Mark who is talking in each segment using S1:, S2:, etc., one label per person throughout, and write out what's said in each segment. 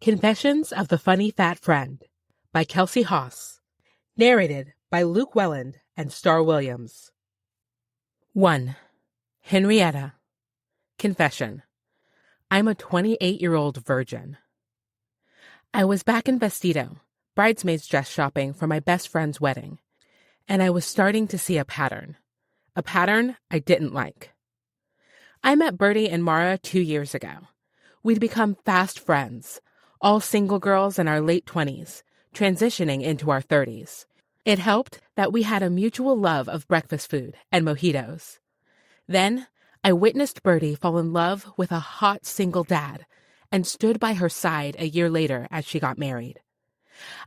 S1: Confessions of the Funny Fat Friend by Kelsie Haas. Narrated by Luke Welland and Star Williams. 1. Henrietta. Confession. I'm a 28-year-old virgin. I was back in Vestido, bridesmaids dress shopping for my best friend's wedding, and I was starting to see a pattern I didn't like. I met Bertie and Mara 2 years ago. We'd become fast friends, all single girls in our late 20s, transitioning into our 30s. It helped that we had a mutual love of breakfast food and mojitos. Then, I witnessed Bertie fall in love with a hot single dad and stood by her side a year later as she got married.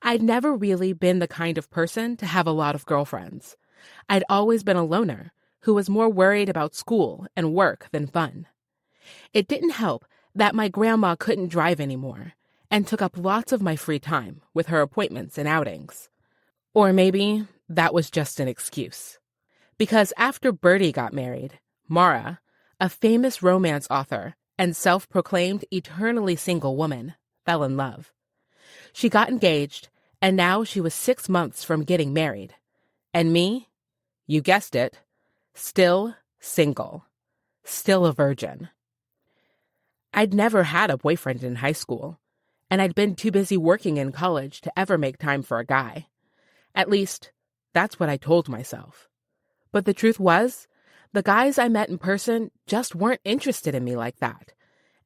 S1: I'd never really been the kind of person to have a lot of girlfriends. I'd always been a loner who was more worried about school and work than fun. It didn't help that my grandma couldn't drive anymore and took up lots of my free time with her appointments and outings. Or maybe that was just an excuse. Because after Bertie got married, Mara, a famous romance author and self-proclaimed eternally single woman, fell in love. She got engaged, and now she was 6 months from getting married. And me, you guessed it, still single, still a virgin. I'd never had a boyfriend in high school, and I'd been too busy working in college to ever make time for a guy. At least, that's what I told myself. But the truth was, the guys I met in person just weren't interested in me like that.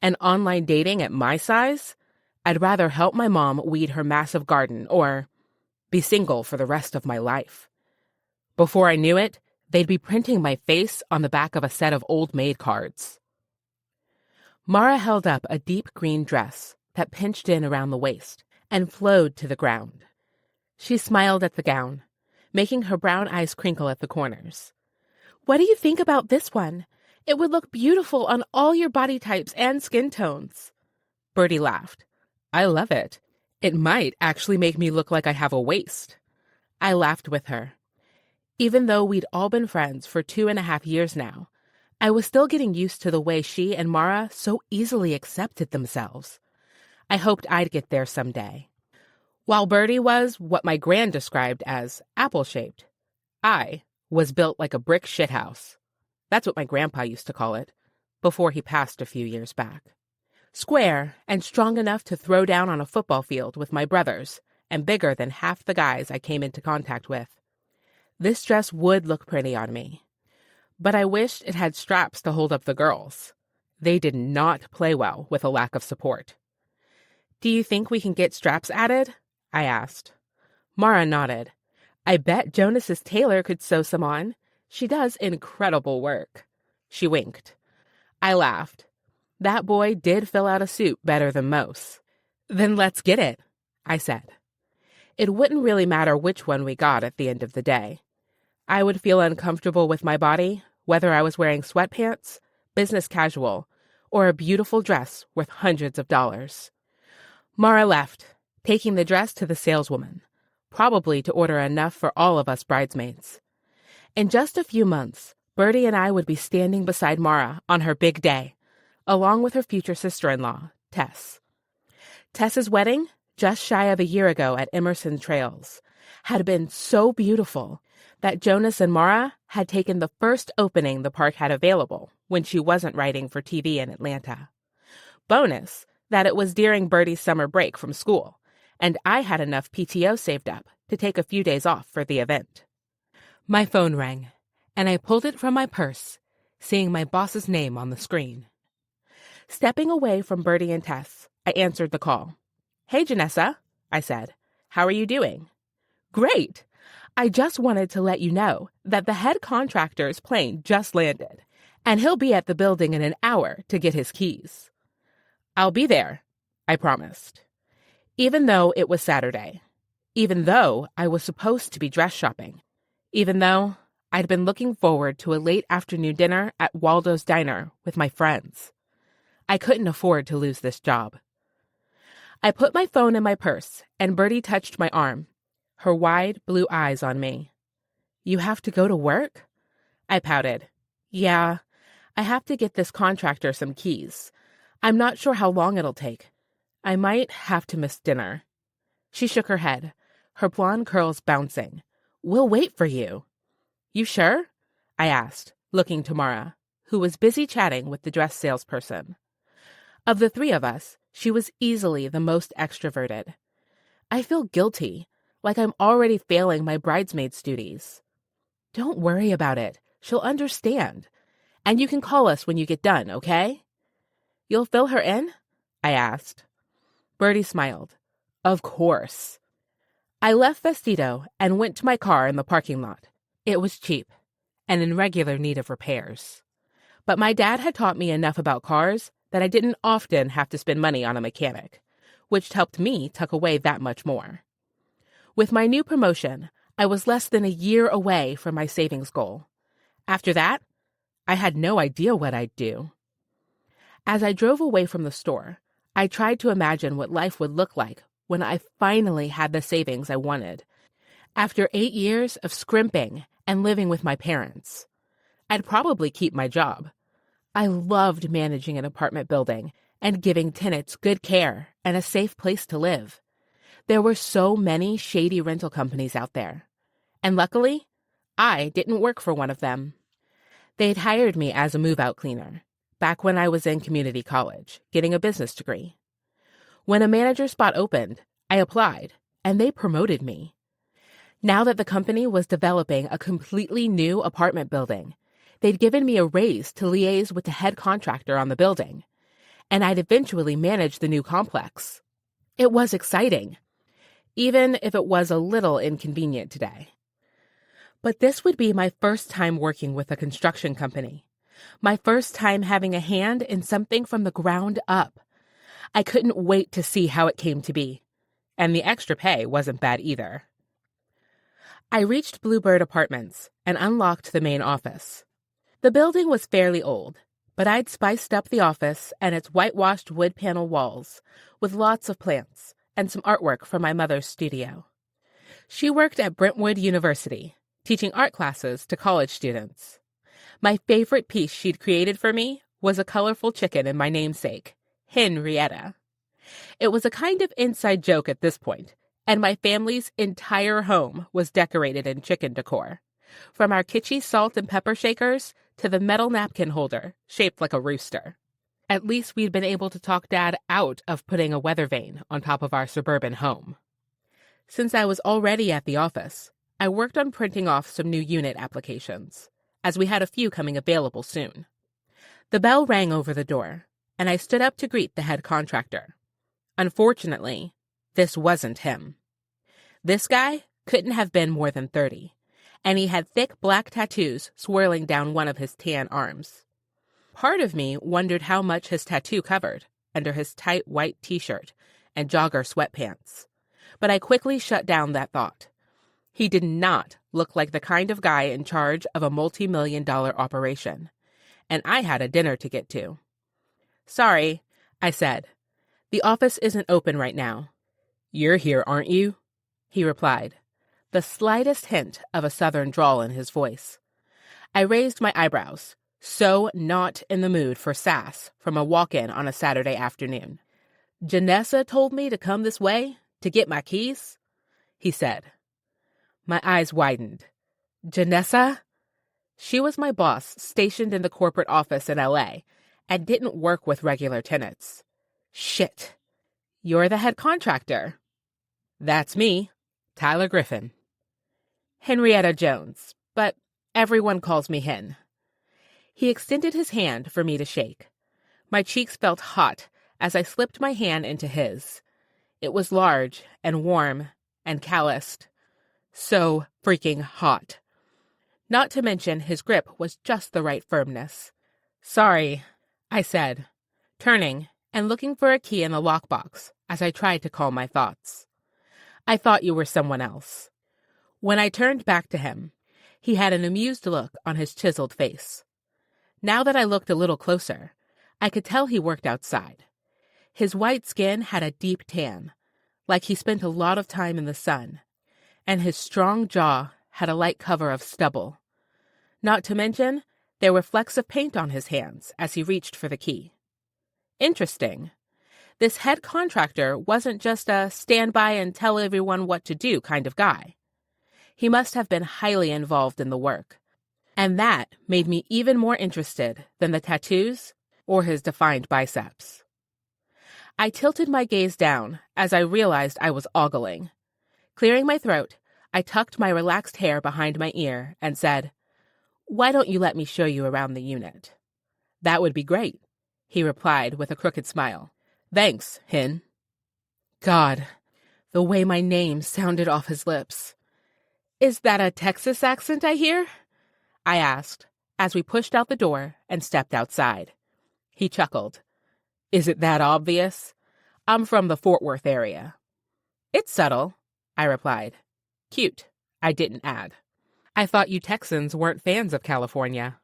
S1: And online dating at my size, I'd rather help my mom weed her massive garden or be single for the rest of my life. Before I knew it, they'd be printing my face on the back of a set of old maid cards. Mara held up a deep green dress that pinched in around the waist and flowed to the ground. She smiled at the gown, making her brown eyes crinkle at the corners. "What do you think about this one? It would look beautiful on all your body types and skin tones." Bertie laughed. "I love it. It might actually make me look like I have a waist." I laughed with her. Even though we'd all been friends for 2.5 years now, I was still getting used to the way she and Mara so easily accepted themselves. I hoped I'd get there someday. While Bertie was what my gran described as apple-shaped, I was built like a brick shithouse. That's what my grandpa used to call it, before he passed a few years back. Square and strong enough to throw down on a football field with my brothers, and bigger than half the guys I came into contact with. This dress would look pretty on me, but I wished it had straps to hold up the girls. They did not play well with a lack of support. "Do you think we can get straps added?" I asked. Mara nodded. "I bet Jonas's tailor could sew some on. She does incredible work." She winked. I laughed. That boy did fill out a suit better than most. "Then let's get it," I said. It wouldn't really matter which one we got at the end of the day. I would feel uncomfortable with my body, whether I was wearing sweatpants, business casual, or a beautiful dress worth hundreds of dollars. Mara left, taking the dress to the saleswoman, probably to order enough for all of us bridesmaids. In just a few months, Bertie and I would be standing beside Mara on her big day, along with her future sister-in-law, Tess. Tess's wedding, just shy of a year ago at Emerson Trails, had been so beautiful that Jonas and Mara had taken the first opening the park had available when she wasn't writing for TV in Atlanta. Bonus, that it was during Bertie's summer break from school, and I had enough PTO saved up to take a few days off for the event. My phone rang, and I pulled it from my purse, seeing my boss's name on the screen. Stepping away from Bertie and Tess, I answered the call. "Hey, Janessa," I said. "How are you doing?" "Great. I just wanted to let you know that the head contractor's plane just landed, and he'll be at the building in an hour to get his keys." "I'll be there," I promised. Even though it was Saturday, even though I was supposed to be dress shopping, even though I'd been looking forward to a late afternoon dinner at Waldo's Diner with my friends. I couldn't afford to lose this job. I put my phone in my purse, and Bertie touched my arm, her wide blue eyes on me. "You have to go to work?" I pouted. "Yeah, I have to get this contractor some keys. I'm not sure how long it'll take. I might have to miss dinner. She shook her head, her blonde curls bouncing. We'll wait for you. You sure? I asked, looking to Mara, who was busy chatting with the dress salesperson. Of the three of us, she was easily the most extroverted. I feel guilty, like I'm already failing my bridesmaid's duties. Don't worry about it. She'll understand. And you can call us when you get done, okay? You'll fill her in? I asked. Bertie smiled. Of course. I left Vestido and went to my car in the parking lot. It was cheap and in regular need of repairs. But my dad had taught me enough about cars that I didn't often have to spend money on a mechanic, which helped me tuck away that much more. With my new promotion, I was less than a year away from my savings goal. After that, I had no idea what I'd do. As I drove away from the store, I tried to imagine what life would look like when I finally had the savings I wanted. After 8 years of scrimping and living with my parents, I'd probably keep my job. I loved managing an apartment building and giving tenants good care and a safe place to live. There were so many shady rental companies out there. And luckily, I didn't work for one of them. They'd hired me as a move-out cleaner, back when I was in community college, getting a business degree. When a manager spot opened, I applied, and they promoted me. Now that the company was developing a completely new apartment building, they'd given me a raise to liaise with the head contractor on the building, and I'd eventually manage the new complex. It was exciting, even if it was a little inconvenient today. But this would be my first time working with a construction company, my first time having a hand in something from the ground up. I couldn't wait to see how it came to be, and the extra pay wasn't bad either. I reached Bluebird Apartments and unlocked the main office. The building was fairly old, but I'd spiced up the office and its whitewashed wood panel walls with lots of plants and some artwork from my mother's studio. She worked at Brentwood University, teaching art classes to college students. My favorite piece she'd created for me was a colorful chicken in my namesake, Henrietta. It was a kind of inside joke at this point, and my family's entire home was decorated in chicken decor, from our kitschy salt and pepper shakers to the metal napkin holder shaped like a rooster. At least we'd been able to talk Dad out of putting a weather vane on top of our suburban home. Since I was already at the office, I worked on printing off some new unit applications, as we had a few coming available soon. The bell rang over the door, and I stood up to greet the head contractor. Unfortunately, this wasn't him. This guy couldn't have been more than 30, and he had thick black tattoos swirling down one of his tan arms. Part of me wondered how much his tattoo covered under his tight white t-shirt and jogger sweatpants, but I quickly shut down that thought. He did not look like the kind of guy in charge of a multi-million-dollar operation, and I had a dinner to get to. Sorry, I said. The office isn't open right now. You're here, aren't you? He replied, the slightest hint of a southern drawl in his voice. I raised my eyebrows, so not in the mood for sass from a walk-in on a Saturday afternoon. Janessa told me to come this way to get my keys, he said. My eyes widened. Janessa? She was my boss stationed in the corporate office in L.A. and didn't work with regular tenants. Shit. You're the head contractor. That's me, Tyler Griffen. Henrietta Jones, but everyone calls me Hen. He extended his hand for me to shake. My cheeks felt hot as I slipped my hand into his. It was large and warm and calloused. So freaking hot. Not to mention his grip was just the right firmness. Sorry, I said, turning and looking for a key in the lockbox as I tried to calm my thoughts. I thought you were someone else. When I turned back to him, he had an amused look on his chiseled face. Now that I looked a little closer, I could tell he worked outside. His white skin had a deep tan, like he spent a lot of time in the sun, and his strong jaw had a light cover of stubble. Not to mention, there were flecks of paint on his hands as he reached for the key. Interesting. This head contractor wasn't just a stand by and tell everyone what to do kind of guy. He must have been highly involved in the work, and that made me even more interested than the tattoos or his defined biceps. I tilted my gaze down as I realized I was ogling. Clearing my throat, I tucked my relaxed hair behind my ear and said, "Why don't you let me show you around the unit?" "That would be great," he replied with a crooked smile. "Thanks, Hin." God, the way my name sounded off his lips. "Is that a Texas accent I hear?" I asked, as we pushed out the door and stepped outside. He chuckled. "Is it that obvious? I'm from the Fort Worth area." "It's subtle," I replied. "Cute," I didn't add. "I thought you Texans weren't fans of California."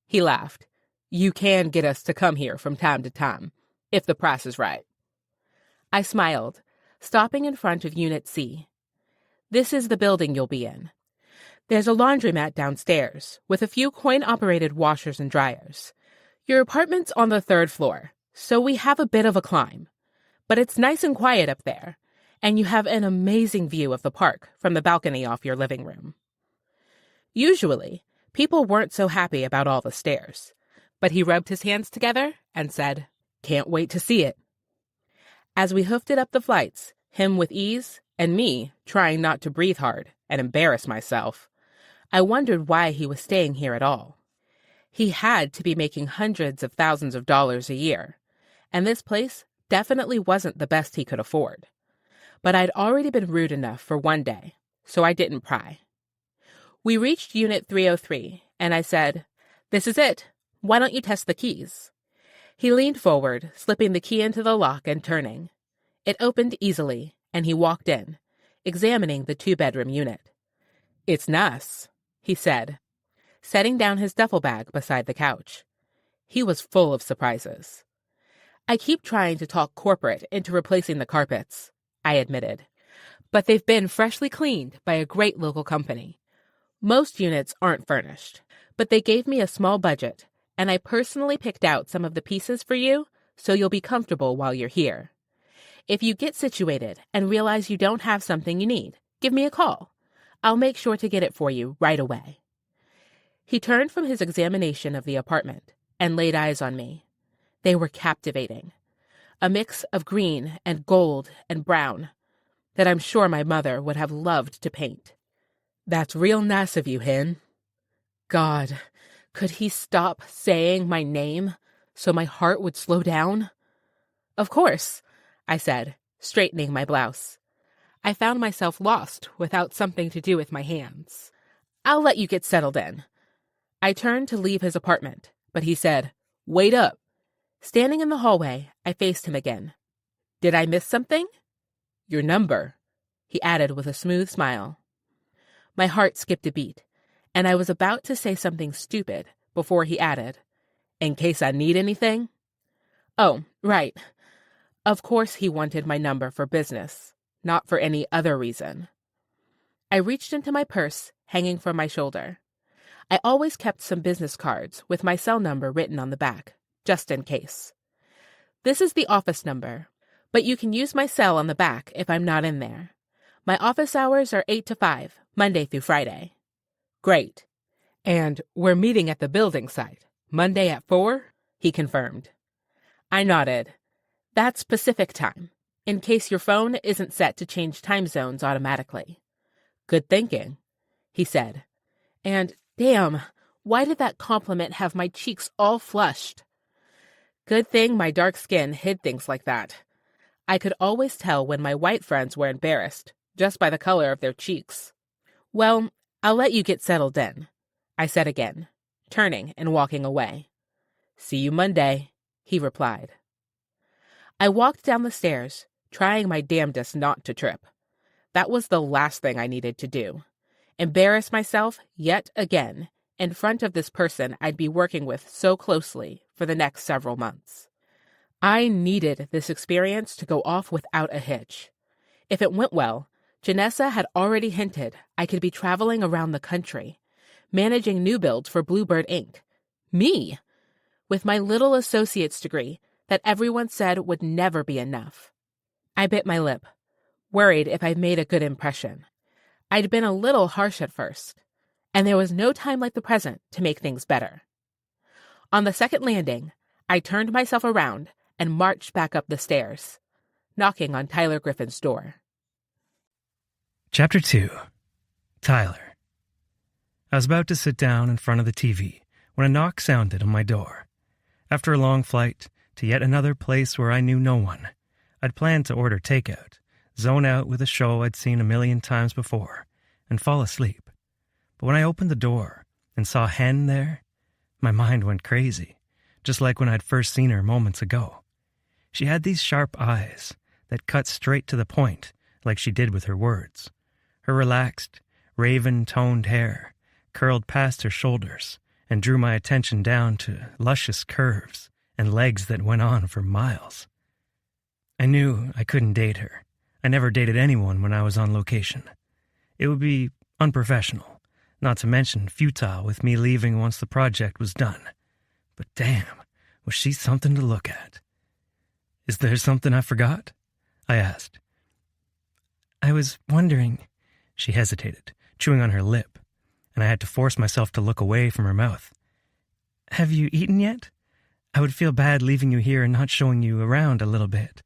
S1: He laughed. "You can get us to come here from time to time, if the price is right." I smiled, stopping in front of Unit C. "This is the building you'll be in. There's a laundromat downstairs, with a few coin-operated washers and dryers. Your apartment's on the 3rd floor, so we have a bit of a climb. But it's nice and quiet up there, and you have an amazing view of the park from the balcony off your living room." Usually, people weren't so happy about all the stairs, but he rubbed his hands together and said, "Can't wait to see it." As we hoofed it up the flights, him with ease, and me trying not to breathe hard and embarrass myself, I wondered why he was staying here at all. He had to be making hundreds of thousands of dollars a year, and this place definitely wasn't the best he could afford. But I'd already been rude enough for one day, so I didn't pry. We reached Unit 303, and I said, "This is it. Why don't you test the keys?" He leaned forward, slipping the key into the lock and turning. It opened easily, and he walked in, examining the 2-bedroom unit. "It's nice," he said, setting down his duffel bag beside the couch. He was full of surprises. "I keep trying to talk corporate into replacing the carpets," I admitted, "but they've been freshly cleaned by a great local company. Most units aren't furnished, but they gave me a small budget, and I personally picked out some of the pieces for you so you'll be comfortable while you're here. If you get situated and realize you don't have something you need, give me a call. I'll make sure to get it for you right away." He turned from his examination of the apartment and laid eyes on me. They were captivating, a mix of green and gold and brown that I'm sure my mother would have loved to paint. "That's real nice of you, Hen." God, could he stop saying my name so my heart would slow down? "Of course," I said, straightening my blouse. I found myself lost without something to do with my hands. "I'll let you get settled in." I turned to leave his apartment, but he said, "Wait up." Standing in the hallway, I faced him again. "Did I miss something?" "Your number," he added with a smooth smile. My heart skipped a beat, and I was about to say something stupid before he added, "In case I need anything." Oh, right. Of course he wanted my number for business, not for any other reason. I reached into my purse, hanging from my shoulder. I always kept some business cards with my cell number written on the back, just in case. "This is the office number, but you can use my cell on the back if I'm not in there. My office hours are 8 to 5, Monday through Friday." "Great. And we're meeting at the building site, Monday at 4? He confirmed. I nodded. "That's Pacific time, in case your phone isn't set to change time zones automatically." "Good thinking," he said. And, damn, why did that compliment have my cheeks all flushed? Good thing my dark skin hid things like that. I could always tell when my white friends were embarrassed, just by the color of their cheeks. "Well, I'll let you get settled in," I said again, turning and walking away. "See you Monday," he replied. I walked down the stairs, trying my damnedest not to trip. That was the last thing I needed to do. Embarrass myself yet again in front of this person I'd be working with so closely for the next several months. I needed this experience to go off without a hitch. If it went well, Janessa had already hinted I could be traveling around the country, managing new builds for Bluebird Inc. Me! With my little associate's degree, that everyone said would never be enough. I bit my lip, worried if I made a good impression. I'd been a little harsh at first, and there was no time like the present to make things better. On the second landing, I turned myself around and marched back up the stairs, knocking on Tyler Griffen's door.
S2: Chapter 2. Tyler. I was about to sit down in front of the TV when a knock sounded on my door. After a long flight to yet another place where I knew no one, I'd planned to order takeout, zone out with a show I'd seen a million times before, and fall asleep. But when I opened the door and saw Hen there, my mind went crazy, just like when I'd first seen her moments ago. She had these sharp eyes that cut straight to the point, like she did with her words. Her relaxed, raven-toned hair curled past her shoulders and drew my attention down to luscious curves and legs that went on for miles. I knew I couldn't date her. I never dated anyone when I was on location. It would be unprofessional, not to mention futile with me leaving once the project was done. But damn, was she something to look at. "Is there something I forgot?" I asked. "I was wondering," she hesitated, chewing on her lip, and I had to force myself to look away from her mouth. "Have you eaten yet? I would feel bad leaving you here and not showing you around a little bit.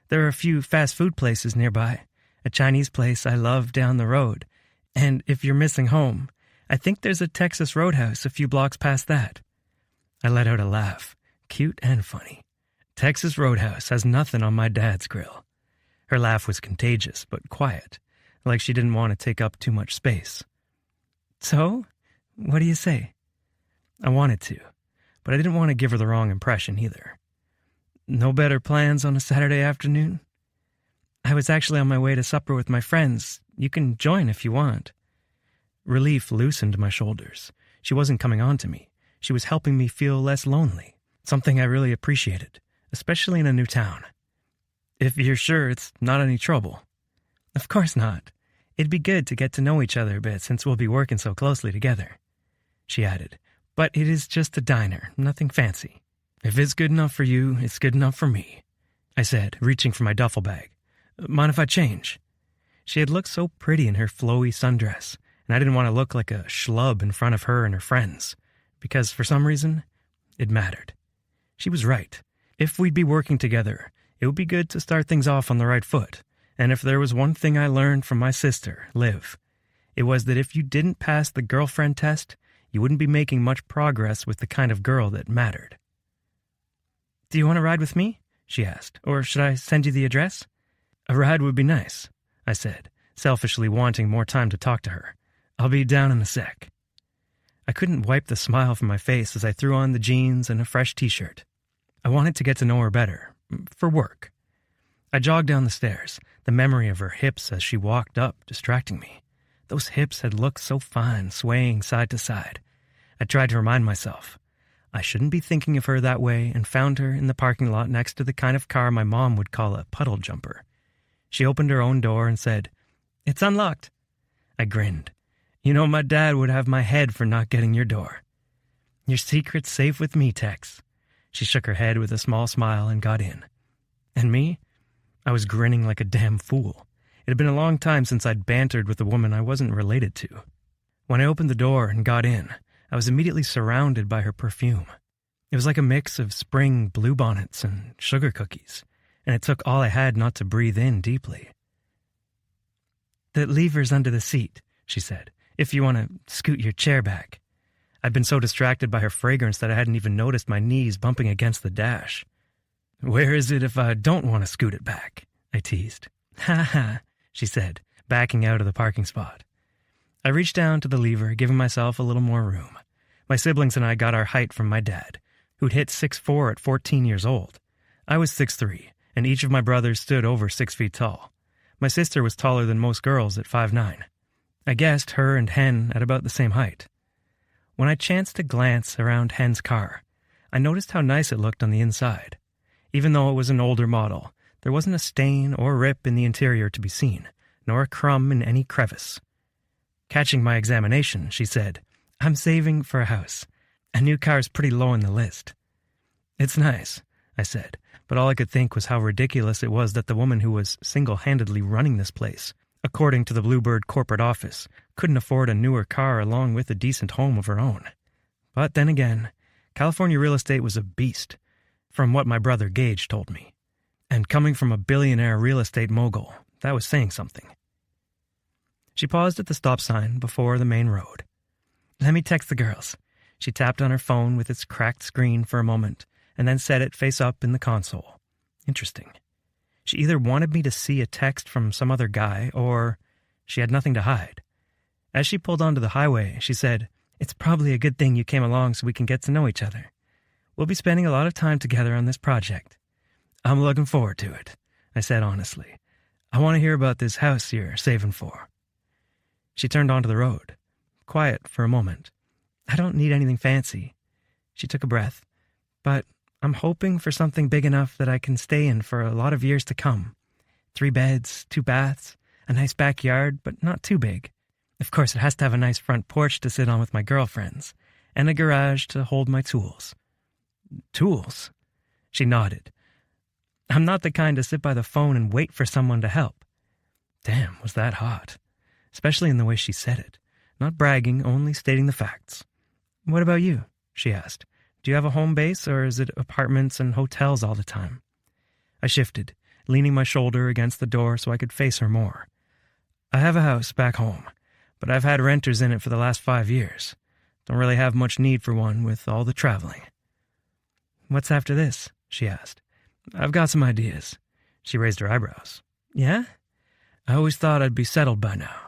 S2: There are a few fast food places nearby, a Chinese place I love down the road, and if you're missing home, I think there's a Texas Roadhouse a few blocks past that." I let out a laugh, cute and funny. Texas Roadhouse has nothing on my dad's grill. Her laugh was contagious, but quiet, like she didn't want to take up too much space. "So, what do you say?" I wanted to, but I didn't want to give her the wrong impression either. "No better plans on a Saturday afternoon?" "I was actually on my way to supper with my friends. You can join if you want." Relief loosened my shoulders. She wasn't coming on to me. She was helping me feel less lonely, something I really appreciated, especially in a new town. "If you're sure it's not any trouble." "Of course not. It'd be good to get to know each other a bit since we'll be working so closely together," she added. "But it is just a diner, nothing fancy." "If it's good enough for you, it's good enough for me," I said, reaching for my duffel bag. "Mind if I change?" She had looked so pretty in her flowy sundress, and I didn't want to look like a schlub in front of her and her friends, because for some reason, it mattered. She was right. If we'd be working together, it would be good to start things off on the right foot. And if there was one thing I learned from my sister, Liv, it was that if you didn't pass the girlfriend test, you wouldn't be making much progress with the kind of girl that mattered. "Do you want to ride with me?" she asked. "Or should I send you the address?" "A ride would be nice," I said, selfishly wanting more time to talk to her. "I'll be down in a sec." I couldn't wipe the smile from my face as I threw on the jeans and a fresh t-shirt. I wanted to get to know her better, for work. I jogged down the stairs, the memory of her hips as she walked up distracting me. Those hips had looked so fine, swaying side to side. I tried to remind myself I shouldn't be thinking of her that way, and found her in the parking lot next to the kind of car my mom would call a puddle jumper. She opened her own door and said, "It's unlocked." I grinned. "You know, my dad would have my head for not getting your door." "Your secret's safe with me, Tex." She shook her head with a small smile and got in. And me? I was grinning like a damn fool. It had been a long time since I'd bantered with a woman I wasn't related to. When I opened the door and got in, I was immediately surrounded by her perfume. It was like a mix of spring bluebonnets and sugar cookies, and it took all I had not to breathe in deeply. "The lever's under the seat," she said, "if you want to scoot your chair back." I'd been so distracted by her fragrance that I hadn't even noticed my knees bumping against the dash. "Where is it if I don't want to scoot it back?" I teased. "Ha ha," she said, backing out of the parking spot. I reached down to the lever, giving myself a little more room. My siblings and I got our height from my dad, who'd hit 6'4" at 14 years old. I was 6'3", and each of my brothers stood over 6 feet tall. My sister was taller than most girls at 5'9". I guessed her and Hen at about the same height. When I chanced to glance around Hen's car, I noticed how nice it looked on the inside. Even though it was an older model, there wasn't a stain or rip in the interior to be seen, nor a crumb in any crevice. Catching my examination, she said, "I'm saving for a house. A new car's pretty low on the list." "It's nice," I said, but all I could think was how ridiculous it was that the woman who was single-handedly running this place, according to the Bluebird corporate office, couldn't afford a newer car along with a decent home of her own. But then again, California real estate was a beast, from what my brother Gage told me. And coming from a billionaire real estate mogul, that was saying something. She paused at the stop sign before the main road. "Let me text the girls." She tapped on her phone with its cracked screen for a moment, and then set it face up in the console. Interesting. She either wanted me to see a text from some other guy, or she had nothing to hide. As she pulled onto the highway, she said, "It's probably a good thing you came along so we can get to know each other. We'll be spending a lot of time together on this project." "I'm looking forward to it," I said honestly. "I want to hear about this house you're saving for." She turned onto the road, quiet for a moment. "I don't need anything fancy." She took a breath. "But I'm hoping for something big enough that I can stay in for a lot of years to come. 3 beds, 2 baths, a nice backyard, but not too big. Of course, it has to have a nice front porch to sit on with my girlfriends, and a garage to hold my tools." "Tools?" She nodded. "I'm not the kind to sit by the phone and wait for someone to help." Damn, was that hot. Especially in the way she said it. Not bragging, only stating the facts. "What about you?" she asked. "Do you have a home base, or is it apartments and hotels all the time?" I shifted, leaning my shoulder against the door so I could face her more. "I have a house back home, but I've had renters in it for the last 5 years. Don't really have much need for one with all the traveling." "What's after this?" she asked. "I've got some ideas." She raised her eyebrows. "Yeah? I always thought I'd be settled by now.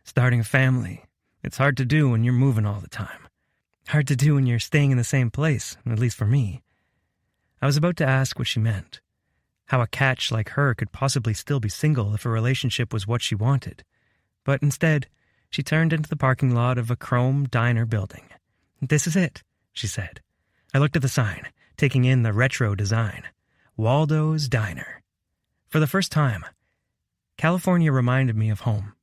S2: Starting a family. It's hard to do when you're moving all the time. Hard to do when you're staying in the same place, at least for me." I was about to ask what she meant. How a catch like her could possibly still be single if a relationship was what she wanted. But instead, she turned into the parking lot of a chrome diner building. "This is it," she said. I looked at the sign, taking in the retro design. Waldo's Diner. For the first time, California reminded me of home.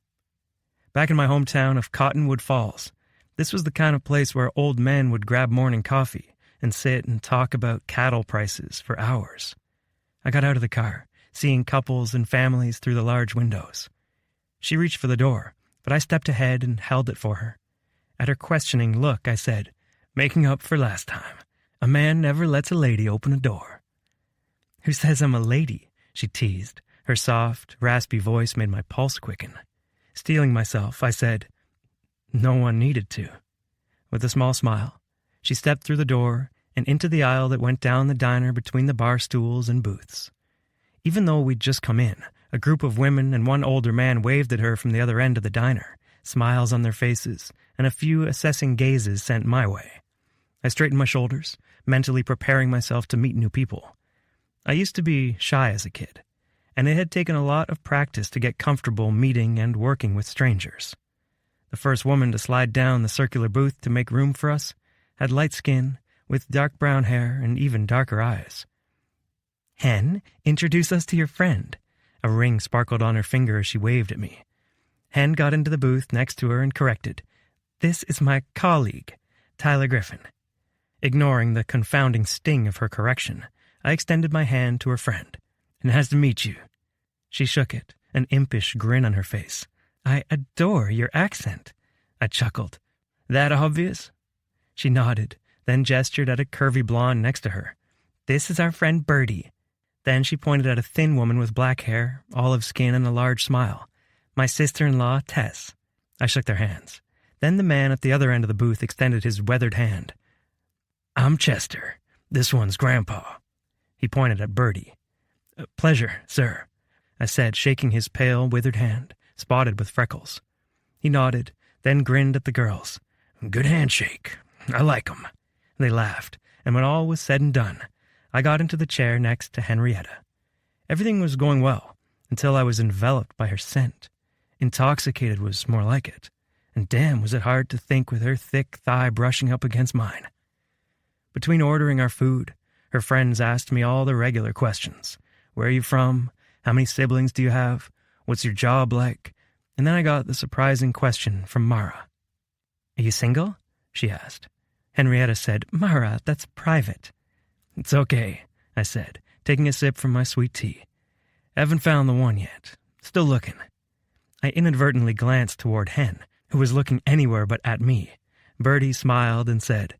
S2: Back in my hometown of Cottonwood Falls, this was the kind of place where old men would grab morning coffee and sit and talk about cattle prices for hours. I got out of the car, seeing couples and families through the large windows. She reached for the door, but I stepped ahead and held it for her. At her questioning look, I said, "Making up for last time. A man never lets a lady open a door." "Who says I'm a lady?" she teased. Her soft, raspy voice made my pulse quicken. Steeling myself, I said, "No one needed to." With a small smile, she stepped through the door and into the aisle that went down the diner between the bar stools and booths. Even though we'd just come in, a group of women and one older man waved at her from the other end of the diner, smiles on their faces, and a few assessing gazes sent my way. I straightened my shoulders, mentally preparing myself to meet new people. I used to be shy as a kid, and it had taken a lot of practice to get comfortable meeting and working with strangers. The first woman to slide down the circular booth to make room for us had light skin, with dark brown hair and even darker eyes. "Hen, introduce us to your friend." A ring sparkled on her finger as she waved at me. Hen got into the booth next to her and corrected, "This is my colleague, Tyler Griffen." Ignoring the confounding sting of her correction, I extended my hand to her friend. "Nice to meet you." She shook it, an impish grin on her face. "I adore your accent." I chuckled. "That obvious?" She nodded, then gestured at a curvy blonde next to her. "This is our friend Birdie." Then she pointed at a thin woman with black hair, olive skin, and a large smile. "My sister-in-law, Tess." I shook their hands. Then the man at the other end of the booth extended his weathered hand. "I'm Chester. This one's Grandpa." He pointed at Birdie. "Pleasure, sir," I said, shaking his pale, withered hand, spotted with freckles. He nodded, then grinned at the girls. "Good handshake. I like 'em." They laughed, and when all was said and done, I got into the chair next to Henrietta. Everything was going well, until I was enveloped by her scent. Intoxicated was more like it, and damn was it hard to think with her thick thigh brushing up against mine. Between ordering our food, her friends asked me all the regular questions. Where are you from? How many siblings do you have? What's your job like? And then I got the surprising question from Mara. "Are you single?" she asked. Henrietta said, "Mara, that's private." "It's okay," I said, taking a sip from my sweet tea. Haven't found the one yet. Still looking. I inadvertently glanced toward Hen, who was looking anywhere but at me. Bertie smiled and said,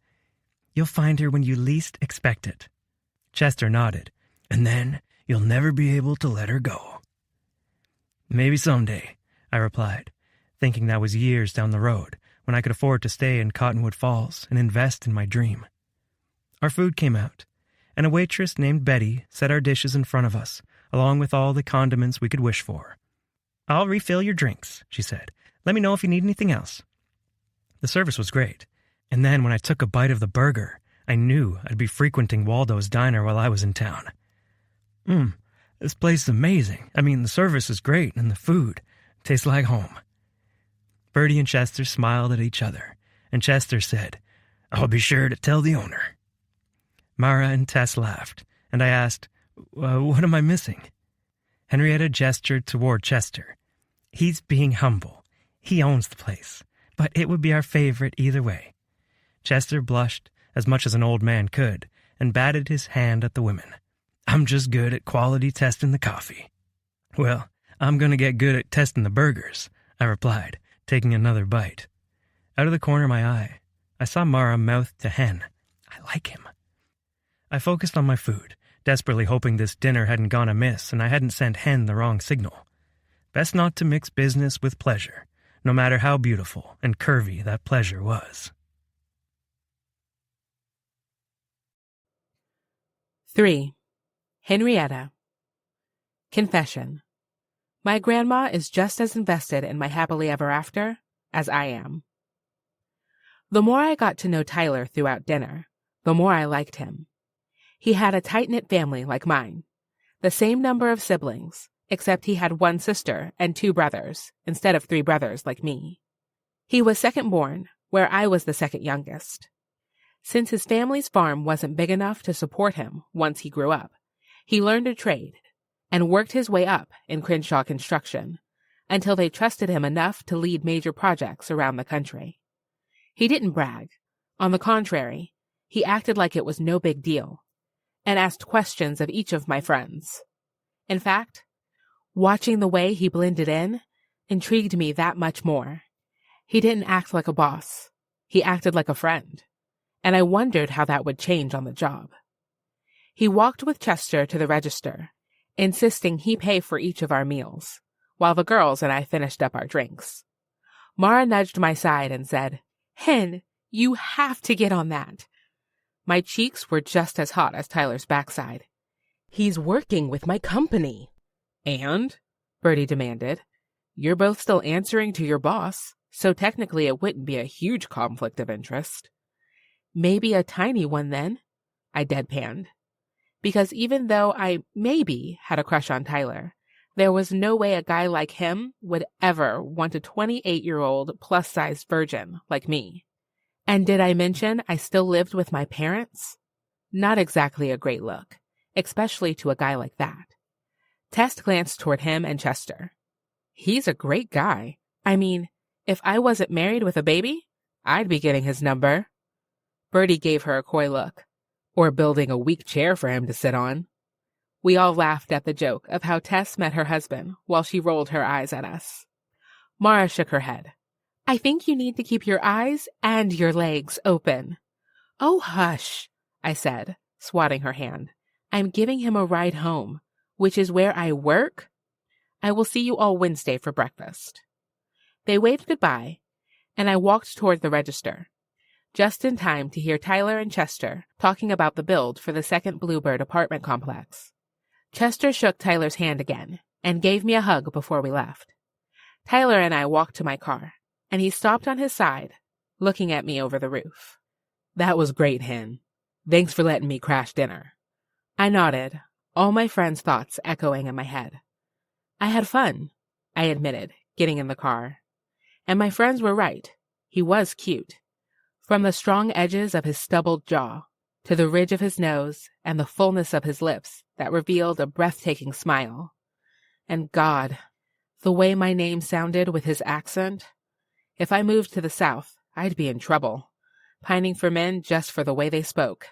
S2: "You'll find her when you least expect it." Chester nodded, "And then you'll never be able to let her go." "Maybe someday," I replied, thinking that was years down the road, when I could afford to stay in Cottonwood Falls and invest in my dream. Our food came out, and a waitress named Betty set our dishes in front of us, along with all the condiments we could wish for. "I'll refill your drinks," she said. "Let me know if you need anything else." The service was great, and then when I took a bite of the burger, I knew I'd be frequenting Waldo's diner while I was in town. This place is amazing. I mean, the service is great, and the food tastes like home." Bertie and Chester smiled at each other, and Chester said, "I'll be sure to tell the owner." Mara and Tess laughed, and I asked, "What am I missing?" Henrietta gestured toward Chester. "He's being humble. He owns the place, but it would be our favorite either way." Chester blushed as much as an old man could and batted his hand at the women. "I'm just good at quality testing the coffee." "Well, I'm going to get good at testing the burgers," I replied, taking another bite. Out of the corner of my eye, I saw Mara mouth to Hen, "I like him." I focused on my food, desperately hoping this dinner hadn't gone amiss and I hadn't sent Hen the wrong signal. Best not to mix business with pleasure, no matter how beautiful and curvy that pleasure was.
S1: 3. Henrietta. Confession. My grandma is just as invested in my happily ever after as I am. The more I got to know Tyler throughout dinner, the more I liked him. He had a tight-knit family like mine, the same number of siblings, except he had one sister and 2 brothers instead of 3 brothers like me. He was second born, where I was the second youngest. Since his family's farm wasn't big enough to support him once he grew up, he learned a trade and worked his way up in Crenshaw construction until they trusted him enough to lead major projects around the country. He didn't brag. On the contrary, he acted like it was no big deal and asked questions of each of my friends. In fact, watching the way he blended in intrigued me that much more. He didn't act like a boss. He acted like a friend, and I wondered how that would change on the job. He walked with Chester to the register, insisting he pay for each of our meals, while the girls and I finished up our drinks. Mara nudged my side and said, "Hen, you have to get on that." My cheeks were just as hot as Tyler's backside. "He's working with my company." "And?" Bertie demanded. "You're both still answering to your boss, so technically it wouldn't be a huge conflict of interest." "Maybe a tiny one then," I deadpanned. Because even though I maybe had a crush on Tyler, there was no way a guy like him would ever want a 28-year-old plus-sized virgin like me. And did I mention I still lived with my parents? Not exactly a great look, especially to a guy like that. Tess glanced toward him and Chester. "He's a great guy. I mean, if I wasn't married with a baby, I'd be getting his number." Bertie gave her a coy look. "Or building a weak chair for him to sit on." We all laughed at the joke of how Tess met her husband while she rolled her eyes at us. Mara shook her head. "I think you need to keep your eyes and your legs open." "Oh, hush," I said, swatting her hand. "I'm giving him a ride home, which is where I work. I will see you all Wednesday for breakfast." They waved goodbye, and I walked toward the register, just in time to hear Tyler and Chester talking about the build for the second Bluebird apartment complex. Chester shook Tyler's hand again and gave me a hug before we left. Tyler and I walked to my car, and he stopped on his side, looking at me over the roof. "That was great, Hen. Thanks for letting me crash dinner." I nodded, all my friends' thoughts echoing in my head. "I had fun," I admitted, getting in the car. And my friends were right. He was cute. From the strong edges of his stubbled jaw, to the ridge of his nose and the fullness of his lips that revealed a breathtaking smile. And God, the way my name sounded with his accent. If I moved to the South, I'd be in trouble, pining for men just for the way they spoke.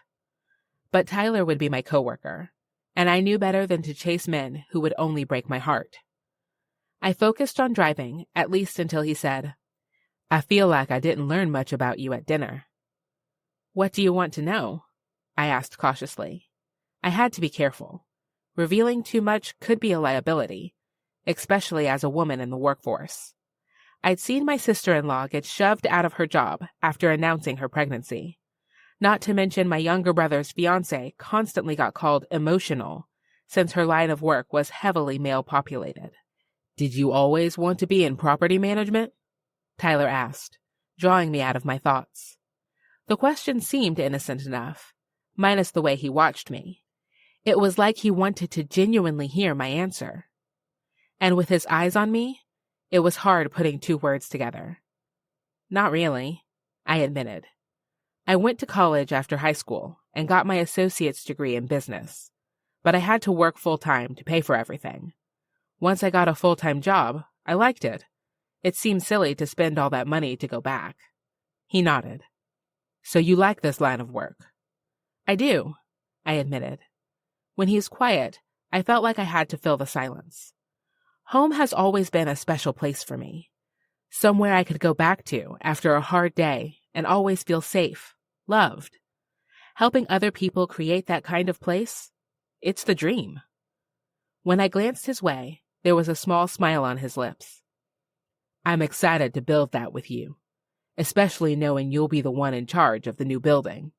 S1: But Tyler would be my coworker, and I knew better than to chase men who would only break my heart. I focused on driving, at least until he said, "I feel like I didn't learn much about you at dinner." "What do you want to know?" I asked cautiously. I had to be careful. Revealing too much could be a liability, especially as a woman in the workforce. I'd seen my sister-in-law get shoved out of her job after announcing her pregnancy. Not to mention my younger brother's fiancé constantly got called emotional, since her line of work was heavily male-populated. "Did you always want to be in property management?" Tyler asked, drawing me out of my thoughts. The question seemed innocent enough, minus the way he watched me. It was like he wanted to genuinely hear my answer. And with his eyes on me, it was hard putting two words together. "Not really," I admitted. I went to college after high school and got my associate's degree in business, but I had to work full-time to pay for everything. Once I got a full-time job, I liked it. It seemed silly to spend all that money to go back. He nodded. "So you like this line of work?" "I do," I admitted. When he's quiet, I felt like I had to fill the silence. Home has always been a special place for me. Somewhere I could go back to after a hard day and always feel safe, loved. Helping other people create that kind of place? It's the dream. When I glanced his way, there was a small smile on his lips. "I'm excited to build that with you, especially knowing you'll be the one in charge of the new building."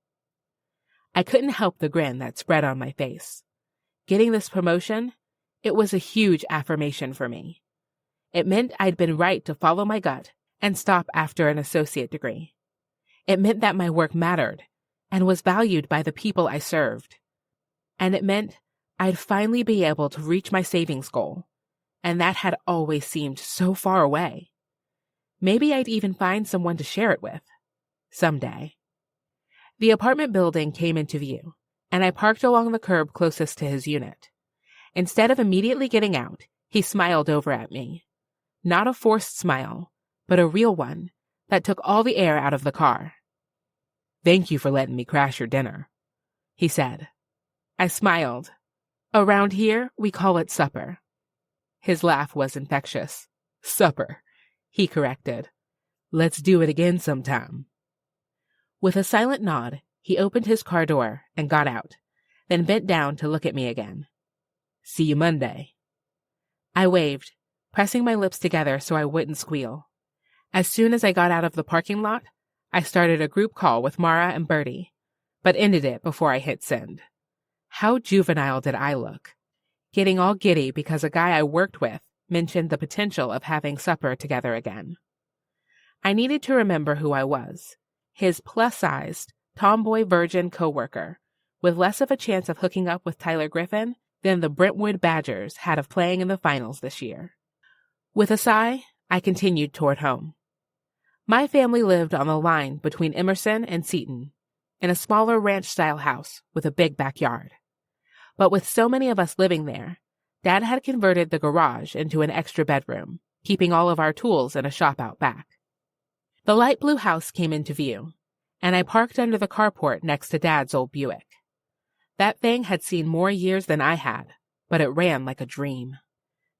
S1: I couldn't help the grin that spread on my face. Getting this promotion, it was a huge affirmation for me. It meant I'd been right to follow my gut and stop after an associate degree. It meant that my work mattered and was valued by the people I served. And it meant I'd finally be able to reach my savings goal, and that had always seemed so far away. Maybe I'd even find someone to share it with. Someday. The apartment building came into view, and I parked along the curb closest to his unit. Instead of immediately getting out, he smiled over at me. Not a forced smile, but a real one that took all the air out of the car. "Thank you for letting me crash your dinner," he said. I smiled. "Around here, we call it supper." His laugh was infectious. "Supper," he corrected. "Let's do it again sometime." With a silent nod, he opened his car door and got out, then bent down to look at me again. "See you Monday." I waved, pressing my lips together so I wouldn't squeal. As soon as I got out of the parking lot, I started a group call with Mara and Bertie, but ended it before I hit send. How juvenile did I look? Getting all giddy because a guy I worked with mentioned the potential of having supper together again. I needed to remember who I was. His plus-sized, tomboy virgin coworker, with less of a chance of hooking up with Tyler Griffen than the Brentwood Badgers had of playing in the finals this year. With a sigh, I continued toward home. My family lived on the line between Emerson and Seton, in a smaller ranch-style house with a big backyard. But with so many of us living there, Dad had converted the garage into an extra bedroom, keeping all of our tools in a shop out back. The light blue house came into view, and I parked under the carport next to Dad's old Buick. That thing had seen more years than I had, but it ran like a dream.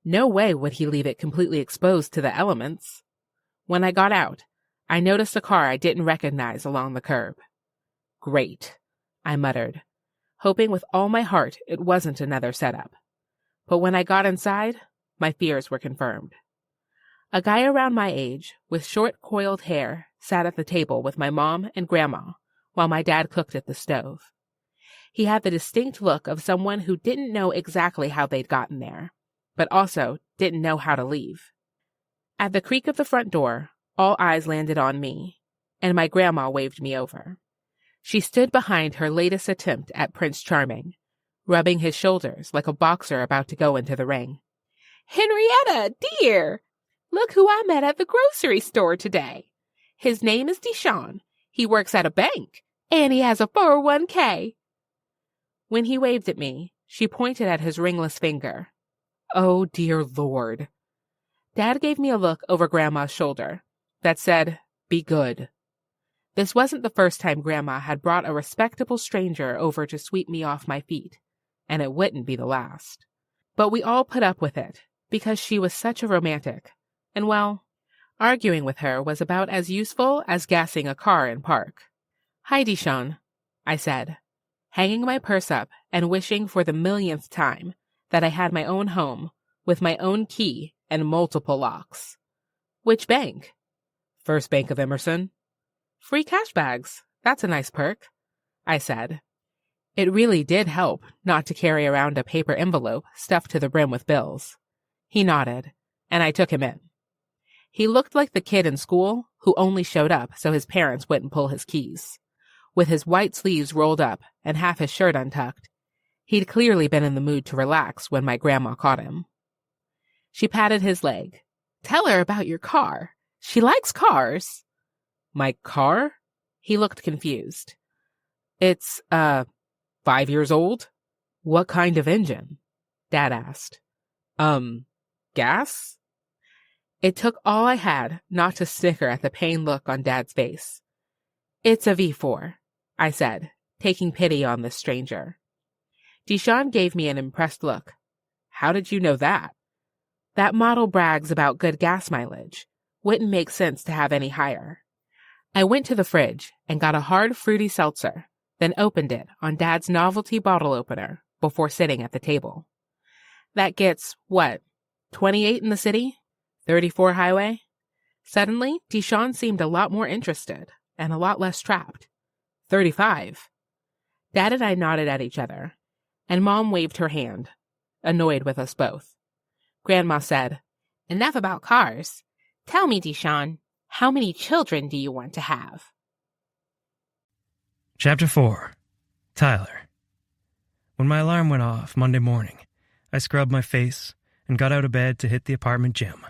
S1: No way would he leave it completely exposed to the elements. When I got out, I noticed a car I didn't recognize along the curb. "Great," I muttered, hoping with all my heart it wasn't another setup. But when I got inside, my fears were confirmed. A guy around my age, with short coiled hair, sat at the table with my mom and grandma while my dad cooked at the stove. He had the distinct look of someone who didn't know exactly how they'd gotten there, but also didn't know how to leave. At the creak of the front door, all eyes landed on me, and my grandma waved me over. She stood behind her latest attempt at Prince Charming, rubbing his shoulders like a boxer about to go into the ring. "Henrietta, dear! Look who I met at the grocery store today. His name is Deshawn. He works at a bank, and he has a 401k. When he waved at me, she pointed at his ringless finger. Oh, dear Lord. Dad gave me a look over Grandma's shoulder that said, "Be good." This wasn't the first time Grandma had brought a respectable stranger over to sweep me off my feet, and it wouldn't be the last. But we all put up with it, because she was such a romantic, and well, arguing with her was about as useful as gassing a car in park. "Hi, Dishon," I said, hanging my purse up and wishing for the millionth time that I had my own home with my own key and multiple locks. "Which bank?" "First Bank of Emerson." "Free cash bags. That's a nice perk," I said. It really did help not to carry around a paper envelope stuffed to the brim with bills. He nodded, and I took him in. He looked like the kid in school who only showed up so his parents wouldn't pull his keys. With his white sleeves rolled up and half his shirt untucked, he'd clearly been in the mood to relax when my grandma caught him. She patted his leg. "Tell her about your car. She likes cars." "My car?" He looked confused. "It's, 5 years old." "What kind of engine?" Dad asked. Gas?" It took all I had not to snicker at the pained look on Dad's face. "It's a V4, I said, taking pity on this stranger. Dishon gave me an impressed look. "How did you know that?" "That model brags about good gas mileage. Wouldn't make sense to have any higher." I went to the fridge and got a hard fruity seltzer, then opened it on Dad's novelty bottle opener before sitting at the table. "That gets, 28 in the city? 34 highway?" Suddenly, Dishon seemed a lot more interested and a lot less trapped. 35. Dad and I nodded at each other, and Mom waved her hand, annoyed with us both. Grandma said, "Enough about cars. Tell me, Dishon, how many children do you want to have?"
S2: Chapter 4. Tyler. When my alarm went off Monday morning, I scrubbed my face and got out of bed to hit the apartment gym.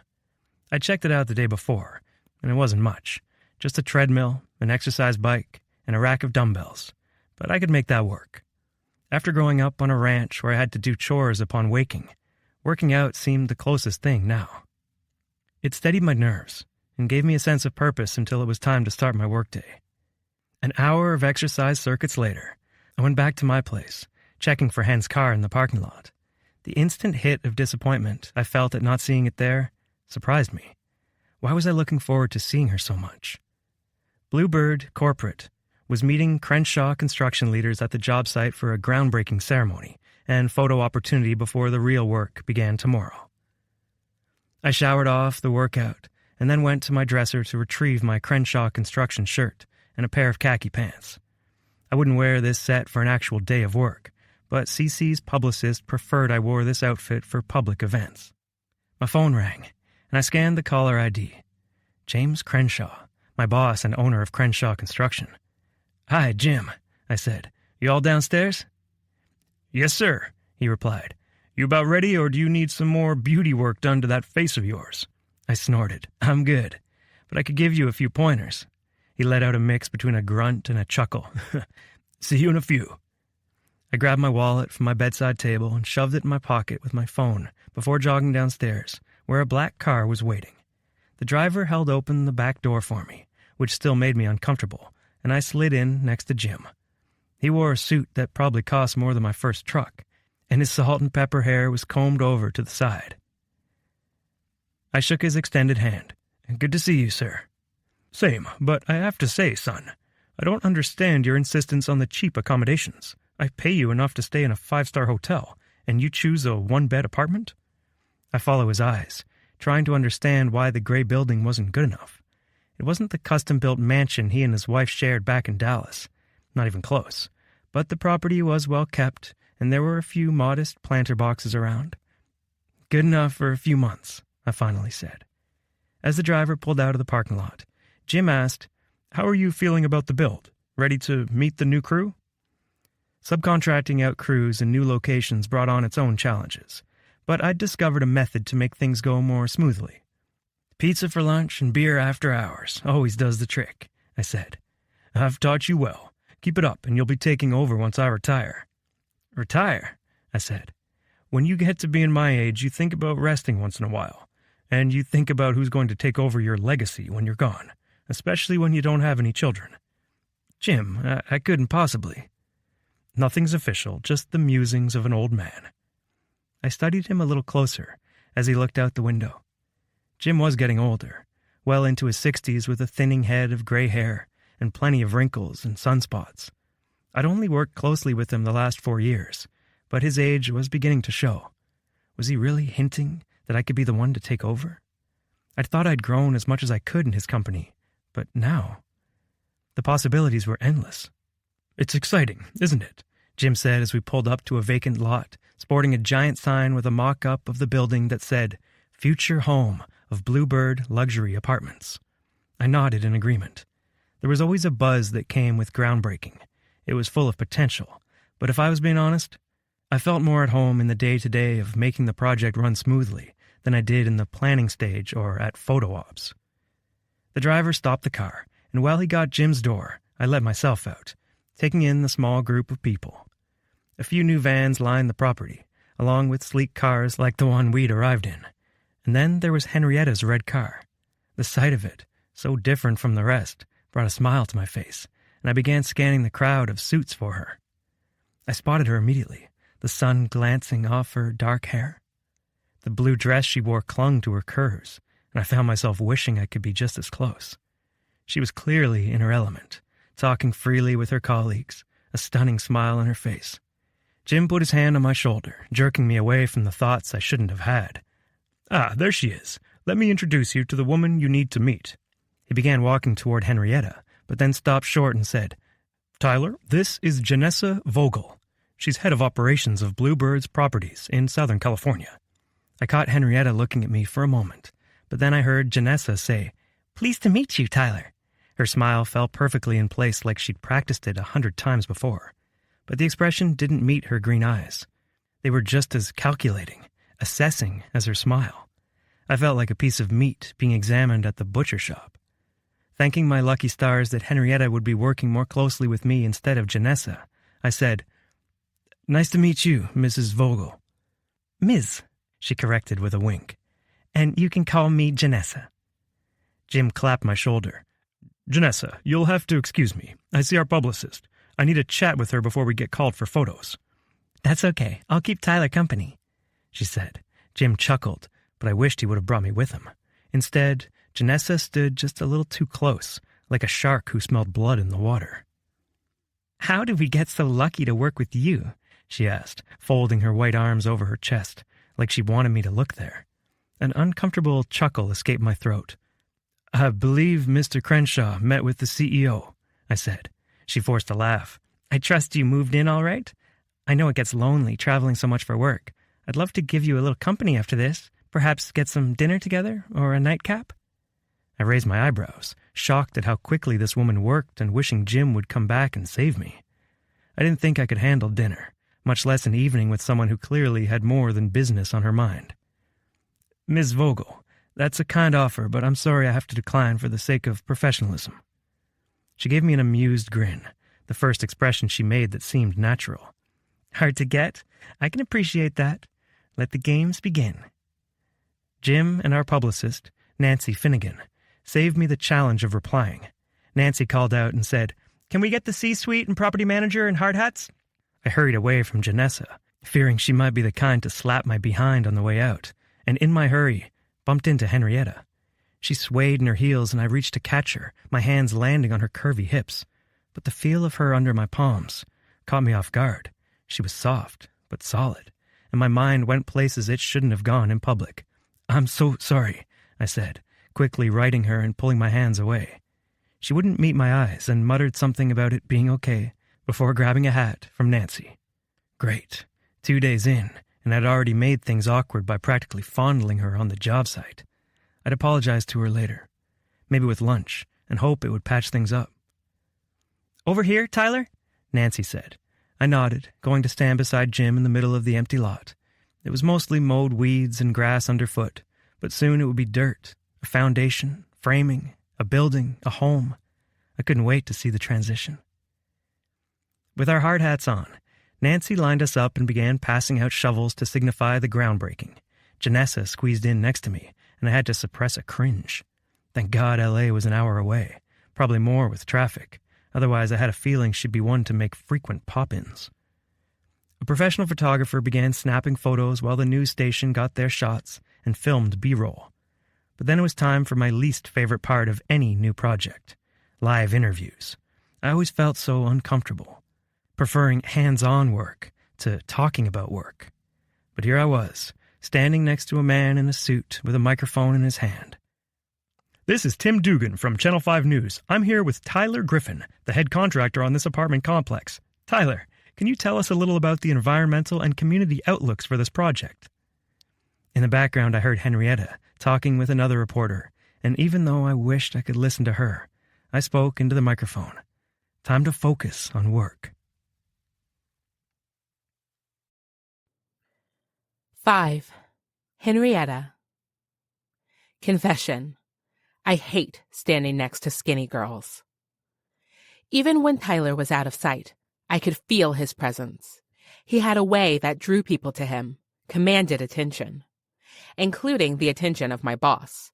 S2: I checked it out the day before, and it wasn't much. Just a treadmill, an exercise bike, and a rack of dumbbells. But I could make that work. After growing up on a ranch where I had to do chores upon waking, working out seemed the closest thing now. It steadied my nerves and gave me a sense of purpose until it was time to start my workday. An hour of exercise circuits later, I went back to my place, checking for Hen's car in the parking lot. The instant hit of disappointment I felt at not seeing it there surprised me. Why was I looking forward to seeing her so much? Bluebird Corporate was meeting Crenshaw construction leaders at the job site for a groundbreaking ceremony and photo opportunity before the real work began tomorrow. I showered off the workout and then went to my dresser to retrieve my Crenshaw construction shirt and a pair of khaki pants. I wouldn't wear this set for an actual day of work, but CC's publicist preferred I wore this outfit for public events. My phone rang, and I scanned the caller ID. James Crenshaw, my boss and owner of Crenshaw Construction. "Hi, Jim," I said. "You all downstairs?" "Yes, sir," he replied. "You about ready, or do you need some more beauty work done to that face of yours?" I snorted. "I'm good, but I could give you a few pointers." He let out a mix between a grunt and a chuckle. "See you in a few." I grabbed my wallet from my bedside table and shoved it in my pocket with my phone before jogging downstairs, where a black car was waiting. The driver held open the back door for me, which still made me uncomfortable, and I slid in next to Jim. He wore a suit that probably cost more than my first truck, and his salt and pepper hair was combed over to the side. I shook his extended hand. "Good to see you, sir." "Same, but I have to say, son, I don't understand your insistence on the cheap accommodations. I pay you enough to stay in a 5-star hotel, and you choose a 1-bed apartment?" I follow his eyes, trying to understand why the gray building wasn't good enough. It wasn't the custom-built mansion he and his wife shared back in Dallas. Not even close. But the property was well kept, and there were a few modest planter boxes around. "Good enough for a few months," I finally said. As the driver pulled out of the parking lot, Jim asked, "How are you feeling about the build? Ready to meet the new crew?" Subcontracting out crews in new locations brought on its own challenges, but I'd discovered a method to make things go more smoothly. "Pizza for lunch and beer after hours always does the trick," I said. "I've taught you well. Keep it up and you'll be taking over once I retire." "Retire?" I said. "When you get to being my age, you think about resting once in a while, and you think about who's going to take over your legacy when you're gone, especially when you don't have any children." "Jim, I couldn't possibly." Nothing's official, just the musings of an old man. I studied him a little closer as he looked out the window. Jim was getting older, well into his 60s with a thinning head of gray hair and plenty of wrinkles and sunspots. I'd only worked closely with him the last 4 years, but his age was beginning to show. Was he really hinting that I could be the one to take over? I'd thought I'd grown as much as I could in his company, but now the possibilities were endless. "It's exciting, isn't it?" Jim said as we pulled up to a vacant lot, sporting a giant sign with a mock-up of the building that said, "Future Home of Bluebird Luxury Apartments." I nodded in agreement. There was always a buzz that came with groundbreaking. It was full of potential, but if I was being honest, I felt more at home in the day-to-day of making the project run smoothly than I did in the planning stage or at photo ops. The driver stopped the car, and while he got Jim's door, I let myself out, taking in the small group of people. A few new vans lined the property, along with sleek cars like the one we'd arrived in. And then there was Henrietta's red car. The sight of it, so different from the rest, brought a smile to my face, and I began scanning the crowd of suits for her. I spotted her immediately, the sun glancing off her dark hair. The blue dress she wore clung to her curves, and I found myself wishing I could be just as close. She was clearly in her element, talking freely with her colleagues, a stunning smile on her face. Jim put his hand on my shoulder, jerking me away from the thoughts I shouldn't have had. "Ah, there she is. Let me introduce you to the woman you need to meet." He began walking toward Henrietta, but then stopped short and said, "Tyler, this is Janessa Vogel. She's head of operations of Bluebird's Properties in Southern California." I caught Henrietta looking at me for a moment, but then I heard Janessa say, "Pleased to meet you, Tyler." Her smile fell perfectly in place like she'd practiced it 100 times before, but the expression didn't meet her green eyes. They were just as calculating, assessing as her smile. I felt like a piece of meat being examined at the butcher shop. Thanking my lucky stars that Henrietta would be working more closely with me instead of Janessa, I said, "Nice to meet you, Mrs. Vogel." "Ms.," she corrected with a wink. "And you can call me Janessa." Jim clapped my shoulder. "Janessa, you'll have to excuse me. I see our publicist. I need a chat with her before we get called for photos." "That's okay. I'll keep Tyler company," she said. Jim chuckled, but I wished he would have brought me with him. Instead, Janessa stood just a little too close, like a shark who smelled blood in the water. "How did we get so lucky to work with you?" she asked, folding her white arms over her chest, like she wanted me to look there. An uncomfortable chuckle escaped my throat. "I believe Mr. Crenshaw met with the CEO," I said. She forced a laugh. "I trust you moved in all right? I know it gets lonely traveling so much for work. I'd love to give you a little company after this. Perhaps get some dinner together or a nightcap?" I raised my eyebrows, shocked at how quickly this woman worked and wishing Jim would come back and save me. I didn't think I could handle dinner, much less an evening with someone who clearly had more than business on her mind. "Ms. Vogel, that's a kind offer, but I'm sorry I have to decline for the sake of professionalism." She gave me an amused grin, the first expression she made that seemed natural. "Hard to get? I can appreciate that. Let the games begin." Jim and our publicist, Nancy Finnegan, saved me the challenge of replying. Nancy called out and said, "Can we get the C-suite and property manager in hard hats?" I hurried away from Janessa, fearing she might be the kind to slap my behind on the way out, and in my hurry, bumped into Henrietta. She swayed in her heels and I reached to catch her, my hands landing on her curvy hips. But the feel of her under my palms caught me off guard. She was soft, but solid, and my mind went places it shouldn't have gone in public. "I'm so sorry," I said, quickly righting her and pulling my hands away. She wouldn't meet my eyes and muttered something about it being okay before grabbing a hat from Nancy. Great. 2 days in, and I'd already made things awkward by practically fondling her on the job site. I'd apologize to her later, maybe with lunch, and hope it would patch things up. "Over here, Tyler?" Nancy said. I nodded, going to stand beside Jim in the middle of the empty lot. It was mostly mowed weeds and grass underfoot, but soon it would be dirt, a foundation, framing, a building, a home. I couldn't wait to see the transition. With our hard hats on, Nancy lined us up and began passing out shovels to signify the groundbreaking. Janessa squeezed in next to me, and I had to suppress a cringe. Thank God L.A. was an hour away, probably more with traffic. Otherwise, I had a feeling she'd be one to make frequent pop-ins. A professional photographer began snapping photos while the news station got their shots and filmed B-roll. But then it was time for my least favorite part of any new project, live interviews. I always felt so uncomfortable, preferring hands-on work to talking about work. But here I was, standing next to a man in a suit with a microphone in his hand. This is Tim Dugan from Channel 5 News. I'm here with Tyler Griffen, the head contractor on this apartment complex. Tyler, can you tell us a little about the environmental and community outlooks for this project? In the background, I heard Henrietta talking with another reporter, and even though I wished I could listen to her, I spoke into the microphone. Time to focus on work.
S1: 5. Henrietta. Confession. I hate standing next to skinny girls. Even when Tyler was out of sight, I could feel his presence. He had a way that drew people to him, commanded attention, including the attention of my boss.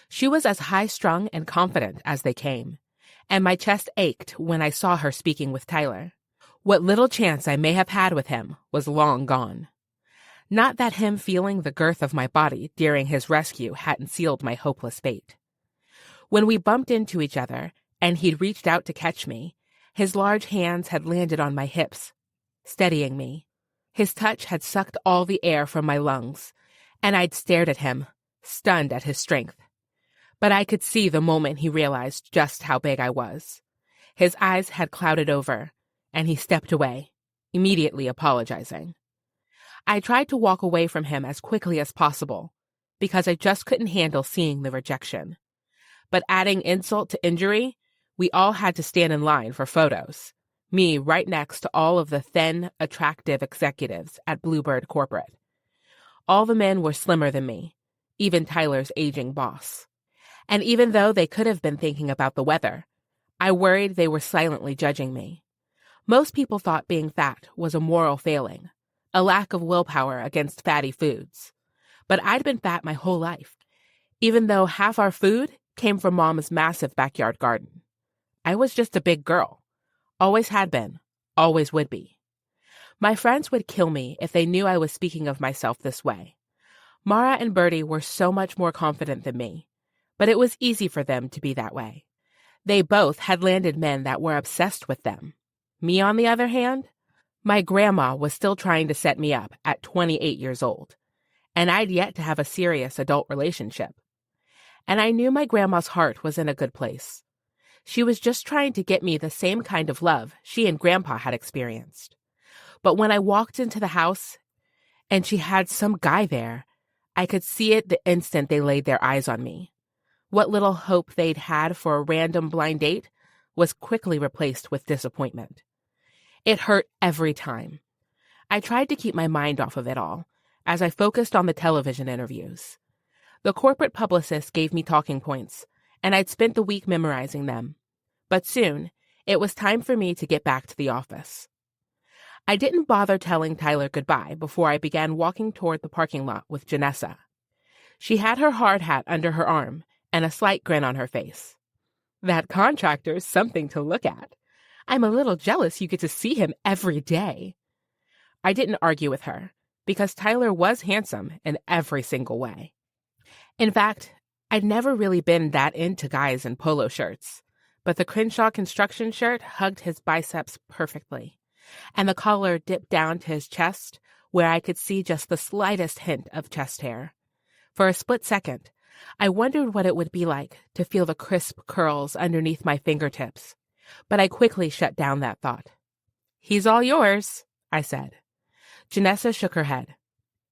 S1: She was as high-strung and confident as they came, and my chest ached when I saw her speaking with Tyler. What little chance I may have had with him was long gone. Not that him feeling the girth of my body during his rescue hadn't sealed my hopeless fate. When we bumped into each other, and he'd reached out to catch me, his large hands had landed on my hips, steadying me. His touch had sucked all the air from my lungs, and I'd stared at him, stunned at his strength. But I could see the moment he realized just how big I was. His eyes had clouded over, and he stepped away, immediately apologizing. I tried to walk away from him as quickly as possible, because I just couldn't handle seeing the rejection. But adding insult to injury, we all had to stand in line for photos, me right next to all of the thin, attractive executives at Bluebird Corporate. All the men were slimmer than me, even Tyler's aging boss. And even though they could have been thinking about the weather, I worried they were silently judging me. Most people thought being fat was a moral failing, a lack of willpower against fatty foods. But I'd been fat my whole life, even though half our food came from Mom's massive backyard garden. I was just a big girl. Always had been. Always would be. My friends would kill me if they knew I was speaking of myself this way. Mara and Bertie were so much more confident than me, but it was easy for them to be that way. They both had landed men that were obsessed with them. Me, on the other hand, my grandma was still trying to set me up at 28 years old, and I'd yet to have a serious adult relationship. And I knew my grandma's heart was in a good place. She was just trying to get me the same kind of love she and Grandpa had experienced. But when I walked into the house and she had some guy there, I could see it the instant they laid their eyes on me. What little hope they'd had for a random blind date was quickly replaced with disappointment. It hurt every time. I tried to keep my mind off of it all as I focused on the television interviews. The corporate publicist gave me talking points, and I'd spent the week memorizing them. But soon, it was time for me to get back to the office. I didn't bother telling Tyler goodbye before I began walking toward the parking lot with Janessa. She had her hard hat under her arm and a slight grin on her face. That contractor's something to look at. I'm a little jealous you get to see him every day. I didn't argue with her, because Tyler was handsome in every single way. In fact, I'd never really been that into guys in polo shirts, but the Crenshaw construction shirt hugged his biceps perfectly, and the collar dipped down to his chest where I could see just the slightest hint of chest hair. For a split second, I wondered what it would be like to feel the crisp curls underneath my fingertips, but I quickly shut down that thought. "He's all yours," I said. Janessa shook her head.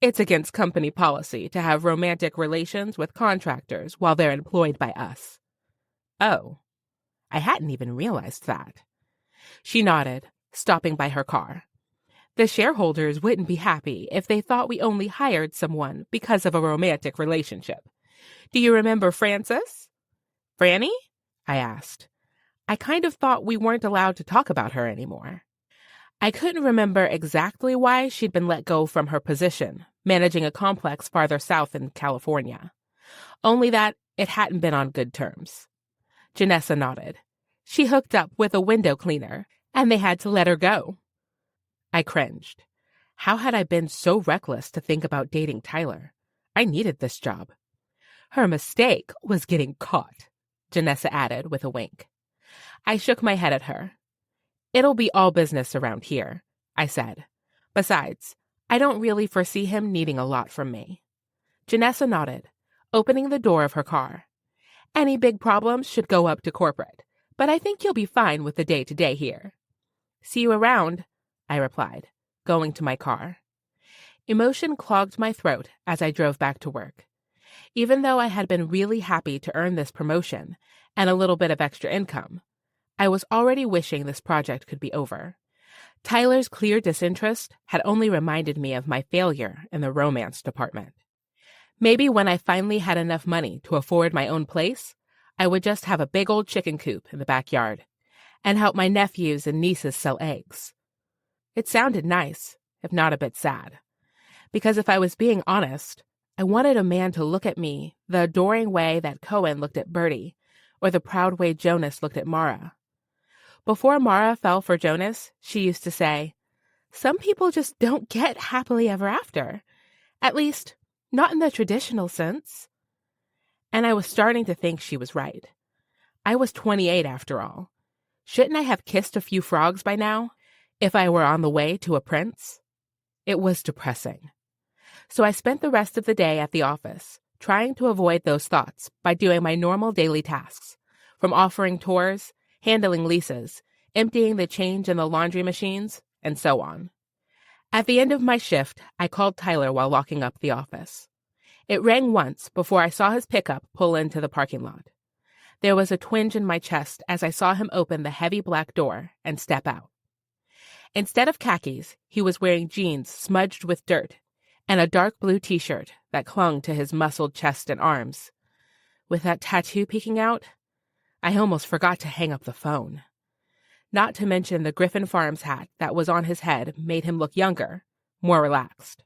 S1: "It's against company policy to have romantic relations with contractors while they're employed by us." "Oh, I hadn't even realized that." She nodded, stopping by her car. "The shareholders wouldn't be happy if they thought we only hired someone because of a romantic relationship. Do you remember Frances?" "Franny?" I asked. I kind of thought we weren't allowed to talk about her anymore. I couldn't remember exactly why she'd been let go from her position, managing a complex farther south in California. Only that it hadn't been on good terms. Janessa nodded. She hooked up with a window cleaner, and they had to let her go. I cringed. How had I been so reckless to think about dating Tyler? I needed this job. Her mistake was getting caught, Janessa added with a wink. I shook my head at her. It'll be all business around here, I said. Besides, I don't really foresee him needing a lot from me. Janessa nodded, opening the door of her car. Any big problems should go up to corporate, but I think you'll be fine with the day-to-day here. See you around, I replied, going to my car. Emotion clogged my throat as I drove back to work. Even though I had been really happy to earn this promotion and a little bit of extra income, I was already wishing this project could be over. Tyler's clear disinterest had only reminded me of my failure in the romance department. Maybe when I finally had enough money to afford my own place, I would just have a big old chicken coop in the backyard and help my nephews and nieces sell eggs. It sounded nice, if not a bit sad. Because if I was being honest, I wanted a man to look at me the adoring way that Cohen looked at Bertie, or the proud way Jonas looked at Mara. Before Mara fell for Jonas, she used to say, "Some people just don't get happily ever after. At least, not in the traditional sense." And I was starting to think she was right. I was 28 after all. Shouldn't I have kissed a few frogs by now, if I were on the way to a prince? It was depressing. So I spent the rest of the day at the office, trying to avoid those thoughts by doing my normal daily tasks, from offering tours, handling leases, emptying the change in the laundry machines, and so on. At the end of my shift, I called Tyler while locking up the office. It rang once before I saw his pickup pull into the parking lot. There was a twinge in my chest as I saw him open the heavy black door and step out. Instead of khakis, he was wearing jeans smudged with dirt and a dark blue t-shirt that clung to his muscled chest and arms. With that tattoo peeking out, I almost forgot to hang up the phone. Not to mention the Griffen Farms hat that was on his head made him look younger, more relaxed.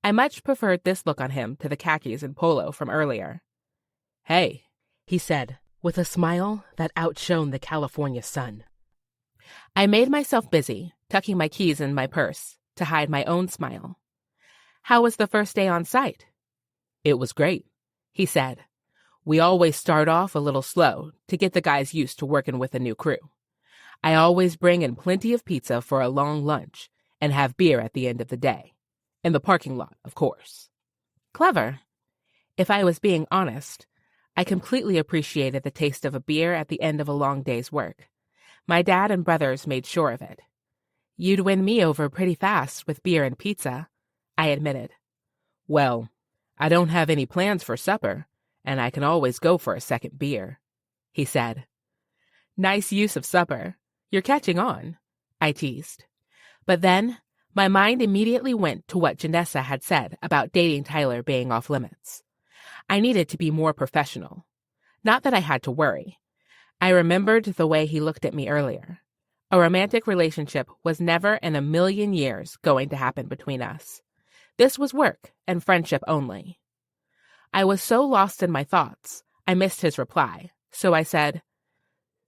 S1: I much preferred this look on him to the khakis and polo from earlier. "Hey," he said, with a smile that outshone the California sun. I made myself busy, tucking my keys in my purse to hide my own smile. "How was the first day on site?" "It was great," he said. "We always start off a little slow to get the guys used to working with a new crew. I always bring in plenty of pizza for a long lunch and have beer at the end of the day. In the parking lot, of course." Clever. If I was being honest, I completely appreciated the taste of a beer at the end of a long day's work. My dad and brothers made sure of it. "You'd win me over pretty fast with beer and pizza," I admitted. "Well, I don't have any plans for supper, and I can always go for a second beer," he said. "Nice use of supper. You're catching on," I teased. But then, my mind immediately went to what Janessa had said about dating Tyler being off limits. I needed to be more professional. Not that I had to worry. I remembered the way he looked at me earlier. A romantic relationship was never in a million years going to happen between us. This was work and friendship only. I was so lost in my thoughts, I missed his reply, so I said,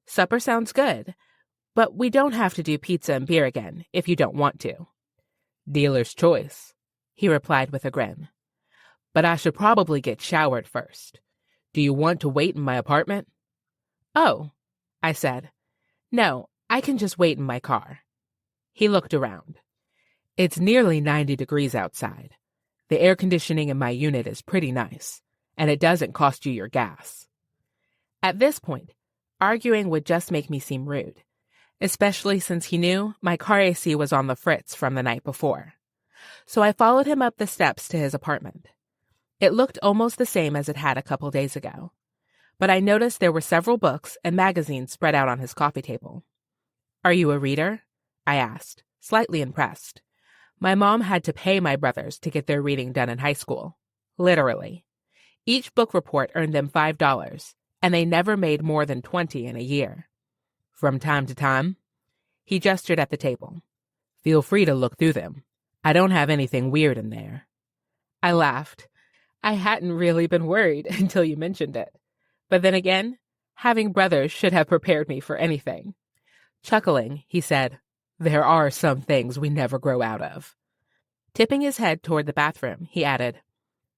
S1: "Supper sounds good, but we don't have to do pizza and beer again if you don't want to." "Dealer's choice," he replied with a grin. "But I should probably get showered first. Do you want to wait in my apartment?" "Oh," I said. "No, I can just wait in my car." He looked around. "It's nearly 90 degrees outside. The air conditioning in my unit is pretty nice, and it doesn't cost you your gas." At this point, arguing would just make me seem rude, especially since he knew my car AC was on the fritz from the night before. So I followed him up the steps to his apartment. It looked almost the same as it had a couple days ago, but I noticed there were several books and magazines spread out on his coffee table. "Are you a reader?" I asked, slightly impressed. My mom had to pay my brothers to get their reading done in high school. Literally. Each book report earned them $5, and they never made more than 20 in a year. "From time to time." He gestured at the table. "Feel free to look through them. I don't have anything weird in there." I laughed. I hadn't really been worried until you mentioned it. But then again, having brothers should have prepared me for anything. Chuckling, he said, "There are some things we never grow out of." Tipping his head toward the bathroom, he added,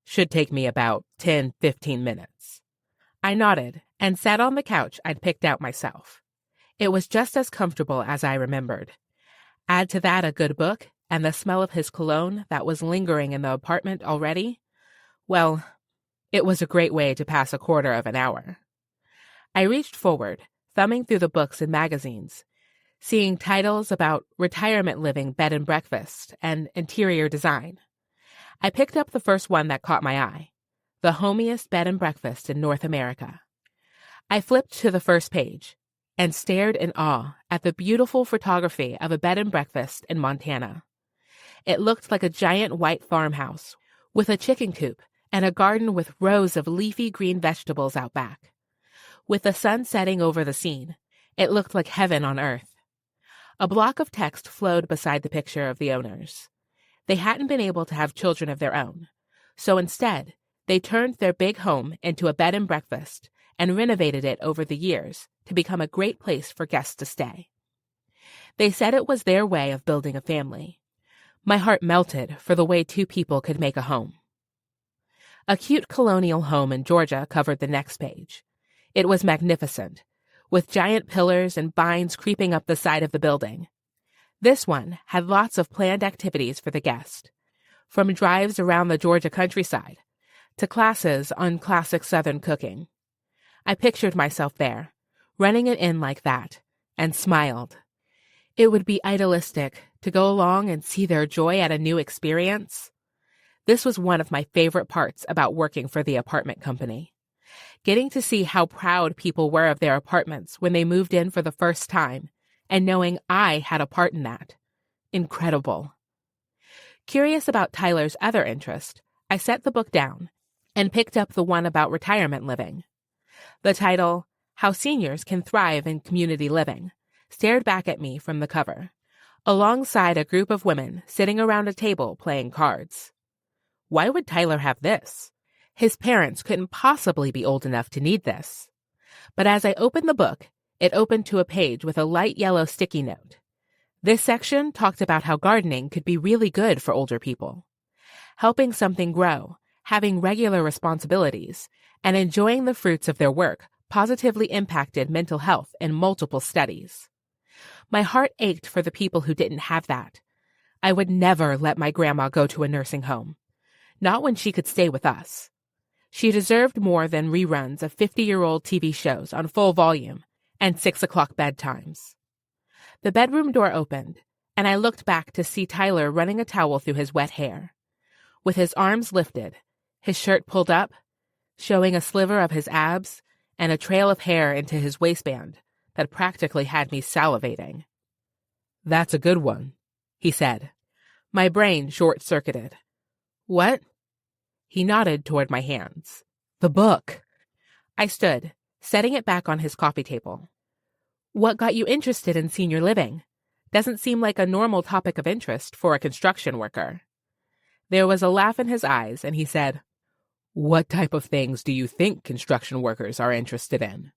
S1: "Should take me about 10-15 minutes." I nodded and sat on the couch I'd picked out myself. It was just as comfortable as I remembered. Add to that a good book and the smell of his cologne that was lingering in the apartment already. Well, it was a great way to pass a quarter of an hour. I reached forward, thumbing through the books and magazines, seeing titles about retirement living bed and breakfast and interior design. I picked up the first one that caught my eye, the homiest bed and breakfast in North America. I flipped to the first page and stared in awe at the beautiful photography of a bed and breakfast in Montana. It looked like a giant white farmhouse with a chicken coop and a garden with rows of leafy green vegetables out back. With the sun setting over the scene, it looked like heaven on earth. A block of text flowed beside the picture of the owners. They hadn't been able to have children of their own, so instead, they turned their big home into a bed and breakfast and renovated it over the years to become a great place for guests to stay. They said it was their way of building a family. My heart melted for the way two people could make a home. A cute colonial home in Georgia covered the next page. It was magnificent, with giant pillars and vines creeping up the side of the building. This one had lots of planned activities for the guest, from drives around the Georgia countryside to classes on classic Southern cooking. I pictured myself there, running it in like that, and smiled. It would be idealistic to go along and see their joy at a new experience. This was one of my favorite parts about working for the apartment company. Getting to see how proud people were of their apartments when they moved in for the first time, and knowing I had a part in that. Incredible. Curious about Tyler's other interest, I set the book down and picked up the one about retirement living. The title, How Seniors Can Thrive in Community Living, stared back at me from the cover, alongside a group of women sitting around a table playing cards. Why would Tyler have this? His parents couldn't possibly be old enough to need this. But as I opened the book, it opened to a page with a light yellow sticky note. This section talked about how gardening could be really good for older people. Helping something grow, having regular responsibilities, and enjoying the fruits of their work positively impacted mental health in multiple studies. My heart ached for the people who didn't have that. I would never let my grandma go to a nursing home, not when she could stay with us. She deserved more than reruns of 50-year-old TV shows on full volume and 6 o'clock bedtimes. The bedroom door opened, and I looked back to see Tyler running a towel through his wet hair. With his arms lifted, his shirt pulled up, showing a sliver of his abs and a trail of hair into his waistband that practically had me salivating. "That's a good one," he said. My brain short-circuited. "What?" He nodded toward my hands. "The book." I stood, setting it back on his coffee table. "What got you interested in senior living? Doesn't seem like a normal topic of interest for a construction worker." There was a laugh in his eyes, and he said, "What type of things do you think construction workers are interested in?"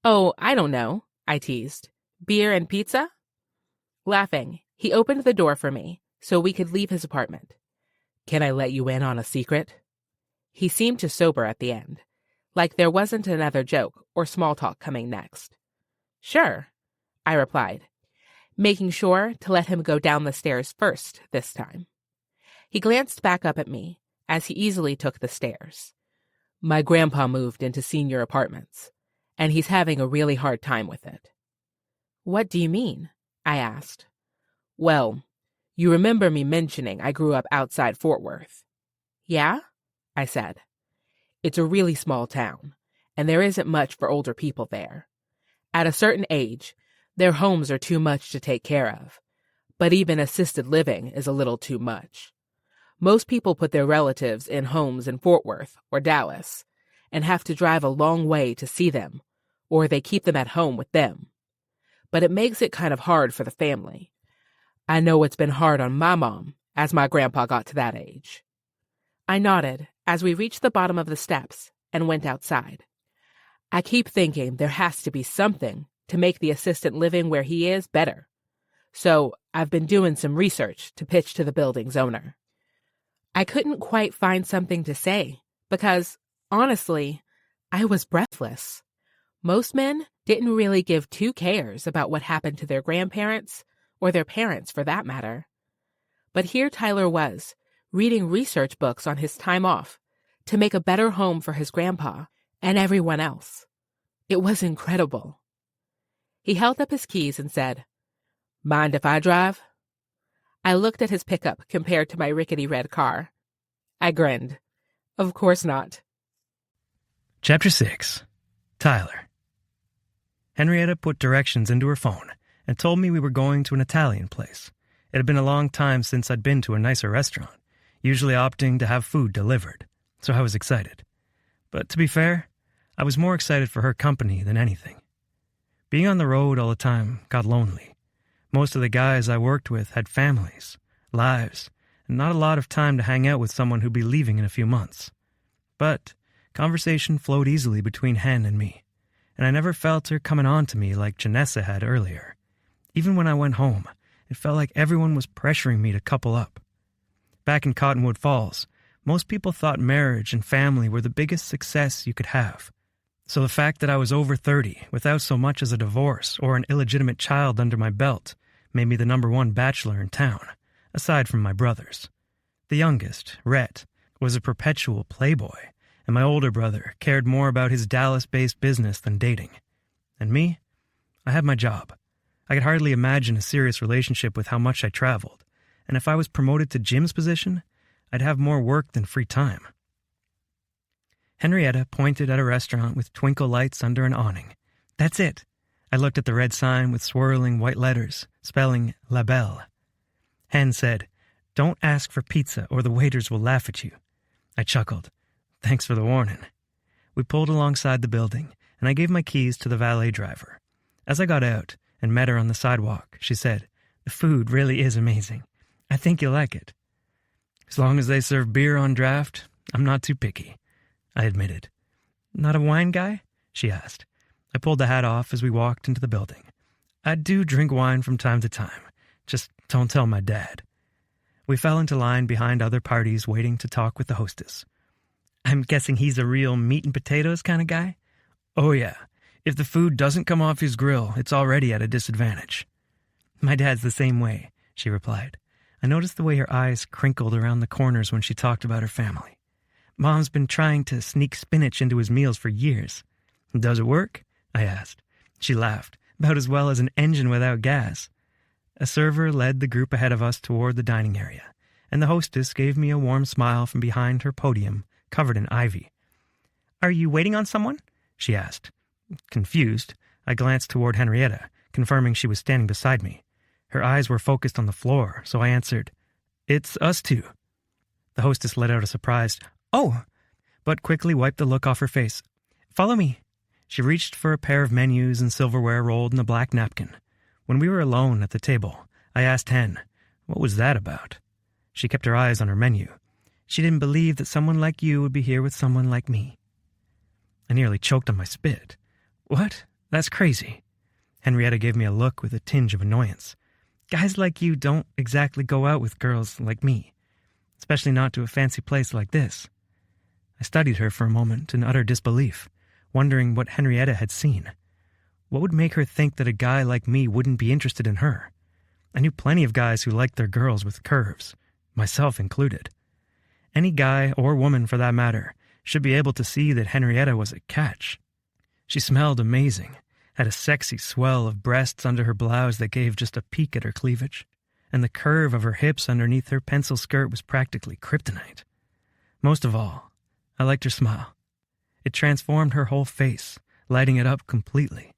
S1: "Oh, I don't know," I teased. "Beer and pizza?" Laughing, he opened the door for me so we could leave his apartment. "Can I let you in on a secret?" He seemed to sober at the end, like there wasn't another joke or small talk coming next. "Sure," I replied, making sure to let him go down the stairs first this time. He glanced back up at me as he easily took the stairs. "My grandpa moved into senior apartments, and he's having a really hard time with it." "What do you mean?" I asked. "Well, you remember me mentioning I grew up outside Fort Worth?" "Yeah?" I said. "It's a really small town, and there isn't much for older people there. At a certain age, their homes are too much to take care of, but even assisted living is a little too much. Most people put their relatives in homes in Fort Worth or Dallas and have to drive a long way to see them, or they keep them at home with them. But it makes it kind of hard for the family. I know it's been hard on my mom as my grandpa got to that age." I nodded as we reached the bottom of the steps and went outside. I keep thinking there has to be something to make the assisted living where he is better. so I've been doing some research to pitch to the building's owner. I couldn't quite find something to say because, honestly, I was breathless. Most men didn't really give two cares about what happened to their grandparents, or their parents for that matter. But here Tyler was, reading research books on his time off to make a better home for his grandpa and everyone else. It was incredible. He held up his keys and said, "Mind if I drive?" I looked at his pickup compared to my rickety red car. I grinned. Of course not.
S2: Chapter 6. Tyler. Henrietta put directions into her phone and told me we were going to an Italian place. It had been a long time since I'd been to a nicer restaurant, usually opting to have food delivered, so I was excited. But to be fair, I was more excited for her company than anything. Being on the road all the time got lonely. Most of the guys I worked with had families, lives, and not a lot of time to hang out with someone who'd be leaving in a few months. But conversation flowed easily between Hen and me, and I never felt her coming on to me like Janessa had earlier. Even when I went home, it felt like everyone was pressuring me to couple up. Back in Cottonwood Falls, most people thought marriage and family were the biggest success you could have. So the fact that I was over 30 without so much as a divorce or an illegitimate child under my belt made me the #1 bachelor in town, aside from my brothers. The youngest, Rhett, was a perpetual playboy, and my older brother cared more about his Dallas-based business than dating. And me? I had my job. I could hardly imagine a serious relationship with how much I traveled, and if I was promoted to Jim's position, I'd have more work than free time. Henrietta pointed at a restaurant with twinkle lights under an awning. That's it. I looked at the red sign with swirling white letters, spelling La Belle. Hen said, "Don't ask for pizza or the waiters will laugh at you." I chuckled. Thanks for the warning. We pulled alongside the building, and I gave my keys to the valet driver. As I got out and met her on the sidewalk, she said, "The food really is amazing. I think you'll like it." "As long as they serve beer on draft, I'm not too picky," I admitted. "Not a wine guy?" she asked. I pulled the hat off as we walked into the building. "I do drink wine from time to time. Just don't tell my dad." We fell into line behind other parties waiting to talk with the hostess. "I'm guessing he's a real meat and potatoes kind of guy?" "Oh yeah. If the food doesn't come off his grill, it's already at a disadvantage." "My dad's the same way," she replied. I noticed the way her eyes crinkled around the corners when she talked about her family. "Mom's been trying to sneak spinach into his meals for years." "Does it work?" I asked. She laughed, about as well as an engine without gas. A server led the group ahead of us toward the dining area, and the hostess gave me a warm smile from behind her podium, covered in ivy. "Are you waiting on someone?" she asked. Confused, I glanced toward Henrietta, confirming she was standing beside me. Her eyes were focused on the floor, so I answered, "It's us two." The hostess let out a surprised, "Oh," but quickly wiped the look off her face. "Follow me." She reached for a pair of menus and silverware rolled in a black napkin. When we were alone at the table, I asked Hen, "What was that about?" She kept her eyes on her menu. "She didn't believe that someone like you would be here with someone like me." I nearly choked on my spit. "What? That's crazy." Henrietta gave me a look with a tinge of annoyance. "Guys like you don't exactly go out with girls like me, especially not to a fancy place like this." I studied her for a moment in utter disbelief, wondering what Henrietta had seen. What would make her think that a guy like me wouldn't be interested in her? I knew plenty of guys who liked their girls with curves, myself included. Any guy, or woman for that matter, should be able to see that Henrietta was a catch. She smelled amazing, had a sexy swell of breasts under her blouse that gave just a peek at her cleavage, and the curve of her hips underneath her pencil skirt was practically kryptonite. Most of all, I liked her smile. It transformed her whole face, lighting it up completely.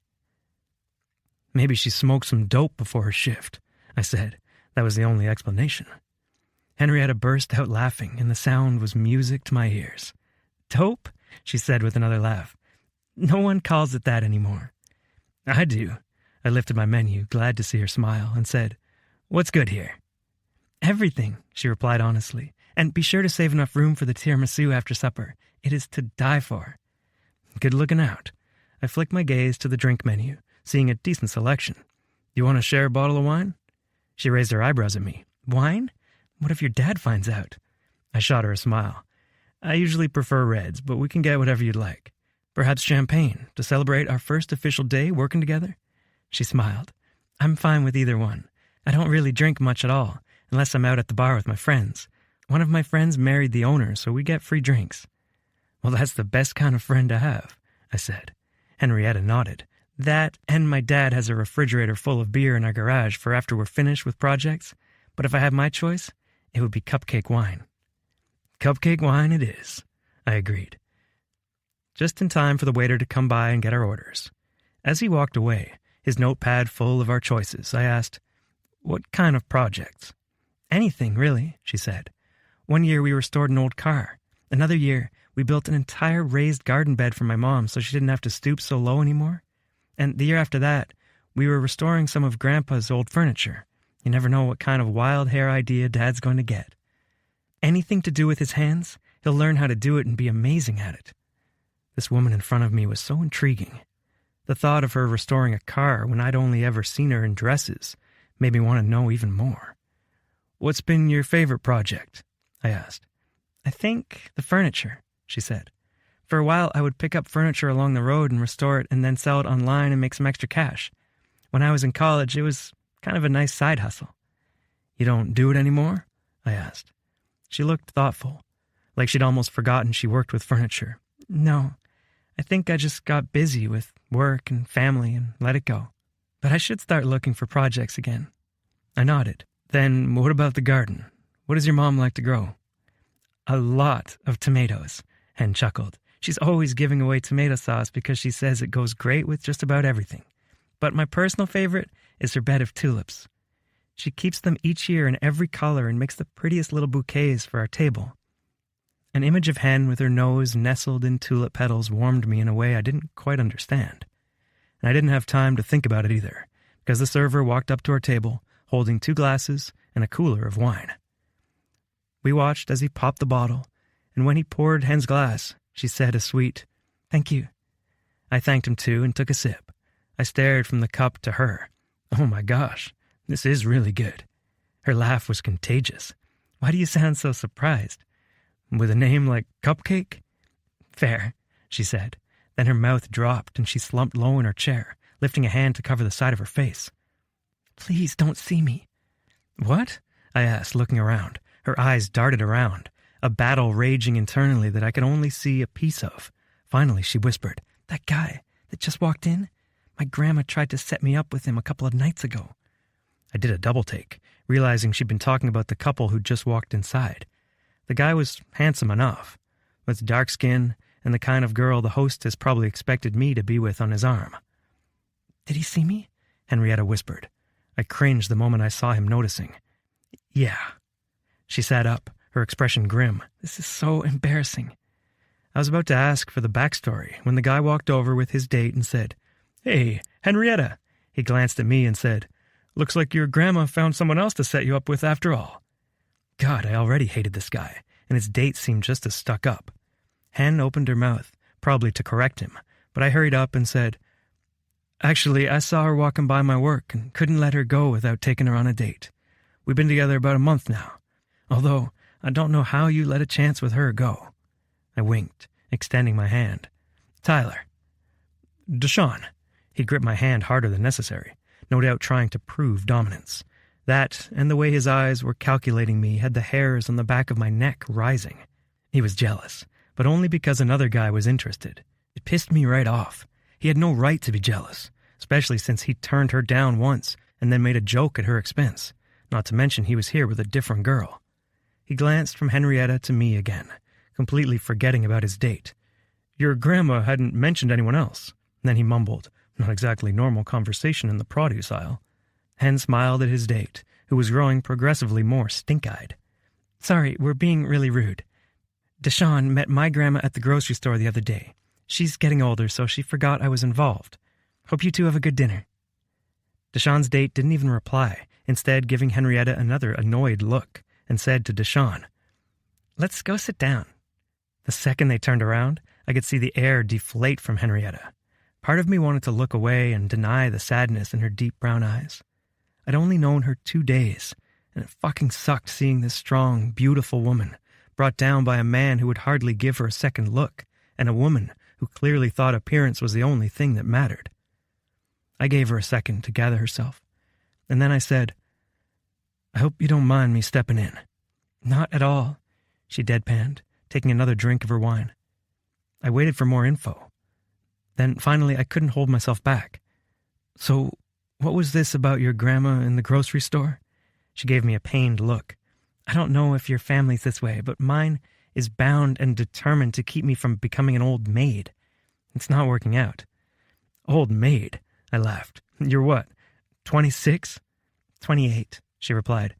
S2: "Maybe she smoked some dope before her shift," I said. That was the only explanation. Henrietta burst out laughing, and the sound was music to my ears. "Dope?" she said with another laugh. "No one calls it that anymore." "I do." I lifted my menu, glad to see her smile, and said, "What's good here?" "Everything," she replied honestly. "And be sure to save enough room for the tiramisu after supper. It is to die for." Good looking out. I flicked my gaze to the drink menu, seeing a decent selection. "You want to share a bottle of wine?" She raised her eyebrows at me. Wine? What if your dad finds out? I shot her a smile. I usually prefer reds, but we can get whatever you'd like. Perhaps champagne, to celebrate our first official day working together? She smiled. I'm fine with either one. I don't really drink much at all, unless I'm out at the bar with my friends. One of my friends married the owner, so we get free drinks. Well, that's the best kind of friend to have, I said. Henrietta nodded. That, and my dad has a refrigerator full of beer in our garage for after we're finished with projects. But if I had my choice, it would be cupcake wine. Cupcake wine it is, I agreed. Just in time for the waiter to come by and get our orders. As he walked away, his notepad full of our choices, I asked, what kind of projects? Anything, really, she said. One year we restored an old car. Another year, we built an entire raised garden bed for my mom so she didn't have to stoop so low anymore. And the year after that, we were restoring some of Grandpa's old furniture. You never know what kind of wild hair idea Dad's going to get. Anything to do with his hands, he'll learn how to do it and be amazing at it. This woman in front of me was so intriguing. The thought of her restoring a car when I'd only ever seen her in dresses made me want to know even more. What's been your favorite project? I asked. I think the furniture, she said. For a while, I would pick up furniture along the road and restore it and then sell it online and make some extra cash. When I was in college, it was kind of a nice side hustle. You don't do it anymore? I asked. She looked thoughtful, like she'd almost forgotten she worked with furniture. No, I think I just got busy with work and family and let it go. But I should start looking for projects again. I nodded. Then what about the garden? What does your mom like to grow? A lot of tomatoes, Hen chuckled. She's always giving away tomato sauce because she says it goes great with just about everything. But my personal favorite is her bed of tulips. She keeps them each year in every color and makes the prettiest little bouquets for our table. An image of Hen with her nose nestled in tulip petals warmed me in a way I didn't quite understand. And I didn't have time to think about it either, because the server walked up to our table, holding 2 glasses and a cooler of wine. We watched as he popped the bottle, and when he poured Hen's glass, she said a sweet, "Thank you." I thanked him too and took a sip. I stared from the cup to her. Oh my gosh, this is really good. Her laugh was contagious. Why do you sound so surprised? With a name like Cupcake? Fair, she said. Then her mouth dropped and she slumped low in her chair, lifting a hand to cover the side of her face. Please don't see me. What? I asked, looking around. Her eyes darted around, a battle raging internally that I could only see a piece of. Finally, she whispered, That guy that just walked in? My grandma tried to set me up with him a couple of nights ago. I did a double take, realizing she'd been talking about the couple who'd just walked inside. The guy was handsome enough, with dark skin and the kind of girl the hostess probably expected me to be with on his arm. Did he see me? Henrietta whispered. I cringed the moment I saw him noticing. Yeah. She sat up, her expression grim. This is so embarrassing. I was about to ask for the backstory when the guy walked over with his date and said, Hey, Henrietta. He glanced at me and said, Looks like your grandma found someone else to set you up with after all. God, I already hated this guy, and his date seemed just as stuck up. Hen opened her mouth, probably to correct him, but I hurried up and said, Actually, I saw her walking by my work and couldn't let her go without taking her on a date. We've been together about a month now, although I don't know how you let a chance with her go. I winked, extending my hand. Tyler. Deshaun. He gripped my hand harder than necessary, no doubt trying to prove dominance. That, and the way his eyes were calculating me, had the hairs on the back of my neck rising. He was jealous, but only because another guy was interested. It pissed me right off. He had no right to be jealous, especially since he turned her down once and then made a joke at her expense, not to mention he was here with a different girl. He glanced from Henrietta to me again, completely forgetting about his date. Your grandma hadn't mentioned anyone else. Then he mumbled, not exactly normal conversation in the produce aisle. Hen smiled at his date, who was growing progressively more stink-eyed. Sorry, we're being really rude. Deshaun met my grandma at the grocery store the other day. She's getting older, so she forgot I was involved. Hope you two have a good dinner. Deshaun's date didn't even reply, instead giving Henrietta another annoyed look, and said to Deshaun, Let's go sit down. The second they turned around, I could see the air deflate from Henrietta. Part of me wanted to look away and deny the sadness in her deep brown eyes. I'd only known her 2 days, and it fucking sucked seeing this strong, beautiful woman brought down by a man who would hardly give her a second look, and a woman who clearly thought appearance was the only thing that mattered. I gave her a second to gather herself, and then I said, "I hope you don't mind me stepping in." "Not at all," she deadpanned, taking another drink of her wine. I waited for more info. Then finally I couldn't hold myself back. "So, what was this about your grandma in the grocery store?" She gave me a pained look. "I don't know if your family's this way, but mine is bound and determined to keep me from becoming an old maid. It's not working out." "Old maid?" I laughed. "You're what, 26? 28, she replied.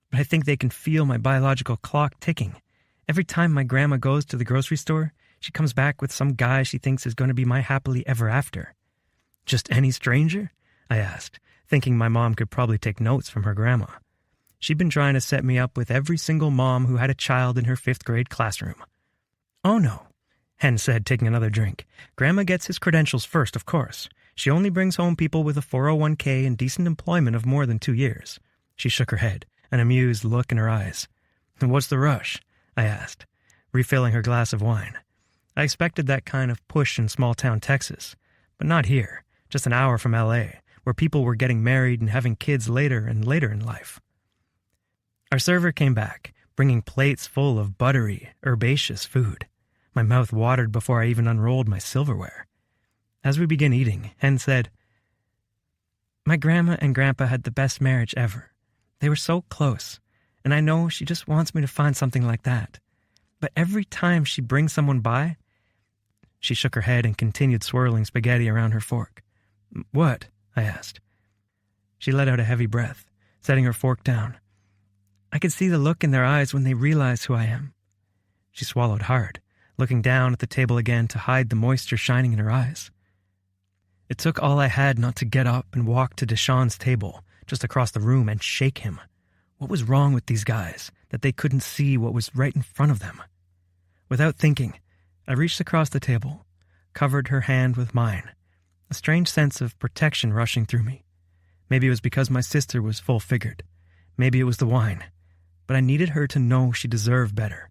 S2: "But I think they can feel my biological clock ticking. Every time my grandma goes to the grocery store, she comes back with some guy she thinks is going to be my happily ever after." "Just any stranger?" I asked, thinking my mom could probably take notes from her grandma. She'd been trying to set me up with every single mom who had a child in her 5th grade classroom. "Oh no," Hen said, taking another drink. "Grandma gets his credentials first, of course. She only brings home people with a 401k and decent employment of more than 2 years. She shook her head, an amused look in her eyes. "What's the rush?" I asked, refilling her glass of wine. I expected that kind of push in small-town Texas, but not here, just an hour from L.A., where people were getting married and having kids later and later in life. Our server came back, bringing plates full of buttery, herbaceous food. My mouth watered before I even unrolled my silverware. As we began eating, Hen said, "My grandma and grandpa had the best marriage ever. They were so close, and I know she just wants me to find something like that. But every time she brings someone by..." She shook her head and continued swirling spaghetti around her fork. "What?" I asked. She let out a heavy breath, setting her fork down. "I could see the look in their eyes when they realize who I am." She swallowed hard, looking down at the table again to hide the moisture shining in her eyes. It took all I had not to get up and walk to Deshawn's table, just across the room, and shake him. What was wrong with these guys, that they couldn't see what was right in front of them? Without thinking, I reached across the table, covered her hand with mine, a strange sense of protection rushing through me. Maybe it was because my sister was full-figured. Maybe it was the wine. But I needed her to know she deserved better.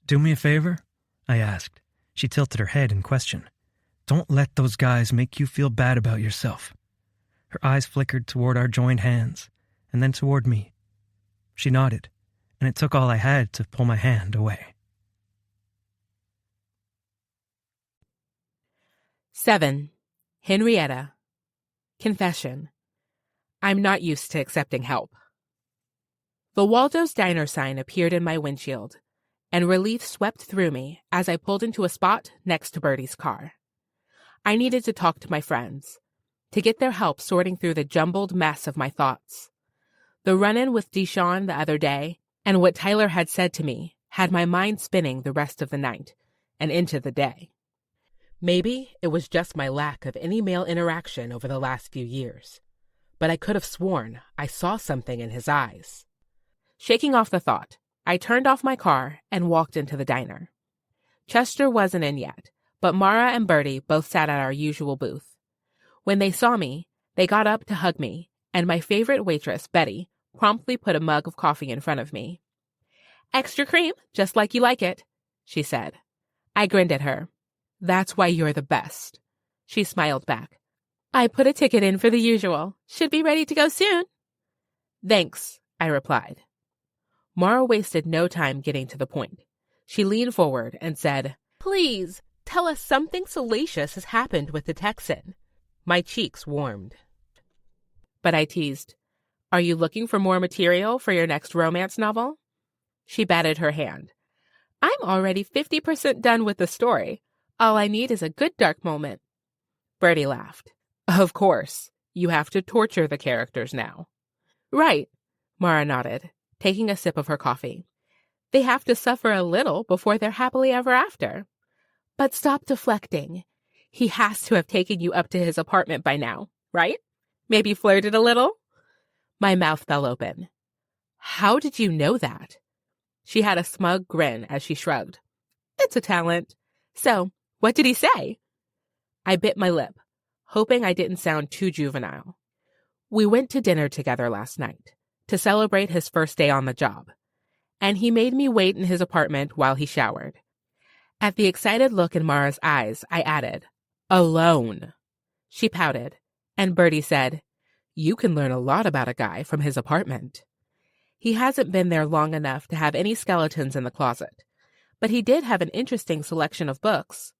S2: "Do me a favor?" I asked. She tilted her head in question. "Don't let those guys make you feel bad about yourself." Her eyes flickered toward our joined hands, and then toward me. She nodded, and it took all I had to pull my hand away.
S1: 7. Henrietta. Confession. I'm not used to accepting help. The Waldo's Diner sign appeared in my windshield, and relief swept through me as I pulled into a spot next to Bertie's car. I needed to talk to my friends, to get their help sorting through the jumbled mess of my thoughts. The run-in with Deshawn the other day, and what Tyler had said to me, had my mind spinning the rest of the night, and into the day. Maybe it was just my lack of any male interaction over the last few years, but I could have sworn I saw something in his eyes. Shaking off the thought, I turned off my car and walked into the diner. Chester wasn't in yet, but Mara and Bertie both sat at our usual booth. When they saw me, they got up to hug me, and my favorite waitress, Betty, promptly put a mug of coffee in front of me. "Extra cream, just like you like it," she said. I grinned at her. "That's why you're the best." She smiled back. "I put a ticket in for the usual. Should be ready to go soon." "Thanks," I replied. Mara wasted no time getting to the point. She leaned forward and said, "Please, tell us something salacious has happened with the Texan." My cheeks warmed. But I teased, "Are you looking for more material for your next romance novel?" She batted her hand. "I'm already 50% done with the story. All I need is a good dark moment." Bertie laughed. "Of course. You have to torture the characters now." "Right," Mara nodded, taking a sip of her coffee. "They have to suffer a little before they're happily ever after. But stop deflecting. He has to have taken you up to his apartment by now, right? Maybe flirted a little?" My mouth fell open. "How did you know that?" She had a smug grin as she shrugged. "It's a talent. So, what did he say?" I bit my lip, hoping I didn't sound too juvenile. We went to dinner together last night to celebrate his first day on the job, and he made me wait in his apartment while he showered. At the excited look in Mara's eyes, I added, alone. She pouted, and Bertie said, you can learn a lot about a guy from his apartment. He hasn't been there long enough to have any skeletons in the closet, but he did have an interesting selection of books.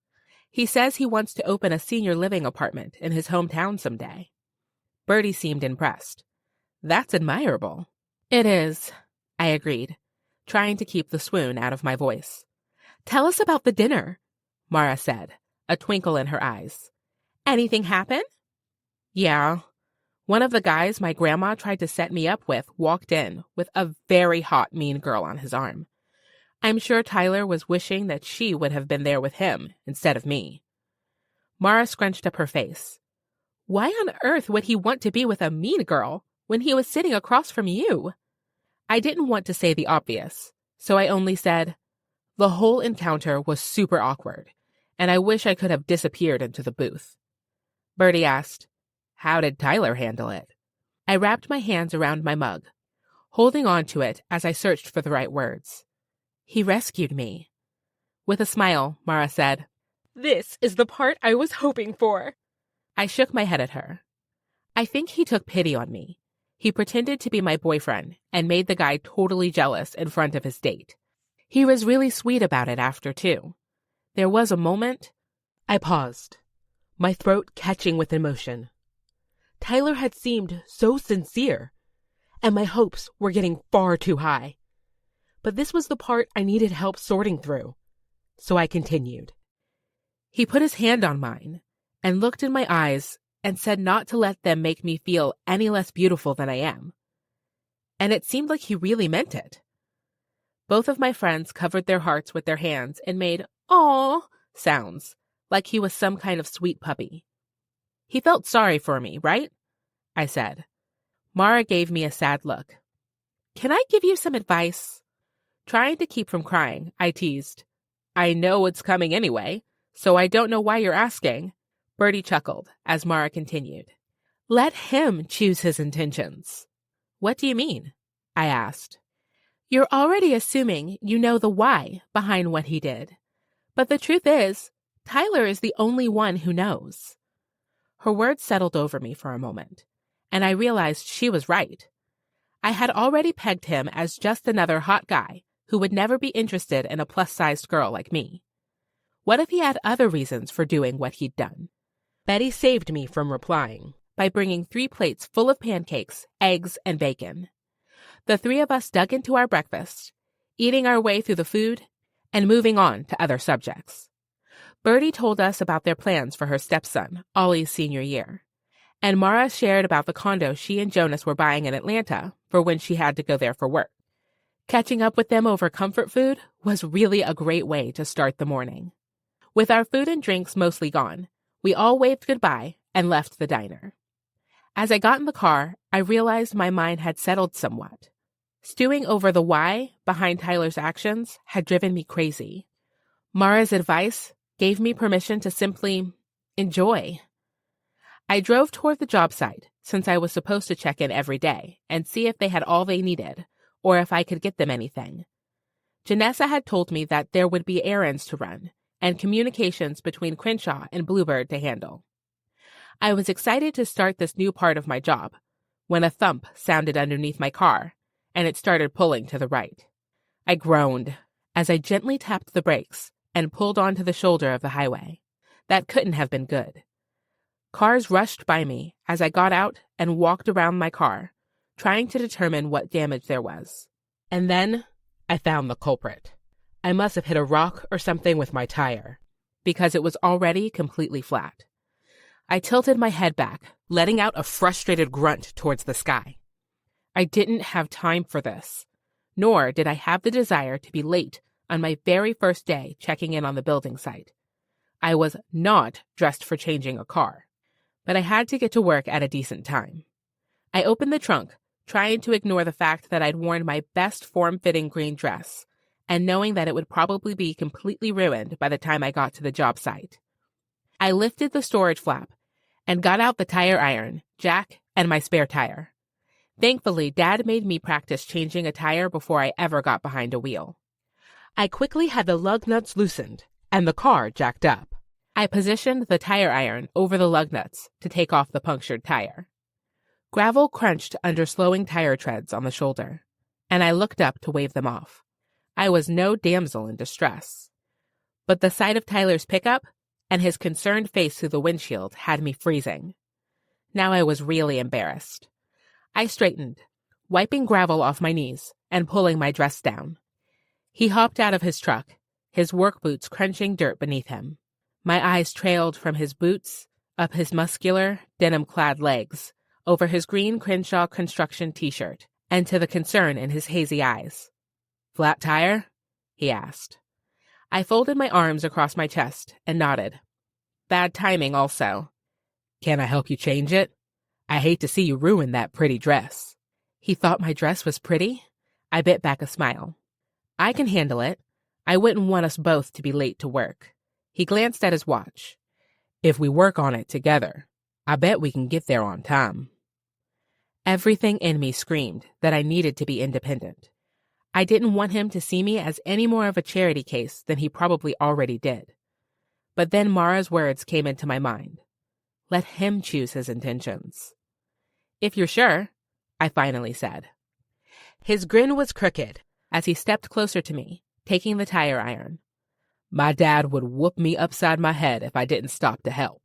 S1: He says he wants to open a senior living apartment in his hometown someday. Bertie seemed impressed. That's admirable. It is, I agreed, trying to keep the swoon out of my voice. Tell us about the dinner, Mara said, a twinkle in her eyes. Anything happen? Yeah. One of the guys my grandma tried to set me up with walked in with a very hot, mean girl on his arm. I'm sure Tyler was wishing that she would have been there with him instead of me. Mara scrunched up her face. Why on earth would he want to be with a mean girl when he was sitting across from you? I didn't want to say the obvious, so I only said, the whole encounter was super awkward, and I wish I could have disappeared into the booth. Bertie asked, how did Tyler handle it? I wrapped my hands around my mug, holding on to it as I searched for the right words. He rescued me. With a smile, Mara said, this is the part I was hoping for. I shook my head at her. I think he took pity on me. He pretended to be my boyfriend and made the guy totally jealous in front of his date. He was really sweet about it after, too. There was a moment. I paused, my throat catching with emotion. Tyler had seemed so sincere, and my hopes were getting far too high. But this was the part I needed help sorting through, so I continued. He put his hand on mine and looked in my eyes and said not to let them make me feel any less beautiful than I am. And it seemed like he really meant it. Both of my friends covered their hearts with their hands and made "aw" sounds, like he was some kind of sweet puppy. He felt sorry for me, right? I said. Mara gave me a sad look. Can I give you some advice? Trying to keep from crying, I teased. I know it's coming anyway, so I don't know why you're asking. Bertie chuckled as Mara continued. Let him choose his intentions. What do you mean? I asked. You're already assuming you know the why behind what he did. But the truth is, Tyler is the only one who knows. Her words settled over me for a moment, and I realized she was right. I had already pegged him as just another hot guy who would never be interested in a plus-sized girl like me. What if he had other reasons for doing what he'd done? Betty saved me from replying by bringing 3 plates full of pancakes, eggs, and bacon. The 3 of us dug into our breakfast, eating our way through the food and moving on to other subjects. Bertie told us about their plans for her stepson, Ollie's senior year, and Mara shared about the condo she and Jonas were buying in Atlanta for when she had to go there for work. Catching up with them over comfort food was really a great way to start the morning. With our food and drinks mostly gone, we all waved goodbye and left the diner. As I got in the car, I realized my mind had settled somewhat. Stewing over the why behind Tyler's actions had driven me crazy. Mara's advice gave me permission to simply enjoy. I drove toward the job site since I was supposed to check in every day and see if they had all they needed or if I could get them anything. Janessa had told me that there would be errands to run and communications between Crenshaw and Bluebird to handle. I was excited to start this new part of my job when a thump sounded underneath my car and it started pulling to the right. I groaned as I gently tapped the brakes and pulled onto the shoulder of the highway. That couldn't have been good. Cars rushed by me as I got out and walked around my car, trying to determine what damage there was. And then I found the culprit. I must have hit a rock or something with my tire, because it was already completely flat. I tilted my head back, letting out a frustrated grunt towards the sky. I didn't have time for this, nor did I have the desire to be late on my very first day checking in on the building site. I was not dressed for changing a car, but I had to get to work at a decent time. I opened the trunk, trying to ignore the fact that I'd worn my best form-fitting green dress, and knowing that it would probably be completely ruined by the time I got to the job site. I lifted the storage flap and got out the tire iron, jack, and my spare tire. Thankfully, Dad made me practice changing a tire before I ever got behind a wheel. I quickly had the lug nuts loosened and the car jacked up. I positioned the tire iron over the lug nuts to take off the punctured tire. Gravel crunched under slowing tire treads on the shoulder, and I looked up to wave them off. I was no damsel in distress. But the sight of Tyler's pickup and his concerned face through the windshield had me freezing. Now I was really embarrassed. I straightened, wiping gravel off my knees and pulling my dress down. He hopped out of his truck, his work boots crunching dirt beneath him. My eyes trailed from his boots, up his muscular, denim-clad legs, over his green Crenshaw construction t-shirt, and to the concern in his hazy eyes. "Flat tire?" he asked. I folded my arms across my chest and nodded. Bad timing also. "Can I help you change it? I hate to see you ruin that pretty dress." He thought my dress was pretty? I bit back a smile. "I can handle it. I wouldn't want us both to be late to work." He glanced at his watch. "If we work on it together, I bet we can get there on time." Everything in me screamed that I needed to be independent. I didn't want him to see me as any more of a charity case than he probably already did. But then Mara's words came into my mind. Let him choose his intentions. "If you're sure," I finally said. His grin was crooked as he stepped closer to me, taking the tire iron. "My dad would whoop me upside my head if I didn't stop to help."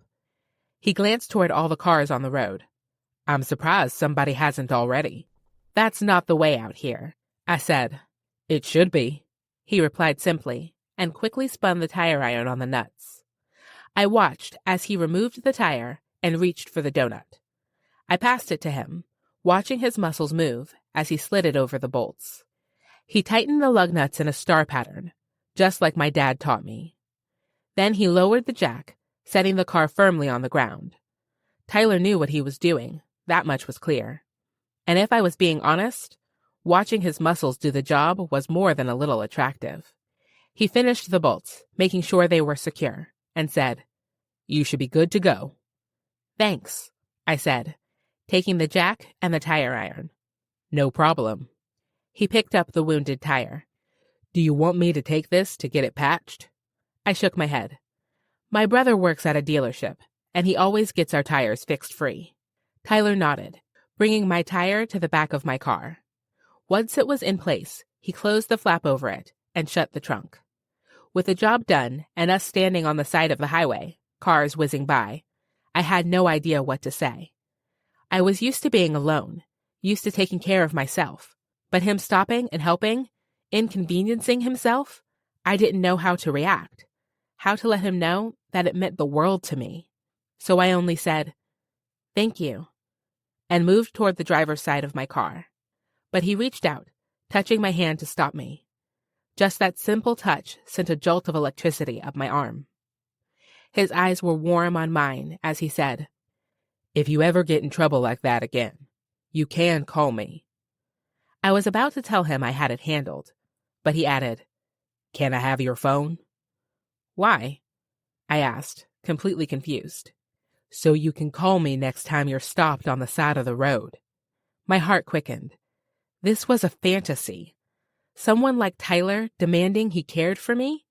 S1: He glanced toward all the cars on the road. "I'm surprised somebody hasn't already." "That's not the way out here," I said. "It should be," he replied simply, and quickly spun the tire iron on the nuts. I watched as he removed the tire and reached for the donut. I passed it to him, watching his muscles move as he slid it over the bolts. He tightened the lug nuts in a star pattern, just like my dad taught me. Then he lowered the jack, setting the car firmly on the ground. Tyler knew what he was doing, that much was clear. And if I was being honest, watching his muscles do the job was more than a little attractive. He finished the bolts, making sure they were secure, and said, "You should be good to go." "Thanks," I said, taking the jack and the tire iron. "No problem." He picked up the wounded tire. "Do you want me to take this to get it patched?" I shook my head. My brother works at a dealership, and he always gets our tires fixed free. Tyler nodded, bringing my tire to the back of my car. Once it was in place, he closed the flap over it and shut the trunk. With the job done and us standing on the side of the highway, cars whizzing by, I had no idea what to say. I was used to being alone, used to taking care of myself, but him stopping and helping, inconveniencing himself, I didn't know how to react, how to let him know that it meant the world to me. So I only said, "Thank you," and moved toward the driver's side of my car. But he reached out, touching my hand to stop me. Just that simple touch sent a jolt of electricity up my arm. His eyes were warm on mine as he said, "If you ever get in trouble like that again, you can call me." I was about to tell him I had it handled, but he added, "Can I have your phone?" "Why?" I asked, completely confused. "So you can call me next time you're stopped on the side of the road." My heart quickened. This was a fantasy. Someone like Tyler demanding he cared for me?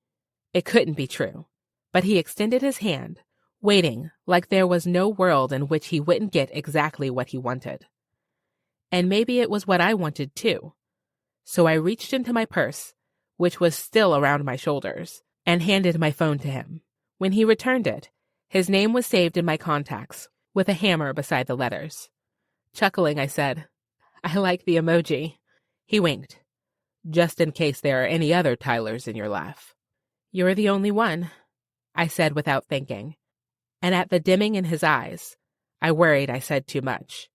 S1: It couldn't be true. But he extended his hand, waiting like there was no world in which he wouldn't get exactly what he wanted. And maybe it was what I wanted too. So I reached into my purse, which was still around my shoulders, and handed my phone to him. When he returned it, his name was saved in my contacts, with a hammer beside the letters. Chuckling, I said, "I like the emoji." He winked. "Just in case there are any other Tylers in your life." "You're the only one," I said without thinking. And at the dimming in his eyes, I worried I said too much.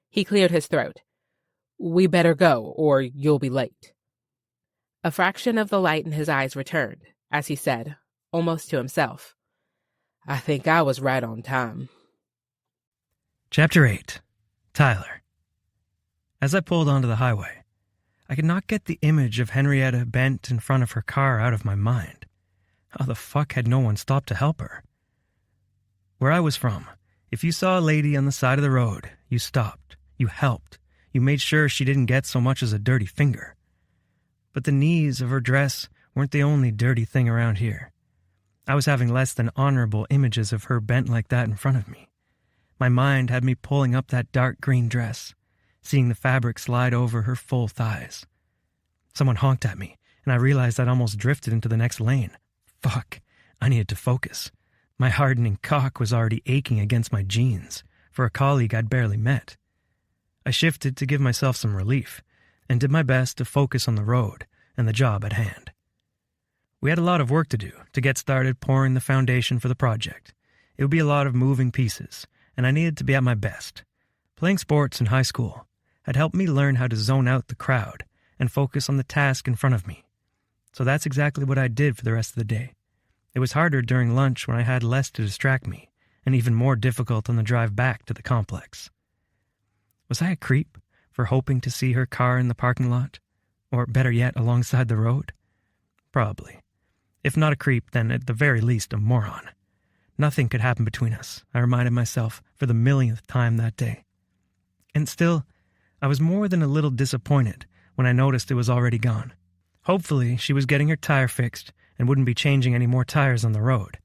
S1: He cleared his throat. "We better go, or you'll be late." A fraction of the light in his eyes returned, as he said, almost to himself, "I think I was right on time."
S2: Chapter 8. Tyler. As I pulled onto the highway, I could not get the image of Henrietta bent in front of her car out of my mind. How the fuck had no one stopped to help her? Where I was from, if you saw a lady on the side of the road, You stopped. You helped. You made sure she didn't get so much as a dirty finger. But the knees of her dress weren't the only dirty thing around here. I was having less than honorable images of her bent like that in front of me. My mind had me pulling up that dark green dress, seeing the fabric slide over her full thighs. Someone honked at me, and I realized I'd almost drifted into the next lane. Fuck, I needed to focus. My hardening cock was already aching against my jeans for a colleague I'd barely met. I shifted to give myself some relief and did my best to focus on the road and the job at hand. We had a lot of work to do to get started pouring the foundation for the project. It would be a lot of moving pieces, and I needed to be at my best. Playing sports in high school had helped me learn how to zone out the crowd and focus on the task in front of me. So that's exactly what I did for the rest of the day. It was harder during lunch when I had less to distract me, and even more difficult on the drive back to the complex. Was I a creep for hoping to see her car in the parking lot? Or better yet, alongside the road? Probably. If not a creep, then at the very least a moron. Nothing could happen between us, I reminded myself for the millionth time that day. And still, I was more than a little disappointed when I noticed it was already gone. Hopefully, she was getting her tire fixed and wouldn't be changing any more tires on the road.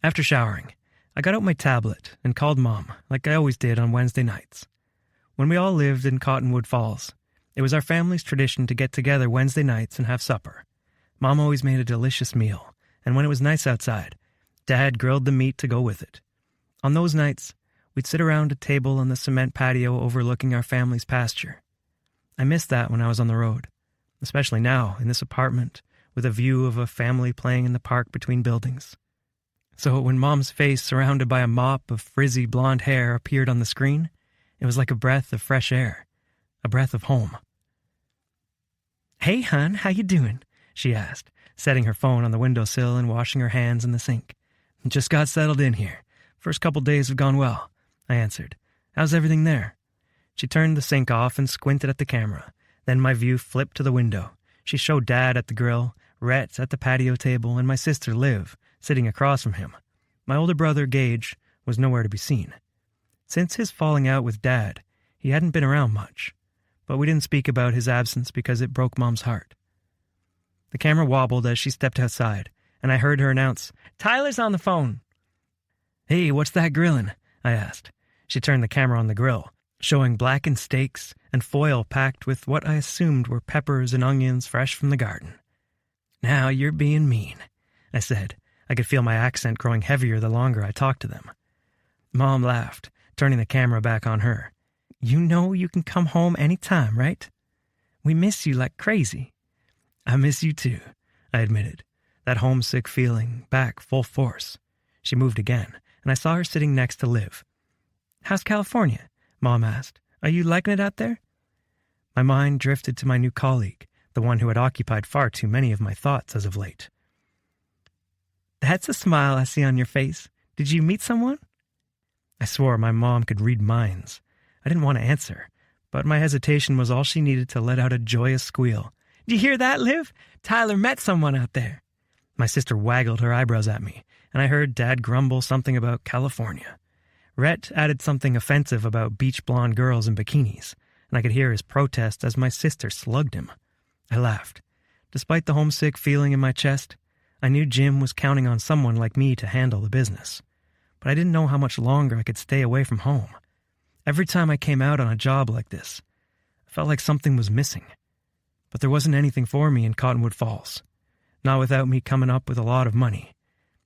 S2: After showering, I got out my tablet and called Mom, like I always did on Wednesday nights. When we all lived in Cottonwood Falls, it was our family's tradition to get together Wednesday nights and have supper. Mom always made a delicious meal, and when it was nice outside, Dad grilled the meat to go with it. On those nights, we'd sit around a table on the cement patio overlooking our family's pasture. I missed that when I was on the road, especially now in this apartment with a view of a family playing in the park between buildings. So when Mom's face surrounded by a mop of frizzy blonde hair appeared on the screen, it was like a breath of fresh air, a breath of home. "Hey, hon, how you doing?" she asked, setting her phone on the windowsill and washing her hands in the sink. "Just got settled in here. First couple days have gone well," I answered. "How's everything there?" She turned the sink off and squinted at the camera. Then my view flipped to the window. She showed Dad at the grill, Rhett at the patio table, and my sister Liv sitting across from him. My older brother, Gage, was nowhere to be seen. Since his falling out with Dad, he hadn't been around much, but we didn't speak about his absence because it broke Mom's heart. The camera wobbled as she stepped outside, and I heard her announce, "Tyler's on the phone." "Hey, what's that grilling?" I asked. She turned the camera on the grill, showing blackened steaks and foil packed with what I assumed were peppers and onions fresh from the garden. "Now you're being mean," I said. I could feel my accent growing heavier the longer I talked to them. Mom laughed, turning the camera back on her. "You know you can come home any time, right? We miss you like crazy." "I miss you too," I admitted, that homesick feeling back full force. She moved again, and I saw her sitting next to Liv. "How's California?" Mom asked. "Are you liking it out there?" My mind drifted to my new colleague, the one who had occupied far too many of my thoughts as of late. "That's a smile I see on your face. Did you meet someone?" I swore my mom could read minds. I didn't want to answer, but my hesitation was all she needed to let out a joyous squeal. "Do you hear that, Liv? Tyler met someone out there." My sister waggled her eyebrows at me, and I heard Dad grumble something about California. Rhett added something offensive about beach blonde girls in bikinis, and I could hear his protest as my sister slugged him. I laughed. Despite the homesick feeling in my chest, I knew Jim was counting on someone like me to handle the business. But I didn't know how much longer I could stay away from home. Every time I came out on a job like this, I felt like something was missing. But there wasn't anything for me in Cottonwood Falls, not without me coming up with a lot of money,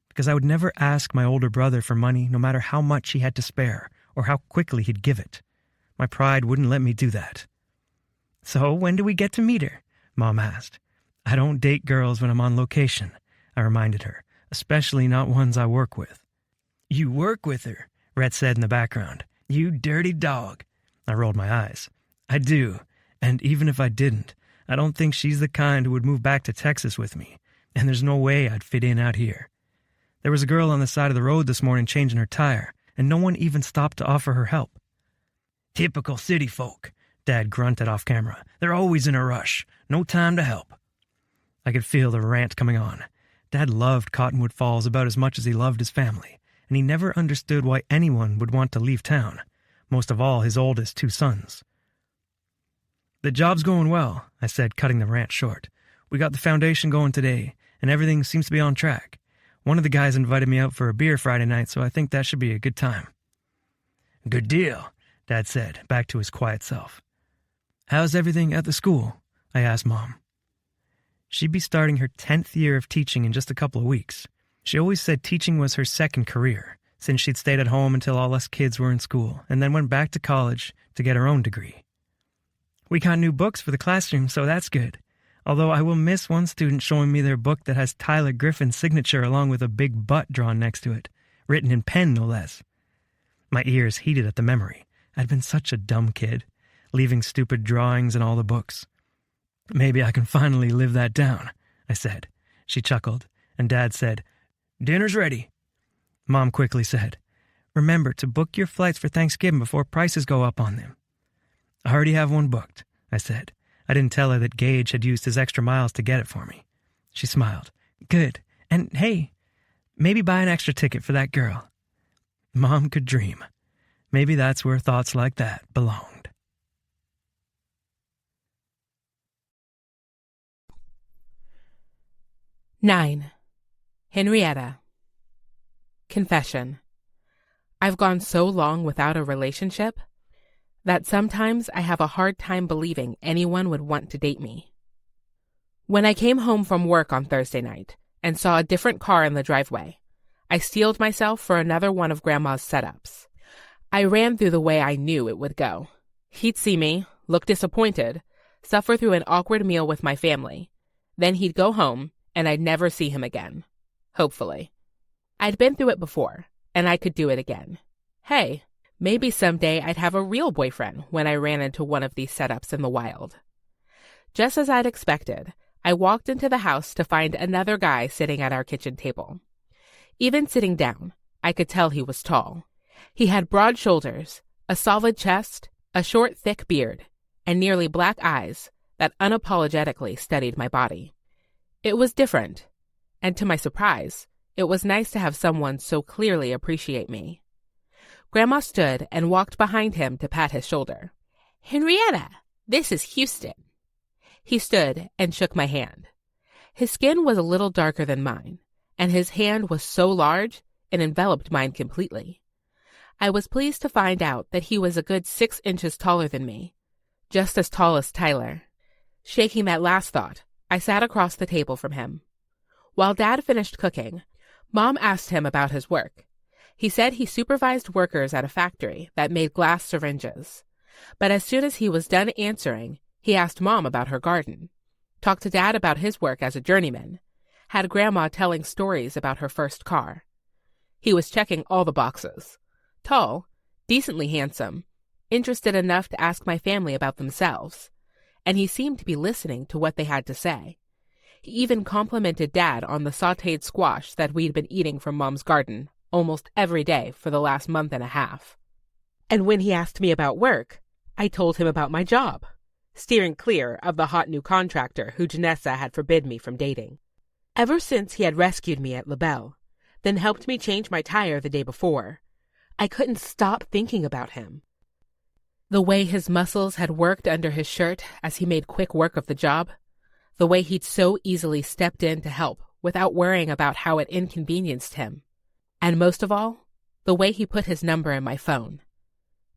S2: because I would never ask my older brother for money no matter how much he had to spare or how quickly he'd give it. My pride wouldn't let me do that. "So when do we get to meet her?" Mom asked. "I don't date girls when I'm on location," I reminded her, "especially not ones I work with." "You work with her," Rhett said in the background. "You dirty dog." I rolled my eyes. "I do, and even if I didn't, I don't think she's the kind who would move back to Texas with me, and there's no way I'd fit in out here. There was a girl on the side of the road this morning changing her tire, and no one even stopped to offer her help." "Typical city folk," Dad grunted off camera. "They're always in a rush. No time to help." I could feel the rant coming on. Dad loved Cottonwood Falls about as much as he loved his family, and he never understood why anyone would want to leave town. most of all his oldest 2 sons. "The job's going well," I said, cutting the rant short. "We got the foundation going today, and everything seems to be on track. One of the guys invited me out for a beer Friday night, so I think that should be a good time." "Good deal," Dad said, back to his quiet self. "How's everything at the school?" I asked Mom. She'd be starting her 10th year of teaching in just a couple of weeks. She always said teaching was her second career, since she'd stayed at home until all us kids were in school, and then went back to college to get her own degree. "We got new books for the classroom, so that's good. Although I will miss one student showing me their book that has Tyler Griffen's signature along with a big butt drawn next to it, written in pen no less." My ears heated at the memory. I'd been such a dumb kid, leaving stupid drawings in all the books. "Maybe I can finally live that down," I said. She chuckled, and Dad said, "Dinner's ready." Mom quickly said, "Remember to book your flights for Thanksgiving before prices go up on them." "I already have one booked," I said. I didn't tell her that Gage had used his extra miles to get it for me. She smiled. "Good. And hey, maybe buy an extra ticket for that girl." Mom could dream. Maybe that's where thoughts like that belonged.
S1: "9. Henrietta. Confession. I've gone so long without a relationship that sometimes I have a hard time believing anyone would want to date me. When I came home from work on Thursday night and saw a different car in the driveway, I steeled myself for another one of Grandma's setups. I ran through the way I knew it would go. He'd see me, look disappointed, suffer through an awkward meal with my family. Then he'd go home, and I'd never see him again. Hopefully. I'd been through it before, and I could do it again. Hey, maybe someday I'd have a real boyfriend when I ran into one of these setups in the wild. Just as I'd expected, I walked into the house to find another guy sitting at our kitchen table. Even sitting down, I could tell he was tall. He had broad shoulders, a solid chest, a short, thick beard, and nearly black eyes that unapologetically studied my body. It was different, and to my surprise, it was nice to have someone so clearly appreciate me. Grandma stood and walked behind him to pat his shoulder. "Henrietta, this is Houston." He stood and shook my hand. His skin was a little darker than mine, and his hand was so large it enveloped mine completely. I was pleased to find out that he was a good 6 inches taller than me, just as tall as Tyler. Shaking that last thought, I sat across the table from him. While Dad finished cooking, Mom asked him about his work. He said he supervised workers at a factory that made glass syringes. But as soon as he was done answering, he asked Mom about her garden, talked to Dad about his work as a journeyman, had Grandma telling stories about her first car. He was checking all the boxes. Tall, decently handsome, interested enough to ask my family about themselves, and he seemed to be listening to what they had to say. He even complimented Dad on the sautéed squash that we'd been eating from Mom's garden almost every day for the last month and a half. And when he asked me about work, I told him about my job, steering clear of the hot new contractor who Janessa had forbid me from dating. Ever since he had rescued me at LaBelle, then helped me change my tire the day before, I couldn't stop thinking about him. The way his muscles had worked under his shirt as he made quick work of the job, the way he'd so easily stepped in to help without worrying about how it inconvenienced him, and most of all, the way he put his number in my phone.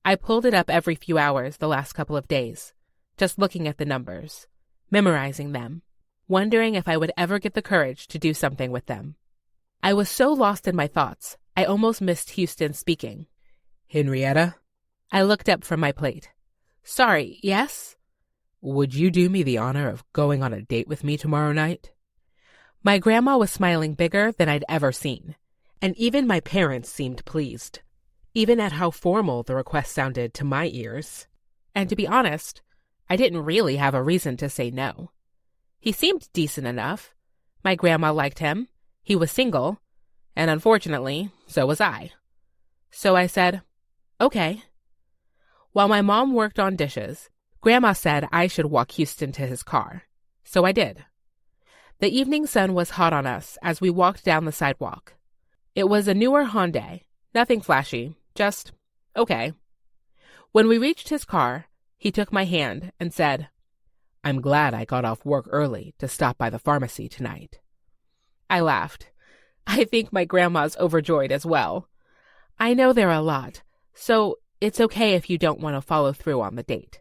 S1: I pulled it up every few hours the last couple of days, just looking at the numbers, memorizing them, wondering if I would ever get the courage to do something with them. I was so lost in my thoughts, I almost missed Houston speaking. "Henrietta?" I looked up from my plate. "Sorry, yes?" "Would you do me the honor of going on a date with me tomorrow night?" My grandma was smiling bigger than I'd ever seen, and even my parents seemed pleased, even at how formal the request sounded to my ears. And to be honest, I didn't really have a reason to say no. He seemed decent enough. My grandma liked him. He was single. And unfortunately, so was I. So I said, okay. While my mom worked on dishes, Grandma said I should walk Houston to his car. So I did. The evening sun was hot on us as we walked down the sidewalk. It was a newer Hyundai, nothing flashy, just okay. When we reached his car, he took my hand and said, "I'm glad I got off work early to stop by the pharmacy tonight." I laughed. I think my grandma's overjoyed as well. I know there are a lot, so it's okay if you don't want to follow through on the date.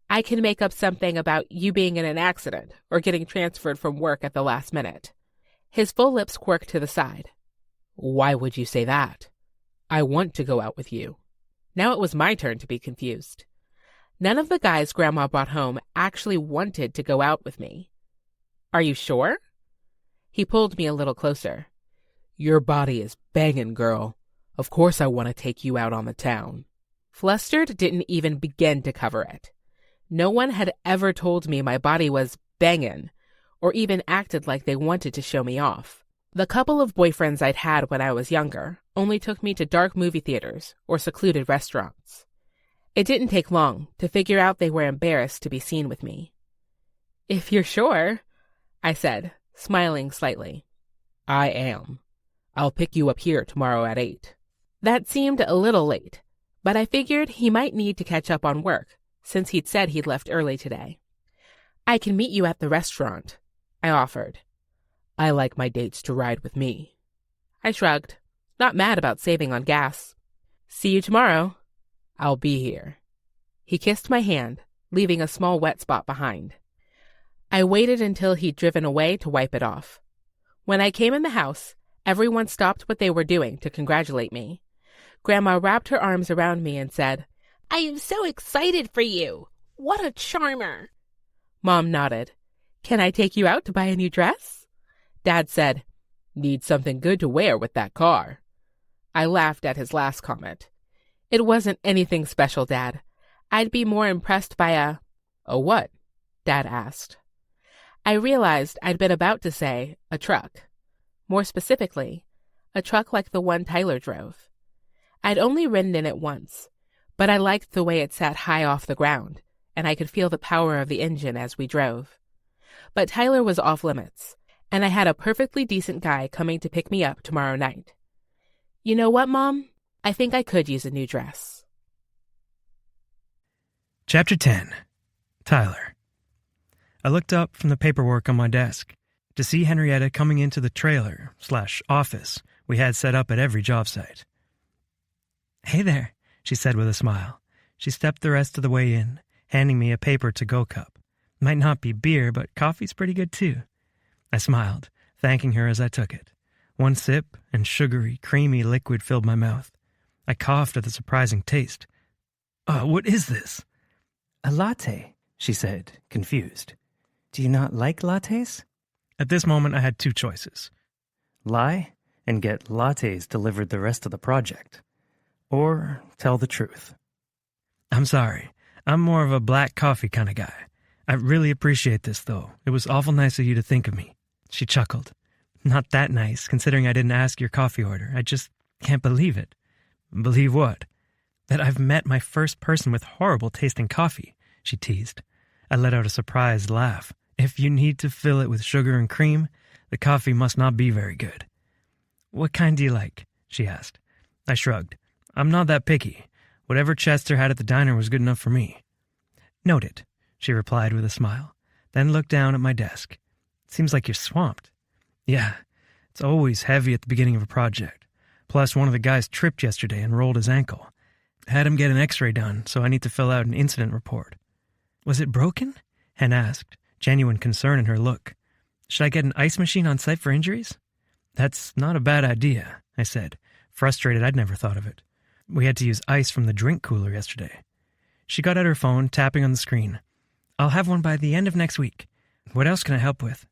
S1: I can make up something about you being in an accident or getting transferred from work at the last minute. His full lips quirked to the side. Why would you say that? I want to go out with you. Now it was my turn to be confused. None of the guys Grandma brought home actually wanted to go out with me. Are you sure? He pulled me a little closer. Your body is bangin', girl. Of course I want to take you out on the town. Flustered didn't even begin to cover it. No one had ever told me my body was bangin', or even acted like they wanted to show me off. The couple of boyfriends I'd had when I was younger only took me to dark movie theaters or secluded restaurants. It didn't take long to figure out they were embarrassed to be seen with me. If you're sure, I said, smiling slightly. I am. I'll pick you up here tomorrow at 8. That seemed a little late, but I figured he might need to catch up on work, since he'd said he'd left early today. I can meet you at the restaurant, I offered. I like my dates to ride with me. I shrugged, not mad about saving on gas. See you tomorrow. I'll be here. He kissed my hand, leaving a small wet spot behind. I waited until he'd driven away to wipe it off. When I came in the house, everyone stopped what they were doing to congratulate me. Grandma wrapped her arms around me and said, I am so excited for you. What a charmer. Mom nodded. Can I take you out to buy a new dress? Dad said, Need something good to wear with that car. I laughed at his last comment. It wasn't anything special, Dad. I'd be more impressed by a what? Dad asked. I realized I'd been about to say a truck. More specifically, a truck like the one Tyler drove. I'd only ridden in it once, but I liked the way it sat high off the ground, and I could feel the power of the engine as we drove. But Tyler was off limits, and I had a perfectly decent guy coming to pick me up tomorrow night. You know what, Mom? I think I could use a new dress.
S2: Chapter 10. Tyler. I looked up from the paperwork on my desk to see Henrietta coming into the trailer/office we had set up at every job site. Hey there, she said with a smile. She stepped the rest of the way in, handing me a paper to-go cup. Might not be beer, but coffee's pretty good too. I smiled, thanking her as I took it. One sip, and sugary, creamy liquid filled my mouth. I coughed at the surprising taste. What is this? A latte, she said, confused. Do you not like lattes? At this moment, I had two choices. Lie and get lattes delivered the rest of the project. Or tell the truth. I'm sorry. I'm more of a black coffee kind of guy. I really appreciate this, though. It was awful nice of you to think of me. She chuckled. Not that nice, considering I didn't ask your coffee order. I just can't believe it. Believe what? That I've met my first person with horrible-tasting coffee, she teased. I let out a surprised laugh. If you need to fill it with sugar and cream, the coffee must not be very good. What kind do you like? She asked. I shrugged. I'm not that picky. Whatever Chester had at the diner was good enough for me. Noted, she replied with a smile, then looked down at my desk. Seems like you're swamped. Yeah, it's always heavy at the beginning of a project. Plus, one of the guys tripped yesterday and rolled his ankle. Had him get an x-ray done, so I need to fill out an incident report. Was it broken? Hen asked, genuine concern in her look. Should I get an ice machine on site for injuries? That's not a bad idea, I said, frustrated I'd never thought of it. We had to use ice from the drink cooler yesterday. She got out her phone, tapping on the screen. I'll have one by the end of next week. What else can I help with?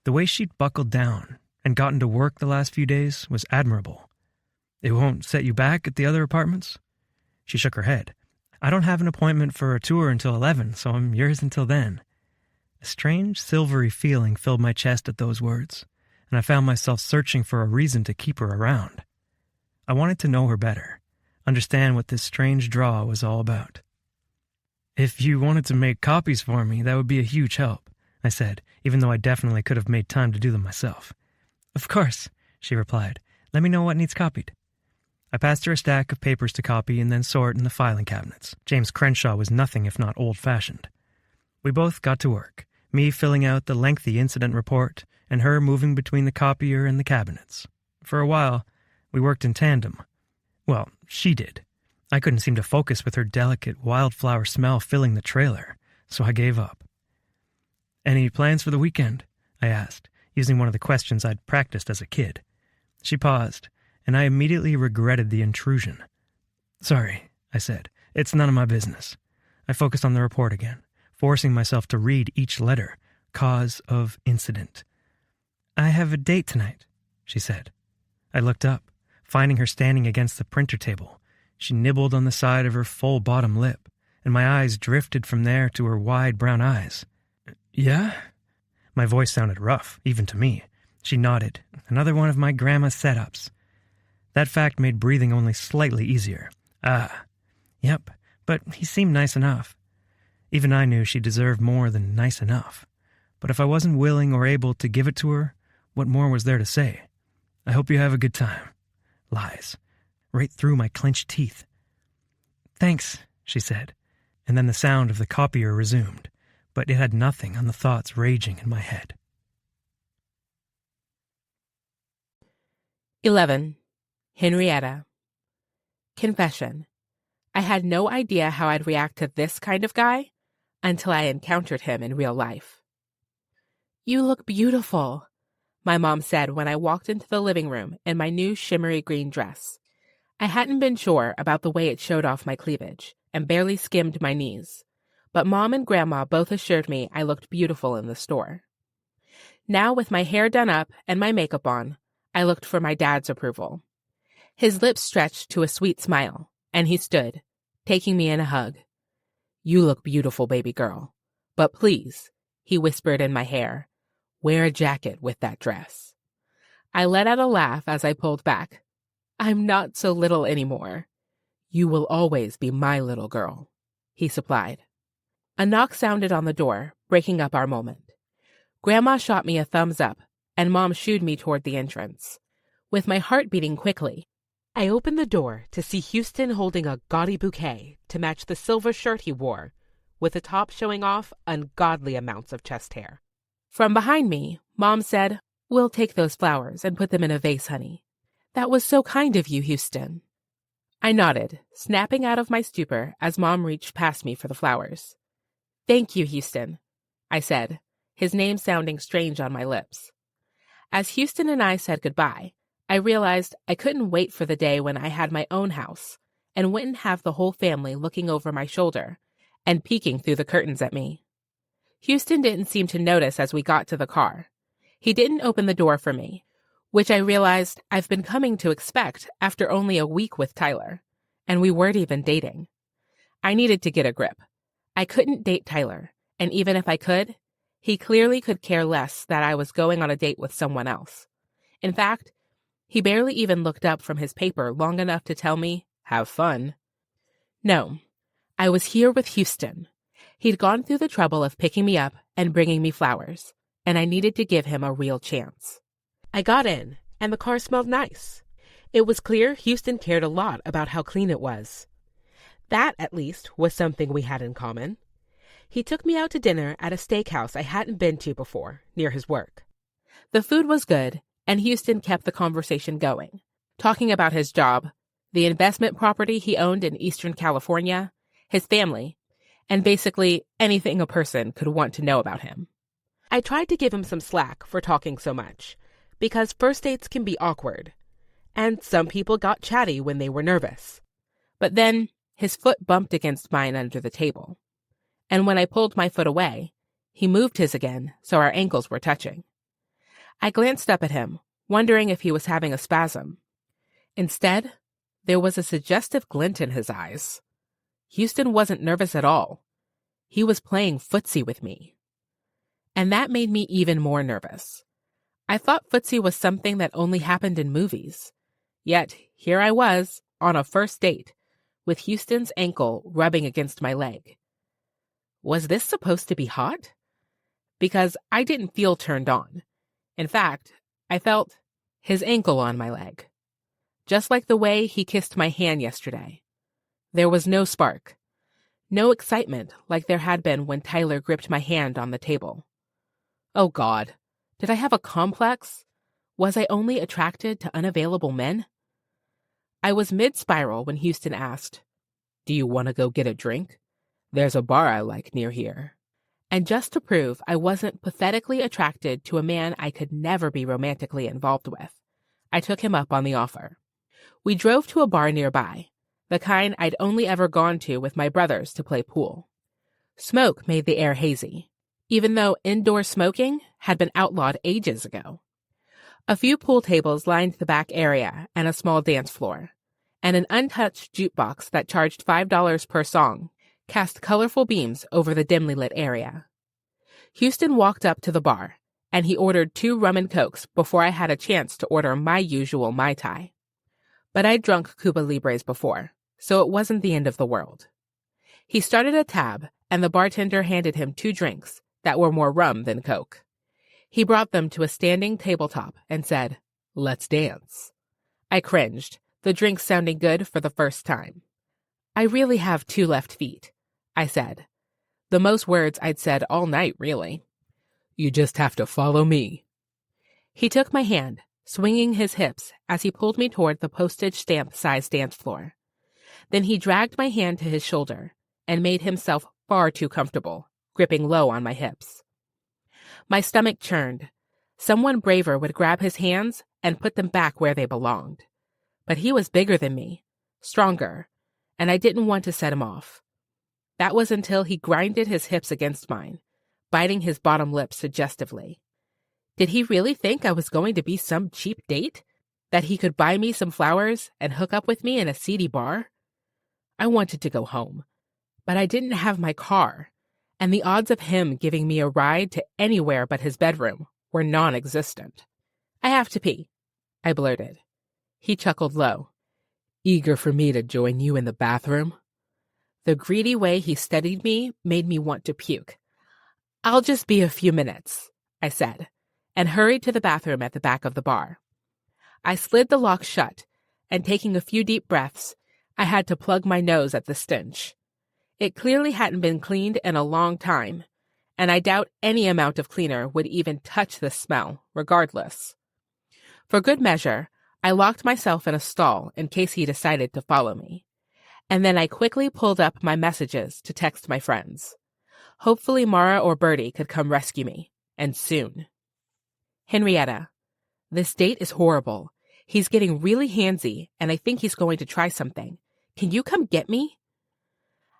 S2: The way she'd buckled down and gotten to work the last few days was admirable. It won't set you back at the other apartments? She shook her head. I don't have an appointment for a tour until 11, so I'm yours until then. A strange, silvery feeling filled my chest at those words, and I found myself searching for a reason to keep her around. I wanted to know her better, understand what this strange draw was all about. If you wanted to make copies for me, that would be a huge help, I said, even though I definitely could have made time to do them myself. Of course, she replied. Let me know what needs copied. I passed her a stack of papers to copy and then sort in the filing cabinets. James Crenshaw was nothing if not old-fashioned. We both got to work, me filling out the lengthy incident report and her moving between the copier and the cabinets. For a while, we worked in tandem. Well, she did. I couldn't seem to focus with her delicate wildflower smell filling the trailer, so I gave up. "Any plans for the weekend?" I asked, using one of the questions I'd practiced as a kid. She paused, and I immediately regretted the intrusion. "Sorry," I said. "It's none of my business." I focused on the report again, forcing myself to read each letter, cause of incident. "I have a date tonight," she said. I looked up, finding her standing against the printer table. She nibbled on the side of her full bottom lip, and my eyes drifted from there to her wide brown eyes. "Yeah?" My voice sounded rough, even to me. She nodded. Another one of my grandma's setups. That fact made breathing only slightly easier. Yep, but he seemed nice enough. Even I knew she deserved more than nice enough. But if I wasn't willing or able to give it to her, what more was there to say? "I hope you have a good time." Lies. Right through my clenched teeth. "Thanks," she said, and then the sound of the copier resumed, but it had nothing on the thoughts raging in my head.
S1: 11. Henrietta. Confession. I had no idea how I'd react to this kind of guy until I encountered him in real life. "You look beautiful," my mom said when I walked into the living room in my new shimmery green dress. I hadn't been sure about the way it showed off my cleavage and barely skimmed my knees, but Mom and Grandma both assured me I looked beautiful in the store. Now, with my hair done up and my makeup on, I looked for my dad's approval. His lips stretched to a sweet smile, and he stood, taking me in a hug. "You look beautiful, baby girl. But please," he whispered in my hair, "wear a jacket with that dress." I let out a laugh as I pulled back. "I'm not so little anymore." "You will always be my little girl," he supplied. A knock sounded on the door, breaking up our moment. Grandma shot me a thumbs up, and Mom shooed me toward the entrance. With my heart beating quickly, I opened the door to see Houston holding a gaudy bouquet to match the silver shirt he wore, with the top showing off ungodly amounts of chest hair. From behind me, Mom said, "We'll take those flowers and put them in a vase, honey. That was so kind of you, Houston." I nodded, snapping out of my stupor as Mom reached past me for the flowers. "Thank you, Houston," I said, his name sounding strange on my lips. As Houston and I said goodbye, I realized I couldn't wait for the day when I had my own house and wouldn't have the whole family looking over my shoulder and peeking through the curtains at me. Houston didn't seem to notice as we got to the car. He didn't open the door for me, which I realized I've been coming to expect after only a week with Tyler, and we weren't even dating. I needed to get a grip. I couldn't date Tyler, and even if I could, he clearly could care less that I was going on a date with someone else. In fact, he barely even looked up from his paper long enough to tell me, "Have fun." No, I was here with Houston. He'd gone through the trouble of picking me up and bringing me flowers, and I needed to give him a real chance. I got in, and the car smelled nice. It was clear Houston cared a lot about how clean it was. That, at least, was something we had in common. He took me out to dinner at a steakhouse I hadn't been to before, near his work. The food was good, and Houston kept the conversation going, talking about his job, the investment property he owned in Eastern California, his family, and basically anything a person could want to know about him. I tried to give him some slack for talking so much, because first dates can be awkward, and some people got chatty when they were nervous. But then his foot bumped against mine under the table, and when I pulled my foot away, he moved his again, so our ankles were touching. I glanced up at him, wondering if he was having a spasm. Instead, there was a suggestive glint in his eyes. Houston wasn't nervous at all. He was playing footsie with me. And that made me even more nervous. I thought footsie was something that only happened in movies. Yet, here I was, on a first date, with Houston's ankle rubbing against my leg. Was this supposed to be hot? Because I didn't feel turned on. In fact, I felt his ankle on my leg. just like the way he kissed my hand yesterday. There was no spark, no excitement like there had been when Tyler gripped my hand on the table. Oh God, did I have a complex? Was I only attracted to unavailable men? I was mid-spiral when Houston asked, "Do you want to go get a drink? There's a bar I like near here." And just to prove I wasn't pathetically attracted to a man I could never be romantically involved with, I took him up on the offer. We drove to a bar nearby, the kind I'd only ever gone to with my brothers to play pool. Smoke made the air hazy, even though indoor smoking had been outlawed ages ago. A few pool tables lined the back area and a small dance floor, and an untouched jukebox that charged $5 per song cast colorful beams over the dimly lit area. Houston walked up to the bar, and he ordered 2 rum and cokes before I had a chance to order my usual Mai Tai. But I'd drunk Cuba Libres before, so it wasn't the end of the world. He started a tab, and the bartender handed him 2 drinks that were more rum than coke. He brought them to a standing tabletop and said, "Let's dance." I cringed, the drinks sounding good for the first time. "I really have 2 left feet," I said. The most words I'd said all night, really. "You just have to follow me." He took my hand, swinging his hips as he pulled me toward the postage stamp-sized dance floor. Then he dragged my hand to his shoulder and made himself far too comfortable, gripping low on my hips. My stomach churned. Someone braver would grab his hands and put them back where they belonged. But he was bigger than me, stronger, and I didn't want to set him off. That was until he grinded his hips against mine, biting his bottom lip suggestively. Did he really think I was going to be some cheap date? That he could buy me some flowers and hook up with me in a seedy bar? I wanted to go home, but I didn't have my car, and the odds of him giving me a ride to anywhere but his bedroom were non-existent. "I have to pee," I blurted. He chuckled low. "Eager for me to join you in the bathroom?" The greedy way he studied me made me want to puke. "I'll just be a few minutes," I said, and hurried to the bathroom at the back of the bar. I slid the lock shut, and taking a few deep breaths, I had to plug my nose at the stench. It clearly hadn't been cleaned in a long time, and I doubt any amount of cleaner would even touch the smell, regardless. For good measure, I locked myself in a stall in case he decided to follow me, and then I quickly pulled up my messages to text my friends. Hopefully Mara or Bertie could come rescue me, and soon. "Henrietta, this date is horrible. He's getting really handsy, and I think he's going to try something. Can you come get me?"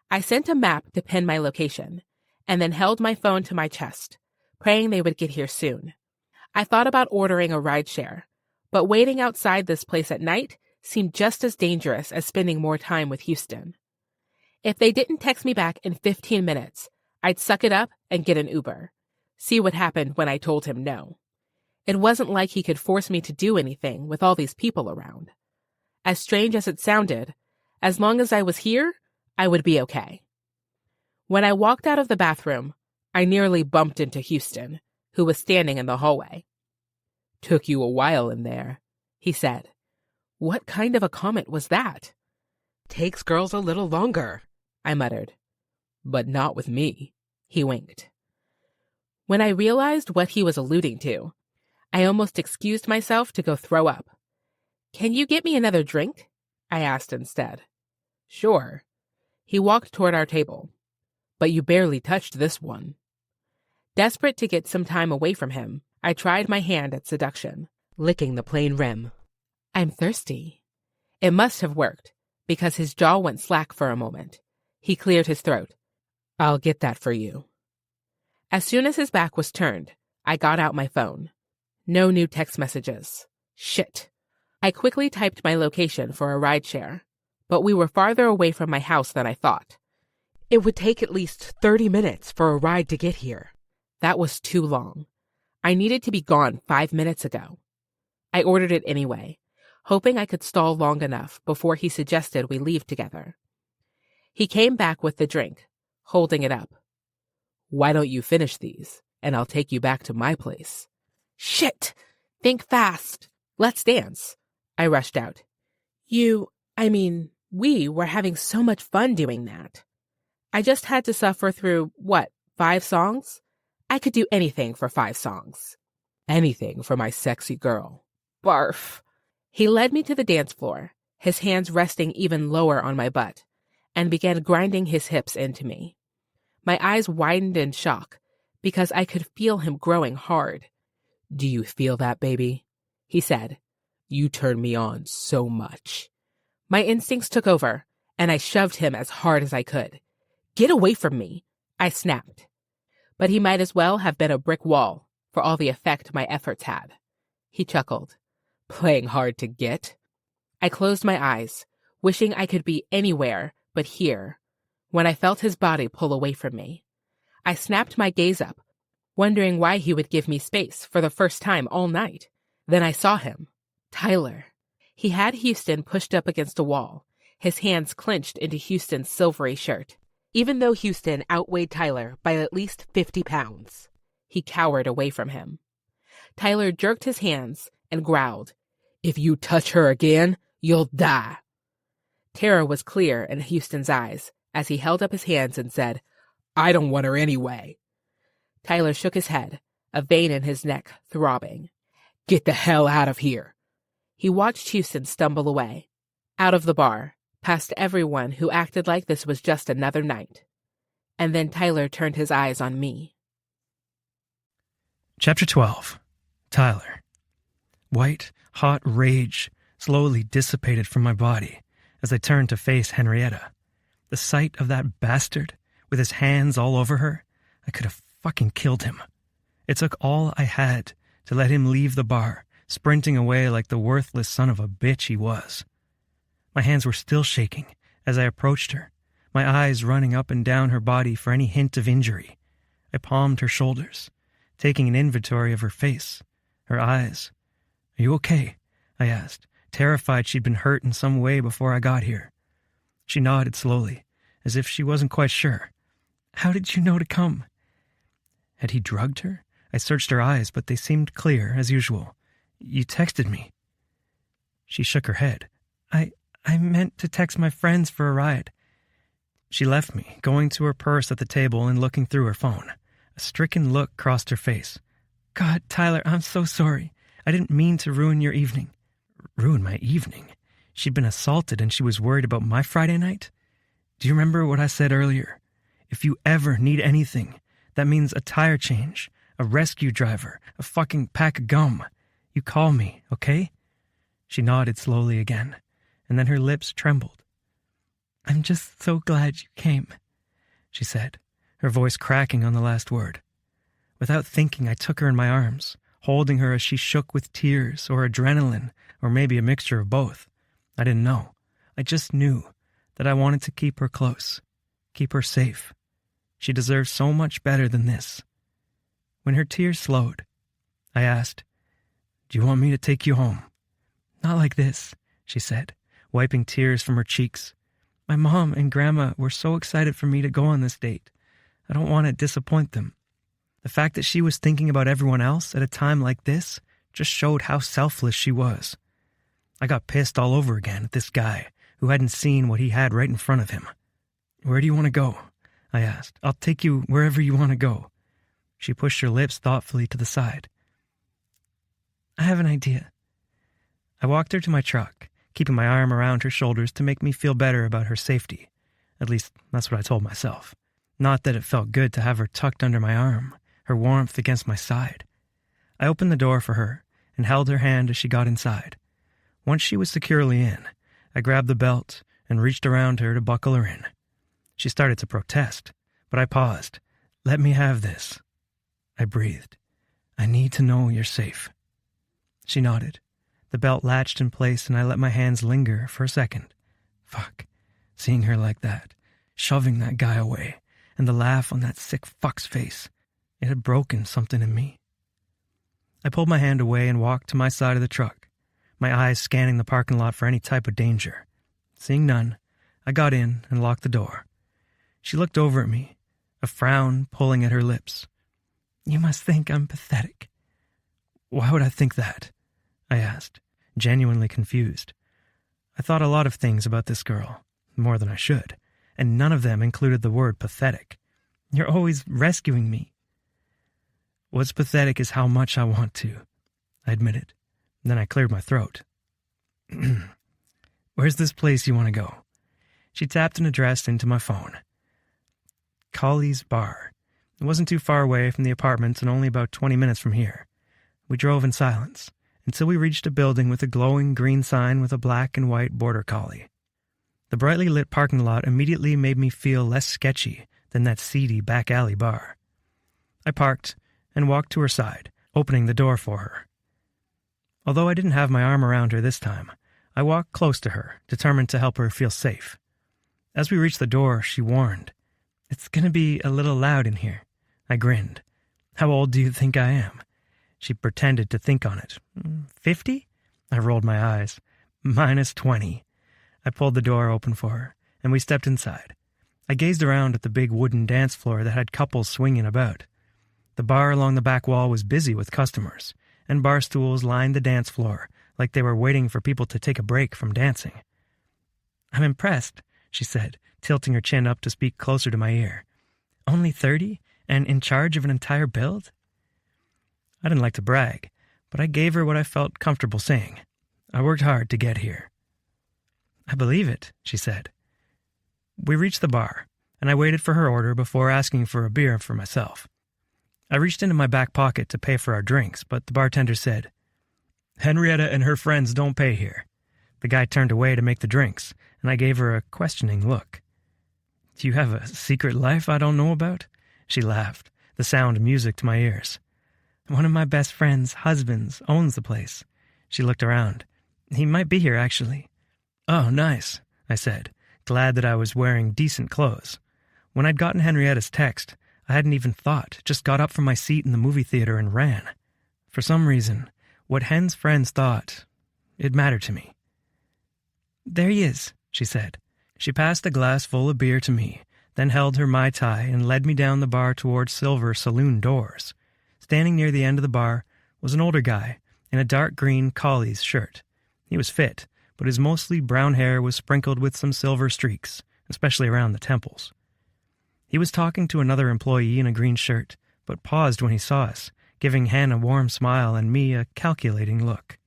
S1: I sent a map to pin my location, and then held my phone to my chest, praying they would get here soon. I thought about ordering a rideshare, but waiting outside this place at night seemed just as dangerous as spending more time with Houston. If they didn't text me back in 15 minutes, I'd suck it up and get an Uber. See what happened when I told him no. It wasn't like he could force me to do anything with all these people around. As strange as it sounded, as long as I was here, I would be okay. When I walked out of the bathroom, I nearly bumped into Houston, who was standing in the hallway. "Took you a while in there," he said. What kind of a comment was that? "Takes girls a little longer," I muttered. "But not with me," he winked. When I realized what he was alluding to, I almost excused myself to go throw up. "Can you get me another drink?" I asked instead. "Sure." He walked toward our table. "But you barely touched this one." Desperate to get some time away from him, I tried my hand at seduction, licking the plain rim. "I'm thirsty." It must have worked, because his jaw went slack for a moment. He cleared his throat. "I'll get that for you." As soon as his back was turned, I got out my phone. No new text messages. Shit. I quickly typed my location for a rideshare, but we were farther away from my house than I thought. It would take at least 30 minutes for a ride to get here. That was too long. I needed to be gone 5 minutes ago. I ordered it anyway, hoping I could stall long enough before he suggested we leave together. He came back with the drink, holding it up. "Why don't you finish these, and I'll take you back to my place." Shit! Think fast. Let's dance. I rushed out. We were having so much fun doing that. I just had to suffer through, 5 songs? I could do anything for 5 songs. Anything for my sexy girl. Barf. He led me to the dance floor, his hands resting even lower on my butt, and began grinding his hips into me. My eyes widened in shock, because I could feel him growing hard. "Do you feel that, baby?" he said. "You turn me on so much." My instincts took over, and I shoved him as hard as I could. "Get away from me," I snapped. But he might as well have been a brick wall, for all the effect my efforts had. He chuckled. "Playing hard to get?" I closed my eyes, wishing I could be anywhere but here, when I felt his body pull away from me. I snapped my gaze up, wondering why he would give me space for the first time all night. Then I saw him. Tyler. He had Houston pushed up against a wall, his hands clenched into Houston's silvery shirt. Even though Houston outweighed Tyler by at least 50 pounds, he cowered away from him. Tyler jerked his hands and growled, "If you touch her again, you'll die." Terror was clear in Houston's eyes as he held up his hands and said, "I don't want her anyway." Tyler shook his head, a vein in his neck throbbing. "Get the hell out of here." He watched Houston stumble away, out of the bar, past everyone who acted like this was just another night. And then Tyler turned his eyes on me.
S2: Chapter 12. Tyler. White, hot rage slowly dissipated from my body as I turned to face Henrietta. The sight of that bastard, with his hands all over her, I could have fucking killed him. It took all I had to let him leave the bar, sprinting away like the worthless son of a bitch he was. My hands were still shaking as I approached her, my eyes running up and down her body for any hint of injury. I palmed her shoulders, taking an inventory of her face, her eyes. "Are you okay?" I asked, terrified she'd been hurt in some way before I got here. She nodded slowly, as if she wasn't quite sure. "How did you know to come?" Had he drugged her? I searched her eyes, but they seemed clear, as usual. "You texted me." She shook her head. I meant to text my friends for a ride." She left me, going to her purse at the table and looking through her phone. A stricken look crossed her face. "God, Tyler, I'm so sorry. I didn't mean to ruin your evening." Ruin my evening? She'd been assaulted and she was worried about my Friday night? Do you remember what I said earlier? If you ever need anything, that means a tire change, a rescue driver, a fucking pack of gum. You call me, okay? She nodded slowly again, and then her lips trembled. "I'm just so glad you came," she said, her voice cracking on the last word. Without thinking, I took her in my arms, holding her as she shook with tears or adrenaline, or maybe a mixture of both. I didn't know. I just knew that I wanted to keep her close, keep her safe. She deserved so much better than this. When her tears slowed, I asked, "Do you want me to take you home?" "Not like this," she said, wiping tears from her cheeks. "My mom and grandma were so excited for me to go on this date. I don't want to disappoint them." The fact that she was thinking about everyone else at a time like this just showed how selfless she was. I got pissed all over again at this guy who hadn't seen what he had right in front of him. "Where do you want to go?" I asked. "I'll take you wherever you want to go." She pushed her lips thoughtfully to the side. "I have an idea." I walked her to my truck, keeping my arm around her shoulders to make me feel better about her safety. At least, that's what I told myself. Not that it felt good to have her tucked under my arm, her warmth against my side. I opened the door for her and held her hand as she got inside. Once she was securely in, I grabbed the belt and reached around her to buckle her in. She started to protest, but I paused. "Let me have this." I breathed. "I need to know you're safe." She nodded. The belt latched in place and I let my hands linger for a second. Fuck. Seeing her like that, shoving that guy away, and the laugh on that sick fuck's face, it had broken something in me. I pulled my hand away and walked to my side of the truck, my eyes scanning the parking lot for any type of danger. Seeing none, I got in and locked the door. She looked over at me, a frown pulling at her lips. "You must think I'm pathetic." "Why would I think that?" I asked, genuinely confused. I thought a lot of things about this girl, more than I should, and none of them included the word pathetic. You're always rescuing me. What's pathetic is how much I want to, I admitted. Then I cleared my throat. Where's this place you want to go? She tapped an address into my phone. Collie's Bar. It wasn't too far away from the apartments and only about 20 minutes from here. We drove in silence until we reached a building with a glowing green sign with a black and white border collie. The brightly lit parking lot immediately made me feel less sketchy than that seedy back alley bar. I parked and walked to her side, opening the door for her. Although I didn't have my arm around her this time, I walked close to her, determined to help her feel safe. As we reached the door, she warned, "It's going to be a little loud in here." I grinned. "How old do you think I am?" She pretended to think on it. 50? I rolled my eyes. -20. I pulled the door open for her, and we stepped inside. I gazed around at the big wooden dance floor that had couples swinging about. The bar along the back wall was busy with customers, and bar stools lined the dance floor like they were waiting for people to take a break from dancing. "I'm impressed," she said, tilting her chin up to speak closer to my ear. "Only 30? And in charge of an entire build?" I didn't like to brag, but I gave her what I felt comfortable saying. I worked hard to get here. "I believe it," she said. We reached the bar, and I waited for her order before asking for a beer for myself. I reached into my back pocket to pay for our drinks, but the bartender said, "Henrietta and her friends don't pay here." The guy turned away to make the drinks, and I gave her a questioning look. "Do you have a secret life I don't know about?" She laughed, the sound music to my ears. "One of my best friend's husbands owns the place." She looked around. "He might be here, actually." "Oh, nice," I said, glad that I was wearing decent clothes. When I'd gotten Henrietta's text, I hadn't even thought, just got up from my seat in the movie theater and ran. For some reason, what Hen's friends thought, it mattered to me. "There he is," she said. She passed a glass full of beer to me, then held her Mai Tai and led me down the bar towards silver saloon doors. Standing near the end of the bar was an older guy in a dark green Collie's shirt. He was fit, but his mostly brown hair was sprinkled with some silver streaks, especially around the temples. He was talking to another employee in a green shirt, but paused when he saw us, giving Hen a warm smile and me a calculating look.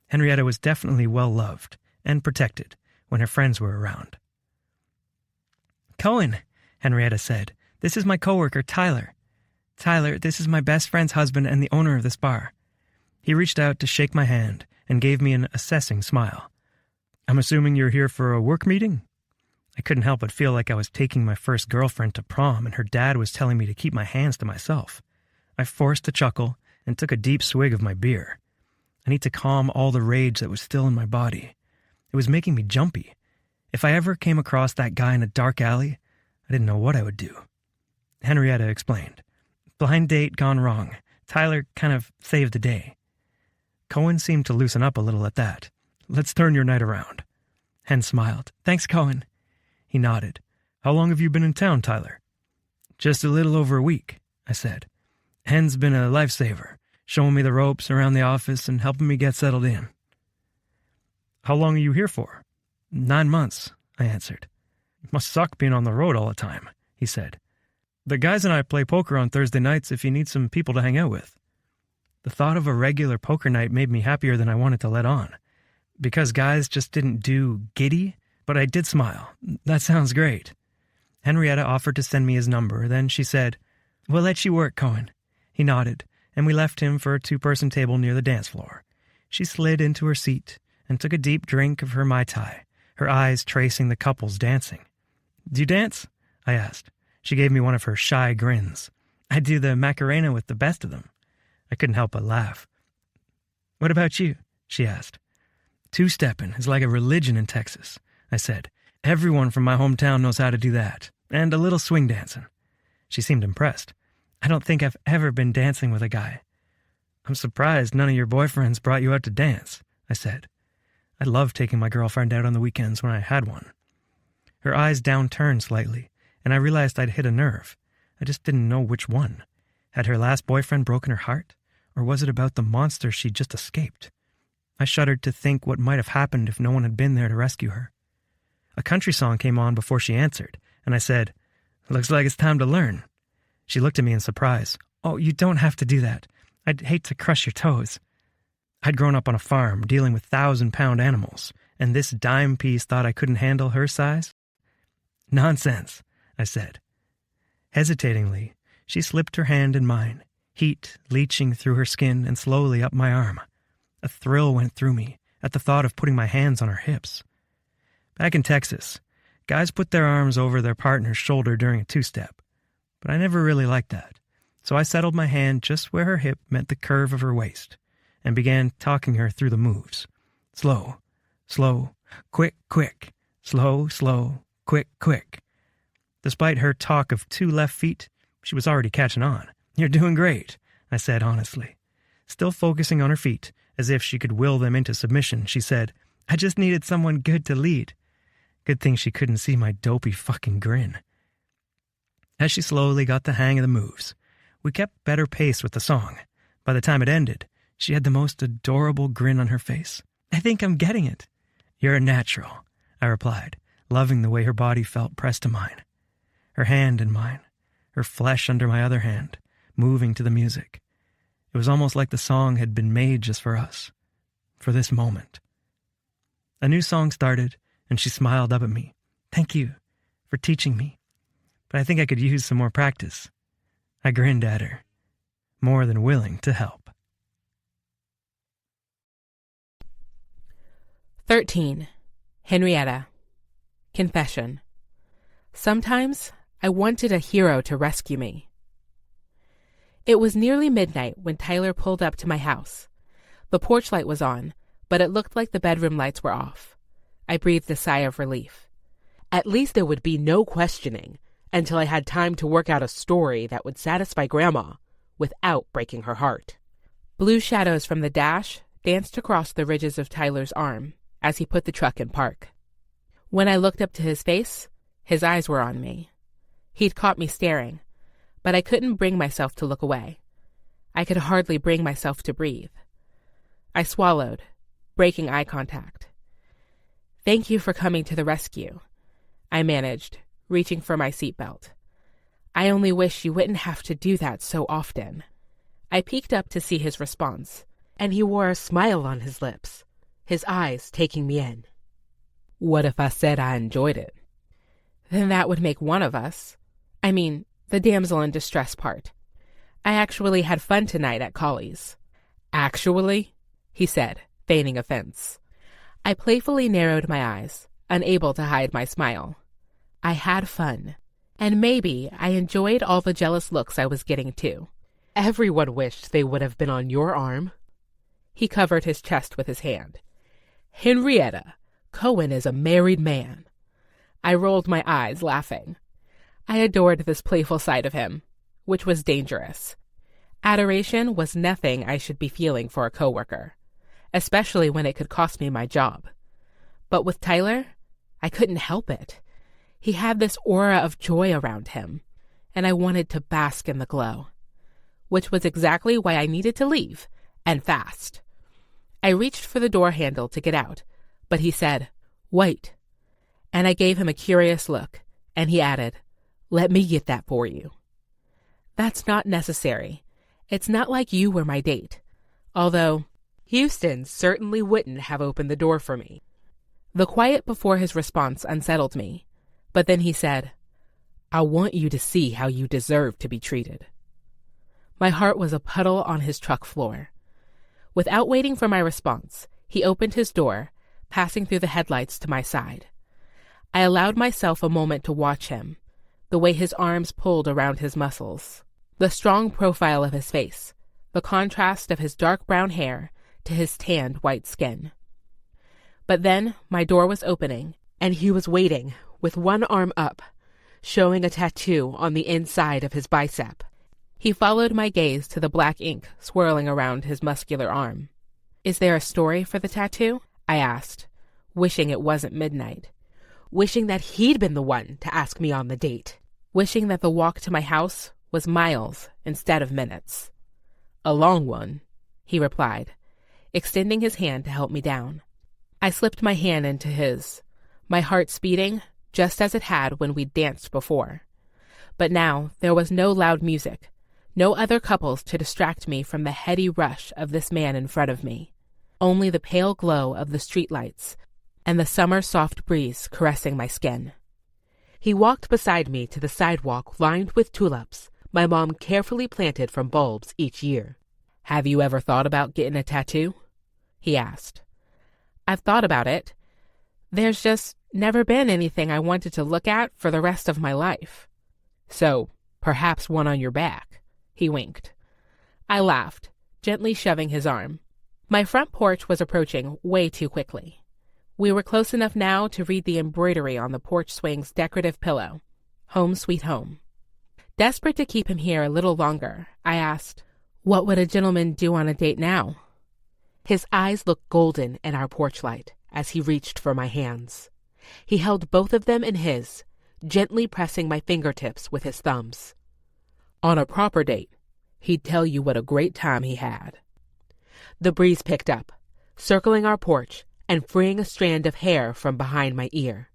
S2: Henrietta was definitely well-loved and protected when her friends were around. "Cohen," Henrietta said, "this is my coworker, Tyler. Tyler, this is my best friend's husband and the owner of this bar." He reached out to shake my hand and gave me an assessing smile. "I'm assuming you're here for a work meeting?" I couldn't help but feel like I was taking my first girlfriend to prom and her dad was telling me to keep my hands to myself. I forced a chuckle and took a deep swig of my beer. I need to calm all the rage that was still in my body. It was making me jumpy. If I ever came across that guy in a dark alley, I didn't know what I would do. Henrietta explained. "Blind date gone wrong. Tyler kind of saved the day." Cohen seemed to loosen up a little at that. "Let's turn your night around." Hen smiled. "Thanks, Cohen." He nodded. "How long have you been in town, Tyler?" "Just a little over a week," I said. "Hen's been a lifesaver, showing me the ropes around the office and helping me get settled in." "How long are you here for?" 9 months, I answered. "It must suck being on the road all the time," he said. "The guys and I play poker on Thursday nights if you need some people to hang out with." The thought of a regular poker night made me happier than I wanted to let on. Because guys just didn't do giddy, but I did smile. "That sounds great." Henrietta offered to send me his number, then she said, "We'll let you work, Cohen." He nodded, and we left him for a 2-person table near the dance floor. She slid into her seat and took a deep drink of her Mai Tai, her eyes tracing the couples dancing. "Do you dance?" I asked. She gave me one of her shy grins. "I do the Macarena with the best of them." I couldn't help but laugh. "What about you?" she asked. "Two-stepping is like a religion in Texas," I said. "Everyone from my hometown knows how to do that, and a little swing dancing." She seemed impressed. "I don't think I've ever been dancing with a guy." "I'm surprised none of your boyfriends brought you out to dance," I said. I loved taking my girlfriend out on the weekends when I had one. Her eyes downturned slightly, and I realized I'd hit a nerve. I just didn't know which one. Had her last boyfriend broken her heart, or was it about the monster she'd just escaped? I shuddered to think what might have happened if no one had been there to rescue her. A country song came on before she answered, and I said, "Looks like it's time to learn." She looked at me in surprise. "Oh, you don't have to do that. I'd hate to crush your toes." I'd grown up on a farm dealing with 1,000-pound animals, and this dime piece thought I couldn't handle her size? "Nonsense," I said. Hesitatingly, she slipped her hand in mine, heat leaching through her skin and slowly up my arm. A thrill went through me at the thought of putting my hands on her hips. Back in Texas, guys put their arms over their partner's shoulder during a two-step, but I never really liked that, so I settled my hand just where her hip met the curve of her waist and began talking her through the moves. Slow, slow, quick, quick, slow, slow, quick, quick. Despite her talk of 2 left feet, she was already catching on. "You're doing great," I said honestly. Still focusing on her feet, as if she could will them into submission, she said, "I just needed someone good to lead." Good thing she couldn't see my dopey fucking grin. As she slowly got the hang of the moves, we kept better pace with the song. By the time it ended, she had the most adorable grin on her face. "I think I'm getting it." "You're a natural," I replied, loving the way her body felt pressed to mine. Her hand in mine, her flesh under my other hand, moving to the music. It was almost like the song had been made just for us, for this moment. A new song started, and she smiled up at me. "Thank you for teaching me, but I think I could use some more practice." I grinned at her, more than willing to help.
S1: 13. Henrietta. Confession. Sometimes I wanted a hero to rescue me. It was nearly midnight when Tyler pulled up to my house. The porch light was on, but it looked like the bedroom lights were off. I breathed a sigh of relief. At least there would be no questioning until I had time to work out a story that would satisfy Grandma without breaking her heart. Blue shadows from the dash danced across the ridges of Tyler's arm as he put the truck in park. When I looked up to his face, his eyes were on me. He'd caught me staring, but I couldn't bring myself to look away. I could hardly bring myself to breathe. I swallowed, breaking eye contact. "Thank you for coming to the rescue," I managed, reaching for my seatbelt. "I only wish you wouldn't have to do that so often." I peeked up to see his response, and he wore a smile on his lips, his eyes taking me in. "What if I said I enjoyed it?" "Then that would make one of us. I mean, the damsel in distress part. I actually had fun tonight at Collie's." "Actually?" he said, feigning offense. I playfully narrowed my eyes, unable to hide my smile. I had fun, and maybe I enjoyed all the jealous looks I was getting too. "Everyone wished they would have been on your arm." He covered his chest with his hand. "Henrietta, Cohen is a married man." I rolled my eyes, laughing. I adored this playful side of him, which was dangerous. Adoration was nothing I should be feeling for a coworker, especially when it could cost me my job. But with Tyler, I couldn't help it. He had this aura of joy around him, and I wanted to bask in the glow, which was exactly why I needed to leave, and fast. I reached for the door handle to get out, but he said, "Wait." And I gave him a curious look, and he added, "Let me get that for you." "That's not necessary. It's not like you were my date. Although, Houston certainly wouldn't have opened the door for me." The quiet before his response unsettled me, but then he said, "I want you to see how you deserve to be treated." My heart was a puddle on his truck floor. Without waiting for my response, he opened his door, passing through the headlights to my side. I allowed myself a moment to watch him, the way his arms pulled around his muscles, the strong profile of his face, the contrast of his dark brown hair to his tanned white skin. But then my door was opening, and he was waiting with one arm up, showing a tattoo on the inside of his bicep. He followed my gaze to the black ink swirling around his muscular arm. "Is there a story for the tattoo?" I asked, wishing it wasn't midnight, wishing that he'd been the one to ask me on the date, wishing that the walk to my house was miles instead of minutes. "A long one," he replied, extending his hand to help me down. I slipped my hand into his, my heart speeding just as it had when we'd danced before. But now there was no loud music, no other couples to distract me from the heady rush of this man in front of me. Only the pale glow of the streetlights and the summer soft breeze caressing my skin. He walked beside me to the sidewalk lined with tulips my mom carefully planted from bulbs each year. "Have you ever thought about getting a tattoo?" he asked. "I've thought about it. There's just never been anything I wanted to look at for the rest of my life." "So, perhaps one on your back," he winked. I laughed, gently shoving his arm. My front porch was approaching way too quickly. We were close enough now to read the embroidery on the porch swing's decorative pillow. Home sweet home. Desperate to keep him here a little longer, I asked, "What would a gentleman do on a date now?" His eyes looked golden in our porch light as he reached for my hands. He held both of them in his, gently pressing my fingertips with his thumbs. "On a proper date, he'd tell you what a great time he had." The breeze picked up, circling our porch and freeing a strand of hair from behind my ear.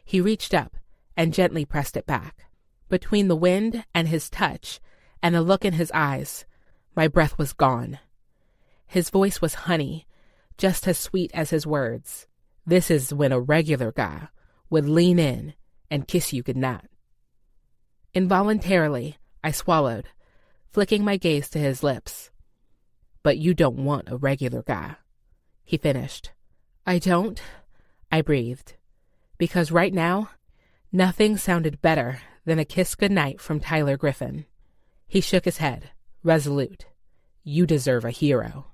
S1: He reached up and gently pressed it back. Between the wind and his touch and the look in his eyes, my breath was gone. His voice was honey, just as sweet as his words. This is when a regular guy would lean in and kiss you goodnight. Involuntarily, I swallowed, flicking my gaze to his lips. "But you don't want a regular guy," he finished. "I don't," I breathed, because right now, nothing sounded better than a kiss goodnight from Tyler Griffen. He shook his head, resolute. "You deserve a hero.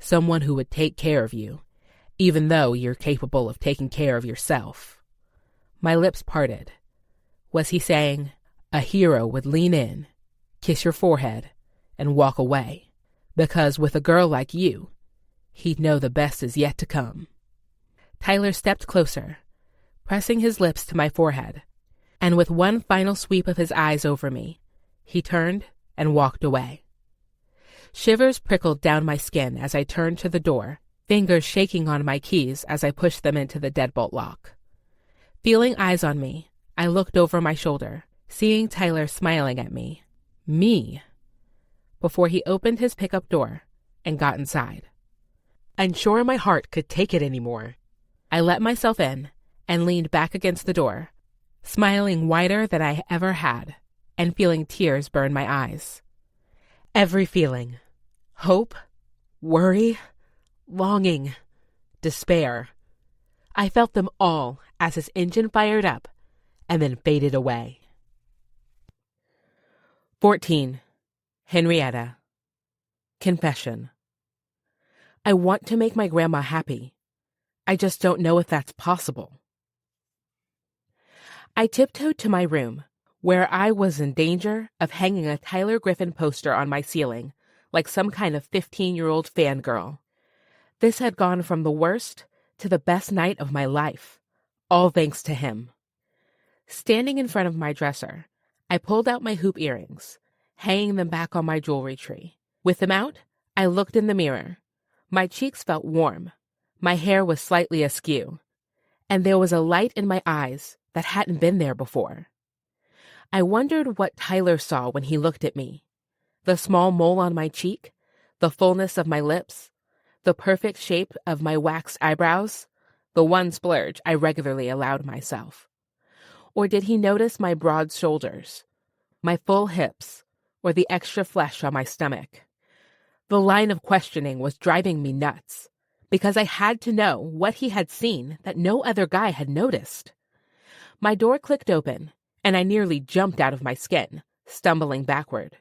S1: Someone who would take care of you, even though you're capable of taking care of yourself." My lips parted. Was he saying, a hero would lean in, kiss your forehead, and walk away? Because with a girl like you, he'd know the best is yet to come. Tyler stepped closer, pressing his lips to my forehead, and with one final sweep of his eyes over me, he turned and walked away. Shivers prickled down my skin as I turned to the door, fingers shaking on my keys as I pushed them into the deadbolt lock. Feeling eyes on me, I looked over my shoulder, seeing Tyler smiling at me. Me! Before he opened his pickup door and got inside. Unsure my heart could take it anymore, I let myself in and leaned back against the door, smiling wider than I ever had, and feeling tears burn my eyes. Every feeling, hope, worry, longing, despair, I felt them all as his engine fired up and then faded away. 14. Henrietta. Confession. I want to make my grandma happy. I just don't know if that's possible. I tiptoed to my room, where I was in danger of hanging a Tyler Griffen poster on my ceiling, like some kind of 15-year-old fangirl. This had gone from the worst to the best night of my life, all thanks to him. Standing in front of my dresser, I pulled out my hoop earrings, hanging them back on my jewelry tree. With them out, I looked in the mirror. My cheeks felt warm. My hair was slightly askew, and there was a light in my eyes that hadn't been there before. I wondered what Tyler saw when he looked at me. The small mole on my cheek, the fullness of my lips, the perfect shape of my waxed eyebrows, the one splurge I regularly allowed myself. Or did he notice my broad shoulders, my full hips, or the extra flesh on my stomach? The line of questioning was driving me nuts, because I had to know what he had seen that no other guy had noticed. My door clicked open, and I nearly jumped out of my skin, stumbling backward.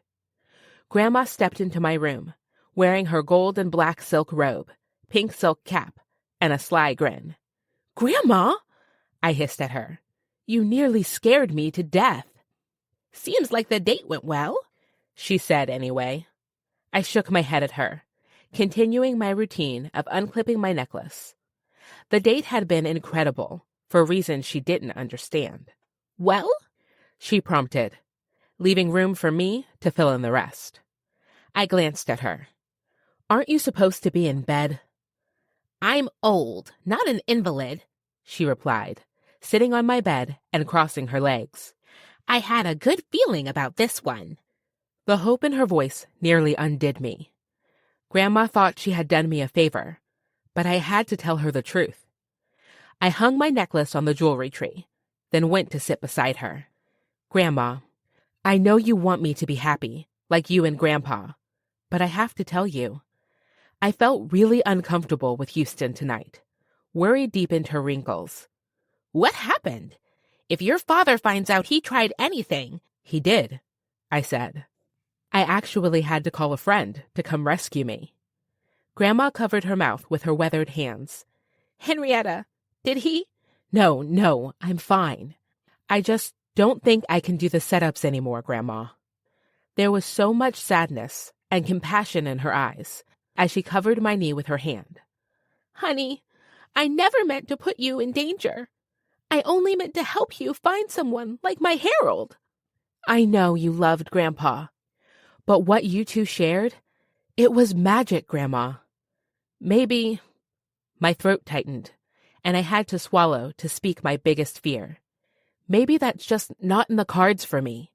S1: Grandma stepped into my room, wearing her gold and black silk robe, pink silk cap, and a sly grin. "Grandma!" I hissed at her. "You nearly scared me to death." "Seems like the date went well," she said anyway. I shook my head at her, continuing my routine of unclipping my necklace. The date had been incredible, for reasons she didn't understand. "Well?" she prompted, leaving room for me to fill in the rest. I glanced at her. Aren't you supposed to be in bed?
S3: I'm old, not an invalid, she replied, sitting on my bed and crossing her legs. I had a good feeling about this one.
S1: The hope in her voice nearly undid me. Grandma thought she had done me a favor, but I had to tell her the truth. I hung my necklace on the jewelry tree, then went to sit beside her. Grandma, I know you want me to be happy, like you and Grandpa, but I have to tell you. I felt really uncomfortable with Houston tonight. Worry deepened her wrinkles.
S3: What happened? If your father finds out he tried anything—
S1: He did, I said. I actually had to call a friend to come rescue me. Grandma covered her mouth with her weathered hands.
S3: Henrietta, did he?
S1: No, I'm fine. I just don't think I can do the setups anymore, Grandma. There was so much sadness and compassion in her eyes as she covered my knee with her hand.
S3: Honey, I never meant to put you in danger. I only meant to help you find someone like my Harold.
S1: I know you loved Grandpa, but what you two shared, it was magic, Grandma. Maybe— My throat tightened, and I had to swallow to speak my biggest fear. Maybe that's just not in the cards for me.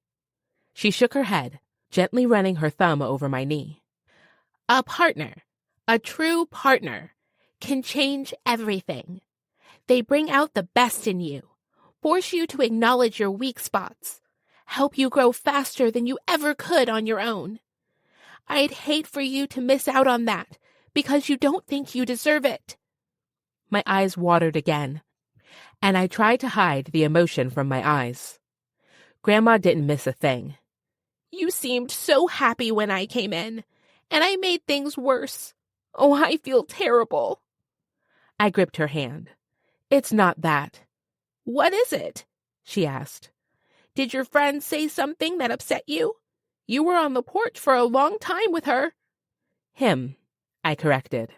S1: She shook her head, gently running her thumb over my knee.
S3: A partner, a true partner, can change everything. They bring out the best in you, force you to acknowledge your weak spots, help you grow faster than you ever could on your own. I'd hate for you to miss out on that because you don't think you deserve it.
S1: My eyes watered again, and I tried to hide the emotion from my eyes. Grandma didn't miss a thing.
S3: You seemed so happy when I came in, and I made things worse. Oh, I feel terrible.
S1: I gripped her hand. It's not that.
S3: What is it? She asked.
S4: Did your friend say something that upset you? You were on the porch for a long time with her.
S1: Him, I corrected.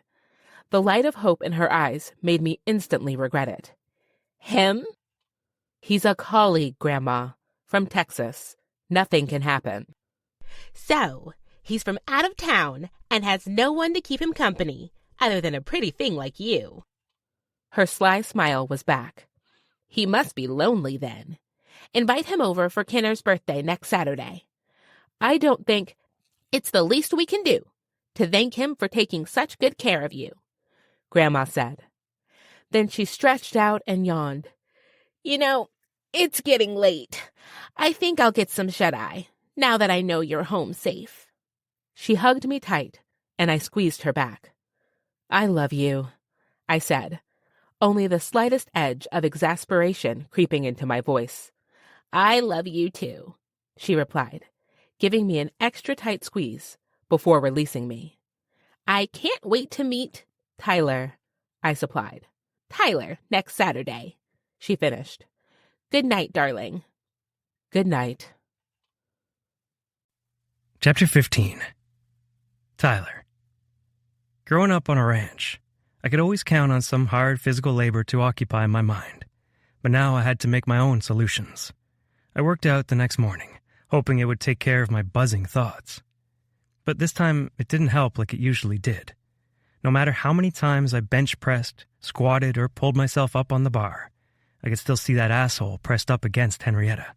S1: The light of hope in her eyes made me instantly regret it.
S3: Him?
S1: He's a colleague, Grandma, from Texas. Nothing can happen.
S3: So, he's from out of town and has no one to keep him company, other than a pretty thing like you.
S1: Her sly smile was back.
S3: He must be lonely then. Invite him over for Kenner's birthday next Saturday.
S1: I don't think—
S3: It's the least we can do, to thank him for taking such good care of you,
S1: Grandma said. Then she stretched out and yawned.
S3: You know, it's getting late. I think I'll get some shut-eye, now that I know you're home safe.
S1: She hugged me tight, and I squeezed her back. I love you, I said, only the slightest edge of exasperation creeping into my voice.
S3: I love you too,
S1: she replied, giving me an extra tight squeeze before releasing me.
S3: I can't wait to meet
S1: Tyler, I supplied.
S3: Tyler next Saturday, she finished. Good night, darling.
S1: Good night.
S2: Chapter 15. Tyler. Growing up on a ranch, I could always count on some hard physical labor to occupy my mind, but now I had to make my own solutions. I worked out the next morning, hoping it would take care of my buzzing thoughts. But this time, it didn't help like it usually did. No matter how many times I bench pressed, squatted, or pulled myself up on the bar, I could still see that asshole pressed up against Henrietta,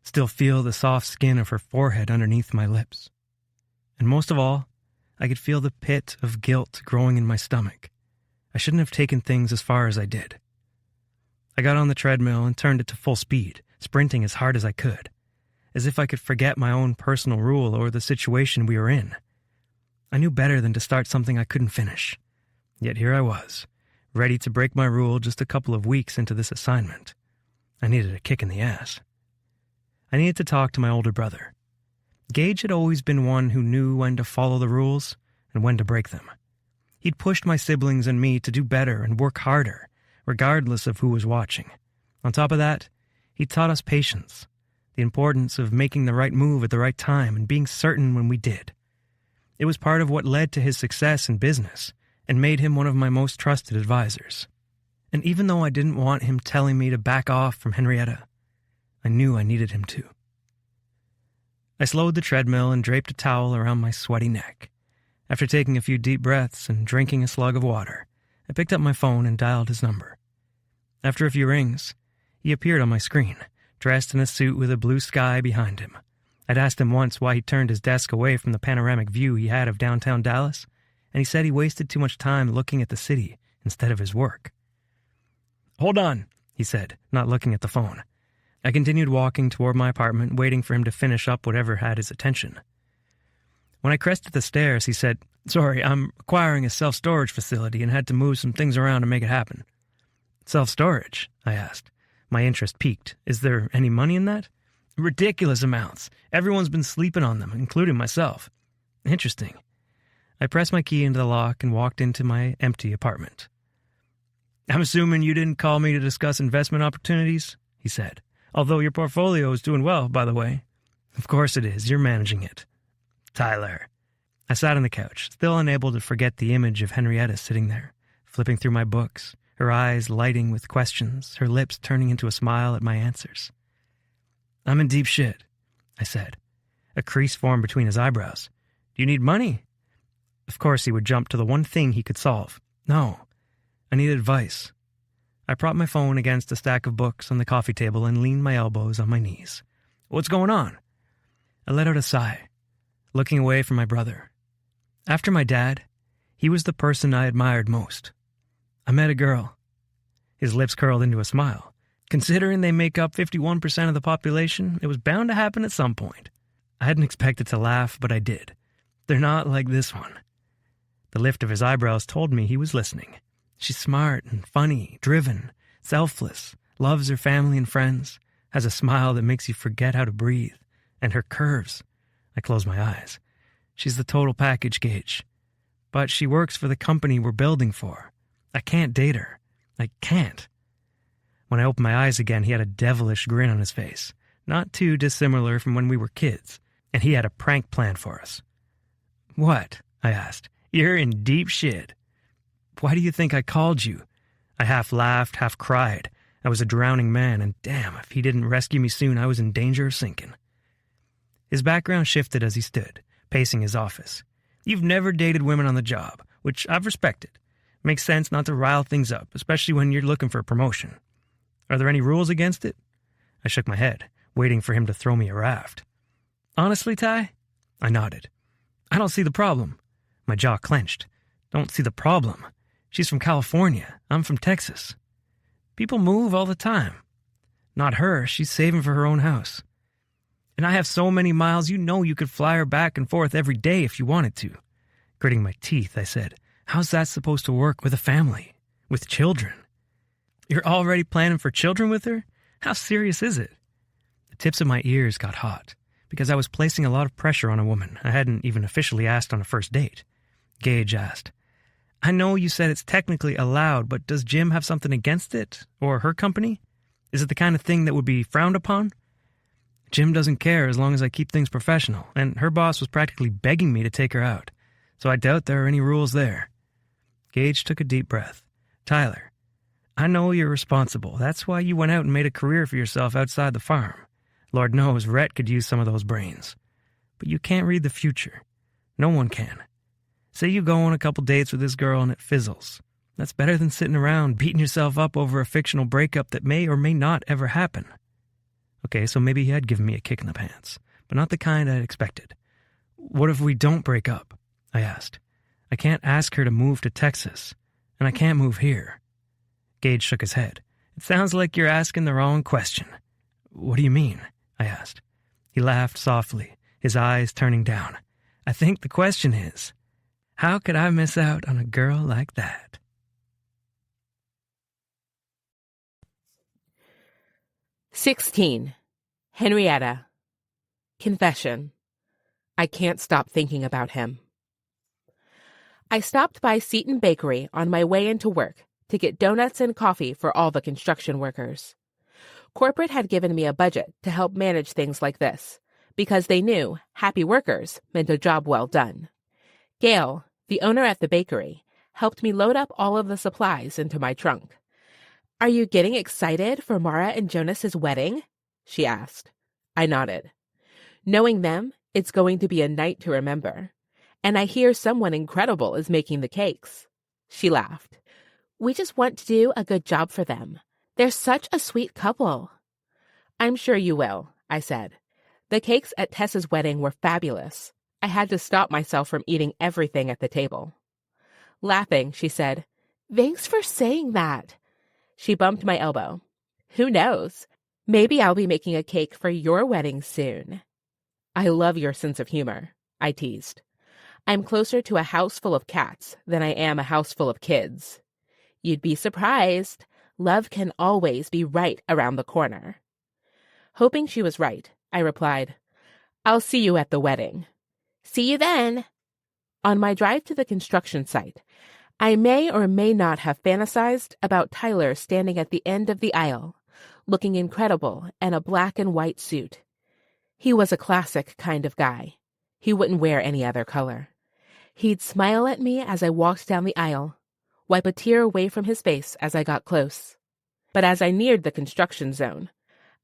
S2: still feel the soft skin of her forehead underneath my lips. And most of all, I could feel the pit of guilt growing in my stomach. I shouldn't have taken things as far as I did. I got on the treadmill and turned it to full speed, sprinting as hard as I could, as if I could forget my own personal rule or the situation we were in. I knew better than to start something I couldn't finish. Yet here I was, ready to break my rule just a couple of weeks into this assignment. I needed a kick in the ass. I needed to talk to my older brother. Gage had always been one who knew when to follow the rules and when to break them. He'd pushed my siblings and me to do better and work harder, regardless of who was watching. On top of that, he taught us patience, the importance of making the right move at the right time and being certain when we did. It was part of what led to his success in business and made him one of my most trusted advisors. And even though I didn't want him telling me to back off from Henrietta, I knew I needed him to. I slowed the treadmill and draped a towel around my sweaty neck. After taking a few deep breaths and drinking a slug of water, I picked up my phone and dialed his number. After a few rings, he appeared on my screen, dressed in a suit with a blue sky behind him. I'd asked him once why he turned his desk away from the panoramic view he had of downtown Dallas, and he said he wasted too much time looking at the city instead of his work. "Hold on," he said, not looking at the phone. I continued walking toward my apartment, waiting for him to finish up whatever had his attention. When I crested the stairs, he said, "Sorry, I'm acquiring a self-storage facility and had to move some things around to make it happen." "Self-storage?" I asked. My interest piqued. "Is there any money in that?" "Ridiculous amounts. Everyone's been sleeping on them, including myself." "Interesting." I pressed my key into the lock and walked into my empty apartment. "I'm assuming you didn't call me to discuss investment opportunities," he said. "Although your portfolio is doing well, by the way." "Of course it is. You're managing it." "Tyler." I sat on the couch, still unable to forget the image of Henrietta sitting there, flipping through my books, her eyes lighting with questions, her lips turning into a smile at my answers. "I'm in deep shit," I said. A crease formed between his eyebrows. "Do you need money?" Of course he would jump to the one thing he could solve. "No, I need advice." I propped my phone against a stack of books on the coffee table and leaned my elbows on my knees. "What's going on?" I let out a sigh, looking away from my brother. After my dad, he was the person I admired most. I met a girl. His lips curled into a smile. Considering they make up 51% of the population, it was bound to happen at some point. I hadn't expected to laugh, but I did. "They're not like this one." The lift of his eyebrows told me he was listening. "She's smart and funny, driven, selfless, loves her family and friends, has a smile that makes you forget how to breathe, and her curves." I closed my eyes. "She's the total package, Gage. But she works for the company we're building for. I can't date her. I can't." When I opened my eyes again, he had a devilish grin on his face, not too dissimilar from when we were kids, and he had a prank plan for us. "What?" I asked. "You're in deep shit." "Why do you think I called you?" I half laughed, half cried. I was a drowning man, and damn, if he didn't rescue me soon, I was in danger of sinking. His background shifted as he stood, pacing his office. "You've never dated women on the job, which I've respected. Makes sense not to rile things up, especially when you're looking for a promotion. Are there any rules against it?" I shook my head, waiting for him to throw me a raft. "Honestly, Ty?" I nodded. "I don't see the problem." My jaw clenched. "Don't see the problem? She's from California. I'm from Texas. People move all the time. Not her. She's saving for her own house. And I have so many miles, you know you could fly her back and forth every day if you wanted to." Gritting my teeth, I said, "How's that supposed to work with a family? With children?" "You're already planning for children with her? How serious is it?" The tips of my ears got hot, because I was placing a lot of pressure on a woman I hadn't even officially asked on a first date. Gage asked, "I know you said it's technically allowed, but does Jim have something against it? Or her company? Is it the kind of thing that would be frowned upon?" "Jim doesn't care as long as I keep things professional, and her boss was practically begging me to take her out, so I doubt there are any rules there." Gage took a deep breath. "Tyler, I know you're responsible. That's why you went out and made a career for yourself outside the farm. Lord knows Rhett could use some of those brains. But you can't read the future. No one can. Say you go on a couple dates with this girl and it fizzles. That's better than sitting around beating yourself up over a fictional breakup that may or may not ever happen." Okay, so maybe he had given me a kick in the pants, but not the kind I'd expected. "What if we don't break up?" I asked. "I can't ask her to move to Texas, and I can't move here." Gage shook his head. "It sounds like you're asking the wrong question." "What do you mean?" I asked. He laughed softly, his eyes turning down. "I think the question is, how could I miss out on a girl like that?"
S1: "16. Henrietta. Confession. I can't stop thinking about him." I stopped by Seton Bakery on my way into work to get donuts and coffee for all the construction workers. Corporate had given me a budget to help manage things like this, because they knew happy workers meant a job well done. Gail, the owner at the bakery, helped me load up all of the supplies into my trunk. "Are you getting excited for Mara and Jonas's wedding?" she asked. I nodded. Knowing them, it's going to be a night to remember.
S3: And I hear someone incredible is making the cakes. She laughed. We just want to do a good job for them. They're such a sweet couple. I'm sure you will, I said. The cakes at Tessa's wedding were fabulous. I had to stop myself from eating everything at the table. Laughing, she said, Thanks for saying that. She bumped my elbow. Who knows? Maybe I'll be making a cake for your wedding soon. I love your sense of humor, I teased. I'm closer to a house full of cats than I am a house full of kids. You'd be surprised. Love can always be right around the corner. Hoping she was right, I replied, I'll see you at the wedding. See you then. On my drive to the construction site, I may or may not have fantasized about Tyler standing at the end of the aisle, looking incredible in a black and white suit. He was a classic kind of guy. He wouldn't wear any other color. He'd smile at me as I walked down the aisle, wipe a tear away from his face as I got close. But as I neared the construction zone,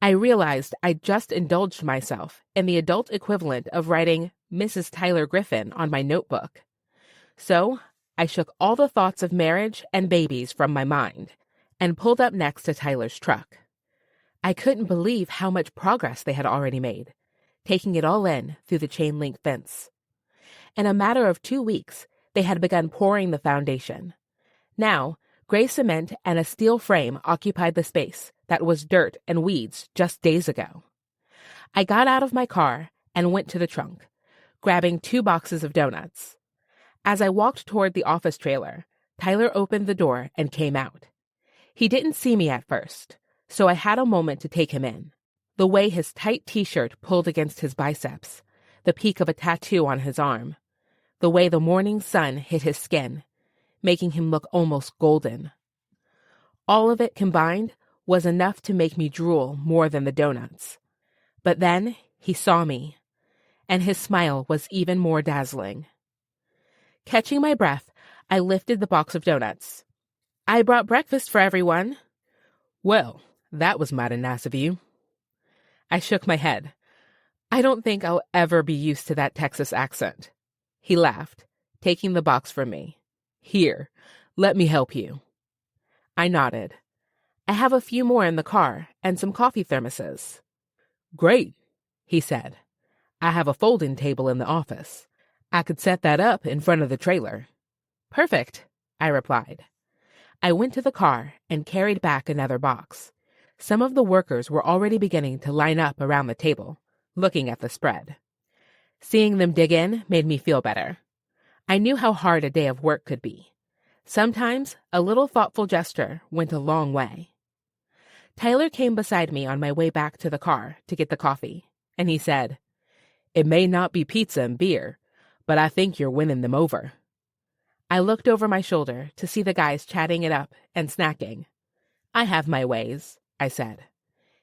S3: I realized I'd just indulged myself in the adult equivalent of writing Mrs. Tyler Griffen on my notebook. So I shook all the thoughts of marriage and babies from my mind and pulled up next to Tyler's truck. I couldn't believe how much progress they had already made, taking it all in through the chain-link fence. In a matter of 2 weeks, they had begun pouring the foundation. Now, gray cement and a steel frame occupied the space that was dirt and weeds just days ago. I got out of my car and went to the trunk, grabbing 2 boxes of donuts. As I walked toward the office trailer, Tyler opened the door and came out. He didn't see me at first, so I had a moment to take him in. The way his tight t-shirt pulled against his biceps, the peak of a tattoo on his arm, the way the morning sun hit his skin, making him look almost golden. All of it combined was enough to make me drool more than the donuts. But then he saw me, and his smile was even more dazzling. Catching my breath, I lifted the box of donuts. I brought breakfast for everyone. Well, that was mighty nice of you. I shook my head. I don't think I'll ever be used to that Texas accent. He laughed, taking the box from me. Here, let me help you. I nodded. I have a few more in the car and some coffee thermoses. Great, he said. I have a folding table in the office. I could set that up in front of the trailer. Perfect, I replied. I went to the car and carried back another box. Some of the workers were already beginning to line up around the table, looking at the spread. Seeing them dig in made me feel better. I knew how hard a day of work could be. Sometimes a little thoughtful gesture went a long way. Tyler came beside me on my way back to the car to get the coffee, and he said, It may not be pizza and beer, but I think you're winning them over. I looked over my shoulder to see the guys chatting it up and snacking. I have my ways, I said.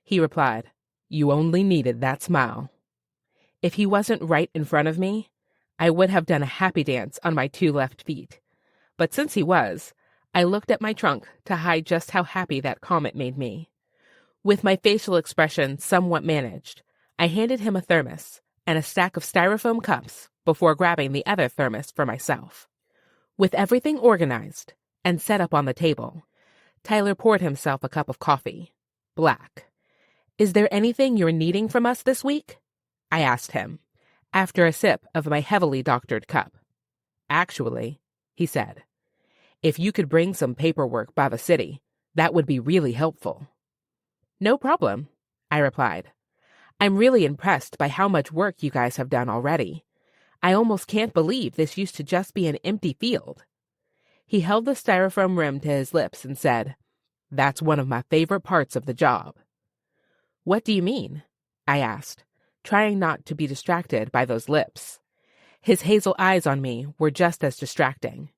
S3: He replied, You only needed that smile. If he wasn't right in front of me, I would have done a happy dance on my 2 left feet. But since he was, I looked at my trunk to hide just how happy that comment made me. With my facial expression somewhat managed, I handed him a thermos and a stack of styrofoam cups before grabbing the other thermos for myself. With everything organized and set up on the table, Tyler poured himself a cup of coffee, black. Is there anything you're needing from us this week? I asked him, after a sip of my heavily doctored cup. Actually, he said, if you could bring some paperwork by the city, that would be really helpful. No problem, I replied. I'm really impressed by how much work you guys have done already. I almost can't believe this used to just be an empty field. He held the styrofoam rim to his lips and said, That's one of my favorite parts of the job. What do you mean? I asked, trying not to be distracted by those lips. His hazel eyes on me were just as distracting.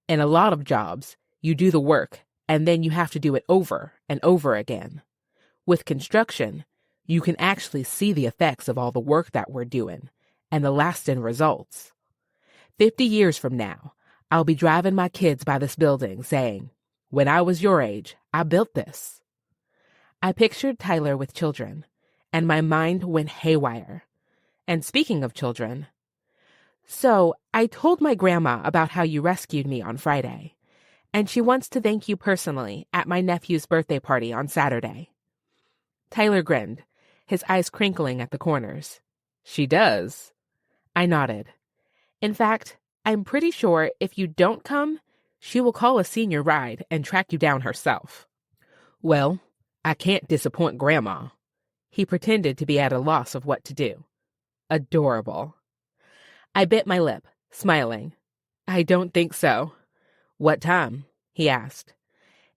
S3: In a lot of jobs, you do the work, and then you have to do it over and over again. With construction, you can actually see the effects of all the work that we're doing and the lasting results. 50 years from now, I'll be driving my kids by this building saying, When I was your age, I built this. I pictured Tyler with children, and my mind went haywire. And speaking of children,
S1: So, I told my grandma about how you rescued me on Friday, and she wants to thank you personally at my nephew's birthday party on Saturday. Tyler grinned, his eyes crinkling at the corners. She does? I nodded. In fact, I'm pretty sure if you don't come, she will call a senior ride and track you down herself. Well, I can't disappoint Grandma. He pretended to be at a loss of what to do. Adorable. I bit my lip, smiling. I don't think so. What time? He asked.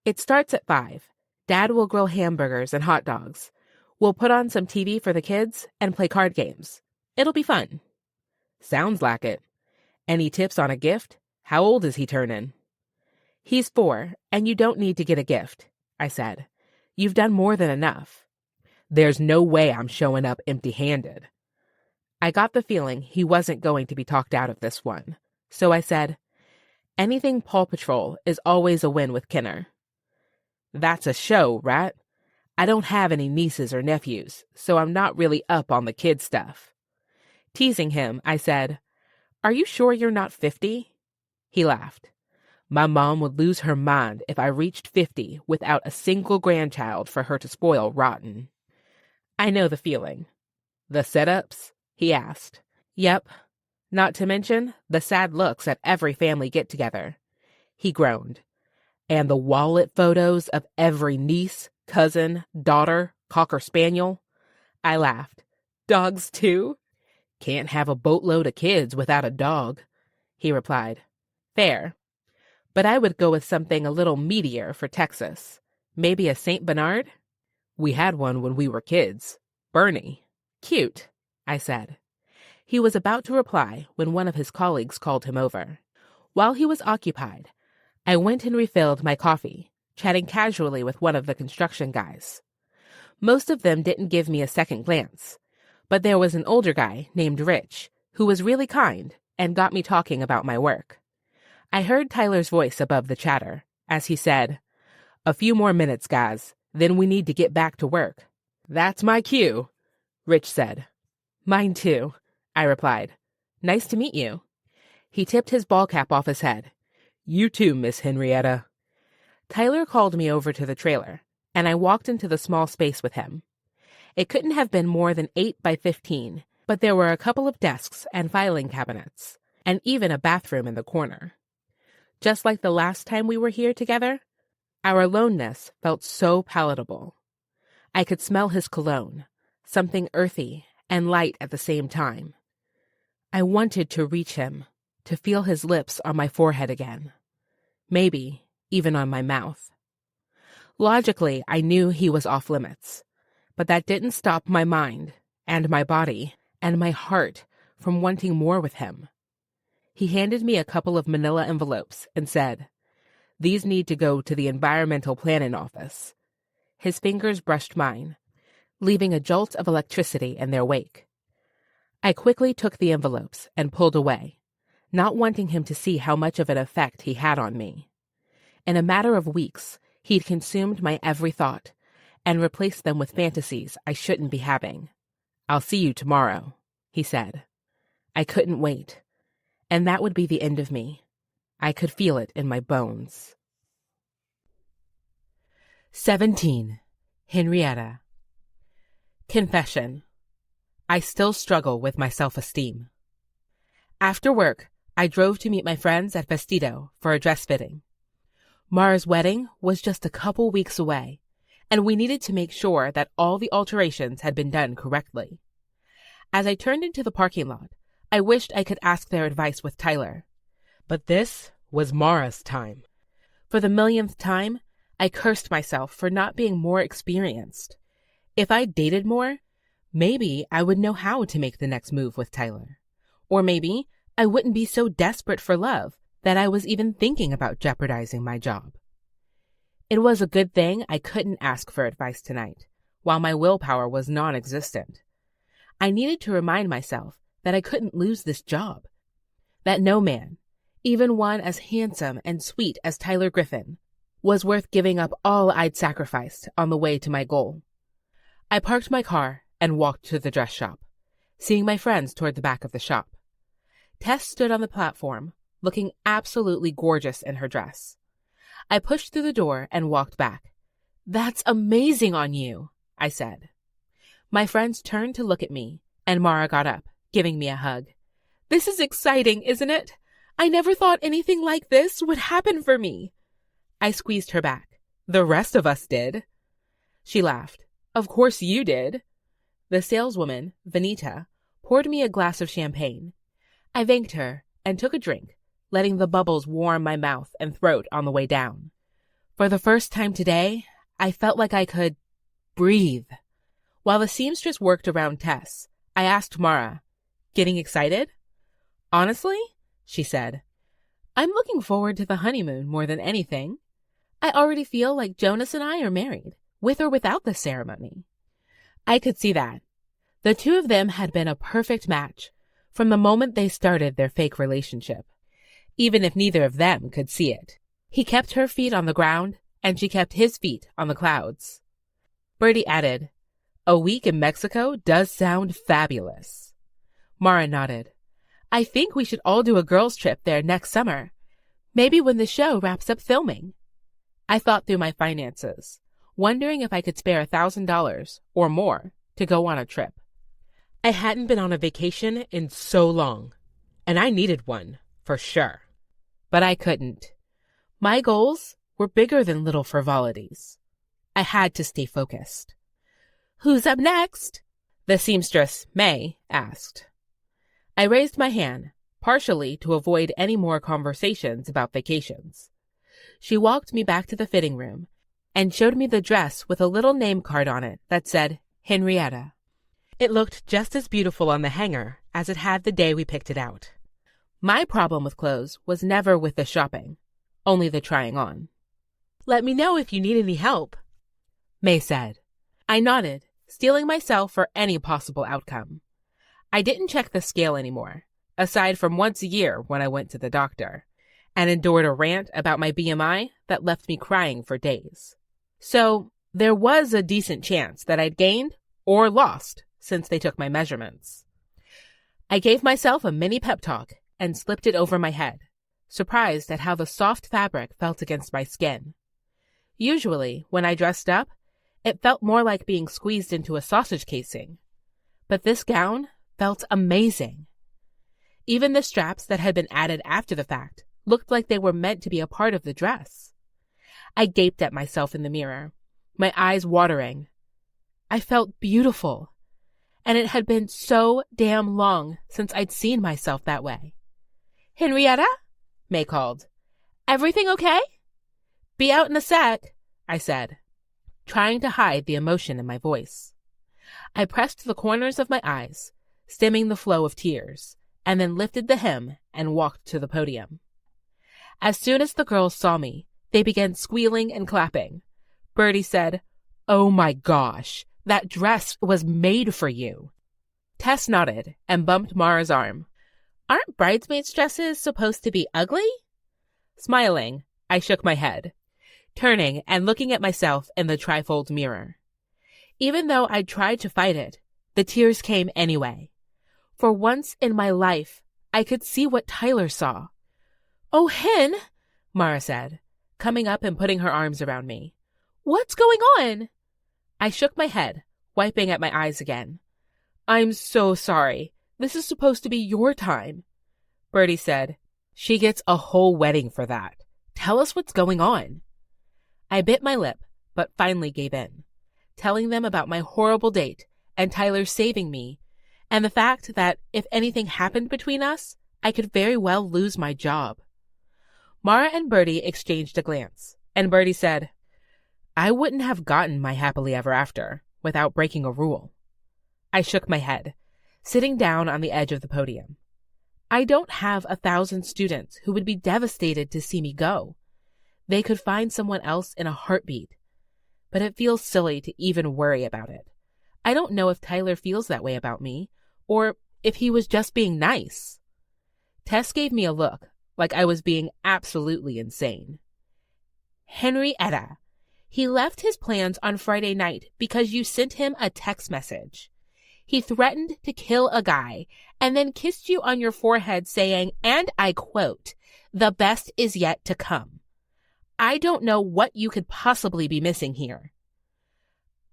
S1: It starts at 5. Dad will grill hamburgers and hot dogs. We'll put on some TV for the kids and play card games. It'll be fun. Sounds like it. Any tips on a gift? How old is he turning? He's 4, and you don't need to get a gift, I said. You've done more than enough. There's no way I'm showing up empty-handed. I got the feeling he wasn't going to be talked out of this one, so I said, anything Paw Patrol is always a win with Kenner. That's a show, right? I don't have any nieces or nephews, so I'm not really up on the kid stuff. Teasing him, I said, Are you sure you're not 50? He laughed. My mom would lose her mind if I reached 50 without a single grandchild for her to spoil rotten. I know the feeling. The setups? He asked. Yep. Not to mention the sad looks at every family get-together. He groaned. And the wallet photos of every niece, cousin, daughter, cocker spaniel? I laughed. Dogs too? Can't have a boatload of kids without a dog, he replied. Fair. But I would go with something a little meatier for Texas. Maybe a St. Bernard? We had one when we were kids. Bernie. Cute, I said. He was about to reply when one of his colleagues called him over. While he was occupied, I went and refilled my coffee, chatting casually with one of the construction guys. Most of them didn't give me a second glance, but there was an older guy named Rich who was really kind and got me talking about my work. I heard Tyler's voice above the chatter as he said, A few more minutes, guys, then we need to get back to work. That's my cue, Rich said. Mine too, I replied. Nice to meet you. He tipped his ball cap off his head. You too, Miss Henrietta. Tyler called me over to the trailer, and I walked into the small space with him. It couldn't have been more than 8 by 15, but there were a couple of desks and filing cabinets, and even a bathroom in the corner. Just like the last time we were here together, our aloneness felt so palatable. I could smell his cologne, something earthy and light at the same time. I wanted to reach him, to feel his lips on my forehead again. Maybe even on my mouth. Logically, I knew he was off limits, but that didn't stop my mind and my body and my heart from wanting more with him. He handed me a couple of manila envelopes and said, These need to go to the Environmental Planning Office. His fingers brushed mine, leaving a jolt of electricity in their wake. I quickly took the envelopes and pulled away, not wanting him to see how much of an effect he had on me. In a matter of weeks, he'd consumed my every thought and replaced them with fantasies I shouldn't be having. I'll see you tomorrow, he said. I couldn't wait, and that would be the end of me. I could feel it in my bones. 17. Henrietta. Confession. I still struggle with my self-esteem. After work, I drove to meet my friends at Vestido for a dress fitting. Mara's wedding was just a couple weeks away, and we needed to make sure that all the alterations had been done correctly. As I turned into the parking lot, I wished I could ask their advice with Tyler. But this was Mara's time. For the millionth time, I cursed myself for not being more experienced. If I dated more, maybe I would know how to make the next move with Tyler. Or maybe I wouldn't be so desperate for love that I was even thinking about jeopardizing my job. It was a good thing I couldn't ask for advice tonight, while my willpower was non-existent. I needed to remind myself that I couldn't lose this job, that no man, even one as handsome and sweet as Tyler Griffen, was worth giving up all I'd sacrificed on the way to my goal. I parked my car and walked to the dress shop, seeing my friends toward the back of the shop. Tess stood on the platform, looking absolutely gorgeous in her dress. I pushed through the door and walked back. "That's amazing on you," I said. My friends turned to look at me, and Mara got up, giving me a hug. "This is exciting, isn't it? I never thought anything like this would happen for me." I squeezed her back. "The rest of us did." She laughed. "Of course you did." The saleswoman, Vanita, poured me a glass of champagne. I thanked her and took a drink, letting the bubbles warm my mouth and throat on the way down. For the first time today, I felt like I could breathe. While the seamstress worked around Tess, I asked Mara, "Getting excited?" "Honestly," she said, "I'm looking forward to the honeymoon more than anything. I already feel like Jonas and I are married, with or without the ceremony." I could see that. The two of them had been a perfect match from the moment they started their fake relationship, even if neither of them could see it. He kept her feet on the ground, and she kept his feet on the clouds. Bertie added, "A week in Mexico does sound fabulous." Mara nodded. "I think we should all do a girls' trip there next summer, maybe when the show wraps up filming." I thought through my finances, wondering if I could spare $1,000 or more to go on a trip. I hadn't been on a vacation in so long, and I needed one, for sure. But I couldn't. My goals were bigger than little frivolities. I had to stay focused. "Who's up next?" the seamstress, May, asked. I raised my hand, partially to avoid any more conversations about vacations. She walked me back to the fitting room and showed me the dress with a little name card on it that said Henrietta. It looked just as beautiful on the hanger as it had the day we picked it out. My problem with clothes was never with the shopping, only the trying on. "Let me know if you need any help," May said. I nodded, steeling myself for any possible outcome. I didn't check the scale anymore, aside from once a year when I went to the doctor, and endured a rant about my BMI that left me crying for days. So there was a decent chance that I'd gained or lost since they took my measurements. I gave myself a mini pep talk and slipped it over my head, surprised at how the soft fabric felt against my skin. Usually, when I dressed up, it felt more like being squeezed into a sausage casing. But this gown felt amazing. Even the straps that had been added after the fact looked like they were meant to be a part of the dress. I gaped at myself in the mirror, my eyes watering. I felt beautiful, and it had been so damn long since I'd seen myself that way. "Henrietta?" May called. "Everything okay?" "Be out in a sec," I said, trying to hide the emotion in my voice. I pressed the corners of my eyes, stemming the flow of tears, and then lifted the hem and walked to the podium. As soon as the girls saw me, they began squealing and clapping. Bertie said, "Oh my gosh, that dress was made for you." Tess nodded and bumped Mara's arm. "Aren't bridesmaids' dresses supposed to be ugly?" Smiling, I shook my head, turning and looking at myself in the trifold mirror. Even though I tried to fight it, the tears came anyway. For once in my life, I could see what Tyler saw. "Oh, Hen," Mara said, coming up and putting her arms around me. "What's going on?" I shook my head, wiping at my eyes again. "I'm so sorry. This is supposed to be your time." Bertie said, "She gets a whole wedding for that. Tell us what's going on." I bit my lip, but finally gave in, telling them about my horrible date and Tyler saving me, and the fact that if anything happened between us, I could very well lose my job. Mara and Bertie exchanged a glance, and Bertie said, "I wouldn't have gotten my happily ever after without breaking a rule." I shook my head, sitting down on the edge of the podium. I don't have 1,000 students who would be devastated to see me go. They could find someone else in a heartbeat. But it feels silly to even worry about it. I don't know if Tyler feels that way about me, or if he was just being nice. Tess gave me a look, like I was being absolutely insane. "Henrietta, he left his plans on Friday night because you sent him a text message.
S3: He threatened to kill a guy and then kissed you on your forehead saying, and I quote, "The best is yet to come." I don't know what you could possibly be missing here.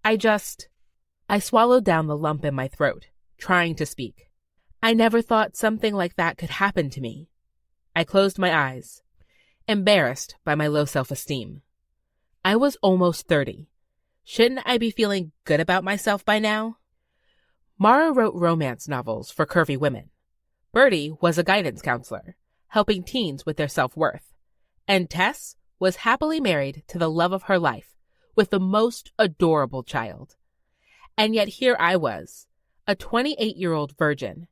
S3: I swallowed down the lump in my throat, trying to speak. I never thought something like that could happen to me. I closed my eyes, embarrassed by my low self-esteem. I was almost 30. Shouldn't I be feeling good about myself by now? Mara wrote romance novels for curvy women. Bertie was a guidance counselor, helping teens with their self-worth. And Tess was happily married to the love of her life, with the most adorable child. And yet here I was, a 28-year-old virgin,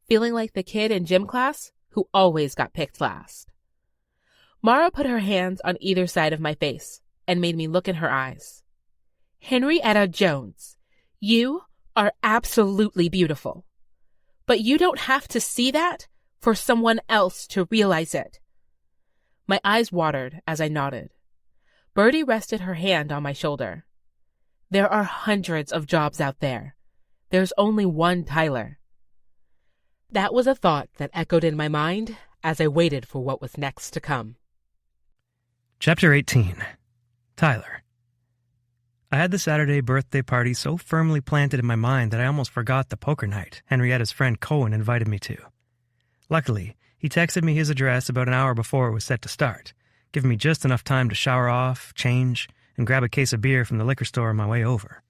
S3: feeling like the kid in gym class who always got picked last. Mara put her hands on either side of my face and made me look in her eyes. Henrietta Jones, you are absolutely beautiful. But you don't have to see that for someone else to realize it. My eyes watered as I nodded. Bertie rested her hand on my shoulder. There are hundreds of jobs out there. There's only one Tyler. That was a thought that echoed in my mind as I waited for what was next to come.
S2: Chapter 18. Tyler. I had the Saturday birthday party so firmly planted in my mind that I almost forgot the poker night Henrietta's friend Cohen invited me to. Luckily, he texted me his address about an hour before it was set to start, giving me just enough time to shower off, change, and grab a case of beer from the liquor store on my way over.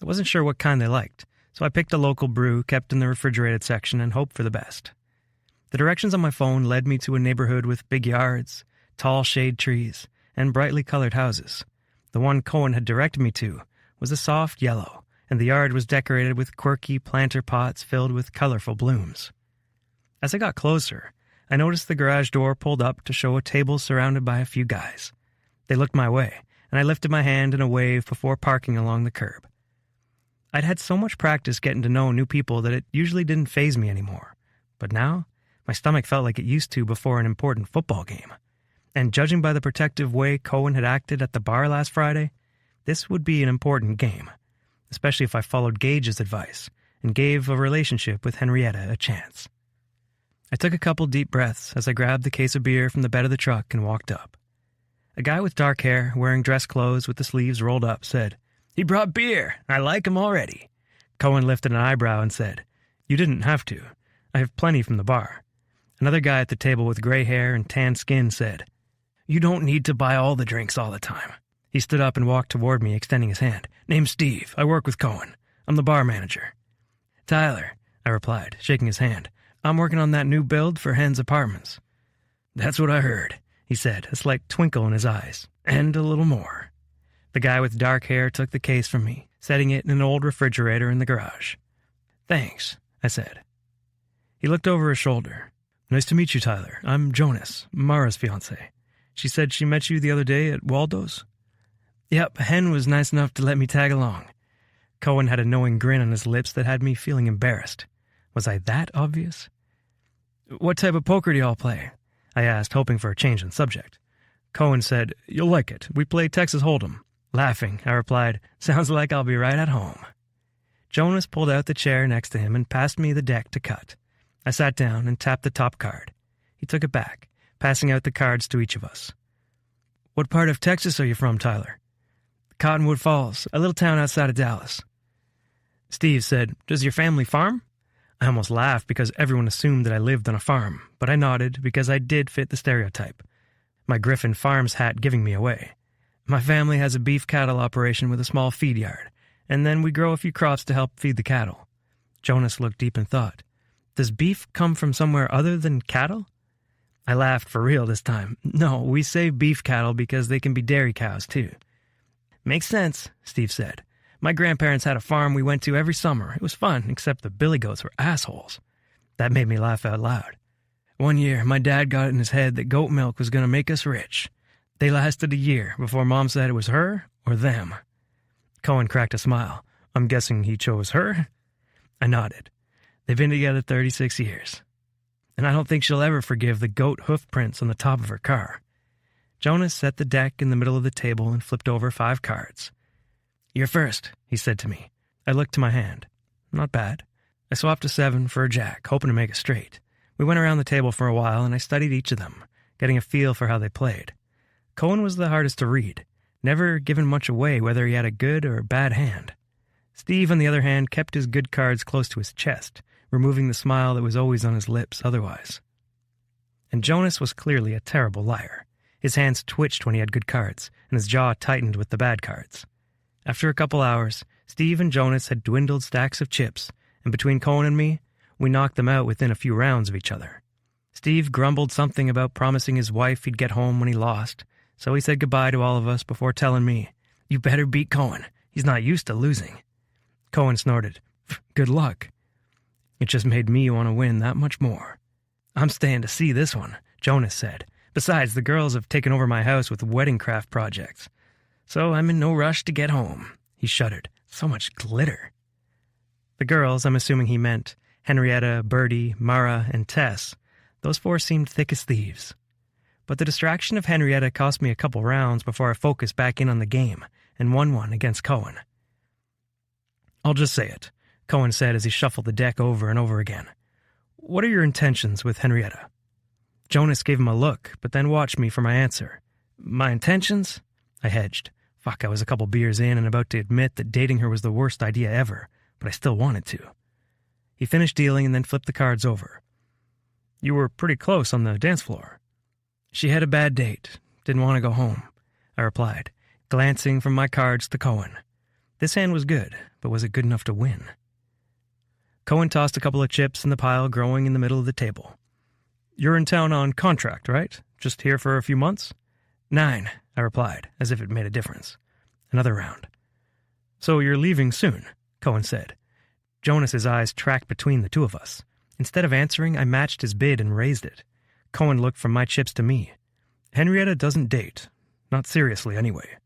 S2: I wasn't sure what kind they liked, so I picked a local brew kept in the refrigerated section and hoped for the best. The directions on my phone led me to a neighborhood with big yards, tall shade trees, and brightly colored houses. The one Cohen had directed me to was a soft yellow, and the yard was decorated with quirky planter pots filled with colorful blooms. As I got closer, I noticed the garage door pulled up to show a table surrounded by a few guys. They looked my way, and I lifted my hand in a wave before parking along the curb. I'd had so much practice getting to know new people that it usually didn't faze me anymore. But now, my stomach felt like it used to before an important football game. And judging by the protective way Cohen had acted at the bar last Friday, this would be an important game, especially if I followed Gage's advice and gave a relationship with Henrietta a chance. I took a couple deep breaths as I grabbed the case of beer from the bed of the truck and walked up. A guy with dark hair, wearing dress clothes with the sleeves rolled up, said, "He brought beer. I like him already." Cohen lifted an eyebrow and said, "You didn't have to. I have plenty from the bar." Another guy at the table with gray hair and tan skin said, "You don't need to buy all the drinks all the time." He stood up and walked toward me, extending his hand. "Name's Steve. I work with Cohen. I'm the bar manager." "Tyler," I replied, shaking his hand. "I'm working on that new build for Hen's Apartments." "That's what I heard," he said, a slight twinkle in his eyes. "And a little more." The guy with dark hair took the case from me, setting it in an old refrigerator in the garage. "Thanks," I said. He looked over his shoulder. "Nice to meet you, Tyler. I'm Jonas, Mara's fiancé. She said she met you the other day at Waldo's?" "Yep, Hen was nice enough to let me tag along." Cohen had a knowing grin on his lips that had me feeling embarrassed. Was I that obvious? "What type of poker do y'all play?" I asked, hoping for a change in subject. Cohen said, "You'll like it. We play Texas Hold'em." Laughing, I replied, "Sounds like I'll be right at home." Jonas pulled out the chair next to him and passed me the deck to cut. I sat down and tapped the top card. He took it back, passing out the cards to each of us. "What part of Texas are you from, Tyler?" "Cottonwood Falls, a little town outside of Dallas." Steve said, "Does your family farm?" I almost laughed because everyone assumed that I lived on a farm, but I nodded because I did fit the stereotype, my Griffen Farms hat giving me away. "My family has a beef cattle operation with a small feed yard, and then we grow a few crops to help feed the cattle." Jonas looked deep in thought. "Does beef come from somewhere other than cattle?" I laughed for real this time. "No, we say beef cattle because they can be dairy cows, too." "Makes sense," Steve said. "My grandparents had a farm we went to every summer. It was fun, except the billy goats were assholes." That made me laugh out loud. "One year, my dad got it in his head that goat milk was going to make us rich. They lasted a year before Mom said it was her or them." Cohen cracked a smile. "I'm guessing he chose her?" I nodded. "They've been together 36 years. And I don't think she'll ever forgive the goat hoof prints on the top of her car." Jonas set the deck in the middle of the table and flipped over 5 cards. "You're first," he said to me. I looked to my hand. Not bad. I swapped a 7 for a jack, hoping to make it straight. We went around the table for a while, and I studied each of them, getting a feel for how they played. Cohen was the hardest to read, never given much away whether he had a good or a bad hand. Steve, on the other hand, kept his good cards close to his chest, removing the smile that was always on his lips otherwise. And Jonas was clearly a terrible liar. His hands twitched when he had good cards, and his jaw tightened with the bad cards. After a couple hours, Steve and Jonas had dwindled stacks of chips, and between Cohen and me, we knocked them out within a few rounds of each other. Steve grumbled something about promising his wife he'd get home when he lost, so he said goodbye to all of us before telling me, "You better beat Cohen. He's not used to losing." Cohen snorted, "Good luck." It just made me want to win that much more. "I'm staying to see this one," Jonas said. "Besides, the girls have taken over my house with wedding craft projects. So I'm in no rush to get home." He shuddered. "So much glitter." The girls, I'm assuming he meant Henrietta, Bertie, Mara, and Tess. Those 4 seemed thick as thieves. But the distraction of Henrietta cost me a couple rounds before I focused back in on the game and won one against Cohen. "I'll just say it," Cohen said as he shuffled the deck over and over again. "What are your intentions with Henrietta?" Jonas gave him a look, but then watched me for my answer. "My intentions?" I hedged. Fuck, I was a couple beers in and about to admit that dating her was the worst idea ever, but I still wanted to. He finished dealing and then flipped the cards over. "You were pretty close on the dance floor." "She had a bad date. Didn't want to go home," I replied, glancing from my cards to Cohen. This hand was good, but was it good enough to win? Cohen tossed a couple of chips in the pile growing in the middle of the table. "You're in town on contract, right? Just here for a few months?" 9, I replied, as if it made a difference. Another round. "So you're leaving soon," Cohen said. Jonas's eyes tracked between the two of us. Instead of answering, I matched his bid and raised it. Cohen looked from my chips to me. "Henrietta doesn't date. Not seriously, anyway."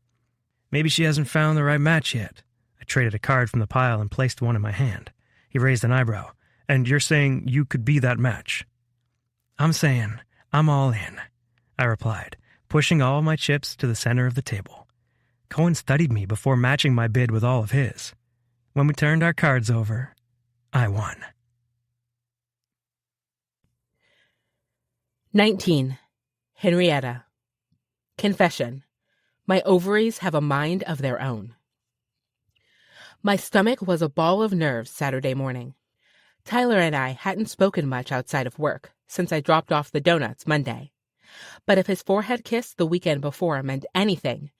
S2: "Maybe she hasn't found the right match yet." I traded a card from the pile and placed one in my hand. He raised an eyebrow. "And you're saying you could be that match?" "I'm saying I'm all in," I replied, pushing all my chips to the center of the table. Cohen studied me before matching my bid with all of his. When we turned our cards over, I won.
S1: 19. Henrietta. Confession. My ovaries have a mind of their own. My stomach was a ball of nerves Saturday morning. Tyler and I hadn't spoken much outside of work since I dropped off the donuts Monday. But if his forehead kiss the weekend before meant anything,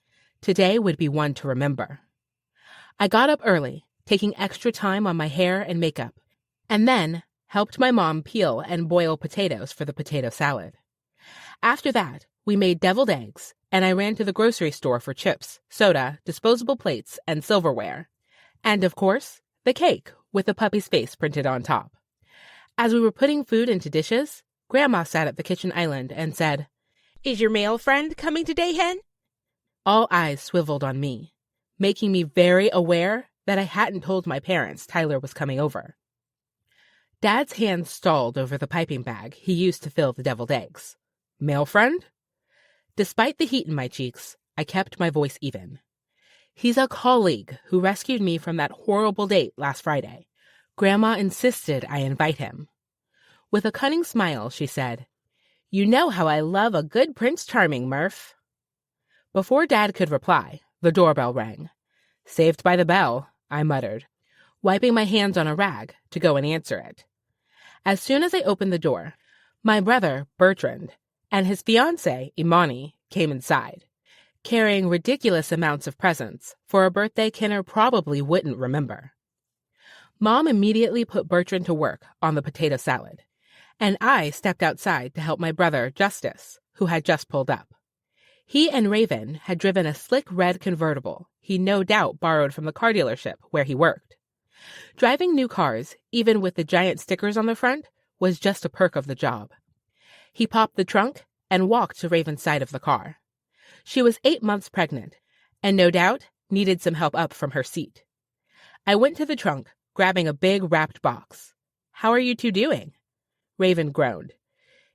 S1: today would be one to remember. I got up early, taking extra time on my hair and makeup, and then helped my mom peel and boil potatoes for the potato salad. After that, we made deviled eggs, and I ran to the grocery store for chips, soda, disposable plates, and silverware. And, of course, the cake with the puppy's face printed on top. As we were putting food into dishes, Grandma sat at the kitchen island and said, "Is your male friend coming today, Hen?" All eyes swiveled on me, making me very aware that I hadn't told my parents Tyler was coming over. Dad's hand stalled over the piping bag he used to fill the deviled eggs. Male friend? Despite the heat in my cheeks, I kept my voice even. He's a colleague who rescued me from that horrible date last Friday. Grandma insisted I invite him. With a cunning smile, she said, "You know how I love a good Prince Charming, Murph." Before Dad could reply, the doorbell rang. "Saved by the bell," I muttered, wiping my hands on a rag to go and answer it. As soon as I opened the door, my brother, Bertrand, and his fiancée, Imani, came inside, carrying ridiculous amounts of presents for a birthday Kinner probably wouldn't remember. Mom immediately put Bertrand to work on the potato salad, and I stepped outside to help my brother, Justice, who had just pulled up. He and Raven had driven a slick red convertible he no doubt borrowed from the car dealership where he worked. Driving new cars, even with the giant stickers on the front, was just a perk of the job. He popped the trunk and walked to Raven's side of the car. She was 8 months pregnant, and no doubt needed some help up from her seat. I went to the trunk, grabbing a big wrapped box. "How are you two doing?" Raven groaned.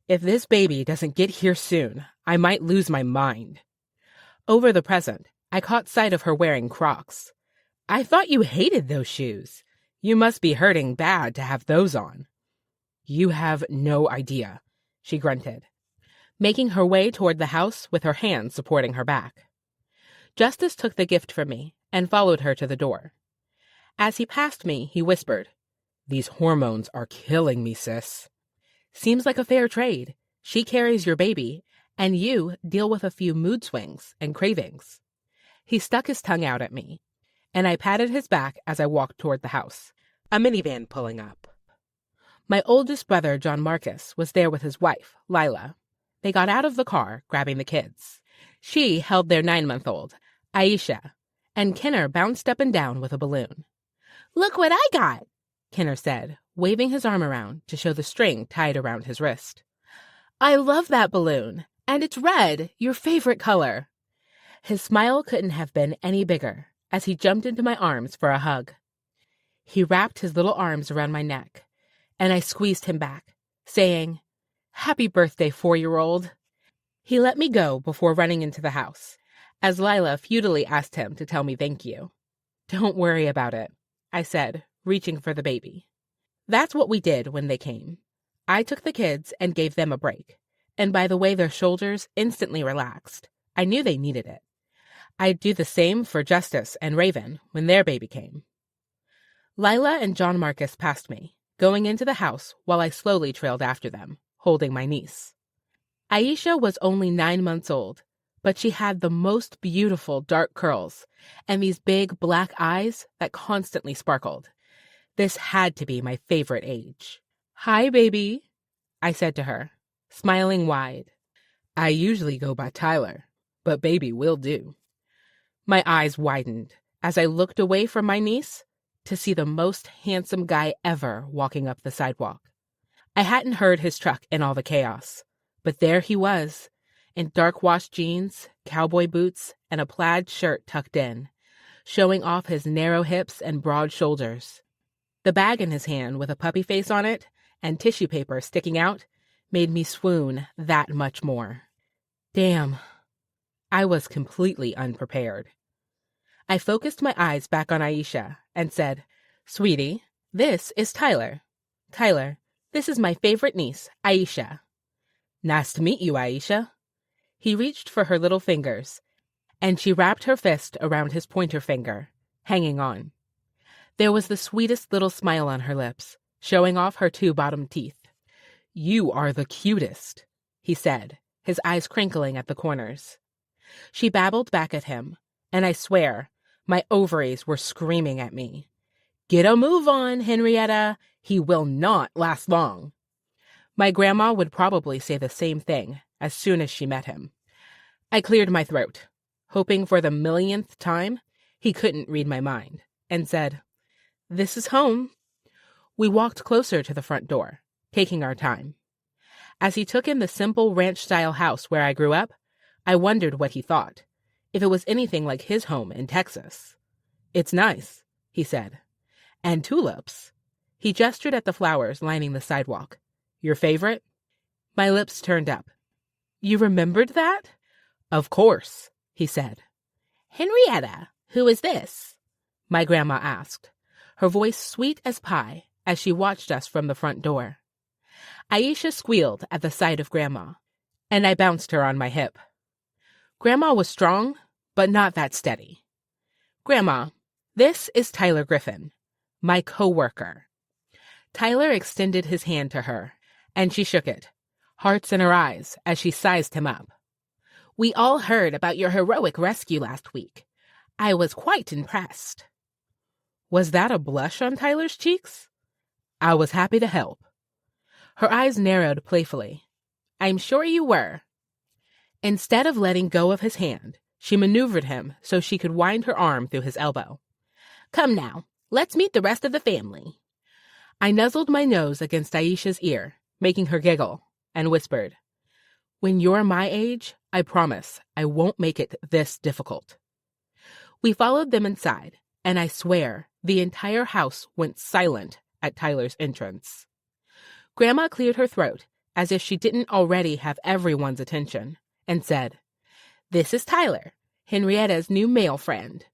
S1: "If this baby doesn't get here soon, I might lose my mind." Over the present, I caught sight of her wearing Crocs. "I thought you hated those shoes. You must be hurting bad to have those on." "You have no idea," she grunted, making her way toward the house with her hands supporting her back. Justice took the gift from me and followed her to the door. As he passed me, he whispered, "These hormones are killing me, sis." "Seems like a fair trade. She carries your baby, and you deal with a few mood swings and cravings." He stuck his tongue out at me, and I patted his back as I walked toward the house, a minivan pulling up. My oldest brother, John Marcus, was there with his wife, Lila. They got out of the car, grabbing the kids. She held their 9-month-old, Aisha, and Kenner bounced up and down with a balloon.
S3: "Look what I got,"
S1: Kenner said, waving his arm around to show the string tied around his wrist.
S3: "I love that balloon, and it's red, your favorite color."
S1: His smile couldn't have been any bigger as he jumped into my arms for a hug. He wrapped his little arms around my neck, and I squeezed him back, saying, "Happy birthday, 4-year-old." He let me go before running into the house, as Lila futilely asked him to tell me thank you. "Don't worry about it," I said, reaching for the baby. That's what we did when they came. I took the kids and gave them a break, and by the way their shoulders instantly relaxed, I knew they needed it. I'd do the same for Justice and Raven when their baby came. Lila and John Marcus passed me, going into the house while I slowly trailed after them, holding my niece. Aisha was only 9 months old, but she had the most beautiful dark curls and these big black eyes that constantly sparkled. This had to be my favorite age. "Hi, baby," I said to her, smiling wide. "I usually go by Tyler, but baby will do." My eyes widened as I looked away from my niece to see the most handsome guy ever walking up the sidewalk. I hadn't heard his truck in all the chaos, but there he was, in dark-washed jeans, cowboy boots, and a plaid shirt tucked in, showing off his narrow hips and broad shoulders. The bag in his hand with a puppy face on it and tissue paper sticking out made me swoon that much more. Damn. I was completely unprepared. I focused my eyes back on Aisha and said, "Sweetie, this is Tyler. Tyler, this is my favorite niece, Aisha." "Nice to meet you, Aisha." He reached for her little fingers, and she wrapped her fist around his pointer finger, hanging on. There was the sweetest little smile on her lips, showing off her 2 bottom teeth. "You are the cutest," he said, his eyes crinkling at the corners. She babbled back at him, and I swear, my ovaries were screaming at me. "Get a move on, Henrietta. He will not last long." My grandma would probably say the same thing as soon as she met him. I cleared my throat, hoping for the millionth time he couldn't read my mind, and said, "This is home." We walked closer to the front door, taking our time. As he took in the simple ranch-style house where I grew up, I wondered what he thought, if it was anything like his home in Texas. "It's nice," he said. "And tulips." He gestured at the flowers lining the sidewalk. "Your favorite?" My lips turned up. "You remembered that?" "Of course," he said.
S3: "Henrietta, who is this?"
S1: my grandma asked, her voice sweet as pie as she watched us from the front door. Aisha squealed at the sight of Grandma, and I bounced her on my hip. Grandma was strong, but not that steady. "Grandma, this is Tyler Griffen, my coworker." Tyler extended his hand to her, and she shook it, hearts in her eyes as she sized him up.
S3: "We all heard about your heroic rescue last week. I was quite impressed."
S1: Was that a blush on Tyler's cheeks? I was happy to help. Her eyes narrowed playfully. "I'm sure you were." Instead of letting go of his hand, she maneuvered him so she could wind her arm through his elbow.
S3: "Come now, let's meet the rest of the family."
S1: I nuzzled my nose against Aisha's ear, making her giggle, and whispered, "When you're my age, I promise I won't make it this difficult." We followed them inside, and I swear the entire house went silent at Tyler's entrance. Grandma cleared her throat as if she didn't already have everyone's attention, and said, "This is Tyler, Henrietta's new male friend."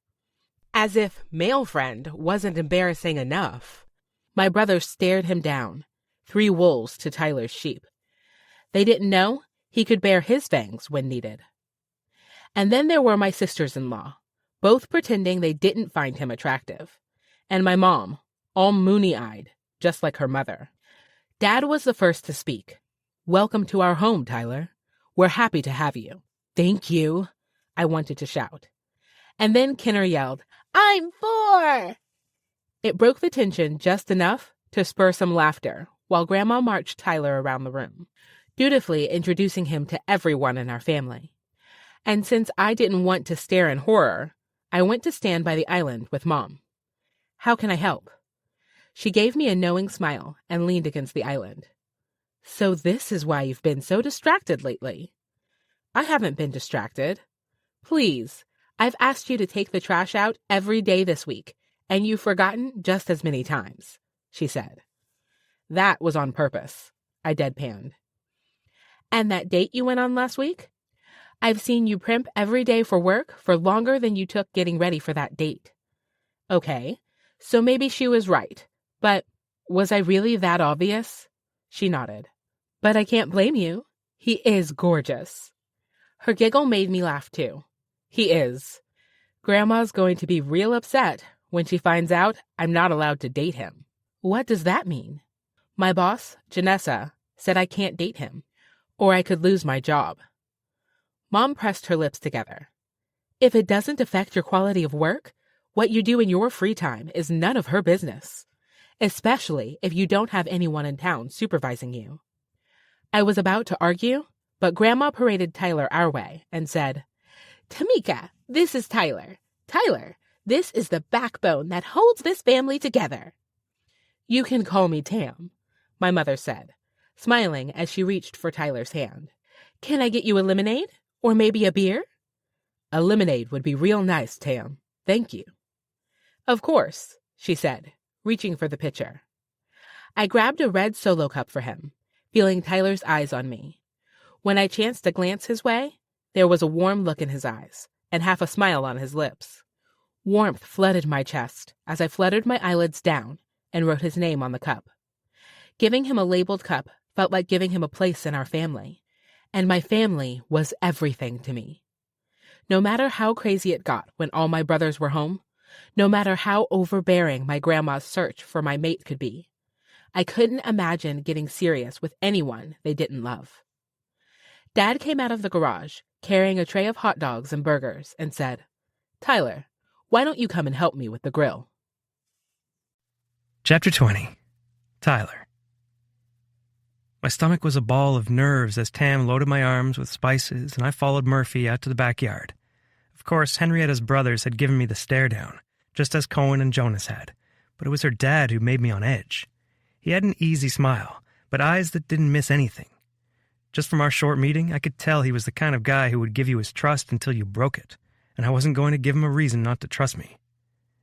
S1: As if male friend wasn't embarrassing enough. My brothers stared him down, 3 wolves to Tyler's sheep. They didn't know he could bear his fangs when needed. And then there were my sisters-in-law, both pretending they didn't find him attractive. And my mom, all moony-eyed, just like her mother. Dad was the first to speak. "Welcome to our home, Tyler. We're happy to have you." "Thank you," I wanted to shout. And then Kinner yelled, "I'm 4!" It broke the tension just enough to spur some laughter while Grandma marched Tyler around the room, dutifully introducing him to everyone in our family. And since I didn't want to stare in horror, I went to stand by the island with Mom. "How can I help?" She gave me a knowing smile and leaned against the island. "So this is why you've been so distracted lately." "I haven't been distracted. Please, I've asked you to take the trash out every day this week, and you've forgotten just as many times," she said. "That was on purpose," I deadpanned. "And that date you went on last week? I've seen you primp every day for work for longer than you took getting ready for that date." "Okay, so maybe she was right, but was I really that obvious?" She nodded. "But I can't blame you. He is gorgeous." Her giggle made me laugh too. "He is. Grandma's going to be real upset when she finds out I'm not allowed to date him." "What does that mean?" "My boss, Janessa, said I can't date him, or I could lose my job." Mom pressed her lips together. "If it doesn't affect your quality of work, what you do in your free time is none of her business, especially if you don't have anyone in town supervising you." I was about to argue, but Grandma paraded Tyler our way and said, "Tamika, this is Tyler. Tyler, this is the backbone that holds this family together." "You can call me Tam," my mother said, smiling as she reached for Tyler's hand. "Can I get you a lemonade? Or maybe a beer?" "A lemonade would be real nice, Tam. Thank you." "Of course," she said, reaching for the pitcher. I grabbed a red Solo cup for him, feeling Tyler's eyes on me. When I chanced to glance his way, there was a warm look in his eyes and half a smile on his lips. Warmth flooded my chest as I fluttered my eyelids down and wrote his name on the cup. Giving him a labeled cup felt like giving him a place in our family, and my family was everything to me. No matter how crazy it got when all my brothers were home, no matter how overbearing my grandma's search for my mate could be, I couldn't imagine getting serious with anyone they didn't love. Dad came out of the garage, carrying a tray of hot dogs and burgers, and said, "Tyler, why don't you come and help me with the grill?"
S2: Chapter 20. Tyler. My stomach was a ball of nerves as Tam loaded my arms with spices and I followed Murphy out to the backyard. Of course, Henrietta's brothers had given me the stare down, just as Cohen and Jonas had, but it was her dad who made me on edge. He had an easy smile, but eyes that didn't miss anything. Just from our short meeting, I could tell he was the kind of guy who would give you his trust until you broke it, and I wasn't going to give him a reason not to trust me.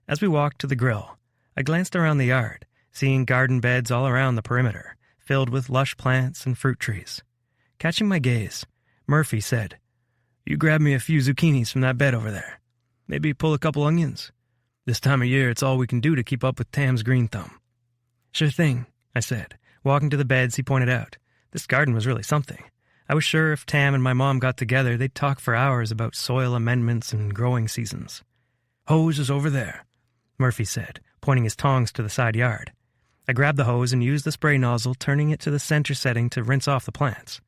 S2: As we walked to the grill, I glanced around the yard, seeing garden beds all around the perimeter, filled with lush plants and fruit trees. Catching my gaze, Murphy said, "You grab me a few zucchinis from that bed over there. Maybe pull a couple onions. This time of year, it's all we can do to keep up with Tam's green thumb." "Sure thing," I said, walking to the beds he pointed out. This garden was really something. I was sure if Tam and my mom got together, they'd talk for hours about soil amendments and growing seasons. "Hose is over there," Murphy said, pointing his tongs to the side yard. I grabbed the hose and used the spray nozzle, turning it to the center setting to rinse off the plants.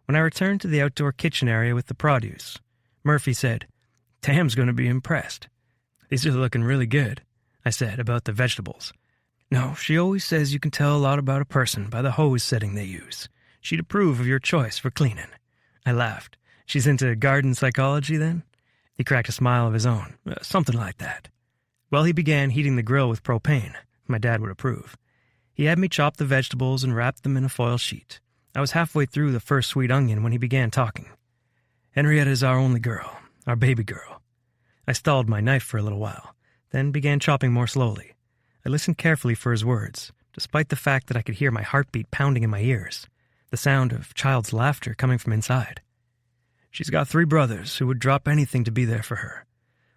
S2: When I returned to the outdoor kitchen area with the produce, Murphy said, "Tam's going to be impressed." "These are looking really good," I said about the vegetables. "No, she always says you can tell a lot about a person by the hose setting they use. She'd approve of your choice for cleaning." I laughed. "She's into garden psychology, then?" He cracked a smile of his own. Something like that." Well, he began heating the grill with propane. My dad would approve. He had me chop the vegetables and wrap them in a foil sheet. I was halfway through the first sweet onion when he began talking. "Henrietta is our only girl, our baby girl." I stalled my knife for a little while, then began chopping more slowly. I listened carefully for his words, despite the fact that I could hear my heartbeat pounding in my ears, the sound of child's laughter coming from inside. "She's got 3 brothers who would drop anything to be there for her,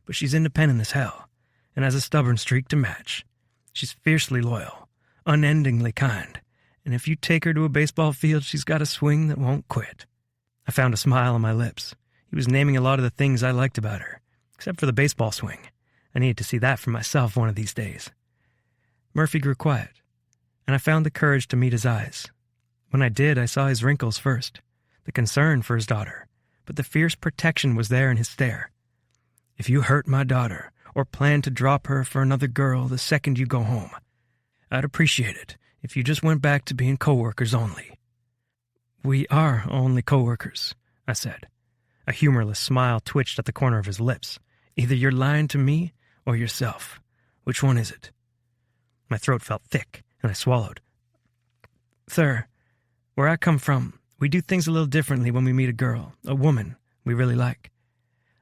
S2: but she's independent as hell, and has a stubborn streak to match. She's fiercely loyal, unendingly kind, and if you take her to a baseball field, she's got a swing that won't quit. I found a smile on my lips. He was naming a lot of the things I liked about her, except for the baseball swing. I needed to see that for myself one of these days. Murphy grew quiet, and I found the courage to meet his eyes. When I did, I saw his wrinkles first, the concern for his daughter, but the fierce protection was there in his stare. If you hurt my daughter, or plan to drop her for another girl the second you go home, I'd appreciate it if you just went back to being coworkers only. We are only coworkers, I said. A humorless smile twitched at the corner of his lips. Either you're lying to me or yourself. Which one is it? My throat felt thick, and I swallowed. Sir, where I come from, we do things a little differently when we meet a girl, a woman we really like.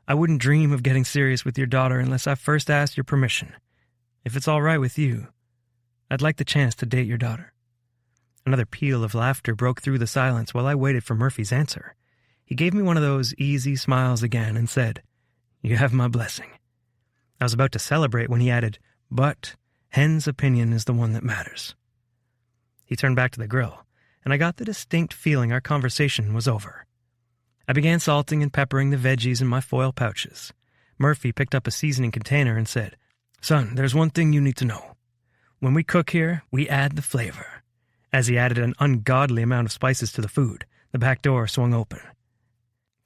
S2: I wouldn't dream of getting serious with your daughter unless I first asked your permission. If it's all right with you, I'd like the chance to date your daughter. Another peal of laughter broke through the silence while I waited for Murphy's answer. He gave me one of those easy smiles again and said, You have my blessing. I was about to celebrate when he added, But Hen's opinion is the one that matters. He turned back to the grill, and I got the distinct feeling our conversation was over. I began salting and peppering the veggies in my foil pouches. Murphy picked up a seasoning container and said, Son, there's one thing you need to know. When we cook here, we add the flavor. As he added an ungodly amount of spices to the food, the back door swung open.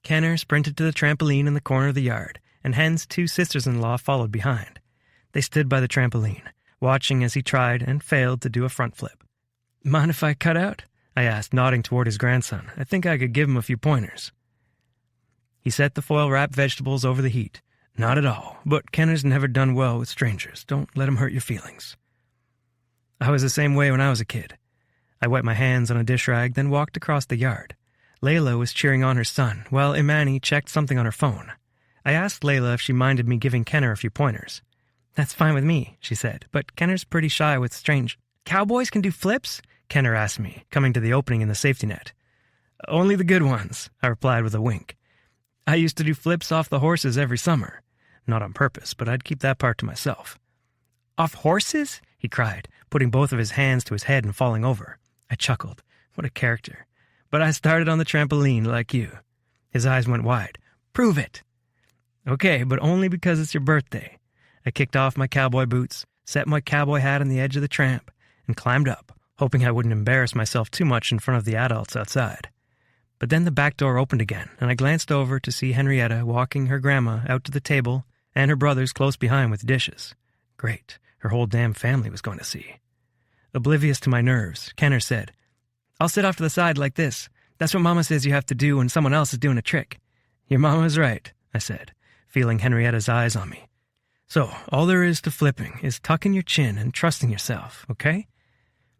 S2: Kenner sprinted to the trampoline in the corner of the yard, and Hen's two sisters-in-law followed behind. They stood by the trampoline, watching as he tried and failed to do a front flip. Mind if I cut out? I asked, nodding toward his grandson. I think I could give him a few pointers. He set the foil-wrapped vegetables over the heat. Not at all, but Kenner's never done well with strangers. Don't let him hurt your feelings. I was the same way when I was a kid. I wiped my hands on a dish rag, then walked across the yard. Layla was cheering on her son, while Imani checked something on her phone. I asked Layla if she minded me giving Kenner a few pointers. That's fine with me, she said, but Kenner's pretty shy with strange... Cowboys can do flips? Kenner asked me, coming to the opening in the safety net. Only the good ones, I replied with a wink. I used to do flips off the horses every summer. Not on purpose, but I'd keep that part to myself. Off horses? He cried, putting both of his hands to his head and falling over. I chuckled. What a character. But I started on the trampoline like you. His eyes went wide. Prove it. Okay, but only because it's your birthday. I kicked off my cowboy boots, set my cowboy hat on the edge of the tramp, and climbed up, hoping I wouldn't embarrass myself too much in front of the adults outside. But then the back door opened again, and I glanced over to see Henrietta walking her grandma out to the table and her brothers close behind with dishes. Great, her whole damn family was going to see. Oblivious to my nerves, Kenner said, I'll sit off to the side like this. That's what Mama says you have to do when someone else is doing a trick. Your Mama's right, I said, feeling Henrietta's eyes on me. So, all there is to flipping is tucking your chin and trusting yourself, okay?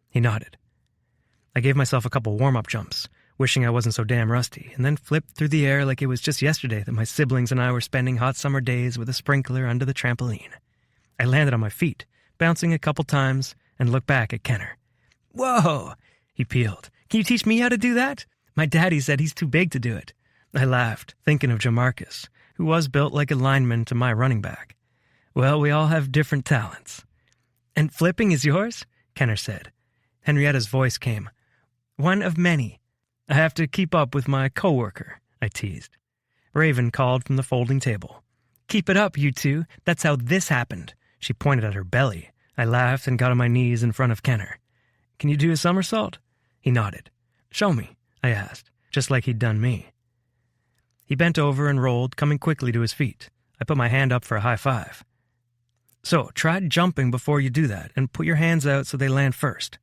S2: He nodded. I gave myself a couple warm-up jumps, wishing I wasn't so damn rusty, and then flipped through the air like it was just yesterday that my siblings and I were spending hot summer days with a sprinkler under the trampoline. I landed on my feet, bouncing a couple times, and looked back at Kenner. Whoa! He peeled. Can you teach me how to do that? My daddy said he's too big to do it. I laughed, thinking of Jamarcus, who was built like a lineman to my running back. Well, we all have different talents. And flipping is yours? Kenner said. Henrietta's voice came. One of many. I have to keep up with my coworker, I teased. Raven called from the folding table. Keep it up, you two. That's how this happened. She pointed at her belly. I laughed and got on my knees in front of Kenner. Can you do a somersault? He nodded. Show me, I asked, just like he'd done me. He bent over and rolled, coming quickly to his feet. I put my hand up for a high five. So, try jumping before you do that, and put your hands out so they land first.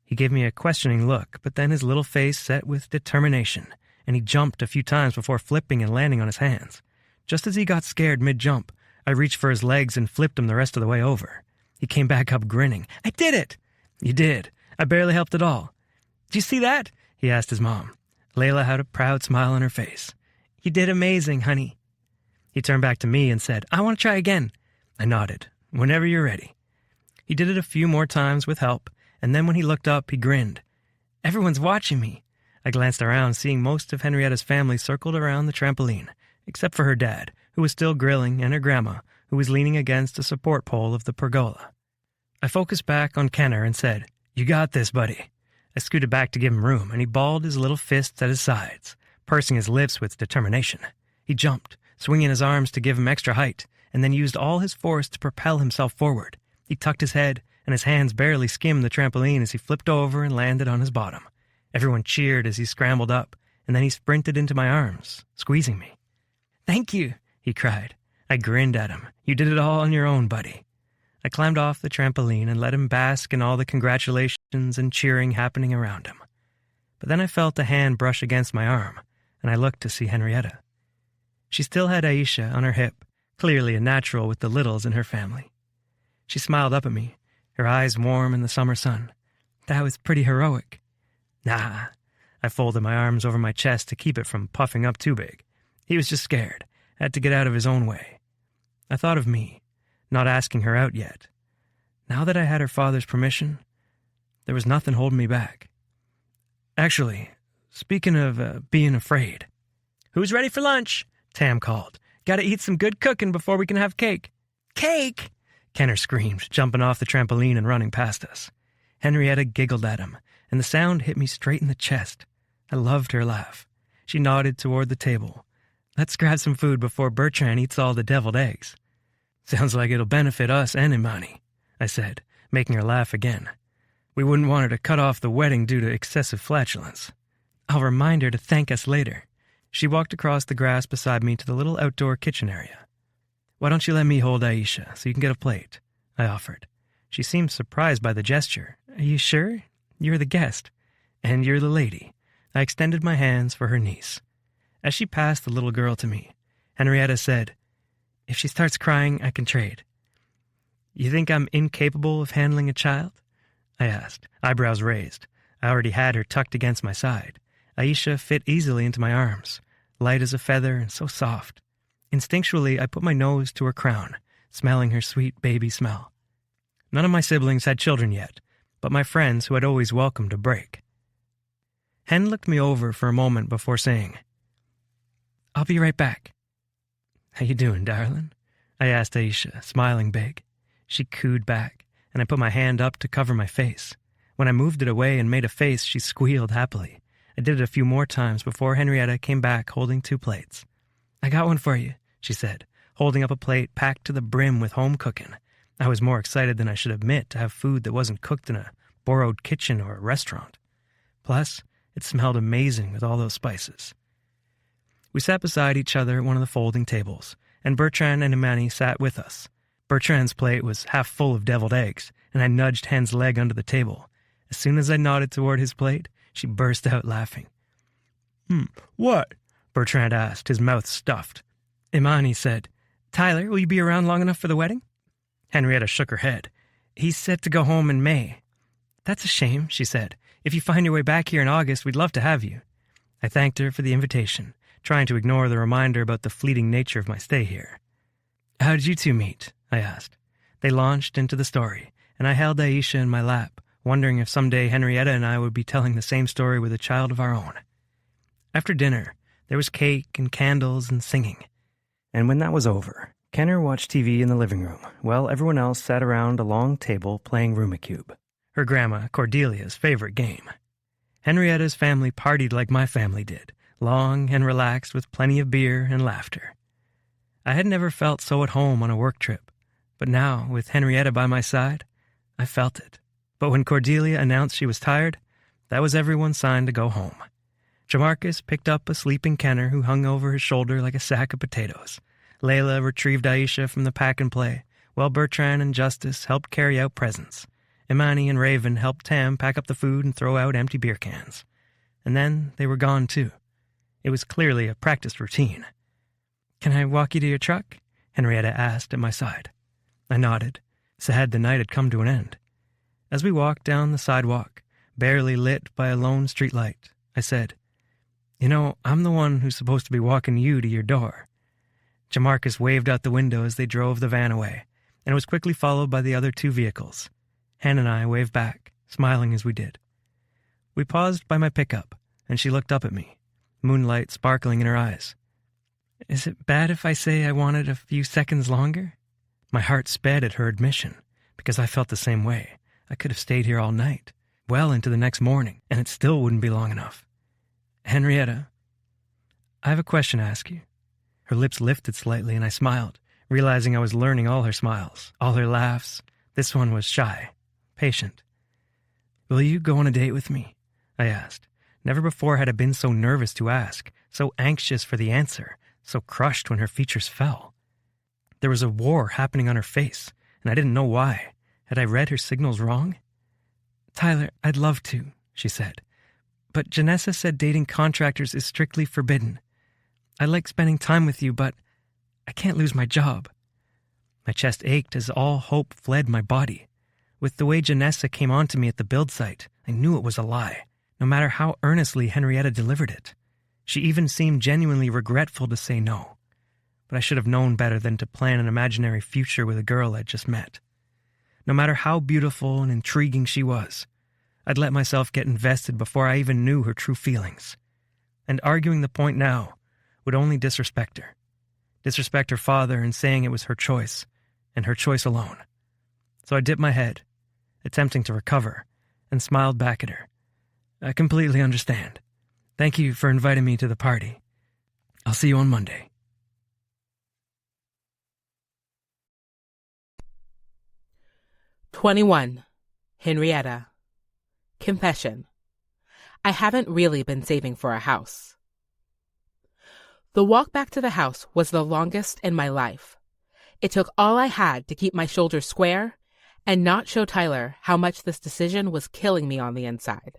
S2: He gave me a questioning look, but then his little face set with determination, and he jumped a few times before flipping and landing on his hands. Just as he got scared mid-jump, I reached for his legs and flipped him the rest of the way over. He came back up grinning. I did it! You did. I barely helped at all. Did you see that? He asked his mom. Layla had a proud smile on her face. You did amazing, honey. He turned back to me and said, I want to try again. I nodded. Whenever you're ready. He did it a few more times with help, and then when he looked up, he grinned. Everyone's watching me. I glanced around, seeing most of Henrietta's family circled around the trampoline, except for her dad, who was still grilling, and her grandma, who was leaning against a support pole of the pergola. I focused back on Kenner and said, "You got this, buddy." I scooted back to give him room, and he balled his little fists at his sides, pursing his lips with determination. He jumped, swinging his arms to give him extra height, and then used all his force to propel himself forward. He tucked his head, and his hands barely skimmed the trampoline as he flipped over and landed on his bottom. Everyone cheered as he scrambled up, and then he sprinted into my arms, squeezing me. "Thank you," he cried. I grinned at him. "You did it all on your own, buddy." I climbed off the trampoline and let him bask in all the congratulations and cheering happening around him. But then I felt a hand brush against my arm, and I looked to see Henrietta. She still had Aisha on her hip, clearly a natural with the littles in her family. She smiled up at me, her eyes warm in the summer sun. "That was pretty heroic." "Nah." I folded my arms over my chest to keep it from puffing up too big. He was just scared, had to get out of his own way. I thought of me, not asking her out yet. Now that I had her father's permission, there was nothing holding me back. Actually, speaking of being afraid. "Who's ready for lunch?" Tam called. "Gotta eat some good cooking before we can have cake." "Cake!" Kenner screamed, jumping off the trampoline and running past us. Henrietta giggled at him, and the sound hit me straight in the chest. I loved her laugh. She nodded toward the table. "Let's grab some food before Bertrand eats all the deviled eggs." "Sounds like it'll benefit us and Imani," I said, making her laugh again. "We wouldn't want her to cut off the wedding due to excessive flatulence." "I'll remind her to thank us later." She walked across the grass beside me to the little outdoor kitchen area. "Why don't you let me hold Aisha so you can get a plate?" I offered. She seemed surprised by the gesture. "Are you sure? You're the guest. And you're the lady." I extended my hands for her niece. As she passed the little girl to me, Henrietta said, "If she starts crying, I can trade." "You think I'm incapable of handling a child?" I asked, eyebrows raised. I already had her tucked against my side. Aisha fit easily into my arms, light as a feather and so soft. Instinctually, I put my nose to her crown, smelling her sweet baby smell. None of my siblings had children yet, but my friends who had always welcomed a break. Hen looked me over for a moment before saying, "I'll be right back." "How you doing, darling?" I asked Aisha, smiling big. She cooed back, and I put my hand up to cover my face. When I moved it away and made a face, she squealed happily. I did it a few more times before Henrietta came back holding 2 plates. "I got one for you," she said, holding up a plate packed to the brim with home cooking. I was more excited than I should admit to have food that wasn't cooked in a borrowed kitchen or a restaurant. Plus, it smelled amazing with all those spices. We sat beside each other at one of the folding tables, and Bertrand and Imani sat with us. Bertrand's plate was half full of deviled eggs, and I nudged Hen's leg under the table. As soon as I nodded toward his plate, she burst out laughing. What?" Bertrand asked, his mouth stuffed. Imani said, "Tyler, will you be around long enough for the wedding?" Henrietta shook her head. "He's set to go home in May." "That's a shame," she said. "If you find your way back here in August, we'd love to have you." I thanked her for the invitation, trying to ignore the reminder about the fleeting nature of my stay here. "How did you two meet?" I asked. They launched into the story, and I held Aisha in my lap, wondering if someday Henrietta and I would be telling the same story with a child of our own. After dinner, there was cake and candles and singing. And when that was over, Kenner watched TV in the living room, while everyone else sat around a long table playing Rumicube, her grandma Cordelia's favorite game. Henrietta's family partied like my family did, long and relaxed with plenty of beer and laughter. I had never felt so at home on a work trip, but now, with Henrietta by my side, I felt it. But when Cordelia announced she was tired, that was everyone's sign to go home. Jamarcus picked up a sleeping Kenner who hung over his shoulder like a sack of potatoes. Layla retrieved Aisha from the pack-and-play, while Bertrand and Justice helped carry out presents. Imani and Raven helped Tam pack up the food and throw out empty beer cans. And then they were gone, too. It was clearly a practiced routine. "Can I walk you to your truck?" Henrietta asked at my side. I nodded. Sad the night had come to an end. As we walked down the sidewalk, barely lit by a lone streetlight, I said, "You know, I'm the one who's supposed to be walking you to your door." Jamarcus waved out the window as they drove the van away, and it was quickly followed by the other 2 vehicles. Hen and I waved back, smiling as we did. We paused by my pickup, and she looked up at me, moonlight sparkling in her eyes. "Is it bad if I say I wanted a few seconds longer?" My heart sped at her admission, because I felt the same way. I could have stayed here all night, well into the next morning, and it still wouldn't be long enough. Henrietta, I have a question to ask you. Her lips lifted slightly, and I smiled, realizing I was learning all her smiles, all her laughs. This one was shy, patient. Will you go on a date with me? I asked. Never before had I been so nervous to ask, so anxious for the answer, so crushed when her features fell. There was a war happening on her face, and I didn't know why. Had I read her signals wrong? Tyler, I'd love to, she said. But Janessa said dating contractors is strictly forbidden. I like spending time with you, but I can't lose my job. My chest ached as all hope fled my body. With the way Janessa came on to me at the build site, I knew it was a lie, no matter how earnestly Henrietta delivered it. She even seemed genuinely regretful to say no. But I should have known better than to plan an imaginary future with a girl I'd just met. No matter how beautiful and intriguing she was, I'd let myself get invested before I even knew her true feelings. And arguing the point now would only disrespect her. Disrespect her father in saying it was her choice, and her choice alone. So I dipped my head, attempting to recover, and smiled back at her. I completely understand. Thank you for inviting me to the party. I'll see you on Monday.
S1: "21. Henrietta. Confession. I haven't really been saving for a house. The walk back to the house was the longest in my life. It took all I had to keep my shoulders square and not show Tyler how much this decision was killing me on the inside.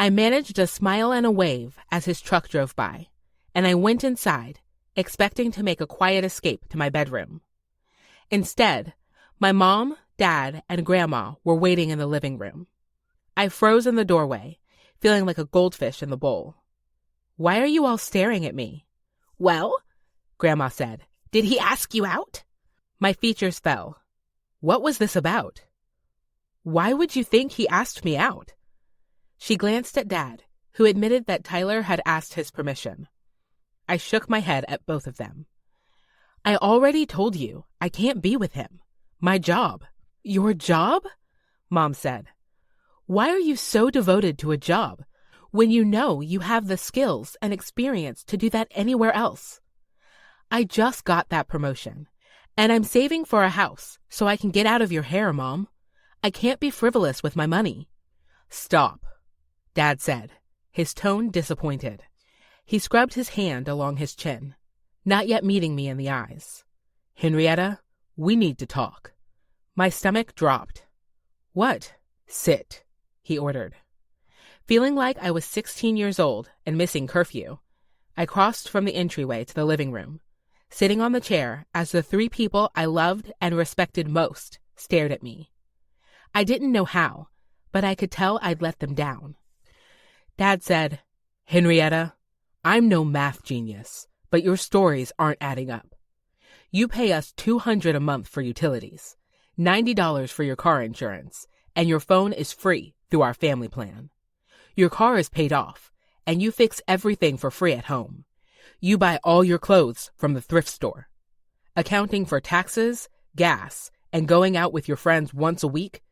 S1: I managed a smile and a wave as his truck drove by, and I went inside, expecting to make a quiet escape to my bedroom. Instead, my mom, Dad, and Grandma were waiting in the living room. I froze in the doorway, feeling like a goldfish in the bowl. "Why are you all staring at me?"
S3: "Well,"
S1: Grandma said,
S3: "did he ask you out?"
S1: My features fell. What was this about? Why would you think he asked me out? She glanced at Dad, who admitted that Tyler had asked his permission. I shook my head at both of them. "I already told you I can't be with him. My job." "Your job?" Mom said. "Why are you so devoted to a job when you know you have the skills and experience to do that anywhere else?" "I just got that promotion, and I'm saving for a house so I can get out of your hair, Mom. I can't be frivolous with my money." "Stop," Dad said, his tone disappointed. He scrubbed his hand along his chin, not yet meeting me in the eyes. "Henrietta, we need to talk." My stomach dropped. "What?" "Sit," he ordered. Feeling like I was 16 years old and missing curfew, I crossed from the entryway to the living room, sitting on the chair as the three people I loved and respected most stared at me. I didn't know how, but I could tell I'd let them down. Dad said, "Henrietta, I'm no math genius, but your stories aren't adding up. You pay us $200 a month for utilities, $90 for your car insurance, and your phone is free through our family plan. Your car is paid off, and you fix everything for free at home. You buy all your clothes from the thrift store. Accounting for taxes, gas, and going out with your friends once a week,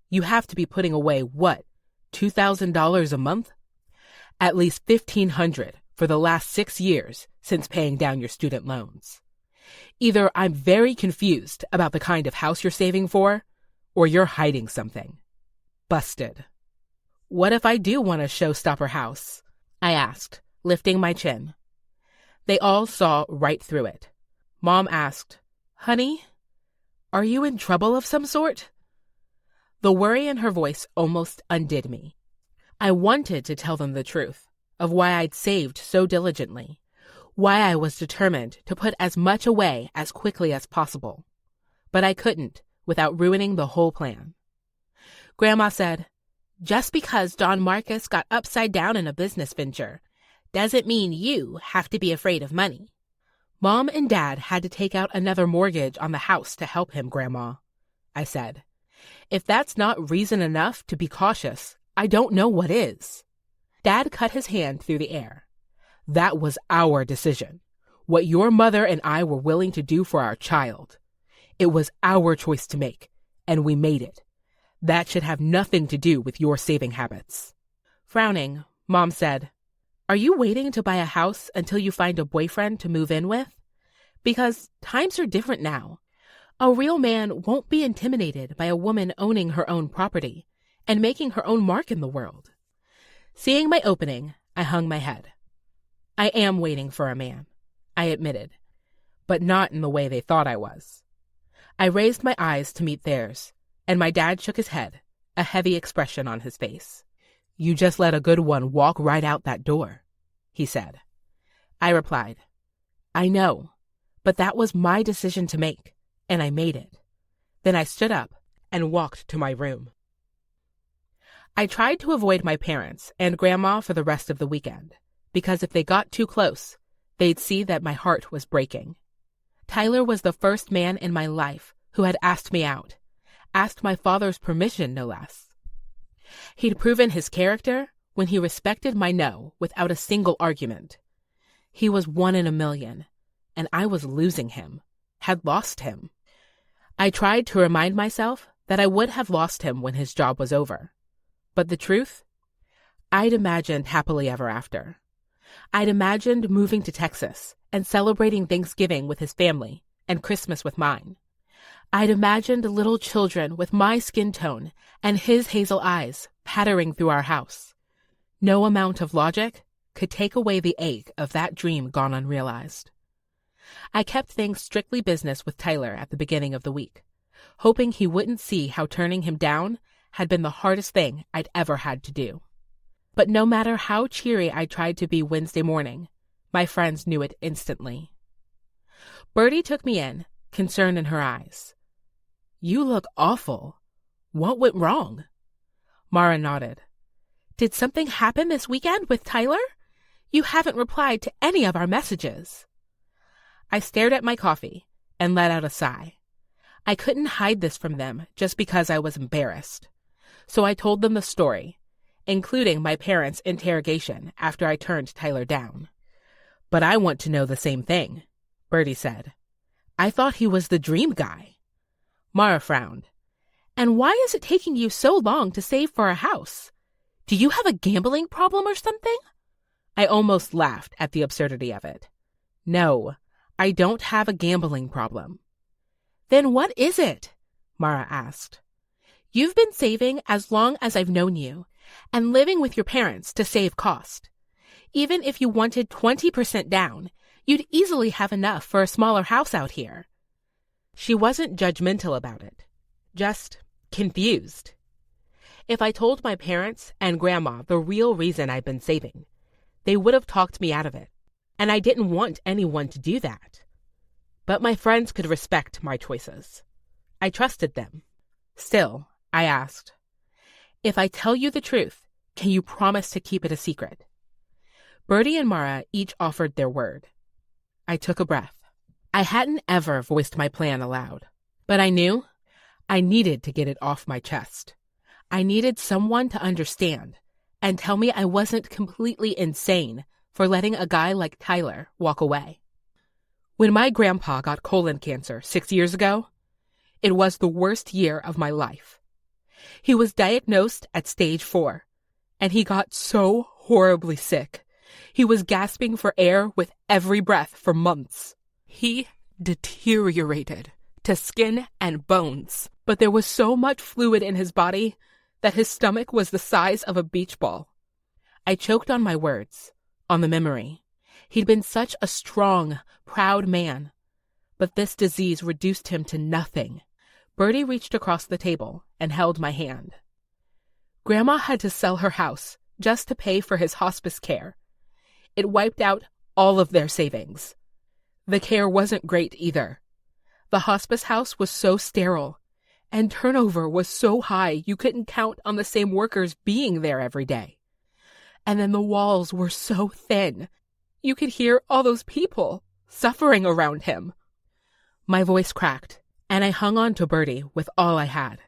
S1: you have to be putting away, what, $2,000 a month? At least $1,500 for the last 6 years since paying down your student loans. Either I'm very confused about the kind of house you're saving for, or you're hiding something. Busted." "What if I do want a showstopper house?" I asked, lifting my chin. They all saw right through it. Mom asked, "Honey, are you in trouble of some sort?" The worry in her voice almost undid me. I wanted to tell them the truth of why I'd saved so diligently, why I was determined to put as much away as quickly as possible. But I couldn't without ruining the whole plan. Grandma said, "Just because Don Marcus got upside down in a business venture doesn't mean you have to be afraid of money." "Mom and Dad had to take out another mortgage on the house to help him, Grandma," I said. "If that's not reason enough to be cautious, I don't know what is." Dad cut his hand through the air. "That was our decision, what your mother and I were willing to do for our child. It was our choice to make, and we made it. That should have nothing to do with your saving habits."
S3: Frowning, Mom said, "Are you waiting to buy a house until you find a boyfriend to move in with? Because times are different now. A real man won't be intimidated by a woman owning her own property and making her own mark in the world." Seeing my opening, I hung my head. "I am waiting for a man," I admitted, but not in the way they thought I was. I raised my eyes to meet theirs, and my dad shook his head, a heavy expression on his face. "You just let a good one walk right out that door," he said. I replied, "I know, but that was my decision to make, and I made it." Then I stood up and walked to my room. I tried to avoid my parents and Grandma for the rest of the weekend, because if they got too close, they'd see that my heart was breaking. Tyler was the first man in my life who had asked me out, asked my father's permission, no less. He'd proven his character when he respected my no without a single argument. He was 1 in a million, and I was losing him, had lost him. I tried to remind myself that I would have lost him when his job was over. But the truth? I'd imagined happily ever after. I'd imagined moving to Texas and celebrating Thanksgiving with his family and Christmas with mine. I'd imagined little children with my skin tone and his hazel eyes pattering through our house. No amount of logic could take away the ache of that dream gone unrealized. I kept things strictly business with Tyler at the beginning of the week, hoping he wouldn't see how turning him down had been the hardest thing I'd ever had to do. But no matter how cheery I tried to be Wednesday morning, my friends knew it instantly. Bertie took me in, concern in her eyes. "You look awful. What went wrong?" Mara nodded. "Did something happen this weekend with Tyler? You haven't replied to any of our messages." I stared at my coffee and let out a sigh. I couldn't hide this from them just because I was embarrassed. So I told them the story, including my parents' interrogation after I turned Tyler down. "But I want to know the same thing," Bertie said. "I thought he was the dream guy." Mara frowned. "And why is it taking you so long to save for a house? Do you have a gambling problem or something?" I almost laughed at the absurdity of it. "No, I don't have a gambling problem." "Then what is it?" Mara asked. "You've been saving as long as I've known you, and living with your parents to save cost. Even if you wanted 20% down, you'd easily have enough for a smaller house out here." She wasn't judgmental about it, just confused. If I told my parents and Grandma the real reason I'd been saving, they would have talked me out of it, and I didn't want anyone to do that. But my friends could respect my choices. I trusted them. Still, I asked, "If I tell you the truth, can you promise to keep it a secret?" Bertie and Mara each offered their word. I took a breath. I hadn't ever voiced my plan aloud, but I knew I needed to get it off my chest. I needed someone to understand and tell me I wasn't completely insane for letting a guy like Tyler walk away. When my grandpa got colon cancer 6 years ago, it was the worst year of my life. He was diagnosed at stage 4, and he got so horribly sick. He was gasping for air with every breath for months. He deteriorated to skin and bones, but there was so much fluid in his body that his stomach was the size of a beach ball. I choked on my words, on the memory. He'd been such a strong, proud man, but this disease reduced him to nothing. Bertie reached across the table and held my hand. Grandma had to sell her house just to pay for his hospice care. It wiped out all of their savings. The care wasn't great either. The hospice house was so sterile, and turnover was so high you couldn't count on the same workers being there every day. And then the walls were so thin, you could hear all those people suffering around him. My voice cracked, and I hung on to Bertie with all I had.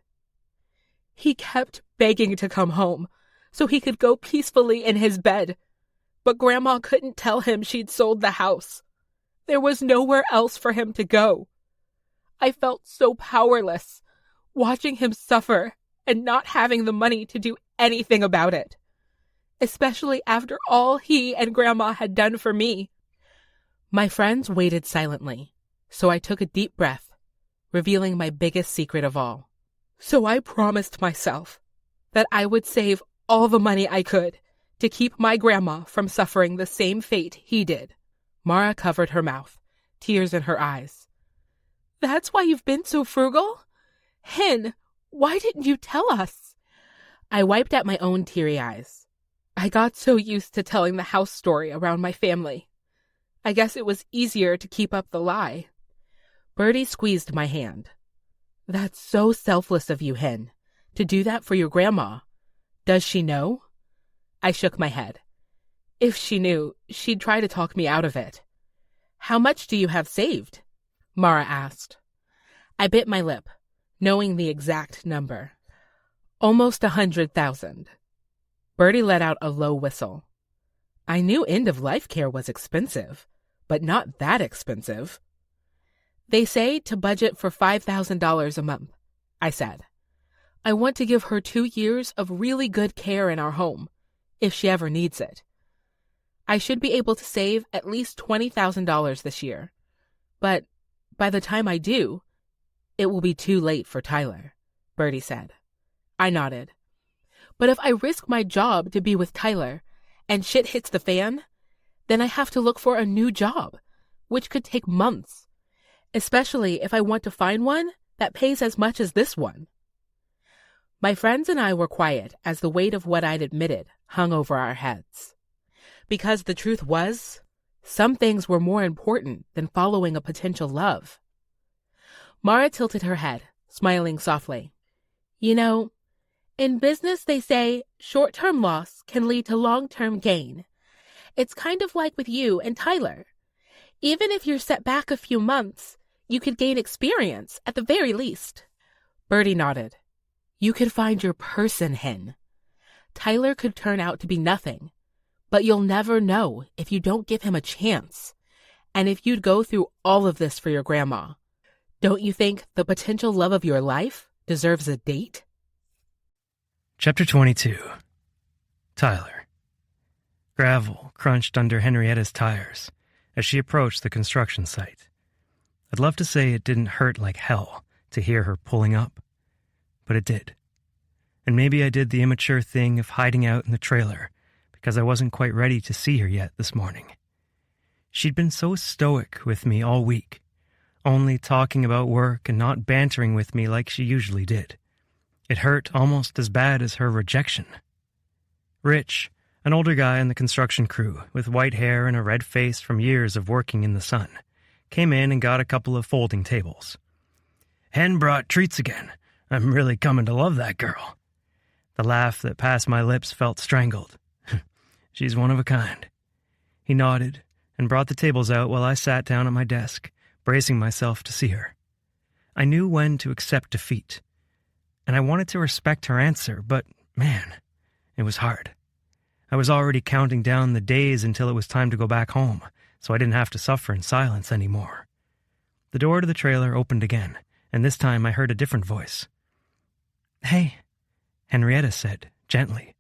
S3: He kept begging to come home so he could go peacefully in his bed, but Grandma couldn't tell him she'd sold the house. There was nowhere else for him to go.
S4: I felt so powerless, watching him suffer and not having the money to do anything about it, especially after all he and Grandma had done for me.
S1: My friends waited silently, so I took a deep breath, revealing my biggest secret of all.
S4: So I promised myself that I would save all the money I could to keep my grandma from suffering the same fate he did.
S1: Mara covered her mouth, tears in her eyes.
S4: That's why you've been so frugal? Hen, why didn't you tell us?
S1: I wiped at my own teary eyes.
S4: I got so used to telling the house story around my family. I guess it was easier to keep up the lie.
S1: Bertie squeezed my hand. That's so selfless of you, Hen, to do that for your grandma. Does she know? I shook my head.
S4: If she knew, she'd try to talk me out of it.
S1: How much do you have saved? Mara asked. I bit my lip, knowing the exact number. Almost 100,000. Bertie let out a low whistle. I knew end-of-life care was expensive, but not that expensive. They say to budget for $5,000 a month, I said. I want to give her 2 years of really good care in our home, if she ever needs it. I should be able to save at least $20,000 this year. But by the time I do, it will be too late for Tyler, Bertie said. I nodded. But if I risk my job to be with Tyler and shit hits the fan, then I have to look for a new job, which could take months, especially if I want to find one that pays as much as this one. My friends and I were quiet as the weight of what I'd admitted hung over our heads. Because the truth was, some things were more important than following a potential love. Mara tilted her head, smiling softly. You know, in business they say short-term loss can lead to long-term gain. It's kind of like with you and Tyler. Even if you're set back a few months, you could gain experience at the very least. Bertie nodded. You could find your person, Hen. Tyler could turn out to be nothing, but you'll never know if you don't give him a chance. And if you'd go through all of this for your grandma, don't you think the potential love of your life deserves a date?
S2: Chapter 22. Tyler. Gravel crunched under Henrietta's tires as she approached the construction site. I'd love to say it didn't hurt like hell to hear her pulling up, but it did. And maybe I did the immature thing of hiding out in the trailer because I wasn't quite ready to see her yet this morning. She'd been so stoic with me all week, only talking about work and not bantering with me like she usually did. It hurt almost as bad as her rejection. Rich, an older guy in the construction crew with white hair and a red face from years of working in the sun, came in and got a couple of folding tables. Hen brought treats again. I'm really coming to love that girl. The laugh that passed my lips felt strangled. She's one of a kind. He nodded and brought the tables out while I sat down at my desk, bracing myself to see her. I knew when to accept defeat, and I wanted to respect her answer, but man, it was hard. I was already counting down the days until it was time to go back home, so I didn't have to suffer in silence anymore. The door to the trailer opened again, and this time I heard a different voice. Hey, Henrietta said, gently.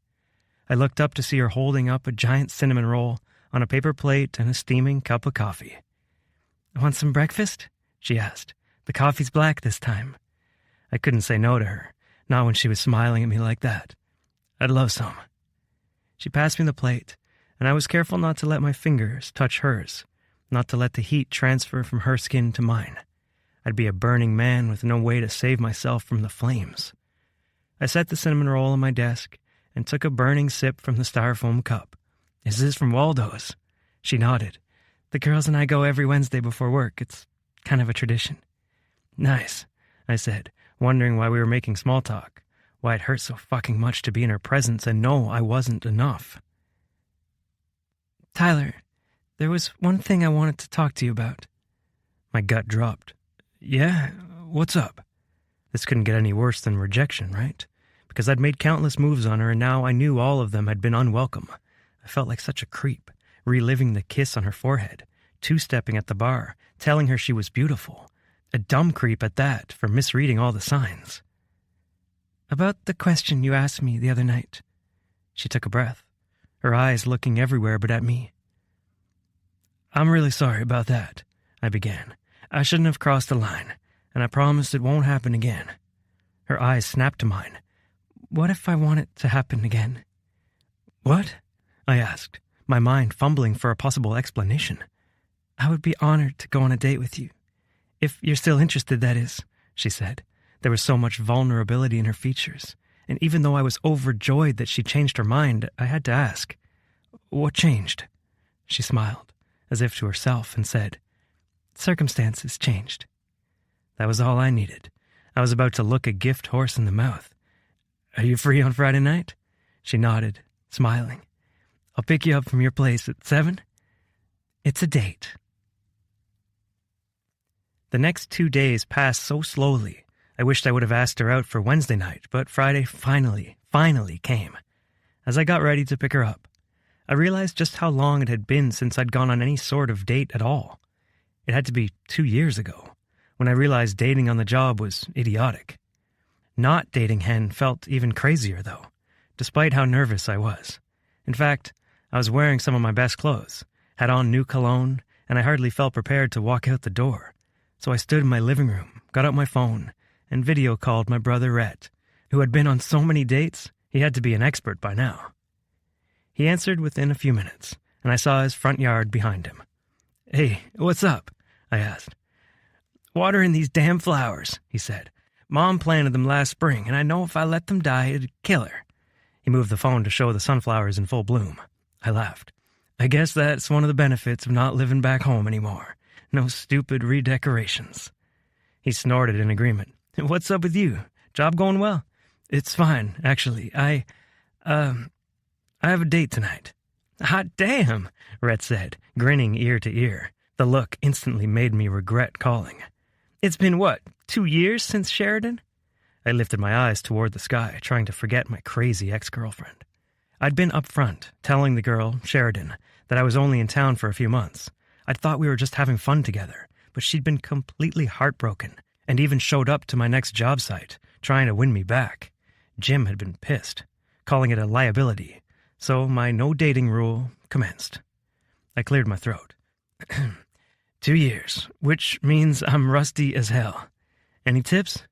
S2: I looked up to see her holding up a giant cinnamon roll on a paper plate and a steaming cup of coffee. Want some breakfast? She asked. The coffee's black this time. I couldn't say no to her, not when she was smiling at me like that. I'd love some. She passed me the plate, and I was careful not to let my fingers touch hers, not to let the heat transfer from her skin to mine. I'd be a burning man with no way to save myself from the flames. I set the cinnamon roll on my desk and took a burning sip from the styrofoam cup. Is this from Waldo's? She nodded. The girls and I go every Wednesday before work. It's kind of a tradition. Nice, I said, wondering why we were making small talk, why it hurt so fucking much to be in her presence and know I wasn't enough. Tyler, there was one thing I wanted to talk to you about. My gut dropped. Yeah? What's up? This couldn't get any worse than rejection, right? Because I'd made countless moves on her and now I knew all of them had been unwelcome. I felt like such a creep, reliving the kiss on her forehead, two-stepping at the bar, telling her she was beautiful, A dumb creep at that for misreading all the signs. About the question you asked me the other night. She took a breath, her eyes looking everywhere but at me. I'm really sorry about that, I began. I shouldn't have crossed the line, and I promise it won't happen again. Her eyes snapped to mine. What if I want it to happen again? What? I asked, my mind fumbling for a possible explanation. I would be honored to go on a date with you. If you're still interested, that is, she said. There was so much vulnerability in her features, and even though I was overjoyed that she changed her mind, I had to ask, what changed? She smiled, as if to herself, and said, circumstances changed. That was all I needed. I was about to look a gift horse in the mouth. Are you free on Friday night? She nodded, smiling. I'll pick you up from your place at 7. It's a date. The next 2 days passed so slowly. I wished I would have asked her out for Wednesday night, but Friday finally came. As I got ready to pick her up, I realized just how long it had been since I'd gone on any sort of date at all. It had to be 2 years ago, when I realized dating on the job was idiotic. Not dating Hen felt even crazier, though, despite how nervous I was. In fact, I was wearing some of my best clothes, had on new cologne, and I hardly felt prepared to walk out the door. So I stood in my living room, got out my phone, and video called my brother Rhett, who had been on so many dates, he had to be an expert by now. He answered within a few minutes, and I saw his front yard behind him. Hey, what's up? I asked. Watering these damn flowers, he said. Mom planted them last spring, and I know if I let them die, it'd kill her. He moved the phone to show the sunflowers in full bloom. I laughed. I guess that's one of the benefits of not living back home anymore. No stupid redecorations. He snorted in agreement. What's up with you? Job going well? It's fine, actually. I have a date tonight. Hot damn, Rhett said, grinning ear to ear. The look instantly made me regret calling. It's been, what, 2 years since Sheridan? I lifted my eyes toward the sky, trying to forget my crazy ex-girlfriend. I'd been upfront, telling the girl, Sheridan, that I was only in town for a few months. I'd thought we were just having fun together, but she'd been completely heartbroken and even showed up to my next job site, trying to win me back. Jim had been pissed, calling it a liability, so my no-dating rule commenced. I cleared my throat. 2 years, which means I'm rusty as hell. Any tips?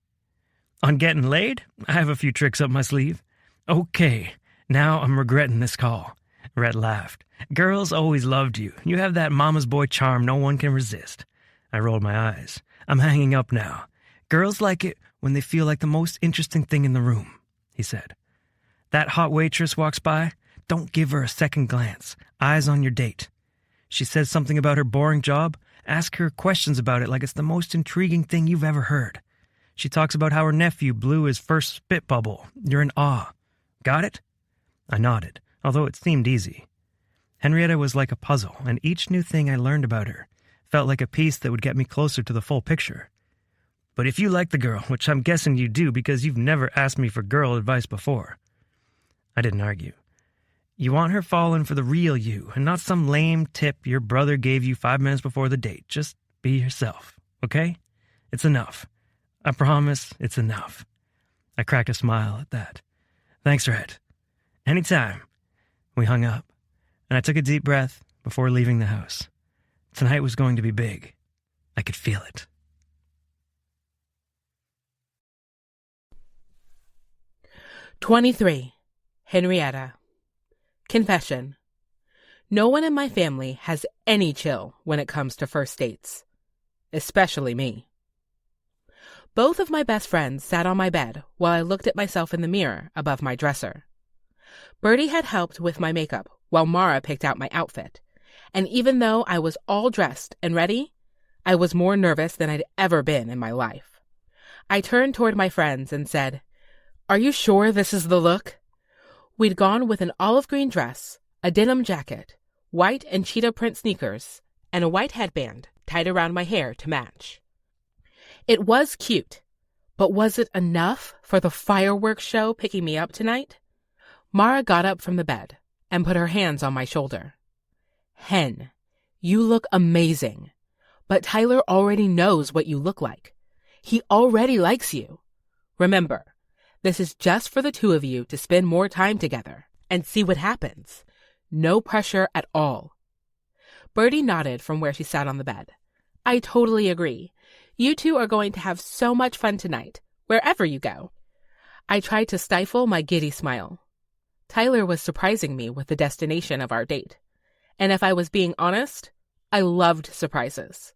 S2: On getting laid? I have a few tricks up my sleeve. Okay, now I'm regretting this call. Rhett laughed. Girls always loved you. You have that mama's boy charm no one can resist. I rolled my eyes. I'm hanging up now. Girls like it when they feel like the most interesting thing in the room, he said. That hot waitress walks by. Don't give her a second glance. Eyes on your date. She says something about her boring job. Ask her questions about it like it's the most intriguing thing you've ever heard. She talks about how her nephew blew his first spit bubble. You're in awe. Got it? I nodded, although it seemed easy. Henrietta was like a puzzle, and each new thing I learned about her felt like a piece that would get me closer to the full picture. But if you like the girl, which I'm guessing you do because you've never asked me for girl advice before. I didn't argue. You want her falling for the real you, and not some lame tip your brother gave you 5 minutes before the date. Just be yourself, okay? It's enough. I promise it's enough. I cracked a smile at that. Thanks, Rhett. Anytime. We hung up, and I took a deep breath before leaving the house. Tonight was going to be big. I could feel it.
S1: "23. Henrietta. Confession. No one in my family has any chill when it comes to first dates. Especially me. Both of my best friends sat on my bed while I looked at myself in the mirror above my dresser. Bertie had helped with my makeup while Mara picked out my outfit, and even though I was all dressed and ready, I was more nervous than I'd ever been in my life. I turned toward my friends and said, "Are you sure this is the look?" We'd gone with an olive green dress, a denim jacket, white and cheetah print sneakers, and a white headband tied around my hair to match. It was cute, but was it enough for the fireworks show picking me up tonight? Mara got up from the bed and put her hands on my shoulder. "Hen, you look amazing, But Tyler already knows what you look like. He already likes you. Remember, this is just for the two of you to spend more time together and see what happens. No pressure at all. Birdie nodded from where she sat on the bed. I totally agree. You two are going to have so much fun tonight, wherever you go. I tried to stifle my giddy smile. Tyler was surprising me with the destination of our date. And if I was being honest, I loved surprises.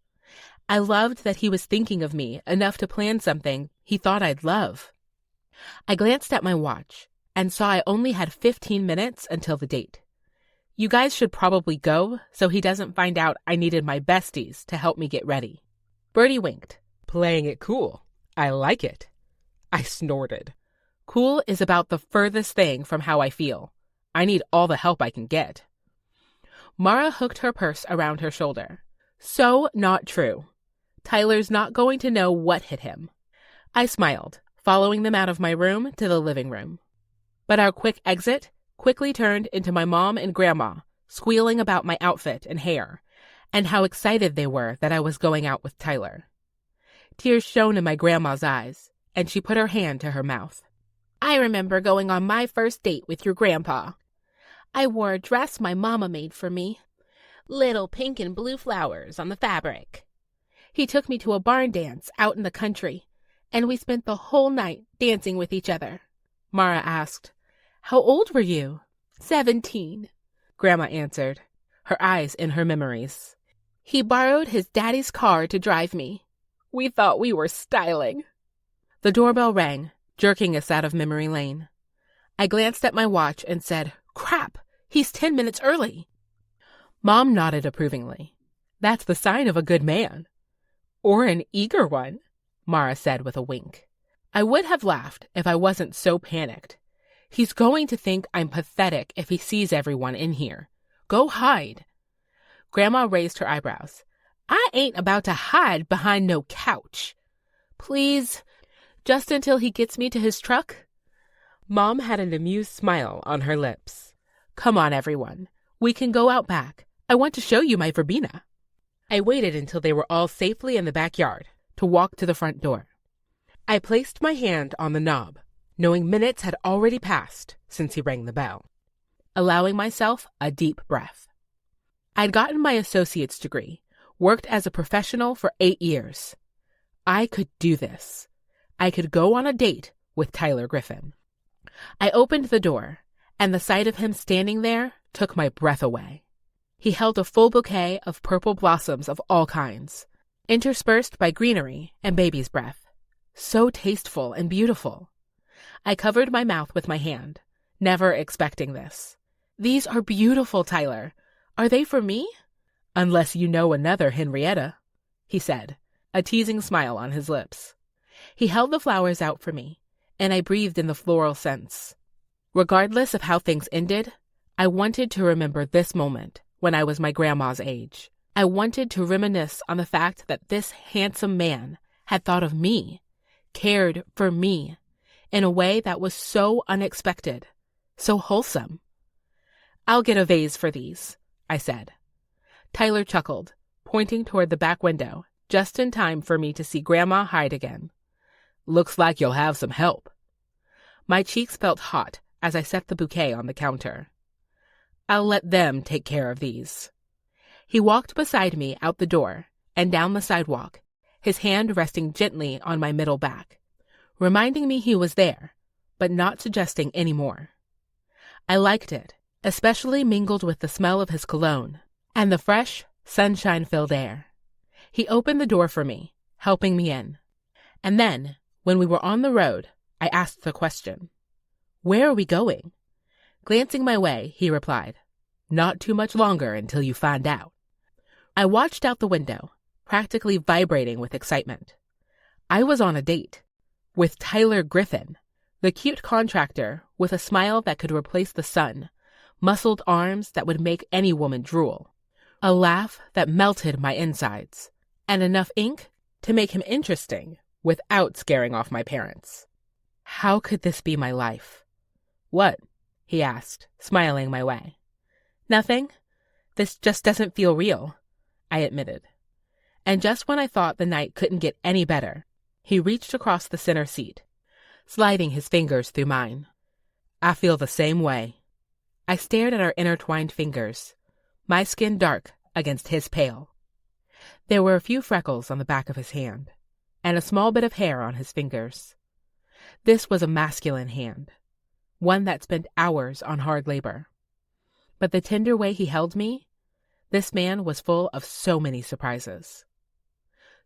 S1: I loved that he was thinking of me enough to plan something he thought I'd love. I glanced at my watch and saw I only had 15 minutes until the date. You guys should probably go so he doesn't find out I needed my besties to help me get ready. Birdie winked. Playing it cool. I like it. I snorted. Cool is about the furthest thing from how I feel. I need all the help I can get. Mara hooked her purse around her shoulder. So not true. Tyler's not going to know what hit him. I smiled, following them out of my room to the living room. But our quick exit quickly turned into my mom and grandma squealing about my outfit and hair, and how excited they were that I was going out with Tyler. Tears shone in my grandma's eyes, and she put her hand to her mouth. I remember going on my first date with your grandpa. I wore a dress my mama made for me. Little pink and blue flowers on the fabric. He took me to a barn dance out in the country, and we spent the whole night dancing with each other. Mara asked, How old were you? 17, Grandma answered, her eyes in her memories. He borrowed his daddy's car to drive me. We thought we were styling. The doorbell rang, jerking us out of memory lane. I glanced at my watch and said, Crap, he's 10 minutes early. Mom nodded approvingly. That's the sign of a good man. Or an eager one, Mara said with a wink. I would have laughed if I wasn't so panicked. He's going to think I'm pathetic if he sees everyone in here. Go hide. Grandma raised her eyebrows. I ain't about to hide behind no couch. Please, just until he gets me to his truck? Mom had an amused smile on her lips. Come on, everyone. We can go out back. I want to show you my verbena. I waited until they were all safely in the backyard to walk to the front door. I placed my hand on the knob, knowing minutes had already passed since he rang the bell, allowing myself a deep breath. I'd gotten my associate's degree, worked as a professional for 8 years. I could do this. I could go on a date with Tyler Griffen. I opened the door, and the sight of him standing there took my breath away. He held a full bouquet of purple blossoms of all kinds, interspersed by greenery and baby's breath. So tasteful and beautiful. I covered my mouth with my hand, never expecting this. These are beautiful, Tyler. Are they for me? Unless you know another Henrietta, he said, a teasing smile on his lips. He held the flowers out for me, and I breathed in the floral scents. Regardless of how things ended, I wanted to remember this moment when I was my grandma's age. I wanted to reminisce on the fact that this handsome man had thought of me, cared for me, in a way that was so unexpected, so wholesome. I'll get a vase for these, I said. Tyler chuckled, pointing toward the back window, just in time for me to see Grandma hide again. Looks like you'll have some help. My cheeks felt hot as I set the bouquet on the counter. I'll let them take care of these. He walked beside me out the door and down the sidewalk, his hand resting gently on my middle back, reminding me he was there, but not suggesting any more. I liked it, especially mingled with the smell of his cologne and the fresh, sunshine-filled air. He opened the door for me, helping me in. And then, when we were on the road, I asked the question, Where are we going? Glancing my way, he replied, Not too much longer until you find out. I watched out the window, practically vibrating with excitement. I was on a date with Tyler Griffen, the cute contractor with a smile that could replace the sun, muscled arms that would make any woman drool, a laugh that melted my insides, and enough ink to make him interesting without scaring off my parents. How could this be my life? What? He asked, smiling my way. Nothing. This just doesn't feel real, I admitted. And just when I thought the night couldn't get any better, he reached across the center seat, sliding his fingers through mine. I feel the same way. I stared at our intertwined fingers, my skin dark against his pale. There were a few freckles on the back of his hand, and a small bit of hair on his fingers. This was a masculine hand, one that spent hours on hard labor. But the tender way he held me, this man was full of so many surprises.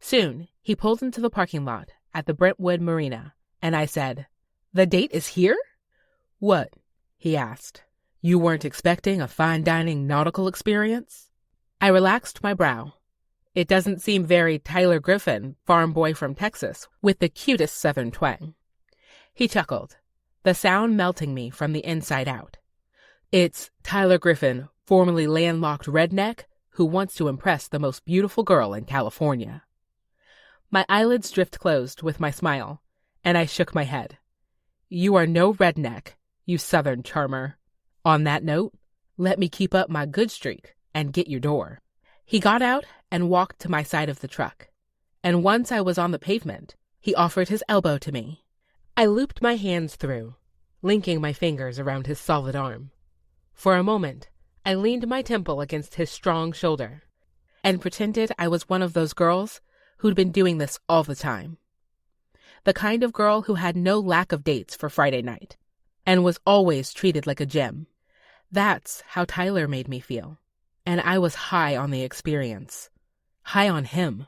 S1: Soon, he pulled into the parking lot at the Brentwood Marina, and I said, "The date is here?" "What?" he asked. "You weren't expecting a fine dining nautical experience?" I relaxed my brow. It doesn't seem very Tyler Griffen, farm boy from Texas, with the cutest southern twang. He chuckled, the sound melting me from the inside out. It's Tyler Griffen, formerly landlocked redneck, who wants to impress the most beautiful girl in California. My eyelids drift closed with my smile, and I shook my head. You are no redneck, you southern charmer. On that note, let me keep up my good streak and get your door. He got out and walked to my side of the truck, and once I was on the pavement, he offered his elbow to me. I looped my hands through, linking my fingers around his solid arm. For a moment, I leaned my temple against his strong shoulder and pretended I was one of those girls who'd been doing this all the time. The kind of girl who had no lack of dates for Friday night and was always treated like a gem. That's how Tyler made me feel, and I was high on the experience, high on him.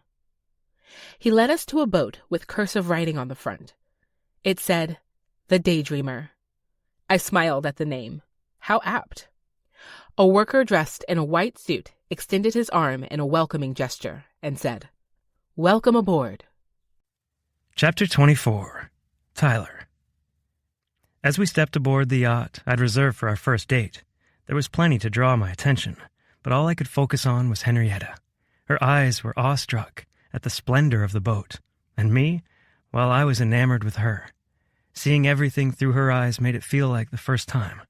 S1: He led us to a boat with cursive writing on the front. It said, "The Daydreamer." I smiled at the name. How apt. A worker dressed in a white suit extended his arm in a welcoming gesture and said, "Welcome aboard."
S2: Chapter 24. Tyler. As we stepped aboard the yacht I'd reserved for our first date, there was plenty to draw my attention, but all I could focus on was Henrietta. Her eyes were awestruck at the splendor of the boat, and me, well, I was enamored with her. Seeing everything through her eyes made it feel like the first time.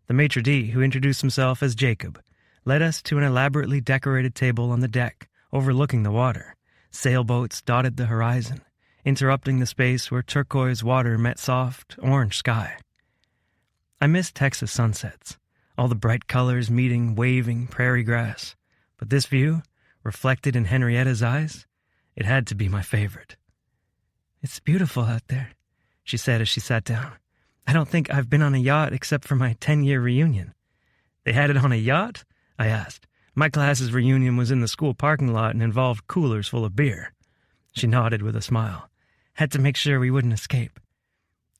S2: The maitre d', who introduced himself as Jacob, led us to an elaborately decorated table on the deck overlooking the water. Sailboats dotted the horizon, interrupting the space where turquoise water met soft, orange sky. I missed Texas sunsets, all the bright colors meeting waving prairie grass, but this view, reflected in Henrietta's eyes, it had to be my favorite. "It's beautiful out there," she said as she sat down. "I don't think I've been on a yacht except for my 10-year reunion." "They had it on a yacht?" I asked. "My class's reunion was in the school parking lot and involved coolers full of beer." She nodded with a smile. "Had to make sure we wouldn't escape."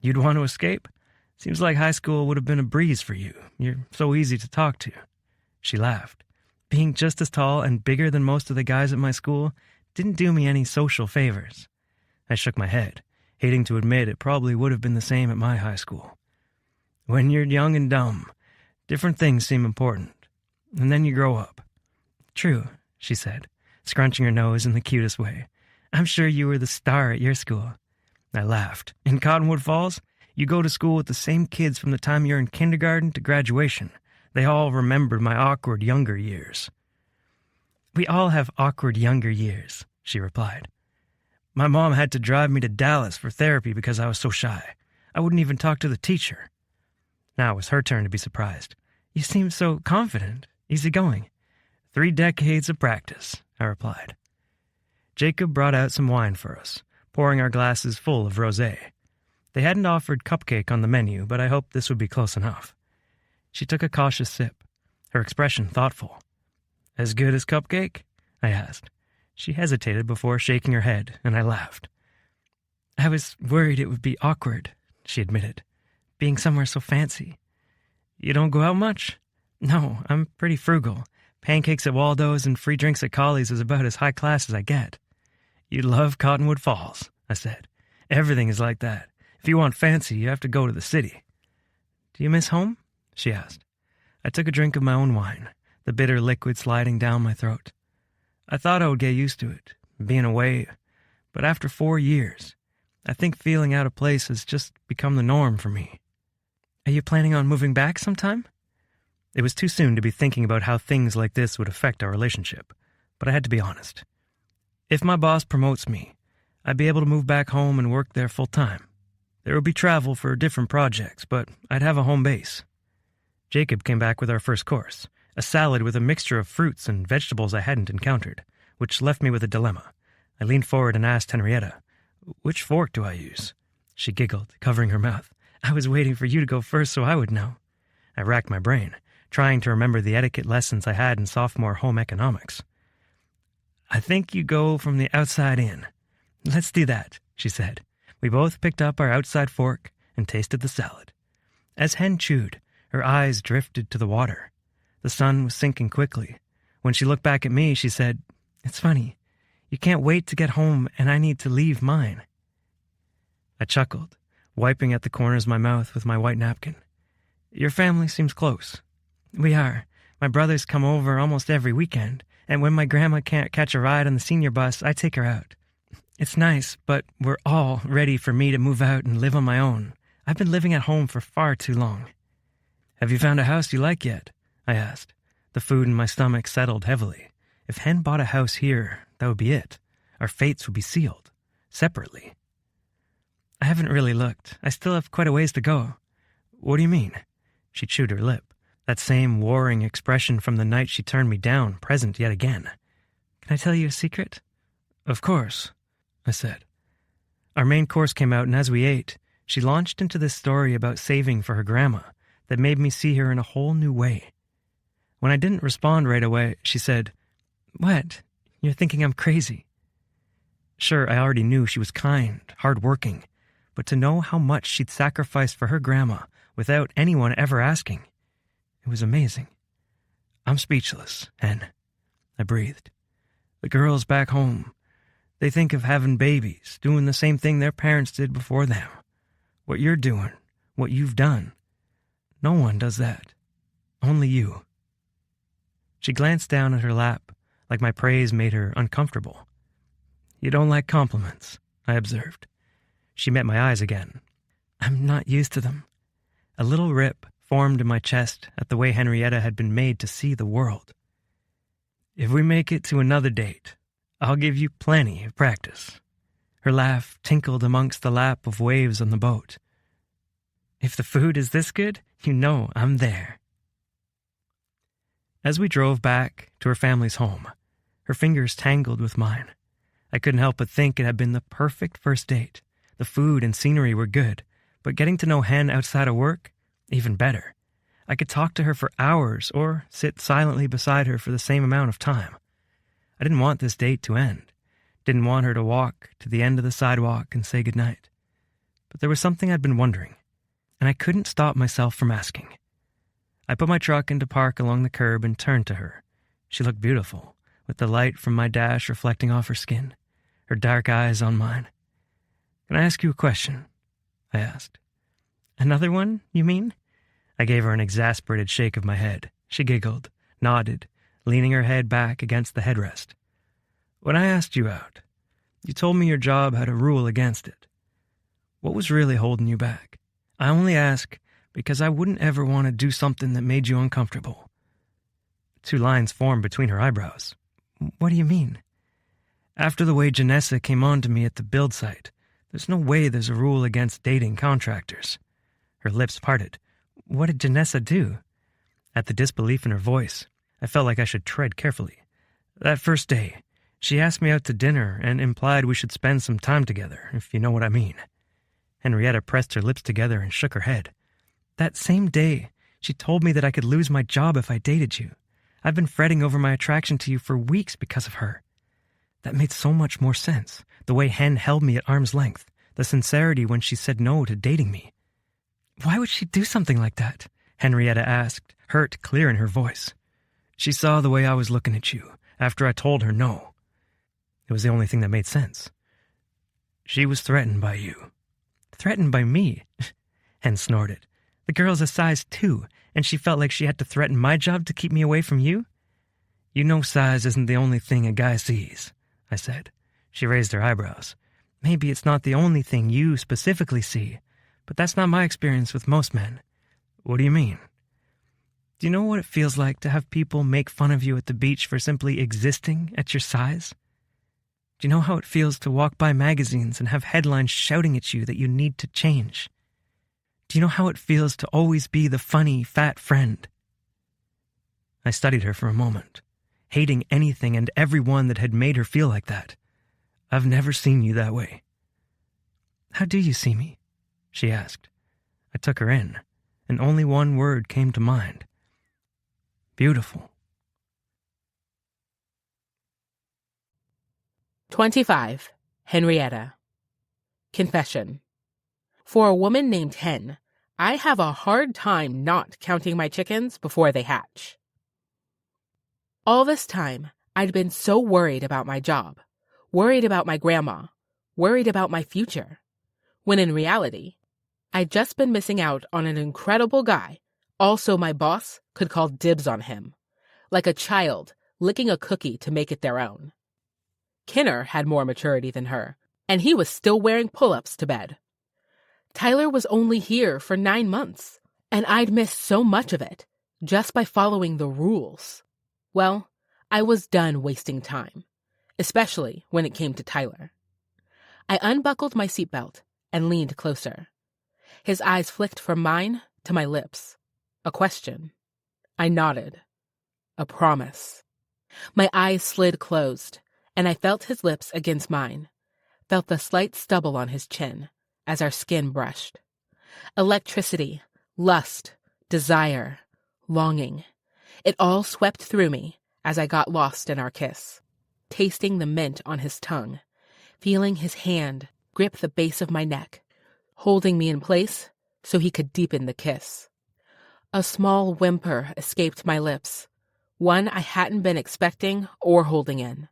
S2: "You'd want to escape? Seems like high school would have been a breeze for you. You're so easy to talk to." She laughed. Being just as tall and bigger than most of the guys at my school didn't do me any social favors. I shook my head, hating to admit it probably would have been the same at my high school. When you're young and dumb, different things seem important, and then you grow up. "True," she said, scrunching her nose in the cutest way. "I'm sure you were the star at your school." I laughed. "In Cottonwood Falls, you go to school with the same kids from the time you're in kindergarten to graduation. They all remembered my awkward younger years." "We all have awkward younger years," she replied. "My mom had to drive me to Dallas for therapy because I was so shy. I wouldn't even talk to the teacher." Now it was her turn to be surprised. "You seem so confident, easygoing." 3 decades of practice," I replied. Jacob brought out some wine for us, pouring our glasses full of rosé. They hadn't offered cupcake on the menu, but I hoped this would be close enough. She took a cautious sip, her expression thoughtful. "As good as cupcake?" I asked. She hesitated before shaking her head, and I laughed. "I was worried it would be awkward," she admitted, "being somewhere so fancy." "You don't go out much?" "No, I'm pretty frugal. Pancakes at Waldo's and free drinks at Colley's is about as high class as I get." "You love Cottonwood Falls," I said. "Everything is like that. If you want fancy, you have to go to the city." "Do you miss home?" she asked. I took a drink of my own wine, the bitter liquid sliding down my throat. I thought I would get used to it, being away, but after 4 years, I think feeling out of place has just become the norm for me. "Are you planning on moving back sometime?" It was too soon to be thinking about how things like this would affect our relationship, but I had to be honest. If my boss promotes me, I'd be able to move back home and work there full-time. There would be travel for different projects, but I'd have a home base. Jacob came back with our first course, a salad with a mixture of fruits and vegetables I hadn't encountered, which left me with a dilemma. I leaned forward and asked Henrietta, "Which fork do I use?" She giggled, covering her mouth. "I was waiting for you to go first so I would know." I racked my brain, trying to remember the etiquette lessons I had in sophomore home economics. "I think you go from the outside in." "Let's do that," she said. We both picked up our outside fork and tasted the salad. As Hen chewed, her eyes drifted to the water. The sun was sinking quickly. When she looked back at me, she said, "It's funny. You can't wait to get home, and I need to leave mine." I chuckled, wiping at the corners of my mouth with my white napkin. "Your family seems close." "We are. My brothers come over almost every weekend, and when my grandma can't catch a ride on the senior bus, I take her out. It's nice, but we're all ready for me to move out and live on my own. I've been living at home for far too long." "Have you found a house you like yet?" I asked. The food in my stomach settled heavily. If Hen bought a house here, that would be it. Our fates would be sealed, separately. "I haven't really looked. I still have quite a ways to go." "What do you mean?" She chewed her lip, that same warring expression from the night she turned me down, present yet again. "Can I tell you a secret?" "Of course," I said. Our main course came out, and as we ate, she launched into this story about saving for her grandma that made me see her in a whole new way. When I didn't respond right away, she said, "What? You're thinking I'm crazy." Sure, I already knew she was kind, hard-working, but to know how much she'd sacrificed for her grandma without anyone ever asking, it was amazing. "I'm speechless, Hen," I breathed. "The girls back home, they think of having babies, doing the same thing their parents did before them. What you're doing, what you've done, no one does that. Only you." She glanced down at her lap, like my praise made her uncomfortable. "You don't like compliments," I observed. She met my eyes again. "I'm not used to them." A little rip formed in my chest at the way Henrietta had been made to see the world. "If we make it to another date, I'll give you plenty of practice." Her laugh tinkled amongst the lap of waves on the boat. "If the food is this good, you know I'm there." As we drove back to her family's home, her fingers tangled with mine. I couldn't help but think it had been the perfect first date. The food and scenery were good, but getting to know Hen outside of work, even better. I could talk to her for hours or sit silently beside her for the same amount of time. I didn't want this date to end. Didn't want her to walk to the end of the sidewalk and say goodnight. But there was something I'd been wondering, and I couldn't stop myself from asking. I put my truck into park along the curb and turned to her. She looked beautiful, with the light from my dash reflecting off her skin, her dark eyes on mine. "Can I ask you a question?" I asked. "Another one, you mean?" I gave her an exasperated shake of my head. She giggled, nodded, leaning her head back against the headrest. "When I asked you out, you told me your job had a rule against it. What was really holding you back? I only ask because I wouldn't ever want to do something that made you uncomfortable." 2 lines formed between her eyebrows. "What do you mean?" "After the way Janessa came on to me at the build site, there's no way there's a rule against dating contractors." Her lips parted. "What did Janessa do?" At the disbelief in her voice, I felt like I should tread carefully. "That first day, she asked me out to dinner and implied we should spend some time together, if you know what I mean." Henrietta pressed her lips together and shook her head. "That same day, she told me that I could lose my job if I dated you. I've been fretting over my attraction to you for weeks because of her." That made so much more sense. The way Hen held me at arm's length, the sincerity when she said no to dating me. "Why would she do something like that?" Henrietta asked, hurt clear in her voice. "She saw the way I was looking at you after I told her no. It was the only thing that made sense. She was threatened by you." "Threatened by me?" Hen snorted. "The girl's a size 2, and she felt like she had to threaten my job to keep me away from you?" "You know size isn't the only thing a guy sees," I said. She raised her eyebrows. "Maybe it's not the only thing you specifically see, but that's not my experience with most men." "What do you mean?" "Do you know what it feels like to have people make fun of you at the beach for simply existing at your size?" Do you know how it feels to walk by magazines and have headlines shouting at you that you need to change? Do you know how it feels to always be the funny, fat friend? I studied her for a moment, hating anything and everyone that had made her feel like that. I've never seen you that way. How do you see me? She asked. I took her in, and only one word came to mind. Beautiful.
S1: 25. Henrietta. Confession. For a woman named Hen, I have a hard time not counting my chickens before they hatch. All this time, I'd been so worried about my job, worried about my grandma, worried about my future, when in reality, I'd just been missing out on an incredible guy, also my boss could call dibs on him, like a child licking a cookie to make it their own. Kinner had more maturity than her, and he was still wearing pull-ups to bed. Tyler was only here for 9 months, and I'd missed so much of it just by following the rules. Well, I was done wasting time, especially when it came to Tyler. I unbuckled my seatbelt and leaned closer. His eyes flicked from mine to my lips. A question. I nodded. A promise. My eyes slid closed, and I felt his lips against mine, felt the slight stubble on his chin as our skin brushed. Electricity, lust, desire, longing. It all swept through me as I got lost in our kiss, tasting the mint on his tongue, feeling his hand grip the base of my neck, holding me in place so he could deepen the kiss. A small whimper escaped my lips, one I hadn't been expecting or holding in,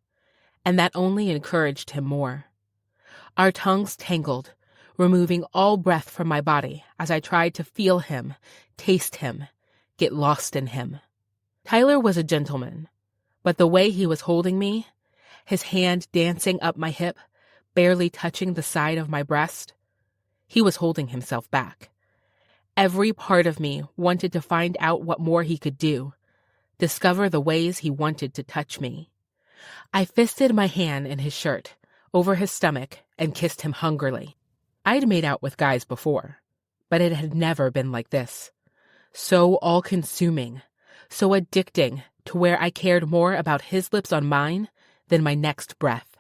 S1: and that only encouraged him more. Our tongues tangled, removing all breath from my body as I tried to feel him, taste him, get lost in him. Tyler was a gentleman, but the way he was holding me, his hand dancing up my hip, barely touching the side of my breast, he was holding himself back. Every part of me wanted to find out what more he could do, discover the ways he wanted to touch me. I fisted my hand in his shirt, over his stomach, and kissed him hungrily. I'd made out with guys before, but it had never been like this. So all-consuming, so addicting to where I cared more about his lips on mine than my next breath.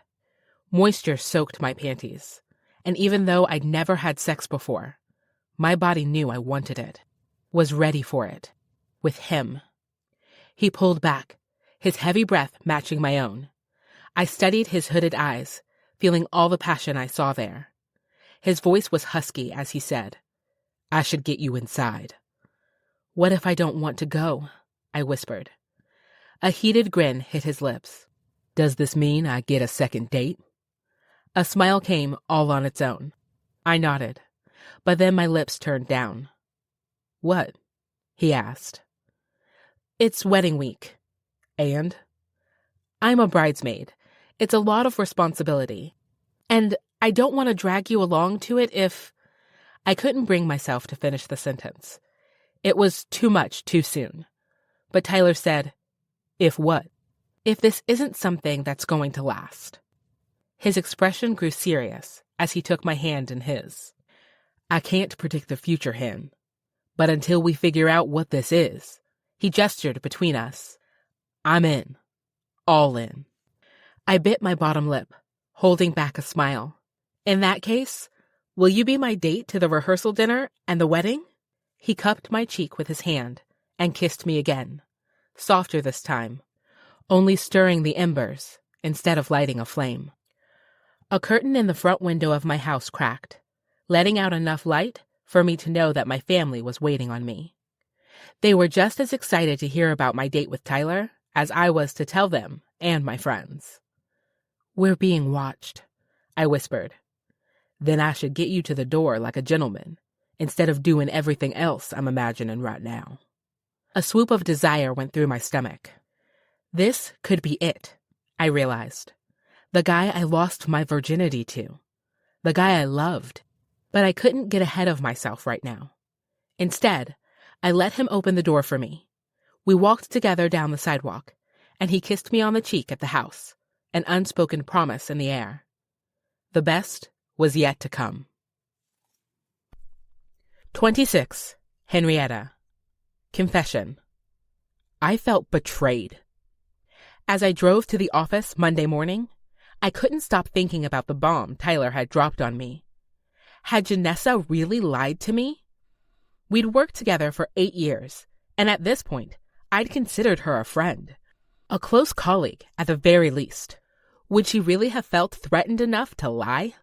S1: Moisture soaked my panties, and even though I'd never had sex before, my body knew I wanted it, was ready for it, with him. He pulled back, his heavy breath matching my own. I studied his hooded eyes, feeling all the passion I saw there. His voice was husky as he said, "I should get you inside." "What if I don't want to go?" I whispered. A heated grin hit his lips. "Does this mean I get a second date?" A smile came all on its own. I nodded, but then my lips turned down. "What?" he asked. "It's wedding week." "And?" "I'm a bridesmaid. It's a lot of responsibility. And I don't want to drag you along to it if—" I couldn't bring myself to finish the sentence. It was too much too soon. But Tyler said, "If what?" "If this isn't something that's going to last." His expression grew serious as he took my hand in his. "I can't predict the future, Hen. But until we figure out what this is," he gestured between us, "I'm in. All in." I bit my bottom lip, holding back a smile. "In that case, will you be my date to the rehearsal dinner and the wedding?" He cupped my cheek with his hand and kissed me again, softer this time, only stirring the embers instead of lighting a flame. A curtain in the front window of my house cracked, letting out enough light for me to know that my family was waiting on me. They were just as excited to hear about my date with Tyler as I was to tell them and my friends. "We're being watched," I whispered. "Then I should get you to the door like a gentleman, instead of doing everything else I'm imagining right now." A swoop of desire went through my stomach. This could be it, I realized. The guy I lost my virginity to. The guy I loved. But I couldn't get ahead of myself right now. Instead, I let him open the door for me. We walked together down the sidewalk, and he kissed me on the cheek at the house, an unspoken promise in the air. The best was yet to come. 26. Henrietta. Confession. I felt betrayed. As I drove to the office Monday morning, I couldn't stop thinking about the bomb Tyler had dropped on me. Had Janessa really lied to me? We'd worked together for 8 years, and at this point, I'd considered her a friend, a close colleague at the very least. Would she really have felt threatened enough to lie?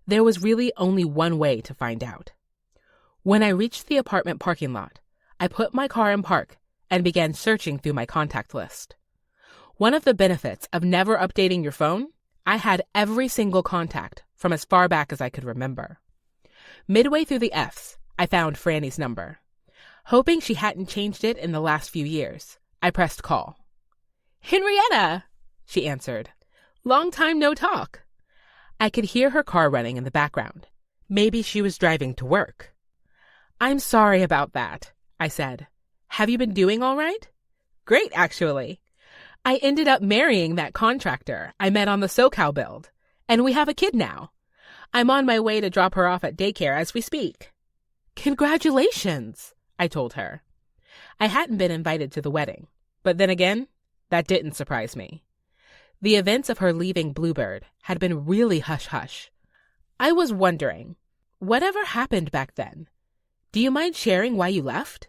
S1: There was really only one way to find out. When I reached the apartment parking lot, I put my car in park and began searching through my contact list. One of the benefits of never updating your phone, I had every single contact from as far back as I could remember. Midway through the Fs, I found Franny's number. Hoping she hadn't changed it in the last few years, I pressed call. "Henrietta," she answered. "Long time no talk." I could hear her car running in the background. Maybe she was driving to work. "I'm sorry about that," I said. "Have you been doing all right?" "Great, actually. I ended up marrying that contractor I met on the SoCal build, and we have a kid now. I'm on my way to drop her off at daycare as we speak." "Congratulations," I told her. I hadn't been invited to the wedding, but then again, that didn't surprise me. The events of her leaving Bluebird had been really hush-hush. I was wondering, whatever happened back then? Do you mind sharing why you left?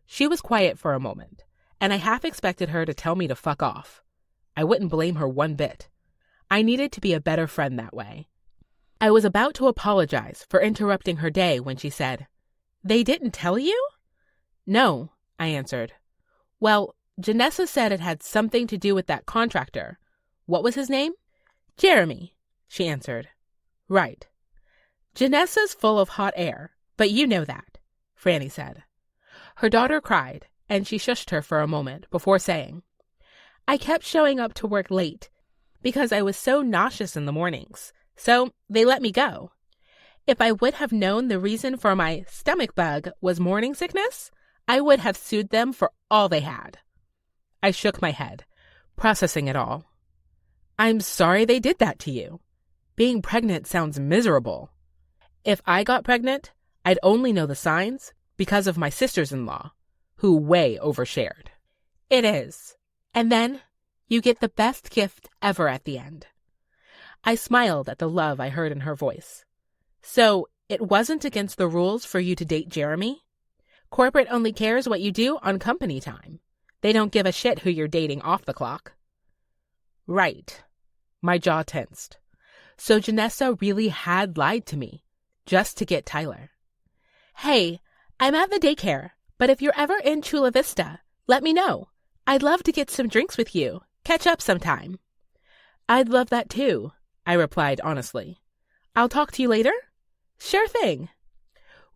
S1: She was quiet for a moment, and I half expected her to tell me to fuck off. I wouldn't blame her one bit. I needed to be a better friend that way. I was about to apologize for interrupting her day when she said, "They didn't tell you?" "No," I answered. "Well, Janessa said it had something to do with that contractor. What was his name?" "Jeremy," she answered. "Right. Janessa's full of hot air, but you know that," Franny said. Her daughter cried, and she shushed her for a moment before saying, "I kept showing up to work late because I was so nauseous in the mornings, so they let me go. If I would have known the reason for my stomach bug was morning sickness, I would have sued them for all they had." I shook my head, processing it all. "I'm sorry they did that to you. Being pregnant sounds miserable. If I got pregnant, I'd only know the signs because of my sisters-in-law, who way overshared." "It is. And then you get the best gift ever at the end." I smiled at the love I heard in her voice. "So it wasn't against the rules for you to date Jeremy? Corporate only cares what you do on company time. They don't give a shit who you're dating off the clock." "Right." My jaw tensed. So Janessa really had lied to me, just to get Tyler. "Hey, I'm at the daycare, but if you're ever in Chula Vista, let me know. I'd love to get some drinks with you. Catch up sometime." "I'd love that too," I replied honestly. "I'll talk to you later?" "Sure thing."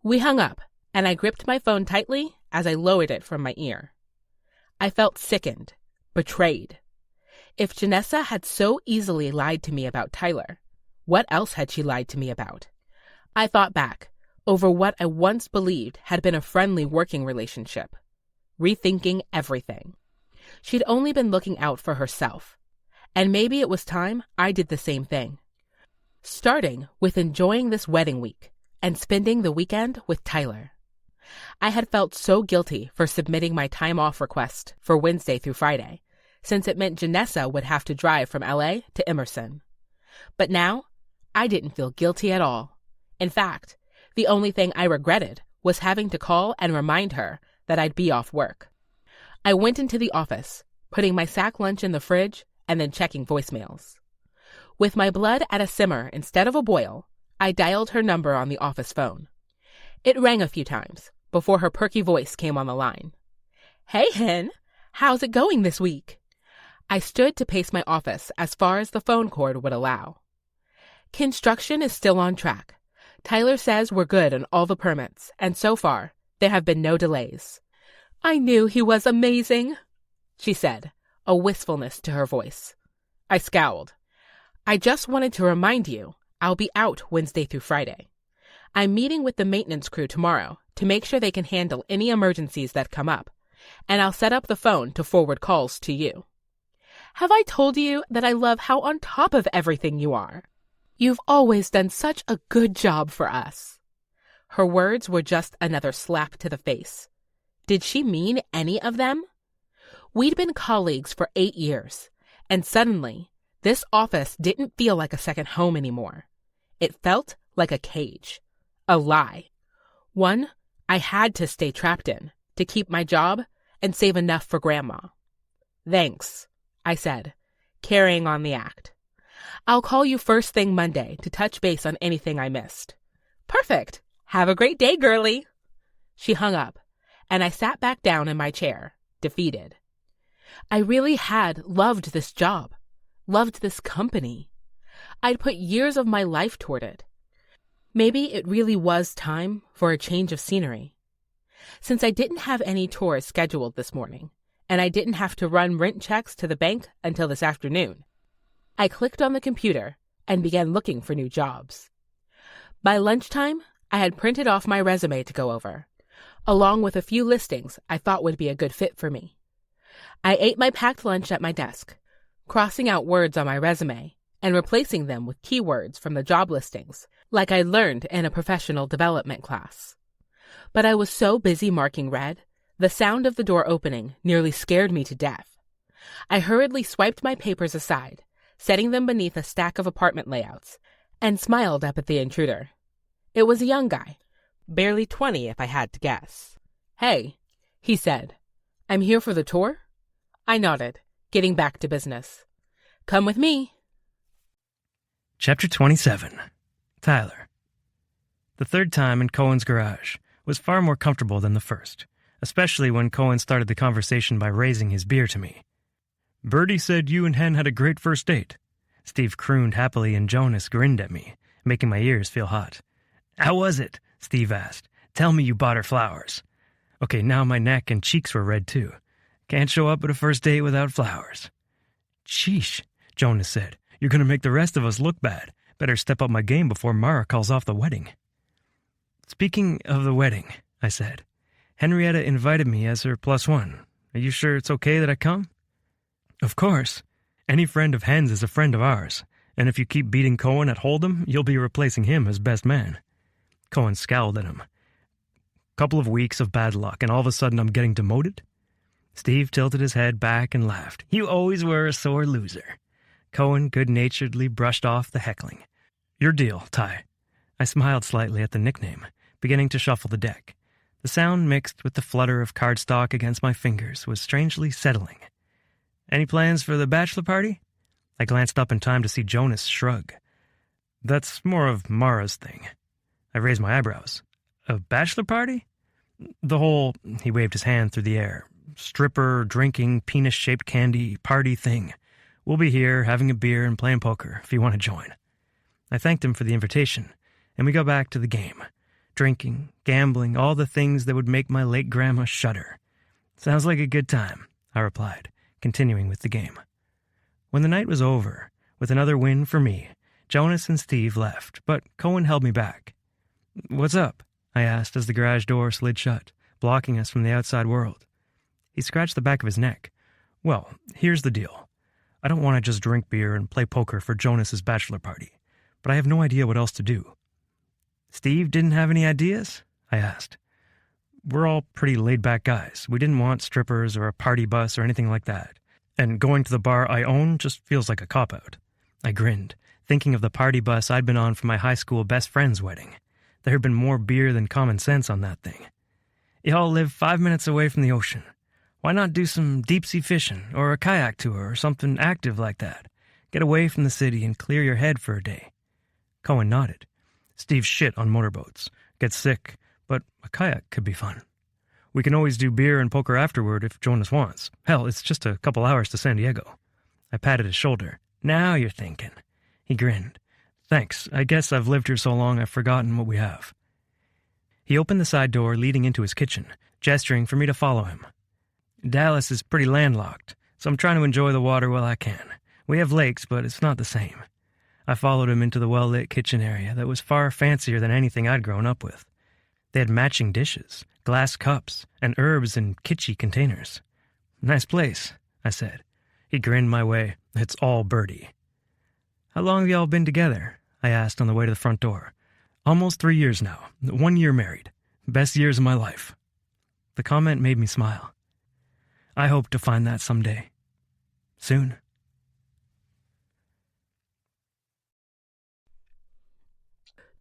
S1: We hung up, and I gripped my phone tightly as I lowered it from my ear. I felt sickened, betrayed. If Janessa had so easily lied to me about Tyler, what else had she lied to me about? I thought back over what I once believed had been a friendly working relationship, rethinking everything. She'd only been looking out for herself, and maybe it was time I did the same thing. Starting with enjoying this wedding week and spending the weekend with Tyler. I had felt so guilty for submitting my time off request for Wednesday through Friday, since it meant Janessa would have to drive from LA to Emerson. But now, I didn't feel guilty at all. In fact, the only thing I regretted was having to call and remind her that I'd be off work. I went into the office, putting my sack lunch in the fridge and then checking voicemails. With my blood at a simmer instead of a boil, I dialed her number on the office phone. It rang a few times before her perky voice came on the line. "Hey, Hen, how's it going this week?" I stood to pace my office as far as the phone cord would allow. "Construction is still on track. Tyler says we're good on all the permits, and so far, there have been no delays." "I knew he was amazing," she said, a wistfulness to her voice. I scowled. "I just wanted to remind you, I'll be out Wednesday through Friday. I'm meeting with the maintenance crew tomorrow to make sure they can handle any emergencies that come up, and I'll set up the phone to forward calls to you."
S4: Have I told you that I love how on top of everything you are? You've always done such a good job for us." Her words were just another slap to the face. Did she mean any of them? We'd been colleagues for 8 years, and suddenly, this office didn't feel like a second home anymore. It felt like a cage, a lie, one I had to stay trapped in to keep my job and save enough for Grandma. "Thanks," I said, carrying on the act. "I'll call you first thing Monday to touch base on anything I missed." "Perfect. Have a great day, girlie." She hung up, and I sat back down in my chair, defeated. I really had loved this job, loved this company. I'd put years of my life toward it. Maybe it really was time for a change of scenery. Since I didn't have any tours scheduled this morning, and I didn't have to run rent checks to the bank until this afternoon, I clicked on the computer and began looking for new jobs. By lunchtime, I had printed off my resume to go over, along with a few listings I thought would be a good fit for me. I ate my packed lunch at my desk, crossing out words on my resume and replacing them with keywords from the job listings, like I learned in a professional development class. But I was so busy marking red, the sound of the door opening nearly scared me to death. I hurriedly swiped my papers aside, setting them beneath a stack of apartment layouts, and smiled up at the intruder. It was a young guy, barely 20 if I had to guess. "Hey," he said, "I'm here for the tour?" I nodded, getting back to business. "Come with me."
S2: Chapter 27. Tyler. The third time in Cohen's garage was far more comfortable than the first, especially when Cohen started the conversation by raising his beer to me. "Bertie said you and Hen had a great first date." Steve crooned happily and Jonas grinned at me, making my ears feel hot. "How was it?" Steve asked. "Tell me you bought her flowers." Okay, now my neck and cheeks were red too. Can't show up at a first date without flowers. "Sheesh," Jonas said. "You're going to make the rest of us look bad. Better step up my game before Mara calls off the wedding." "Speaking of the wedding," I said, "Henrietta invited me as her +1. Are you sure it's okay that I come?" "Of course. Any friend of Hen's is a friend of ours. And if you keep beating Cohen at Hold'em, you'll be replacing him as best man." Cohen scowled at him. "Couple of weeks of bad luck, and all of a sudden I'm getting demoted?" Steve tilted his head back and laughed. "You always were a sore loser." Cohen good-naturedly brushed off the heckling. "Your deal, Ty." I smiled slightly at the nickname, beginning to shuffle the deck. The sound mixed with the flutter of cardstock against my fingers was strangely settling. "Any plans for the bachelor party?" I glanced up in time to see Jonas shrug. "That's more of Mara's thing." I raised my eyebrows. "A bachelor party?" "The whole," he waved his hand through the air, "stripper, drinking, penis-shaped candy, party thing. We'll be here, having a beer and playing poker, if you want to join." I thanked him for the invitation, and we got back to the game. Drinking, gambling, all the things that would make my late grandma shudder. "Sounds like a good time," I replied, continuing with the game. When the night was over, with another win for me, Jonas and Steve left, but Cohen held me back. "What's up?" I asked as the garage door slid shut, blocking us from the outside world. He scratched the back of his neck. "Well, here's the deal. I don't want to just drink beer and play poker for Jonas's bachelor party, but I have no idea what else to do." "Steve didn't have any ideas?" I asked. "We're all pretty laid-back guys. We didn't want strippers or a party bus or anything like that. And going to the bar I own just feels like a cop-out." I grinned, thinking of the party bus I'd been on for my high school best friend's wedding. There had been more beer than common sense on that thing. "Y'all live 5 minutes away from the ocean. Why not do some deep-sea fishing or a kayak tour or something active like that? Get away from the city and clear your head for a day." Cohen nodded. "Steve's shit on motorboats. Gets sick, but a kayak could be fun. We can always do beer and poker afterward if Jonas wants. Hell, it's just a couple hours to San Diego." I patted his shoulder. "Now you're thinking." He grinned. "Thanks. I guess I've lived here so long I've forgotten what we have." He opened the side door leading into his kitchen, gesturing for me to follow him. "Dallas is pretty landlocked, so I'm trying to enjoy the water while I can. We have lakes, but it's not the same." I followed him into the well-lit kitchen area that was far fancier than anything I'd grown up with. They had matching dishes, glass cups, and herbs in kitschy containers. "Nice place," I said. He grinned my way. It's all Birdie. How long have y'all been together? I asked on the way to the front door. Almost 3 years now. 1 year married. Best years of my life. The comment made me smile. I hope to find that someday. Soon.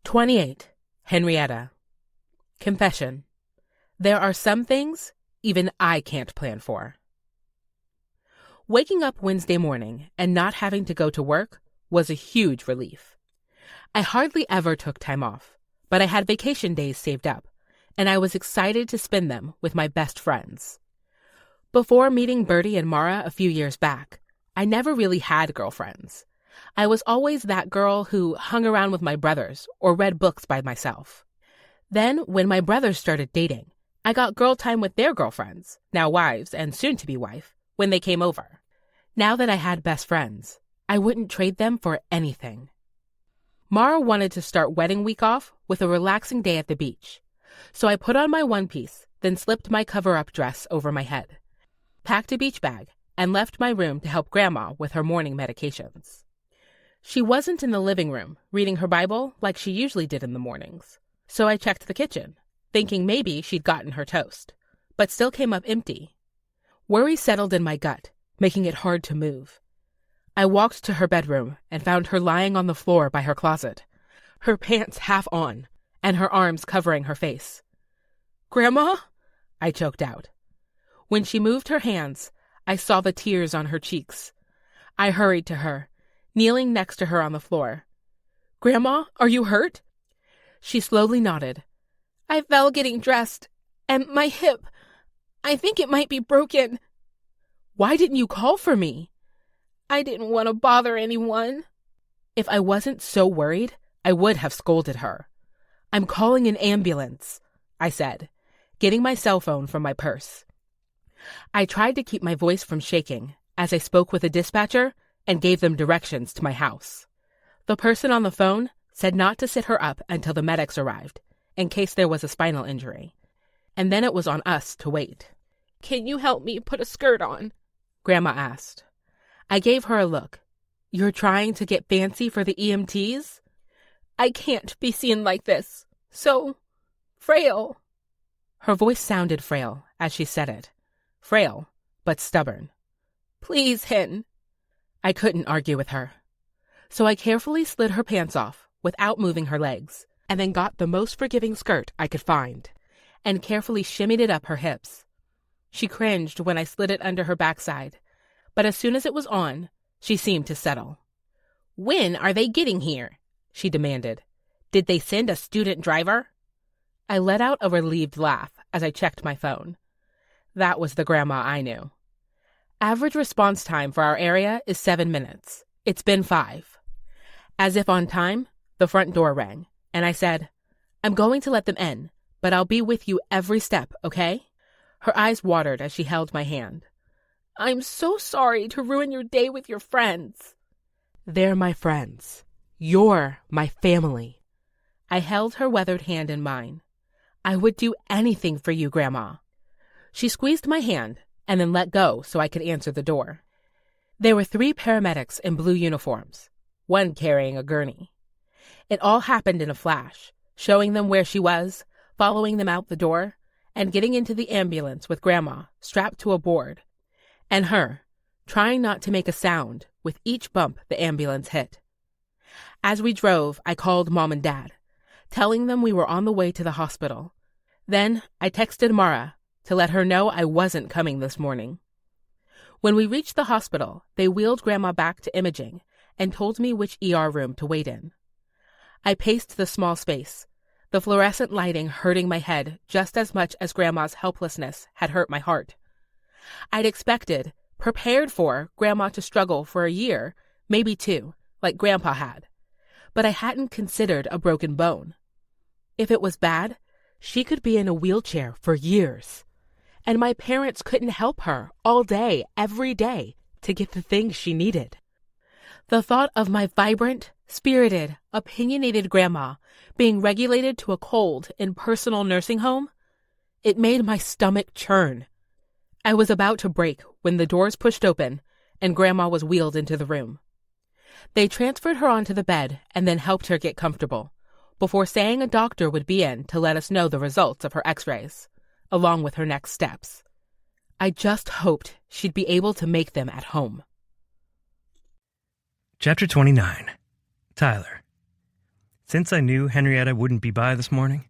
S4: "28. Henrietta. Confession. There are some things even I can't plan for." Waking up Wednesday morning and not having to go to work was a huge relief. I hardly ever took time off, but I had vacation days saved up, and I was excited to spend them with my best friends. Before meeting Birdie and Mara a few years back, I never really had girlfriends. I was always that girl who hung around with my brothers or read books by myself. Then, when my brothers started dating, I got girl time with their girlfriends, now wives and soon-to-be wife, when they came over. Now that I had best friends, I wouldn't trade them for anything. Mara wanted to start wedding week off with a relaxing day at the beach, so I put on my one-piece, then slipped my cover-up dress over my head, packed a beach bag, and left my room to help Grandma with her morning medications. She wasn't in the living room reading her Bible like she usually did in the mornings, so I checked the kitchen, thinking maybe she'd gotten her toast, but still came up empty. Worry settled in my gut, making it hard to move. I walked to her bedroom and found her lying on the floor by her closet, her pants half on, and her arms covering her face. "Grandma?" I choked out. When she moved her hands, I saw the tears on her cheeks. I hurried to her, kneeling next to her on the floor. "Grandma, are you hurt?" She slowly nodded. "I fell getting dressed, and my hip, I think it might be broken." "Why didn't you call for me?" "I didn't want to bother anyone." If I wasn't so worried, I would have scolded her. "I'm calling an ambulance," I said, getting my cell phone from my purse. I tried to keep my voice from shaking as I spoke with a dispatcher and gave them directions to my house. The person on the phone said not to sit her up until the medics arrived, in case there was a spinal injury. And then it was on us to wait. "Can you help me put a skirt on?" Grandma asked. I gave her a look. "You're trying to get fancy for the EMTs?" "I can't be seen like this. So frail." Her voice sounded frail as she said it. Frail, but stubborn. "Please, Hen." I couldn't argue with her. So I carefully slid her pants off without moving her legs, and then got the most forgiving skirt I could find, and carefully shimmied it up her hips. She cringed when I slid it under her backside, but as soon as it was on, she seemed to settle. "When are they getting here?" she demanded. "Did they send a student driver?" I let out a relieved laugh as I checked my phone. That was the grandma I knew. Average response time for our area is 7 minutes. It's been 5. As if on time, the front door rang, and I said, "I'm going to let them in, but I'll be with you every step, okay?" Her eyes watered as she held my hand. "I'm so sorry to ruin your day with your friends." "They're my friends. You're my family." I held her weathered hand in mine. "I would do anything for you, Grandma." She squeezed my hand and then let go so I could answer the door. There were 3 paramedics in blue uniforms, one carrying a gurney. It all happened in a flash, showing them where she was, following them out the door, and getting into the ambulance with Grandma strapped to a board, and her, trying not to make a sound with each bump the ambulance hit. As we drove, I called Mom and Dad, telling them we were on the way to the hospital. Then I texted Mara to let her know I wasn't coming this morning. When we reached the hospital, they wheeled Grandma back to imaging and told me which ER room to wait in. I paced the small space, the fluorescent lighting hurting my head just as much as Grandma's helplessness had hurt my heart. I'd expected, prepared for, Grandma to struggle for a year, maybe 2, like Grandpa had. But I hadn't considered a broken bone. If it was bad, she could be in a wheelchair for years. And my parents couldn't help her all day, every day, to get the things she needed. The thought of my vibrant, spirited, opinionated Grandma being regulated to a cold in personal nursing home, it made my stomach churn. I was about to break when the doors pushed open and Grandma was wheeled into the room. They transferred her onto the bed and then helped her get comfortable, before saying a doctor would be in to let us know the results of her x-rays, along with her next steps. I just hoped she'd be able to make them at home.
S2: Chapter 29. Tyler. Since I knew Henrietta wouldn't be by this morning,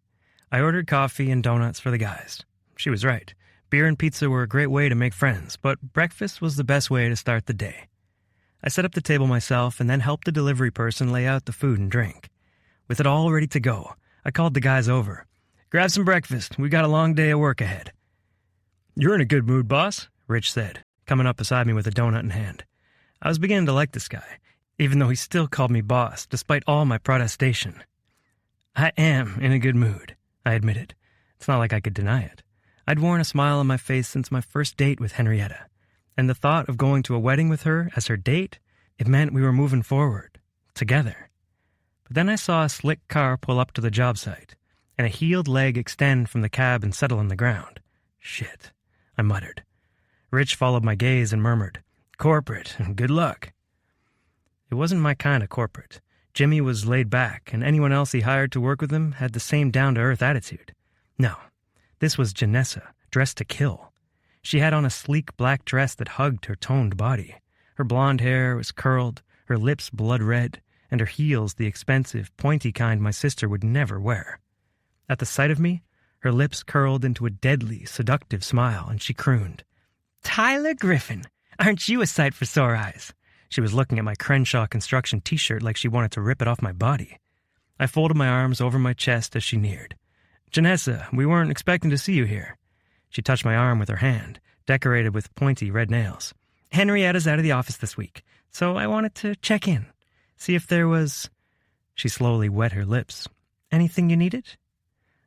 S2: I ordered coffee and donuts for the guys. She was right. Beer and pizza were a great way to make friends, but breakfast was the best way to start the day. I set up the table myself and then helped the delivery person lay out the food and drink. With it all ready to go, I called the guys over. "Grab some breakfast. We got a long day of work ahead." "You're in a good mood, boss," Rich said, coming up beside me with a donut in hand. I was beginning to like this guy, even though he still called me boss, despite all my protestation. "I am in a good mood," I admitted. It's not like I could deny it. I'd worn a smile on my face since my first date with Henrietta, and the thought of going to a wedding with her as her date, it meant we were moving forward, together. But then I saw a slick car pull up to the job site, and a heeled leg extend from the cab and settle on the ground. "Shit," I muttered. Rich followed my gaze and murmured, "Corporate, good luck." It wasn't my kind of corporate. Jimmy was laid back, and anyone else he hired to work with him had the same down-to-earth attitude. No, this was Janessa, dressed to kill. She had on a sleek black dress that hugged her toned body. Her blonde hair was curled, her lips blood red, and her heels the expensive, pointy kind my sister would never wear. At the sight of me, her lips curled into a deadly, seductive smile, and she crooned, "Tyler Griffen, aren't you a sight for sore eyes?" She was looking at my Crenshaw Construction t-shirt like she wanted to rip it off my body. I folded my arms over my chest as she neared. "Janessa, we weren't expecting to see you here." She touched my arm with her hand, decorated with pointy red nails. "Henrietta's out of the office this week, so I wanted to check in, see if there was..." She slowly wet her lips. "Anything you needed?"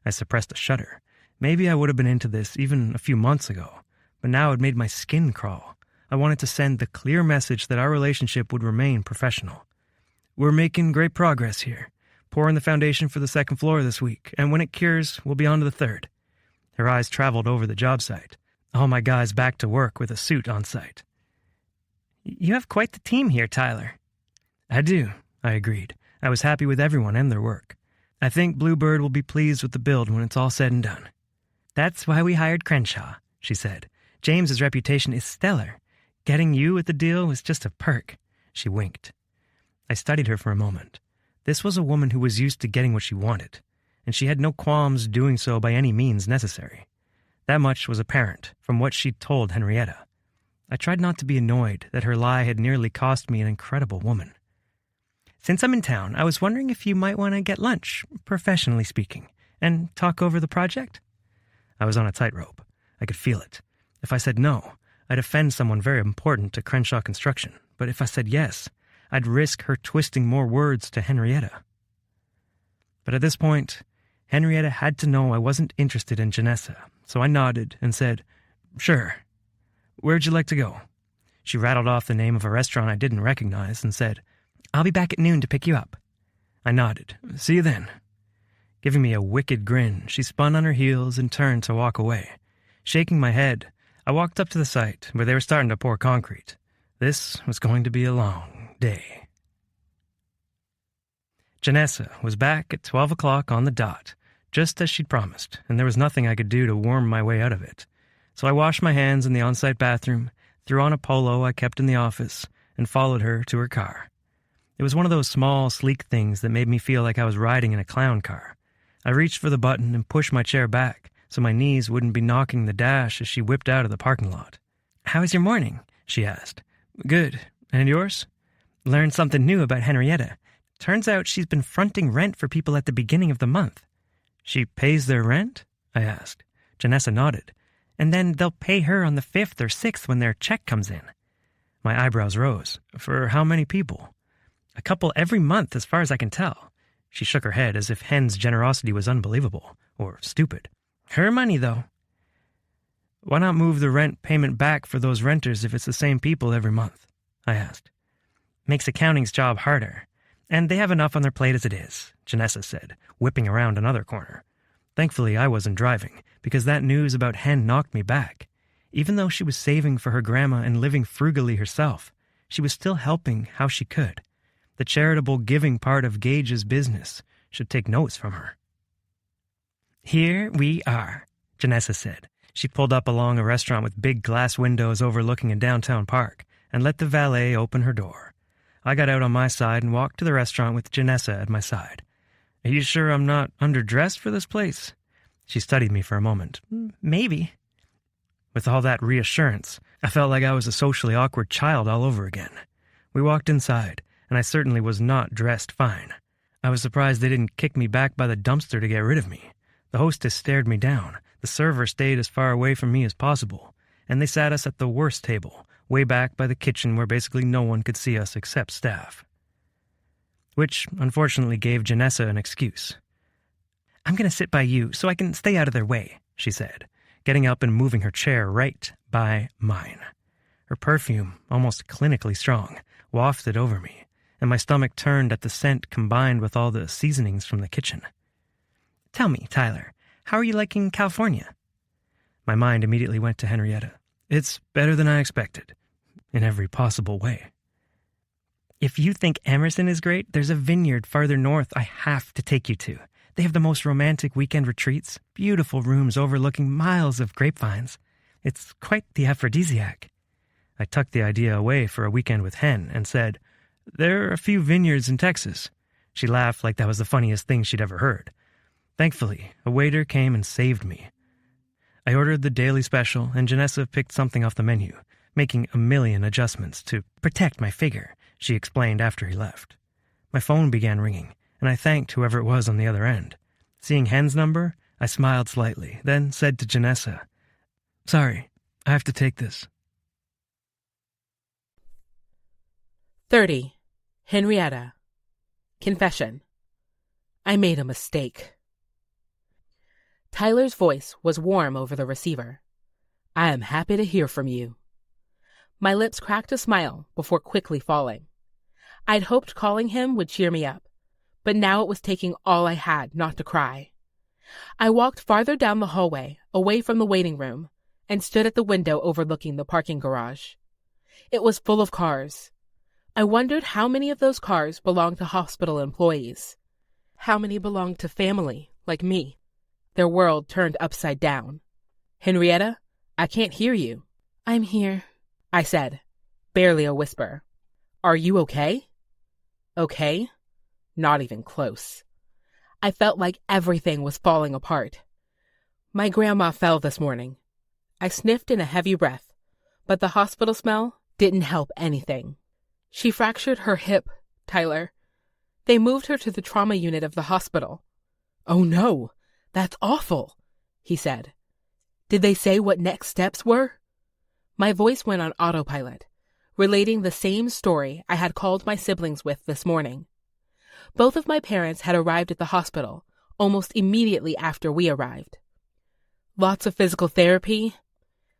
S2: I suppressed a shudder. Maybe I would have been into this even a few months ago, but now it made my skin crawl. I wanted to send the clear message that our relationship would remain professional. "We're making great progress here. Pouring the foundation for the second floor this week, and when it cures, we'll be on to the third." Her eyes traveled over the job site. All my guys back to work with a suit on site. "You have quite the team here, Tyler." "I do," I agreed. I was happy with everyone and their work. "I think Bluebird will be pleased with the build when it's all said and done." "That's why we hired Crenshaw," she said. "James's reputation is stellar. Getting you with the deal was just a perk." She winked. I studied her for a moment. This was a woman who was used to getting what she wanted, and she had no qualms doing so by any means necessary. That much was apparent from what she'd told Henrietta. I tried not to be annoyed that her lie had nearly cost me an incredible woman. "Since I'm in town, I was wondering if you might want to get lunch, professionally speaking, and talk over the project?" I was on a tightrope. I could feel it. If I said no, I'd offend someone very important to Crenshaw Construction, but if I said yes, I'd risk her twisting more words to Henrietta. But at this point, Henrietta had to know I wasn't interested in Janessa, so I nodded and said, "Sure. Where'd you like to go?" She rattled off the name of a restaurant I didn't recognize and said, "I'll be back at noon to pick you up." I nodded. "See you then." Giving me a wicked grin, she spun on her heels and turned to walk away. Shaking my head, I walked up to the site where they were starting to pour concrete. This was going to be a long day. Janessa was back at 12 o'clock on the dot, just as she'd promised, and there was nothing I could do to worm my way out of it. So I washed my hands in the on-site bathroom, threw on a polo I kept in the office, and followed her to her car. It was one of those small, sleek things that made me feel like I was riding in a clown car. I reached for the button and pushed my chair back so my knees wouldn't be knocking the dash as she whipped out of the parking lot. "How was your morning?" she asked. "Good. And yours?" "Learned something new about Henrietta. Turns out she's been fronting rent for people at the beginning of the month." "She pays their rent?" I asked. Janessa nodded. "And then they'll pay her on the 5th or 6th when their check comes in." My eyebrows rose. "For how many people?" "A couple every month, as far as I can tell." She shook her head as if Hen's generosity was unbelievable, or stupid. "Her money, though." "Why not move the rent payment back for those renters if it's the same people every month?" I asked. "Makes accounting's job harder. And they have enough on their plate as it is," Janessa said, whipping around another corner. Thankfully, I wasn't driving, because that news about Hen knocked me back. Even though she was saving for her grandma and living frugally herself, she was still helping how she could. The charitable giving part of Gage's business should take notes from her. "Here we are," Janessa said. She pulled up along a restaurant with big glass windows overlooking a downtown park and let the valet open her door. I got out on my side and walked to the restaurant with Janessa at my side. "Are you sure I'm not underdressed for this place?" She studied me for a moment. "Maybe." With all that reassurance, I felt like I was a socially awkward child all over again. We walked inside, and I certainly was not dressed fine. I was surprised they didn't kick me back by the dumpster to get rid of me. The hostess stared me down. The server stayed as far away from me as possible, and they sat us at the worst table, way back by the kitchen where basically no one could see us except staff. Which, unfortunately, gave Janessa an excuse. "I'm going to sit by you so I can stay out of their way," she said, getting up and moving her chair right by mine. Her perfume, almost clinically strong, wafted over me, and my stomach turned at the scent combined with all the seasonings from the kitchen. "Tell me, Tyler, how are you liking California?" My mind immediately went to Henrietta. "It's better than I expected, in every possible way." "If you think Emerson is great, there's a vineyard farther north I have to take you to. They have the most romantic weekend retreats, beautiful rooms overlooking miles of grapevines. It's quite the aphrodisiac." I tucked the idea away for a weekend with Hen and said, "There are a few vineyards in Texas." She laughed like that was the funniest thing she'd ever heard. Thankfully, a waiter came and saved me. I ordered the daily special, and Janessa picked something off the menu, making a million adjustments to protect my figure, she explained after he left. My phone began ringing, and I thanked whoever it was on the other end. Seeing Hen's number, I smiled slightly, then said to Janessa, "Sorry, I have to take this."
S1: 30. Henrietta. Confession. I made a mistake. Tyler's voice was warm over the receiver. "I am happy to hear from you." My lips cracked a smile before quickly falling. I'd hoped calling him would cheer me up, but now it was taking all I had not to cry. I walked farther down the hallway, away from the waiting room, and stood at the window overlooking the parking garage. It was full of cars. I wondered how many of those cars belonged to hospital employees. How many belonged to family, like me? Their world turned upside down. "Henrietta, I can't hear you." "I'm here," I said, barely a whisper. "Are you okay?" Okay? Not even close. I felt like everything was falling apart. My grandma fell this morning. I sniffed in a heavy breath, but the hospital smell didn't help anything. She fractured her hip, Tyler. They moved her to the trauma unit of the hospital. "Oh no, that's awful," he said. "Did they say what next steps were?" My voice went on autopilot, relating the same story I had called my siblings with this morning. Both of my parents had arrived at the hospital almost immediately after we arrived. "Lots of physical therapy.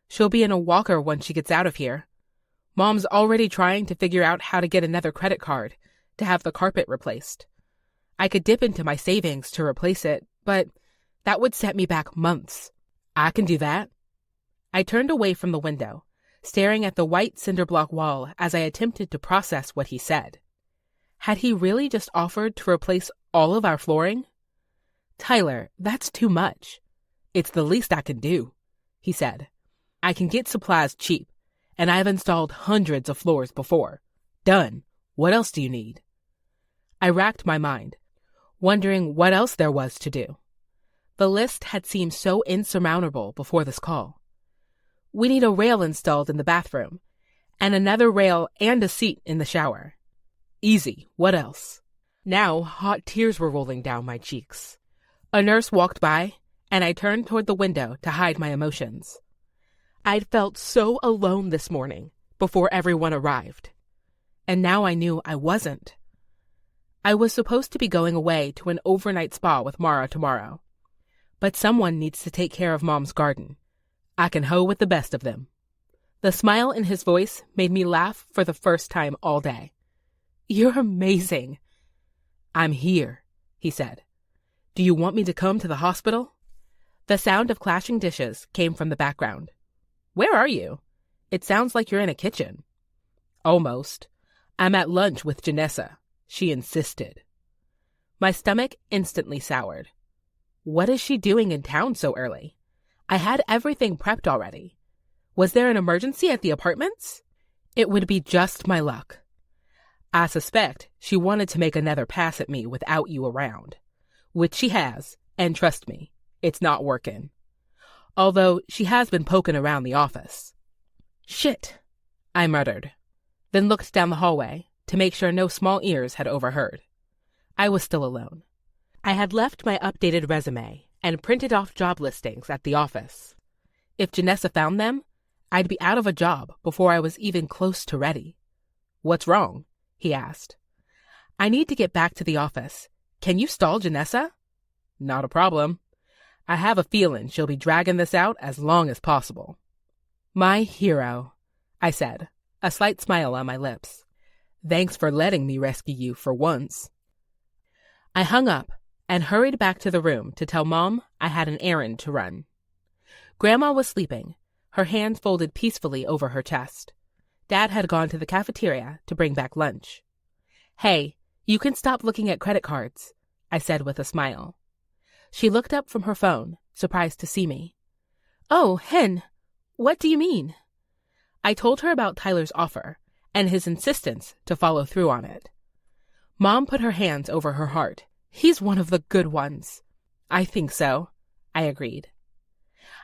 S1: She'll be in a walker once she gets out of here. Mom's already trying to figure out how to get another credit card to have the carpet replaced. I could dip into my savings to replace it, but that would set me back months. I can do that." I turned away from the window, staring at the white cinder block wall as I attempted to process what he said. Had he really just offered to replace all of our flooring? "Tyler, that's too much." "It's the least I can do," he said. "I can get supplies cheap, and I've installed hundreds of floors before. Done. What else do you need?" I racked my mind, wondering what else there was to do. The list had seemed so insurmountable before this call. "We need a rail installed in the bathroom, and another rail and a seat in the shower." Easy. What else? Now hot tears were rolling down my cheeks. A nurse walked by, and I turned toward the window to hide my emotions. I'd felt so alone this morning before everyone arrived. And now I knew I wasn't. I was supposed to be going away to an overnight spa with Mara tomorrow. But someone needs to take care of Mom's garden. I can hoe with the best of them. The smile in his voice made me laugh for the first time all day. "You're amazing." "I'm here," he said. "Do you want me to come to the hospital?" The sound of clashing dishes came from the background.
S4: Where are you? It sounds like you're in a kitchen. Almost. I'm at lunch with Janessa. She insisted. My stomach instantly soured. What is she doing in town so early? I had everything prepped already. Was there an emergency at the apartments? It would be just my luck. I suspect she wanted to make another pass at me without you around, which she has, and trust me, it's not working. Although she has been poking around the office. Shit, I muttered, then looked down the hallway to make sure no small ears had overheard. I was still alone. I had left my updated resume and printed off job listings at the office. If Janessa found them, I'd be out of a job before I was even close to ready. What's wrong? He asked. I need to get back to the office. Can you stall Janessa? Not a problem. I have a feeling she'll be dragging this out as long as possible. My hero, I said, a slight smile on my lips. Thanks for letting me rescue you for once. I hung up and hurried back to the room to tell Mom I had an errand to run. Grandma was sleeping, her hands folded peacefully over her chest. Dad had gone to the cafeteria to bring back lunch. Hey, you can stop looking at credit cards, I said with a smile. She looked up from her phone, surprised to see me. Oh, Hen, what do you mean? I told her about Tyler's offer and his insistence to follow through on it. Mom put her hands over her heart. He's one of the good ones. I think so, I agreed.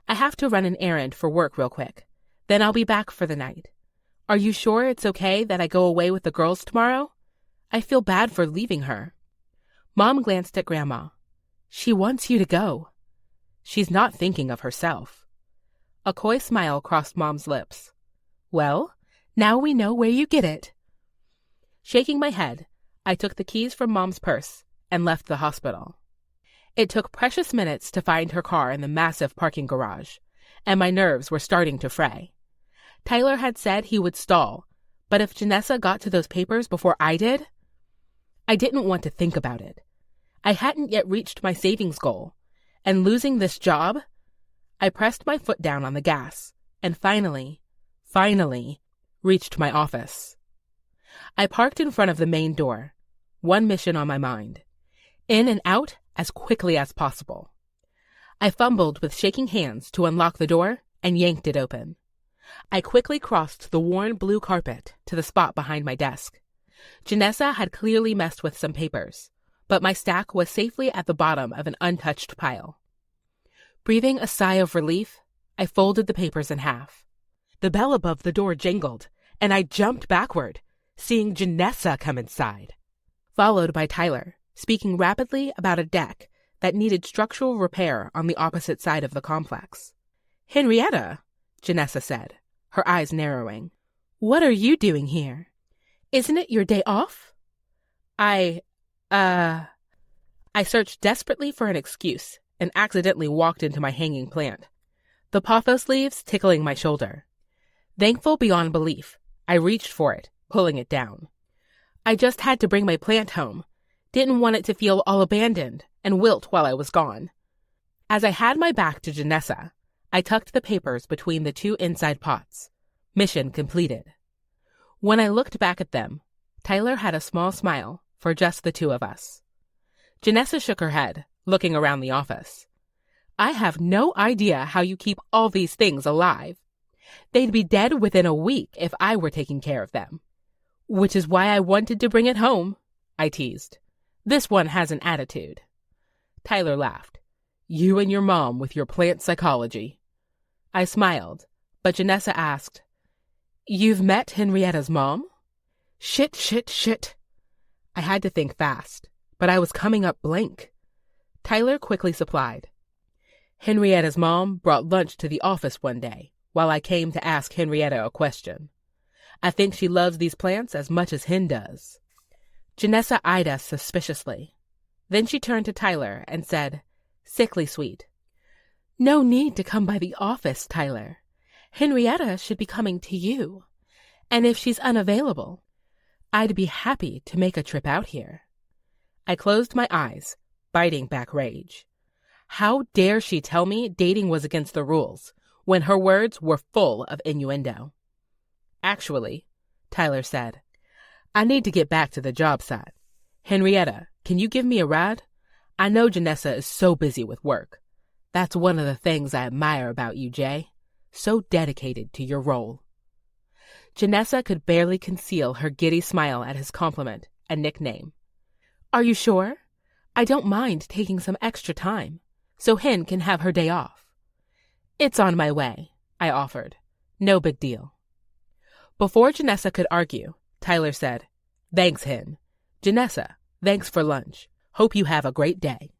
S4: I have to run an errand for work real quick. Then I'll be back for the night. Are you sure it's okay that I go away with the girls tomorrow? I feel bad for leaving her. Mom glanced at Grandma. She wants you to go. She's not thinking of herself. A coy smile crossed Mom's lips. Well, now we know where you get it. Shaking my head, I took the keys from Mom's purse and left the hospital. It took precious minutes to find her car in the massive parking garage, and my nerves were starting to fray. Tyler had said he would stall, but if Janessa got to those papers before I did? I didn't want to think about it. I hadn't yet reached my savings goal, and losing this job? I pressed my foot down on the gas, and finally, reached my office. I parked in front of the main door, one mission on my mind. In and out as quickly as possible. I fumbled with shaking hands to unlock the door and yanked it open. I quickly crossed the worn blue carpet to the spot behind my desk. Janessa had clearly messed with some papers, but my stack was safely at the bottom of an untouched pile. Breathing a sigh of relief, I folded the papers in half. The bell above the door jingled, and I jumped backward, seeing Janessa come inside, followed by Tyler, speaking rapidly about a deck that needed structural repair on the opposite side of the complex. Henrietta, Janessa said, her eyes narrowing. What are you doing here? Isn't it your day off? I searched desperately for an excuse and accidentally walked into my hanging plant, the pothos leaves tickling my shoulder. Thankful beyond belief, I reached for it, pulling it down. I just had to bring my plant home. Didn't want it to feel all abandoned and wilt while I was gone. As I had my back to Janessa, I tucked the papers between the two inside pots. Mission completed. When I looked back at them, Tyler had a small smile for just the two of us. Janessa shook her head, looking around the office. I have no idea how you keep all these things alive. They'd be dead within a week if I were taking care of them. Which is why I wanted to bring it home, I teased. This one has an attitude. Tyler laughed. You and your mom with your plant psychology. I smiled, but Janessa asked, You've met Henrietta's mom? Shit. I had to think fast, but I was coming up blank. Tyler quickly supplied. Henrietta's mom brought lunch to the office one day while I came to ask Henrietta a question. I think she loves these plants as much as Hen does. Janessa eyed us suspiciously. Then she turned to Tyler and said, sickly sweet, No need to come by the office, Tyler. Henrietta should be coming to you. And if she's unavailable, I'd be happy to make a trip out here. I closed my eyes, biting back rage. How dare she tell me dating was against the rules, when her words were full of innuendo. Actually, Tyler said, I need to get back to the job site. Henrietta, can you give me a ride? I know Janessa is so busy with work. That's one of the things I admire about you, Jay. So dedicated to your role. Janessa could barely conceal her giddy smile at his compliment and nickname. Are you sure? I don't mind taking some extra time, so Hen can have her day off. It's on my way, I offered. No big deal. Before Janessa could argue, Tyler said, Thanks, Hen. Janessa, thanks for lunch. Hope you have a great day.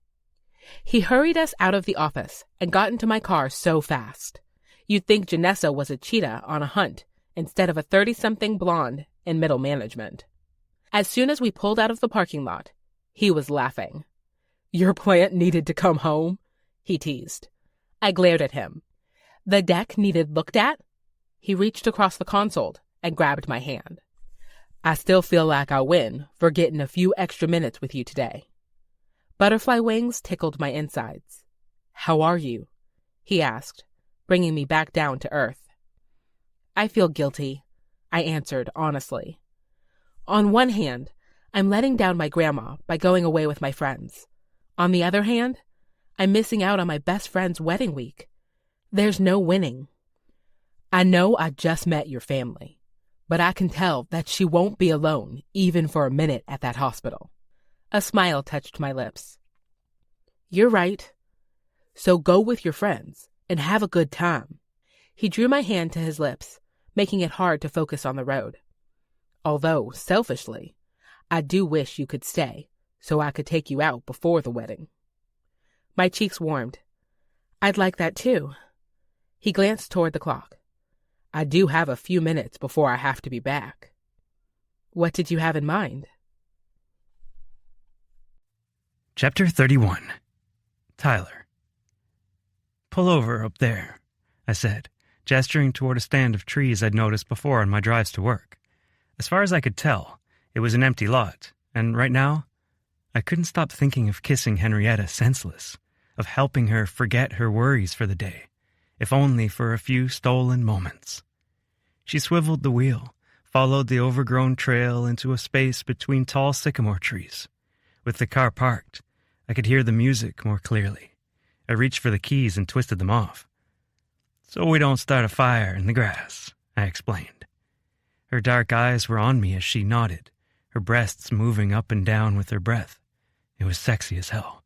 S4: He hurried us out of the office and got into my car so fast. You'd think Janessa was a cheetah on a hunt instead of a 30-something blonde in middle management. As soon as we pulled out of the parking lot, he was laughing. Your plant needed to come home? He teased. I glared at him. The deck needed looked at? He reached across the console and grabbed my hand. I still feel like I win for getting a few extra minutes with you today. Butterfly wings tickled my insides. How are you? He asked, bringing me back down to earth. I feel guilty, I answered honestly. On one hand, I'm letting down my grandma by going away with my friends. On the other hand, I'm missing out on my best friend's wedding week. There's no winning. I know I just met your family, but I can tell that she won't be alone even for a minute at that hospital. A smile touched my lips. You're right. So go with your friends and have a good time. He drew my hand to his lips, making it hard to focus on the road. Although, selfishly, I do wish you could stay so I could take you out before the wedding. My cheeks warmed. I'd like that too. He glanced toward the clock. I do have a few minutes before I have to be back. What did you have in mind?
S2: Chapter 31. Tyler. Pull over up there, I said, gesturing toward a stand of trees I'd noticed before on my drives to work. As far as I could tell, it was an empty lot, and right now, I couldn't stop thinking of kissing Henrietta senseless, of helping her forget her worries for the day, if only for a few stolen moments. She swiveled the wheel, followed the overgrown trail into a space between tall sycamore trees. With the car parked, I could hear the music more clearly. I reached for the keys and twisted them off. So we don't start a fire in the grass, I explained. Her dark eyes were on me as she nodded, her breasts moving up and down with her breath. It was sexy as hell,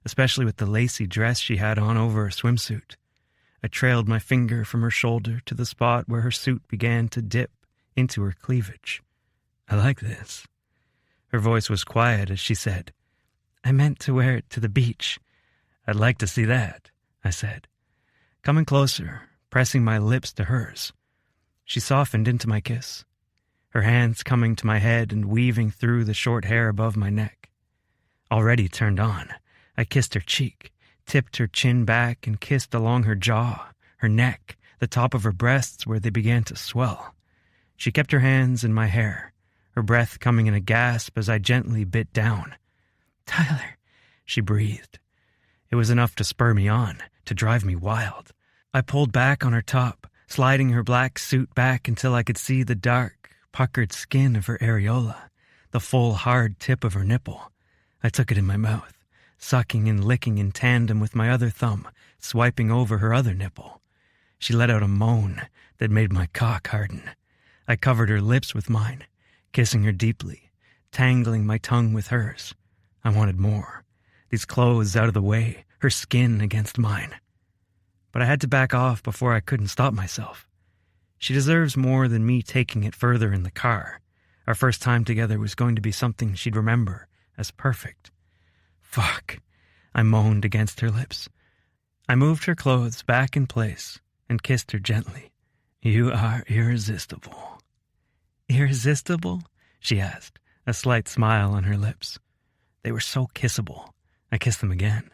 S2: especially with the lacy dress she had on over her swimsuit. I trailed my finger from her shoulder to the spot where her suit began to dip into her cleavage. I like this. Her voice was quiet as she said, I meant to wear it to the beach. I'd like to see that, I said. Coming closer, pressing my lips to hers. She softened into my kiss, her hands coming to my head and weaving through the short hair above my neck. Already turned on, I kissed her cheek, tipped her chin back and kissed along her jaw, her neck, the top of her breasts where they began to swell. She kept her hands in my hair, her breath coming in a gasp as I gently bit down. Tyler, she breathed. It was enough to spur me on, to drive me wild. I pulled back on her top, sliding her black suit back until I could see the dark, puckered skin of her areola, the full, hard tip of her nipple. I took it in my mouth, sucking and licking in tandem with my other thumb, swiping over her other nipple. She let out a moan that made my cock harden. I covered her lips with mine, kissing her deeply, tangling my tongue with hers. I wanted more. These clothes out of the way, her skin against mine. But I had to back off before I couldn't stop myself. She deserves more than me taking it further in the car. Our first time together was going to be something she'd remember as perfect. Fuck, I moaned against her lips. I moved her clothes back in place and kissed her gently. You are irresistible. Irresistible? She asked, a slight smile on her lips. They were so kissable. I kissed them again.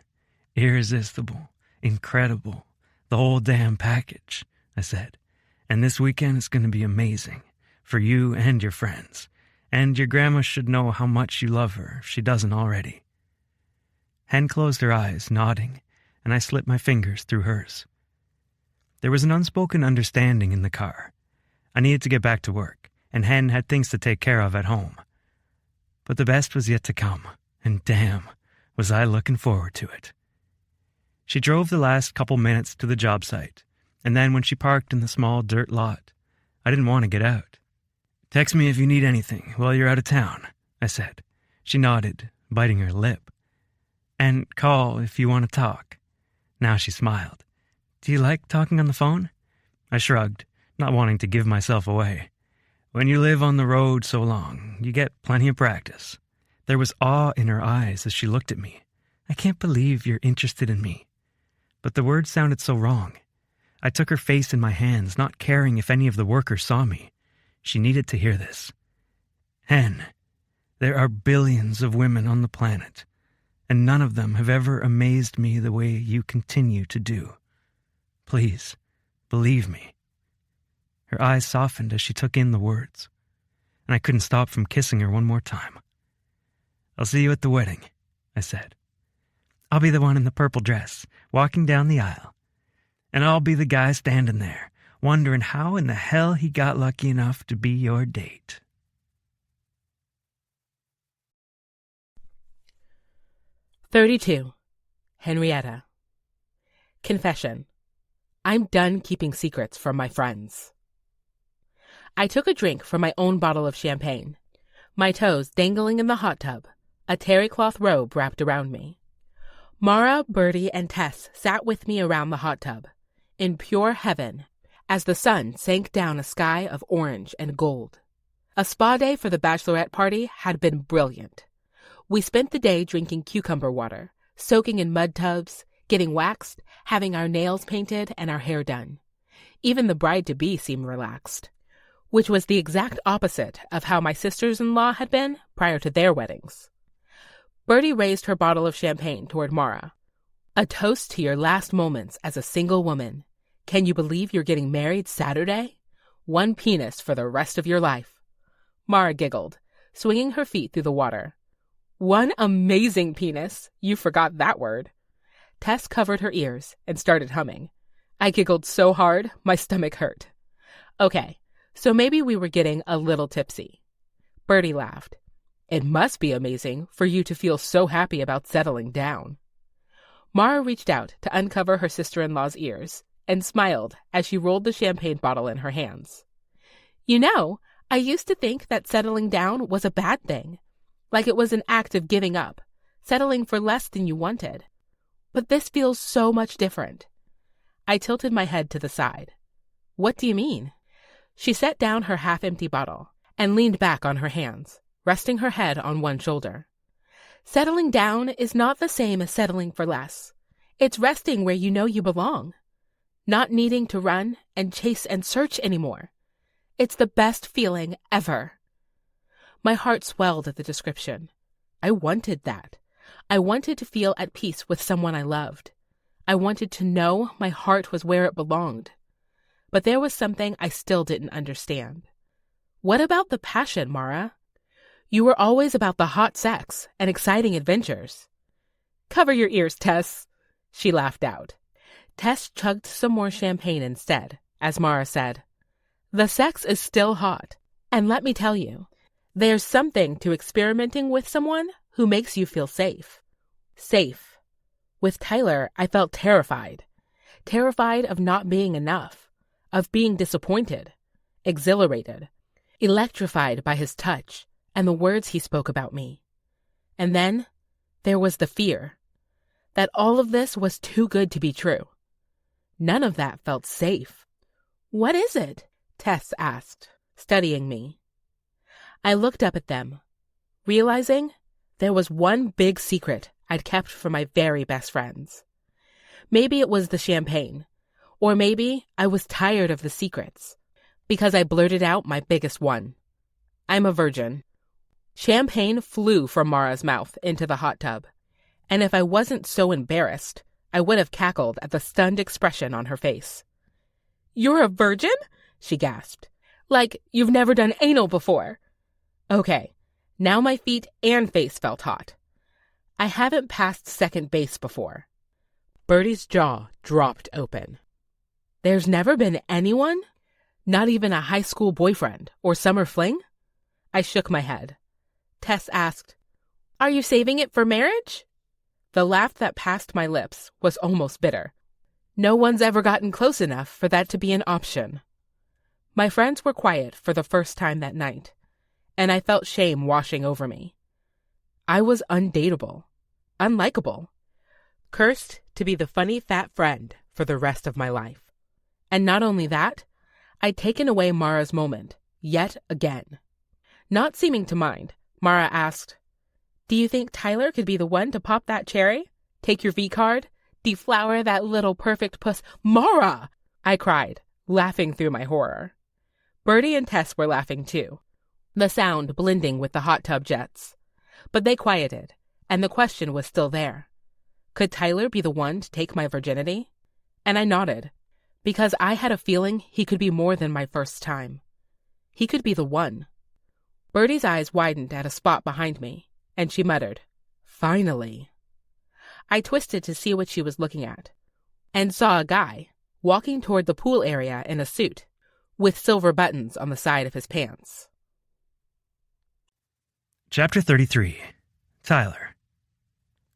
S2: Irresistible. Incredible. The whole damn package, I said. And this weekend is going to be amazing. For you and your friends. And your grandma should know how much you love her if she doesn't already. Hen closed her eyes, nodding, and I slipped my fingers through hers. There was an unspoken understanding in the car. I needed to get back to work, and Hen had things to take care of at home. But the best was yet to come, and damn, was I looking forward to it. She drove the last couple minutes to the job site, and then when she parked in the small dirt lot, I didn't want to get out. "Text me if you need anything while you're out of town," I said. She nodded, biting her lip. "And call if you want to talk." Now she smiled. "Do you like talking on the phone?" I shrugged, not wanting to give myself away. When you live on the road so long, you get plenty of practice. There was awe in her eyes as she looked at me. "I can't believe you're interested in me." But the words sounded so wrong. I took her face in my hands, not caring if any of the workers saw me. She needed to hear this. "Hen, there are billions of women on the planet, and none of them have ever amazed me the way you continue to do. Please, believe me." Her eyes softened as she took in the words, and I couldn't stop from kissing her one more time. "I'll see you at the wedding," I said. "I'll be the one in the purple dress, walking down the aisle. And I'll be the guy standing there, wondering how in the hell he got lucky enough to be your date."
S4: "32. Henrietta. Confession. I'm done keeping secrets from my friends. I took a drink from my own bottle of champagne, my toes dangling in the hot tub, a terry cloth robe wrapped around me. Mara, Bertie, and Tess sat with me around the hot tub, in pure heaven, as the sun sank down a sky of orange and gold. A spa day for the bachelorette party had been brilliant. We spent the day drinking cucumber water, soaking in mud tubs, getting waxed, having our nails painted, and our hair done. Even the bride-to-be seemed relaxed, which was the exact opposite of how my sisters-in-law had been prior to their weddings. Bertie raised her bottle of champagne toward Mara. "A toast to your last moments as a single woman. Can you believe you're getting married Saturday? One penis for the rest of your life." Mara giggled, swinging her feet through the water. "One amazing penis. You forgot that word." Tess covered her ears and started humming. I giggled so hard, my stomach hurt. "Okay, so maybe we were getting a little tipsy." Bertie laughed. "It must be amazing for you to feel so happy about settling down." Mara reached out to uncover her sister-in-law's ears and smiled as she rolled the champagne bottle in her hands. "You know, I used to think that settling down was a bad thing, like it was an act of giving up, settling for less than you wanted. But this feels so much different." I tilted my head to the side. "What do you mean?" She set down her half-empty bottle and leaned back on her hands, resting her head on one shoulder. "Settling down is not the same as settling for less. It's resting where you know you belong. Not needing to run and chase and search anymore. It's the best feeling ever." My heart swelled at the description. I wanted that. I wanted to feel at peace with someone I loved. I wanted to know my heart was where it belonged. But there was something I still didn't understand. What about the passion, Mara? You were always about the hot sex and exciting adventures. "Cover your ears, Tess," she laughed out. Tess chugged some more champagne instead, as Mara said, "The sex is still hot, and let me tell you, there's something to experimenting with someone who makes you feel safe. Safe. With Tyler, I felt terrified. Terrified of not being enough, of being disappointed, exhilarated, electrified by his touch and the words he spoke about me. And then there was the fear that all of this was too good to be true. None of that felt safe. "What is it?" Tess asked, studying me. I looked up at them, realizing there was one big secret I'd kept from my very best friends. Maybe it was the champagne, or maybe I was tired of the secrets, because I blurted out my biggest one. I'm a virgin. Champagne flew from Mara's mouth into the hot tub, and if I wasn't so embarrassed, I would have cackled at the stunned expression on her face. "You're a virgin?" she gasped. "Like you've never done anal before." Okay, now my feet and face felt hot. I haven't passed second base before. Bertie's jaw dropped open. There's never been anyone? Not even a high school boyfriend or summer fling? I shook my head. Tess asked, "Are you saving it for marriage?" The laugh that passed my lips was almost bitter. No one's ever gotten close enough for that to be an option. My friends were quiet for the first time that night, and I felt shame washing over me. I was undateable, unlikable, cursed to be the funny fat friend for the rest of my life. And not only that, I'd taken away Mara's moment, yet again. Not seeming to mind, Mara asked, "Do you think Tyler could be the one to pop that cherry? Take your V-card? Deflower that little perfect puss?" "Mara!" I cried, laughing through my horror. Bertie and Tess were laughing too, the sound blending with the hot tub jets. But they quieted, and the question was still there. Could Tyler be the one to take my virginity? And I nodded, because I had a feeling he could be more than my first time. He could be the one. Bertie's eyes widened at a spot behind me, and she muttered, "Finally." I twisted to see what she was looking at, and saw a guy walking toward the pool area in a suit, with silver buttons on the side of his pants.
S2: Chapter 33. Tyler.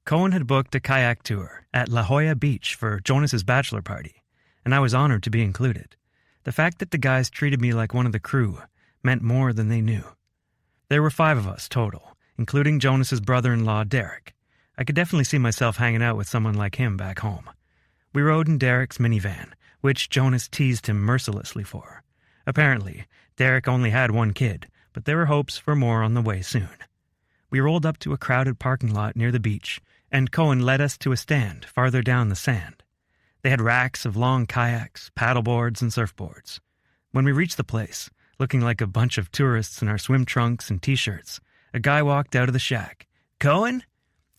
S2: Cohen had booked a kayak tour at La Jolla Beach for Jonas's bachelor party, and I was honored to be included. The fact that the guys treated me like one of the crew meant more than they knew. There were 5 of us total, including Jonas's brother-in-law, Derek. I could definitely see myself hanging out with someone like him back home. We rode in Derek's minivan, which Jonas teased him mercilessly for. Apparently, Derek only had 1 kid, but there were hopes for more on the way soon. We rolled up to a crowded parking lot near the beach, and Cohen led us to a stand farther down the sand. They had racks of long kayaks, paddleboards, and surfboards. When we reached the place, looking like a bunch of tourists in our swim trunks and T-shirts, a guy walked out of the shack. "Cohen?"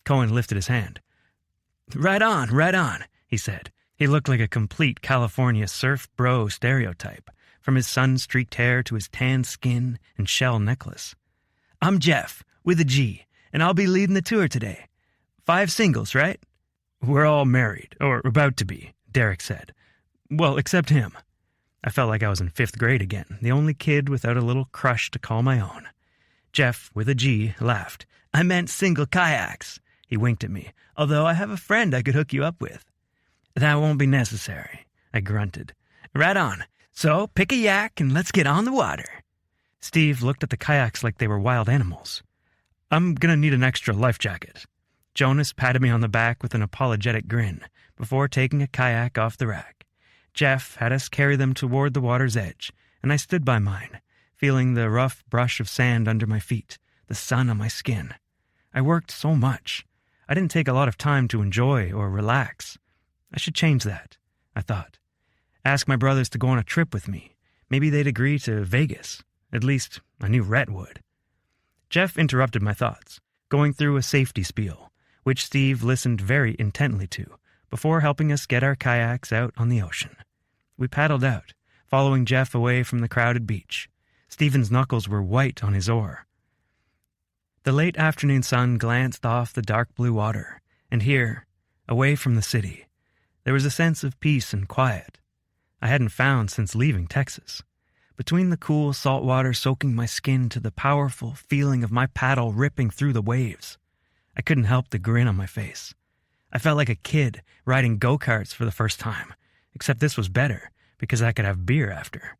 S2: Cohen lifted his hand. Right on, he said. He looked like a complete California surf bro stereotype, from his sun-streaked hair to his tanned skin and shell necklace. "I'm Jeff, with a G, and I'll be leading the tour today. 5 singles, right?" "We're all married, or about to be," Derek said. "Well, except him." I felt like I was in 5th grade again, the only kid without a little crush to call my own. Jeff, with a G, laughed. "I meant single kayaks." He winked at me. "Although I have a friend I could hook you up with." "That won't be necessary," I grunted. "Right on. So pick a yak and let's get on the water." Steve looked at the kayaks like they were wild animals. "I'm gonna need an extra life jacket." Jonas patted me on the back with an apologetic grin before taking a kayak off the rack. Jeff had us carry them toward the water's edge, and I stood by mine, feeling the rough brush of sand under my feet, the sun on my skin. I worked so much. I didn't take a lot of time to enjoy or relax. I should change that, I thought. Ask my brothers to go on a trip with me. Maybe they'd agree to Vegas. At least, I knew Rhett would. Jeff interrupted my thoughts, going through a safety spiel, which Steve listened very intently to, before helping us get our kayaks out on the ocean. We paddled out, following Jeff away from the crowded beach. Stephen's knuckles were white on his oar. The late afternoon sun glanced off the dark blue water, and here, away from the city, there was a sense of peace and quiet I hadn't found since leaving Texas. Between the cool salt water soaking my skin to the powerful feeling of my paddle ripping through the waves, I couldn't help the grin on my face. I felt like a kid riding go-karts for the first time, except this was better because I could have beer after.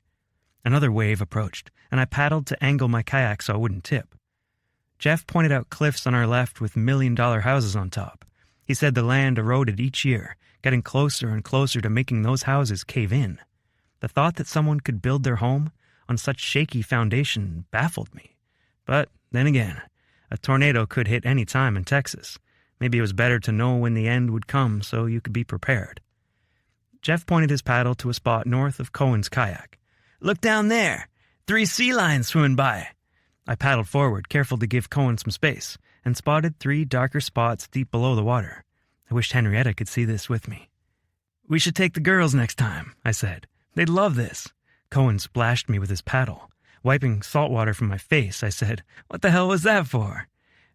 S2: Another wave approached, and I paddled to angle my kayak so I wouldn't tip. Jeff pointed out cliffs on our left with million-dollar houses on top. He said the land eroded each year, getting closer and closer to making those houses cave in. The thought that someone could build their home on such shaky foundation baffled me. But then again, a tornado could hit any time in Texas. Maybe it was better to know when the end would come so you could be prepared. Jeff pointed his paddle to a spot north of Cohen's kayak. "Look down there! 3 sea lions swimming by!" I paddled forward, careful to give Cohen some space, and spotted 3 darker spots deep below the water. I wished Henrietta could see this with me. "We should take the girls next time," I said. "They'd love this." Cohen splashed me with his paddle. Wiping salt water from my face, I said, "What the hell was that for?"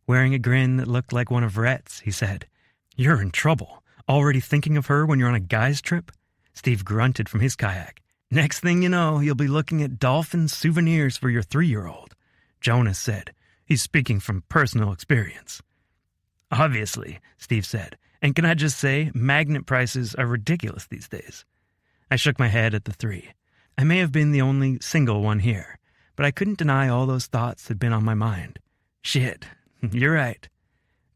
S2: Wearing a grin that looked like one of Rhett's, he said, "You're in trouble. Already thinking of her when you're on a guy's trip?" Steve grunted from his kayak. "Next thing you know, you'll be looking at dolphin souvenirs for your 3-year-old. Jonas said. He's speaking from personal experience." "Obviously," Steve said. "And can I just say, magnet prices are ridiculous these days." I shook my head at the three. I may have been the only single one here, but I couldn't deny all those thoughts had been on my mind. Shit, you're right.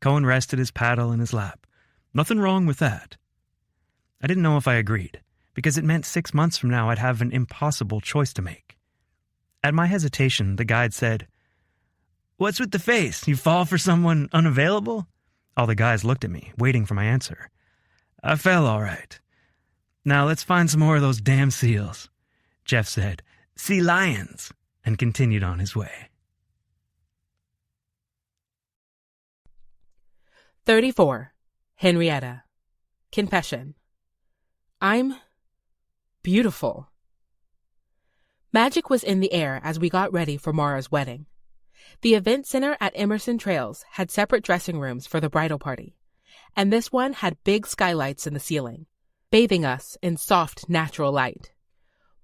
S2: Cohen rested his paddle in his lap. Nothing wrong with that. I didn't know if I agreed, because it meant 6 months from now I'd have an impossible choice to make. At my hesitation, the guide said, "What's with the face? You fall for someone unavailable?" All the guys looked at me, waiting for my answer. "I fell all right. Now let's find some more of those damn seals." Jeff said, "Sea lions," and continued on his way.
S4: 34. Henrietta. Confession. I'm beautiful. Magic was in the air as we got ready for Mara's wedding. The event center at Emerson Trails had separate dressing rooms for the bridal party, and this one had big skylights in the ceiling, bathing us in soft, natural light.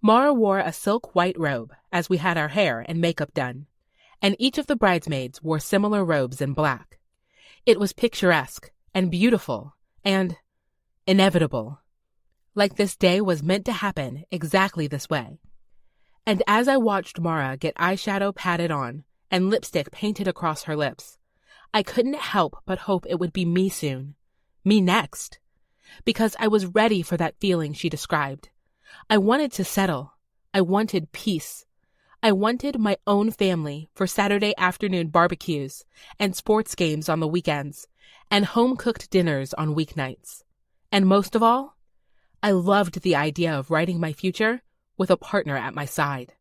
S4: Mara wore a silk white robe as we had our hair and makeup done, and each of the bridesmaids wore similar robes in black. It was picturesque and beautiful and inevitable, like this day was meant to happen exactly this way. And as I watched Mara get eyeshadow patted on and lipstick painted across her lips, I couldn't help but hope it would be me soon, me next, because I was ready for that feeling she described. I wanted to settle. I wanted peace. I wanted my own family for Saturday afternoon barbecues and sports games on the weekends and home-cooked dinners on weeknights. And most of all, I loved the idea of writing my future with a partner at my side.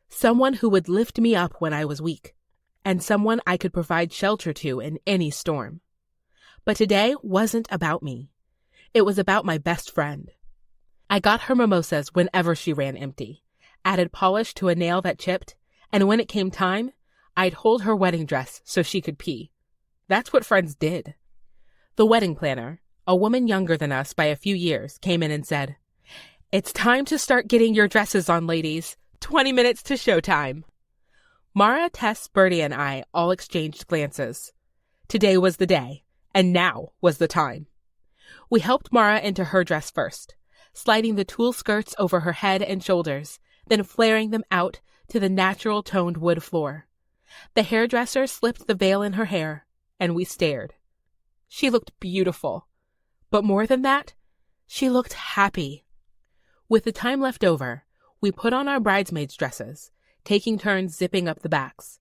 S4: Someone who would lift me up when I was weak, and someone I could provide shelter to in any storm. But today wasn't about me. It was about my best friend. I got her mimosas whenever she ran empty, added polish to a nail that chipped, and when it came time, I'd hold her wedding dress so she could pee. That's what friends did. The wedding planner, a woman younger than us by a few years, came in and said, "It's time to start getting your dresses on, ladies. 20 minutes to showtime." Mara, Tess, Bertie, and I all exchanged glances. Today was the day, and now was the time. We helped Mara into her dress first, sliding the tulle skirts over her head and shoulders, then flaring them out to the natural toned wood floor. The hairdresser slipped the veil in her hair, and we stared. She looked beautiful. But more than that, she looked happy. With the time left over, we put on our bridesmaids' dresses, taking turns zipping up the backs.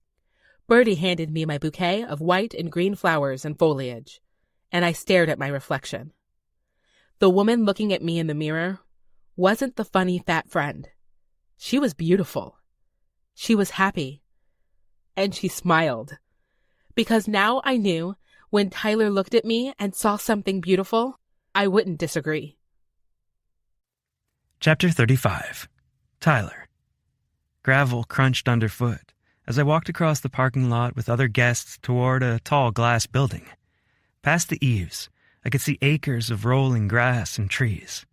S4: Bertie handed me my bouquet of white and green flowers and foliage, and I stared at my reflection. The woman looking at me in the mirror wasn't the funny fat friend. She was beautiful. She was happy. And she smiled. Because now I knew when Tyler looked at me and saw something beautiful, I wouldn't disagree.
S2: Chapter 35. Tyler. Gravel crunched underfoot as I walked across the parking lot with other guests toward a tall glass building. Past the eaves, I could see acres of rolling grass and trees.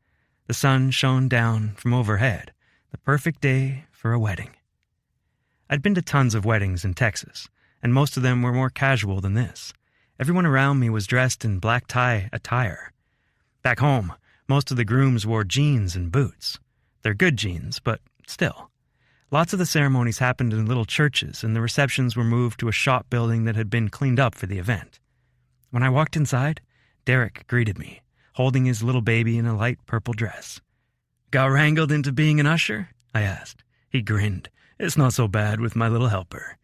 S2: The sun shone down from overhead, the perfect day for a wedding. I'd been to tons of weddings in Texas, and most of them were more casual than this. Everyone around me was dressed in black tie attire. Back home, most of the grooms wore jeans and boots. They're good jeans, but still. Lots of the ceremonies happened in little churches, and the receptions were moved to a shop building that had been cleaned up for the event. When I walked inside, Derek greeted me, holding his little baby in a light purple dress. "Got wrangled into being an usher?" I asked. He grinned. "It's not so bad with my little helper."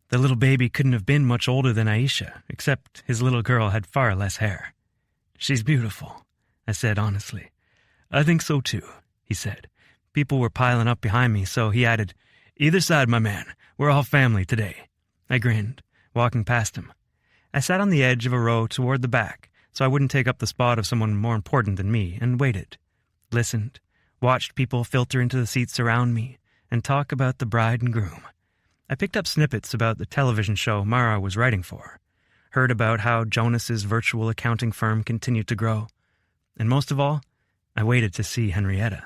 S2: The little baby couldn't have been much older than Aisha, except his little girl had far less hair. "She's beautiful," I said honestly. "I think so too," he said. People were piling up behind me, so he added, "Either side, my man. We're all family today." I grinned, walking past him. I sat on the edge of a row toward the back, so I wouldn't take up the spot of someone more important than me, and waited, listened, watched people filter into the seats around me, and talk about the bride and groom. I picked up snippets about the television show Mara was writing for, heard about how Jonas's virtual accounting firm continued to grow, and most of all, I waited to see Henrietta.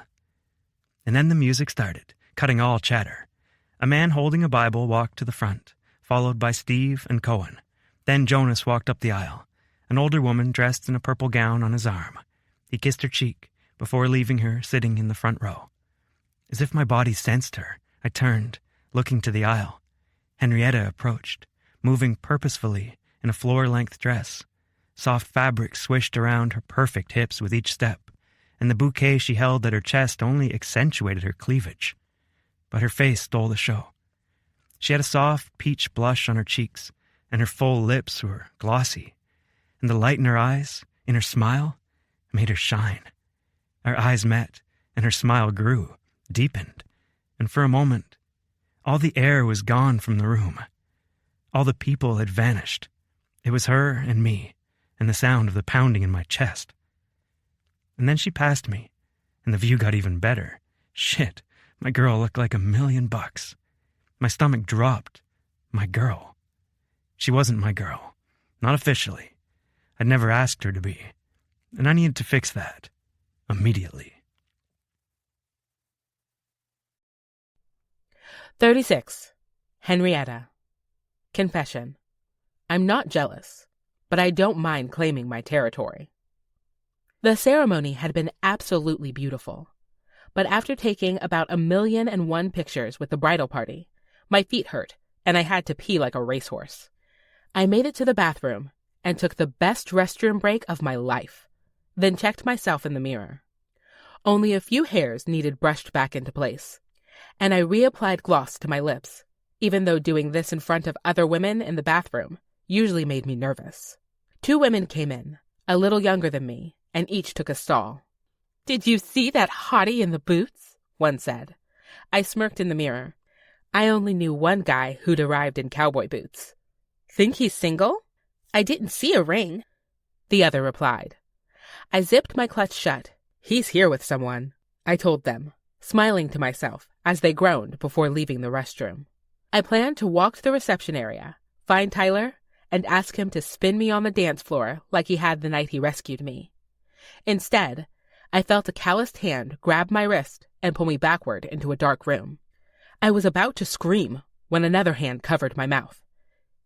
S2: And then the music started, cutting all chatter. A man holding a Bible walked to the front, followed by Steve and Cohen. Then Jonas walked up the aisle, an older woman dressed in a purple gown on his arm. He kissed her cheek before leaving her sitting in the front row. As if my body sensed her, I turned, looking to the aisle. Henrietta approached, moving purposefully in a floor-length dress. Soft fabric swished around her perfect hips with each step, and the bouquet she held at her chest only accentuated her cleavage. But her face stole the show. She had a soft peach blush on her cheeks, and her full lips were glossy, and the light in her eyes, in her smile, made her shine. Our eyes met, and her smile grew, deepened, and for a moment, all the air was gone from the room. All the people had vanished. It was her and me, and the sound of the pounding in my chest. And then she passed me, and the view got even better. Shit, my girl looked like $1,000,000. My stomach dropped. My girl. She wasn't my girl. Not officially. I'd never asked her to be. And I needed to fix that. Immediately.
S4: 36. Henrietta. Confession. I'm not jealous, but I don't mind claiming my territory. The ceremony had been absolutely beautiful, but after taking about 1,000,001 pictures with the bridal party, my feet hurt and I had to pee like a racehorse. I made it to the bathroom and took the best restroom break of my life, then checked myself in the mirror. Only a few hairs needed brushed back into place, and I reapplied gloss to my lips, even though doing this in front of other women in the bathroom usually made me nervous. 2 women came in, a little younger than me, and each took a stall. "Did you see that hottie in the boots?" one said. I smirked in the mirror. I only knew one guy who'd arrived in cowboy boots. "Think he's single?" "I didn't see a ring," the other replied. I zipped my clutch shut. "He's here with someone," I told them, smiling to myself as they groaned before leaving the restroom. I planned to walk to the reception area, find Tyler, and ask him to spin me on the dance floor like he had the night he rescued me. Instead, I felt a calloused hand grab my wrist and pull me backward into a dark room. I was about to scream when another hand covered my mouth.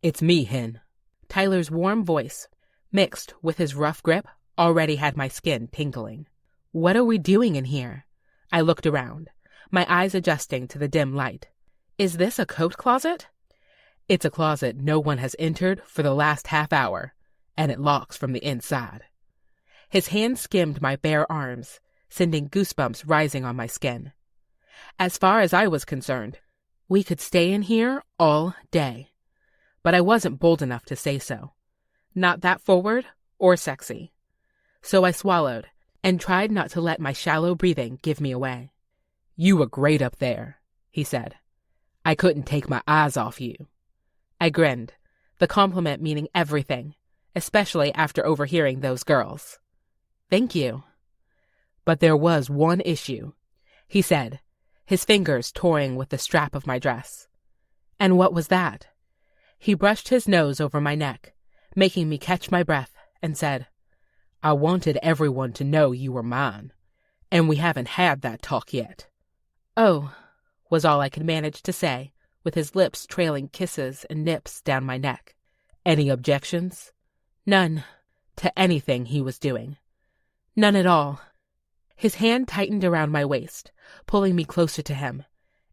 S4: "It's me, Hen." Tyler's warm voice, mixed with his rough grip, already had my skin tingling. "What are we doing in here?" I looked around, my eyes adjusting to the dim light. "Is this a coat closet?" "It's a closet no one has entered for the last half hour, and it locks from the inside." His hand skimmed my bare arms, sending goosebumps rising on my skin. As far as I was concerned, we could stay in here all day. But I wasn't bold enough to say so. Not that forward or sexy. So I swallowed and tried not to let my shallow breathing give me away. "You were great up there," he said. "I couldn't take my eyes off you." I grinned, the compliment meaning everything, especially after overhearing those girls. "Thank you." "But there was one issue," he said, his fingers toying with the strap of my dress. "And what was that?" He brushed his nose over my neck, making me catch my breath, and said, "I wanted everyone to know you were mine, and we haven't had that talk yet." "Oh," was all I could manage to say, with his lips trailing kisses and nips down my neck. "Any objections?" "None," to anything he was doing. "None at all." His hand tightened around my waist, pulling me closer to him,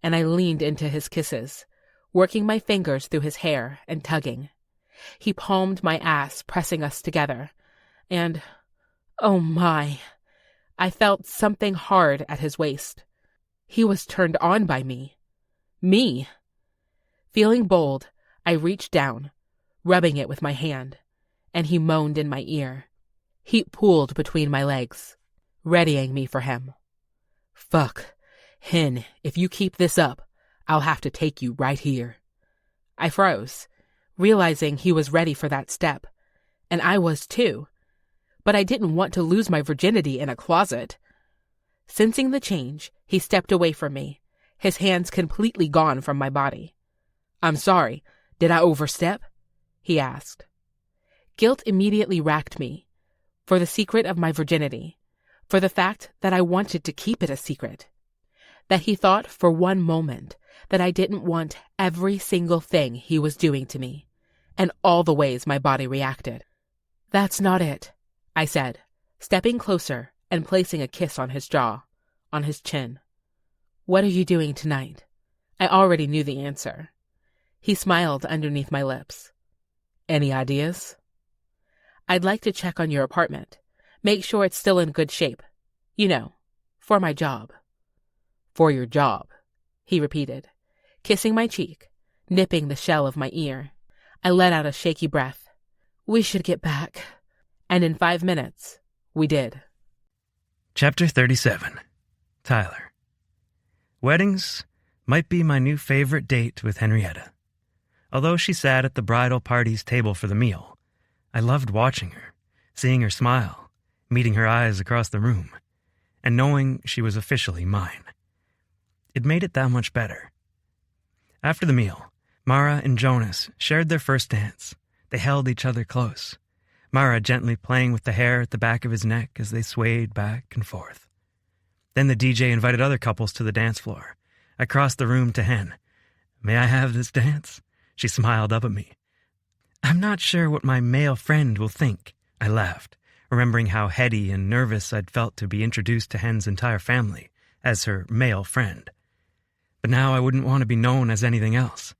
S4: and I leaned into his kisses, working my fingers through his hair and tugging. He palmed my ass, pressing us together, and, oh my, I felt something hard at his waist. He was turned on by me. Me! Feeling bold, I reached down, rubbing it with my hand, and he moaned in my ear. Heat pooled between my legs, readying me for him. "Fuck. Hen, if you keep this up, I'll have to take you right here." I froze, realizing he was ready for that step, and I was too. But I didn't want to lose my virginity in a closet. Sensing the change, he stepped away from me, his hands completely gone from my body. "I'm sorry, did I overstep?" he asked. Guilt immediately racked me, for the secret of my virginity, for the fact that I wanted to keep it a secret, that he thought for one moment that I didn't want every single thing he was doing to me, and all the ways my body reacted. "That's not it," I said, stepping closer and placing a kiss on his jaw, on his chin. "What are you doing tonight?" I already knew the answer. He smiled underneath my lips. "Any ideas?" "I'd like to check on your apartment, make sure it's still in good shape. You know, for my job." "For your job," he repeated, kissing my cheek, nipping the shell of my ear. I let out a shaky breath. "We should get back." And in 5 minutes, we did.
S2: Chapter 37. Tyler. Weddings might be my new favorite date with Henrietta. Although she sat at the bridal party's table for the meal, I loved watching her, seeing her smile, meeting her eyes across the room, and knowing she was officially mine. It made it that much better. After the meal, Mara and Jonas shared their first dance. They held each other close, Mara gently playing with the hair at the back of his neck as they swayed back and forth. Then the DJ invited other couples to the dance floor. I crossed the room to Hen. "May I have this dance?" She smiled up at me. "I'm not sure what my male friend will think," I laughed, remembering how heady and nervous I'd felt to be introduced to Hen's entire family as her male friend. But now I wouldn't want to be known as anything else.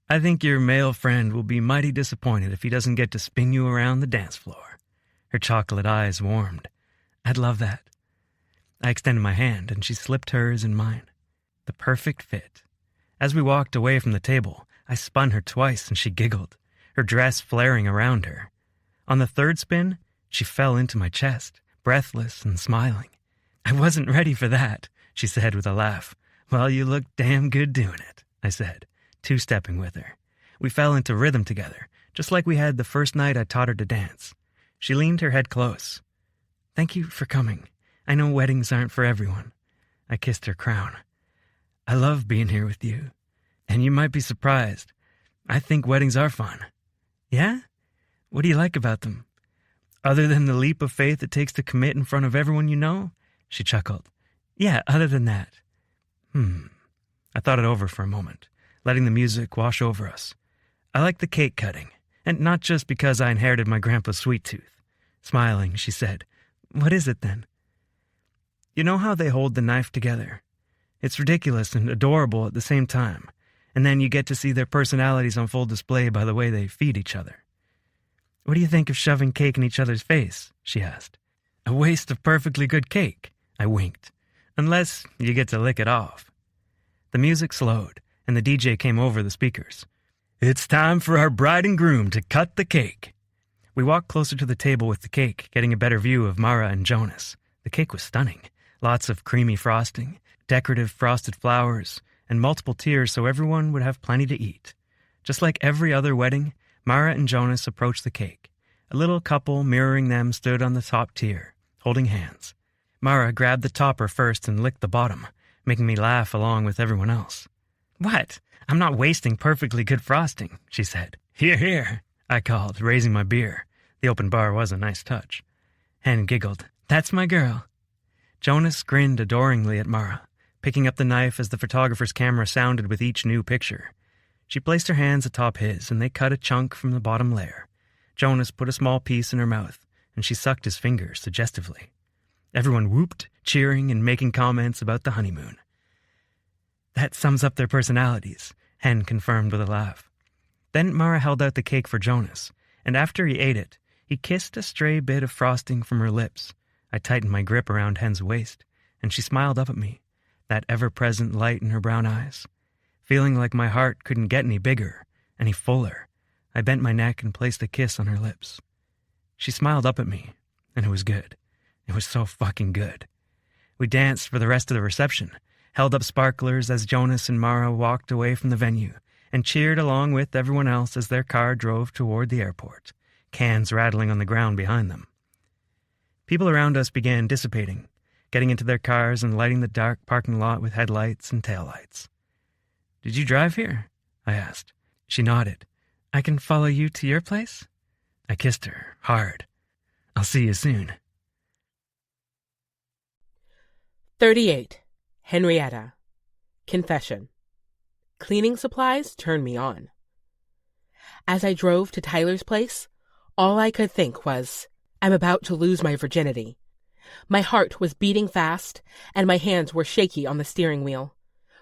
S2: "I think your male friend will be mighty disappointed if he doesn't get to spin you around the dance floor." Her chocolate eyes warmed. "I'd love that." I extended my hand, and she slipped hers in mine. The perfect fit. As we walked away from the table, I spun her twice, and she giggled, her dress flaring around her. On the third spin, she fell into my chest, breathless and smiling. "I wasn't ready for that," she said with a laugh. "Well, you look damn good doing it," I said, two-stepping with her. We fell into rhythm together, just like we had the first night I taught her to dance. She leaned her head close. "Thank you for coming. I know weddings aren't for everyone." I kissed her crown. "I love being here with you. And you might be surprised. I think weddings are fun." "Yeah? What do you like about them?" "Other than the leap of faith it takes to commit in front of everyone you know?" She chuckled. "Yeah, other than that." I thought it over for a moment, letting the music wash over us. "I like the cake cutting, and not just because I inherited my grandpa's sweet tooth." Smiling, she said, "What is it then?" "You know how they hold the knife together? It's ridiculous and adorable at the same time, and then you get to see their personalities on full display by the way they feed each other." "What do you think of shoving cake in each other's face?" she asked. "A waste of perfectly good cake," I winked, "unless you get to lick it off." The music slowed, and the DJ came over the speakers. "It's time for our bride and groom to cut the cake." We walked closer to the table with the cake, getting a better view of Mara and Jonas. The cake was stunning. Lots of creamy frosting, decorative frosted flowers, and multiple tiers so everyone would have plenty to eat. Just like every other wedding, Mara and Jonas approached the cake. A little couple mirroring them stood on the top tier, holding hands. Mara grabbed the topper first and licked the bottom, making me laugh along with everyone else. "What? I'm not wasting perfectly good frosting," she said. "Hear, hear," I called, raising my beer. The open bar was a nice touch. Hen giggled. "That's my girl." Jonas grinned adoringly at Mara, picking up the knife as the photographer's camera sounded with each new picture. She placed her hands atop his, and they cut a chunk from the bottom layer. Jonas put a small piece in her mouth, and she sucked his fingers suggestively. Everyone whooped, cheering and making comments about the honeymoon. "That sums up their personalities," Hen confirmed with a laugh. Then Mara held out the cake for Jonas, and after he ate it, he kissed a stray bit of frosting from her lips. I tightened my grip around Hen's waist, and she smiled up at me, that ever-present light in her brown eyes. Feeling like my heart couldn't get any bigger, any fuller, I bent my neck and placed a kiss on her lips. She smiled up at me, and it was good. It was so fucking good. We danced for the rest of the reception, held up sparklers as Jonas and Mara walked away from the venue, and cheered along with everyone else as their car drove toward the airport, cans rattling on the ground behind them. People around us began dissipating, getting into their cars and lighting the dark parking lot with headlights and taillights. "Did you drive here?" I asked. She nodded. "I can follow you to your place?" I kissed her, hard. "I'll see you soon."
S1: 38. Henrietta. Confession. Cleaning supplies turn me on. As I drove to Tyler's place, all I could think was, I'm about to lose my virginity. My heart was beating fast, and my hands were shaky on the steering wheel.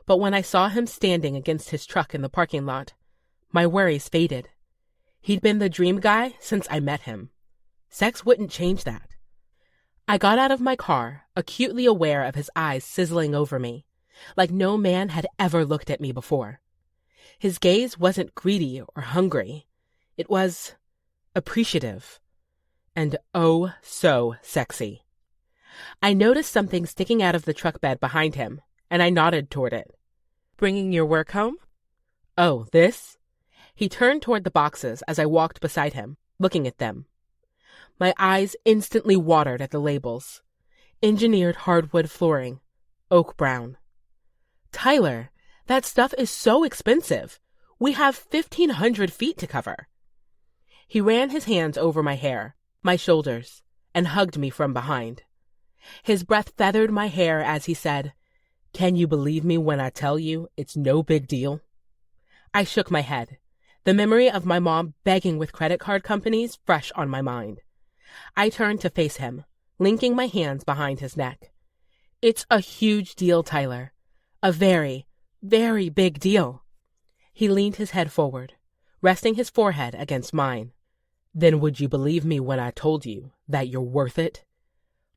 S1: But when I saw him standing against his truck in the parking lot, my worries faded. He'd been the dream guy since I met him. Sex wouldn't change that. I got out of my car, acutely aware of his eyes sizzling over me, like no man had ever looked at me before. His gaze wasn't greedy or hungry. It was appreciative. And oh, so sexy. I noticed something sticking out of the truck bed behind him, and I nodded toward it. Bringing your work home? Oh, this? He turned toward the boxes as I walked beside him, looking at them. My eyes instantly watered at the labels. Engineered hardwood flooring, oak brown. Tyler, that stuff is so expensive. We have 1,500 feet to cover. He ran his hands over my hair, my shoulders, and hugged me from behind. His breath feathered my hair as he said, Can you believe me when I tell you it's no big deal? I shook my head, the memory of my mom begging with credit card companies fresh on my mind. I turned to face him, linking my hands behind his neck. It's a huge deal, Tyler. A very, very big deal. He leaned his head forward, resting his forehead against mine. Then would you believe me when I told you that you're worth it?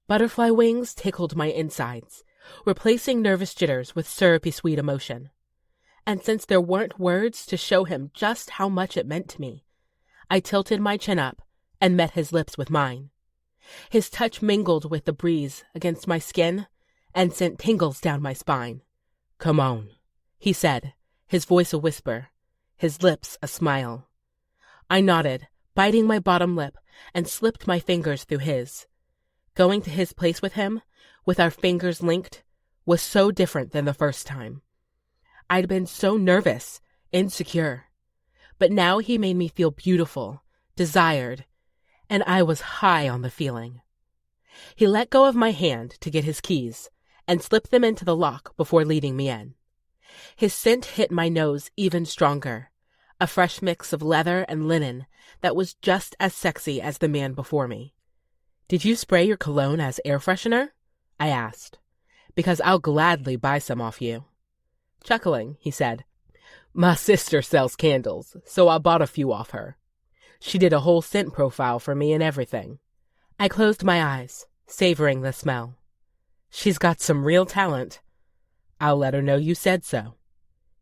S1: Butterfly wings tickled my insides, replacing nervous jitters with syrupy sweet emotion. And since there weren't words to show him just how much it meant to me, I tilted my chin up and met his lips with mine. His touch mingled with the breeze against my skin and sent tingles down my spine. Come on, he said, his voice a whisper, his lips a smile. I nodded, biting my bottom lip, and slipped my fingers through his. Going to his place with him, with our fingers linked, was so different than the first time. I'd been so nervous, insecure. But now he made me feel beautiful, desired, and I was high on the feeling. He let go of my hand to get his keys and slipped them into the lock before leading me in. His scent hit my nose even stronger, a fresh mix of leather and linen that was just as sexy as the man before me. Did you spray your cologne as air freshener? I asked, because I'll gladly buy some off you. Chuckling, he said, My sister sells candles, so I bought a few off her. She did a whole scent profile for me and everything. I closed my eyes, savoring the smell. She's got some real talent. I'll let her know you said so,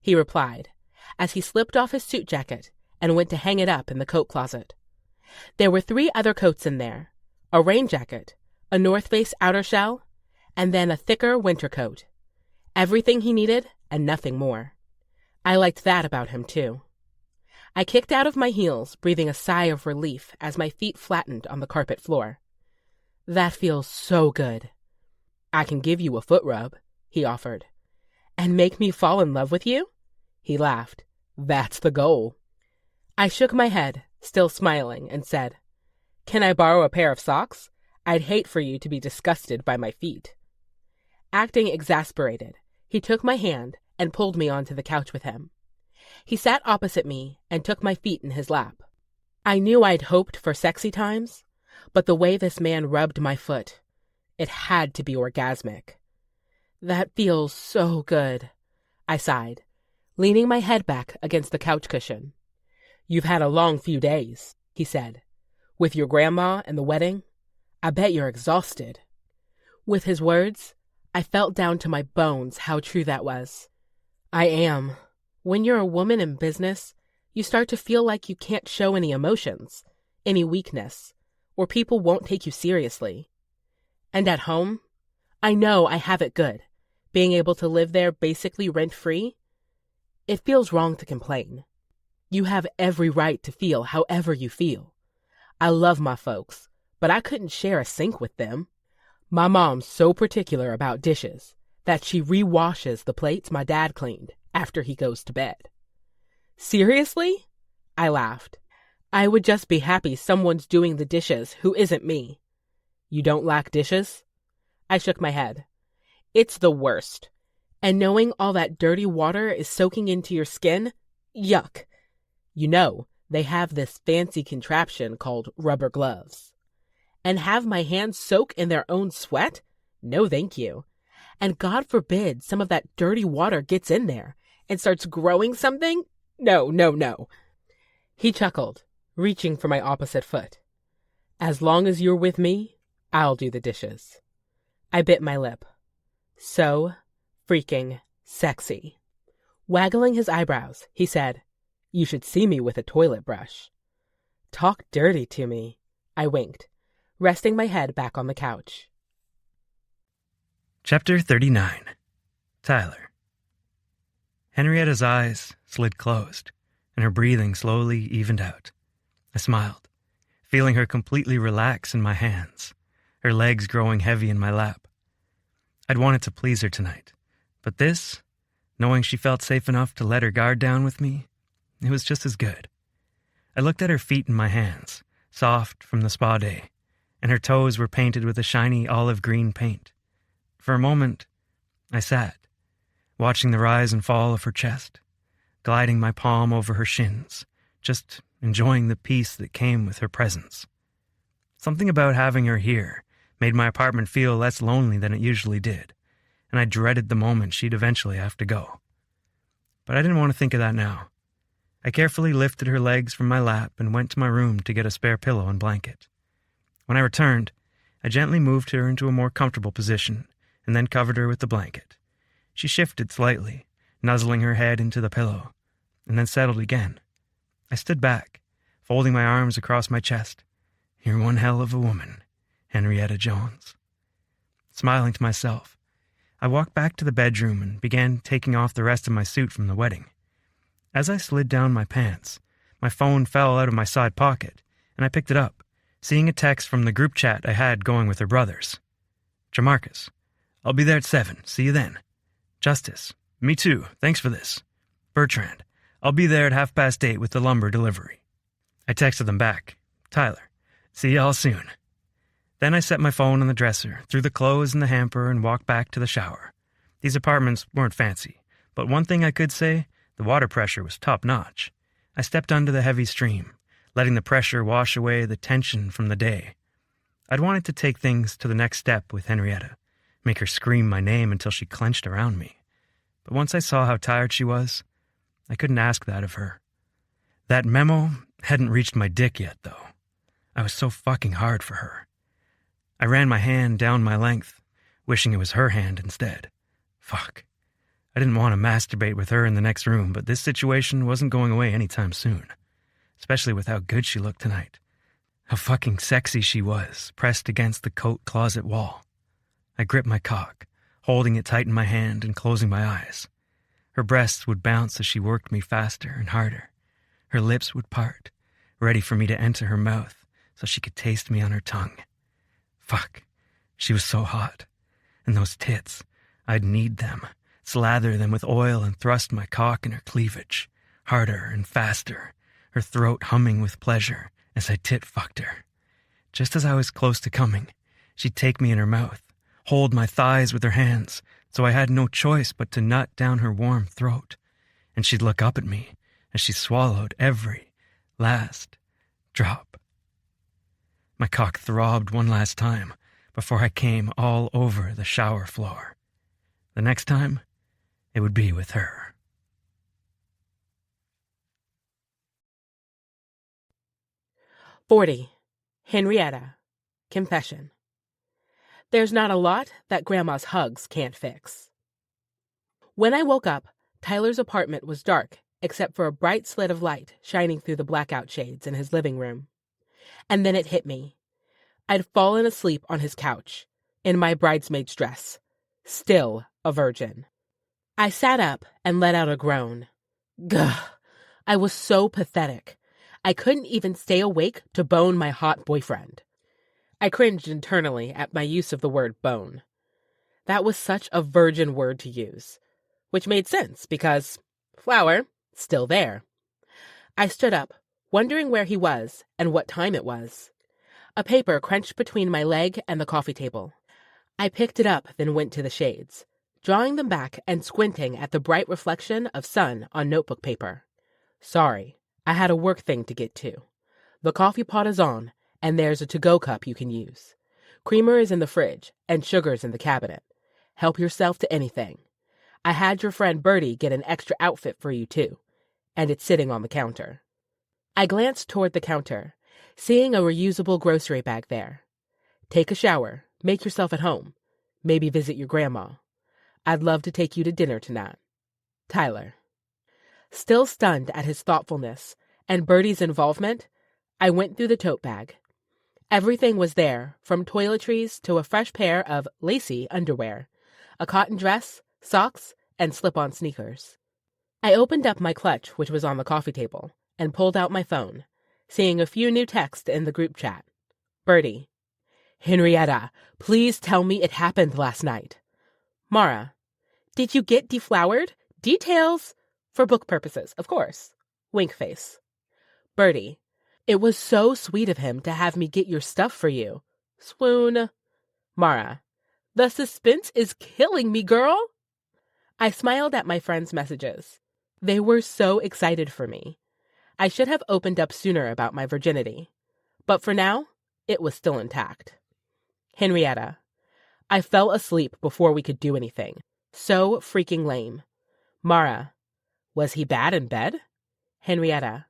S1: he replied, as he slipped off his suit jacket and went to hang it up in the coat closet. There were 3 other coats in there, a rain jacket, a North Face outer shell, and then a thicker winter coat. Everything he needed and nothing more. I liked that about him, too. I kicked out of my heels, breathing a sigh of relief as my feet flattened on the carpet floor. That feels so good. I can give you a foot rub, he offered. And make me fall in love with you? He laughed. That's the goal. I shook my head, still smiling, and said, Can I borrow a pair of socks? I'd hate for you to be disgusted by my feet. Acting exasperated, he took my hand and pulled me onto the couch with him. He sat opposite me and took my feet in his lap. I knew I'd hoped for sexy times, but the way this man rubbed my foot, it had to be orgasmic. That feels so good, I sighed, leaning my head back against the couch cushion. You've had a long few days, he said. With your grandma and the wedding, I bet you're exhausted. With his words, I felt down to my bones how true that was. I am. When you're a woman in business, you start to feel like you can't show any emotions, any weakness, or people won't take you seriously. And at home, I know I have it good, being able to live there basically rent-free. It feels wrong to complain. You have every right to feel however you feel. I love my folks, but I couldn't share a sink with them. My mom's so particular about dishes that she re-washes the plates my dad cleaned after he goes to bed. Seriously? I laughed. I would just be happy someone's doing the dishes who isn't me. You don't lack dishes? I shook my head. It's the worst. And knowing all that dirty water is soaking into your skin? Yuck. You know, they have this fancy contraption called rubber gloves. And have my hands soak in their own sweat? No, thank you. And God forbid some of that dirty water gets in there and starts growing something? No, no, no. He chuckled, reaching for my opposite foot. As long as you're with me, I'll do the dishes. I bit my lip. So freaking sexy. Waggling his eyebrows, he said, "You should see me with a toilet brush." Talk dirty to me. I winked, resting my head back on the couch.
S2: Chapter 39. Tyler. Henrietta's eyes slid closed, and her breathing slowly evened out. I smiled, feeling her completely relax in my hands, her legs growing heavy in my lap. I'd wanted to please her tonight, but this, knowing she felt safe enough to let her guard down with me, it was just as good. I looked at her feet in my hands, soft from the spa day, and her toes were painted with a shiny olive green paint. For a moment, I sat, watching the rise and fall of her chest, gliding my palm over her shins, just enjoying the peace that came with her presence. Something about having her here made my apartment feel less lonely than it usually did, and I dreaded the moment she'd eventually have to go. But I didn't want to think of that now. I carefully lifted her legs from my lap and went to my room to get a spare pillow and blanket. When I returned, I gently moved her into a more comfortable position and then covered her with the blanket. She shifted slightly, nuzzling her head into the pillow, and then settled again. I stood back, folding my arms across my chest. "You're one hell of a woman, Henrietta Jones." Smiling to myself, I walked back to the bedroom and began taking off the rest of my suit from the wedding. As I slid down my pants, my phone fell out of my side pocket, and I picked it up, seeing a text from the group chat I had going with her brothers. "Jamarcus, I'll be there at 7. See you then." "Justice, me too. Thanks for this." "Bertrand, I'll be there at 8:30 with the lumber delivery." I texted them back. "Tyler, see y'all soon." Then I set my phone on the dresser, threw the clothes in the hamper, and walked back to the shower. These apartments weren't fancy, but one thing I could say, the water pressure was top-notch. I stepped under the heavy stream, letting the pressure wash away the tension from the day. I'd wanted to take things to the next step with Henrietta, make her scream my name until she clenched around me. But once I saw how tired she was, I couldn't ask that of her. That memo hadn't reached my dick yet, though. I was so fucking hard for her. I ran my hand down my length, wishing it was her hand instead. Fuck. I didn't want to masturbate with her in the next room, but this situation wasn't going away anytime soon. Especially with how good she looked tonight. How fucking sexy she was, pressed against the coat closet wall. I gripped my cock, holding it tight in my hand and closing my eyes. Her breasts would bounce as she worked me faster and harder. Her lips would part, ready for me to enter her mouth so she could taste me on her tongue. Fuck, she was so hot. And those tits, I'd knead them, slather them with oil and thrust my cock in her cleavage, harder and faster, her throat humming with pleasure as I tit-fucked her. Just as I was close to coming, she'd take me in her mouth, hold my thighs with her hands, so I had no choice but to nut down her warm throat, and she'd look up at me as she swallowed every last drop. My cock throbbed one last time before I came all over the shower floor. The next time, it would be with her.
S1: "40. Henrietta. Confession. There's not a lot that Grandma's hugs can't fix." When I woke up, Tyler's apartment was dark, except for a bright slit of light shining through the blackout shades in his living room. And then it hit me. I'd fallen asleep on his couch, in my bridesmaid's dress, still a virgin. I sat up and let out a groan. Gah! I was so pathetic. I couldn't even stay awake to bone my hot boyfriend. I cringed internally at my use of the word bone. That was such a virgin word to use, which made sense because flower, still there. I stood up, wondering where he was and what time it was. A paper crunched between my leg and the coffee table. I picked it up, then went to the shades, drawing them back and squinting at the bright reflection of sun on notebook paper. Sorry, I had a work thing to get to. The coffee pot is on, and there's a to-go cup you can use. Creamer is in the fridge, and sugar's in the cabinet. Help yourself to anything. I had your friend Bertie get an extra outfit for you, too, and it's sitting on the counter. I glanced toward the counter, seeing a reusable grocery bag there. Take a shower, make yourself at home, maybe visit your grandma. I'd love to take you to dinner tonight. Tyler. Still stunned at his thoughtfulness and Bertie's involvement, I went through the tote bag. Everything was there, from toiletries to a fresh pair of lacy underwear, a cotton dress, socks, and slip-on sneakers. I opened up my clutch, which was on the coffee table, and pulled out my phone, seeing a few new texts in the group chat. Bertie. Henrietta, please tell me it happened last night. Mara. Did you get deflowered? Details? For book purposes, of course. Wink face. Bertie. It was so sweet of him to have me get your stuff for you. Swoon. Mara. The suspense is killing me, girl. I smiled at my friends' messages. They were so excited for me. I should have opened up sooner about my virginity. But for now, it was still intact. Henrietta. I fell asleep before we could do anything. So freaking lame. Mara. Was he bad in bed? Henrietta.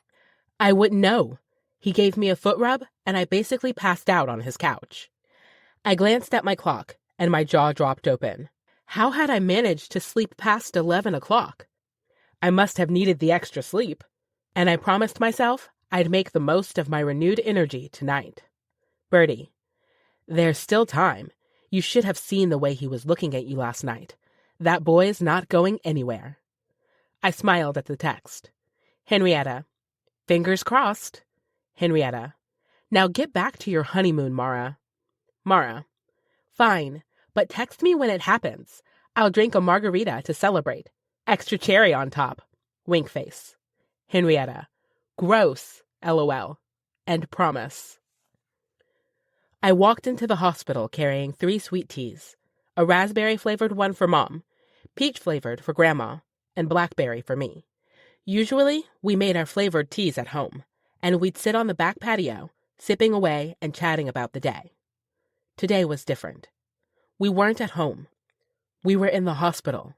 S1: I wouldn't know. He gave me a foot rub, and I basically passed out on his couch. I glanced at my clock, and my jaw dropped open. How had I managed to sleep past 11 o'clock? I must have needed the extra sleep, and I promised myself I'd make the most of my renewed energy tonight. Bertie. There's still time. You should have seen the way he was looking at you last night. That boy's not going anywhere. I smiled at the text. Henrietta. Fingers crossed. Henrietta. Now get back to your honeymoon, Mara. Mara. Fine, but text me when it happens. I'll drink a margarita to celebrate. Extra cherry on top. Wink face. Henrietta. Gross, LOL. And promise. I walked into the hospital carrying 3 sweet teas, a raspberry-flavored one for Mom, peach-flavored for Grandma, and blackberry for me. Usually, we made our flavored teas at home, and we'd sit on the back patio, sipping away and chatting about the day. Today was different. We weren't at home. We were in the hospital.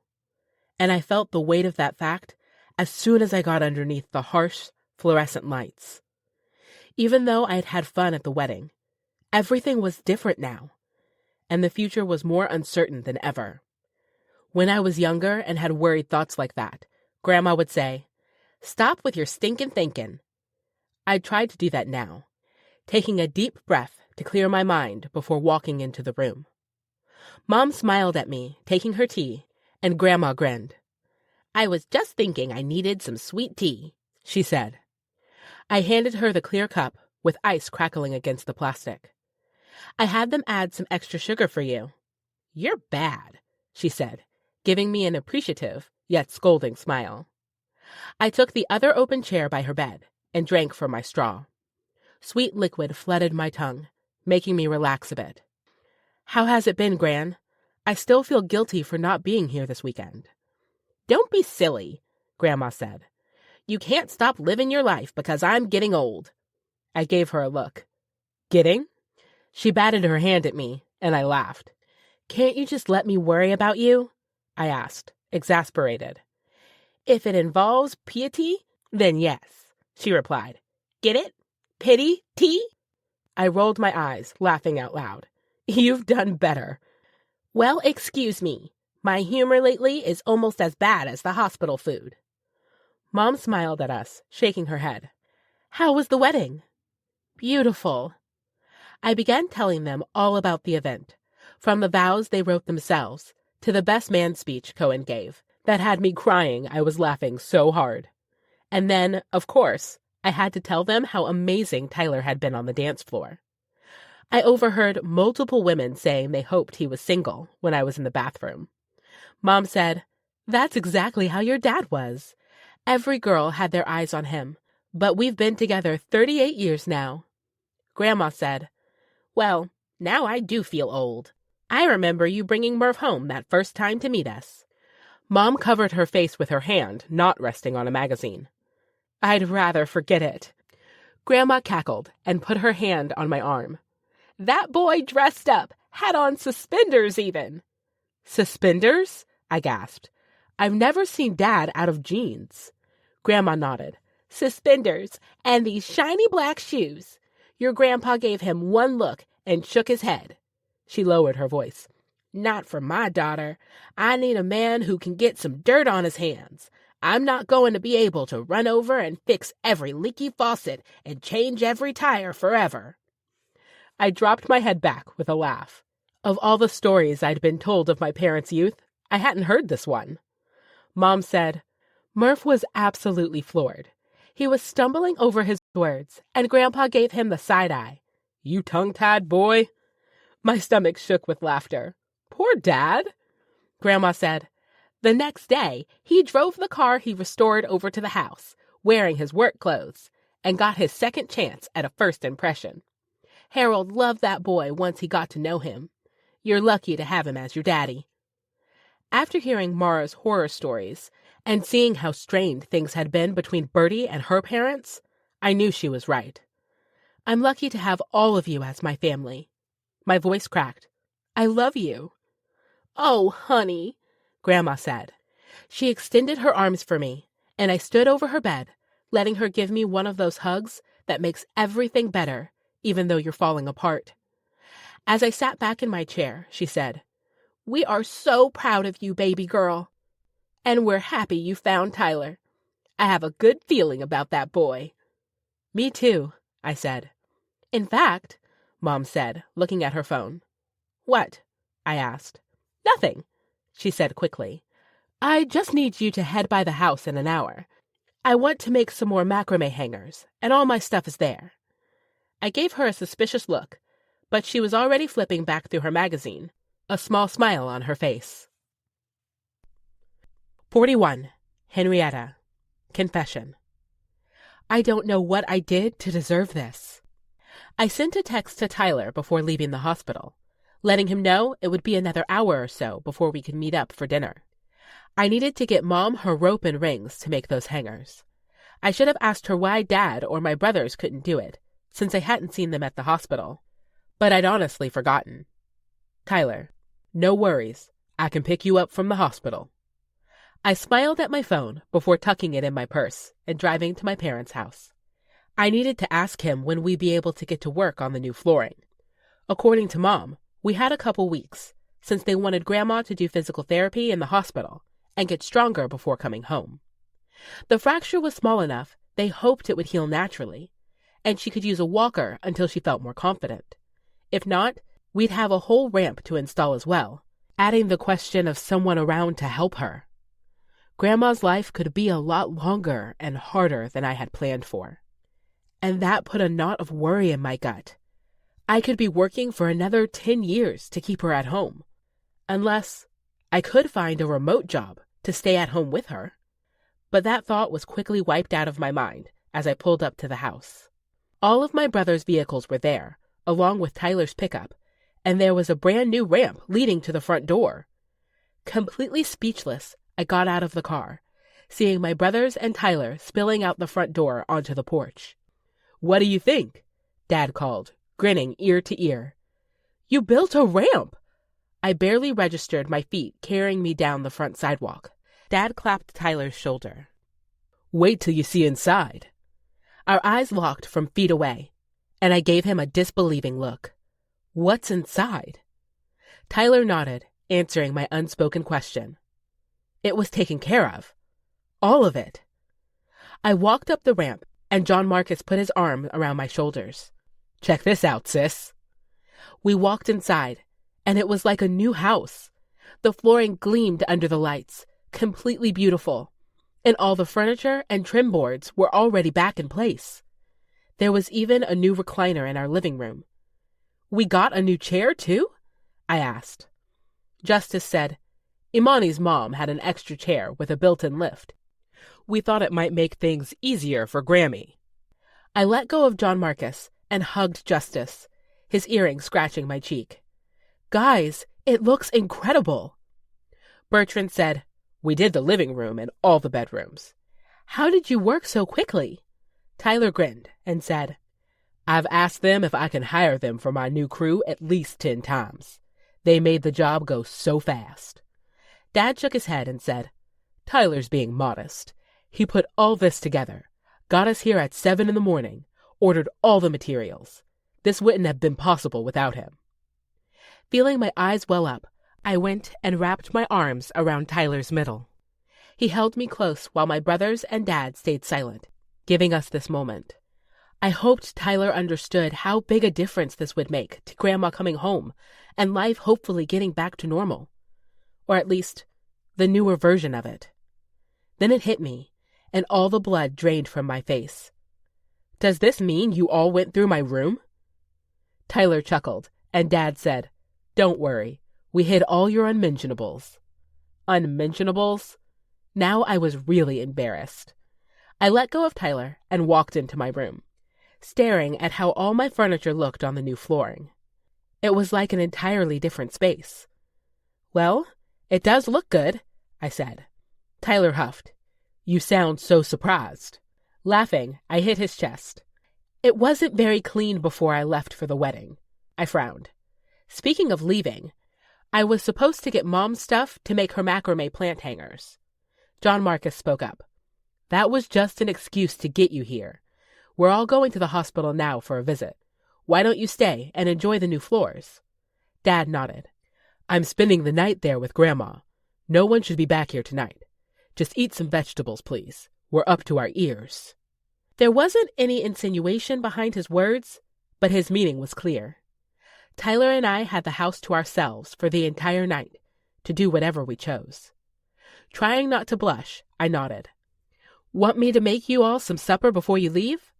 S1: And I felt the weight of that fact as soon as I got underneath the harsh, fluorescent lights. Even though I had had fun at the wedding, everything was different now, and the future was more uncertain than ever. When I was younger and had worried thoughts like that, Grandma would say, "Stop with your stinkin' thinkin'." I tried to do that now, taking a deep breath to clear my mind before walking into the room. Mom smiled at me, taking her tea, and Grandma grinned. "I was just thinking I needed some sweet tea," she said. I handed her the clear cup with ice crackling against the plastic. "I had them add some extra sugar for you." "You're bad," she said, giving me an appreciative yet scolding smile. I took the other open chair by her bed and drank from my straw. Sweet liquid flooded my tongue, making me relax a bit. "How has it been, Gran? I still feel guilty for not being here this weekend." "Don't be silly," Grandma said. "You can't stop living your life because I'm getting old." I gave her a look. "Getting?" She batted her hand at me, and I laughed. "Can't you just let me worry about you?" I asked, exasperated. "If it involves piety, then yes," she replied. "Get it? Pity tea?" I rolled my eyes, laughing out loud. "You've done better." "Well, excuse me. My humor lately is almost as bad as the hospital food." Mom smiled at us, shaking her head. "How was the wedding?" "Beautiful." I began telling them all about the event, from the vows they wrote themselves to the best man speech Cohen gave that had me crying I was laughing so hard. And then, of course, I had to tell them how amazing Tyler had been on the dance floor. I overheard multiple women saying they hoped he was single when I was in the bathroom. Mom said, "That's exactly how your dad was. Every girl had their eyes on him, but we've been together 38 years now." Grandma said, "Well, now I do feel old."
S4: I remember you bringing Murph home that first time to meet us. Mom covered her face with her hand, not resting on a magazine. I'd rather forget it. Grandma cackled and put her hand on my arm. That boy dressed up, had on suspenders even. Suspenders? I gasped. I've never seen Dad out of jeans. Grandma nodded. Suspenders, and these shiny black shoes. Your grandpa gave him one look and shook his head. She lowered her voice. Not for my daughter. I need a man who can get some dirt on his hands. I'm not going to be able to run over and fix every leaky faucet and change every tire forever. I dropped my head back with a laugh. Of all the stories I'd been told of my parents' youth, I hadn't heard this one. Mom said, Murph was absolutely floored. He was stumbling over his words, and Grandpa gave him the side-eye. You tongue-tied boy? My stomach shook with laughter. Poor Dad. Grandma said, the next day, he drove the car he restored over to the house, wearing his work clothes, and got his second chance at a first impression. Harold loved that boy once he got to know him. You're lucky to have him as your daddy. After hearing Mara's horror stories and seeing how strained things had been between Bertie and her parents, I knew she was right. I'm lucky to have all of you as my family. My voice cracked. I love you. Oh, honey, Grandma said. She extended her arms for me, and I stood over her bed, letting her give me one of those hugs that makes everything better, even though you're falling apart. As I sat back in my chair, she said, We are so proud of you, baby girl. And we're happy you found Tyler. I have a good feeling about that boy. Me too, I said. In fact, Mom said, looking at her phone. What? I asked. Nothing, she said quickly. I just need you to head by the house in an hour. I want to make some more macrame hangers, and all my stuff is there. I gave her a suspicious look, but she was already flipping back through her magazine, a small smile on her face. 41. Henrietta. Confession. I don't know what I did to deserve this. I sent a text to Tyler before leaving the hospital, letting him know it would be another hour or so before we could meet up for dinner. I needed to get Mom her rope and rings to make those hangers. I should have asked her why Dad or my brothers couldn't do it, since I hadn't seen them at the hospital. But I'd honestly forgotten. Tyler, no worries. I can pick you up from the hospital. I smiled at my phone before tucking it in my purse and driving to my parents' house. I needed to ask him when we'd be able to get to work on the new flooring. According to Mom, we had a couple weeks, since they wanted Grandma to do physical therapy in the hospital and get stronger before coming home. The fracture was small enough they hoped it would heal naturally, and she could use a walker until she felt more confident. If not, we'd have a whole ramp to install as well, adding the question of someone around to help her. Grandma's life could be a lot longer and harder than I had planned for. And that put a knot of worry in my gut. I could be working for another 10 years to keep her at home. Unless I could find a remote job to stay at home with her. But that thought was quickly wiped out of my mind as I pulled up to the house. All of my brother's vehicles were there, along with Tyler's pickup, and there was a brand new ramp leading to the front door. Completely speechless, I got out of the car, seeing my brothers and Tyler spilling out the front door onto the porch. What do you think? Dad called, grinning ear to ear. You built a ramp! I barely registered my feet carrying me down the front sidewalk. Dad clapped Tyler's shoulder. Wait till you see inside. Our eyes locked from feet away, and I gave him a disbelieving look. What's inside? Tyler nodded, answering my unspoken question. It was taken care of. All of it. I walked up the ramp, and John Marcus put his arm around my shoulders. Check this out, sis. We walked inside, and it was like a new house. The flooring gleamed under the lights, completely beautiful, and all the furniture and trim boards were already back in place. There was even a new recliner in our living room. We got a new chair, too? I asked. Justice said, Imani's mom had an extra chair with a built-in lift. We thought it might make things easier for Grammy. I let go of John Marcus and hugged Justice, his earring scratching my cheek. Guys, It looks incredible. Bertrand said, "We did the living room and all the bedrooms." "How did you work so quickly?" Tyler grinned and said, "I've asked them if I can hire them for my new crew at least 10 times. They made the job go so fast." Dad shook his head and said, "Tyler's being modest. He put all this together, got us here at 7 in the morning, ordered all the materials. This wouldn't have been possible without him." Feeling my eyes well up, I went and wrapped my arms around Tyler's middle. He held me close while my brothers and Dad stayed silent, giving us this moment. I hoped Tyler understood how big a difference this would make to Grandma coming home and life hopefully getting back to normal. Or at least, the newer version of it. Then it hit me, and all the blood drained from my face. "Does this mean you all went through my room?" Tyler chuckled, and Dad said, "Don't worry, we hid all your unmentionables." Unmentionables? Now I was really embarrassed. I let go of Tyler and walked into my room, staring at how all my furniture looked on the new flooring. It was like an entirely different space. "Well, it does look good," I said. Tyler huffed. "You sound so surprised." Laughing, I hit his chest. "It wasn't very clean before I left for the wedding." I frowned. Speaking of leaving, I was supposed to get Mom's stuff to make her macrame plant hangers. John Marcus spoke up. "That was just an excuse to get you here. We're all going to the hospital now for a visit. Why don't you stay and enjoy the new floors?" Dad nodded. "I'm spending the night there with Grandma. No one should be back here tonight. Just eat some vegetables, please. We're up to our ears." There wasn't any insinuation behind his words, but his meaning was clear. Tyler and I had the house to ourselves for the entire night, to do whatever we chose. Trying not to blush, I nodded. "Want me to make you all some supper before you leave?"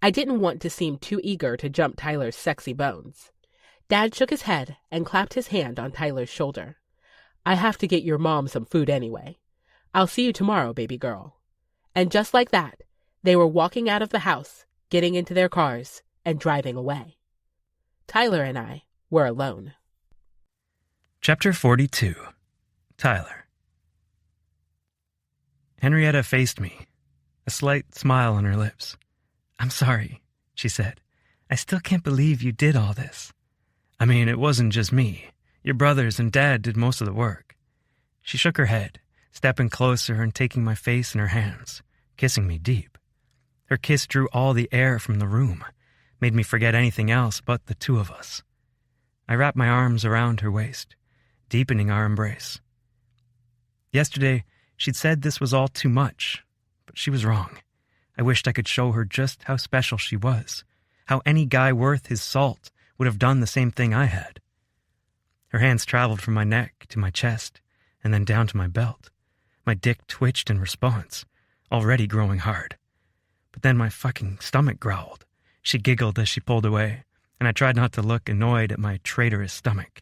S4: I didn't want to seem too eager to jump Tyler's sexy bones. Dad shook his head and clapped his hand on Tyler's shoulder. "I have to get your mom some food anyway. I'll see you tomorrow, baby girl." And just like that, they were walking out of the house, getting into their cars, and driving away. Tyler and I were alone.
S2: Chapter 42. Tyler. Henrietta faced me, a slight smile on her lips. "I'm sorry," she said. "I still can't believe you did all this." "I mean, it wasn't just me. Your brothers and Dad did most of the work." She shook her head, stepping closer and taking my face in her hands, kissing me deep. Her kiss drew all the air from the room, made me forget anything else but the two of us. I wrapped my arms around her waist, deepening our embrace. Yesterday, she'd said this was all too much, but she was wrong. I wished I could show her just how special she was, how any guy worth his salt would have done the same thing I had. Her hands traveled from my neck to my chest, and then down to my belt. My dick twitched in response, already growing hard. But then my fucking stomach growled. She giggled as she pulled away, and I tried not to look annoyed at my traitorous stomach.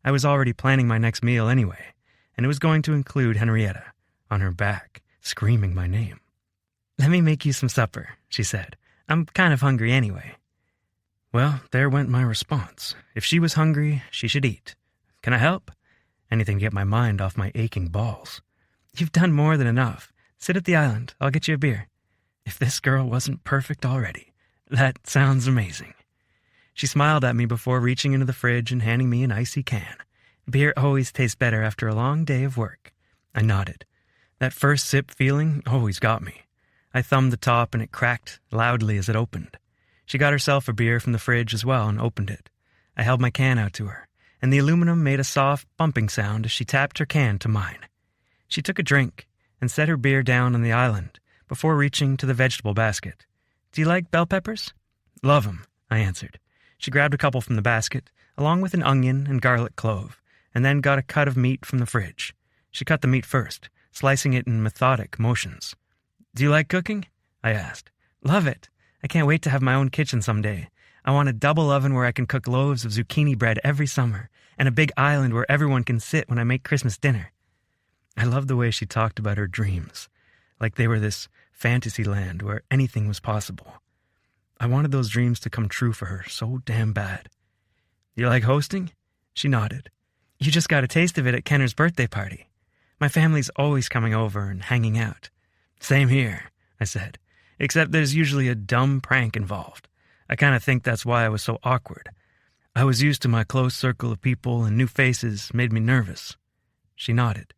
S2: I was already planning my next meal anyway, and it was going to include Henrietta, on her back, screaming my name. "Let me make you some supper," she said. "I'm kind of hungry anyway." Well, there went my response. If she was hungry, she should eat. Can I help? Anything to get my mind off my aching balls. "You've done more than enough. Sit at the island. I'll get you a beer." If this girl wasn't perfect already, that sounds amazing. She smiled at me before reaching into the fridge and handing me an icy can. Beer always tastes better after a long day of work. I nodded. That first sip feeling always got me. I thumbed the top and it cracked loudly as it opened. She got herself a beer from the fridge as well and opened it. I held my can out to her, and the aluminum made a soft bumping sound as she tapped her can to mine. She took a drink and set her beer down on the island before reaching to the vegetable basket. "Do you like bell peppers?" "Love 'em," I answered. She grabbed a couple from the basket, along with an onion and garlic clove, and then got a cut of meat from the fridge. She cut the meat first, slicing it in methodic motions. "Do you like cooking?" I asked. "Love it. I can't wait to have my own kitchen someday. I want a double oven where I can cook loaves of zucchini bread every summer, and a big island where everyone can sit when I make Christmas dinner." I loved the way she talked about her dreams, like they were this fantasy land where anything was possible. I wanted those dreams to come true for her so damn bad. "You like hosting?" She nodded. You just got a taste of it at Kenner's birthday party. My family's always coming over and hanging out. Same here, I said, except there's usually a dumb prank involved. I kind of think that's why I was so awkward. I was used to my close circle of people, and new faces made me nervous. She nodded.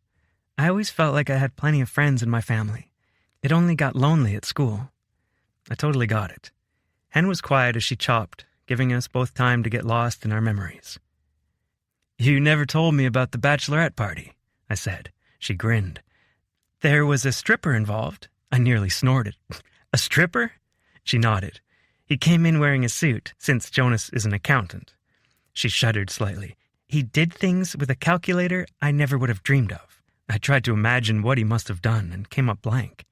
S2: I always felt like I had plenty of friends in my family. It only got lonely at school. I totally got it. Hen was quiet as she chopped, giving us both time to get lost in our memories. You never told me about the bachelorette party, I said. She grinned. There was a stripper involved. I nearly snorted. A stripper? She nodded. He came in wearing a suit, since Jonas is an accountant. She shuddered slightly. He did things with a calculator I never would have dreamed of. I tried to imagine what he must have done and came up blank.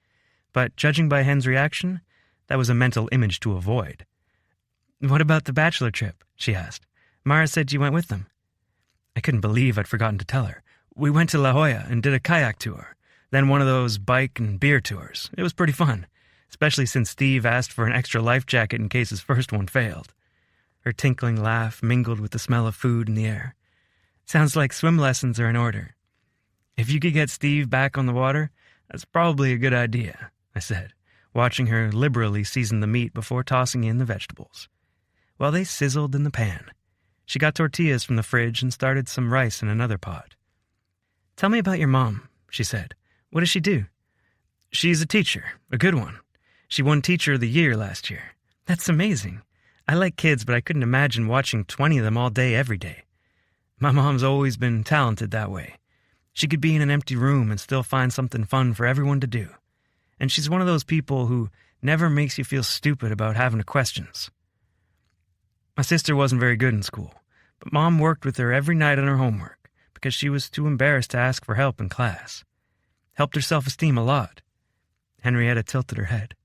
S2: But judging by Hen's reaction, that was a mental image to avoid. What about the bachelor trip? She asked. Mara said you went with them. I couldn't believe I'd forgotten to tell her. We went to La Jolla and did a kayak tour, then one of those bike and beer tours. It was pretty fun, especially since Steve asked for an extra life jacket in case his first one failed. Her tinkling laugh mingled with the smell of food in the air. Sounds like swim lessons are in order. If you could get Steve back on the water, that's probably a good idea, I said, watching her liberally season the meat before tossing in the vegetables. While they sizzled in the pan, she got tortillas from the fridge and started some rice in another pot. Tell me about your mom, she said. What does she do? She's a teacher, a good one. She won Teacher of the Year last year. That's amazing. I like kids, but I couldn't imagine watching 20 of them all day every day. My mom's always been talented that way. She could be in an empty room and still find something fun for everyone to do. And she's one of those people who never makes you feel stupid about having questions. My sister wasn't very good in school, but Mom worked with her every night on her homework because she was too embarrassed to ask for help in class. Helped her self-esteem a lot. Henrietta tilted her head.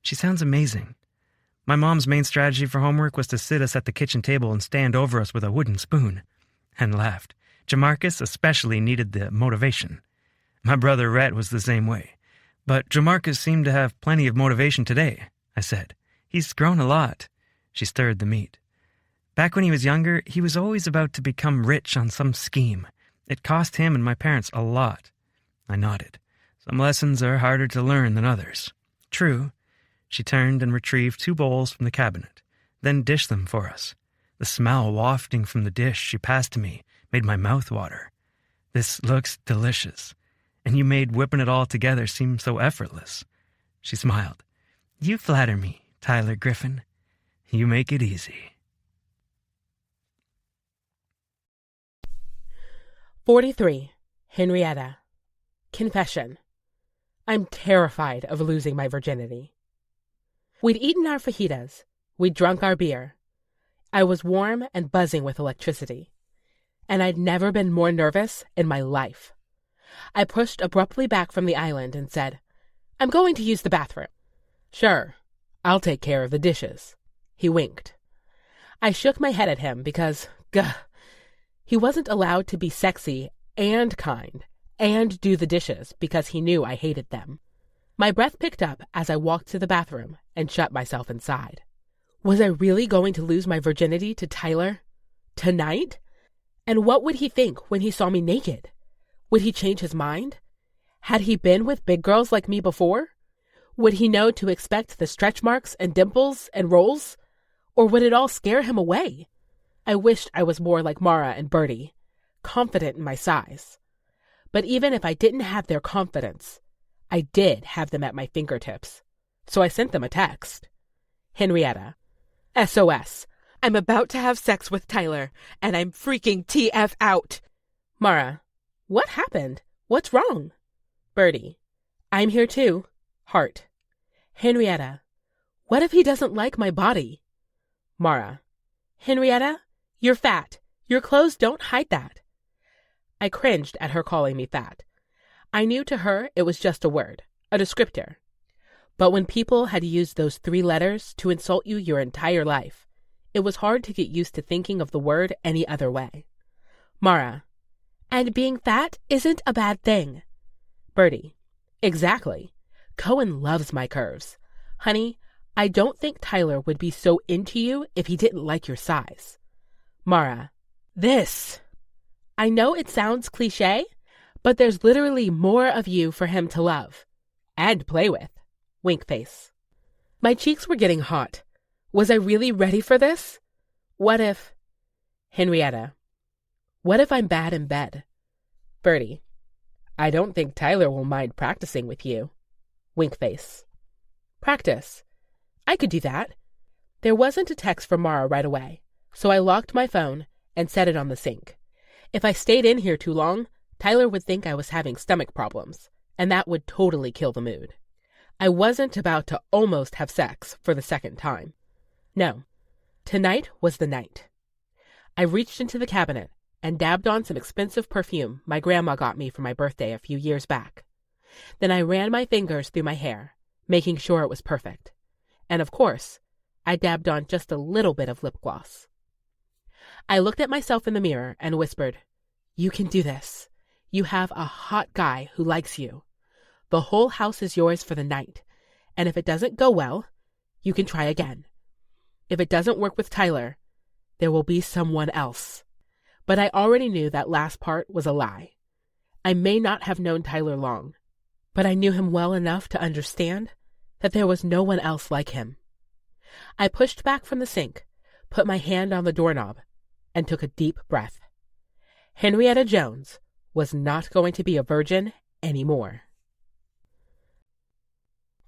S2: She sounds amazing. My mom's main strategy for homework was to sit us at the kitchen table and stand over us with a wooden spoon. Hen laughed. Jamarcus especially needed the motivation. My brother Rhett was the same way. But Jamarcus seemed to have plenty of motivation today, I said. He's grown a lot. She stirred the meat. Back when he was younger, he was always about to become rich on some scheme. It cost him and my parents a lot. I nodded. Some lessons are harder to learn than others. True. She turned and retrieved 2 bowls from the cabinet, then dished them for us. The smell wafting from the dish she passed to me made my mouth water. This looks delicious, and you made whipping it all together seem so effortless. She smiled. You flatter me, Tyler Griffen. You make it easy.
S4: 43. Henrietta. Confession. I'm terrified of losing my virginity. We'd eaten our fajitas. We'd drunk our beer. I was warm and buzzing with electricity. And I'd never been more nervous in my life. I pushed abruptly back from the island and said, I'm going to use the bathroom. Sure, I'll take care of the dishes. He winked. I shook my head at him because, he wasn't allowed to be sexy and kind and do the dishes because he knew I hated them. My breath picked up as I walked to the bathroom and shut myself inside. Was I really going to lose my virginity to Tyler? Tonight? And what would he think when he saw me naked? Would he change his mind? Had he been with big girls like me before? Would he know to expect the stretch marks and dimples and rolls? Or would it all scare him away? I wished I was more like Mara and Bertie, confident in my size. But even if I didn't have their confidence, I did have them at my fingertips. So I sent them a text. Henrietta. SOS. I'm about to have sex with Tyler, and I'm freaking TF out. Mara. What happened? What's wrong? Bertie. I'm here too. Heart. Henrietta. What if he doesn't like my body? Mara. Henrietta, you're fat. Your clothes don't hide that. I cringed at her calling me fat. I knew to her it was just a word, a descriptor. But when people had used those 3 letters to insult you your entire life, it was hard to get used to thinking of the word any other way. Mara. And being fat isn't a bad thing. Bertie. Exactly. Cohen loves my curves. Honey, I don't think Tyler would be so into you if he didn't like your size. Mara. This. I know it sounds cliche, but there's literally more of you for him to love. And play with. Wink face. My cheeks were getting hot. Was I really ready for this? What if... Henrietta. What if I'm bad in bed? Bertie. I don't think Tyler will mind practicing with you. Wink face. Practice. I could do that. There wasn't a text from Mara right away, so I locked my phone and set it on the sink. If I stayed in here too long, Tyler would think I was having stomach problems, and that would totally kill the mood. I wasn't about to almost have sex for the second time. No. Tonight was the night. I reached into the cabinet and dabbed on some expensive perfume my grandma got me for my birthday a few years back. Then I ran my fingers through my hair, making sure it was perfect. And of course, I dabbed on just a little bit of lip gloss. I looked at myself in the mirror and whispered, "You can do this. You have a hot guy who likes you. The whole house is yours for the night, and if it doesn't go well, you can try again. If it doesn't work with Tyler, there will be someone else." But I already knew that last part was a lie. I may not have known Tyler long, but I knew him well enough to understand that there was no one else like him. I pushed back from the sink, put my hand on the doorknob, and took a deep breath. Henrietta Jones was not going to be a virgin anymore.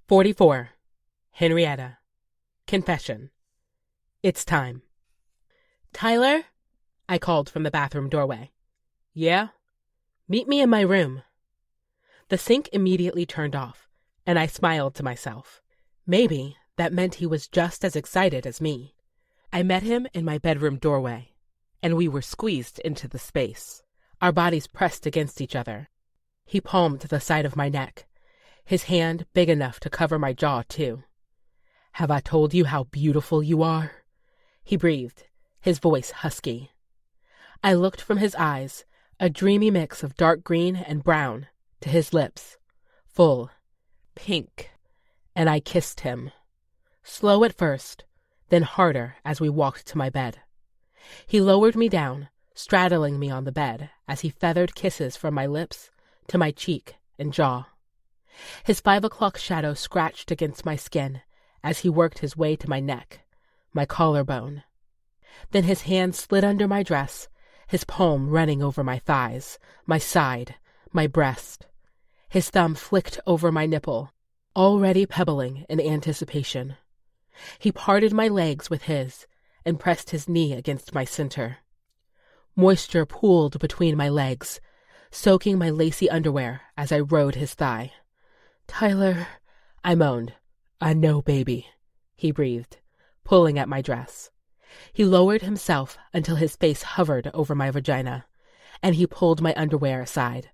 S4: 44. Henrietta. Confession. It's time. Tyler? I called from the bathroom doorway. Yeah? Meet me in my room. The sink immediately turned off, and I smiled to myself. Maybe that meant he was just as excited as me. I met him in my bedroom doorway, and we were squeezed into the space, our bodies pressed against each other. He palmed the side of my neck, his hand big enough to cover my jaw, too. "Have I told you how beautiful you are?" He breathed, his voice husky. I looked from his eyes, a dreamy mix of dark green and brown, to his lips, full, pink, and I kissed him. Slow at first, then harder as we walked to my bed. He lowered me down, straddling me on the bed as he feathered kisses from my lips to my cheek and jaw. His 5 o'clock shadow scratched against my skin as he worked his way to my neck, my collarbone. Then his hand slid under my dress, his palm running over my thighs, my side, my breast. His thumb flicked over my nipple, already pebbling in anticipation. He parted my legs with his and pressed his knee against my center. Moisture pooled between my legs, soaking my lacy underwear as I rode his thigh. "Tyler," I moaned. "I know, baby," he breathed, pulling at my dress. He lowered himself until his face hovered over my vagina, and he pulled my underwear aside,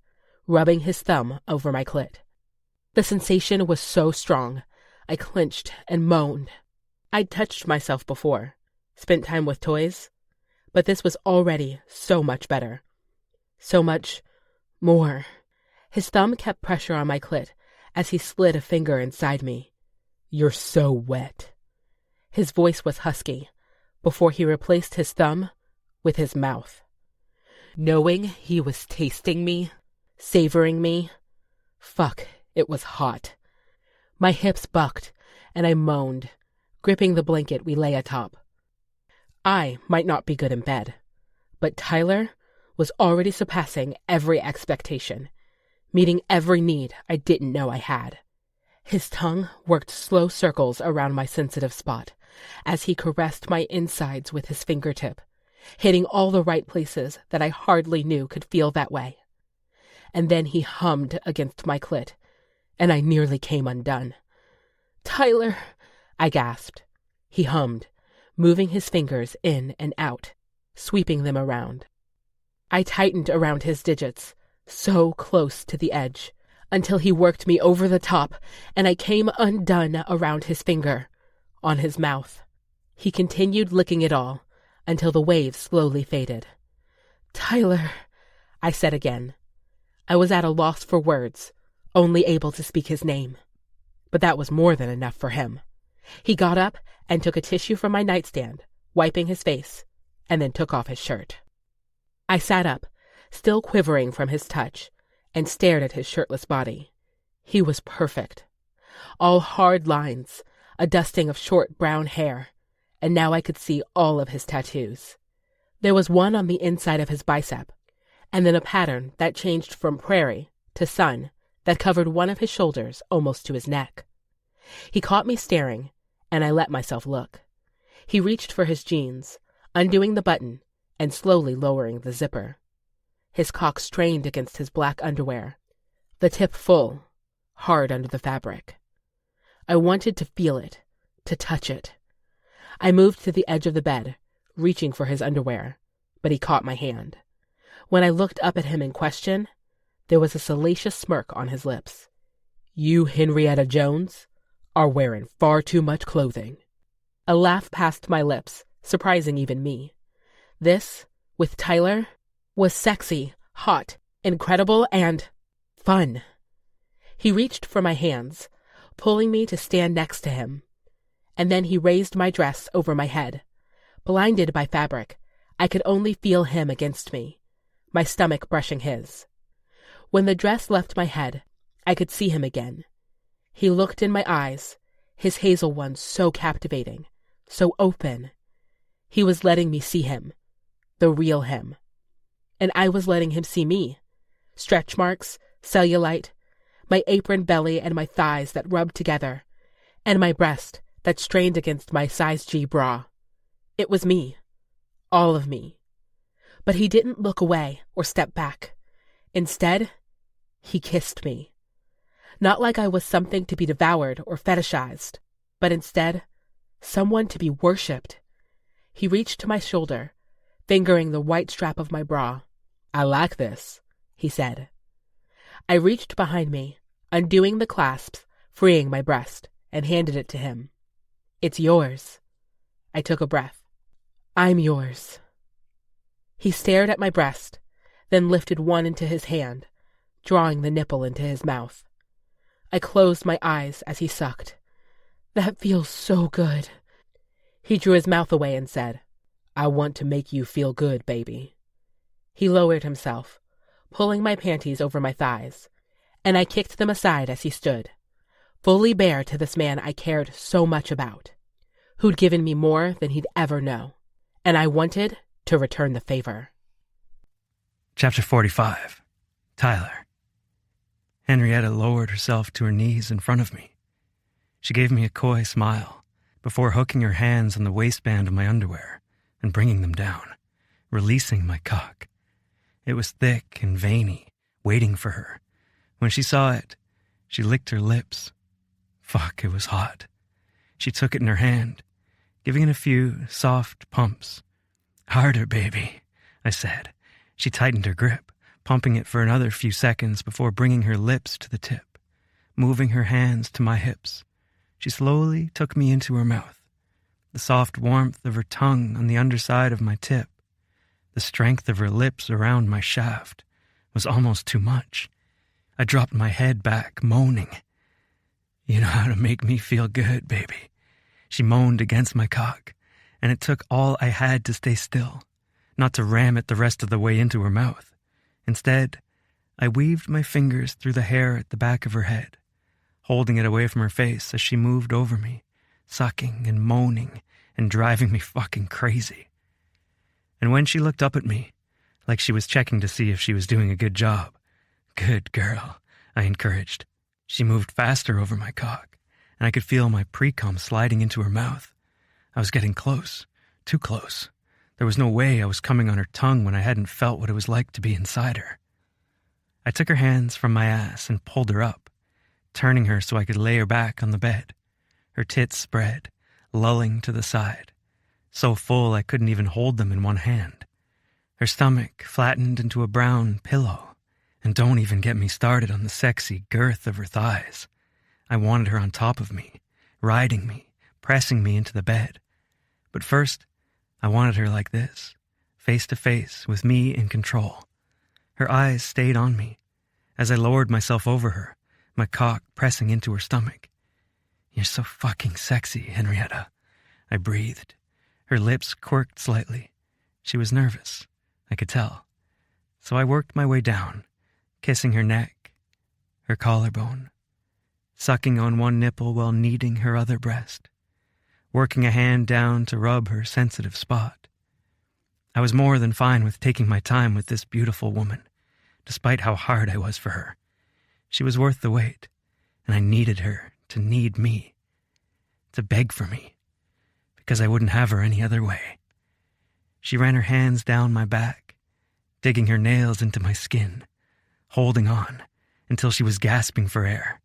S4: rubbing his thumb over my clit. The sensation was so strong, I clenched and moaned. I'd touched myself before, spent time with toys, but this was already so much better. So much more. His thumb kept pressure on my clit as he slid a finger inside me. "You're so wet." His voice was husky, before he replaced his thumb with his mouth. Knowing he was tasting me, savoring me, fuck, it was hot. My hips bucked, and I moaned, gripping the blanket we lay atop. I might not be good in bed, but Tyler was already surpassing every expectation, meeting every need I didn't know I had. His tongue worked slow circles around my sensitive spot as he caressed my insides with his fingertip, hitting all the right places that I hardly knew could feel that way. And then he hummed against my clit, and I nearly came undone. "Tyler," I gasped. He hummed, moving his fingers in and out, sweeping them around. I tightened around his digits, so close to the edge, until he worked me over the top, and I came undone around his finger, on his mouth. He continued licking it all, until the waves slowly faded. "Tyler," I said again. I was at a loss for words, only able to speak his name. But that was more than enough for him. He got up and took a tissue from my nightstand, wiping his face, and then took off his shirt. I sat up, still quivering from his touch, and stared at his shirtless body. He was perfect. All hard lines, a dusting of short brown hair, and now I could see all of his tattoos. There was one on the inside of his bicep, and then a pattern that changed from prairie to sun that covered one of his shoulders almost to his neck. He caught me staring, and I let myself look. He reached for his jeans, undoing the button and slowly lowering the zipper. His cock strained against his black underwear, the tip full, hard under the fabric. I wanted to feel it, to touch it. I moved to the edge of the bed, reaching for his underwear, but he caught my hand. When I looked up at him in question, there was a salacious smirk on his lips. "You, Henrietta Jones, are wearing far too much clothing." A laugh passed my lips, surprising even me. This, with Tyler, was sexy, hot, incredible, and fun. He reached for my hands, pulling me to stand next to him. And then he raised my dress over my head. Blinded by fabric, I could only feel him against me, my stomach brushing his. When the dress left my head, I could see him again. He looked in my eyes, his hazel ones so captivating, so open. He was letting me see him, the real him. And I was letting him see me. Stretch marks, cellulite, my apron belly and my thighs that rubbed together, and my breast that strained against my size G bra. It was me. All of me. But he didn't look away or step back. Instead, he kissed me. Not like I was something to be devoured or fetishized, but instead, someone to be worshipped. He reached to my shoulder, fingering the white strap of my bra. "I like this," he said. I reached behind me, undoing the clasps, freeing my breast, and handed it to him. "It's yours." I took a breath. "I'm yours." He stared at my breast, then lifted one into his hand, drawing the nipple into his mouth. I closed my eyes as he sucked. "That feels so good." He drew his mouth away and said, "I want to make you feel good, baby." He lowered himself, pulling my panties over my thighs, and I kicked them aside as he stood, fully bare to this man I cared so much about, who'd given me more than he'd ever know, and I wanted to return the favor.
S2: Chapter 45. Tyler. Henrietta lowered herself to her knees in front of me. She gave me a coy smile before hooking her hands on the waistband of my underwear and bringing them down, releasing my cock. It was thick and veiny, waiting for her. When she saw it, she licked her lips. Fuck, it was hot. She took it in her hand, giving it a few soft pumps. "Harder, baby," I said. She tightened her grip, pumping it for another few seconds before bringing her lips to the tip, moving her hands to my hips. She slowly took me into her mouth, the soft warmth of her tongue on the underside of my tip. The strength of her lips around my shaft was almost too much. I dropped my head back, moaning. "You know how to make me feel good, baby." She moaned against my cock, and it took all I had to stay still, not to ram it the rest of the way into her mouth. Instead, I weaved my fingers through the hair at the back of her head, holding it away from her face as she moved over me, sucking and moaning and driving me fucking crazy. And when she looked up at me, like she was checking to see if she was doing a good job, "Good girl," I encouraged. She moved faster over my cock, and I could feel my pre-cum sliding into her mouth. I was getting close, too close. There was no way I was coming on her tongue when I hadn't felt what it was like to be inside her. I took her hands from my ass and pulled her up, turning her so I could lay her back on the bed, her tits spread, lolling to the side, so full I couldn't even hold them in one hand. Her stomach flattened into a brown pillow, and don't even get me started on the sexy girth of her thighs. I wanted her on top of me, riding me, pressing me into the bed. But first, I wanted her like this, face to face with me in control. Her eyes stayed on me as I lowered myself over her, my cock pressing into her stomach. "You're so fucking sexy, Henrietta," I breathed. Her lips quirked slightly. She was nervous, I could tell. So I worked my way down, kissing her neck, her collarbone, sucking on one nipple while kneading her other breast, working a hand down to rub her sensitive spot. I was more than fine with taking my time with this beautiful woman, despite how hard I was for her. She was worth the wait, and I needed her to need me, to beg for me, because I wouldn't have her any other way. She ran her hands down my back, digging her nails into my skin, holding on until she was gasping for air.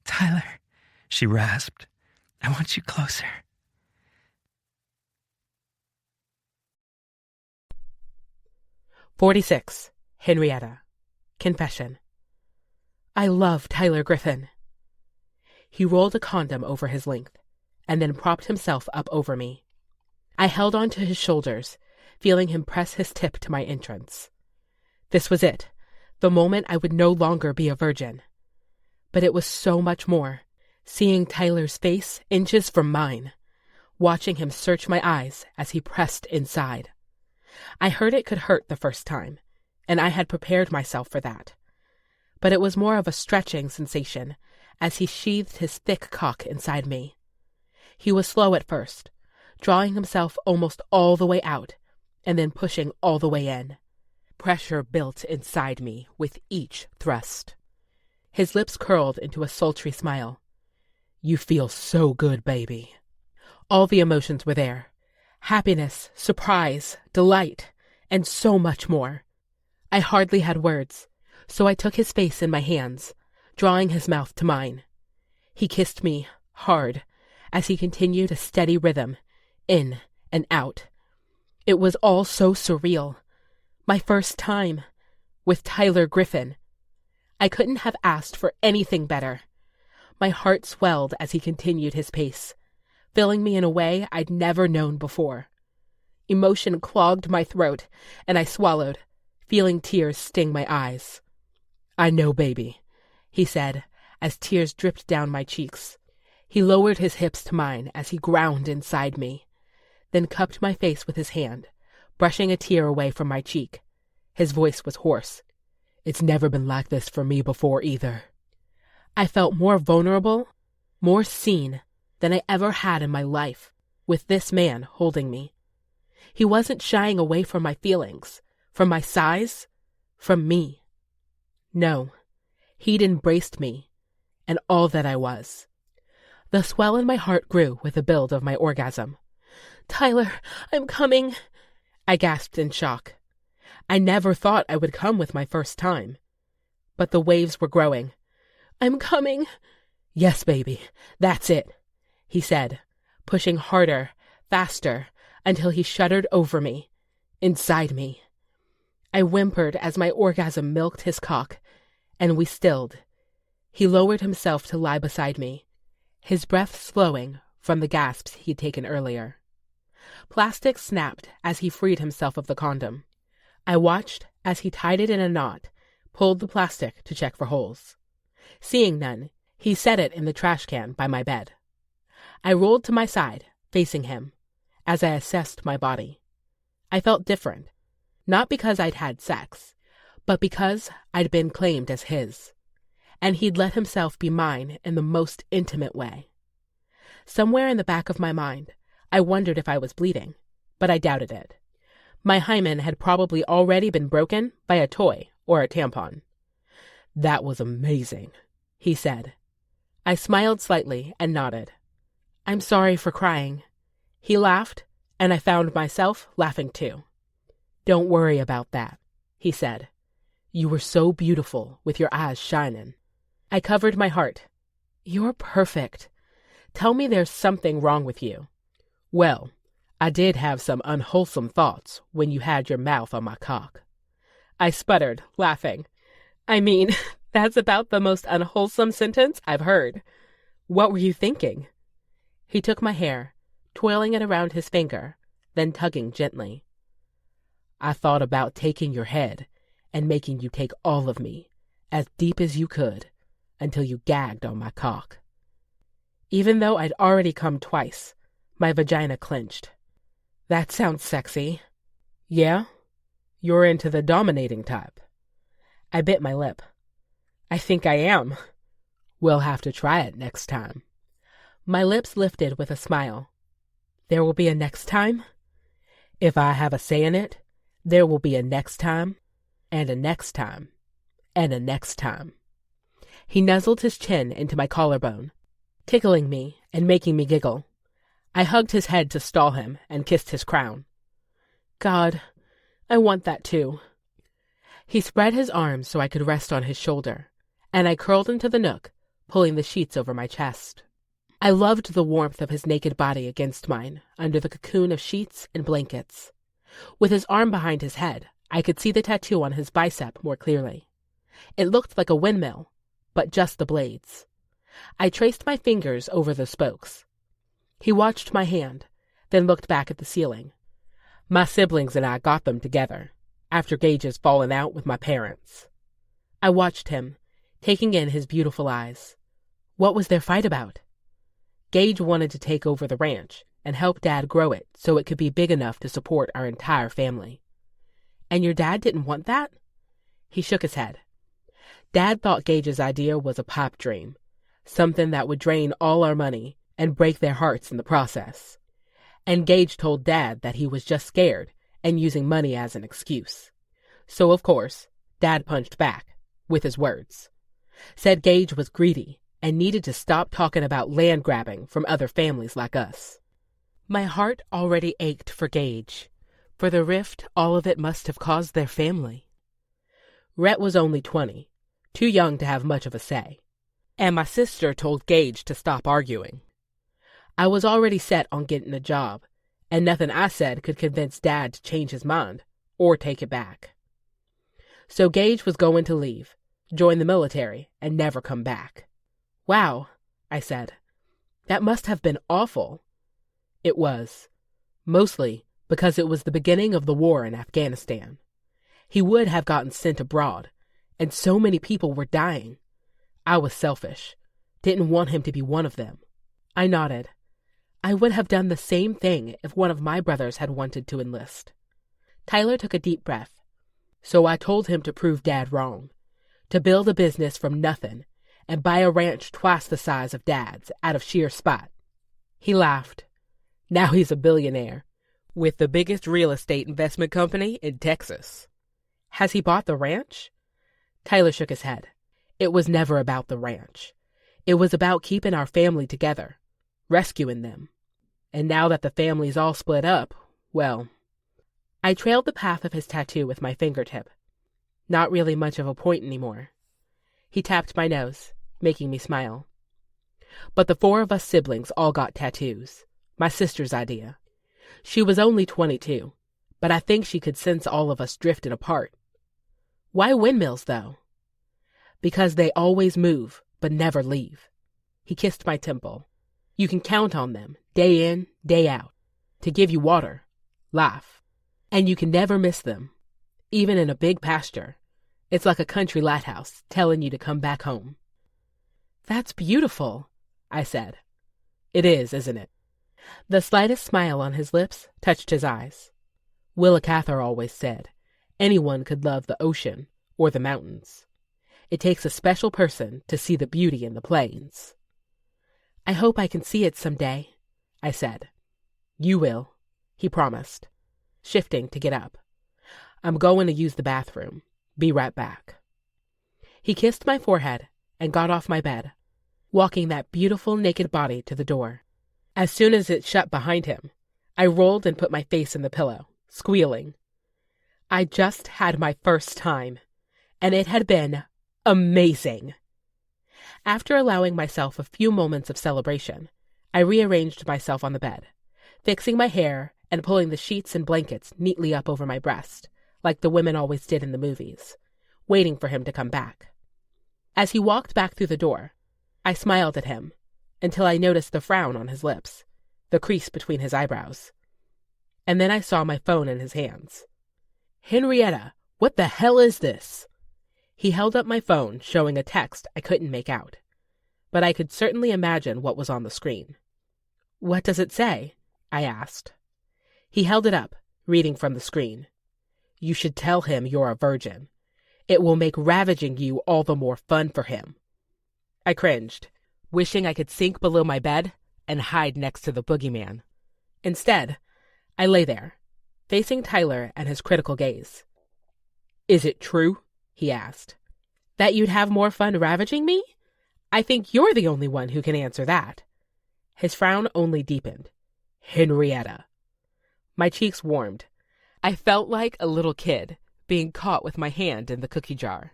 S2: "Tyler," she rasped, "I want you closer."
S4: "46. Henrietta. Confession. I love Tyler Griffen." He rolled a condom over his length, and then propped himself up over me. I held on to his shoulders, feeling him press his tip to my entrance. This was it, the moment I would no longer be a virgin. But it was so much more, seeing Tyler's face inches from mine, watching him search my eyes as he pressed inside. I heard it could hurt the first time, and I had prepared myself for that. But it was more of a stretching sensation as he sheathed his thick cock inside me. He was slow at first, drawing himself almost all the way out, and then pushing all the way in. Pressure built inside me with each thrust. His lips curled into a sultry smile. "You feel so good, baby." All the emotions were there. Happiness, surprise, delight, and so much more. I hardly had words, so I took his face in my hands, drawing his mouth to mine. He kissed me hard as he continued a steady rhythm, in and out. It was all so surreal. My first time with Tyler Griffen. I couldn't have asked for anything better. My heart swelled as he continued his pace, filling me in a way I'd never known before. Emotion clogged my throat, and I swallowed, feeling tears sting my eyes. "I know, baby," he said, as tears dripped down my cheeks. He lowered his hips to mine as he ground inside me, then cupped my face with his hand, brushing a tear away from my cheek. His voice was hoarse. "It's never been like this for me before either." I felt more vulnerable, more seen than I ever had in my life, with this man holding me. He wasn't shying away from my feelings, from my size, from me. No, he'd embraced me, and all that I was. The swell in my heart grew with the build of my orgasm. "Tyler, I'm coming," I gasped in shock. I never thought I would come with my first time. But the waves were growing. "I'm coming." "Yes, baby, that's it," he said, pushing harder, faster, until he shuddered over me, inside me. I whimpered as my orgasm milked his cock, and we stilled. He lowered himself to lie beside me, his breath slowing from the gasps he'd taken earlier. Plastic snapped as he freed himself of the condom. I watched as he tied it in a knot, pulled the plastic to check for holes. Seeing none, he set it in the trash can by my bed. I rolled to my side, facing him, as I assessed my body. I felt different, not because I'd had sex, but because I'd been claimed as his, and he'd let himself be mine in the most intimate way. Somewhere in the back of my mind, I wondered if I was bleeding, but I doubted it. My hymen had probably already been broken by a toy or a tampon. "That was amazing," he said. I smiled slightly and nodded. "I'm sorry for crying." He laughed, and I found myself laughing too. "Don't worry about that," he said. "You were so beautiful with your eyes shining." I covered my heart. "You're perfect. Tell me there's something wrong with you." "Well, I did have some unwholesome thoughts when you had your mouth on my cock." I sputtered, laughing. I mean, that's about the most unwholesome sentence I've heard. "What were you thinking?" He took my hair, twirling it around his finger, then tugging gently. "I thought about taking your head and making you take all of me, as deep as you could, until you gagged on my cock." Even though I'd already come twice, my vagina clenched. "That sounds sexy." "Yeah?
S1: You're into the dominating type. I bit my lip. I think I am. We'll have to try it next time. My lips lifted with a smile. There will be a next time? If I have a say in it, there will be a next time, and a next time, and a next time. He nuzzled his chin into my collarbone, tickling me and making me giggle. I hugged his head to stall him and kissed his crown. God, I want that too. He spread his arms so I could rest on his shoulder, and I curled into the nook, pulling the sheets over my chest. I loved the warmth of his naked body against mine, under the cocoon of sheets and blankets. With his arm behind his head, I could see the tattoo on his bicep more clearly. It looked like a windmill, but just the blades. I traced my fingers over the spokes. He watched my hand, then looked back at the ceiling. My siblings and I got them together, after Gage's fallen out with my parents. I watched him, taking in his beautiful eyes. What was their fight about? Gage wanted to take over the ranch and help Dad grow it so it could be big enough to support our entire family. And your dad didn't want that? He shook his head. Dad thought Gage's idea was a pipe dream, something that would drain all our money and break their hearts in the process. And Gage told Dad that he was just scared and using money as an excuse. So, of course, Dad punched back, with his words. Said Gage was greedy and needed to stop talking about land grabbing from other families like us. My heart already ached for Gage. For the rift, all of it must have caused their family. Rhett was only 20, too young to have much of a say. And my sister told Gage to stop arguing. I was already set on getting a job, and nothing I said could convince Dad to change his mind or take it back. So Gage was going to leave, join the military, and never come back. Wow, I said. That must have been awful. It was. Mostly because it was the beginning of the war in Afghanistan. He would have gotten sent abroad, and so many people were dying. I was selfish. Didn't want him to be one of them. I nodded. I would have done the same thing if one of my brothers had wanted to enlist. Tyler took a deep breath. So I told him to prove Dad wrong, to build a business from nothing and buy a ranch twice the size of Dad's out of sheer spite. He laughed. Now he's a billionaire, with the biggest real estate investment company in Texas. Has he bought the ranch? Tyler shook his head. It was never about the ranch. It was about keeping our family together, rescuing them. And now that the family's all split up, well... I trailed the path of his tattoo with my fingertip. Not really much of a point anymore. He tapped my nose, making me smile. But the 4 of us siblings all got tattoos. My sister's idea. She was only 22, but I think she could sense all of us drifting apart. Why windmills, though? Because they always move, but never leave. He kissed my temple. You can count on them, day in, day out, to give you water, life. And you can never miss them, even in a big pasture. It's like a country lighthouse telling you to come back home. That's beautiful, I said. It is, isn't it? The slightest smile on his lips touched his eyes. Willa Cather always said, anyone could love the ocean or the mountains. It takes a special person to see the beauty in the plains. I hope I can see it someday, I said. You will, he promised, shifting to get up. I'm going to use the bathroom. Be right back. He kissed my forehead and got off my bed, walking that beautiful naked body to the door. As soon as it shut behind him, I rolled and put my face in the pillow, squealing. I just had my first time, and it had been amazing. After allowing myself a few moments of celebration, I rearranged myself on the bed, fixing my hair and pulling the sheets and blankets neatly up over my breast, like the women always did in the movies, waiting for him to come back. As he walked back through the door, I smiled at him, until I noticed the frown on his lips, the crease between his eyebrows. And then I saw my phone in his hands. Henrietta, what the hell is this? He held up my phone, showing a text I couldn't make out, but I could certainly imagine what was on the screen. What does it say? I asked. He held it up, reading from the screen. You should tell him you're a virgin. It will make ravaging you all the more fun for him." I cringed, wishing I could sink below my bed and hide next to the boogeyman. Instead, I lay there, facing Tyler and his critical gaze. "Is it true?" he asked. "That you'd have more fun ravaging me? I think you're the only one who can answer that." His frown only deepened. "Henrietta." My cheeks warmed. I felt like a little kid being caught with my hand in the cookie jar.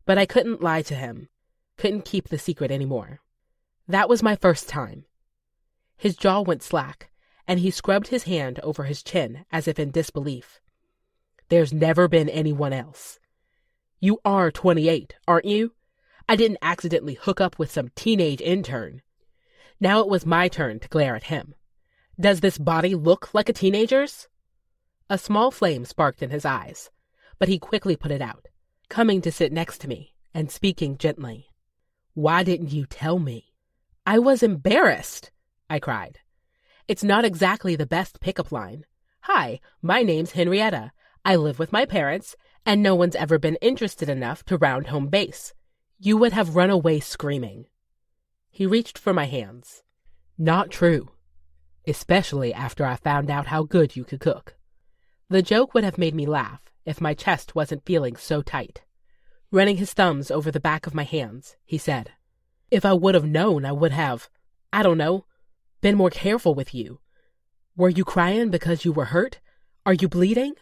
S1: But I couldn't lie to him, couldn't keep the secret anymore. That was my first time. His jaw went slack, and he scrubbed his hand over his chin as if in disbelief. "There's never been anyone else. You are 28, aren't you? I didn't accidentally hook up with some teenage intern." Now it was my turn to glare at him. "Does this body look like a teenager's?" A small flame sparked in his eyes, but he quickly put it out, coming to sit next to me and speaking gently. "Why didn't you tell me?" "I was embarrassed," I cried. It's not exactly the best pickup line. "Hi, my name's Henrietta. I live with my parents, and no one's ever been interested enough to round home base." You would have run away screaming. He reached for my hands. "Not true. Especially after I found out how good you could cook." The joke would have made me laugh if my chest wasn't feeling so tight. Running his thumbs over the back of my hands, he said, "If I would have known, I would have, I don't know, been more careful with you. Were you crying because you were hurt? Are you bleeding?"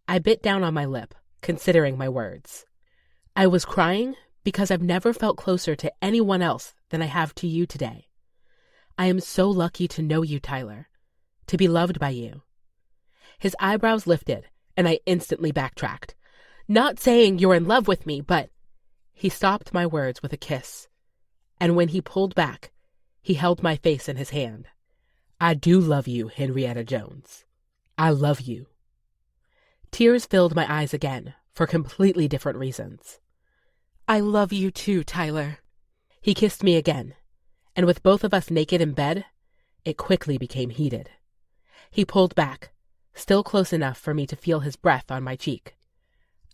S1: I bit down on my lip, considering my words. "I was crying because I've never felt closer to anyone else than I have to you today. I am so lucky to know you, Tyler, to be loved by you." His eyebrows lifted, and I instantly backtracked. "Not saying you're in love with me, but—" He stopped my words with a kiss, and when he pulled back, he held my face in his hand. "I do love you, Henrietta Jones. I love you." Tears filled my eyes again, for completely different reasons. "I love you too, Tyler." He kissed me again, and with both of us naked in bed, it quickly became heated. He pulled back, still close enough for me to feel his breath on my cheek.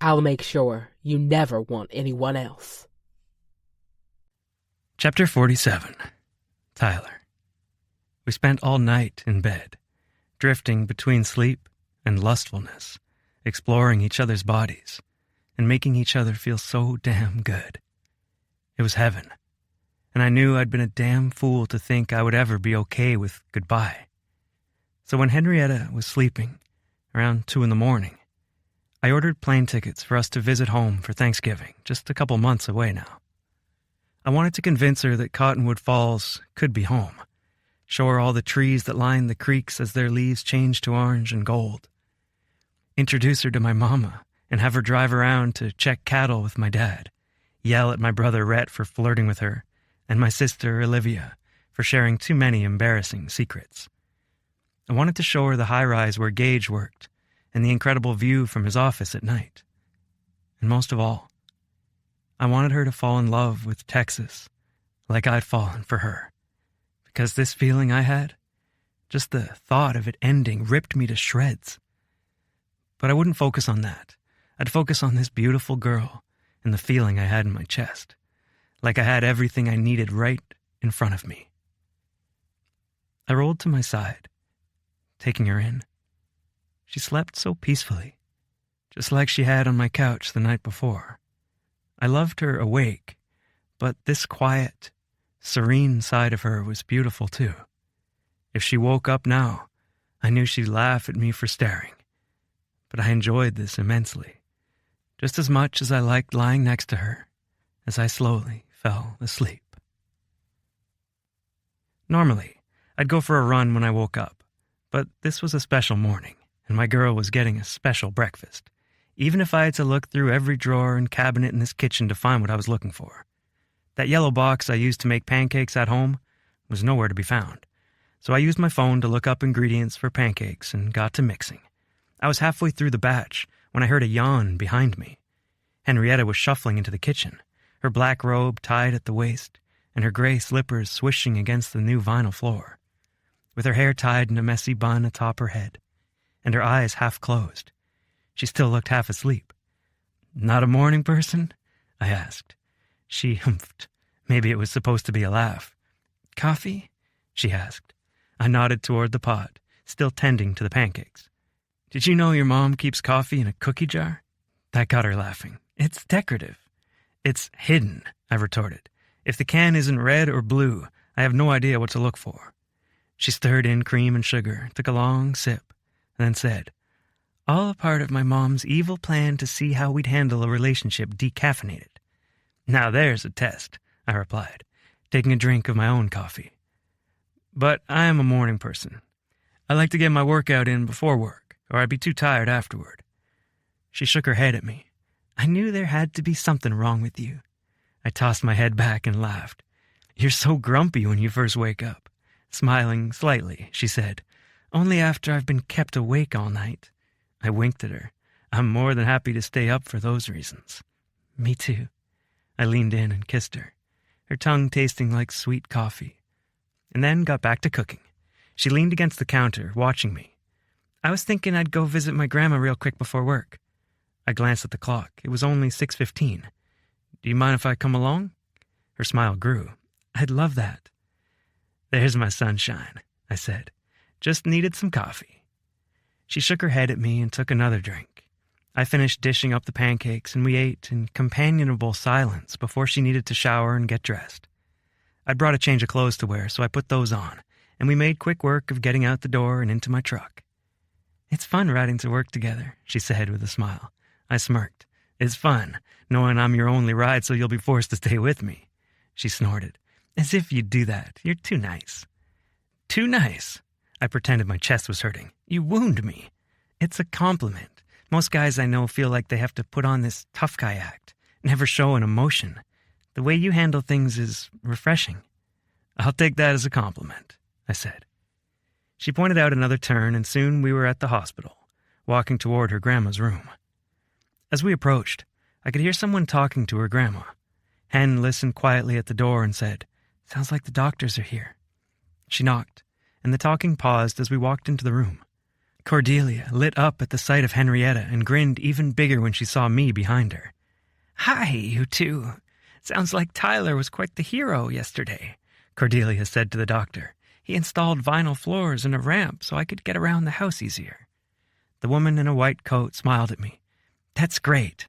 S1: "I'll make sure you never want anyone else."
S2: Chapter 47. Tyler. We spent all night in bed, drifting between sleep and lustfulness, exploring each other's bodies, and making each other feel so damn good. It was heaven, and I knew I'd been a damn fool to think I would ever be okay with goodbye. So when Henrietta was sleeping, around 2 a.m, I ordered plane tickets for us to visit home for Thanksgiving, just a couple months away now. I wanted to convince her that Cottonwood Falls could be home, show her all the trees that line the creeks as their leaves change to orange and gold, introduce her to my mama, and have her drive around to check cattle with my dad, yell at my brother Rhett for flirting with her, and my sister Olivia for sharing too many embarrassing secrets. I wanted to show her the high-rise where Gage worked, and the incredible view from his office at night. And most of all, I wanted her to fall in love with Texas, like I'd fallen for her. Because this feeling I had, just the thought of it ending ripped me to shreds. But I wouldn't focus on that. I'd focus on this beautiful girl and the feeling I had in my chest, like I had everything I needed right in front of me. I rolled to my side, taking her in. She slept so peacefully, just like she had on my couch the night before. I loved her awake, but this quiet, serene side of her was beautiful too. If she woke up now, I knew she'd laugh at me for staring. But I enjoyed this immensely, just as much as I liked lying next to her as I slowly fell asleep. Normally, I'd go for a run when I woke up, but this was a special morning, and my girl was getting a special breakfast, even if I had to look through every drawer and cabinet in this kitchen to find what I was looking for. That yellow box I used to make pancakes at home was nowhere to be found, so I used my phone to look up ingredients for pancakes and got to mixing. I was halfway through the batch when I heard a yawn behind me. Henrietta was shuffling into the kitchen, her black robe tied at the waist and her gray slippers swishing against the new vinyl floor. With her hair tied in a messy bun atop her head and her eyes half closed, She still looked half asleep. "Not a morning person?" I asked. She humphed. Maybe it was supposed to be a laugh. "Coffee?" she asked. I nodded toward the pot, still tending to the pancakes. "Did you know your mom keeps coffee in a cookie jar?" That got her laughing. "It's decorative." "It's hidden," I retorted. "If the can isn't red or blue, I have no idea what to look for." She stirred in cream and sugar, took a long sip, and then said, "All a part of my mom's evil plan to see how we'd handle a relationship decaffeinated." "Now there's a test," I replied, taking a drink of my own coffee. "But I am a morning person. I like to get my workout in before work, or I'd be too tired afterward." She shook her head at me. "I knew there had to be something wrong with you." I tossed my head back and laughed. "You're so grumpy when you first wake up." Smiling slightly, she said, "Only after I've been kept awake all night." I winked at her. "I'm more than happy to stay up for those reasons." "Me too." I leaned in and kissed her, her tongue tasting like sweet coffee, and then got back to cooking. She leaned against the counter, watching me. "I was thinking I'd go visit my grandma real quick before work." I glanced at the clock. It was only 6:15. "Do you mind if I come along?" Her smile grew. "I'd love that." "There's my sunshine," I said. "Just needed some coffee." She shook her head at me and took another drink. I finished dishing up the pancakes, and we ate in companionable silence before she needed to shower and get dressed. I'd brought a change of clothes to wear, so I put those on, and we made quick work of getting out the door and into my truck. "It's fun riding to work together," she said with a smile. I smirked. "It's fun, knowing I'm your only ride, so you'll be forced to stay with me." She snorted. "As if you'd do that. You're too nice." "Too nice?" I pretended my chest was hurting. "You wound me." "It's a compliment. Most guys I know feel like they have to put on this tough guy act, never show an emotion. The way you handle things is refreshing." "I'll take that as a compliment," I said. She pointed out another turn, and soon we were at the hospital, walking toward her grandma's room. As we approached, I could hear someone talking to her grandma. Hen listened quietly at the door and said, "Sounds like the doctors are here." She knocked, and the talking paused as we walked into the room. Cordelia lit up at the sight of Henrietta and grinned even bigger when she saw me behind her. "Hi, you two. Sounds like Tyler was quite the hero yesterday," Cordelia said to the doctor. "He installed vinyl floors and a ramp so I could get around the house easier." The woman in a white coat smiled at me. "That's great.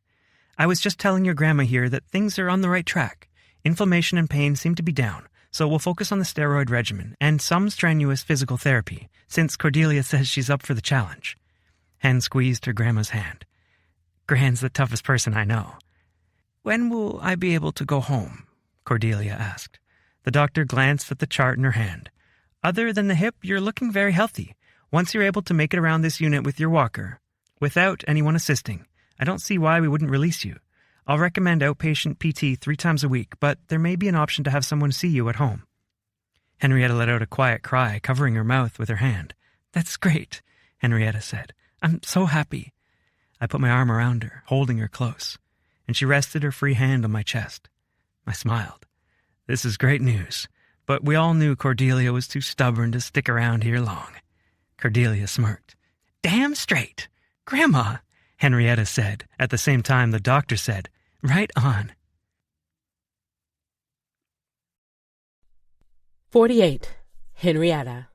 S2: I was just telling your grandma here that things are on the right track. Inflammation and pain seem to be down, so we'll focus on the steroid regimen and some strenuous physical therapy, since Cordelia says she's up for the challenge." Hen squeezed her grandma's hand. "Gran's the toughest person I know." "When will I be able to go home?" Cordelia asked. The doctor glanced at the chart in her hand. "Other than the hip, you're looking very healthy. Once you're able to make it around this unit with your walker, without anyone assisting, I don't see why we wouldn't release you. I'll recommend outpatient PT 3 times a week, but there may be an option to have someone see you at home." Henrietta let out a quiet cry, covering her mouth with her hand. "That's great," Henrietta said. "I'm so happy." I put my arm around her, holding her close, and she rested her free hand on my chest. I smiled. "This is great news, but we all knew Cordelia was too stubborn to stick around here long." Cordelia smirked. "Damn straight. Grandma," Henrietta said. At the same time, the doctor said, "Right on."
S4: 48. Henrietta.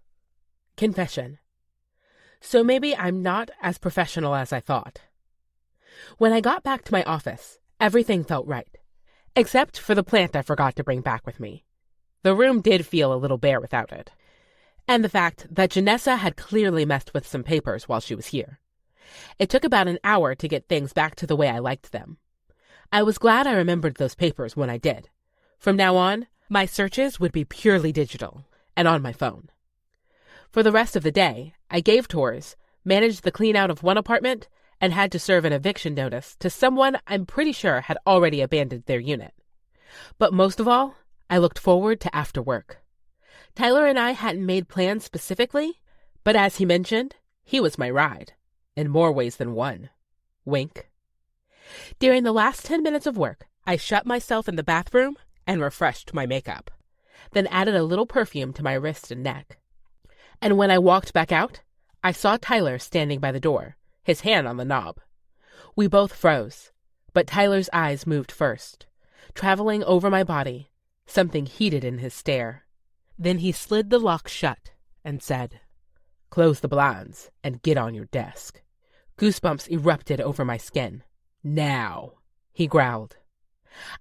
S4: Confession. So maybe I'm not as professional as I thought. When I got back to my office, everything felt right, except for the plant I forgot to bring back with me. The room did feel a little bare without it, and the fact that Janessa had clearly messed with some papers while she was here. It took about an hour to get things back to the way I liked them. I was glad I remembered those papers when I did. From now on, my searches would be purely digital and on my phone. For the rest of the day, I gave tours, managed the clean-out of one apartment, and had to serve an eviction notice to someone I'm pretty sure had already abandoned their unit. But most of all, I looked forward to after work. Tyler and I hadn't made plans specifically, but as he mentioned, he was my ride, in more ways than one. Wink. During the last 10 minutes of work, I shut myself in the bathroom and refreshed my makeup, then added a little perfume to my wrist and neck. And when I walked back out, I saw Tyler standing by the door, his hand on the knob. We both froze, but Tyler's eyes moved first, traveling over my body, something heated in his stare. Then he slid the lock shut and said, "Close the blinds and get on your desk." Goosebumps erupted over my skin. "Now," he growled.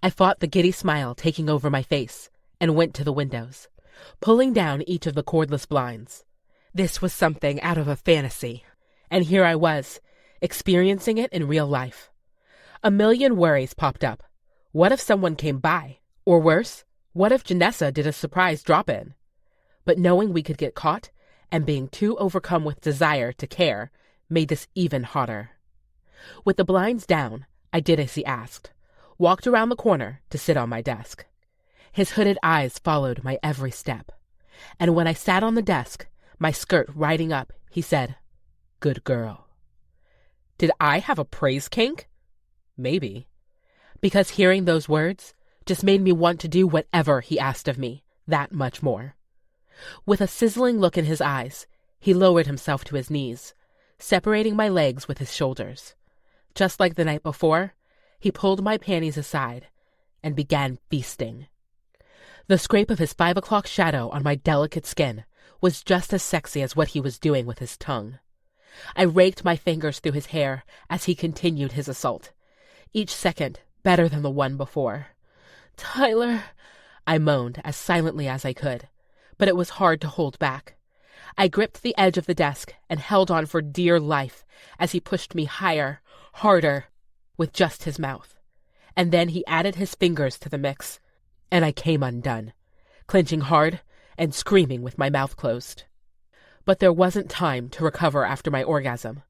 S4: I fought the giddy smile taking over my face and went to the windows, pulling down each of the cordless blinds. This was something out of a fantasy, and here I was, experiencing it in real life. A million worries popped up. What if someone came by? Or worse, what if Janessa did a surprise drop-in? But knowing we could get caught and being too overcome with desire to care made this even hotter. With the blinds down, I did as he asked, walked around the corner to sit on my desk. His hooded eyes followed my every step. And when I sat on the desk, my skirt riding up, he said, "Good girl." Did I have a praise kink? Maybe. Because hearing those words just made me want to do whatever he asked of me, that much more. With a sizzling look in his eyes, he lowered himself to his knees, separating my legs with his shoulders. Just like the night before, he pulled my panties aside and began feasting. The scrape of his 5 o'clock shadow on my delicate skin was just as sexy as what he was doing with his tongue. I raked my fingers through his hair as he continued his assault, each second better than the one before. "Tyler," I moaned as silently as I could, but it was hard to hold back. I gripped the edge of the desk and held on for dear life as he pushed me higher, harder, with just his mouth. And then he added his fingers to the mix, and I came undone, clenching hard and screaming with my mouth closed. But there wasn't time to recover after my orgasm,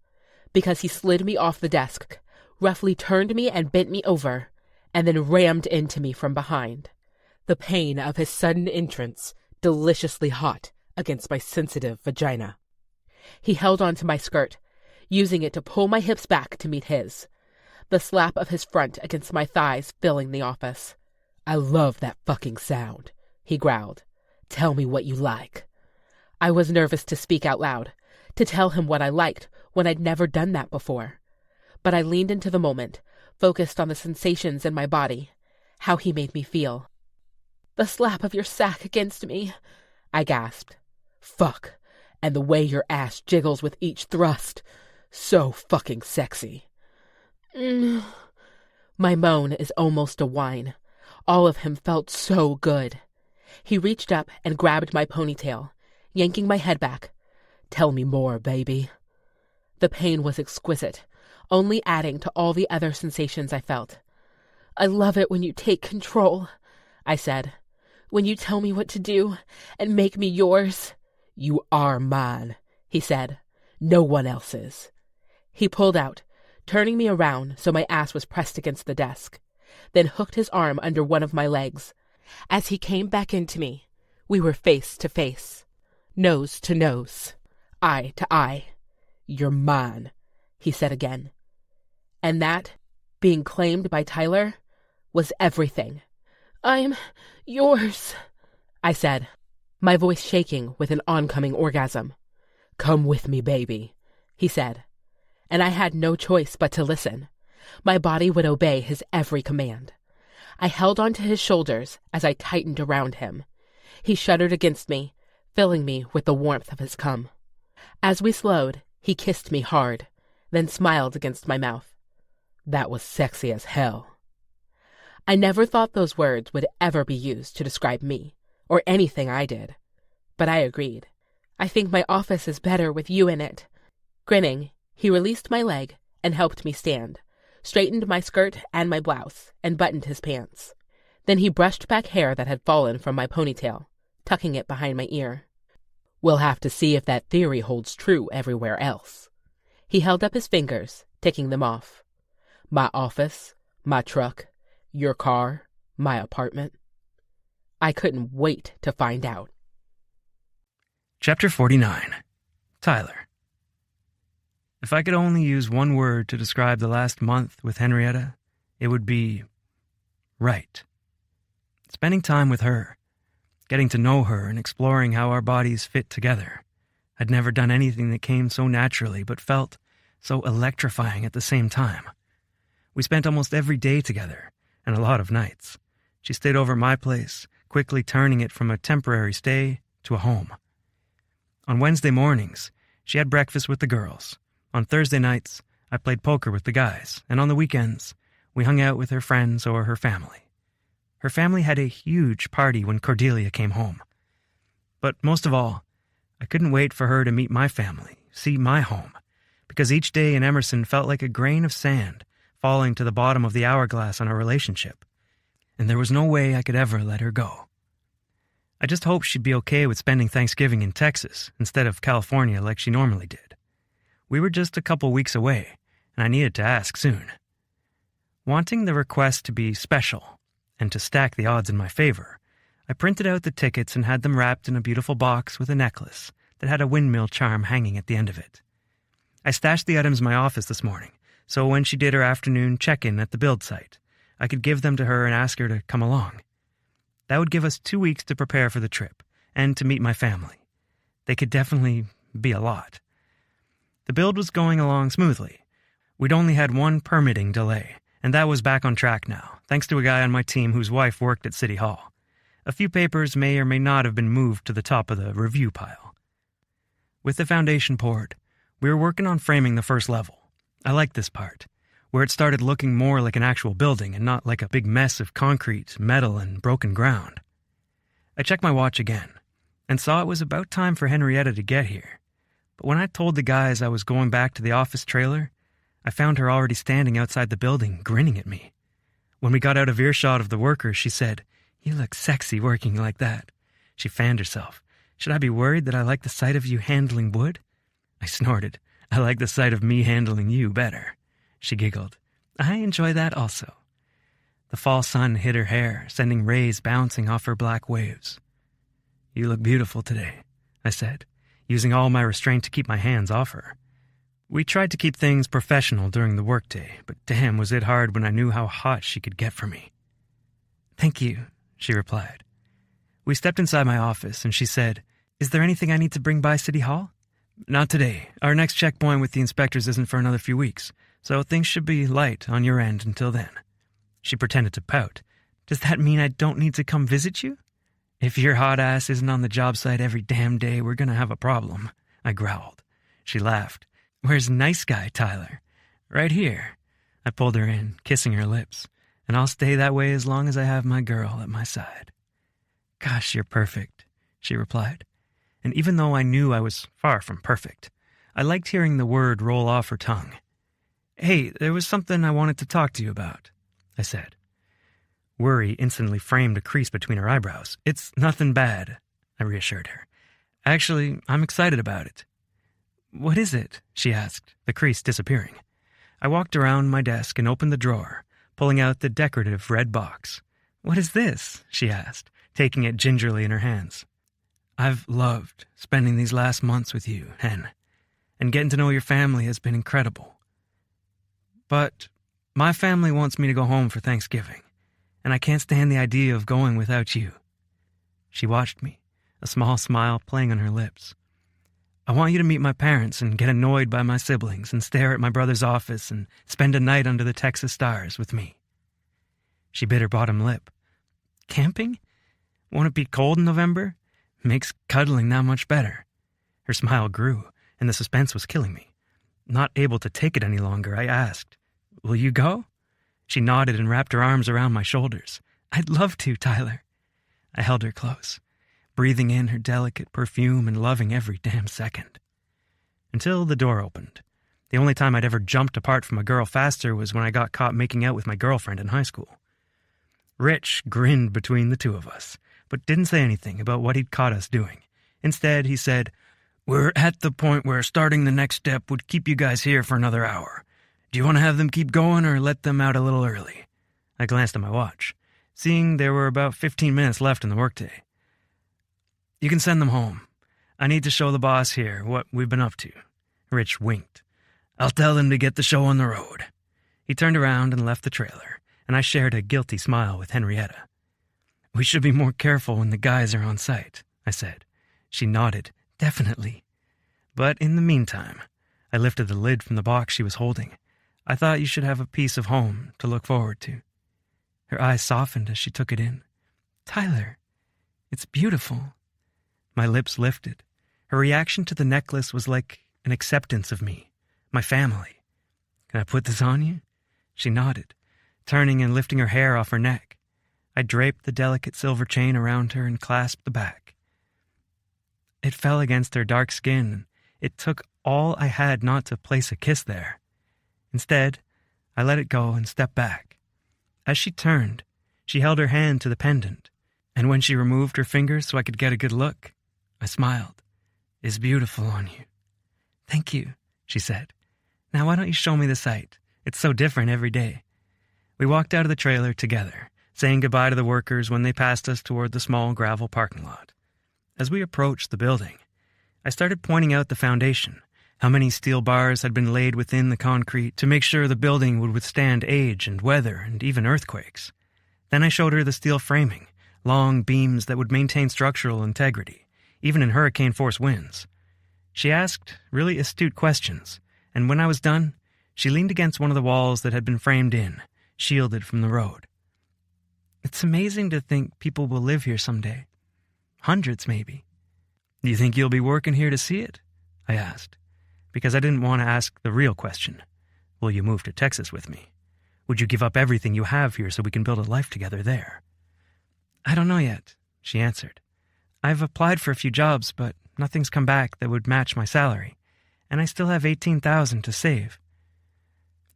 S4: because he slid me off the desk, roughly turned me and bent me over, and then rammed into me from behind. The pain of his sudden entrance deliciously hot against my sensitive vagina. He held onto my skirt, using it to pull my hips back to meet his, the slap of his front against my thighs filling the office. "I love that fucking sound," he growled. "Tell me what you like." I was nervous to speak out loud, to tell him what I liked when I'd never done that before. But I leaned into the moment, focused on the sensations in my body, how he made me feel. "The slap of your sack against me," I gasped. "Fuck, and the way your ass jiggles with each thrust. So fucking sexy." My moan is almost a whine. All of him felt so good. He reached up and grabbed my ponytail, yanking my head back. "Tell me more, baby." The pain was exquisite, only adding to all the other sensations I felt. "I love it when you take control," I said. "When you tell me what to do and make me yours." "You are mine," he said. "No one else's." He pulled out, turning me around so my ass was pressed against the desk, then hooked his arm under one of my legs. As he came back into me, we were face to face, nose to nose, eye to eye. "You're mine," he said again. And that, being claimed by Tyler, was everything. "I'm yours," I said, my voice shaking with an oncoming orgasm. "Come with me, baby," he said. And I had no choice but to listen. My body would obey his every command. I held onto his shoulders as I tightened around him. He shuddered against me, filling me with the warmth of his cum. As we slowed, he kissed me hard, then smiled against my mouth. "That was sexy as hell." I never thought those words would ever be used to describe me, or anything I did. But I agreed. "I think my office is better with you in it." Grinning, he released my leg and helped me stand, straightened my skirt and my blouse, and buttoned his pants. Then he brushed back hair that had fallen from my ponytail, tucking it behind my ear. "We'll have to see if that theory holds true everywhere else." He held up his fingers, ticking them off. "My office, my truck, your car, my apartment." I couldn't wait to find out.
S2: Chapter 49. Tyler. If I could only use one word to describe the last month with Henrietta, it would be right. Spending time with her, getting to know her and exploring how our bodies fit together. I'd never done anything that came so naturally but felt so electrifying at the same time. We spent almost every day together, and a lot of nights. She stayed over at my place, quickly turning it from a temporary stay to a home. On Wednesday mornings, she had breakfast with the girls. On Thursday nights, I played poker with the guys, and on the weekends, we hung out with her friends or her family. Her family had a huge party when Cordelia came home. But most of all, I couldn't wait for her to meet my family, see my home, because each day in Emerson felt like a grain of sand falling to the bottom of the hourglass on our relationship, and there was no way I could ever let her go. I just hoped she'd be okay with spending Thanksgiving in Texas instead of California like she normally did. We were just a couple weeks away, and I needed to ask soon. Wanting the request to be special and to stack the odds in my favor, I printed out the tickets and had them wrapped in a beautiful box with a necklace that had a windmill charm hanging at the end of it. I stashed the items in my office this morning, so when she did her afternoon check-in at the build site, I could give them to her and ask her to come along. That would give us 2 weeks to prepare for the trip and to meet my family. They could definitely be a lot. The build was going along smoothly. We'd only had one permitting delay, and that was back on track now, thanks to a guy on my team whose wife worked at City Hall. A few papers may or may not have been moved to the top of the review pile. With the foundation poured, we were working on framing the first level. I liked this part, where it started looking more like an actual building and not like a big mess of concrete, metal, and broken ground. I checked my watch again and saw it was about time for Henrietta to get here. But when I told the guys I was going back to the office trailer, I found her already standing outside the building, grinning at me. When we got out of earshot of the workers, she said, "You look sexy working like that." She fanned herself. "Should I be worried that I like the sight of you handling wood?" I snorted. "I like the sight of me handling you better." She giggled. "I enjoy that also." The fall sun hit her hair, sending rays bouncing off her black waves. "You look beautiful today," I said, using all my restraint to keep my hands off her. We tried to keep things professional during the workday, but damn was it hard when I knew how hot she could get for me. "Thank you," she replied. We stepped inside my office, and she said, "Is there anything I need to bring by City Hall?" "Not today. Our next checkpoint with the inspectors isn't for another few weeks, so things should be light on your end until then." She pretended to pout. "Does that mean I don't need to come visit you?" "If your hot ass isn't on the job site every damn day, we're gonna have a problem," I growled. She laughed. "Where's nice guy Tyler?" "Right here." I pulled her in, kissing her lips, "and I'll stay that way as long as I have my girl at my side." "Gosh, you're perfect," she replied. And even though I knew I was far from perfect, I liked hearing the word roll off her tongue. "Hey, there was something I wanted to talk to you about," I said. Worry instantly framed a crease between her eyebrows. "It's nothing bad," I reassured her. "Actually, I'm excited about it." "What is it?" she asked, the crease disappearing. I walked around my desk and opened the drawer, pulling out the decorative red box. "What is this?" she asked, taking it gingerly in her hands. "I've loved spending these last months with you, Hen, and getting to know your family has been incredible. But my family wants me to go home for Thanksgiving, and I can't stand the idea of going without you." She watched me, a small smile playing on her lips. "I want you to meet my parents and get annoyed by my siblings and stare at my brother's office and spend a night under the Texas stars with me." She bit her bottom lip. "Camping? Won't it be cold in November? Makes cuddling that much better." Her smile grew, and the suspense was killing me. Not able to take it any longer, I asked, "Will you go?" She nodded and wrapped her arms around my shoulders. "I'd love to, Tyler." I held her close, breathing in her delicate perfume and loving every damn second. Until the door opened. The only time I'd ever jumped apart from a girl faster was when I got caught making out with my girlfriend in high school. Rich grinned between the two of us, but didn't say anything about what he'd caught us doing. Instead, he said, "We're at the point where starting the next step would keep you guys here for another hour. Do you want to have them keep going or let them out a little early?" I glanced at my watch, seeing there were about 15 minutes left in the workday. "You can send them home. I need to show the boss here what we've been up to." Rich winked. "I'll tell them to get the show on the road." He turned around and left the trailer, and I shared a guilty smile with Henrietta. "We should be more careful when the guys are on site," I said. She nodded. "Definitely." But in the meantime, I lifted the lid from the box she was holding. I thought you should have a piece of home to look forward to." Her eyes softened as she took it in. "Tyler, it's beautiful." My lips lifted. Her reaction to the necklace was like an acceptance of me, my family. "Can I put this on you?" She nodded, turning and lifting her hair off her neck. I draped the delicate silver chain around her and clasped the back. It fell against her dark skin, and it took all I had not to place a kiss there. Instead, I let it go and stepped back. As she turned, she held her hand to the pendant, and when she removed her fingers so I could get a good look, I smiled. "It's beautiful on you." "Thank you," she said. "Now why don't you show me the site? It's so different every day." We walked out of the trailer together, saying goodbye to the workers when they passed us toward the small gravel parking lot. As we approached the building, I started pointing out the foundation, how many steel bars had been laid within the concrete to make sure the building would withstand age and weather and even earthquakes. Then I showed her the steel framing, long beams that would maintain structural integrity, even in hurricane-force winds. She asked really astute questions, and when I was done, she leaned against one of the walls that had been framed in, shielded from the road. "It's amazing to think people will live here someday. Hundreds, maybe." "Do you think you'll be working here to see it?" I asked, because I didn't want to ask the real question. Will you move to Texas with me? Would you give up everything you have here so we can build a life together there? "I don't know yet," she answered. "I've applied for a few jobs, but nothing's come back that would match my salary, and I still have $18,000 to save."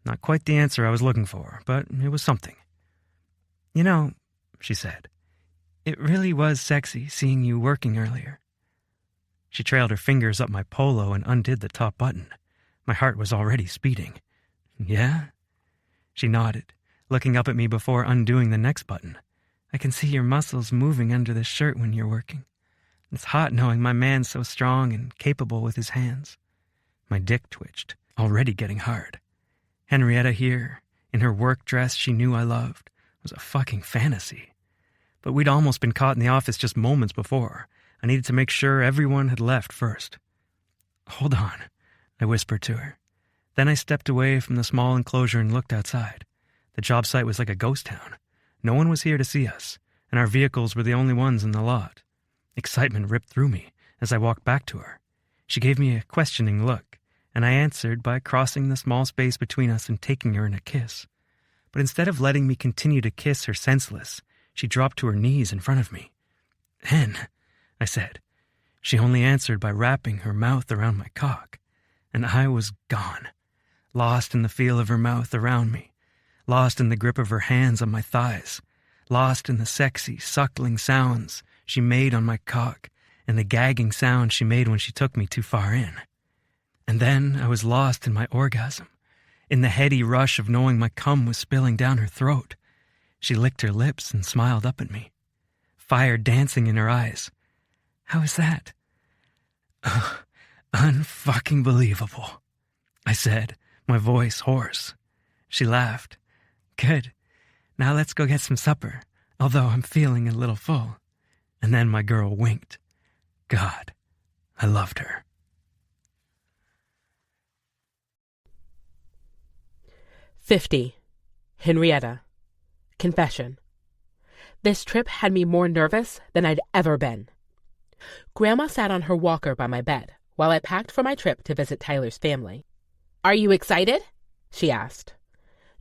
S2: Not quite the answer I was looking for, but it was something. "You know," she said, "it really was sexy seeing you working earlier." She trailed her fingers up my polo and undid the top button. My heart was already speeding. "Yeah?" She nodded, looking up at me before undoing the next button. "I can see your muscles moving under the shirt when you're working. It's hot knowing my man's so strong and capable with his hands." My dick twitched, already getting hard. Henrietta here, in her work dress she knew I loved, was a fucking fantasy. But we'd almost been caught in the office just moments before. I needed to make sure everyone had left first. "Hold on," I whispered to her. Then I stepped away from the small enclosure and looked outside. The job site was like a ghost town. No one was here to see us, and our vehicles were the only ones in the lot. Excitement ripped through me as I walked back to her. She gave me a questioning look, and I answered by crossing the small space between us and taking her in a kiss. But instead of letting me continue to kiss her senseless, she dropped to her knees in front of me. "Hen," I said. She only answered by wrapping her mouth around my cock, and I was gone, lost in the feel of her mouth around me, lost in the grip of her hands on my thighs, lost in the sexy, suckling sounds she made on my cock and the gagging sound she made when she took me too far in. And then I was lost in my orgasm, in the heady rush of knowing my cum was spilling down her throat. She licked her lips and smiled up at me, fire dancing in her eyes. "How is that?" "Unfucking believable," I said, my voice hoarse. She laughed. "Good. Now let's go get some supper, although I'm feeling a little full." And then my girl winked. God, I loved her.
S4: "50. Henrietta. Confession. This trip had me more nervous than I'd ever been. Grandma sat on her walker by my bed while I packed for my trip to visit Tyler's family. "Are you excited?" she asked.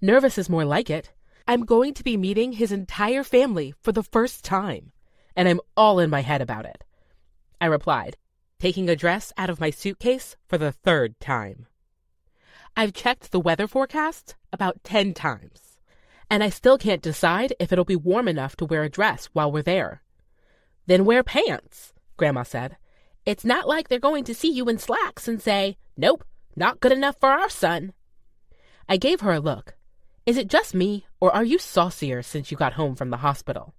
S4: "Nervous is more like it. I'm going to be meeting his entire family for the first time, and I'm all in my head about it," I replied, taking a dress out of my suitcase for the third time. I've checked the weather forecast about 10 times, and I still can't decide if it'll be warm enough to wear a dress while we're there. "Then wear pants," Grandma said. "It's not like they're going to see you in slacks and say, 'Nope, not good enough for our son.'" I gave her a look. "Is it just me, or are you saucier since you got home from the hospital?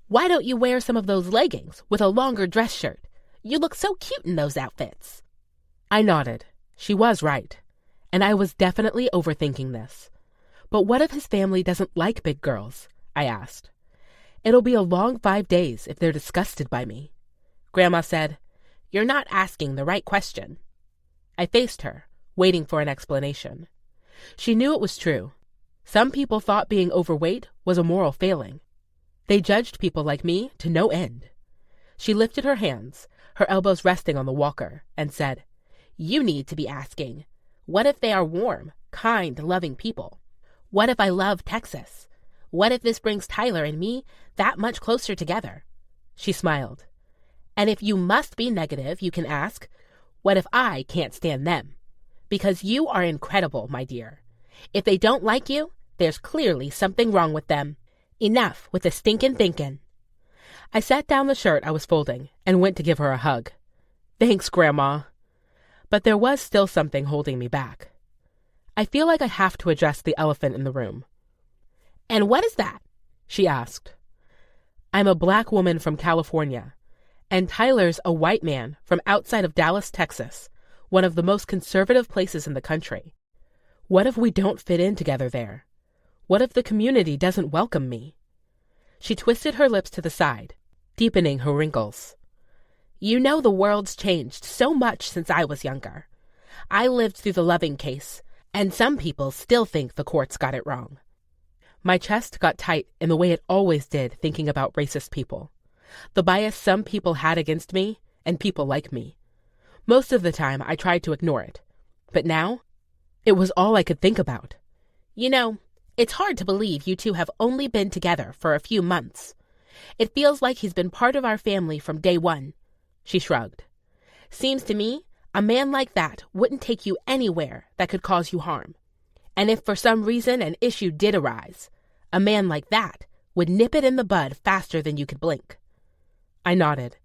S4: Why don't you wear some of those leggings with a longer dress shirt? You look so cute in those outfits." I nodded. She was right. And I was definitely overthinking this. "But what if his family doesn't like big girls?" I asked. "It'll be a long 5 days if they're disgusted by me." Grandma said, "You're not asking the right question." I faced her, waiting for an explanation. She knew it was true. Some people thought being overweight was a moral failing. They judged people like me to no end. She lifted her hands, her elbows resting on the walker, and said, "You need to be asking, what if they are warm, kind, loving people? What if I love Texas? What if this brings Tyler and me that much closer together?" She smiled. "And if you must be negative, you can ask, what if I can't stand them? Because you are incredible, my dear. If they don't like you, there's clearly something wrong with them. Enough with the stinkin' thinkin'." I set down the shirt I was folding and went to give her a hug. "Thanks, Grandma." But there was still something holding me back. I feel like I have to address the elephant in the room. "And what is that?" she asked. "I'm a black woman from California, and Tyler's a white man from outside of Dallas, Texas, one of the most conservative places in the country. What if we don't fit in together there? What if the community doesn't welcome me?" She twisted her lips to the side, deepening her wrinkles. "You know the world's changed so much since I was younger. I lived through the Loving case, and some people still think the courts got it wrong." My chest got tight in the way it always did thinking about racist people. The bias some people had against me and people like me. Most of the time I tried to ignore it, but now it was all I could think about. "You know, it's hard to believe you two have only been together for a few months. It feels like he's been part of our family from day one." She shrugged. "Seems to me a man like that wouldn't take you anywhere that could cause you harm. And if for some reason an issue did arise, a man like that would nip it in the bud faster than you could blink." I nodded,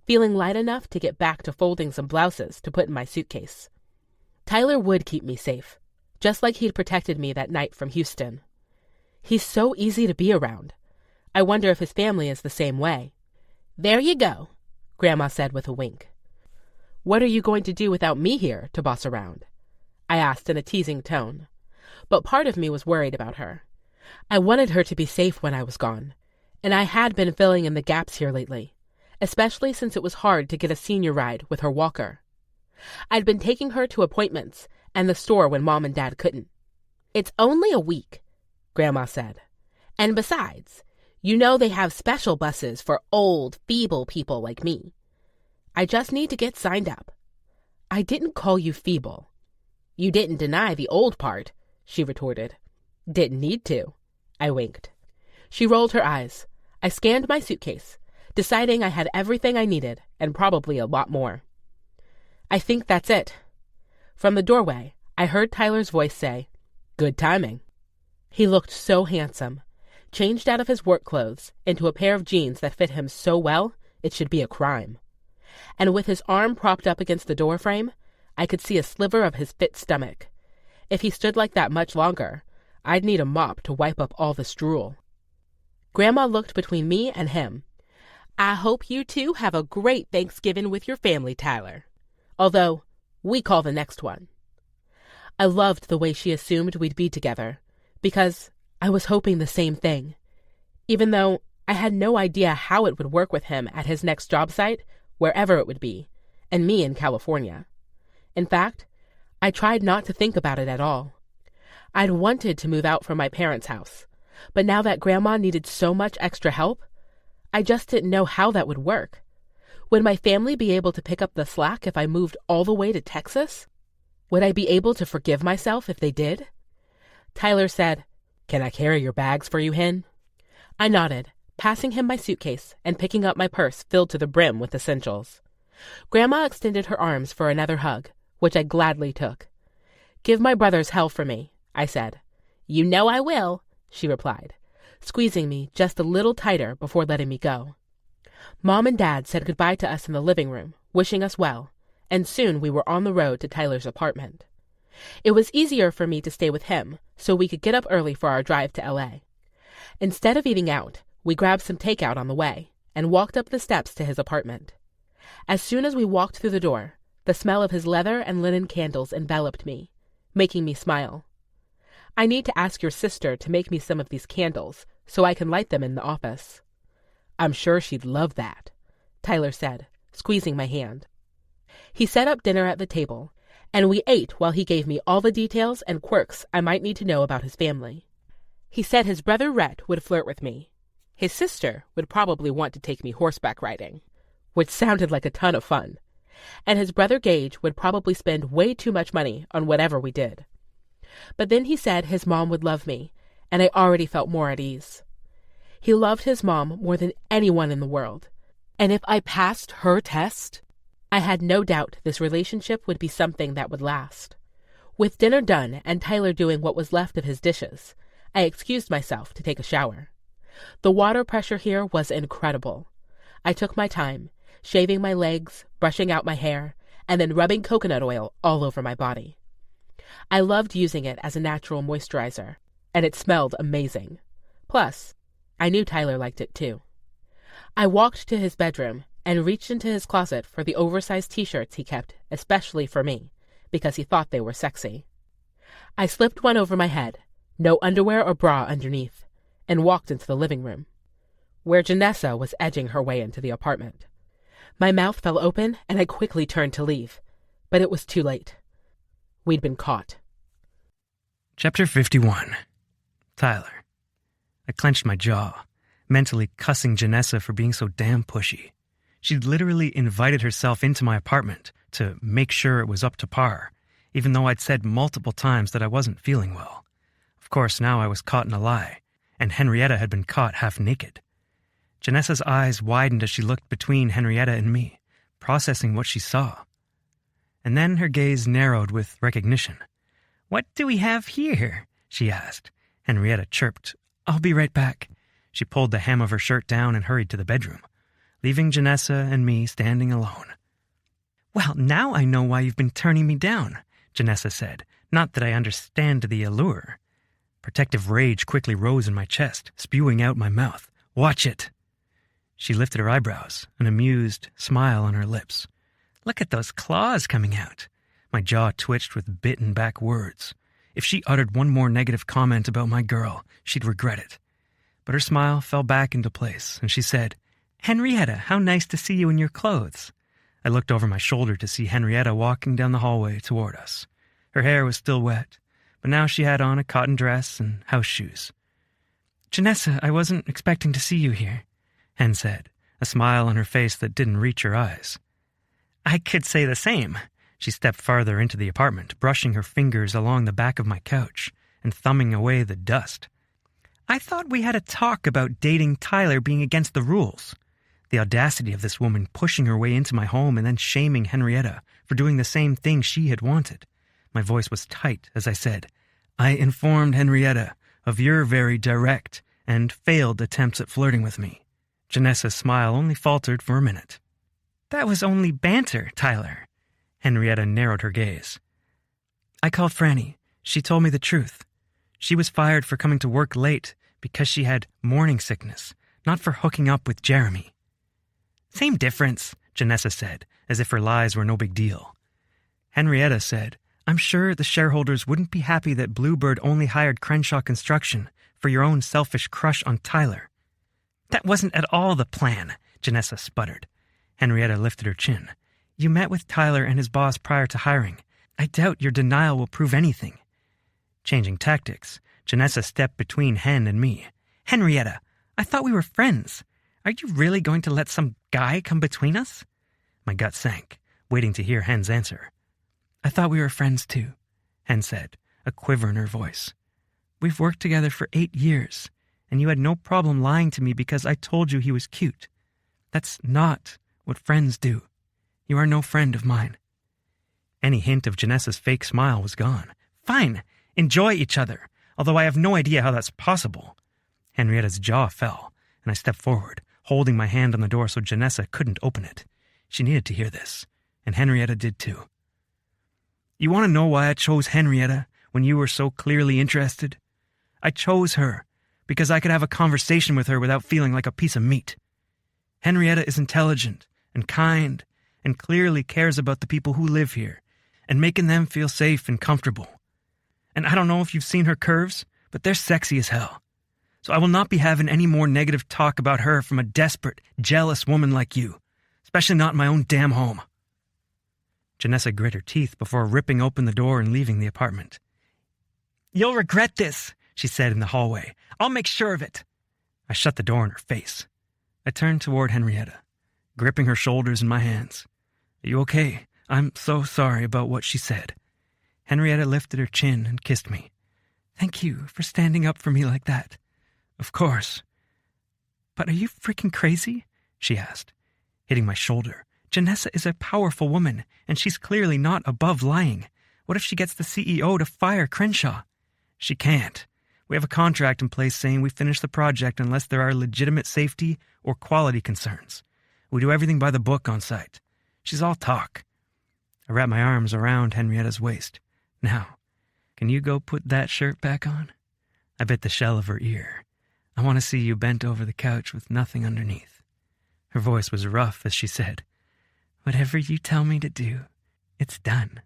S4: feeling light enough to get back to folding some blouses to put in my suitcase. Tyler would keep me safe, just like he'd protected me that night from Houston. He's so easy to be around. I wonder if his family is the same way. "There you go," Grandma said with a wink. "What are you going to do without me here to boss around?" I asked in a teasing tone, but part of me was worried about her. I wanted her to be safe when I was gone, and I had been filling in the gaps here lately, especially since it was hard to get a senior ride with her walker. I'd been taking her to appointments and the store when Mom and Dad couldn't. "It's only a week," Grandma said. "And besides, you know they have special buses for old, feeble people like me. I just need to get signed up." "I didn't call you feeble." "You didn't deny the old part," she retorted. "Didn't need to." I winked. She rolled her eyes. I scanned my suitcase, deciding I had everything I needed and probably a lot more. "I think that's it." From the doorway, I heard Tyler's voice say, "Good timing." He looked so handsome, changed out of his work clothes into a pair of jeans that fit him so well it should be a crime. And with his arm propped up against the doorframe, I could see a sliver of his fit stomach. If he stood like that much longer, I'd need a mop to wipe up all this drool. Grandma looked between me and him. "I hope you two have a great Thanksgiving with your family, Tyler. Although, we call the next one." I loved the way she assumed we'd be together, because I was hoping the same thing, even though I had no idea how it would work with him at his next job site, wherever it would be, and me in California. In fact, I tried not to think about it at all. I'd wanted to move out from my parents' house, but now that Grandma needed so much extra help, I just didn't know how that would work. Would my family be able to pick up the slack if I moved all the way to Texas? Would I be able to forgive myself if they did? Tyler said, "Can I carry your bags for you, Hen?" I nodded, passing him my suitcase and picking up my purse filled to the brim with essentials. Grandma extended her arms for another hug, which I gladly took. "Give my brothers hell for me," I said. "You know I will," she replied, squeezing me just a little tighter before letting me go. Mom and Dad said goodbye to us in the living room, wishing us well, and soon we were on the road to Tyler's apartment. It was easier for me to stay with him, so we could get up early for our drive to L.A. Instead of eating out, we grabbed some takeout on the way and walked up the steps to his apartment. As soon as we walked through the door, the smell of his leather and linen candles enveloped me, making me smile. "I need to ask your sister to make me some of these candles so I can light them in the office." "I'm sure she'd love that," Tyler said, squeezing my hand. He set up dinner at the table, and we ate while he gave me all the details and quirks I might need to know about his family. He said his brother Rhett would flirt with me. His sister would probably want to take me horseback riding, which sounded like a ton of fun. And his brother Gage would probably spend way too much money on whatever we did. But then he said his mom would love me, and I already felt more at ease. He loved his mom more than anyone in the world, and if I passed her test, I had no doubt this relationship would be something that would last. With dinner done and Tyler doing what was left of his dishes, I excused myself to take a shower. The water pressure here was incredible. I took my time, shaving my legs, brushing out my hair, and then rubbing coconut oil all over my body. I loved using it as a natural moisturizer, and it smelled amazing. Plus, I knew Tyler liked it too. I walked to his bedroom and reached into his closet for the oversized t-shirts he kept, especially for me, because he thought they were sexy. I slipped one over my head, no underwear or bra underneath, and walked into the living room, where Janessa was edging her way into the apartment. My mouth fell open, and I quickly turned to leave, but it was too late. We'd been caught.
S2: Chapter 51. Tyler. I clenched my jaw, mentally cussing Janessa for being so damn pushy. She'd literally invited herself into my apartment to make sure it was up to par, even though I'd said multiple times that I wasn't feeling well. Of course, now I was caught in a lie, and Henrietta had been caught half naked. Janessa's eyes widened as she looked between Henrietta and me, processing what she saw. And then her gaze narrowed with recognition. "What do we have here?" she asked. Henrietta chirped, "I'll be right back." She pulled the hem of her shirt down and hurried to the bedroom, leaving Janessa and me standing alone. "Well, now I know why you've been turning me down," Janessa said. "Not that I understand the allure." Protective rage quickly rose in my chest, spewing out my mouth. "Watch it." She lifted her eyebrows, an amused smile on her lips. "Look at those claws coming out." My jaw twitched with bitten back words. If she uttered one more negative comment about my girl, she'd regret it. But her smile fell back into place, and she said, "Henrietta, how nice to see you in your clothes." I looked over my shoulder to see Henrietta walking down the hallway toward us. Her hair was still wet, but now she had on a cotton dress and house shoes. "Janessa, I wasn't expecting to see you here," Hen said, a smile on her face that didn't reach her eyes. "I could say the same." She stepped farther into the apartment, brushing her fingers along the back of my couch and thumbing away the dust. "I thought we had a talk about dating Tyler being against the rules." The audacity of this woman pushing her way into my home and then shaming Henrietta for doing the same thing she had wanted. My voice was tight as I said, "I informed Henrietta of your very direct and failed attempts at flirting with me." Janessa's smile only faltered for a minute. "That was only banter, Tyler." Henrietta narrowed her gaze. "I called Franny. She told me the truth. She was fired for coming to work late because she had morning sickness, not for hooking up with Jeremy." "Same difference," Janessa said, as if her lies were no big deal. Henrietta said, "I'm sure the shareholders wouldn't be happy that Bluebird only hired Crenshaw Construction for your own selfish crush on Tyler." "That wasn't at all the plan," Janessa sputtered. Henrietta lifted her chin. "You met with Tyler and his boss prior to hiring. I doubt your denial will prove anything." Changing tactics, Janessa stepped between Hen and me. "Henrietta, I thought we were friends. Are you really going to let some guy come between us?" My gut sank, waiting to hear Hen's answer. "I thought we were friends too," Hen said, a quiver in her voice. "We've worked together for 8 years, and you had no problem lying to me because I told you he was cute. That's not what friends do. You are no friend of mine." Any hint of Janessa's fake smile was gone. "Fine, enjoy each other, although I have no idea how that's possible." Henrietta's jaw fell, and I stepped forward, holding my hand on the door so Janessa couldn't open it. She needed to hear this, and Henrietta did too. "You want to know why I chose Henrietta when you were so clearly interested? I chose her because I could have a conversation with her without feeling like a piece of meat. Henrietta is intelligent and kind and clearly cares about the people who live here and making them feel safe and comfortable. And I don't know if you've seen her curves, but they're sexy as hell. So I will not be having any more negative talk about her from a desperate, jealous woman like you, especially not in my own damn home." Janessa grit her teeth before ripping open the door and leaving the apartment. "You'll regret this," she said in the hallway. "I'll make sure of it." I shut the door in her face. I turned toward Henrietta, gripping her shoulders in my hands. "Are you okay? I'm so sorry about what she said." Henrietta lifted her chin and kissed me. "Thank you for standing up for me like that." "Of course." "But are you freaking crazy?" she asked, hitting my shoulder. "Janessa is a powerful woman, and she's clearly not above lying. What if she gets the CEO to fire Crenshaw?" "She can't. We have a contract in place saying we finish the project unless there are legitimate safety or quality concerns. We do everything by the book on site. She's all talk." I wrapped my arms around Henrietta's waist. "Now, can you go put that shirt back on?" I bit the shell of her ear. "I want to see you bent over the couch with nothing underneath." Her voice was rough as she said, "Whatever you tell me to do, it's done."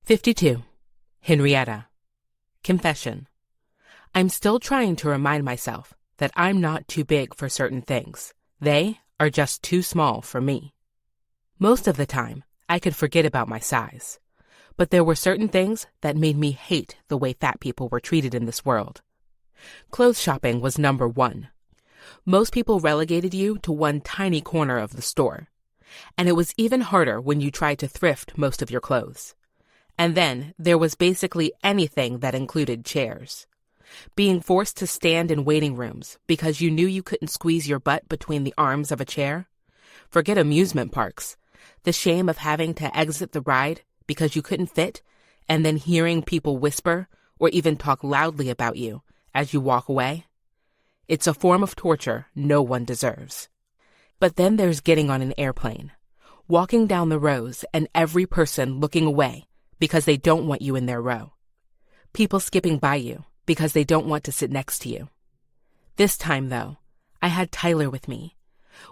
S4: 52. Henrietta. Confession. I'm still trying to remind myself that I'm not too big for certain things. They are just too small for me. Most of the time, I could forget about my size. But there were certain things that made me hate the way fat people were treated in this world. Clothes shopping was number one. Most people relegated you to one tiny corner of the store. And it was even harder when you tried to thrift most of your clothes. And then there was basically anything that included chairs. Being forced to stand in waiting rooms because you knew you couldn't squeeze your butt between the arms of a chair. Forget amusement parks. The shame of having to exit the ride because you couldn't fit, and then hearing people whisper or even talk loudly about you as you walk away. It's a form of torture no one deserves. But then there's getting on an airplane, walking down the rows and every person looking away because they don't want you in their row. People skipping by you because they don't want to sit next to you. This time, though, I had Tyler with me.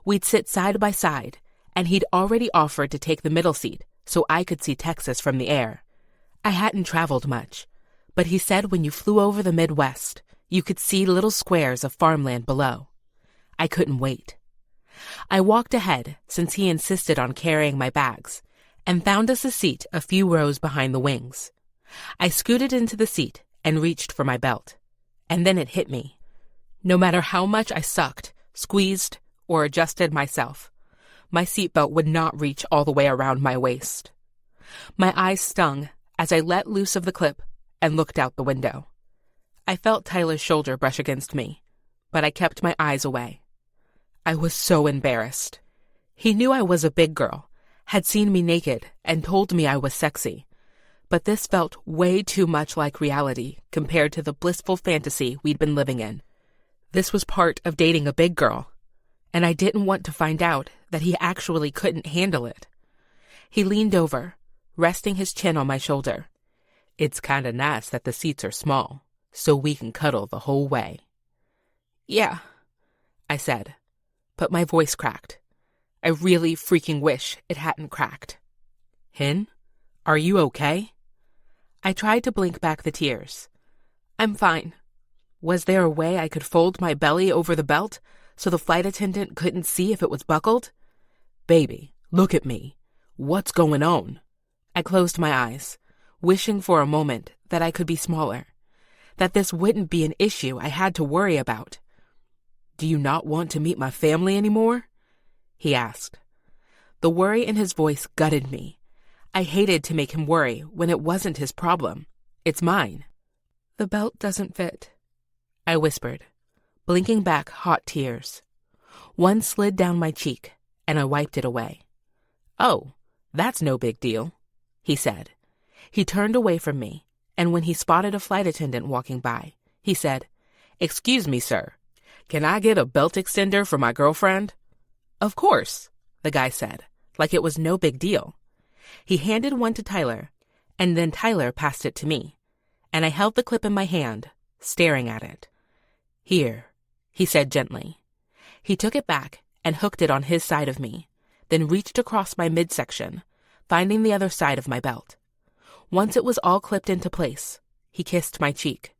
S4: We'd sit side by side, and he'd already offered to take the middle seat so I could see Texas from the air. I hadn't traveled much, but he said when you flew over the Midwest, you could see little squares of farmland below. I couldn't wait. I walked ahead since he insisted on carrying my bags, and found us a seat a few rows behind the wings. I scooted into the seat and reached for my belt. And then it hit me. No matter how much I sucked, squeezed, or adjusted myself, my seatbelt would not reach all the way around my waist. My eyes stung as I let loose of the clip and looked out the window. I felt Tyler's shoulder brush against me, but I kept my eyes away. I was so embarrassed. He knew I was a big girl, had seen me naked, and told me I was sexy. But this felt way too much like reality compared to the blissful fantasy we'd been living in. This was part of dating a big girl, and I didn't want to find out that he actually couldn't handle it. He leaned over, resting his chin on my shoulder. "It's kinda nice that the seats are small, so we can cuddle the whole way." "Yeah," I said, but my voice cracked. I really freaking wish it hadn't cracked. "Hen, are you okay?" I tried to blink back the tears. "I'm fine." Was there a way I could fold my belly over the belt so the flight attendant couldn't see if it was buckled? "Baby, look at me. What's going on?" I closed my eyes, wishing for a moment that I could be smaller, that this wouldn't be an issue I had to worry about. "Do you not want to meet my family anymore?" he asked. The worry in his voice gutted me. I hated to make him worry when it wasn't his problem. It's mine. "The belt doesn't fit," I whispered, blinking back hot tears. One slid down my cheek, and I wiped it away. "Oh, that's no big deal," he said. He turned away from me, and when he spotted a flight attendant walking by, he said, "Excuse me, sir. Can I get a belt extender for my girlfriend?" "Of course," the guy said, like it was no big deal. He handed one to Tyler, and then Tyler passed it to me, and I held the clip in my hand, staring at it. "Here," he said gently. He took it back and hooked it on his side of me, then reached across my midsection, finding the other side of my belt. Once it was all clipped into place, he kissed my cheek.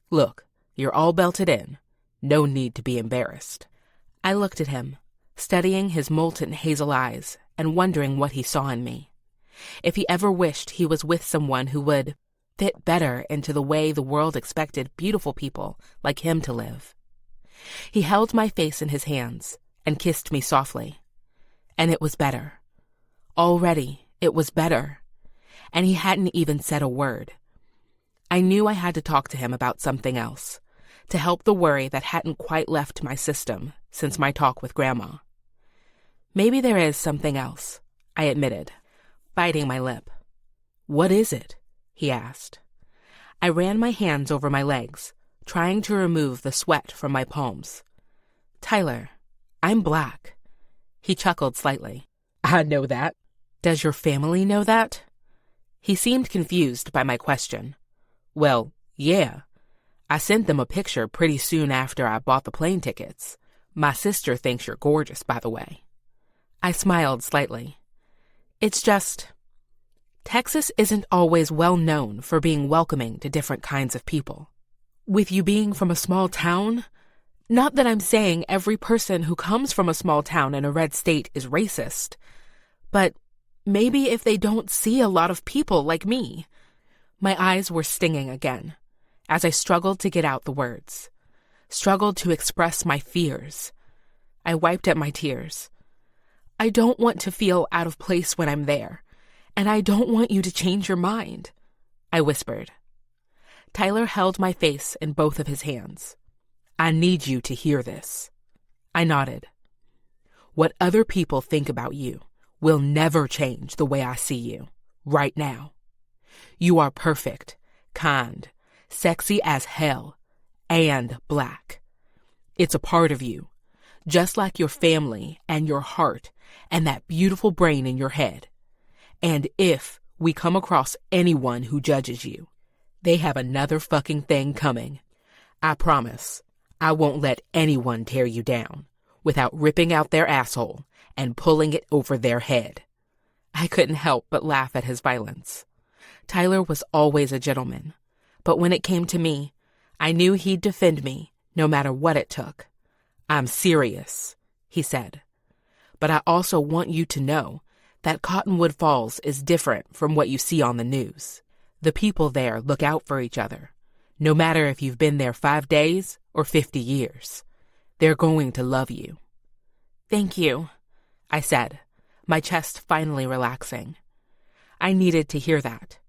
S4: "Look, you're all belted in. No need to be embarrassed." I looked at him, studying his molten hazel eyes and wondering what he saw in me. If he ever wished he was with someone who would fit better into the way the world expected beautiful people like him to live. He held my face in his hands and kissed me softly. And it was better. Already, it was better. And he hadn't even said a word. I knew I had to talk to him about something else, to help the worry that hadn't quite left my system since my talk with Grandma. Maybe there is something else, I admitted, biting my lip. What is it? He asked. I ran my hands over my legs, trying to remove the sweat from my palms. Tyler, I'm black. He chuckled slightly.
S1: I know that.
S4: Does your family know that? He seemed confused by my question. Well, yeah. I sent them a picture pretty soon after I bought the plane tickets. My sister thinks you're gorgeous, by the way. I smiled slightly. It's just, Texas isn't always well known for being welcoming to different kinds of people. With you being from a small town, not that I'm saying every person who comes from a small town in a red state is racist, but maybe if they don't see a lot of people like me. My eyes were stinging again as I struggled to get out the words, struggled to express my fears. I wiped at my tears. I don't want to feel out of place when I'm there, and I don't want you to change your mind, I whispered. Tyler held my face in both of his hands. I need you to hear this. I nodded. What other people think about you will never change the way I see you, right now. You are perfect, kind, sexy as hell, and black. It's a part of you, just like your family and your heart and that beautiful brain in your head. And if we come across anyone who judges you, they have another fucking thing coming. I promise I won't let anyone tear you down without ripping out their asshole and pulling it over their head. I couldn't help but laugh at his violence. Tyler was always a gentleman, but when it came to me, I knew he'd defend me no matter what it took. I'm serious, he said. But I also want you to know that Cottonwood Falls is different from what you see on the news. The people there look out for each other, no matter if you've been there 5 days or 50 years. They're going to love you. Thank you, I said, my chest finally relaxing. I needed to hear that.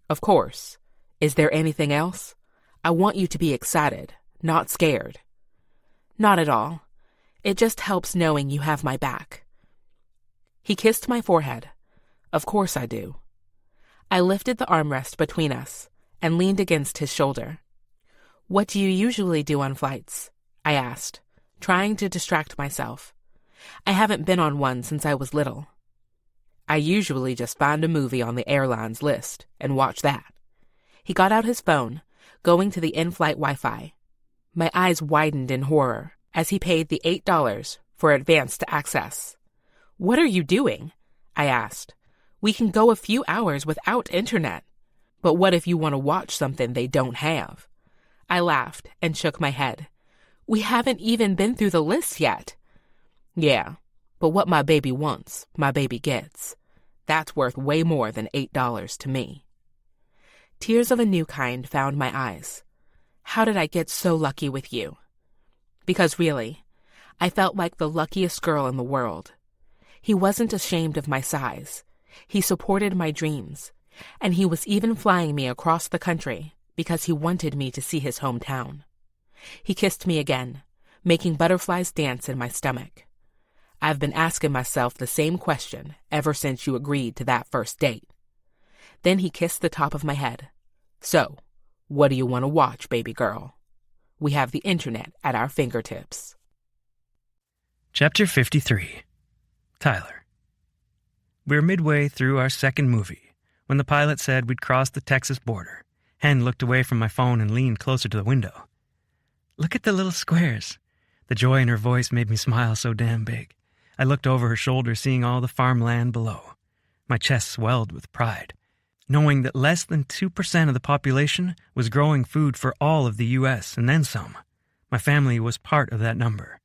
S4: Of course. Is there anything else? I want you to be excited, not scared. Not at all. It just helps knowing you have my back. He kissed my forehead. Of course I do. I lifted the armrest between us and leaned against his shoulder. What do you usually do on flights? I asked, trying to distract myself. I haven't been on one since I was little. I usually just find a movie on the airline's list and watch that. He got out his phone, going to the in-flight Wi-Fi. My eyes widened in horror as he paid the $8 for advanced access. What are you doing? I asked. We can go a few hours without internet. But what if you want to watch something they don't have? I laughed and shook my head. We haven't even been through the list yet. Yeah, but what my baby wants, my baby gets. That's worth way more than $8 to me. Tears of a new kind found my eyes. How did I get so lucky with you? Because really, I felt like the luckiest girl in the world. He wasn't ashamed of my size. He supported my dreams, and he was even flying me across the country because he wanted me to see his hometown. He kissed me again, making butterflies dance in my stomach. I've been asking myself the same question ever since you agreed to that first date. Then he kissed the top of my head. So, what do you want to watch, baby girl? We have the internet at our fingertips.
S2: Chapter 53. Tyler. We were midway through our second movie when the pilot said we'd crossed the Texas border. Hen looked away from my phone and leaned closer to the window. Look at the little squares. The joy in her voice made me smile so damn big. I looked over her shoulder, seeing all the farmland below. My chest swelled with pride, knowing that less than 2% of the population was growing food for all of the U.S. and then some. My family was part of that number.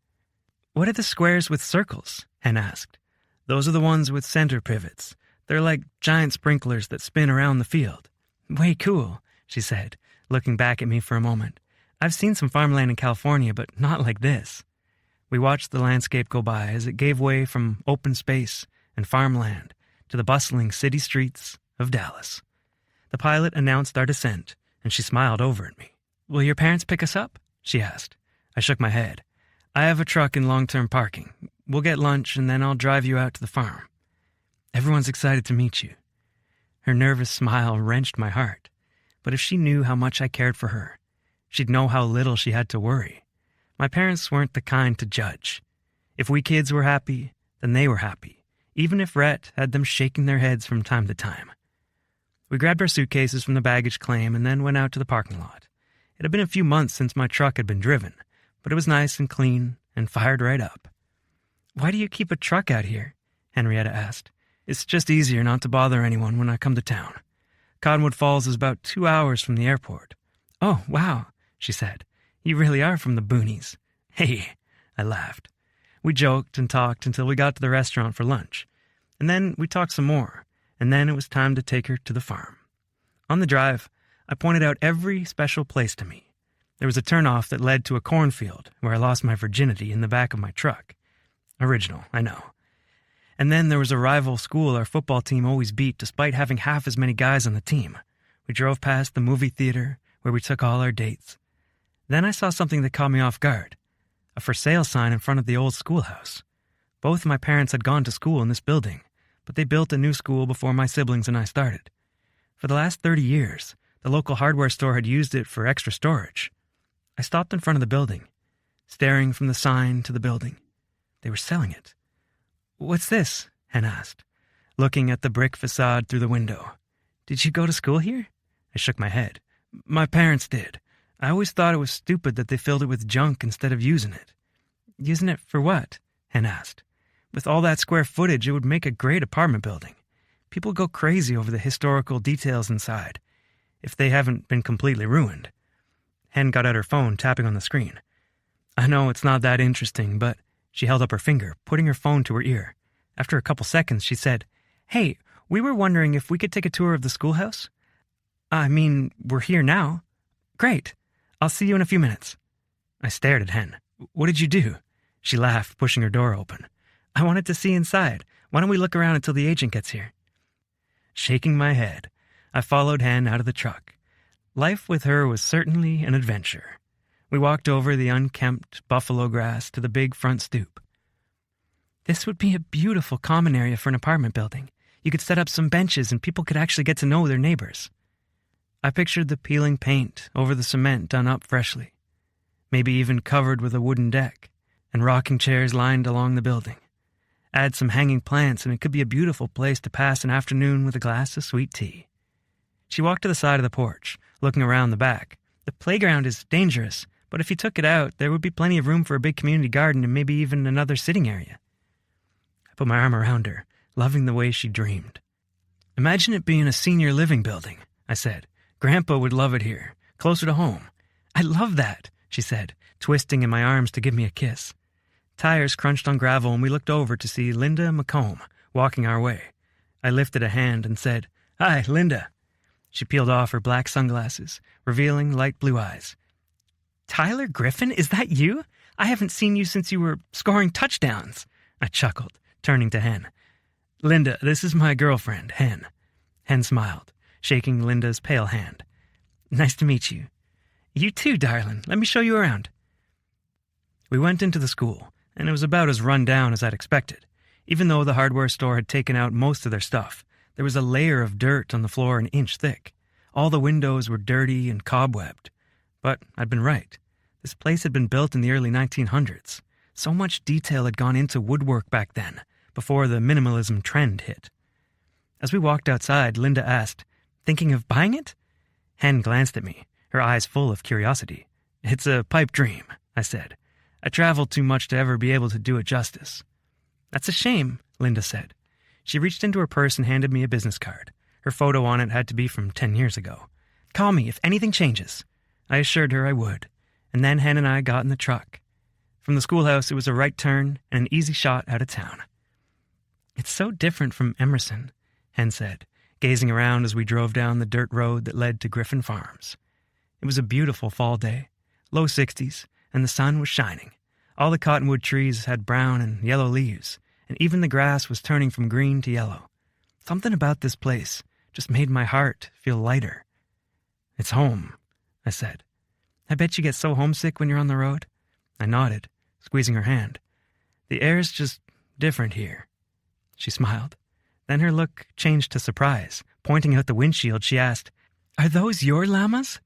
S2: What are the squares with circles? Hen asked. Those are the ones with center pivots. They're like giant sprinklers that spin around the field. Way cool, she said, looking back at me for a moment. I've seen some farmland in California, but not like this. We watched the landscape go by as it gave way from open space and farmland to the bustling city streets of Dallas. The pilot announced our descent, and she smiled over at me. Will your parents pick us up? She asked. I shook my head. I have a truck in long-term parking. We'll get lunch, and then I'll drive you out to the farm. Everyone's excited to meet you. Her nervous smile wrenched my heart. But if she knew how much I cared for her, she'd know how little she had to worry. My parents weren't the kind to judge. If we kids were happy, then they were happy, even if Rhett had them shaking their heads from time to time. We grabbed our suitcases from the baggage claim and then went out to the parking lot. It had been a few months since my truck had been driven, but it was nice and clean and fired right up. Why do you keep a truck out here? Henrietta asked. It's just easier not to bother anyone when I come to town. Cottonwood Falls is about 2 hours from the airport. Oh, wow, she said. You really are from the boonies. Hey, I laughed. We joked and talked until we got to the restaurant for lunch. And then we talked some more, and then it was time to take her to the farm. On the drive, I pointed out every special place to me. There was a turnoff that led to a cornfield where I lost my virginity in the back of my truck. Original, I know. And then there was a rival school our football team always beat despite having half as many guys on the team. We drove past the movie theater where we took all our dates. Then I saw something that caught me off guard. A for sale sign in front of the old schoolhouse. Both my parents had gone to school in this building, but they built a new school before my siblings and I started. For the last 30 years, the local hardware store had used it for extra storage. I stopped in front of the building, staring from the sign to the building. They were selling it. What's this? Hen asked, looking at the brick facade through the window. Did you go to school here? I shook my head. My parents did. I always thought it was stupid that they filled it with junk instead of using it. Using it for what? Hen asked. With all that square footage, it would make a great apartment building. People go crazy over the historical details inside, if they haven't been completely ruined. Hen got out her phone, tapping on the screen. I know it's not that interesting, but... She held up her finger, putting her phone to her ear. After a couple seconds, she said, Hey, we were wondering if we could take a tour of the schoolhouse. I mean, we're here now. Great. I'll see you in a few minutes. I stared at Hen. What did you do? She laughed, pushing her door open. I wanted to see inside. Why don't we look around until the agent gets here? Shaking my head, I followed Hen out of the truck. Life with her was certainly an adventure. We walked over the unkempt buffalo grass to the big front stoop. This would be a beautiful common area for an apartment building. You could set up some benches and people could actually get to know their neighbors. I pictured the peeling paint over the cement done up freshly, maybe even covered with a wooden deck, and rocking chairs lined along the building. Add some hanging plants and it could be a beautiful place to pass an afternoon with a glass of sweet tea. She walked to the side of the porch, looking around the back. The playground is dangerous, but if you took it out, there would be plenty of room for a big community garden and maybe even another sitting area. I put my arm around her, loving the way she dreamed. Imagine it being a senior living building, I said. Grandpa would love it here, closer to home. I love that, she said, twisting in my arms to give me a kiss. Tires crunched on gravel and we looked over to see Linda McComb walking our way. I lifted a hand and said, Hi, Linda. She peeled off her black sunglasses, revealing light blue eyes. Tyler Griffen, is that you? I haven't seen you since you were scoring touchdowns. I chuckled, turning to Hen. Linda, this is my girlfriend, Hen. Hen smiled, shaking Linda's pale hand. Nice to meet you. You too, darling. Let me show you around. We went into the school, and it was about as run down as I'd expected. Even though the hardware store had taken out most of their stuff, there was a layer of dirt on the floor an inch thick. All the windows were dirty and cobwebbed. But I'd been right. This place had been built in the early 1900s. So much detail had gone into woodwork back then, before the minimalism trend hit. As we walked outside, Linda asked, Thinking of buying it? Hen glanced at me, her eyes full of curiosity. It's a pipe dream, I said. I travel too much to ever be able to do it justice. That's a shame, Linda said. She reached into her purse and handed me a business card. Her photo on it had to be from 10 years ago. Call me if anything changes. I assured her I would, and then Hen and I got in the truck. From the schoolhouse, it was a right turn and an easy shot out of town. "It's so different from Emerson," Hen said, gazing around as we drove down the dirt road that led to Griffen Farms. It was a beautiful fall day, low 60s, and the sun was shining. All the cottonwood trees had brown and yellow leaves, and even the grass was turning from green to yellow. Something about this place just made my heart feel lighter. "It's home," I said. "I bet you get so homesick when you're on the road." I nodded, squeezing her hand. "The air's just different here." She smiled. Then her look changed to surprise. Pointing out the windshield, she asked, "Are those your llamas?"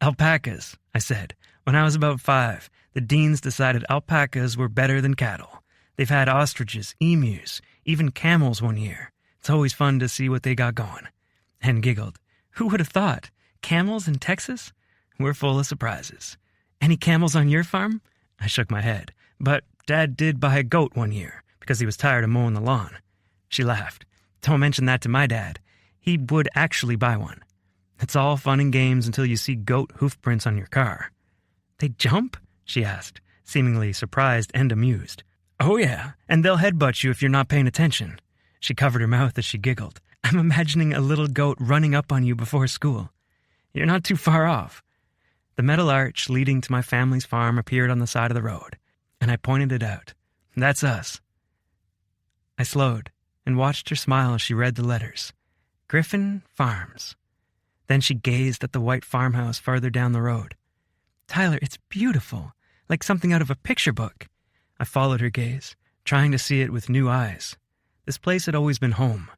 S2: "Alpacas," I said. "When I was about 5, the Deans decided alpacas were better than cattle. They've had ostriches, emus, even camels one year. It's always fun to see what they got going." Hen giggled. "Who would have thought? Camels in Texas? We're full of surprises." "Any camels on your farm?" I shook my head. "But Dad did buy a goat one year because he was tired of mowing the lawn." She laughed. "Don't mention that to my dad. He would actually buy one. It's all fun and games until you see goat hoof prints on your car." "They jump?" she asked, seemingly surprised and amused. "Oh yeah, and they'll headbutt you if you're not paying attention." She covered her mouth as she giggled. "I'm imagining a little goat running up on you before school." "You're not too far off." The metal arch leading to my family's farm appeared on the side of the road, and I pointed it out. "That's us." I slowed and watched her smile as she read the letters. Griffen Farms. Then she gazed at the white farmhouse farther down the road. "Tyler, it's beautiful, like something out of a picture book." I followed her gaze, trying to see it with new eyes. This place had always been home,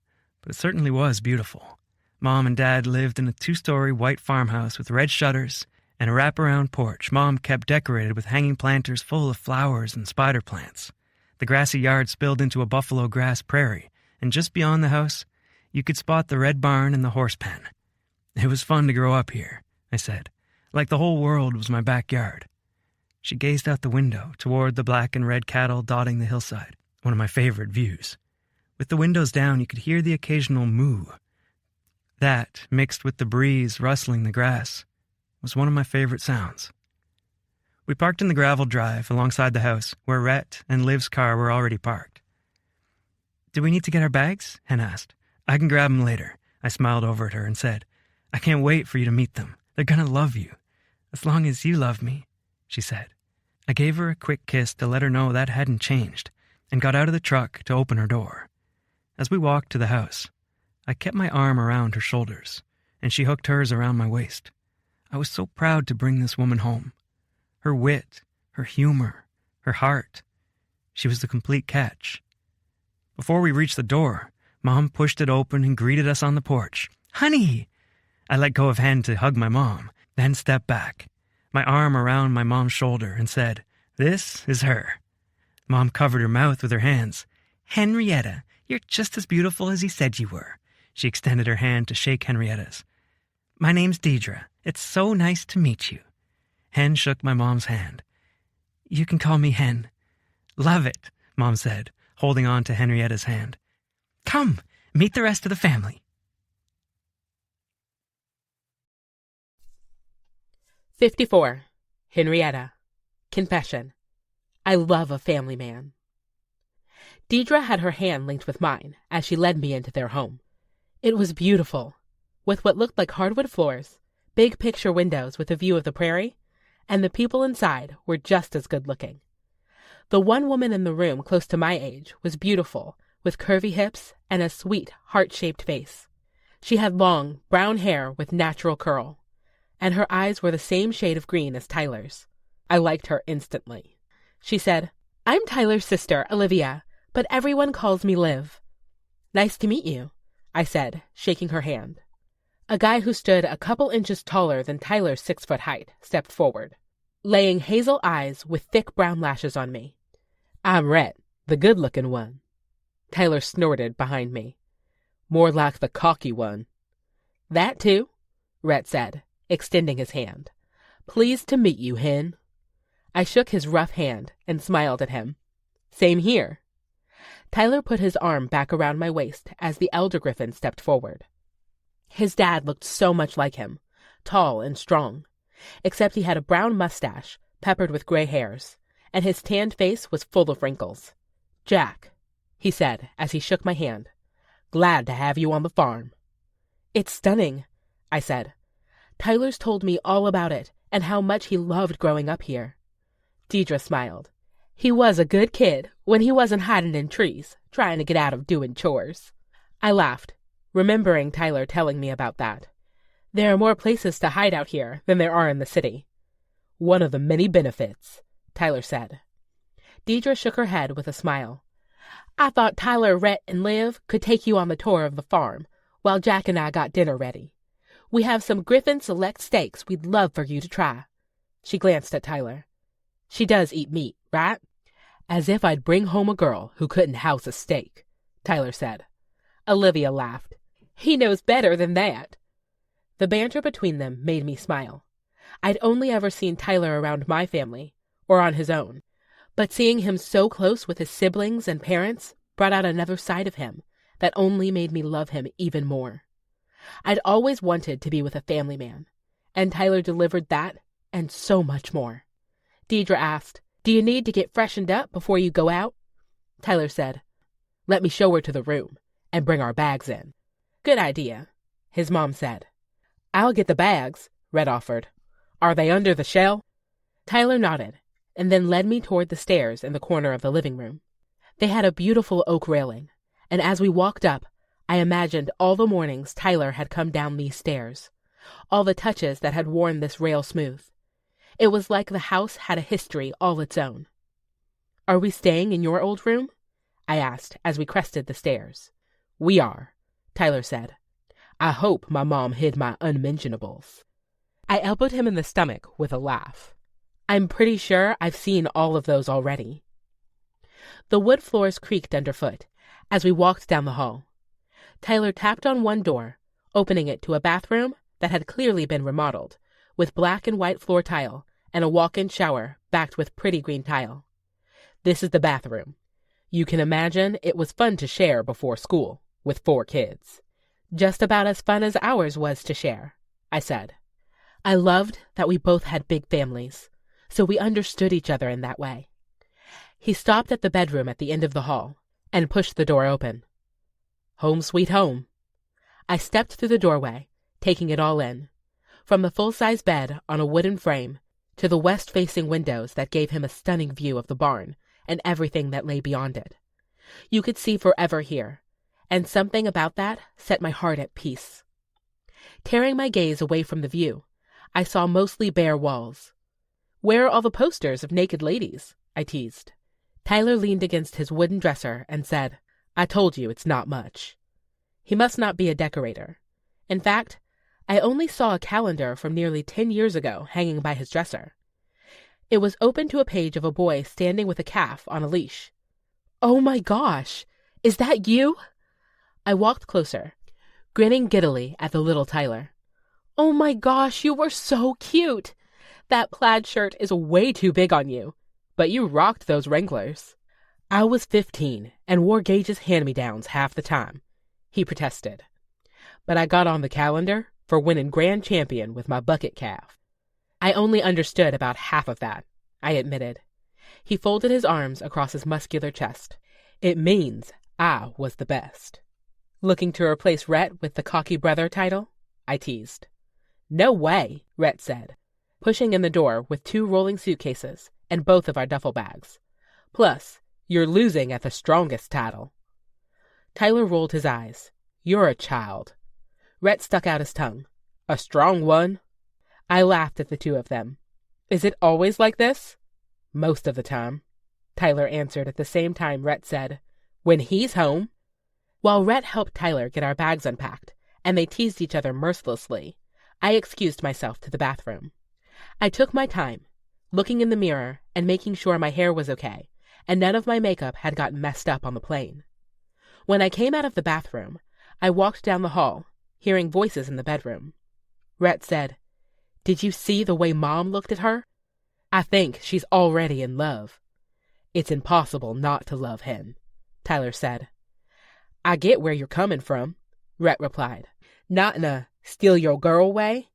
S2: but it certainly was beautiful. Mom and Dad lived in a 2-story white farmhouse with red shutters and a wraparound porch Mom kept decorated with hanging planters full of flowers and spider plants. The grassy yard spilled into a buffalo grass prairie, and just beyond the house, you could spot the red barn and the horse pen. "It was fun to grow up here," I said, "like the whole world was my backyard." She gazed out the window toward the black and red cattle dotting the hillside, one of my favorite views. With the windows down, you could hear the occasional moo. That, mixed with the breeze rustling the grass, was one of my favorite sounds. We parked in the gravel drive alongside the house, where Rhett and Liv's car were already parked. "Do we need to get our bags?" Hen asked. "I can grab them later." I smiled over at her and said, "I can't wait for you to meet them. They're gonna love you. As long as you love me," she said. I gave her a quick kiss to let her know that hadn't changed, and got out of the truck to open her door. As we walked to the house, I kept my arm around her shoulders, and she hooked hers around my waist. I was so proud to bring this woman home. Her wit, her humor, her heart. She was the complete catch. Before we reached the door, Mom pushed it open and greeted us on the porch. "Honey!" I let go of Hen to hug my mom, then stepped back, my arm around my mom's shoulder, and said, "This is her." Mom covered her mouth with her hands. "Henrietta, you're just as beautiful as he said you were." She extended her hand to shake Henrietta's. "My name's Deidre. It's so nice to meet you." Hen shook my mom's hand. "You can call me Hen." "Love it," Mom said, holding on to Henrietta's hand. "Come, meet the rest of the family."
S4: 54. Henrietta. Confession. I love a family man. Deidre had her hand linked with mine as she led me into their home. It was beautiful, with what looked like hardwood floors, big picture windows with a view of the prairie, and the people inside were just as good looking. The one woman in the room close to my age was beautiful, with curvy hips and a sweet, heart-shaped face. She had long, brown hair with natural curl, and her eyes were the same shade of green as Tyler's. I liked her instantly. She said, "I'm Tyler's sister, Olivia, but everyone calls me Liv." "Nice to meet you," I said, shaking her hand. A guy who stood a couple inches taller than Tyler's 6-foot height stepped forward, laying hazel eyes with thick brown lashes on me. "I'm Rhett, the good-looking one." Tyler snorted behind me. "More like the cocky one." "That too," Rhett said, extending his hand. "Pleased to meet you, Hen." I shook his rough hand and smiled at him. "Same here." Tyler put his arm back around my waist as the elder Griffen stepped forward. His dad looked so much like him, tall and strong, except he had a brown mustache peppered with gray hairs, and his tanned face was full of wrinkles. "Jack," he said as he shook my hand, "glad to have you on the farm." "It's stunning," I said. "Tyler's told me all about it and how much he loved growing up here." Deidre smiled. "He was a good kid when he wasn't hiding in trees, trying to get out of doing chores." I laughed, remembering Tyler telling me about that. "There are more places to hide out here than there are in the city." "One of the many benefits," Tyler said. Deidre shook her head with a smile. "I thought Tyler, Rhett, and Liv could take you on the tour of the farm, while Jack and I got dinner ready. We have some Griffen Select steaks we'd love for you to try." She glanced at Tyler. "She does eat meat, right?" "As if I'd bring home a girl who couldn't house a steak," Tyler said. Olivia laughed. "He knows better than that." The banter between them made me smile. I'd only ever seen Tyler around my family, or on his own, but seeing him so close with his siblings and parents brought out another side of him that only made me love him even more. I'd always wanted to be with a family man, and Tyler delivered that and so much more. Deidre asked, "Do you need to get freshened up before you go out?" Tyler said, "Let me show her to the room and bring our bags in." "Good idea," his mom said. "I'll get the bags," Red offered. "Are they under the shell?" Tyler nodded, and then led me toward the stairs in the corner of the living room. They had a beautiful oak railing, and as we walked up, I imagined all the mornings Tyler had come down these stairs, all the touches that had worn this rail smooth. It was like the house had a history all its own. "Are we staying in your old room?" I asked as we crested the stairs. "We are," Tyler said. "I hope my mom hid my unmentionables." I elbowed him in the stomach with a laugh. "I'm pretty sure I've seen all of those already." The wood floors creaked underfoot as we walked down the hall. Tyler tapped on one door, opening it to a bathroom that had clearly been remodeled, with black and white floor tile and a walk-in shower backed with pretty green tile. "This is the bathroom. You can imagine it was fun to share before school, with 4 kids. Just about as fun as ours was to share," I said. I loved that we both had big families, so we understood each other in that way. He stopped at the bedroom at the end of the hall and pushed the door open. "Home sweet home." I stepped through the doorway, taking it all in, from the full-size bed on a wooden frame to the west-facing windows that gave him a stunning view of the barn and everything that lay beyond it. You could see forever here, and something about that set my heart at peace. Tearing my gaze away from the view, I saw mostly bare walls. "Where are all the posters of naked ladies?" I teased. Tyler leaned against his wooden dresser and said, "I told you it's not much." He must not be a decorator. In fact, I only saw a calendar from nearly 10 years ago hanging by his dresser. It was open to a page of a boy standing with a calf on a leash. "Oh my gosh! Is that you?" I walked closer, grinning giddily at the little Tyler. "Oh my gosh, you were so cute! That plaid shirt is way too big on you, but you rocked those Wranglers." "I was 15 and wore Gage's hand-me-downs half the time," he protested. "But I got on the calendar for winning grand champion with my bucket calf." "I only understood about half of that," I admitted. He folded his arms across his muscular chest. "It means I was the best." "Looking to replace Rhett with the cocky brother title?" I teased. "No way," Rhett said, pushing in the door with 2 rolling suitcases and both of our duffel bags. "Plus, you're losing at the strongest title." Tyler rolled his eyes. "You're a child." Rhett stuck out his tongue. "A strong one?" I laughed at the two of them. "Is it always like this?" "Most of the time," Tyler answered at the same time Rhett said, "When he's home." While Rhett helped Tyler get our bags unpacked, and they teased each other mercilessly, I excused myself to the bathroom. I took my time, looking in the mirror and making sure my hair was okay, and none of my makeup had gotten messed up on the plane. When I came out of the bathroom, I walked down the hall, hearing voices in the bedroom. Rhett said, "Did you see the way Mom looked at her? I think she's already in love." "It's impossible not to love him," Tyler said. "I get where you're coming from," Rhett replied. "Not in a steal your girl way,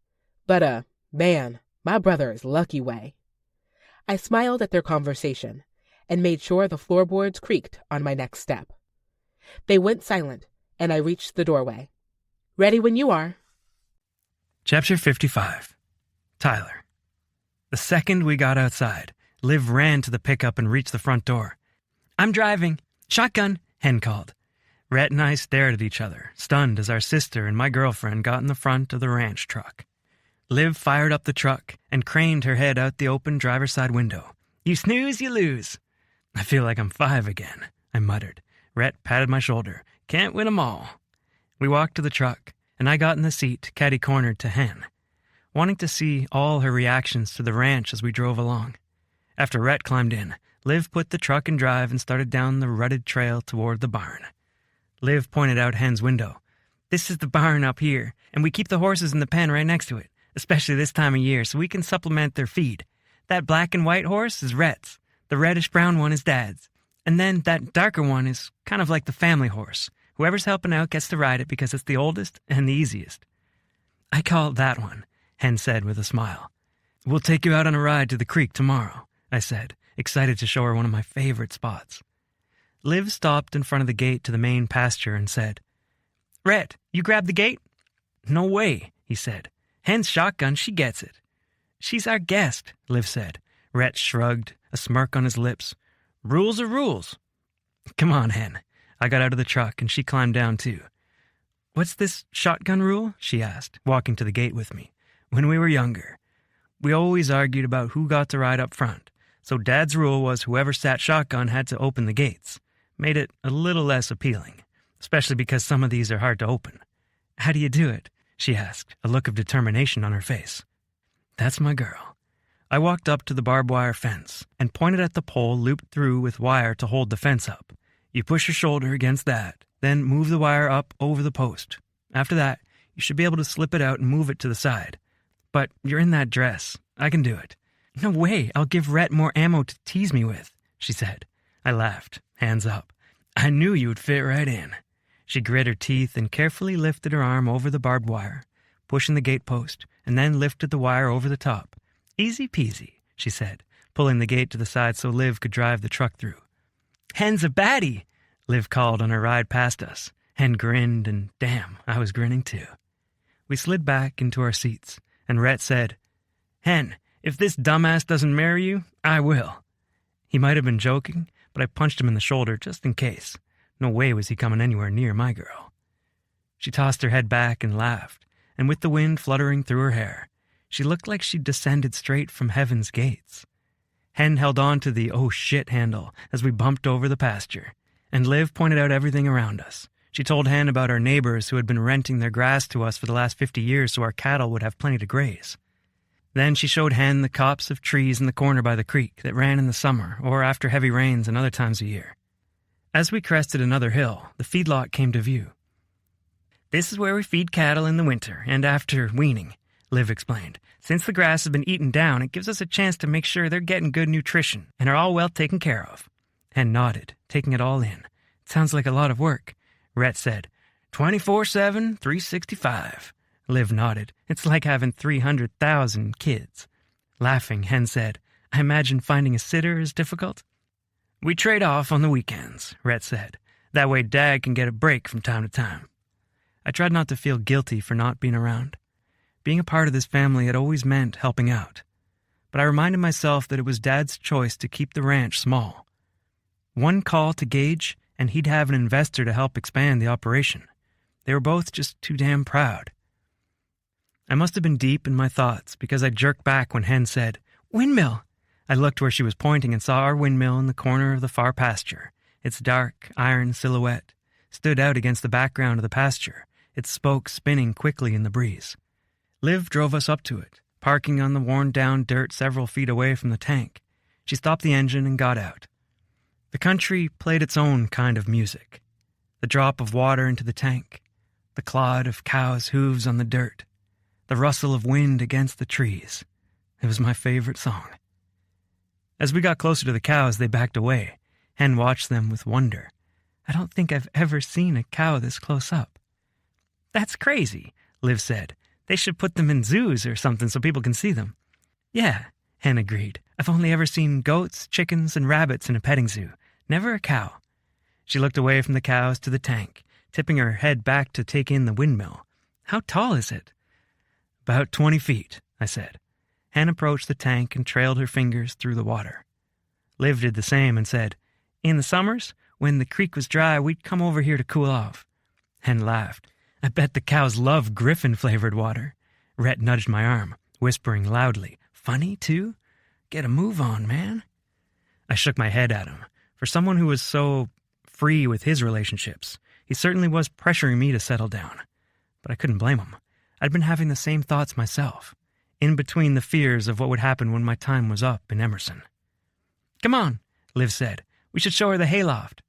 S4: but a, man, my brother is lucky way."
S1: I smiled at their conversation and made sure the floorboards creaked on my next step. They went silent, and I reached the doorway. Ready when you are.
S2: Chapter 55. Tyler. The second we got outside, Liv ran to the pickup and reached the front door. "I'm driving. Shotgun," Hen called. Rhett and I stared at each other, stunned as our sister and my girlfriend got in the front of the ranch truck. Liv fired up the truck and craned her head out the open driver's side window. "You snooze, you lose." "I feel like I'm 5 again," I muttered. Rhett patted my shoulder. "Can't win 'em all." We walked to the truck, and I got in the seat, catty-cornered to Hen, wanting to see all her reactions to the ranch as we drove along. After Rhett climbed in, Liv put the truck in drive and started down the rutted trail toward the barn. Liv pointed out Hen's window. "This is the barn up here, and we keep the horses in the pen right next to it, especially this time of year, so we can supplement their feed. That black and white horse is Rhett's. The reddish-brown one is Dad's. And then that darker one is kind of like the family horse. Whoever's helping out gets to ride it because it's the oldest and the easiest." "I call it that one," Hen said with a smile. "We'll take you out on a ride to the creek tomorrow," I said, excited to show her one of my favorite spots. Liv stopped in front of the gate to the main pasture and said, "Rhett, you grab the gate?" "No way," he said. "Hen's shotgun, she gets it." "She's our guest," Liv said. Rhett shrugged, a smirk on his lips. "Rules are rules." "Come on, Hen." I got out of the truck and she climbed down too. "What's this shotgun rule?" she asked, walking to the gate with me. "When we were younger, we always argued about who got to ride up front, so Dad's rule was whoever sat shotgun had to open the gates. Made it a little less appealing, especially because some of these are hard to open." "How do you do it?" she asked, a look of determination on her face. "That's my girl." I walked up to the barbed wire fence and pointed at the pole looped through with wire to hold the fence up. "You push your shoulder against that, then move the wire up over the post. After that, you should be able to slip it out and move it to the side. But you're in that dress. I can do it." "No way, I'll give Rhett more ammo to tease me with," she said. I laughed, hands up. "I knew you would fit right in." She grit her teeth and carefully lifted her arm over the barbed wire, pushing the gate post, and then lifted the wire over the top. "Easy peasy," she said, pulling the gate to the side so Liv could drive the truck through. "Hen's a baddie," Liv called on her ride past us. Hen grinned, and damn, I was grinning too. We slid back into our seats, and Rhett said, "Hen, if this dumbass doesn't marry you, I will." He might have been joking, but I punched him in the shoulder just in case. No way was he coming anywhere near my girl. She tossed her head back and laughed, and with the wind fluttering through her hair, she looked like she'd descended straight from heaven's gates. Hen held on to the "oh shit" handle as we bumped over the pasture, and Liv pointed out everything around us. She told Hen about our neighbors who had been renting their grass to us for the last 50 years so our cattle would have plenty to graze. Then she showed Hen the copse of trees in the corner by the creek that ran in the summer or after heavy rains and other times of year. As we crested another hill, the feedlot came to view. "This is where we feed cattle in the winter and after weaning," Liv explained. "Since the grass has been eaten down, it gives us a chance to make sure they're getting good nutrition and are all well taken care of." Hen nodded, taking it all in. "It sounds like a lot of work," Rhett said. 24/7, 365. Liv nodded. "It's like having 300,000 kids." Laughing, Hen said, "I imagine finding a sitter is difficult." "We trade off on the weekends," Rhett said. "That way Dad can get a break from time to time." I tried not to feel guilty for not being around. Being a part of this family had always meant helping out. But I reminded myself that it was Dad's choice to keep the ranch small. One call to Gage, and he'd have an investor to help expand the operation. They were both just too damn proud. I must have been deep in my thoughts because I jerked back when Hen said, "Windmill." I looked where she was pointing and saw our windmill in the corner of the far pasture. Its dark, iron silhouette stood out against the background of the pasture, its spokes spinning quickly in the breeze. Liv drove us up to it, parking on the worn-down dirt several feet away from the tank. She stopped the engine and got out. The country played its own kind of music. The drop of water into the tank, the clod of cows' hooves on the dirt, the rustle of wind against the trees. It was my favorite song. As we got closer to the cows, they backed away. Hen watched them with wonder. I don't think I've ever seen a cow this close up. "That's crazy," Liv said. "They should put them in zoos or something so people can see them." "Yeah," Hen agreed. I've only ever seen goats, chickens, and rabbits in a petting zoo, never a cow. She looked away from the cows to the tank, tipping her head back to take in the windmill. How tall is it? About 20 feet, I said. Hen approached the tank and trailed her fingers through the water. Liv did the same and said, in the summers, when the creek was dry, we'd come over here to cool off. Hen laughed. I bet the cows love Griffen-flavored water. Rhett nudged my arm, whispering loudly, funny, too? Get a move on, man. I shook my head at him. For someone who was so free with his relationships, he certainly was pressuring me to settle down. But I couldn't blame him. I'd been having the same thoughts myself, in between the fears of what would happen when my time was up in Emerson. Come on, Liv said. We should show her the hayloft.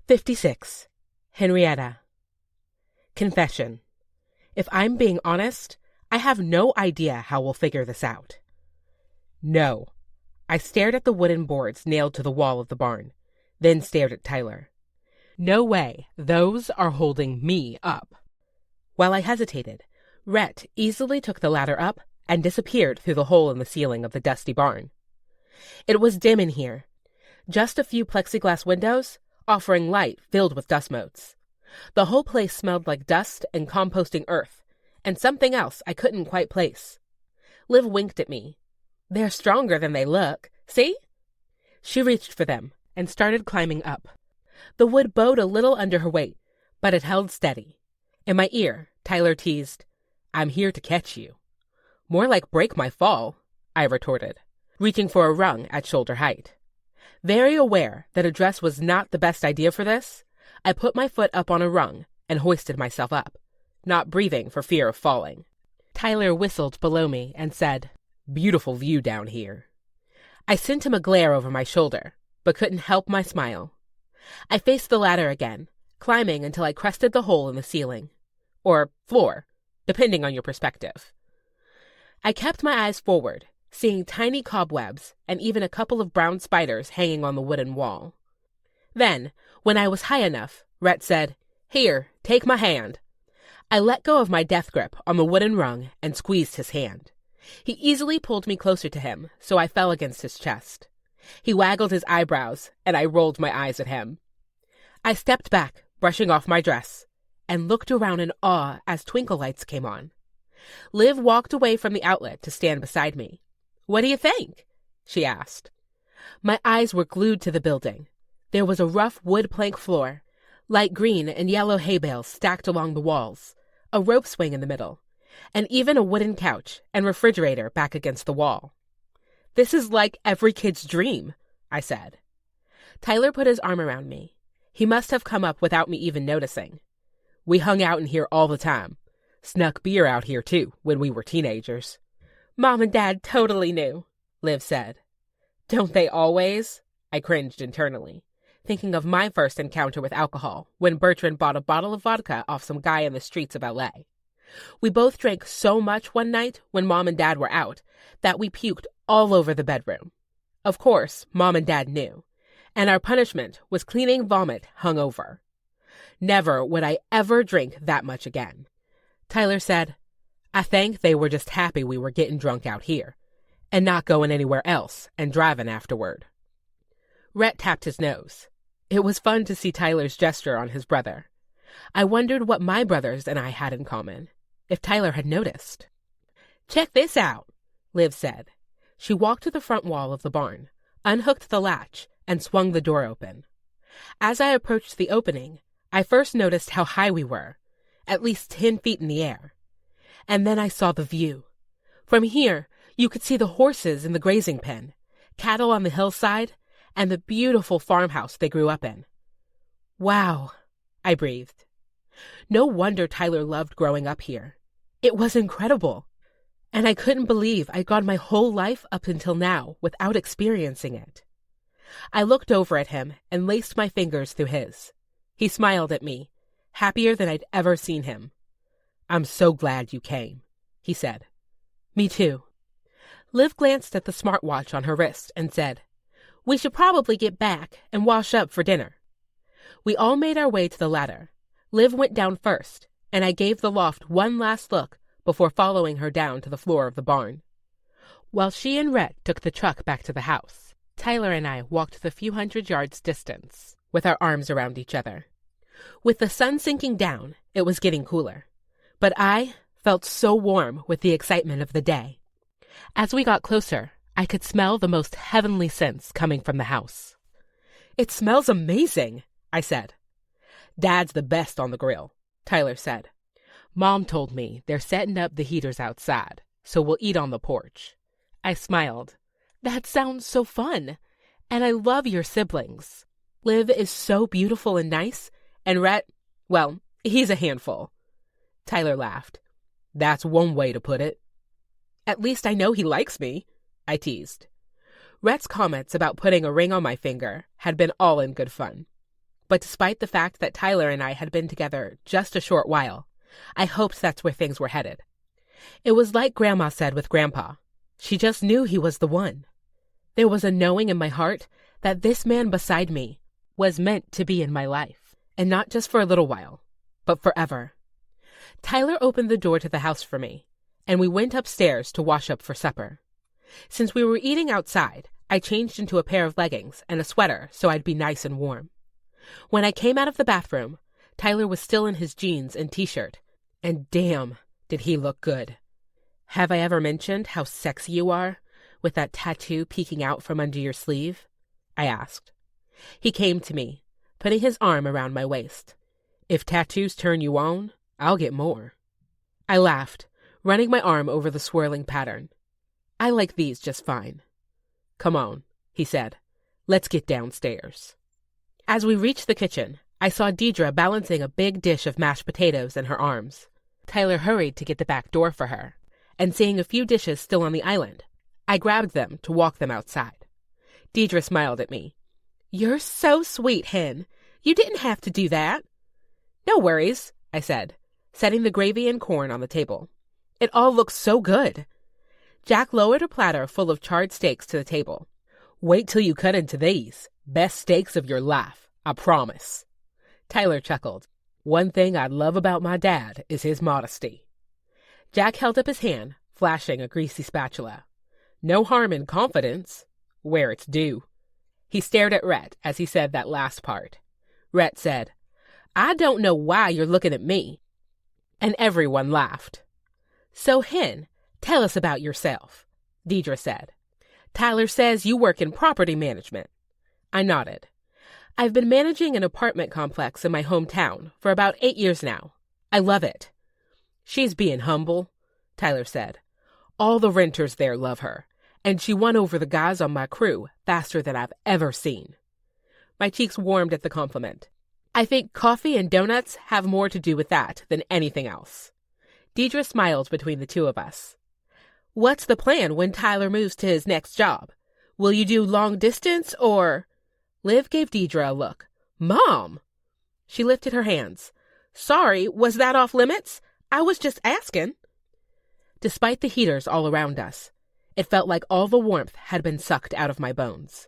S1: 56. Henrietta. Confession. If I'm being honest, I have no idea how we'll figure this out. No. I stared at the wooden boards nailed to the wall of the barn, then stared at Tyler. No way, those are holding me up. While I hesitated, Rhett easily took the ladder up and disappeared through the hole in the ceiling of the dusty barn. It was dim in here, just a few plexiglass windows offering light filled with dust motes. The whole place smelled like dust and composting earth, and something else I couldn't quite place. Liv winked at me. They're stronger than they look, see? She reached for them and started climbing up. The wood bowed a little under her weight, but it held steady. In my ear, Tyler teased, I'm here to catch you. More like break my fall, I retorted, reaching for a rung at shoulder height. Very aware that a dress was not the best idea for this, I put my foot up on a rung and hoisted myself up, not breathing for fear of falling. Tyler whistled below me and said, Beautiful view down here. I sent him a glare over my shoulder, but couldn't help my smile. I faced the ladder again, climbing until I crested the hole in the ceiling. Or floor, depending on your perspective. I kept my eyes forward, seeing tiny cobwebs and even a couple of brown spiders hanging on the wooden wall. Then, when I was high enough, Rhett said, Here, take my hand. I let go of my death grip on the wooden rung and squeezed his hand. He easily pulled me closer to him, so I fell against his chest. He waggled his eyebrows, and I rolled my eyes at him. I stepped back, brushing off my dress, and looked around in awe as twinkle lights came on. Liv walked away from the outlet to stand beside me. What do you think? She asked. My eyes were glued to the building. There was a rough wood plank floor, light green and yellow hay bales stacked along the walls, a rope swing in the middle, and even a wooden couch and refrigerator back against the wall. This is like every kid's dream, I said. Tyler put his arm around me. He must have come up without me even noticing. We hung out in here all the time. Snuck beer out here, too, when we were teenagers. Mom and Dad totally knew, Liv said. Don't they always? I cringed internally, thinking of my first encounter with alcohol when Bertrand bought a bottle of vodka off some guy in the streets of L.A. We both drank so much one night when Mom and Dad were out that we puked all over the bedroom. Of course, Mom and Dad knew, and our punishment was cleaning vomit hung over. Never would I ever drink that much again. Tyler said, I think they were just happy we were getting drunk out here, and not going anywhere else and driving afterward. Rhett tapped his nose. It was fun to see Tyler's gesture on his brother. I wondered what my brothers and I had in common, if Tyler had noticed. Check this out, Liv said. She walked to the front wall of the barn, unhooked the latch, and swung the door open. As I approached the opening, I first noticed how high we were, at least 10 feet in the air. And then I saw the view. From here, you could see the horses in the grazing pen, cattle on the hillside, and the beautiful farmhouse they grew up in. Wow, I breathed. No wonder Tyler loved growing up here. It was incredible. And I couldn't believe I'd gone my whole life up until now without experiencing it. I looked over at him and laced my fingers through his. He smiled at me, happier than I'd ever seen him. I'm so glad you came, he said. Me too. Liv glanced at the smartwatch on her wrist and said, We should probably get back and wash up for dinner. We all made our way to the ladder. Liv went down first, and I gave the loft one last look
S4: before following her down to the floor of the barn. While she and Rhett took the truck back to the house, Tyler and I walked the few hundred yards distance with our arms around each other. With the sun sinking down, it was getting cooler, but I felt so warm with the excitement of the day. As we got closer, I could smell the most heavenly scents coming from the house. "It smells amazing," I said. "Dad's the best on the grill," Tyler said. "Mom told me they're setting up the heaters outside, so we'll eat on the porch." I smiled. "That sounds so fun. And I love your siblings. Liv is so beautiful and nice, and Rhett, well, he's a handful." Tyler laughed. "That's one way to put it." "At least I know he likes me," I teased. Rhett's comments about putting a ring on my finger had been all in good fun. But despite the fact that Tyler and I had been together just a short while, I hoped that's where things were headed. It was like Grandma said with Grandpa. She just knew he was the one. There was a knowing in my heart that this man beside me was meant to be in my life, and not just for a little while, but forever. Tyler opened the door to the house for me, and we went upstairs to wash up for supper. Since we were eating outside, I changed into a pair of leggings and a sweater so I'd be nice and warm. When I came out of the bathroom, Tyler was still in his jeans and t-shirt, and damn, did he look good. "Have I ever mentioned how sexy you are, with that tattoo peeking out from under your sleeve?" I asked. He came to me, putting his arm around my waist. "If tattoos turn you on, I'll get more." I laughed, running my arm over the swirling pattern. "I like these just fine." "Come on," he said. "Let's get downstairs." As we reached the kitchen, I saw Deidre balancing a big dish of mashed potatoes in her arms. Tyler hurried to get the back door for her, and seeing a few dishes still on the island, I grabbed them to walk them outside. Deidre smiled at me. "You're so sweet, Hen. You didn't have to do that." "No worries," I said, setting the gravy and corn on the table. "It all looks so good." Jack lowered a platter full of charred steaks to the table. "Wait till you cut into these. Best steaks of your life, I promise." Tyler chuckled. "One thing I love about my dad is his modesty." Jack held up his hand, flashing a greasy spatula. "No harm in confidence, where it's due." He stared at Rhett as he said that last part. Rhett said, "I don't know why you're looking at me." And everyone laughed. "So, Hen, tell us about yourself," Deidre said. "Tyler says you work in property management." I nodded. "I've been managing an apartment complex in my hometown for about 8 years now. I love it." "She's being humble," Tyler said. "All the renters there love her, and she won over the guys on my crew faster than I've ever seen." My cheeks warmed at the compliment. "I think coffee and donuts have more to do with that than anything else." Deidre smiled between the two of us. "What's the plan when Tyler moves to his next job? Will you do long distance or—" Liv gave Deidre a look. "Mom!" She lifted her hands. "Sorry, was that off limits? I was just asking." Despite the heaters all around us, it felt like all the warmth had been sucked out of my bones.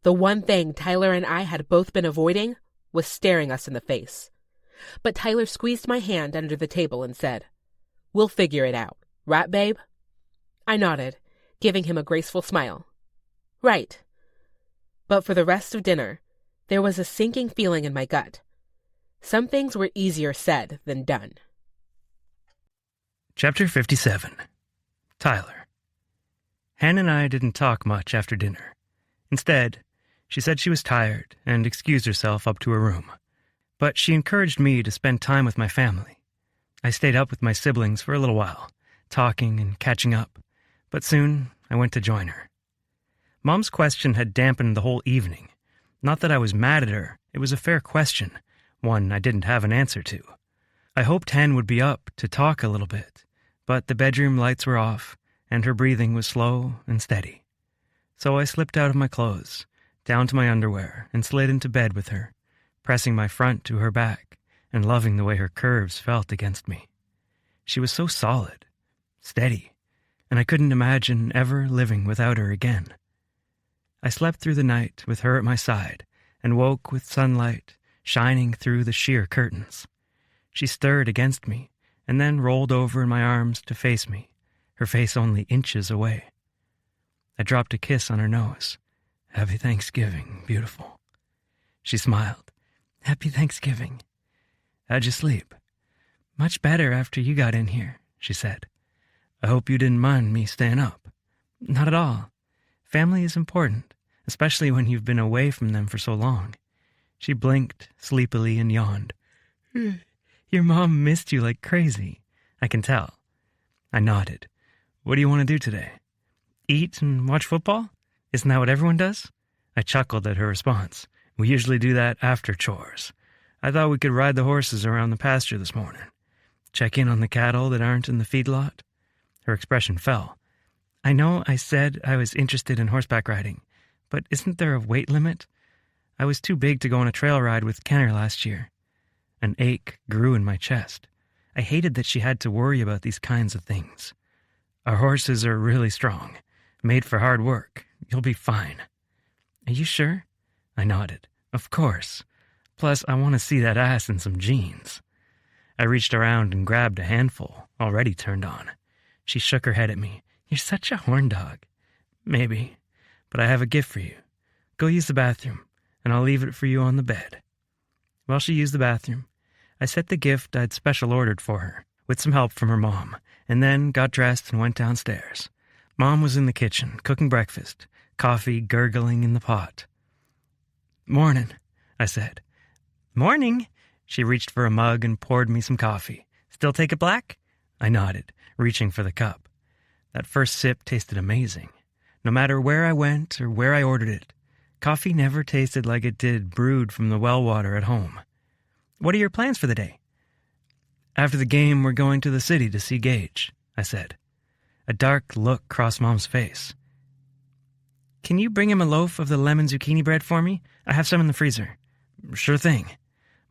S4: The one thing Tyler and I had both been avoiding was staring us in the face. But Tyler squeezed my hand under the table and said, "We'll figure it out. Right, babe?" I nodded, giving him a graceful smile. "Right." But for the rest of dinner, there was a sinking feeling in my gut. Some things were easier said than done.
S2: Chapter 57. Tyler. Hen and I didn't talk much after dinner. Instead, she said she was tired and excused herself up to her room. But she encouraged me to spend time with my family. I stayed up with my siblings for a little while, talking and catching up, but soon I went to join her. Mom's question had dampened the whole evening. Not that I was mad at her, it was a fair question, one I didn't have an answer to. I hoped Hen would be up to talk a little bit, but the bedroom lights were off, and her breathing was slow and steady. So I slipped out of my clothes, down to my underwear, and slid into bed with her, pressing my front to her back and loving the way her curves felt against me. She was so solid, steady, and I couldn't imagine ever living without her again. I slept through the night with her at my side and woke with sunlight shining through the sheer curtains. She stirred against me and then rolled over in my arms to face me, her face only inches away. I dropped a kiss on her nose. "Happy Thanksgiving, beautiful." She smiled. "Happy Thanksgiving. How'd you sleep?" "Much better after you got in here," she said. "I hope you didn't mind me staying up." "Not at all. Family is important, especially when you've been away from them for so long." She blinked sleepily and yawned. "Your mom missed you like crazy. I can tell." I nodded. "What do you want to do today? Eat and watch football? Isn't that what everyone does?" I chuckled at her response. "We usually do that after chores. I thought we could ride the horses around the pasture this morning. Check in on the cattle that aren't in the feedlot." Her expression fell. "I know I said I was interested in horseback riding, but isn't there a weight limit? I was too big to go on a trail ride with Kenner last year." An ache grew in my chest. I hated that she had to worry about these kinds of things. "Our horses are really strong, made for hard work. You'll be fine." "Are you sure?" I nodded. "Of course. Plus, I want to see that ass in some jeans." I reached around and grabbed a handful, already turned on. She shook her head at me. "You're such a horn dog." "Maybe, but I have a gift for you. Go use the bathroom, and I'll leave it for you on the bed." While she used the bathroom, I set the gift I'd special ordered for her, with some help from her mom, and then got dressed and went downstairs. Mom was in the kitchen, cooking breakfast, coffee gurgling in the pot. "Morning," I said. "Morning." She reached for a mug and poured me some coffee. "Still take it black?" I nodded, reaching for the cup. That first sip tasted amazing. No matter where I went or where I ordered it, coffee never tasted like it did brewed from the well water at home. "What are your plans for the day?" "After the game, we're going to the city to see Gage," I said. A dark look crossed Mom's face. "Can you bring him a loaf of the lemon zucchini bread for me? I have some in the freezer." "Sure thing."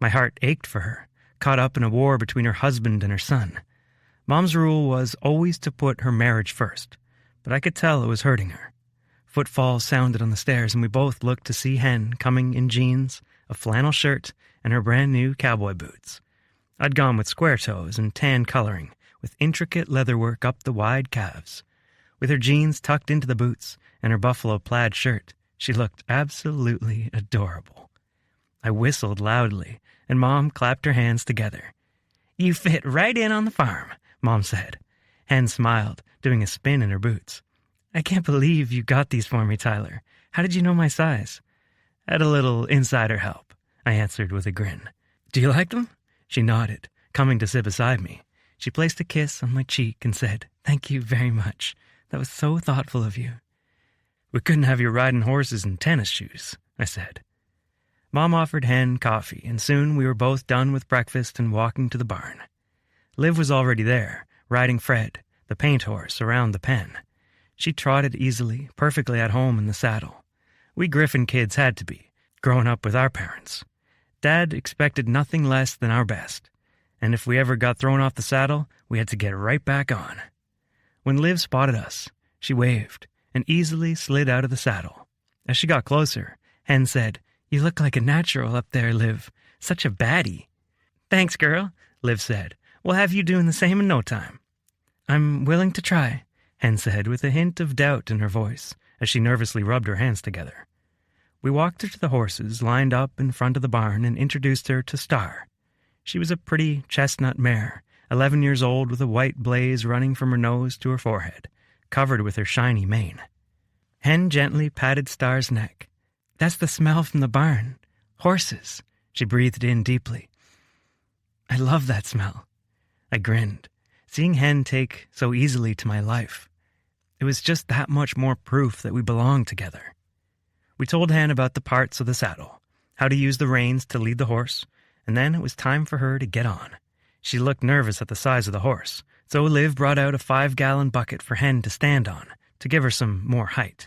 S2: My heart ached for her, caught up in a war between her husband and her son. Mom's rule was always to put her marriage first, but I could tell it was hurting her. Footfalls sounded on the stairs, and we both looked to see Hen coming in jeans, a flannel shirt, and her brand-new cowboy boots. I'd gone with square toes and tan coloring, with intricate leatherwork up the wide calves. With her jeans tucked into the boots and her buffalo plaid shirt, she looked absolutely adorable. I whistled loudly, and Mom clapped her hands together. "You fit right in on the farm," Mom said. Hen smiled, doing a spin in her boots. "I can't believe you got these for me, Tyler. How did you know my size?" "Had a little insider help," I answered with a grin. "Do you like them?" She nodded, coming to sit beside me. She placed a kiss on my cheek and said, "Thank you very much. That was so thoughtful of you." "We couldn't have you riding horses in tennis shoes," I said. Mom offered Hen coffee, and soon we were both done with breakfast and walking to the barn. Liv was already there, riding Fred, the paint horse, around the pen. She trotted easily, perfectly at home in the saddle. We Griffen kids had to be, growing up with our parents. Dad expected nothing less than our best, and if we ever got thrown off the saddle, we had to get right back on. When Liv spotted us, she waved and easily slid out of the saddle. As she got closer, Hen said, "You look like a natural up there, Liv. Such a baddie." "Thanks, girl," Liv said. "We'll have you doing the same in no time." "I'm willing to try," Hen said with a hint of doubt in her voice as she nervously rubbed her hands together. We walked her to the horses lined up in front of the barn and introduced her to Star. She was a pretty chestnut mare, 11 years old, with a white blaze running from her nose to her forehead, covered with her shiny mane. Hen gently patted Star's neck. "That's the smell from the barn. Horses," she breathed in deeply. "I love that smell." I grinned, seeing Hen take so easily to my life. It was just that much more proof that we belonged together. We told Hen about the parts of the saddle, how to use the reins to lead the horse, and then it was time for her to get on. She looked nervous at the size of the horse, so Liv brought out a 5-gallon bucket for Hen to stand on, to give her some more height.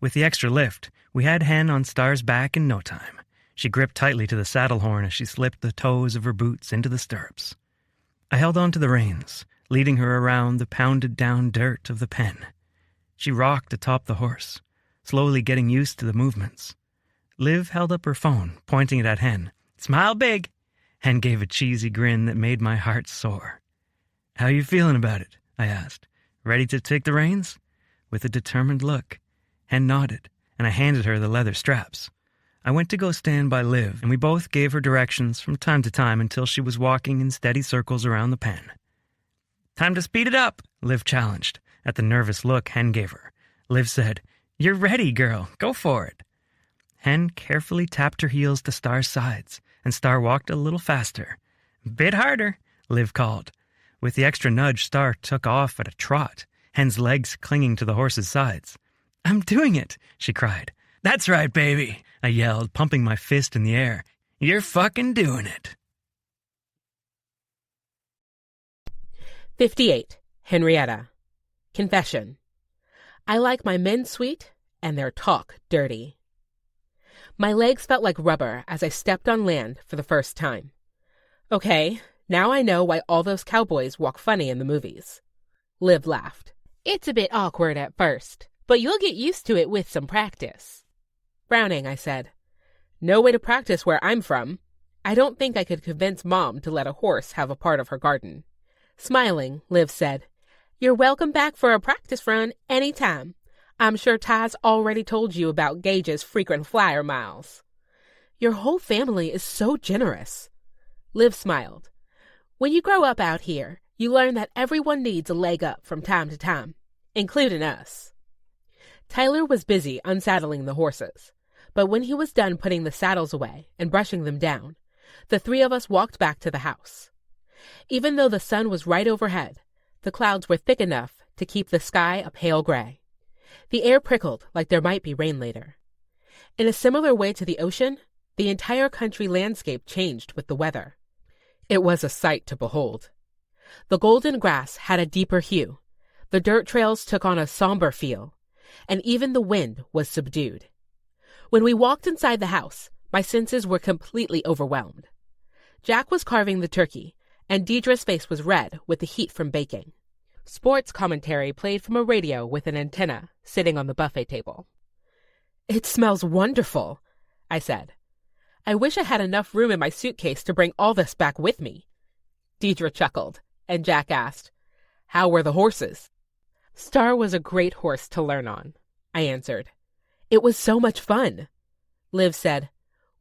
S2: With the extra lift, we had Hen on Star's back in no time. She gripped tightly to the saddle horn as she slipped the toes of her boots into the stirrups. I held on to the reins, leading her around the pounded-down dirt of the pen. She rocked atop the horse, slowly getting used to the movements. Liv held up her phone, pointing it at Hen. "Smile big." Hen gave a cheesy grin that made my heart soar. "How you feeling about it?" I asked. "Ready to take the reins?" With a determined look. Hen nodded, and I handed her the leather straps. I went to go stand by Liv, and we both gave her directions from time to time until she was walking in steady circles around the pen. "Time to speed it up," Liv challenged, at the nervous look Hen gave her. Liv said, "You're ready, girl. Go for it." Hen carefully tapped her heels to Star's sides, and Star walked a little faster. "Bit harder," Liv called. With the extra nudge, Star took off at a trot, Hen's legs clinging to the horse's sides. "I'm doing it," she cried. "That's right, baby," I yelled, pumping my fist in the air. "You're fucking doing it."
S4: 58. Henrietta. Confession. I like my men sweet and their talk dirty. My legs felt like rubber as I stepped on land for the first time. Okay, now I know why all those cowboys walk funny in the movies. Liv laughed.
S3: It's a bit awkward at first, but you'll get used to it with some practice.
S4: Frowning, I said, "No way to practice where I'm from. I don't think I could convince Mom to let a horse have a part of her garden." Smiling, Liv said, "You're welcome back for a practice run any time. I'm sure Ty's already told you about Gage's frequent flyer miles." "Your whole family is so generous." Liv smiled. "When you grow up out here, you learn that everyone needs a leg up from time to time, including us." Tyler was busy unsaddling the horses, but when he was done putting the saddles away and brushing them down, the three of us walked back to the house. Even though the sun was right overhead, the clouds were thick enough to keep the sky a pale gray. The air prickled like there might be rain later. In a similar way to the ocean, the entire country landscape changed with the weather. It was a sight to behold. The golden grass had a deeper hue, the dirt trails took on a somber feel, and even the wind was subdued. When we walked inside the house, my senses were completely overwhelmed. Jack was carving the turkey, and Deidre's face was red with the heat from baking. Sports commentary played from a radio with an antenna sitting on the buffet table. "It smells wonderful," I said. "I wish I had enough room in my suitcase to bring all this back with me." Deidre chuckled, and Jack asked, "How were the horses?" "Star was a great horse to learn on," I answered. "It was so much fun." Liv said,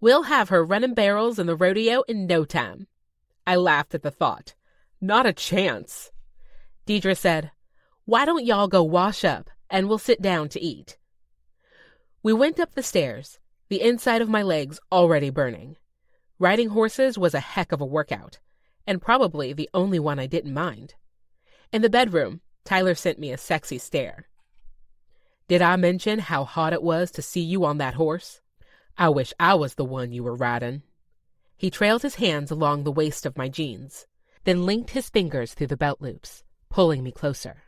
S4: "We'll have her running barrels in the rodeo in no time." I laughed at the thought. "Not a chance." Deidre said, "Why don't y'all go wash up, and we'll sit down to eat." We went up the stairs, the inside of my legs already burning. Riding horses was a heck of a workout, and probably the only one I didn't mind. In the bedroom, Tyler sent me a sexy stare. "Did I mention how hot it was to see you on that horse? I wish I was the one you were riding." He trailed his hands along the waist of my jeans, then linked his fingers through the belt loops, pulling me closer.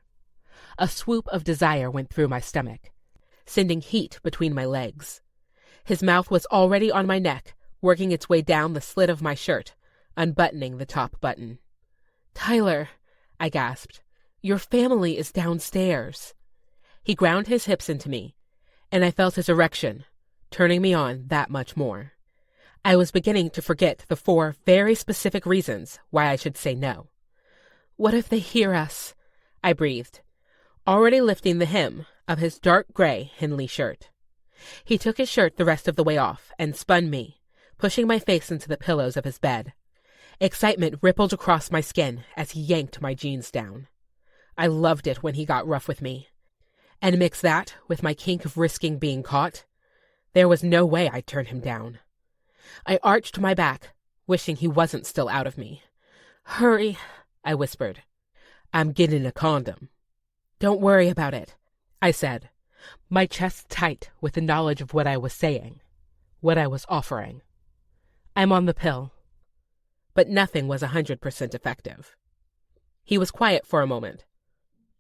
S4: A swoop of desire went through my stomach, sending heat between my legs. His mouth was already on my neck, working its way down the slit of my shirt, unbuttoning the top button. "Tyler," I gasped, "your family is downstairs." He ground his hips into me, and I felt his erection, turning me on that much more. I was beginning to forget the 4 very specific reasons why I should say no. "What if they hear us?" I breathed, already lifting the hem of his dark gray Henley shirt. He took his shirt the rest of the way off and spun me, pushing my face into the pillows of his bed. Excitement rippled across my skin as he yanked my jeans down. I loved it when he got rough with me. And mix that with my kink of risking being caught, there was no way I'd turn him down. I arched my back, wishing he wasn't still out of me. "Hurry," I whispered. "I'm getting a condom." "Don't worry about it," I said, my chest tight with the knowledge of what I was saying, what I was offering. "I'm on the pill." But nothing was 100% effective. He was quiet for a moment.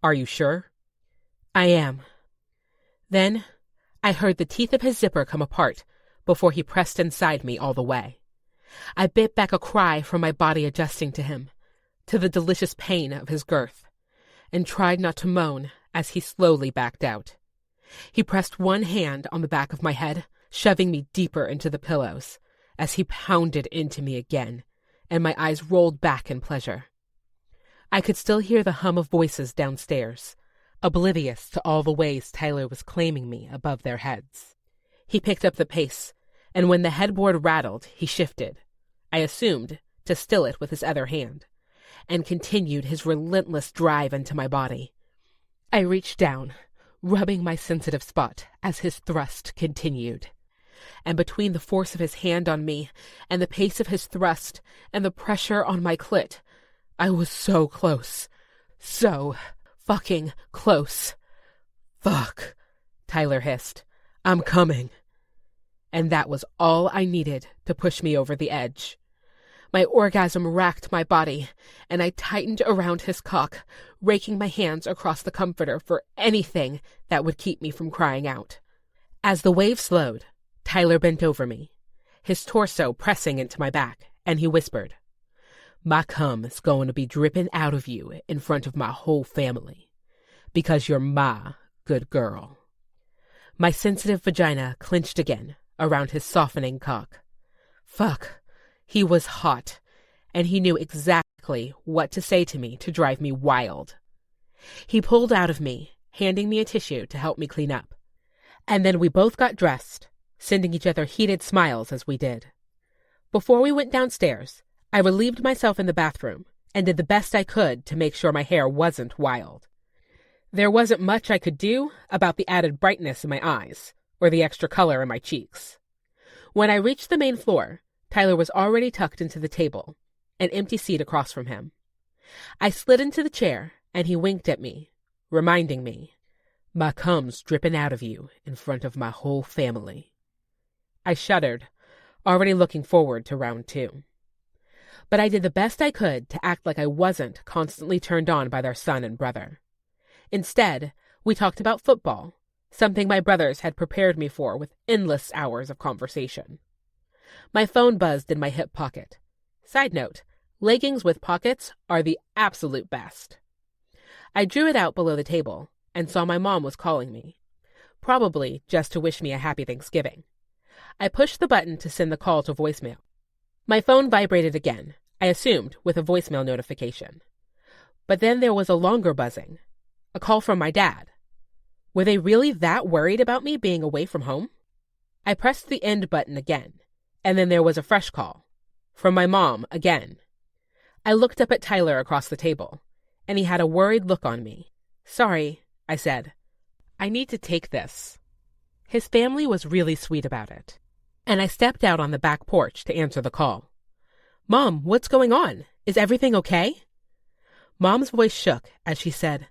S4: "Are you sure?" "I am." Then I heard the teeth of his zipper come apart before he pressed inside me all the way. I bit back a cry from my body adjusting to him, to the delicious pain of his girth, and tried not to moan as he slowly backed out. He pressed one hand on the back of my head, shoving me deeper into the pillows, as he pounded into me again, and my eyes rolled back in pleasure.
S1: I could still hear the hum of voices downstairs, oblivious to all the ways Tyler was claiming me above their heads. He picked up the pace, and when the headboard rattled, he shifted, I assumed, to still it with his other hand, and continued his relentless drive into my body. I reached down, rubbing my sensitive spot as his thrust continued. And between the force of his hand on me and the pace of his thrust and the pressure on my clit, I was so close. So fucking close. Fuck, Tyler hissed. I'm coming. And that was all I needed to push me over the edge. My orgasm racked my body, and I tightened around his cock, raking my hands across the comforter for anything that would keep me from crying out. As the wave slowed, Tyler bent over me, his torso pressing into my back, and he whispered, "My cum is going to be dripping out of you in front of my whole family, because you're my good girl." My sensitive vagina clenched again around his softening cock. Fuck, he was hot, and he knew exactly what to say to me to drive me wild. He pulled out of me, handing me a tissue to help me clean up. And then we both got dressed, sending each other heated smiles as we did. Before we went downstairs, I relieved myself in the bathroom and did the best I could to make sure my hair wasn't wild. There wasn't much I could do about the added brightness in my eyes or the extra color in my cheeks. When I reached the main floor, Tyler was already tucked into the table, an empty seat across from him. I slid into the chair, and he winked at me, reminding me, "My cum's dripping out of you in front of my whole family." I shuddered, already looking forward to round 2. But I did the best I could to act like I wasn't constantly turned on by their son and brother. Instead, we talked about football, something my brothers had prepared me for with endless hours of conversation. My phone buzzed in my hip pocket. Side note, leggings with pockets are the absolute best. I drew it out below the table and saw my mom was calling me, probably just to wish me a happy Thanksgiving. I pushed the button to send the call to voicemail. My phone vibrated again, I assumed with a voicemail notification. But then there was a longer buzzing, a call from my dad. Were they really that worried about me being away from home? I pressed the end button again, and then there was a fresh call. From my mom again. I looked up at Tyler across the table, and he had a worried look on me. "Sorry," I said. "I need to take this." His family was really sweet about it, and I stepped out on the back porch to answer the call. "Mom, what's going on? Is everything okay?" Mom's voice shook as she said,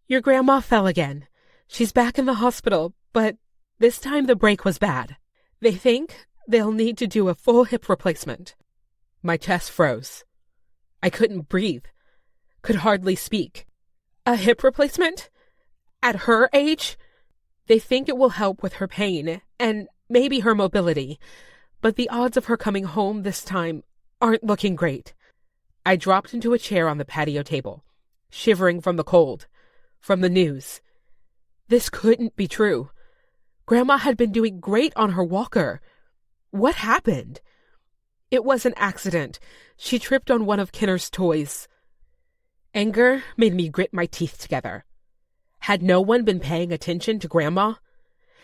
S1: "Your grandma fell again. She's back in the hospital, but this time the break was bad. They think they'll need to do a full hip replacement." My chest froze. I couldn't breathe, could hardly speak. A hip replacement? At her age? They think it will help with her pain and maybe her mobility, but the odds of her coming home this time aren't looking great. I dropped into a chair on the patio table, shivering from the cold, from the news. This couldn't be true. Grandma had been doing great on her walker. What happened? It was an accident. She tripped on one of Kenner's toys. Anger made me grit my teeth together. Had no one been paying attention to Grandma?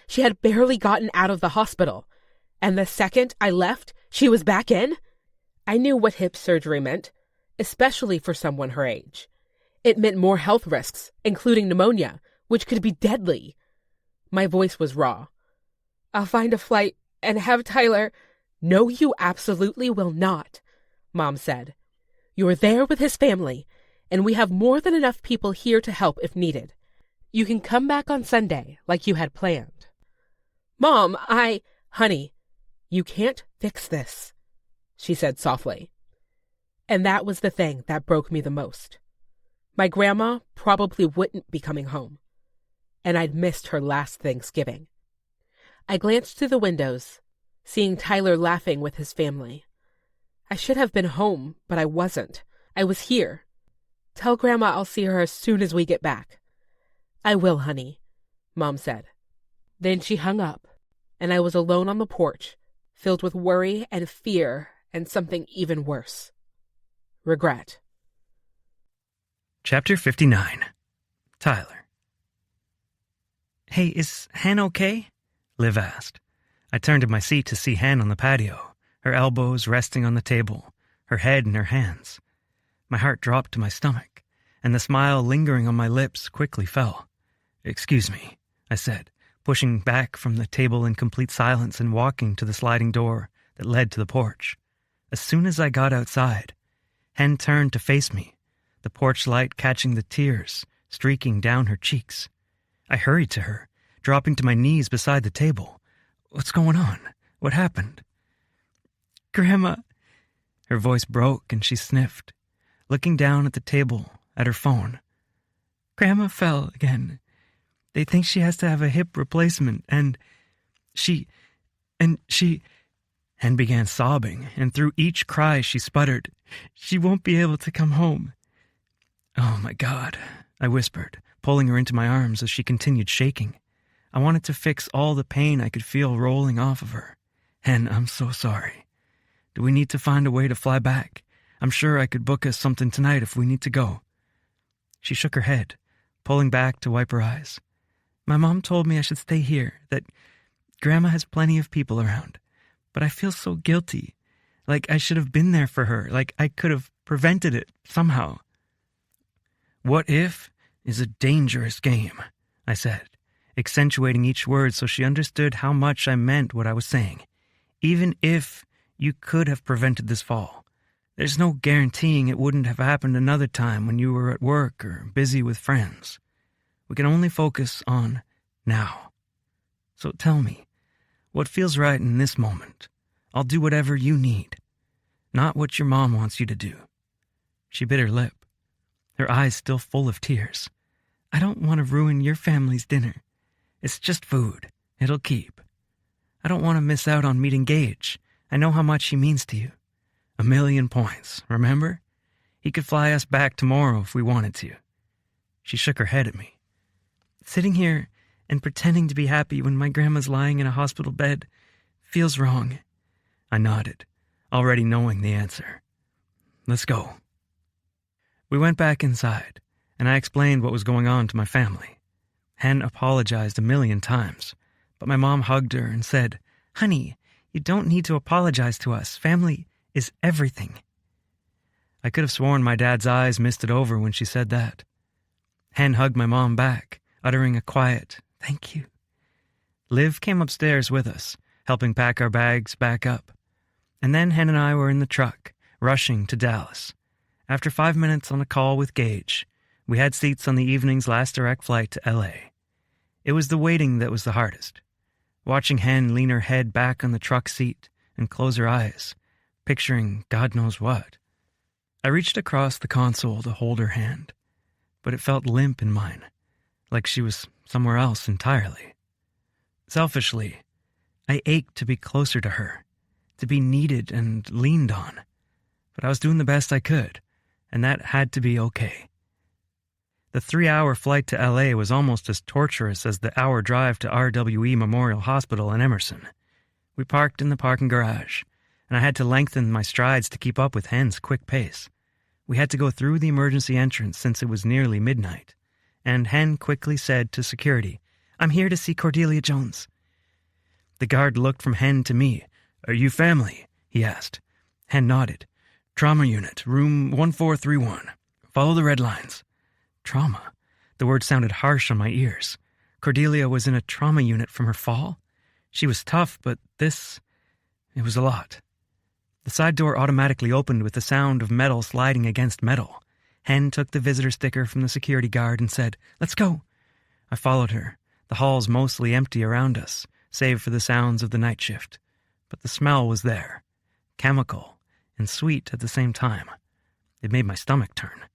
S1: She had barely gotten out of the hospital, and the second I left, she was back in? I knew what hip surgery meant, especially for someone her age. It meant more health risks, including pneumonia, which could be deadly. My voice was raw. "I'll find a flight and have Tyler—" "No, you absolutely will not," Mom said. "You're there with his family, and we have more than enough people here to help if needed. You can come back on Sunday like you had planned." "Mom, Honey, you can't fix this," she said softly. And that was the thing that broke me the most. My grandma probably wouldn't be coming home, and I'd missed her last Thanksgiving. I glanced through the windows, seeing Tyler laughing with his family. I should have been home, but I wasn't. I was here. "Tell Grandma I'll see her as soon as we get back." "I will, honey," Mom said. Then she hung up, and I was alone on the porch, filled with worry and fear and something even worse. Regret.
S2: Chapter 59. Tyler. "Hey, is Hen okay?" Liv asked. I turned in my seat to see Hen on the patio, her elbows resting on the table, her head in her hands. My heart dropped to my stomach, and the smile lingering on my lips quickly fell. "Excuse me," I said, pushing back from the table in complete silence and walking to the sliding door that led to the porch. As soon as I got outside, Hen turned to face me, the porch light catching the tears streaking down her cheeks. I hurried to her, dropping to my knees beside the table. "What's going on? What happened?" "Grandma." Her voice broke and she sniffed, looking down at the table at her phone. "Grandma fell again. They think she has to have a hip replacement, and she... Hen began sobbing, and through each cry she sputtered, "She won't be able to come home." "Oh my God," I whispered, pulling her into my arms as she continued shaking. I wanted to fix all the pain I could feel rolling off of her. "Hen, I'm so sorry. Do we need to find a way to fly back? I'm sure I could book us something tonight if we need to go." She shook her head, pulling back to wipe her eyes. "My mom told me I should stay here, that Grandma has plenty of people around. But I feel so guilty, like I should have been there for her, like I could have prevented it somehow." "What if is a dangerous game," I said, accentuating each word so she understood how much I meant what I was saying. "Even if you could have prevented this fall, there's no guaranteeing it wouldn't have happened another time when you were at work or busy with friends. We can only focus on now. So tell me, what feels right in this moment? I'll do whatever you need, not what your mom wants you to do." She bit her lip, her eyes still full of tears. "I don't want to ruin your family's dinner. It's just food. It'll keep. I don't want to miss out on meeting Gage. I know how much he means to you. 1,000,000 points, remember? He could fly us back tomorrow if we wanted to." She shook her head at me. "Sitting here and pretending to be happy when my grandma's lying in a hospital bed feels wrong." I nodded, already knowing the answer. "Let's go." We went back inside, and I explained what was going on to my family. Hen apologized 1,000,000 times, but my mom hugged her and said, "Honey, you don't need to apologize to us. Family is everything." I could have sworn my dad's eyes misted over when she said that. Hen hugged my mom back, uttering a quiet, "Thank you." Liv came upstairs with us, helping pack our bags back up. And then Hen and I were in the truck, rushing to Dallas. After 5 minutes on a call with Gage, we had seats on the evening's last direct flight to L.A. It was the waiting that was the hardest. Watching Hen lean her head back on the truck seat and close her eyes, picturing God knows what. I reached across the console to hold her hand, but it felt limp in mine, like she was somewhere else entirely. Selfishly, I ached to be closer to her, to be needed and leaned on. But I was doing the best I could, and that had to be okay. The 3-hour flight to L.A. was almost as torturous as the hour drive to RWE Memorial Hospital in Emerson. We parked in the parking garage, and I had to lengthen my strides to keep up with Hen's quick pace. We had to go through the emergency entrance since it was nearly midnight, and Hen quickly said to security, "I'm here to see Cordelia Jones." The guard looked from Hen to me. "Are you family?" he asked. Hen nodded. "Trauma unit, room 1431. Follow the red lines." Trauma. The word sounded harsh on my ears. Cordelia was in a trauma unit from her fall? She was tough, but it was a lot. The side door automatically opened with the sound of metal sliding against metal. Hen took the visitor sticker from the security guard and said, "Let's go." I followed her, the halls mostly empty around us, save for the sounds of the night shift. But the smell was there, chemical and sweet at the same time. It made my stomach turn.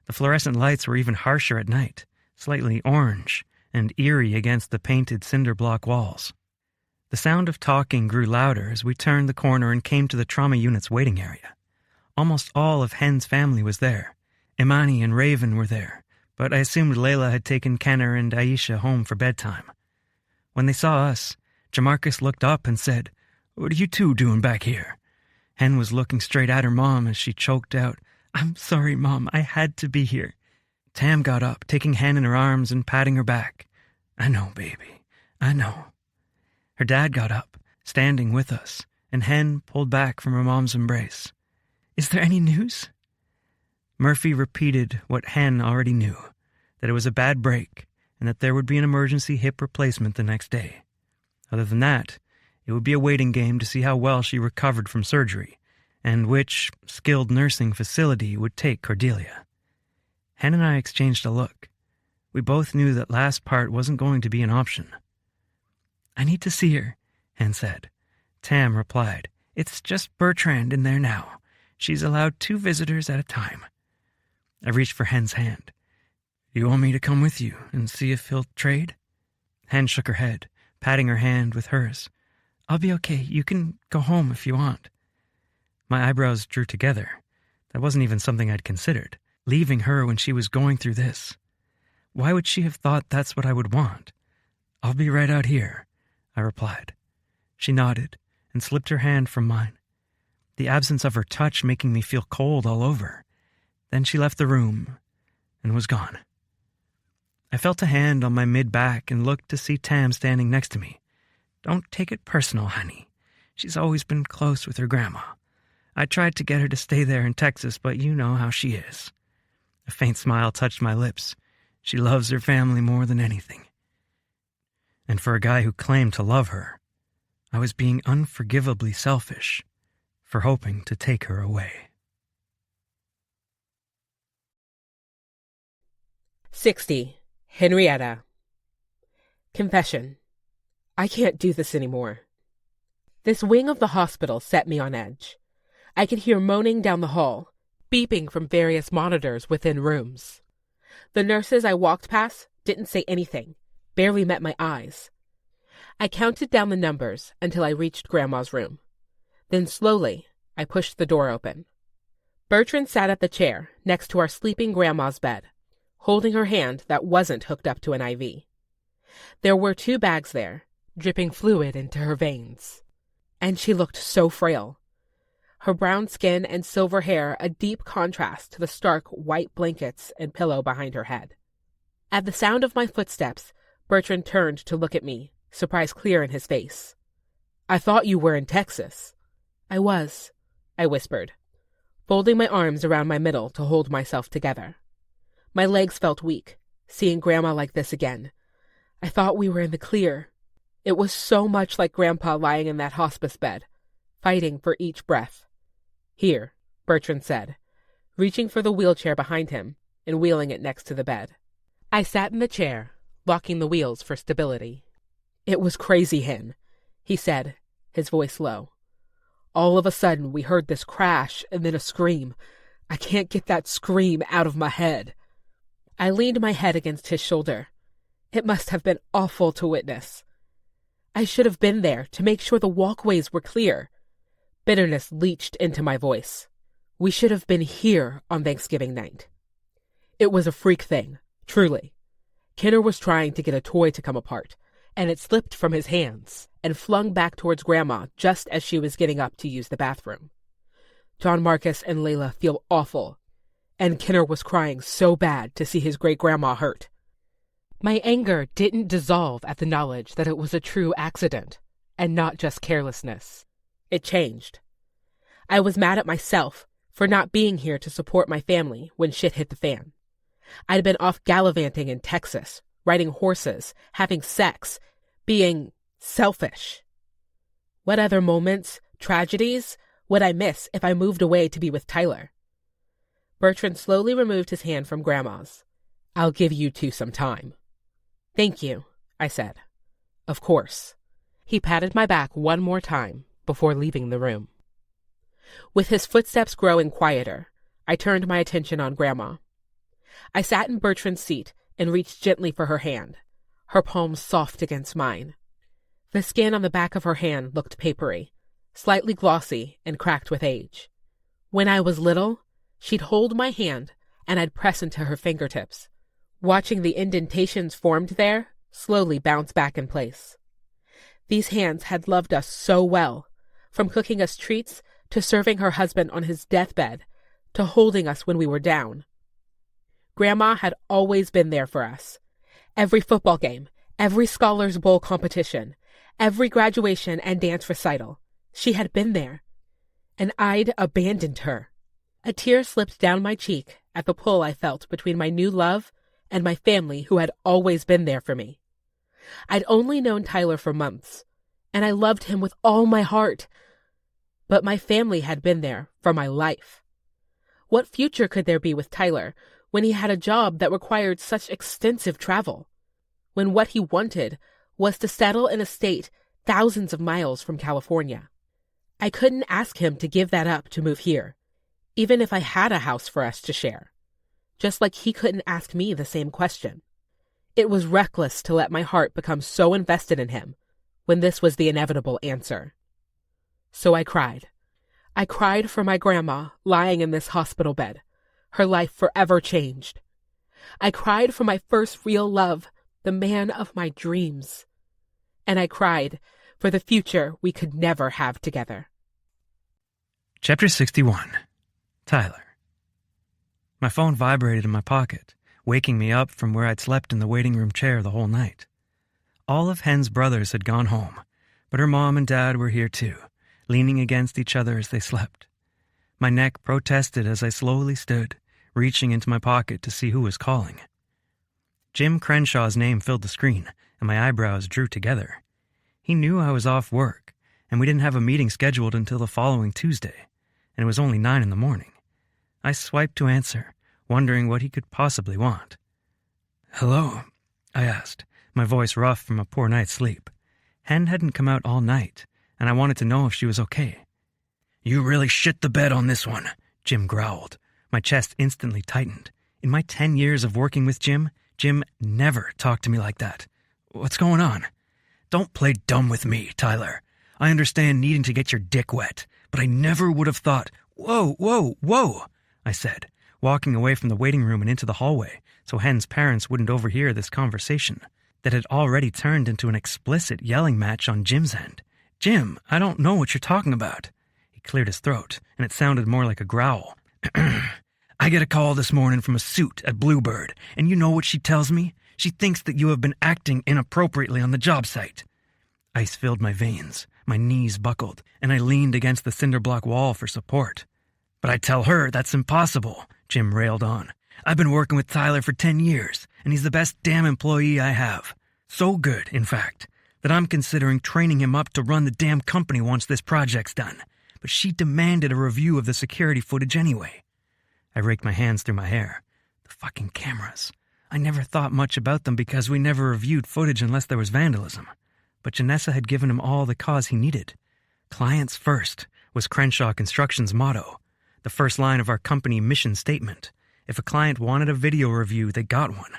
S2: The fluorescent lights were even harsher at night, slightly orange and eerie against the painted cinder block walls. The sound of talking grew louder as we turned the corner and came to the trauma unit's waiting area. Almost all of Hen's family was there. Imani and Raven were there, but I assumed Layla had taken Kenner and Aisha home for bedtime. When they saw us, Jamarcus looked up and said, "What are you two doing back here?" Hen was looking straight at her mom as she choked out, "I'm sorry, Mom, I had to be here." Tam got up, taking Hen in her arms and patting her back. I know, baby. I know. Her dad got up, standing with us, and Hen pulled back from her mom's embrace. Is there any news? Murphy repeated what Hen already knew, that it was a bad break and that there would be an emergency hip replacement the next day. Other than that, it would be a waiting game to see how well she recovered from surgery and which skilled nursing facility would take Cordelia. Hen and I exchanged a look. We both knew that last part wasn't going to be an option. I need to see her, Hen said. Tam replied, It's just Bertrand in there now. She's allowed 2 visitors at a time. I reached for Hen's hand. You want me to come with you and see if he'll trade? Hen shook her head, patting her hand with hers. I'll be okay. You can go home if you want. My eyebrows drew together. That wasn't even something I'd considered, leaving her when she was going through this. Why would she have thought that's what I would want? I'll be right out here, I replied. She nodded and slipped her hand from mine, the absence of her touch making me feel cold all over. Then she left the room and was gone. I felt a hand on my mid-back and looked to see Tam standing next to me. Don't take it personal, honey. She's always been close with her grandma. I tried to get her to stay there in Texas, but you know how she is. A faint smile touched my lips. She loves her family more than anything. And for a guy who claimed to love her, I was being unforgivably selfish for hoping to take her away.
S1: 60. Henrietta. Confession. I can't do this anymore. This wing of the hospital set me on edge. I could hear moaning down the hall, beeping from various monitors within rooms. The nurses I walked past didn't say anything, barely met my eyes. I counted down the numbers until I reached Grandma's room. Then slowly, I pushed the door open. Bertrand sat at the chair next to our sleeping Grandma's bed, holding her hand that wasn't hooked up to an IV. There were 2 bags there, dripping fluid into her veins. And she looked so frail. Her brown skin and silver hair a deep contrast to the stark white blankets and pillow behind her head. At the sound of my footsteps, Bertrand turned to look at me, surprise clear in his face. I thought you were in Texas. I was, I whispered, folding my arms around my middle to hold myself together. My legs felt weak, seeing Grandma like this again. I thought we were in the clear. It was so much like Grandpa lying in that hospice bed, fighting for each breath. Here, Bertrand said, reaching for the wheelchair behind him and wheeling it next to the bed. I sat in the chair, locking the wheels for stability. It was crazy, Hen, he said, his voice low. All of a sudden, we heard this crash and then a scream. I can't get that scream out of my head. I leaned my head against his shoulder. It must have been awful to witness. I should have been there to make sure the walkways were clear. Bitterness leached into my voice. We should have been here on Thanksgiving night. It was a freak thing, truly. Kenner was trying to get a toy to come apart, and it slipped from his hands and flung back towards Grandma just as she was getting up to use the bathroom. John Marcus and Layla feel awful, and Kenner was crying so bad to see his great-grandma hurt. My anger didn't dissolve at the knowledge that it was a true accident, and not just carelessness. It changed. I was mad at myself for not being here to support my family when shit hit the fan. I'd been off gallivanting in Texas, riding horses, having sex, being selfish. What other moments, tragedies, would I miss if I moved away to be with Tyler? Bertrand slowly removed his hand from Grandma's. I'll give you 2 some time. Thank you, I said. Of course. He patted my back one more time before leaving the room. With his footsteps growing quieter, I turned my attention on Grandma. I sat in Bertrand's seat and reached gently for her hand, her palms soft against mine. The skin on the back of her hand looked papery, slightly glossy and cracked with age. When I was little, she'd hold my hand and I'd press into her fingertips, watching the indentations formed there slowly bounce back in place. These hands had loved us so well, from cooking us treats to serving her husband on his deathbed to holding us when we were down.
S4: Grandma had always been there for us. Every football game, every Scholars Bowl competition, every graduation and dance recital. She had been there. And I'd abandoned her. A tear slipped down my cheek at the pull I felt between my new love and my family who had always been there for me. I'd only known Tyler for months, and I loved him with all my heart. But my family had been there for my life. What future could there be with Tyler when he had a job that required such extensive travel? When what he wanted was to settle in a state thousands of miles from California? I couldn't ask him to give that up to move here, even if I had a house for us to share. Just like he couldn't ask me the same question. It was reckless to let my heart become so invested in him when this was the inevitable answer. So I cried. I cried for my grandma lying in this hospital bed, her life forever changed. I cried for my first real love, the man of my dreams. And I cried for the future we could never have together.
S2: Chapter 61. Tyler. My phone vibrated in my pocket, waking me up from where I'd slept in the waiting room chair the whole night. All of Hen's brothers had gone home, but her mom and dad were here too, leaning against each other as they slept. My neck protested as I slowly stood, reaching into my pocket to see who was calling. Jim Crenshaw's name filled the screen, and my eyebrows drew together. He knew I was off work, and we didn't have a meeting scheduled until the following Tuesday, and it was only 9 a.m. I swiped to answer, wondering what he could possibly want. "Hello?" I asked, my voice rough from a poor night's sleep. Hen hadn't come out all night, and I wanted to know if she was okay. "You really shit the bed on this one," Jim growled. My chest instantly tightened. In my 10 years of working with Jim never talked to me like that. "What's going on?" "Don't play dumb with me, Tyler. I understand needing to get your dick wet, but I never would have thought—" Whoa, I said, walking away from the waiting room and into the hallway so Hen's parents wouldn't overhear this conversation that had already turned into an explicit yelling match on Jim's end. "Jim, I don't know what you're talking about." He cleared his throat, and it sounded more like a growl. "I get a call this morning from a suit at Bluebird, and you know what she tells me? She thinks that you have been acting inappropriately on the job site." Ice filled my veins, my knees buckled, and I leaned against the cinder block wall for support. "But I tell her that's impossible," Jim railed on. "I've been working with Tyler for 10 years, and he's the best damn employee I have. So good, in fact, that I'm considering training him up to run the damn company once this project's done. But she demanded a review of the security footage anyway." I raked my hands through my hair. The fucking cameras. I never thought much about them because we never reviewed footage unless there was vandalism. But Janessa had given him all the cause he needed. "Clients first" was Crenshaw Construction's motto, the first line of our company mission statement. If a client wanted a video review, they got one.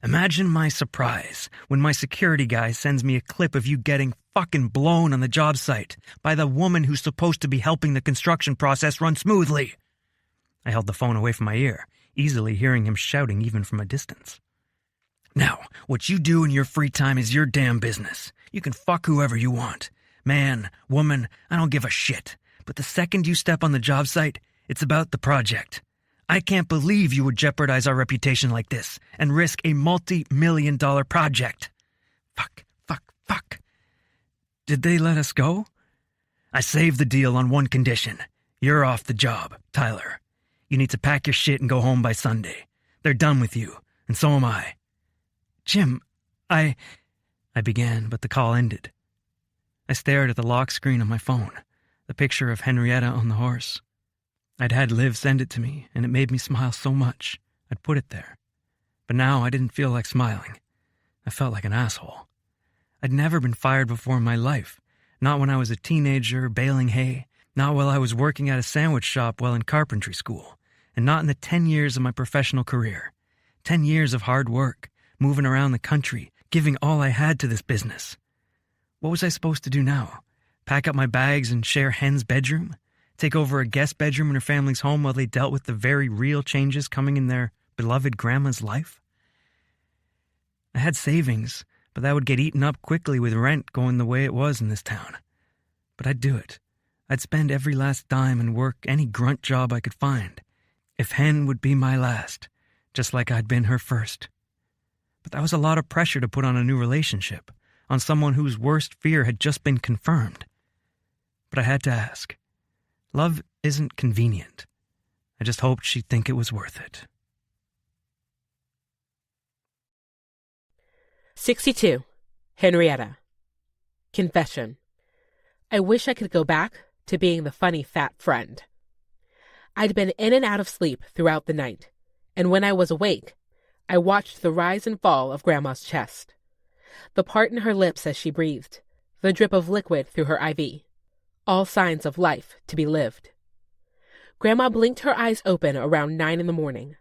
S2: Imagine my surprise when my security guy sends me a clip of you getting fucking blown on the job site by the woman who's supposed to be helping the construction process run smoothly. I held the phone away from my ear, easily hearing him shouting even from a distance. "Now, what you do in your free time is your damn business. You can fuck whoever you want. Man, woman, I don't give a shit. But the second you step on the job site, it's about the project. I can't believe you would jeopardize our reputation like this and risk a multi-million-dollar project." Fuck. "Did they let us go?" "I saved the deal on one condition. You're off the job, Tyler. You need to pack your shit and go home by Sunday. They're done with you, and so am I." "Jim, I began, but the call ended. I stared at the lock screen on my phone, the picture of Henrietta on the horse. I'd had Liv send it to me, and it made me smile so much, I'd put it there. But now I didn't feel like smiling. I felt like an asshole. I'd never been fired before in my life, not when I was a teenager baling hay, not while I was working at a sandwich shop while in carpentry school, and not in the 10 years of my professional career. 10 years of hard work, moving around the country, giving all I had to this business. What was I supposed to do now? Pack up my bags and share Hen's bedroom? Take over a guest bedroom in her family's home while they dealt with the very real changes coming in their beloved grandma's life? I had savings, but that would get eaten up quickly with rent going the way it was in this town. But I'd do it. I'd spend every last dime and work any grunt job I could find. If Hen would be my last, just like I'd been her first. But that was a lot of pressure to put on a new relationship, on someone whose worst fear had just been confirmed. But I had to ask. Love isn't convenient. I just hoped she'd think it was worth it.
S1: 62. Henrietta. Confession. I wish I could go back to being the funny fat friend. I'd been in and out of sleep throughout the night, and when I was awake, I watched the rise and fall of Grandma's chest, the part in her lips as she breathed, the drip of liquid through her IV, all signs of life to be lived. Grandma blinked her eyes open around 9 a.m.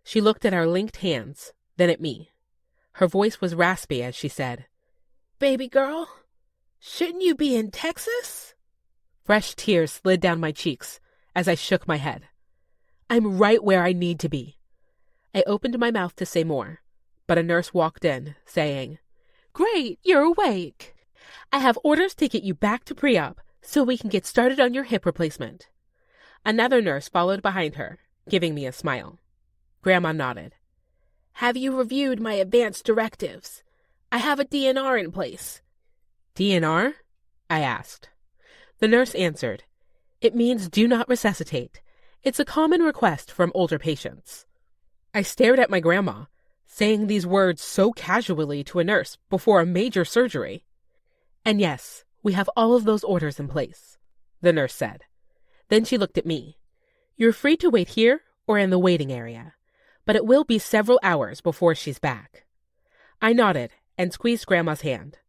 S1: She looked at our linked hands, then at me. Her voice was raspy as she said, "Baby girl, shouldn't you be in Texas?" Fresh tears slid down my cheeks as I shook my head. I'm right where I need to be. I opened my mouth to say more, but a nurse walked in, saying, "Great, you're awake. I have orders to get you back to pre-op so we can get started on your hip replacement." Another nurse followed behind her, giving me a smile. Grandma nodded. "Have you reviewed my advanced directives? I have a DNR in place." "DNR?" I asked. The nurse answered, "It means do not resuscitate. It's a common request from older patients." I stared at my grandma, saying these words so casually to a nurse before a major surgery. "And yes, we have all of those orders in place," the nurse said. Then she looked at me. "You're free to wait here or in the waiting area, but it will be several hours before she's back." I nodded and squeezed Grandma's hand.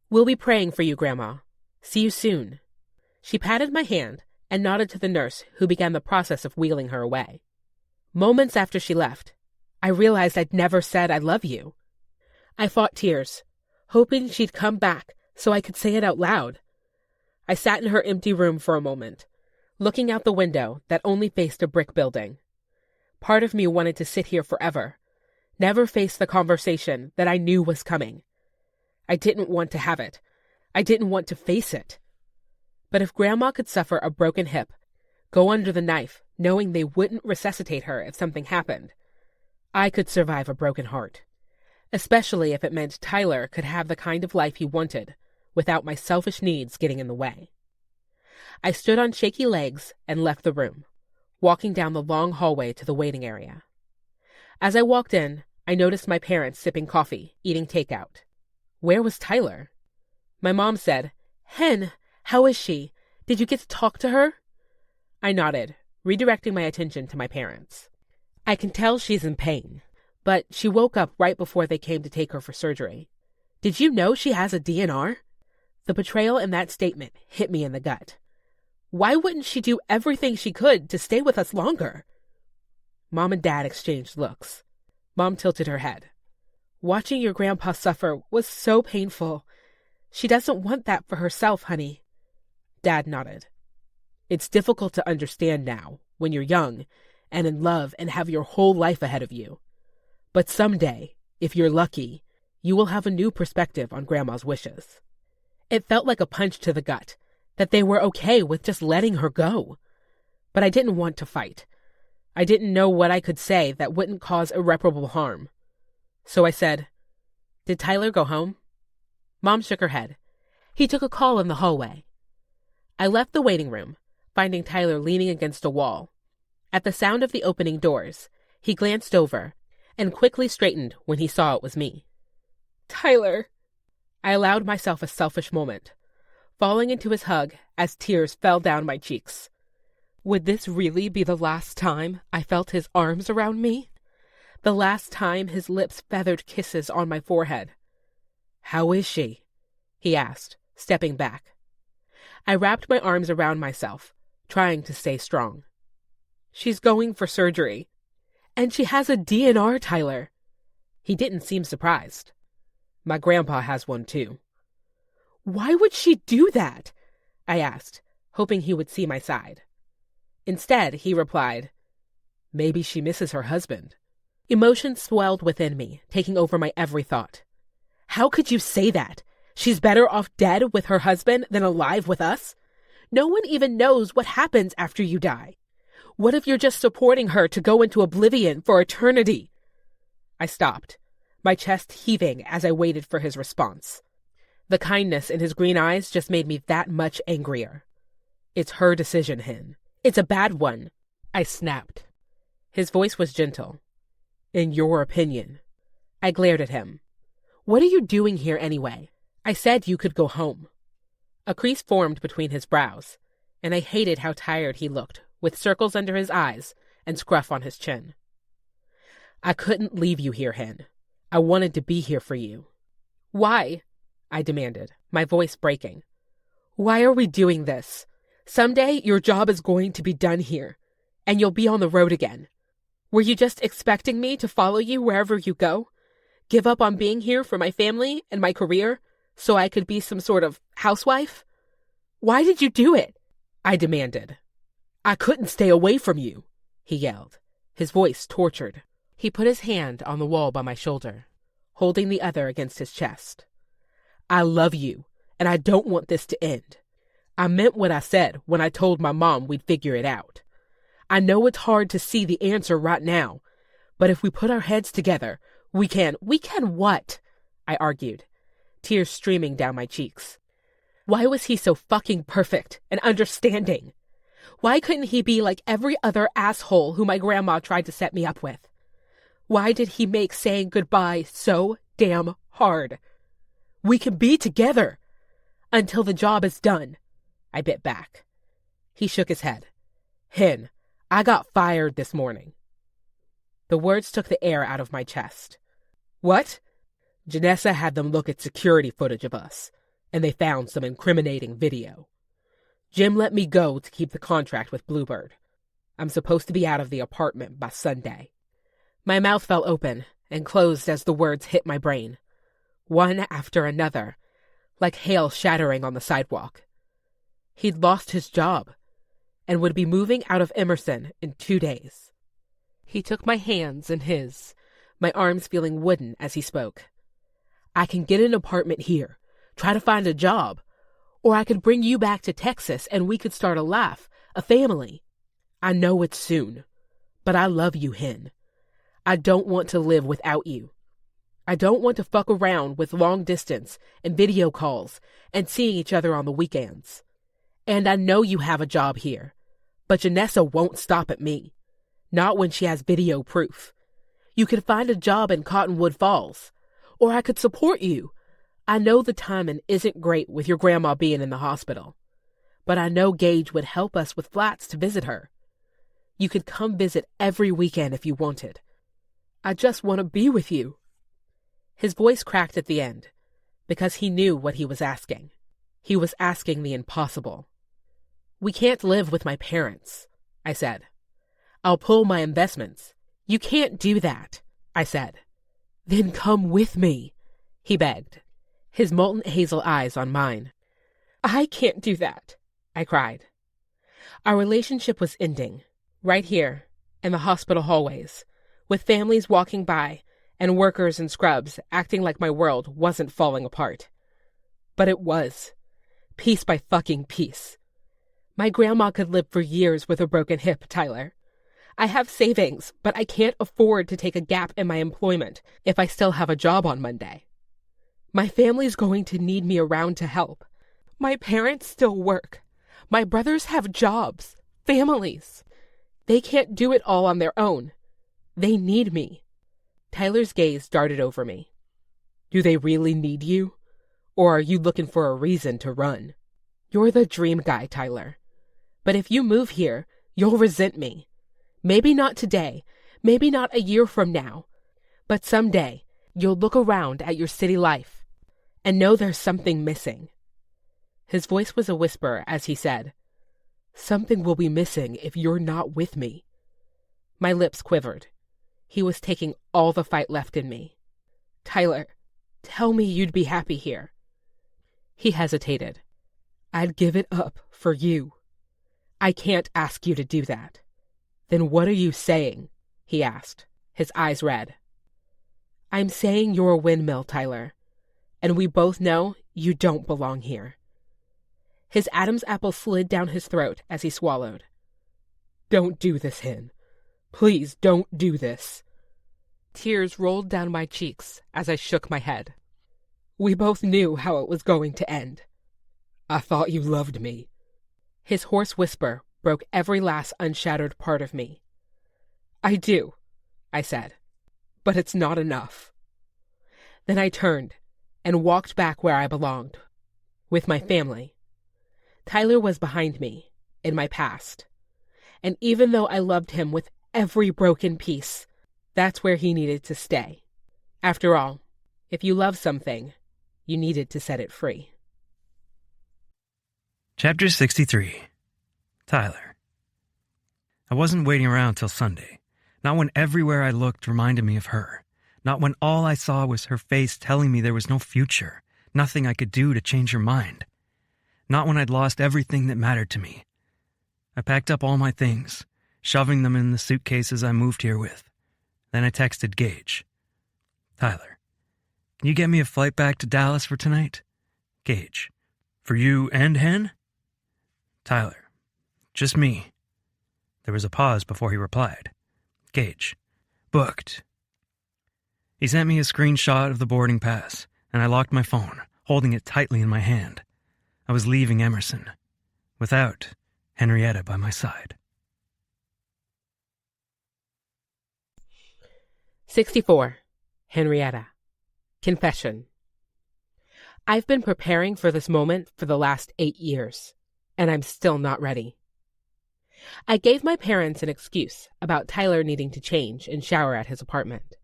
S1: "We'll be praying for you, Grandma. See you soon." She patted my hand and nodded to the nurse who began the process of wheeling her away. Moments after she left, I realized I'd never said I love you. I fought tears, hoping she'd come back so I could say it out loud. I sat in her empty room for a moment, looking out the window that only faced a brick building. Part of me wanted to sit here forever, never face the conversation that I knew was coming. I didn't want to have it. I didn't want to face it. But if Grandma could suffer a broken hip, go under the knife, knowing they wouldn't resuscitate her if something happened, I could survive a broken heart, especially if it meant Tyler could have the kind of life he wanted without my selfish needs getting in the way. I stood on shaky legs and left the room, walking down the long hallway to the waiting area. As I walked in, I noticed my parents sipping coffee, eating takeout. Where was Tyler? My mom said, "Hen, how is she? Did you get to talk to her?" I nodded, redirecting my attention to my parents. "I can tell she's in pain, but she woke up right before they came to take her for surgery. Did you know she has a DNR?" The betrayal in that statement hit me in the gut. Why wouldn't she do everything she could to stay with us longer? Mom and Dad exchanged looks. Mom tilted her head. "Watching your grandpa suffer was so painful. She doesn't want that for herself, honey." Dad nodded. "It's difficult to understand now, when you're young and in love and have your whole life ahead of you. But someday, if you're lucky, you will have a new perspective on Grandma's wishes." It felt like a punch to the gut, that they were okay with just letting her go. But I didn't want to fight. I didn't know what I could say that wouldn't cause irreparable harm. So I said, "Did Tyler go home?" Mom shook her head. "He took a call in the hallway." I left the waiting room, finding Tyler leaning against a wall. At the sound of the opening doors, he glanced over and quickly straightened when he saw it was me. "Tyler!" I allowed myself a selfish moment, falling into his hug as tears fell down my cheeks. Would this really be the last time I felt his arms around me? The last time his lips feathered kisses on my forehead? "How is she?" he asked, stepping back. I wrapped my arms around myself, trying to stay strong. "She's going for surgery. And she has a DNR, Tyler." He didn't seem surprised. "My grandpa has one too." "Why would she do that?" I asked, hoping he would see my side. Instead, he replied, "Maybe she misses her husband." Emotion swelled within me, taking over my every thought. How could you say that? She's better off dead with her husband than alive with us? No one even knows what happens after you die. What if you're just supporting her to go into oblivion for eternity? I stopped, my chest heaving as I waited for his response. The kindness in his green eyes just made me that much angrier. It's her decision, Hen. It's a bad one, I snapped. His voice was gentle. In your opinion. I glared at him. What are you doing here anyway? I said you could go home. A crease formed between his brows, and I hated how tired he looked, with circles under his eyes and scruff on his chin. I couldn't leave you here, Hen. I wanted to be here for you. Why? I demanded, my voice breaking. Why are we doing this? Someday your job is going to be done here, and you'll be on the road again. Were you just expecting me to follow you wherever you go? Give up on being here for my family and my career so I could be some sort of housewife? Why did you do it? I demanded. I couldn't stay away from you, he yelled, his voice tortured. He put his hand on the wall by my shoulder, holding the other against his chest. I love you, and I don't want this to end. I meant what I said when I told my mom we'd figure it out. I know it's hard to see the answer right now, but if we put our heads together, we can what? I argued, tears streaming down my cheeks. Why was he so fucking perfect and understanding? Why couldn't he be like every other asshole who my grandma tried to set me up with? Why did he make saying goodbye so damn hard? We can be together until the job is done, I bit back. He shook his head. Hen, I got fired this morning. The words took the air out of my chest. What? Janessa had them look at security footage of us, and they found some incriminating video. Jim let me go to keep the contract with Bluebird. I'm supposed to be out of the apartment by Sunday. My mouth fell open and closed as the words hit my brain, one after another, like hail shattering on the sidewalk. He'd lost his job and would be moving out of Emerson in 2 days. He took my hands in his, my arms feeling wooden as he spoke. I can get an apartment here, try to find a job, or I could bring you back to Texas and we could start a life, a family. I know it's soon, but I love you, Hen. I don't want to live without you. I don't want to fuck around with long distance and video calls and seeing each other on the weekends. And I know you have a job here, but Janessa won't stop at me. Not when she has video proof. You could find a job in Cottonwood Falls, or I could support you. I know the timing isn't great with your grandma being in the hospital, but I know Gage would help us with flats to visit her. You could come visit every weekend if you wanted. I just want to be with you. His voice cracked at the end, because he knew what he was asking. He was asking the impossible. We can't live with my parents, I said. I'll pull my investments. You can't do that, I said. Then come with me, he begged, his molten hazel eyes on mine. I can't do that, I cried. Our relationship was ending, right here, in the hospital hallways, with families walking by and workers in scrubs acting like my world wasn't falling apart. But it was. Piece by fucking piece. My grandma could live for years with a broken hip, Tyler. I have savings, but I can't afford to take a gap in my employment if I still have a job on Monday. My family's going to need me around to help. My parents still work. My brothers have jobs, families. They can't do it all on their own. They need me. Tyler's gaze darted over me. Do they really need you? Or are you looking for a reason to run? You're the dream guy, Tyler. But if you move here, you'll resent me. Maybe not today, maybe not a year from now, but someday you'll look around at your city life and know there's something missing. His voice was a whisper as he said, Something will be missing if you're not with me. My lips quivered. He was taking all the fight left in me. Tyler, tell me you'd be happy here. He hesitated. I'd give it up for you. I can't ask you to do that. Then what are you saying? He asked, his eyes red. I'm saying you're a windmill, Tyler, and we both know you don't belong here. His Adam's apple slid down his throat as he swallowed. Don't do this, Hen. Please don't do this. Tears rolled down my cheeks as I shook my head. We both knew how it was going to end. I thought you loved me. His hoarse whisper broke every last unshattered part of me. I do, I said, but it's not enough. Then I turned and walked back where I belonged, with my family. Tyler was behind me, in my past. And even though I loved him with every broken piece, that's where he needed to stay. After all, if you love something, you needed to set it free.
S2: Chapter 63. Tyler. I wasn't waiting around till Sunday. Not when everywhere I looked reminded me of her. Not when all I saw was her face telling me there was no future, nothing I could do to change her mind. Not when I'd lost everything that mattered to me. I packed up all my things, shoving them in the suitcases I moved here with. Then I texted Gage. Tyler, can you get me a flight back to Dallas for tonight? Gage, for you and Hen? Tyler, just me. There was a pause before he replied. Gage, booked. He sent me a screenshot of the boarding pass, and I locked my phone, holding it tightly in my hand. I was leaving Emerson, without Henrietta by my side.
S1: 64. Henrietta. Confession. I've been preparing for this moment for the last 8 years, and I'm still not ready. I gave my parents an excuse about Tyler needing to change and shower at his apartment,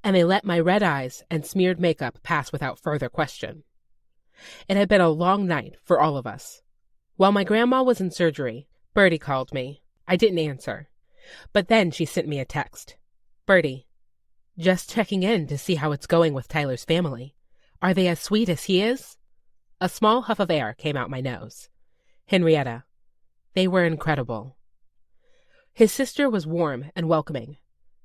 S1: and they let my red eyes and smeared makeup pass without further question. It had been a long night for all of us. While my grandma was in surgery, Bertie called me. I didn't answer, but then she sent me a text. Bertie, just checking in to see how it's going with Tyler's family. Are they as sweet as he is? A small huff of air came out my nose. Henrietta. They were incredible. His sister was warm and welcoming.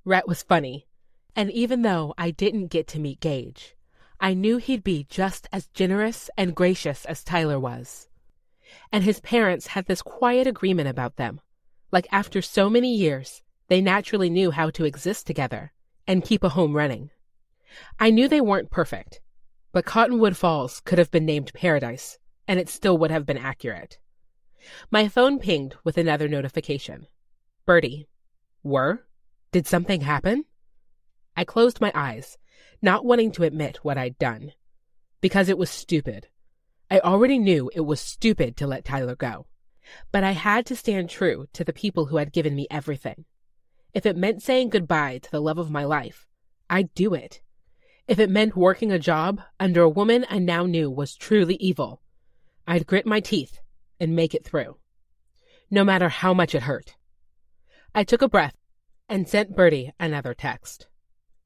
S1: Rhett was funny, and even though I didn't get to meet Gage, I knew he'd be just as generous and gracious as Tyler was. And his parents had this quiet agreement about them. Like after so many years, they naturally knew how to exist together and keep a home running. I knew they weren't perfect, but Cottonwood Falls could have been named Paradise, and it still would have been accurate. My phone pinged with another notification. Bertie. Were? Did something happen? I closed my eyes, not wanting to admit what I'd done. Because it was stupid. I already knew it was stupid to let Tyler go. But I had to stand true to the people who had given me everything. If it meant saying goodbye to the love of my life, I'd do it. If it meant working a job under a woman I now knew was truly evil, I'd grit my teeth and make it through. No matter how much it hurt. I took a breath and sent Bertie another text.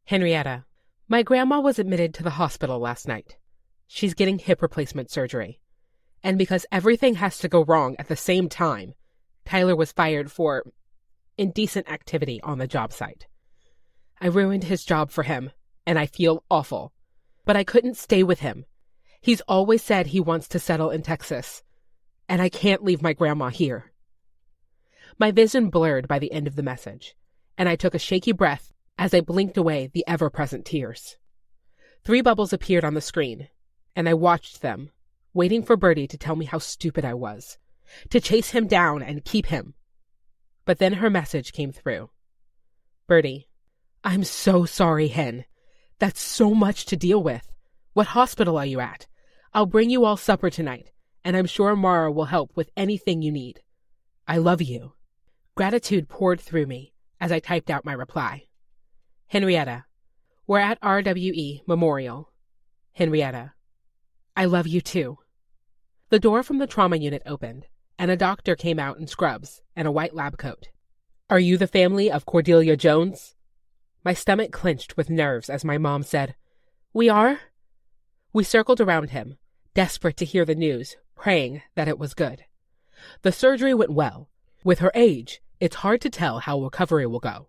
S1: Henrietta, my grandma was admitted to the hospital last night. She's getting hip replacement surgery. And because everything has to go wrong at the same time, Tyler was fired for indecent activity on the job site. I ruined his job for him, and I feel awful. But I couldn't stay with him. He's always said he wants to settle in Texas, and I can't leave my grandma here. My vision blurred by the end of the message, and I took a shaky breath as I blinked away the ever-present tears. 3 bubbles appeared on the screen, and I watched them, waiting for Bertie to tell me how stupid I was, to chase him down and keep him. But then her message came through. Bertie, I'm so sorry, Hen. That's so much to deal with. What hospital are you at? I'll bring you all supper tonight, and I'm sure Mara will help with anything you need. I love you. Gratitude poured through me as I typed out my reply. Henrietta, we're at RWE Memorial. Henrietta, I love you too. The door from the trauma unit opened, and a doctor came out in scrubs and a white lab coat. Are you the family of Cordelia Jones? My stomach clenched with nerves as my mom said, We are? We circled around him, desperate to hear the news, praying that it was good. The surgery went well. With her age, it's hard to tell how recovery will go.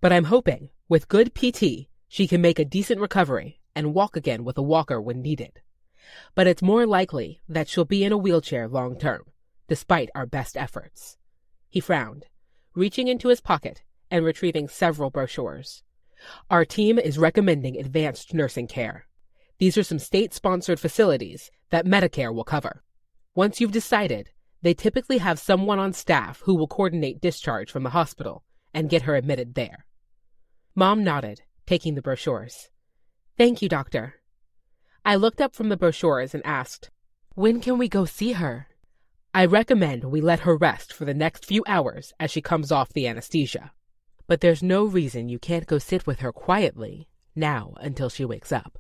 S1: But I'm hoping, with good PT, she can make a decent recovery and walk again with a walker when needed. But it's more likely that she'll be in a wheelchair long term, despite our best efforts. He frowned, reaching into his pocket and retrieving several brochures. Our team is recommending advanced nursing care. These are some state-sponsored facilities that Medicare will cover. Once you've decided, they typically have someone on staff who will coordinate discharge from the hospital and get her admitted there. Mom nodded, taking the brochures. Thank you, doctor. I looked up from the brochures and asked, when can we go see her? I recommend we let her rest for the next few hours as she comes off the anesthesia. But there's no reason you can't go sit with her quietly now until she wakes up.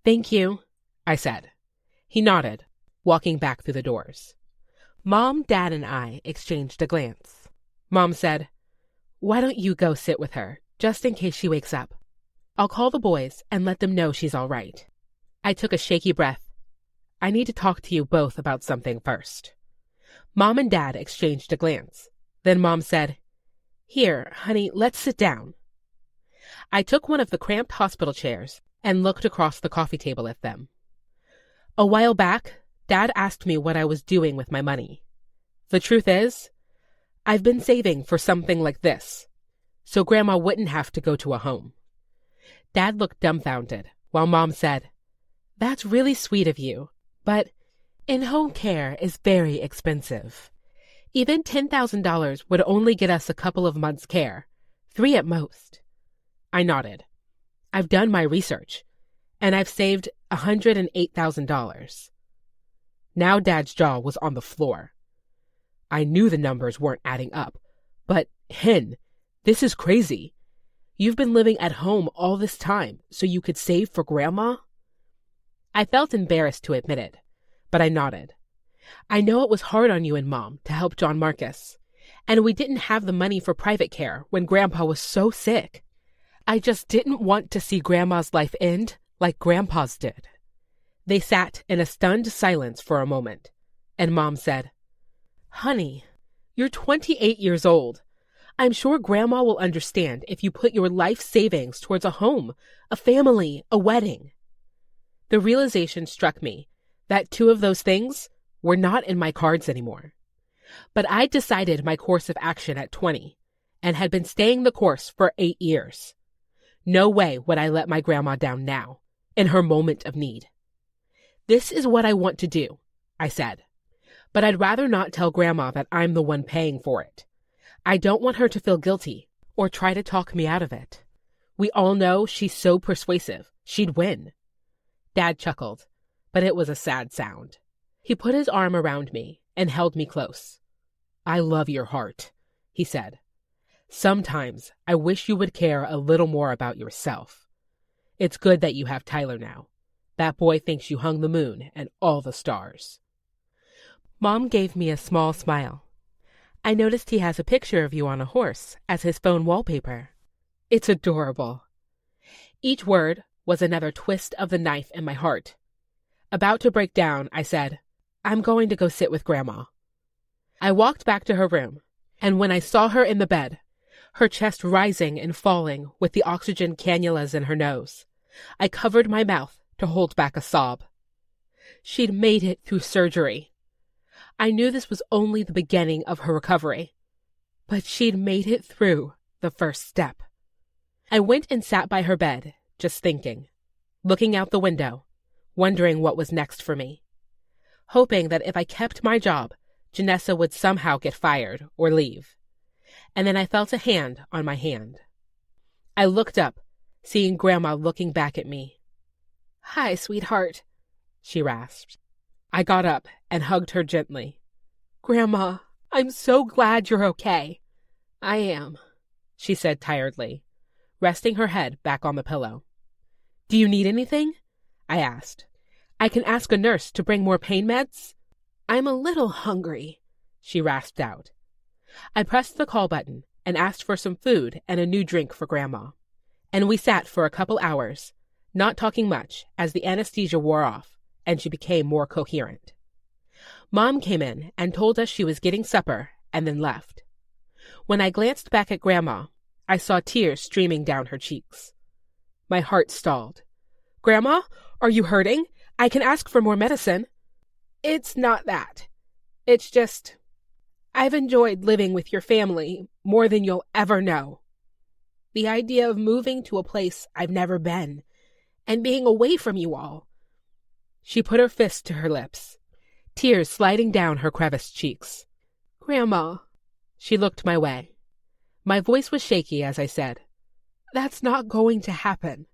S1: Thank you, I said. He nodded, walking back through the doors. Mom, Dad, and I exchanged a glance. Mom said, why don't you go sit with her, just in case she wakes up? I'll call the boys and let them know she's all right. I took a shaky breath. I need to talk to you both about something first. Mom and Dad exchanged a glance. Then Mom said, here, honey, let's sit down. I took one of the cramped hospital chairs and looked across the coffee table at them. A while back, Dad asked me what I was doing with my money. The truth is, I've been saving for something like this, so Grandma wouldn't have to go to a home. Dad looked dumbfounded, while Mom said, that's really sweet of you, but in-home care is very expensive. Even $10,000 would only get us a couple of months' care, 3 at most. I nodded. I've done my research, and I've saved $108,000. Now Dad's jaw was on the floor. I knew the numbers weren't adding up, but, Hen, this is crazy. You've been living at home all this time so you could save for Grandma? I felt embarrassed to admit it, but I nodded. I know it was hard on you and Mom to help John Marcus, and we didn't have the money for private care when Grandpa was so sick. I just didn't want to see Grandma's life end like Grandpa's did. They sat in a stunned silence for a moment, and Mom said, honey, you're 28 years old. I'm sure Grandma will understand if you put your life savings towards a home, a family, a wedding. The realization struck me that 2 of those things were not in my cards anymore. But I'd decided my course of action at 20 and had been staying the course for 8 years. No way would I let my grandma down now, in her moment of need. This is what I want to do, I said. But I'd rather not tell Grandma that I'm the one paying for it. I don't want her to feel guilty or try to talk me out of it. We all know she's so persuasive, she'd win. Dad chuckled, but it was a sad sound. He put his arm around me and held me close. I love your heart, he said. Sometimes I wish you would care a little more about yourself. It's good that you have Tyler now. That boy thinks you hung the moon and all the stars. Mom gave me a small smile. I noticed he has a picture of you on a horse as his phone wallpaper. It's adorable. Each word was another twist of the knife in my heart. About to break down, I said, I'm going to go sit with Grandma. I walked back to her room, and when I saw her in the bed, her chest rising and falling with the oxygen cannulas in her nose, I covered my mouth to hold back a sob. She'd made it through surgery. I knew this was only the beginning of her recovery, but she'd made it through the first step. I went and sat by her bed, just thinking, looking out the window, wondering what was next for me, hoping that if I kept my job, Janessa would somehow get fired or leave. And then I felt a hand on my hand. I looked up, seeing Grandma looking back at me. Hi, sweetheart, she rasped. I got up and hugged her gently. Grandma, I'm so glad you're okay. I am, she said tiredly, resting her head back on the pillow. Do you need anything? I asked. I can ask a nurse to bring more pain meds? I'm a little hungry, she rasped out. I pressed the call button and asked for some food and a new drink for Grandma. And we sat for a couple hours, not talking much as the anesthesia wore off and she became more coherent. Mom came in and told us she was getting supper and then left. When I glanced back at Grandma, I saw tears streaming down her cheeks. My heart stalled. Grandma, are you hurting? I can ask for more medicine. It's not that. It's just, I've enjoyed living with your family more than you'll ever know.
S3: The idea of moving to a place I've never been and being away from you all.
S4: She put her fist to her lips, tears sliding down her creviced cheeks.
S3: Grandma.
S4: She looked my way. My voice was shaky as I said,
S3: That's not going to happen.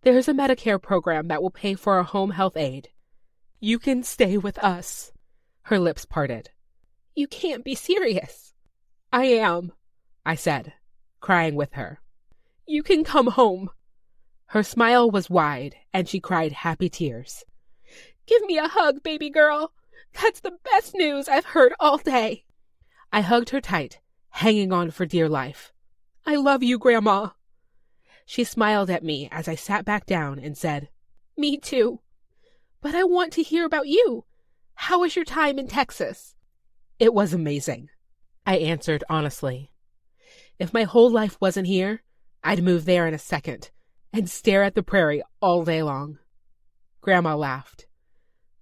S4: There's a Medicare program that will pay for our home health aid.
S3: You can stay with us.
S4: Her lips parted.
S3: You can't be serious.
S4: I am, I said, crying with her.
S3: You can come home.
S4: Her smile was wide, and she cried happy tears.
S3: Give me a hug, baby girl. That's the best news I've heard all day.
S4: I hugged her tight, hanging on for dear life.
S3: I love you, Grandma.
S4: She smiled at me as I sat back down and said,
S3: Me too. But I want to hear about you. How was your time in Texas?
S4: It was amazing, I answered honestly. If my whole life wasn't here, I'd move there in a second and stare at the prairie all day long. Grandma laughed.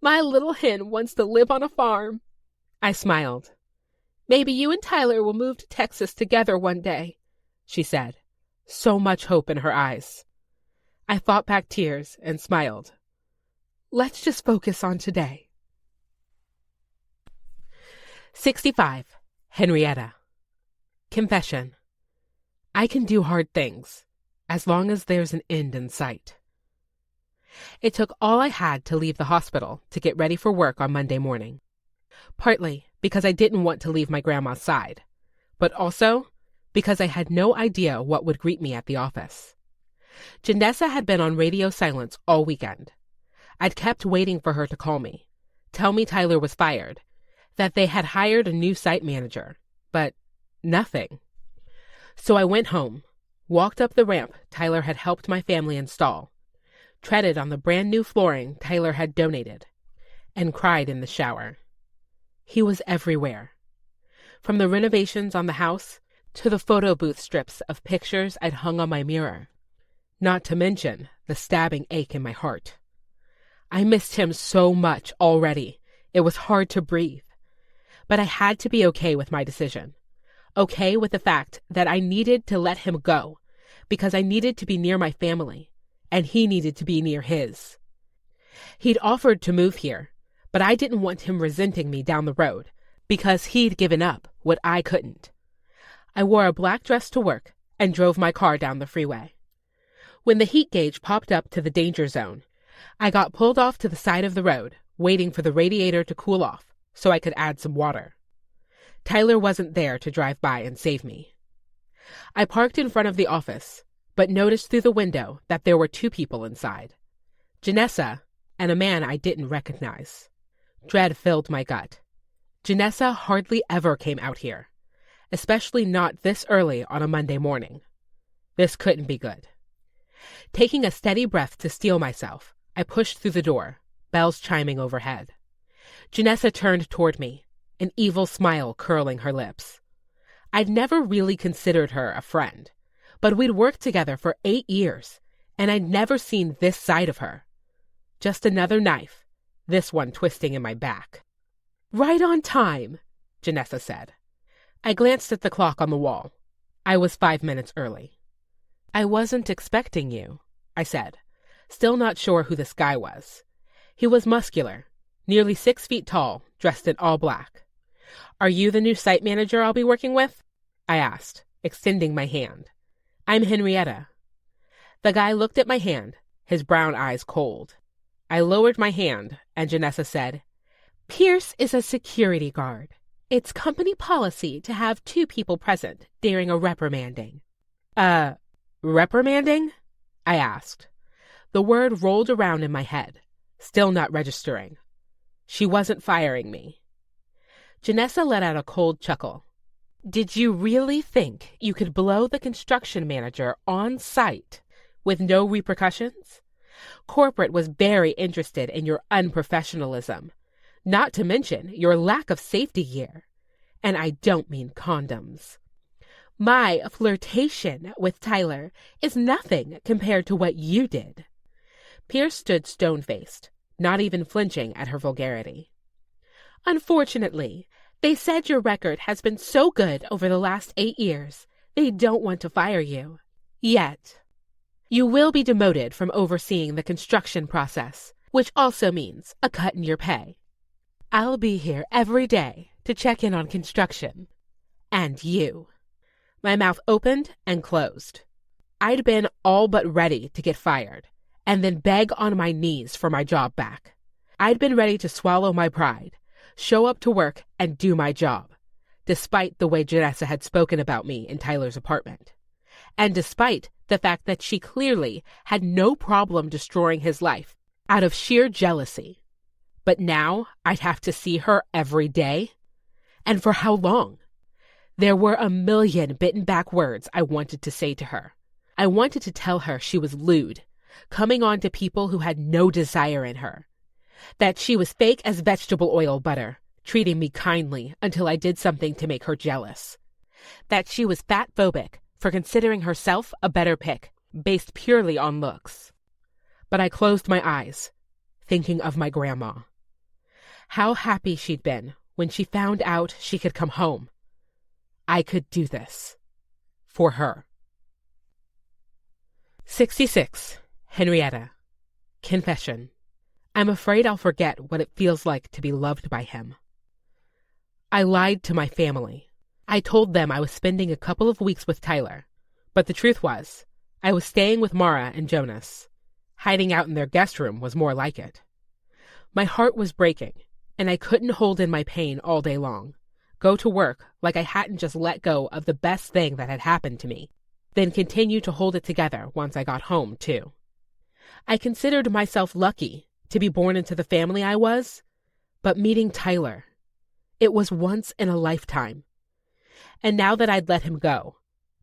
S3: My little hen wants to live on a farm.
S4: I smiled.
S3: Maybe you and Tyler will move to Texas together one day,
S4: she said, so much hope in her eyes. I fought back tears and smiled.
S3: Let's just focus on today.
S4: 65. Henrietta. Confession. I can do hard things, as long as there's an end in sight. It took all I had to leave the hospital to get ready for work on Monday morning. Partly because I didn't want to leave my grandma's side, but also because I had no idea what would greet me at the office. Janessa had been on radio silence all weekend. I'd kept waiting for her to call me, tell me Tyler was fired, that they had hired a new site manager, but nothing. So I went home, walked up the ramp Tyler had helped my family install, treaded on the brand new flooring Tyler had donated, and cried in the shower. He was everywhere. From the renovations on the house to the photo booth strips of pictures I'd hung on my mirror, not to mention the stabbing ache in my heart. I missed him so much already, it was hard to breathe. But I had to be okay with my decision. Okay with the fact that I needed to let him go, because I needed to be near my family, and he needed to be near his. He'd offered to move here, but I didn't want him resenting me down the road, because he'd given up what I couldn't. I wore a black dress to work and drove my car down the freeway. When the heat gauge popped up to the danger zone, I got pulled off to the side of the road, waiting for the radiator to cool off so I could add some water. Tyler wasn't there to drive by and save me. I parked in front of the office, but noticed through the window that there were two people inside, Janessa and a man I didn't recognize. Dread filled my gut. Janessa hardly ever came out here, especially not this early on a Monday morning. This couldn't be good. Taking a steady breath to steel myself, I pushed through the door, bells chiming overhead. Janessa turned toward me, an evil smile curling her lips. I'd never really considered her a friend, but we'd worked together for 8 years, and I'd never seen this side of her. Just another knife, this one twisting in my back.
S3: Right on time,
S4: Janessa said. I glanced at the clock on the wall. I was 5 minutes early. I wasn't expecting you, I said, still not sure who this guy was. He was muscular, nearly 6 feet tall, dressed in all black. Are you the new site manager I'll be working with? I asked, extending my hand. I'm Henrietta. The guy looked at my hand, his brown eyes cold. I lowered my hand, and Janessa said,
S3: Pierce is a security guard. It's company policy to have 2 people present during a reprimanding.
S4: Reprimanding? I asked. The word rolled around in my head, still not registering. She wasn't firing me. Janessa let out a cold chuckle. Did you really think you could blow the construction manager on site with no repercussions? Corporate was very interested in your unprofessionalism, not to mention your lack of safety gear. And I don't mean condoms. My flirtation with Tyler is nothing compared to what you did. Pierce stood stone-faced, not even flinching at her vulgarity. Unfortunately, they said your record has been so good over the last 8 years, they don't want to fire you. Yet. You will be demoted from overseeing the construction process, which also means a cut in your pay. I'll be here every day to check in on construction. And you. My mouth opened and closed. I'd been all but ready to get fired, and then beg on my knees for my job back. I'd been ready to swallow my pride, show up to work, and do my job, despite the way Janessa had spoken about me in Tyler's apartment. And despite the fact that she clearly had no problem destroying his life out of sheer jealousy. But now I'd have to see her every day? And for how long? There were a million bitten-back words I wanted to say to her. I wanted to tell her she was lewd, coming on to people who had no desire in her. That she was fake as vegetable oil butter, treating me kindly until I did something to make her jealous. That she was fat-phobic for considering herself a better pick, based purely on looks. But I closed my eyes, thinking of my grandma. How happy she'd been when she found out she could come home. I could do this. For her. 66. Henrietta. Confession. I'm afraid I'll forget what it feels like to be loved by him. I lied to my family. I told them I was spending a couple of weeks with Tyler, but the truth was, I was staying with Mara and Jonas. Hiding out in their guest room was more like it. My heart was breaking, and I couldn't hold in my pain all day long. Go to work like I hadn't just let go of the best thing that had happened to me, then continue to hold it together once I got home, too. I considered myself lucky to be born into the family I was, but meeting Tyler, it was once in a lifetime. And now that I'd let him go,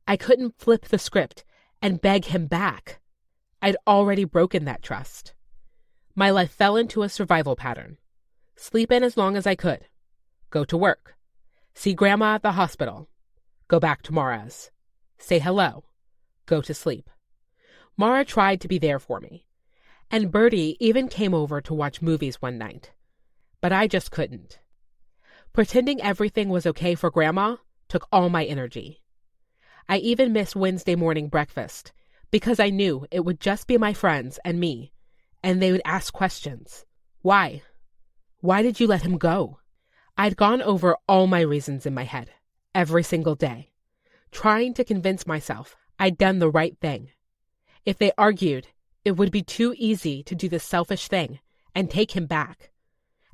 S4: I couldn't flip the script and beg him back. I'd already broken that trust. My life fell into a survival pattern. Sleep in as long as I could. Go to work. See Grandma at the hospital. Go back to Mara's. Say hello. Go to sleep. Mara tried to be there for me. And Bertie even came over to watch movies one night. But I just couldn't. Pretending everything was okay for Grandma took all my energy. I even missed Wednesday morning breakfast because I knew it would just be my friends and me, and they would ask questions. Why? Why did you let him go? I'd gone over all my reasons in my head, every single day, trying to convince myself I'd done the right thing. If they argued, it would be too easy to do the selfish thing and take him back,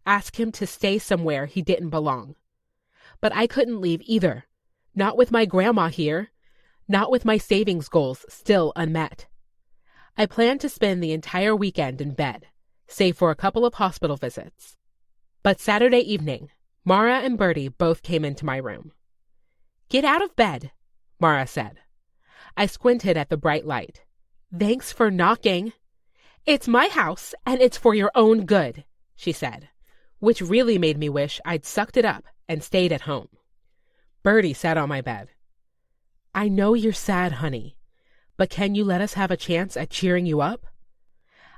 S4: ask him to stay somewhere he didn't belong. But I couldn't leave either, not with my grandma here, not with my savings goals still unmet. I planned to spend the entire weekend in bed, save for a couple of hospital visits. But Saturday evening, Mara and Bertie both came into my room. "Get out of bed," Mara said. I squinted at the bright light. "Thanks for knocking." "It's my house, and it's for your own good," she said, which really made me wish I'd sucked it up and stayed at home. Bertie sat on my bed. "I know you're sad, honey, but can you let us have a chance at cheering you up?"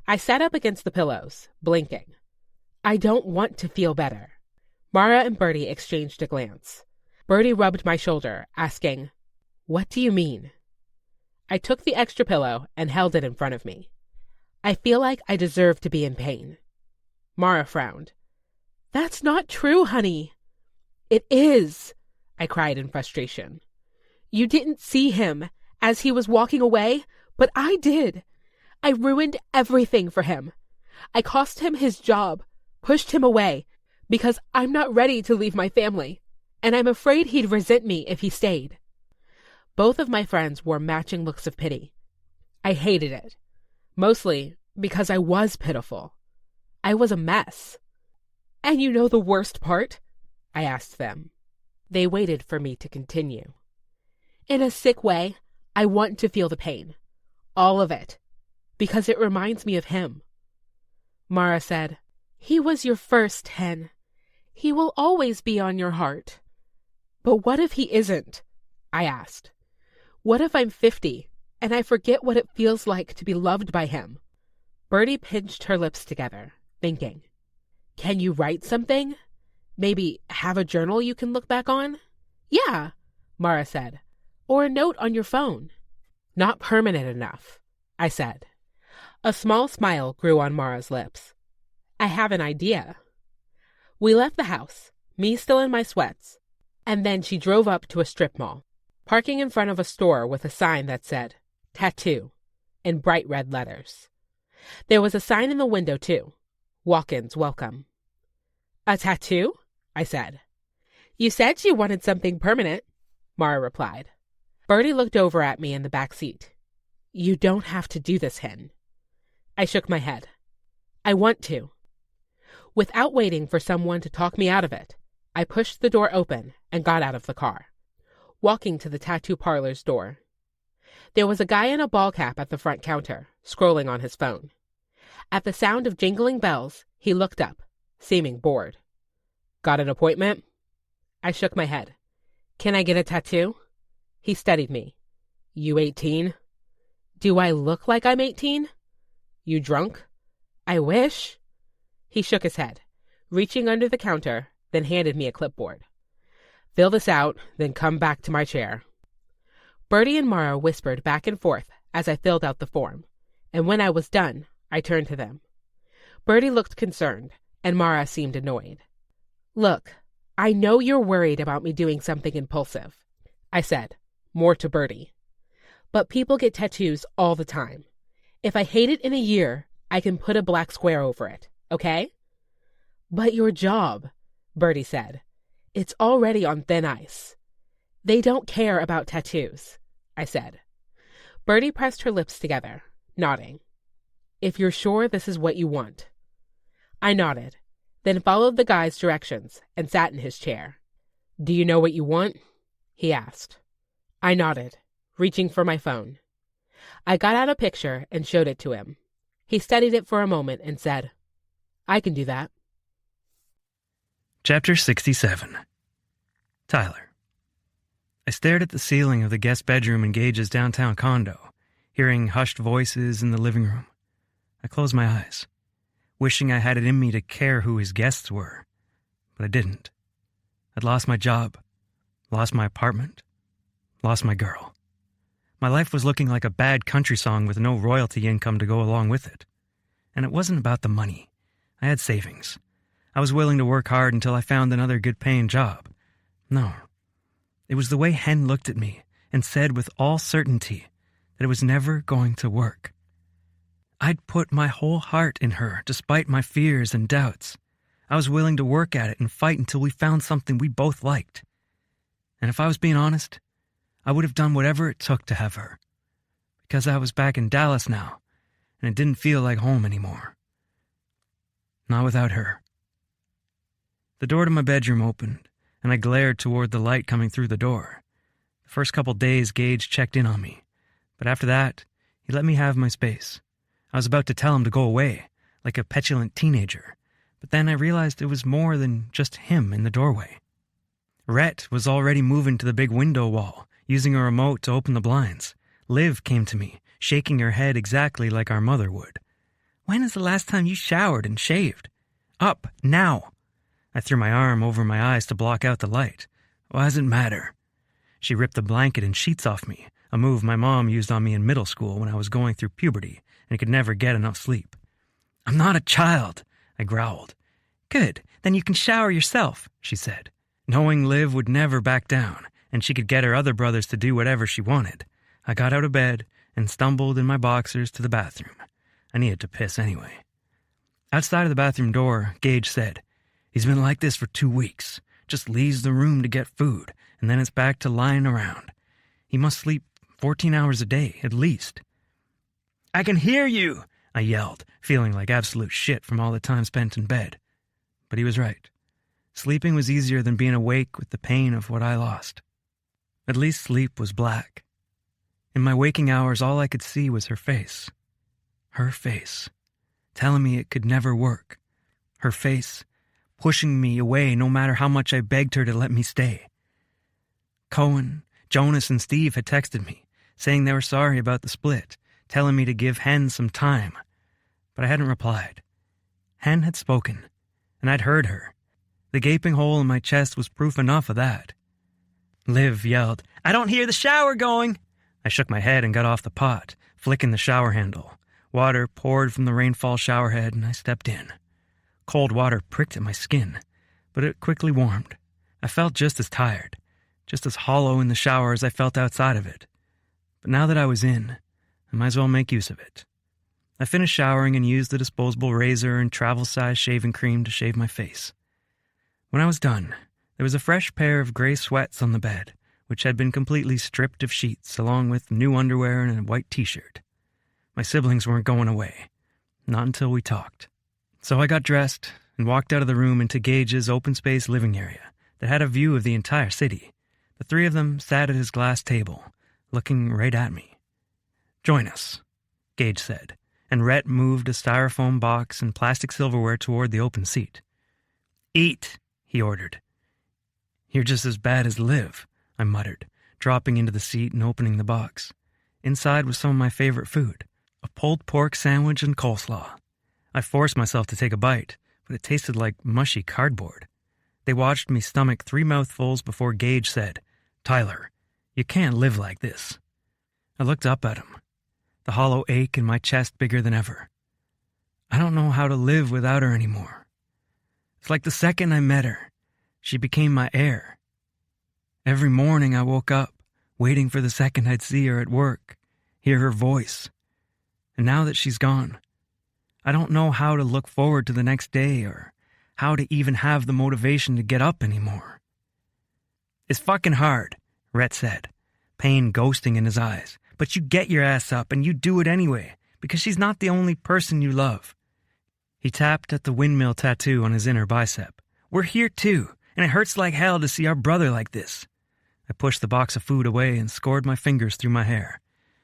S4: I sat up against the pillows, blinking. I don't want to feel better. Mara and Bertie exchanged a glance. Bertie rubbed my shoulder, asking, "What do you mean?" I took the extra pillow and held it in front of me. "I feel like I deserve to be in pain." Mara frowned. "That's not true, honey." "It is," I cried in frustration. "You didn't see him as he was walking away, but I did. I ruined everything for him. I cost him his job, pushed him away, because I'm not ready to leave my family, and I'm afraid he'd resent me if he stayed." Both of my friends wore matching looks of pity. I hated it, mostly because I was pitiful. I was a mess. "And you know the worst part?" I asked them. They waited for me to continue. "In a sick way, I want to feel the pain. All of it. Because it reminds me of him." Mara said, "He was your first, Hen. He will always be on your heart." "But what if he isn't?" I asked. "What if I'm 50 and I forget what it feels like to be loved by him?" Bertie pinched her lips together, thinking. "Can you write something? Maybe have a journal you can look back on?" "Yeah," Mara said. "Or a note on your phone."
S1: Not permanent enough, I said. A small smile grew on Mara's lips. I have an idea. We left the house, me still in my sweats, and then she drove up to a strip mall, parking in front of a store with a sign that said, Tattoo, in bright red letters. There was a sign in the window, too. Walk-ins welcome. A tattoo? I said. You said you wanted something permanent, Mara replied. Bertie looked over at me in the back seat. You don't have to do this, Hen. I shook my head. I want to. Without waiting for someone to talk me out of it, I pushed the door open and got out of the car, walking to the tattoo parlor's door. There was a guy in a ball cap at the front counter, scrolling on his phone. At the sound of jingling bells, he looked up, seeming bored. Got an appointment? I shook my head. Can I get a tattoo? He studied me. You 18? Do I look like I'm 18? You drunk? I wish. He shook his head, reaching under the counter, then handed me a clipboard. Fill this out, then come back to my chair. Bertie and Mara whispered back and forth as I filled out the form, and when I was done, I turned to them. Bertie looked concerned, and Mara seemed annoyed. Look, I know you're worried about me doing something impulsive, I said, more to Bertie. But people get tattoos all the time. If I hate it in a year, I can put a black square over it, okay? But your job, Bertie said. It's already on thin ice. They don't care about tattoos, I said. Bertie pressed her lips together, nodding. If you're sure this is what you want. I nodded, then followed the guy's directions and sat in his chair. Do you know what you want? He asked. I nodded, reaching for my phone. I got out a picture and showed it to him. He studied it for a moment and said, I can do that.
S2: Chapter 67. Tyler. I stared at the ceiling of the guest bedroom in Gage's downtown condo, hearing hushed voices in the living room. I closed my eyes, wishing I had it in me to care who his guests were, but I didn't. I'd lost my job, lost my apartment, lost my girl. My life was looking like a bad country song with no royalty income to go along with it. And it wasn't about the money. I had savings. I was willing to work hard until I found another good-paying job. No. It was the way Hen looked at me and said with all certainty that it was never going to work. I'd put my whole heart in her, despite my fears and doubts. I was willing to work at it and fight until we found something we both liked. And if I was being honest, I would have done whatever it took to have her. Because I was back in Dallas now, and it didn't feel like home anymore. Not without her. The door to my bedroom opened, and I glared toward the light coming through the door. The first couple days, Gage checked in on me, but after that, he let me have my space. I was about to tell him to go away, like a petulant teenager, but then I realized it was more than just him in the doorway. Rhett was already moving to the big window wall, using a remote to open the blinds. Liv came to me, shaking her head exactly like our mother would. When is the last time you showered and shaved? Up, now! I threw my arm over my eyes to block out the light. Why does it matter? She ripped the blanket and sheets off me, a move my mom used on me in middle school when I was going through puberty and could never get enough sleep. I'm not a child, I growled. Good, then you can shower yourself, she said, knowing Liv would never back down, and she could get her other brothers to do whatever she wanted. I got out of bed and stumbled in my boxers to the bathroom. I needed to piss anyway. Outside of the bathroom door, Gage said, He's been like this for 2 weeks. Just leaves the room to get food, and then it's back to lying around. He must sleep 14 hours a day, at least. I can hear you, I yelled, feeling like absolute shit from all the time spent in bed. But he was right. Sleeping was easier than being awake with the pain of what I lost. At least sleep was black. In my waking hours, all I could see was her face. Her face, telling me it could never work. Her face, pushing me away no matter how much I begged her to let me stay. Cohen, Jonas, and Steve had texted me, saying they were sorry about the split, telling me to give Hen some time. But I hadn't replied. Hen had spoken, and I'd heard her. The gaping hole in my chest was proof enough of that. Liv yelled, I don't hear the shower going. I shook my head and got off the pot, flicking the shower handle. Water poured from the rainfall showerhead, and I stepped in. Cold water pricked at my skin, but it quickly warmed. I felt just as tired, just as hollow in the shower as I felt outside of it. But now that I was in, I might as well make use of it. I finished showering and used the disposable razor and travel-size shaving cream to shave my face. When I was done, there was a fresh pair of gray sweats on the bed, which had been completely stripped of sheets, along with new underwear and a white t-shirt. My siblings weren't going away, not until we talked. So I got dressed and walked out of the room into Gage's open-space living area that had a view of the entire city. The three of them sat at his glass table, looking right at me. "Join us," Gage said, and Rhett moved a styrofoam box and plastic silverware toward the open seat. "Eat," he ordered. "You're just as bad as Liv," I muttered, dropping into the seat and opening the box. Inside was some of my favorite food, a pulled pork sandwich and coleslaw. I forced myself to take a bite, but it tasted like mushy cardboard. They watched me stomach 3 mouthfuls before Gage said, "Tyler, you can't live like this." I looked up at him, the hollow ache in my chest bigger than ever. I don't know how to live without her anymore. It's like the second I met her, she became my heir. Every morning I woke up, waiting for the second I'd see her at work, hear her voice. And now that she's gone, I don't know how to look forward to the next day or how to even have the motivation to get up anymore. "It's fucking hard," Rhett said, pain ghosting in his eyes. "But you get your ass up and you do it anyway, because she's not the only person you love." He tapped at the windmill tattoo on his inner bicep. "We're here too, and it hurts like hell to see our brother like this." I pushed the box of food away and scored my fingers through my hair.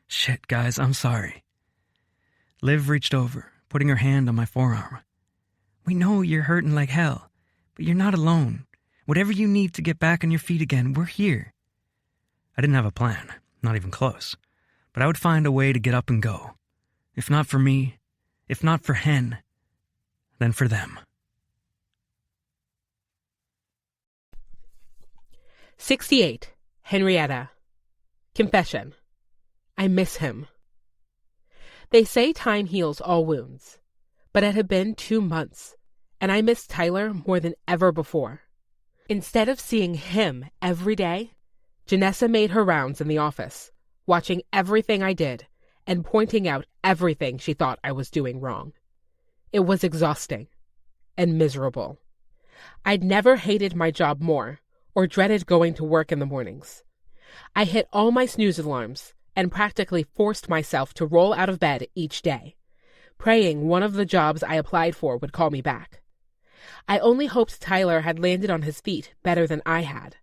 S2: "Shit, guys, I'm sorry." Liv reached over, putting her hand on my forearm. "We know you're hurting like hell, but you're not alone. Whatever you need to get back on your feet again, we're here." I didn't have a plan, not even close, but I would find a way to get up and go. If not for me, if not for Hen, then for them.
S4: 68. Henrietta. Confession. I miss him. They say time heals all wounds, but it had been 2 months, and I missed Tyler more than ever before. Instead of seeing him every day, Janessa made her rounds in the office, watching everything I did and pointing out everything she thought I was doing wrong. It was exhausting and miserable. I'd never hated my job more or dreaded going to work in the mornings. I hit all my snooze alarms and practically forced myself to roll out of bed each day, praying one of the jobs I applied for would call me back. I only hoped Tyler had landed on his feet better than I had.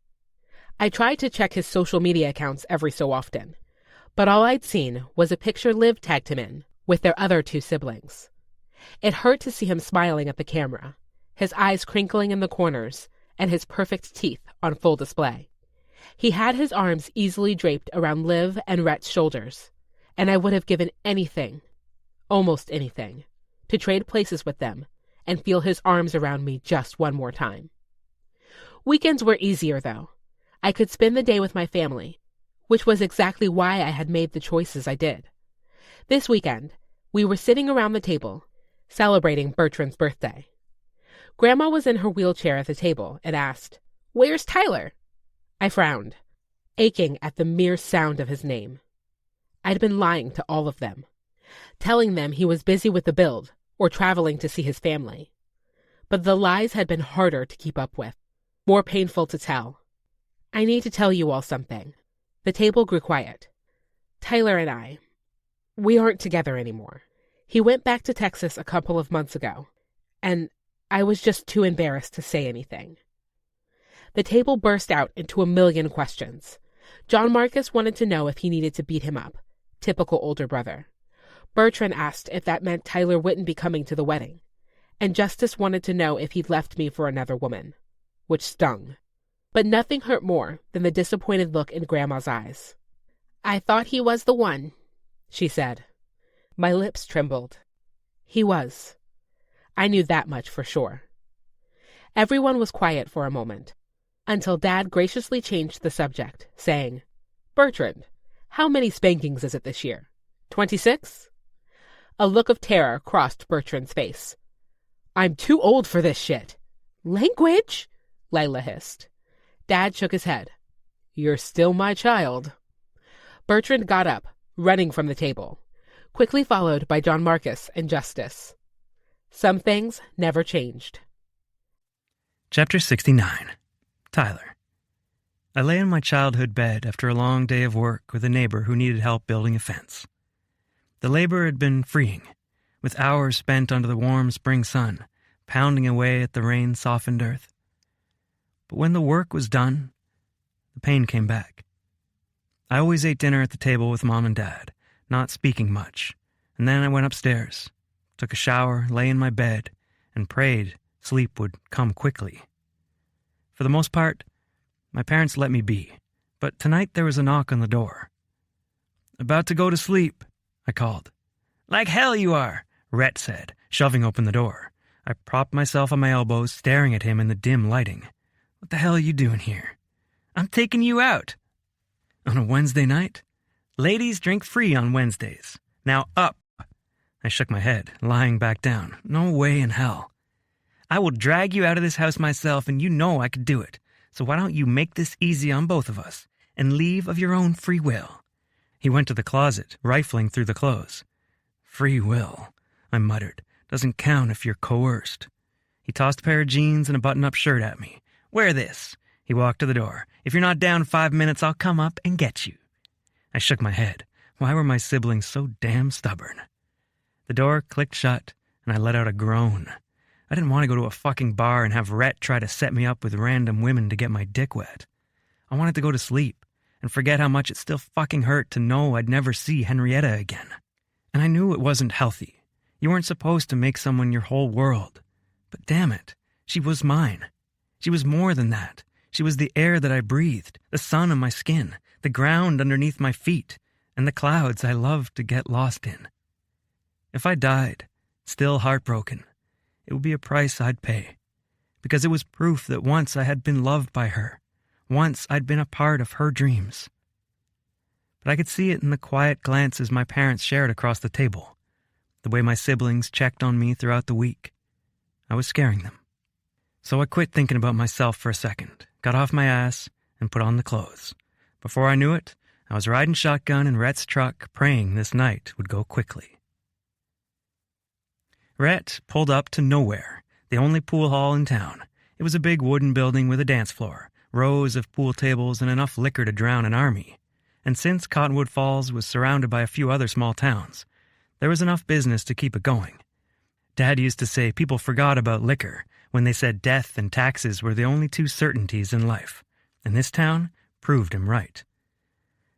S4: I tried to check his social media accounts every so often, but all I'd seen was a picture Liv tagged him in with their other 2 siblings. It hurt to see him smiling at the camera, his eyes crinkling in the corners, and his perfect teeth on full display. He had his arms easily draped around Liv and Rhett's shoulders, and I would have given anything, almost anything, to trade places with them and feel his arms around me just one more time. Weekends were easier, though. I could spend the day with my family, which was exactly why I had made the choices I did. This weekend, we were sitting around the table, celebrating Bertrand's birthday. Grandma was in her wheelchair at the table and asked, "Where's Tyler?" I frowned, aching at the mere sound of his name. I'd been lying to all of them, telling them he was busy with the build or traveling to see his family. But the lies had been harder to keep up with, more painful to tell. "I need to tell you all something." The table grew quiet. "Tyler and we aren't together anymore. He went back to Texas a couple of months ago, and I was just too embarrassed to say anything." The table burst out into a million questions. John Marcus wanted to know if he needed to beat him up, typical older brother. Bertrand asked if that meant Tyler wouldn't be coming to the wedding, and Justice wanted to know if he'd left me for another woman, which stung. But nothing hurt more than the disappointed look in Grandma's eyes. "I thought he was the one," she said. My lips trembled. He was. I knew that much for sure. Everyone was quiet for a moment, until Dad graciously changed the subject, saying, "Bertrand, How many spankings is it this year? 26? A look of terror crossed Bertrand's face. I'm too old for this shit. Language? Layla hissed. Dad shook his head. You're still my child. Bertrand got up, running from the table, quickly followed by John Marcus and Justice. Some things never changed.
S2: Chapter 69. Tyler. I lay in my childhood bed after a long day of work with a neighbor who needed help building a fence. The labor had been freeing, with hours spent under the warm spring sun, pounding away at the rain-softened earth. But when the work was done, the pain came back. I always ate dinner at the table with Mom and Dad, not speaking much, and then I went upstairs, took a shower, lay in my bed, and prayed sleep would come quickly. For the most part, my parents let me be, but tonight there was a knock on the door. About to go to sleep, I called. Like hell you are, Rhett said, shoving open the door. I propped myself on my elbows, staring at him in the dim lighting. What the hell are you doing here? I'm taking you out. On a Wednesday night? Ladies drink free on Wednesdays. Now up. I shook my head, lying back down. No way in hell. I will drag you out of this house myself, and you know I could do it. So why don't you make this easy on both of us, and leave of your own free will? He went to the closet, rifling through the clothes. Free will, I muttered. Doesn't count if you're coerced. He tossed a pair of jeans and a button-up shirt at me. Wear this. He walked to the door. If you're not down 5 minutes, I'll come up and get you. I shook my head. Why were my siblings so damn stubborn? The door clicked shut, and I let out a groan. I didn't want to go to a fucking bar and have Rhett try to set me up with random women to get my dick wet. I wanted to go to sleep and forget how much it still fucking hurt to know I'd never see Henrietta again. And I knew it wasn't healthy. You weren't supposed to make someone your whole world. But damn it, she was mine. She was more than that. She was the air that I breathed, the sun on my skin, the ground underneath my feet, and the clouds I loved to get lost in. If I died, still heartbroken, it would be a price I'd pay, because it was proof that once I had been loved by her, once I'd been a part of her dreams. But I could see it in the quiet glances my parents shared across the table, the way my siblings checked on me throughout the week. I was scaring them. So I quit thinking about myself for a second, got off my ass, and put on the clothes. Before I knew it, I was riding shotgun in Rhett's truck, praying this night would go quickly. Rhett pulled up to nowhere, the only pool hall in town. It was a big wooden building with a dance floor, rows of pool tables, and enough liquor to drown an army. And since Cottonwood Falls was surrounded by a few other small towns, there was enough business to keep it going. Dad used to say people forgot about liquor when they said death and taxes were the only two certainties in life, and this town proved him right.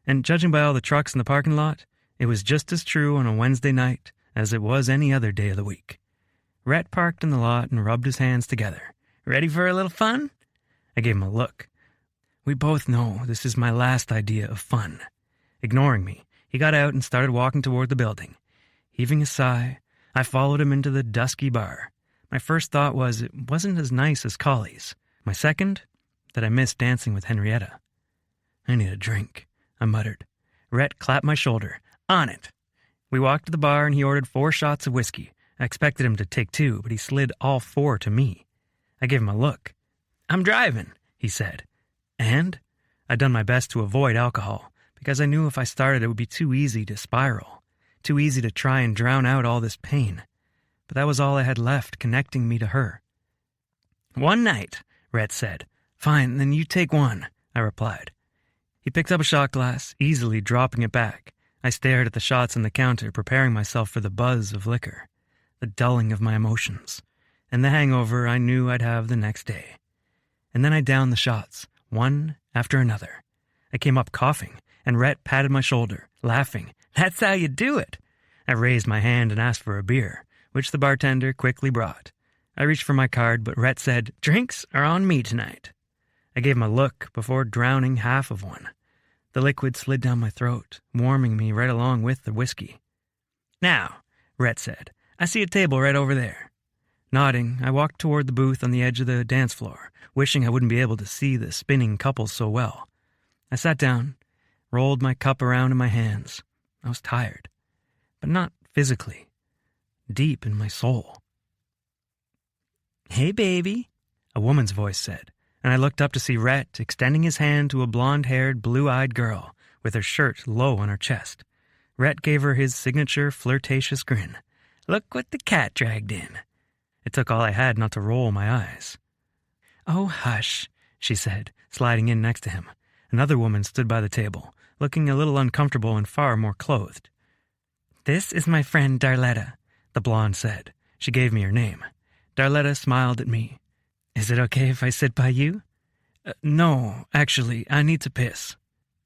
S2: And judging by all the trucks in the parking lot, it was just as true on a Wednesday night as it was any other day of the week. Rhett parked in the lot and rubbed his hands together. Ready for a little fun? I gave him a look. We both know this is my last idea of fun. Ignoring me, he got out and started walking toward the building. Heaving a sigh, I followed him into the dusky bar. My first thought was it wasn't as nice as Collie's. My second, that I missed dancing with Henrietta. I need a drink, I muttered. Rhett clapped my shoulder. On it. We walked to the bar and he ordered 4 shots of whiskey. I expected him to take 2, but he slid all 4 to me. I gave him a look. I'm driving, he said. And? I'd done my best to avoid alcohol, because I knew if I started it would be too easy to spiral, too easy to try and drown out all this pain. But that was all I had left connecting me to her. One night, Rhett said. Fine, then you take 1, I replied. He picked up a shot glass, easily dropping it back. I stared at the shots on the counter, preparing myself for the buzz of liquor, the dulling of my emotions, and the hangover I knew I'd have the next day. And then I downed the shots, one after another. I came up coughing, and Rhett patted my shoulder, laughing. That's how you do it. I raised my hand and asked for a beer, which the bartender quickly brought. I reached for my card, but Rhett said, Drinks are on me tonight. I gave him a look before drowning half of one. The liquid slid down my throat, warming me right along with the whiskey. Now, Rhett said, I see a table right over there. Nodding, I walked toward the booth on the edge of the dance floor, wishing I wouldn't be able to see the spinning couples so well. I sat down, rolled my cup around in my hands. I was tired, but not physically, deep in my soul. "Hey, baby," a woman's voice said, and I looked up to see Rhett extending his hand to a blonde-haired, blue-eyed girl with her shirt low on her chest. Rhett gave her his signature flirtatious grin. "Look what the cat dragged in." It took all I had not to roll my eyes. "Oh, hush," she said, sliding in next to him. Another woman stood by the table, looking a little uncomfortable and far more clothed. "This is my friend Darletta," the blonde said. She gave me her name. Darletta smiled at me. "Is it okay if I sit by you?" No, actually, I need to piss."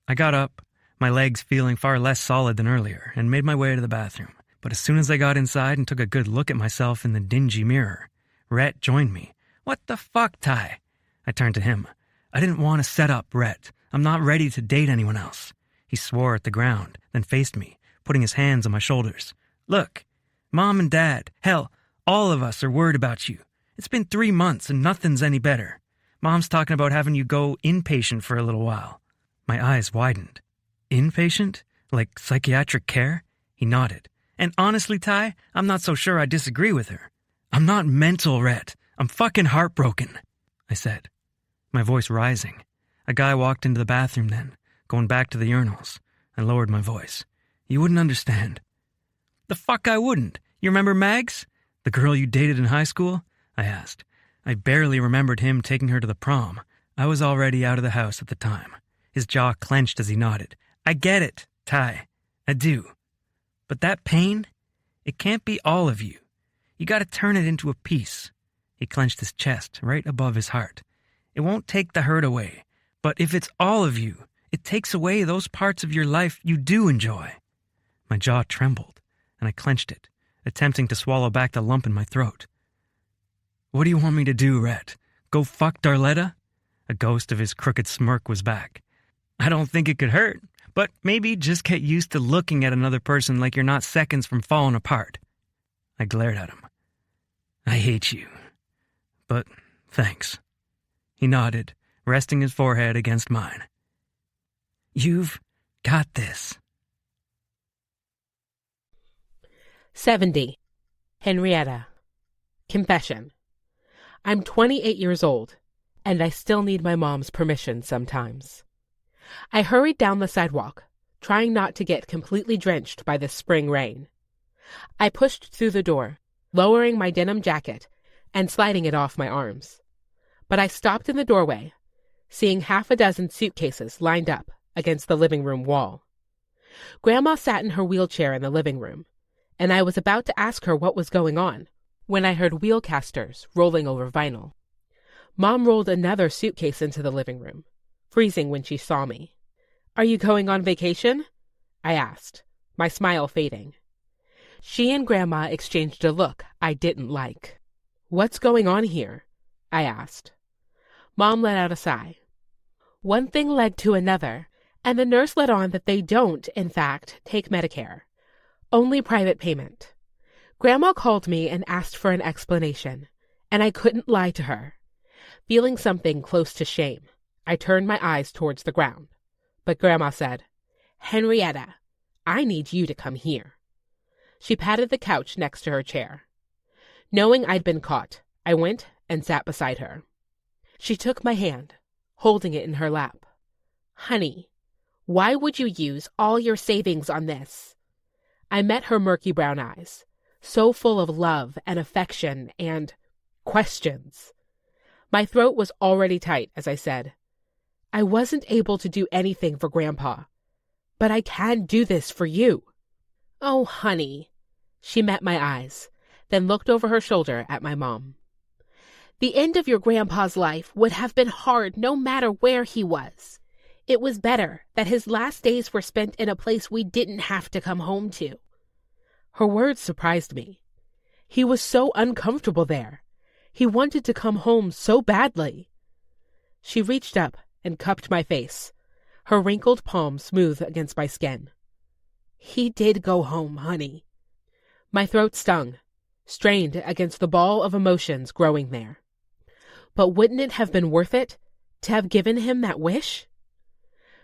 S2: I got up, my legs feeling far less solid than earlier, and made my way to the bathroom. But as soon as I got inside and took a good look at myself in the dingy mirror, Rhett joined me. "What the fuck, Ty?" I turned to him. "I didn't want to set up, Rhett. I'm not ready to date anyone else." He swore at the ground, then faced me, putting his hands on my shoulders. "Look, Mom and Dad, hell, all of us are worried about you. It's been 3 months and nothing's any better. Mom's talking about having you go inpatient for a little while." My eyes widened. "Inpatient? Like psychiatric care?" He nodded. "And honestly, Ty, I'm not so sure I disagree with her." "I'm not mental, Rhett. I'm fucking heartbroken," I said, my voice rising. A guy walked into the bathroom then, going back to the urinals. I lowered my voice. "You wouldn't understand." "The fuck I wouldn't. You remember Mags? The girl you dated in high school?" I asked. I barely remembered him taking her to the prom. I was already out of the house at the time. His jaw clenched as he nodded. "I get it, Ty. I do. But that pain, it can't be all of you. You gotta turn it into a piece." He clenched his chest right above his heart. "It won't take the hurt away. But if it's all of you, it takes away those parts of your life you do enjoy." My jaw trembled, and I clenched it, attempting to swallow back the lump in my throat. "What do you want me to do, Rhett? Go fuck Darletta?" A ghost of his crooked smirk was back. "I don't think it could hurt, but maybe just get used to looking at another person like you're not seconds from falling apart." I glared at him. "I hate you. But thanks." He nodded, resting his forehead against mine. "You've got this."
S4: 70. Henrietta. Confession. I'm 28 years old, and I still need my mom's permission sometimes. I hurried down the sidewalk, trying not to get completely drenched by the spring rain. I pushed through the door, lowering my denim jacket and sliding it off my arms. But I stopped in the doorway, seeing half a dozen suitcases lined up against the living room wall. Grandma sat in her wheelchair in the living room, and I was about to ask her what was going on when I heard wheel casters rolling over vinyl. Mom rolled another suitcase into the living room, freezing when she saw me. "Are you going on vacation?" I asked, my smile fading. She and Grandma exchanged a look I didn't like. "What's going on here?" I asked. Mom let out a sigh. "One thing led to another, and the nurse let on that they don't, in fact, take Medicare. Only private payment. Grandma called me and asked for an explanation, and I couldn't lie to her. Feeling something close to shame, I turned my eyes towards the ground. But Grandma said, 'Henrietta, I need you to come here.' She patted the couch next to her chair. Knowing I'd been caught, I went and sat beside her. She took my hand, holding it in her lap. 'Honey, why would you use all your savings on this?' I met her murky brown eyes, so full of love and affection and questions. My throat was already tight as I said, 'I wasn't able to do anything for Grandpa, but I can do this for you.' 'Oh, honey.' She met my eyes, then looked over her shoulder at my mom. 'The end of your Grandpa's life would have been hard no matter where he was. It was better that his last days were spent in a place we didn't have to come home to.' Her words surprised me. He was so uncomfortable there. He wanted to come home so badly. She reached up and cupped my face, her wrinkled palm smooth against my skin. 'He did go home, honey.' My throat stung, strained against the ball of emotions growing there. But wouldn't it have been worth it to have given him that wish?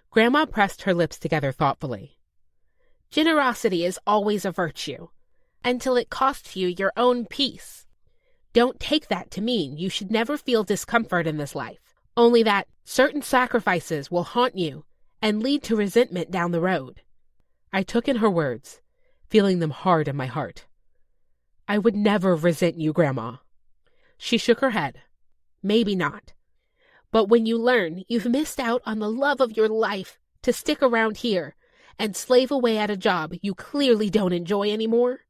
S4: Grandma pressed her lips together thoughtfully.
S3: Generosity is always a virtue, until it costs you your own peace. Don't take that to mean you should never feel discomfort in this life, only that certain sacrifices will haunt you and lead to resentment down the road.
S4: I took in her words, feeling them hard in my heart. I would never resent you, Grandma.
S3: She shook her head. Maybe not. But when you learn you've missed out on the love of your life to stick around here and slave away at a job you clearly don't enjoy anymore.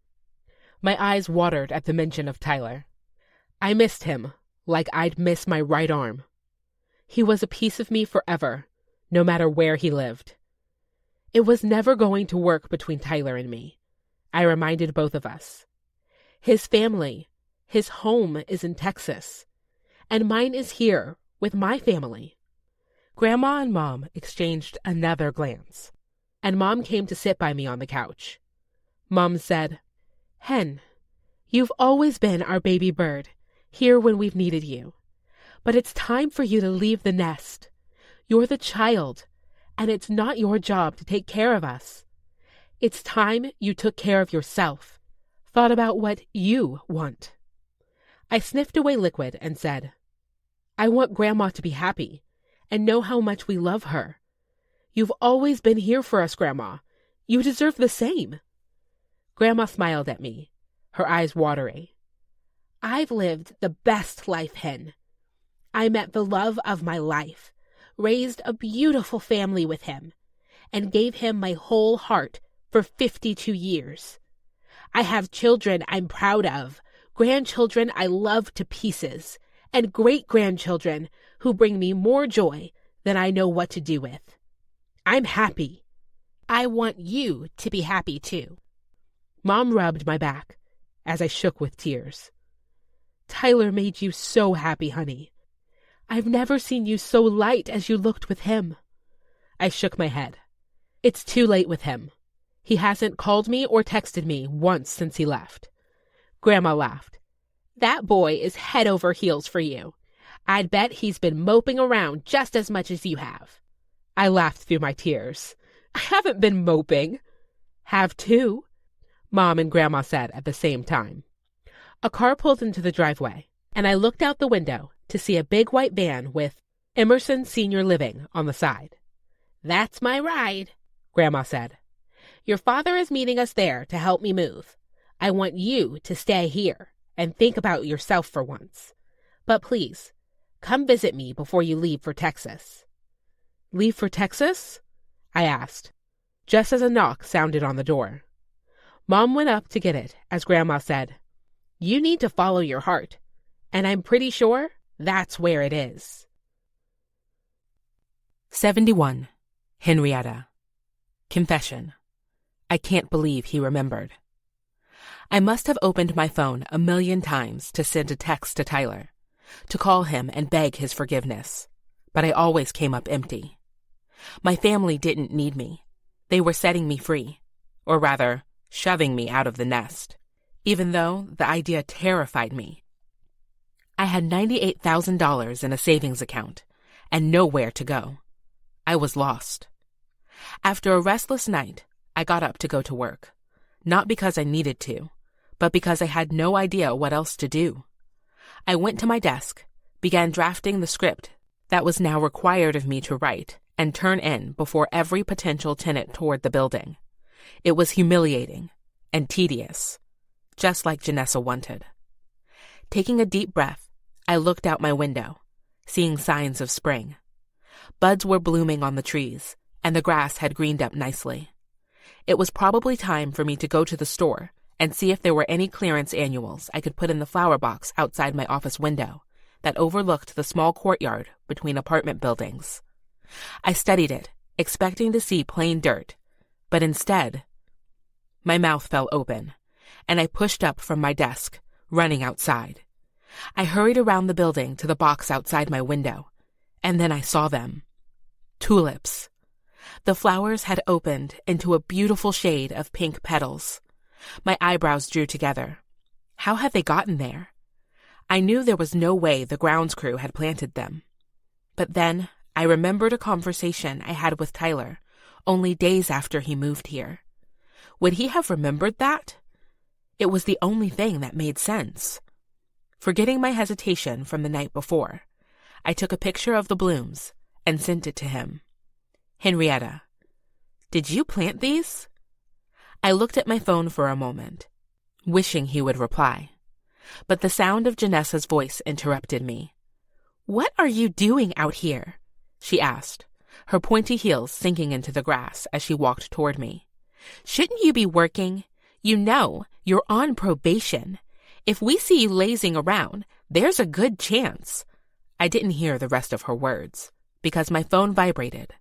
S4: My eyes watered at the mention of Tyler. I missed him like I'd miss my right arm. He was a piece of me forever, no matter where he lived. It was never going to work between Tyler and me, I reminded both of us. His family, his home is in Texas, and mine is here with my family. Grandma and Mom exchanged another glance, and Mom came to sit by me on the couch. Mom said, "Hen, you've always been our baby bird, here when we've needed you. But it's time for you to leave the nest. You're the child, and it's not your job to take care of us. It's time you took care of yourself, thought about what you want." I sniffed away liquid and said, "I want Grandma to be happy and know how much we love her. You've always been here for us, Grandma. You deserve the same." Grandma smiled at me, her eyes watery.
S3: I've lived the best life, Hen. I met the love of my life, raised a beautiful family with him, and gave him my whole heart for 52 years. I have children I'm proud of, grandchildren I love to pieces, and great-grandchildren who bring me more joy than I know what to do with. I'm happy. I want you to be happy, too.
S4: Mom rubbed my back as I shook with tears. Tyler made you so happy, honey. I've never seen you so light as you looked with him. I shook my head. It's too late with him. He hasn't called me or texted me once since he left. Grandma laughed.
S3: That boy is head over heels for you. I'd bet he's been moping around just as much as you have.
S4: I laughed through my tears. I haven't been moping. Have too, Mom and Grandma said at the same time. A car pulled into the driveway, and I looked out the window to see a big white van with Emerson Senior Living on the side.
S3: That's my ride,
S4: Grandma said.
S3: Your father is meeting us there to help me move. I want you to stay here and think about yourself for once. But please, come visit me before you leave for Texas.
S4: Leave for Texas? I asked, just as a knock sounded on the door. Mom went up to get it as Grandma said,
S3: "You need to follow your heart, and I'm pretty sure that's where it is."
S1: 71. Henrietta. Confession. I can't believe he remembered. I must have opened my phone 1,000,000 times to send a text to Tyler, to call him and beg his forgiveness, but I always came up empty. My family didn't need me. They were setting me free, or rather, shoving me out of the nest, even though the idea terrified me. I had $98,000 in a savings account and nowhere to go. I was lost. After a restless night, I got up to go to work, not because I needed to, but because I had no idea what else to do. I went to my desk, began drafting the script that was now required of me to write and turn in before every potential tenant toured the building. It was humiliating and tedious, just like Janessa wanted. Taking a deep breath, I looked out my window, seeing signs of spring. Buds were blooming on the trees, and the grass had greened up nicely. It was probably time for me to go to the store and see if there were any clearance annuals I could put in the flower box outside my office window that overlooked the small courtyard between apartment buildings. I studied it, expecting to see plain dirt, but instead, my mouth fell open, and I pushed up from my desk, running outside. I hurried around the building to the box outside my window, and then I saw them. Tulips. The flowers had opened into a beautiful shade of pink petals. My eyebrows drew together. How had they gotten there? I knew there was no way the grounds crew had planted them. But then
S4: I remembered a conversation I had with Tyler only days after he moved here. Would he have remembered that? It was the only thing that made sense. Forgetting my hesitation from the night before, I took a picture of the blooms and sent it to him. Henrietta, did you plant these? I looked at my phone for a moment, wishing he would reply. But the sound of Janessa's voice interrupted me. What are you doing out here? She asked, her pointy heels sinking into the grass as she walked toward me. Shouldn't you be working? You know, you're on probation. If we see you lazing around, there's a good chance. I didn't hear the rest of her words because my phone vibrated.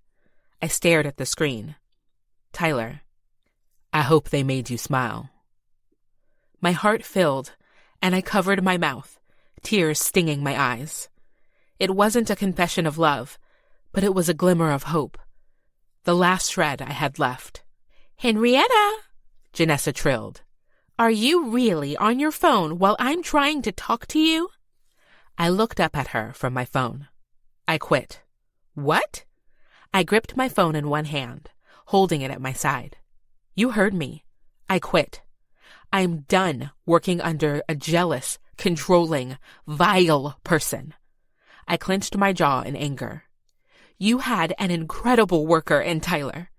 S4: I stared at the screen. Tyler, I hope they made you smile. My heart filled, and I covered my mouth, tears stinging my eyes. It wasn't a confession of love, but it was a glimmer of hope. The last shred I had left. Henrietta, Janessa trilled. Are you really on your phone while I'm trying to talk to you? I looked up at her from my phone. I quit. What? I gripped my phone in one hand, holding it at my side. You heard me. I quit. I'm done working under a jealous, controlling, vile person. I clenched my jaw in anger. You had an incredible worker in Tyler.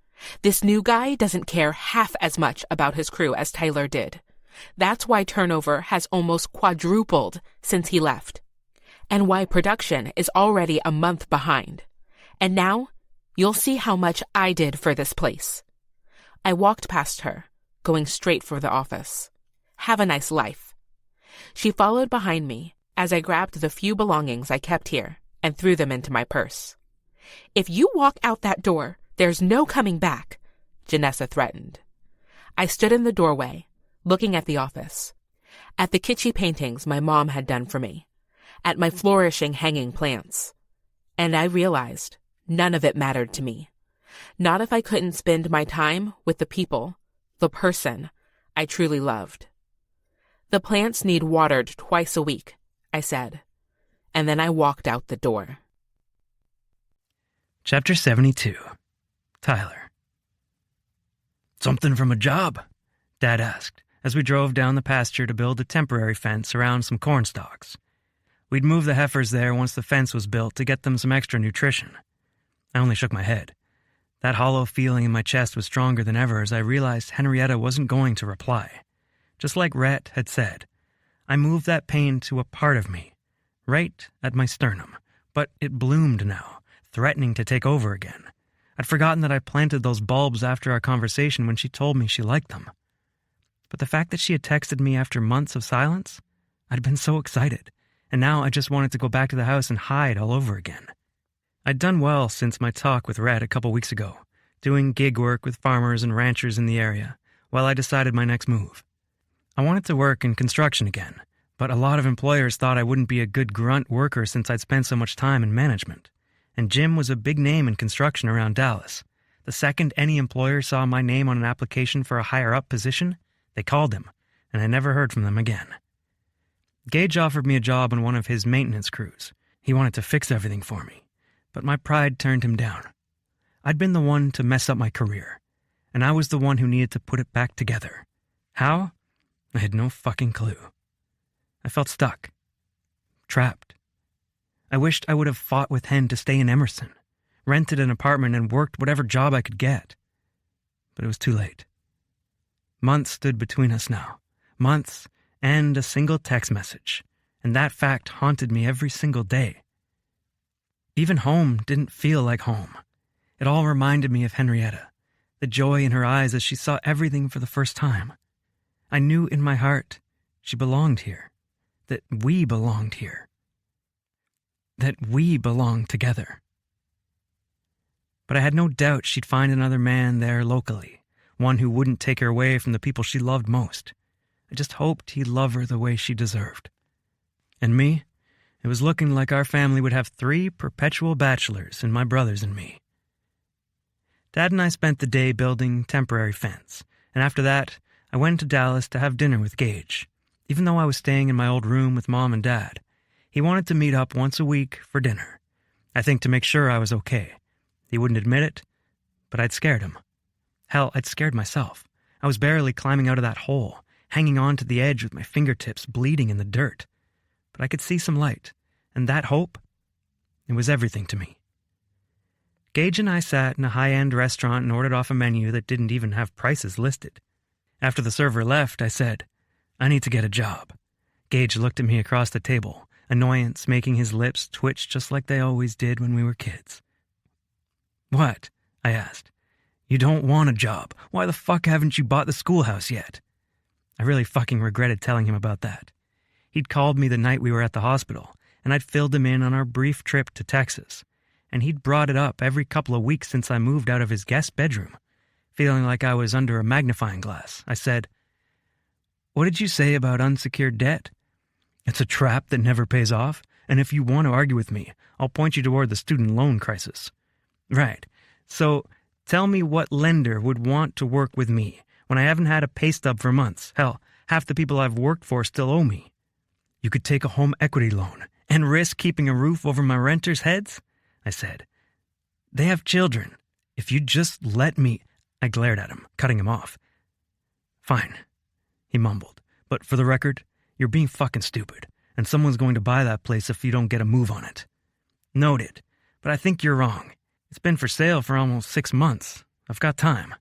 S4: This new guy doesn't care half as much about his crew as Tyler did. That's why turnover has almost quadrupled since he left, and why production is already a month behind. And now, you'll see how much I did for this place. I walked past her, going straight for the office. Have a nice life. She followed behind me as I grabbed the few belongings I kept here and threw them into my purse. If you walk out that door, there's no coming back, Janessa threatened. I stood in the doorway, looking at the office, at the kitschy paintings my mom had done for me, at my flourishing hanging plants. And I realized none of it mattered to me. Not if I couldn't spend my time with the people, the person I truly loved. The plants need watered twice a week, I said, and then I walked out the door.
S2: Chapter 72. Tyler. Something from a job? Dad asked, as we drove down the pasture to build a temporary fence around some corn stalks. We'd move the heifers there once the fence was built to get them some extra nutrition. I only shook my head. That hollow feeling in my chest was stronger than ever as I realized Henrietta wasn't going to reply. Just like Rhett had said, I moved that pain to a part of me, right at my sternum, but it bloomed now, threatening to take over again. I'd forgotten that I planted those bulbs after our conversation when she told me she liked them. But the fact that she had texted me after months of silence, I'd been so excited, and now I just wanted to go back to the house and hide all over again. I'd done well since my talk with Red a couple weeks ago, doing gig work with farmers and ranchers in the area, while I decided my next move. I wanted to work in construction again, but a lot of employers thought I wouldn't be a good grunt worker since I'd spent so much time in management. And Jim was a big name in construction around Dallas. The second any employer saw my name on an application for a higher-up position, they called him, and I never heard from them again. Gage offered me a job on one of his maintenance crews. He wanted to fix everything for me, but my pride turned him down. I'd been the one to mess up my career, and I was the one who needed to put it back together. How? I had no fucking clue. I felt stuck. Trapped. I wished I would have fought with Hen to stay in Emerson, rented an apartment and worked whatever job I could get. But it was too late. Months stood between us now. Months and a single text message, and that fact haunted me every single day. Even home didn't feel like home. It all reminded me of Henrietta, the joy in her eyes as she saw everything for the first time. I knew in my heart she belonged here, that we belonged here, that we belonged together. But I had no doubt she'd find another man there locally, one who wouldn't take her away from the people she loved most. I just hoped he'd love her the way she deserved. And me? It was looking like our family would have 3 perpetual bachelors and my brothers and me. Dad and I spent the day building temporary fence, and after that, I went to Dallas to have dinner with Gage. Even though I was staying in my old room with Mom and Dad, he wanted to meet up once a week for dinner. I think to make sure I was okay. He wouldn't admit it, but I'd scared him. Hell, I'd scared myself. I was barely climbing out of that hole, hanging on to the edge with my fingertips bleeding in the dirt. But I could see some light, and that hope, it was everything to me. Gage and I sat in a high-end restaurant and ordered off a menu that didn't even have prices listed. After the server left, I said, "I need to get a job." Gage looked at me across the table, annoyance making his lips twitch just like they always did when we were kids. "What?" I asked. "You don't want a job. Why the fuck haven't you bought the schoolhouse yet?" I really fucking regretted telling him about that. He'd called me the night we were at the hospital, and I'd filled him in on our brief trip to Texas. And he'd brought it up every couple of weeks since I moved out of his guest bedroom. Feeling like I was under a magnifying glass, I said, "What did you say about unsecured debt? It's a trap that never pays off, and if you want to argue with me, I'll point you toward the student loan crisis." "Right. So tell me what lender would want to work with me when I haven't had a pay stub for months. Hell, half the people I've worked for still owe me. You could take a home equity loan and risk keeping a roof over my renters' heads?" I said. "They have children. If you just let me—" I glared at him, cutting him off. "Fine," he mumbled. "But for the record, you're being fucking stupid, and someone's going to buy that place if you don't get a move on it." "Noted, but I think you're wrong. It's been for sale for almost 6 months. I've got time."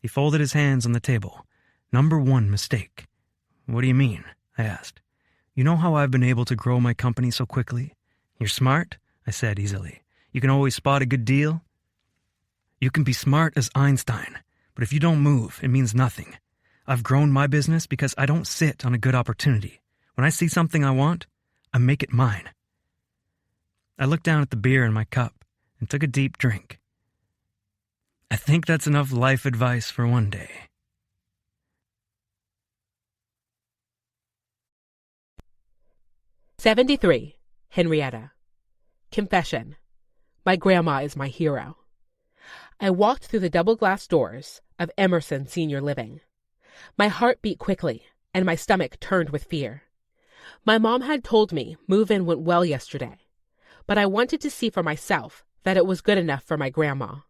S2: He folded his hands on the table. "Number one mistake." "What do you mean?" I asked. "You know how I've been able to grow my company so quickly?" "You're smart," I said easily. "You can always spot a good deal." "You can be smart as Einstein, but if you don't move, it means nothing. I've grown my business because I don't sit on a good opportunity. When I see something I want, I make it mine." I looked down at the beer in my cup and took a deep drink. I think that's enough life advice for one day.
S4: "73. Henrietta. Confession. My grandma is my hero." I walked through the double-glass doors of Emerson Senior Living. My heart beat quickly, and my stomach turned with fear. My mom had told me move-in went well yesterday, but I wanted to see for myself that it was good enough for my grandma.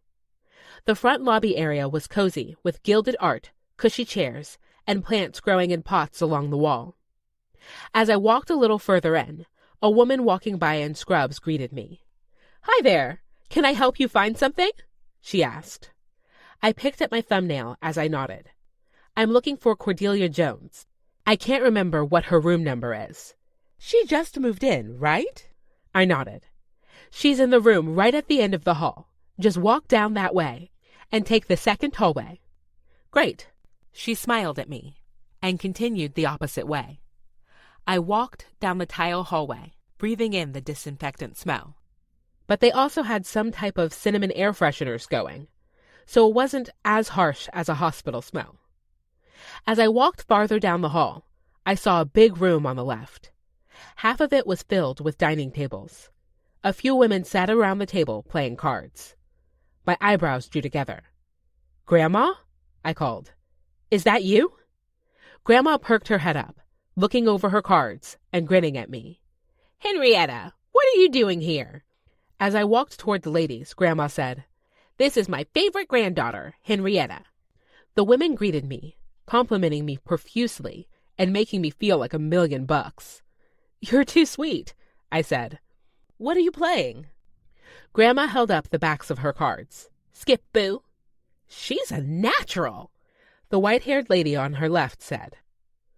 S4: The front lobby area was cozy with gilded art, cushy chairs, and plants growing in pots along the wall. As I walked a little further in, a woman walking by in scrubs greeted me. "Hi there. Can I help you find something?" she asked. I picked at my thumbnail as I nodded. "I'm looking for Cordelia Jones. I can't remember what her room number is." "She just moved in, right?" I nodded. "She's in the room right at the end of the hall. Just walk down that way and take the second hallway." "Great." She smiled at me and continued the opposite way. I walked down the tile hallway, breathing in the disinfectant smell. But they also had some type of cinnamon air fresheners going, so it wasn't as harsh as a hospital smell. As I walked farther down the hall, I saw a big room on the left. Half of it was filled with dining tables. A few women sat around the table playing cards. My eyebrows drew together. "Grandma?" I called. "Is that you?" Grandma perked her head up, looking over her cards and grinning at me. "Henrietta, what are you doing here?" As I walked toward the ladies, Grandma said, "This is my favorite granddaughter, Henrietta." The women greeted me, complimenting me profusely and making me feel like $1,000,000. "You're too sweet," I said. "What are you playing?" Grandma held up the backs of her cards. "Skip, boo." "She's a natural," the white-haired lady on her left said.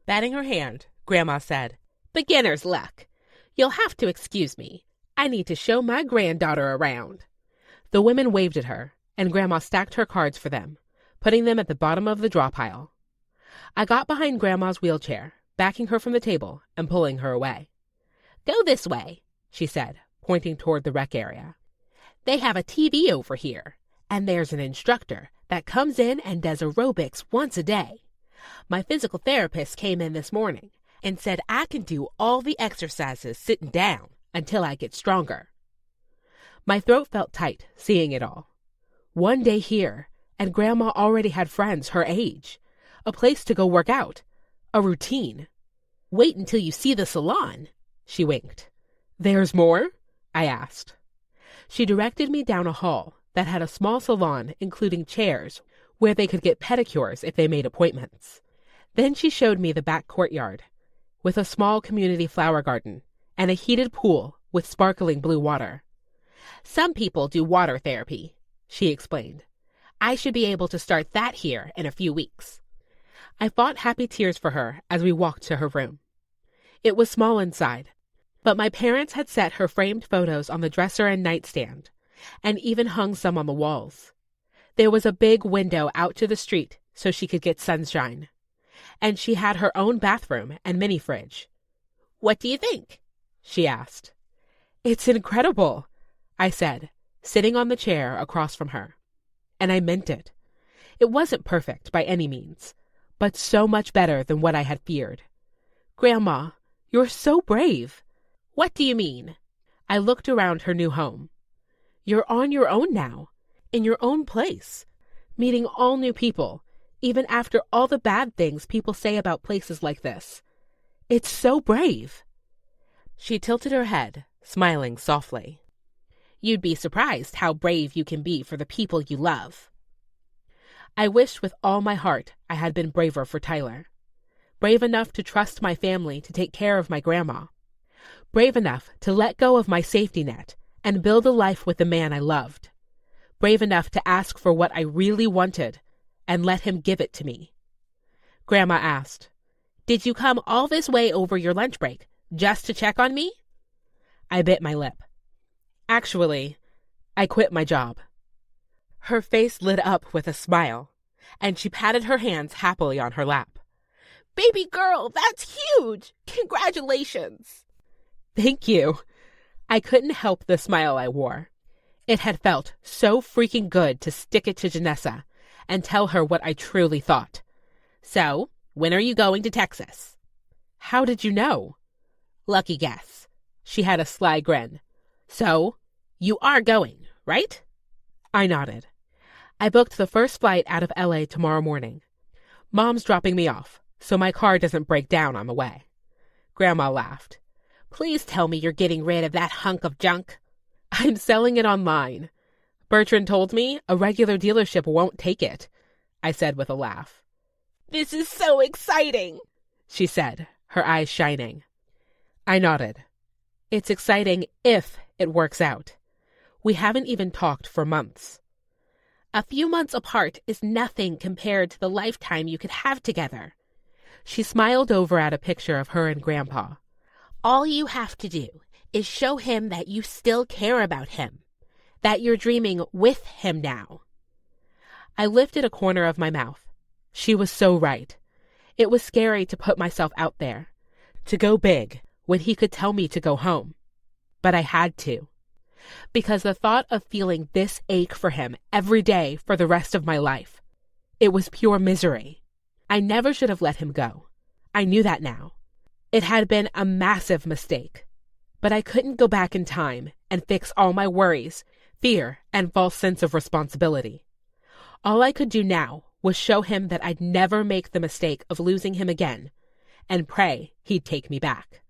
S4: Batting her hand, Grandma said, "Beginner's luck. You'll have to excuse me. I need to show my granddaughter around." The women waved at her, and Grandma stacked her cards for them, putting them at the bottom of the draw pile. I got behind Grandma's wheelchair, backing her from the table and pulling her away. "Go this way," she said, pointing toward the rec area. "They have a TV over here, and there's an instructor that comes in and does aerobics once a day. My physical therapist came in this morning and said I can do all the exercises sitting down until I get stronger." My throat felt tight, seeing it all. One day here, and Grandma already had friends her age, a place to go work out, a routine. "Wait until you see the salon," she winked. "There's more?" I asked. She directed me down a hall that had a small salon including chairs where they could get pedicures if they made appointments. Then she showed me the back courtyard, with a small community flower garden and a heated pool with sparkling blue water.
S3: Some people do water therapy, she explained. I should be able to start that here in a few weeks.
S4: I fought happy tears for her as we walked to her room. It was small inside, but my parents had set her framed photos on the dresser and nightstand, and even hung some on the walls. There was a big window out to the street so she could get sunshine, and she had her own bathroom and mini fridge.
S3: What do you think?
S4: She asked. It's incredible, I said, sitting on the chair across from her. And I meant it. It wasn't perfect by any means, but so much better than what I had feared. Grandma, you're so brave.
S3: What do you mean?
S4: I looked around her new home. You're on your own now, in your own place, meeting all new people, even after all the bad things people say about places like this. It's so brave. She tilted her head, smiling softly.
S3: You'd be surprised how brave you can be for the people you love.
S4: I wished with all my heart I had been braver for Tyler. Brave enough to trust my family to take care of my grandma. Brave enough to let go of my safety net and build a life with the man I loved. Brave enough to ask for what I really wanted and let him give it to me. Grandma asked,
S3: Did you come all this way over your lunch break just to check on me?
S4: I bit my lip. Actually, I quit my job. Her face lit up with a smile, and she patted her hands happily on her lap.
S3: Baby girl, that's huge! Congratulations!
S4: Thank you. I couldn't help the smile I wore. It had felt so freaking good to stick it to Janessa and tell her what I truly thought.
S3: So, when are you going to Texas?
S4: How did you know?
S3: Lucky guess.
S4: She had a sly grin.
S3: So, you are going, right?
S4: I nodded. I booked the first flight out of LA tomorrow morning. Mom's dropping me off, so my car doesn't break down on the way. Grandma laughed.
S3: Please tell me you're getting rid of that hunk of junk.
S4: I'm selling it online. Bertrand told me a regular dealership won't take it, I said with a laugh.
S3: This is so exciting,
S4: she said, her eyes shining. I nodded. It's exciting if it works out. We haven't even talked for months.
S3: A few months apart is nothing compared to the lifetime you could have together.
S4: She smiled over at a picture of her and Grandpa.
S3: All you have to do is show him that you still care about him, that you're dreaming with him now.
S4: I lifted a corner of my mouth. She was so right. It was scary to put myself out there, to go big when he could tell me to go home. But I had to. Because the thought of feeling this ache for him every day for the rest of my life, it was pure misery. I never should have let him go. I knew that now. It had been a massive mistake. But I couldn't go back in time and fix all my worries, fear, and false sense of responsibility. All I could do now was show him that I'd never make the mistake of losing him again, and pray he'd take me back.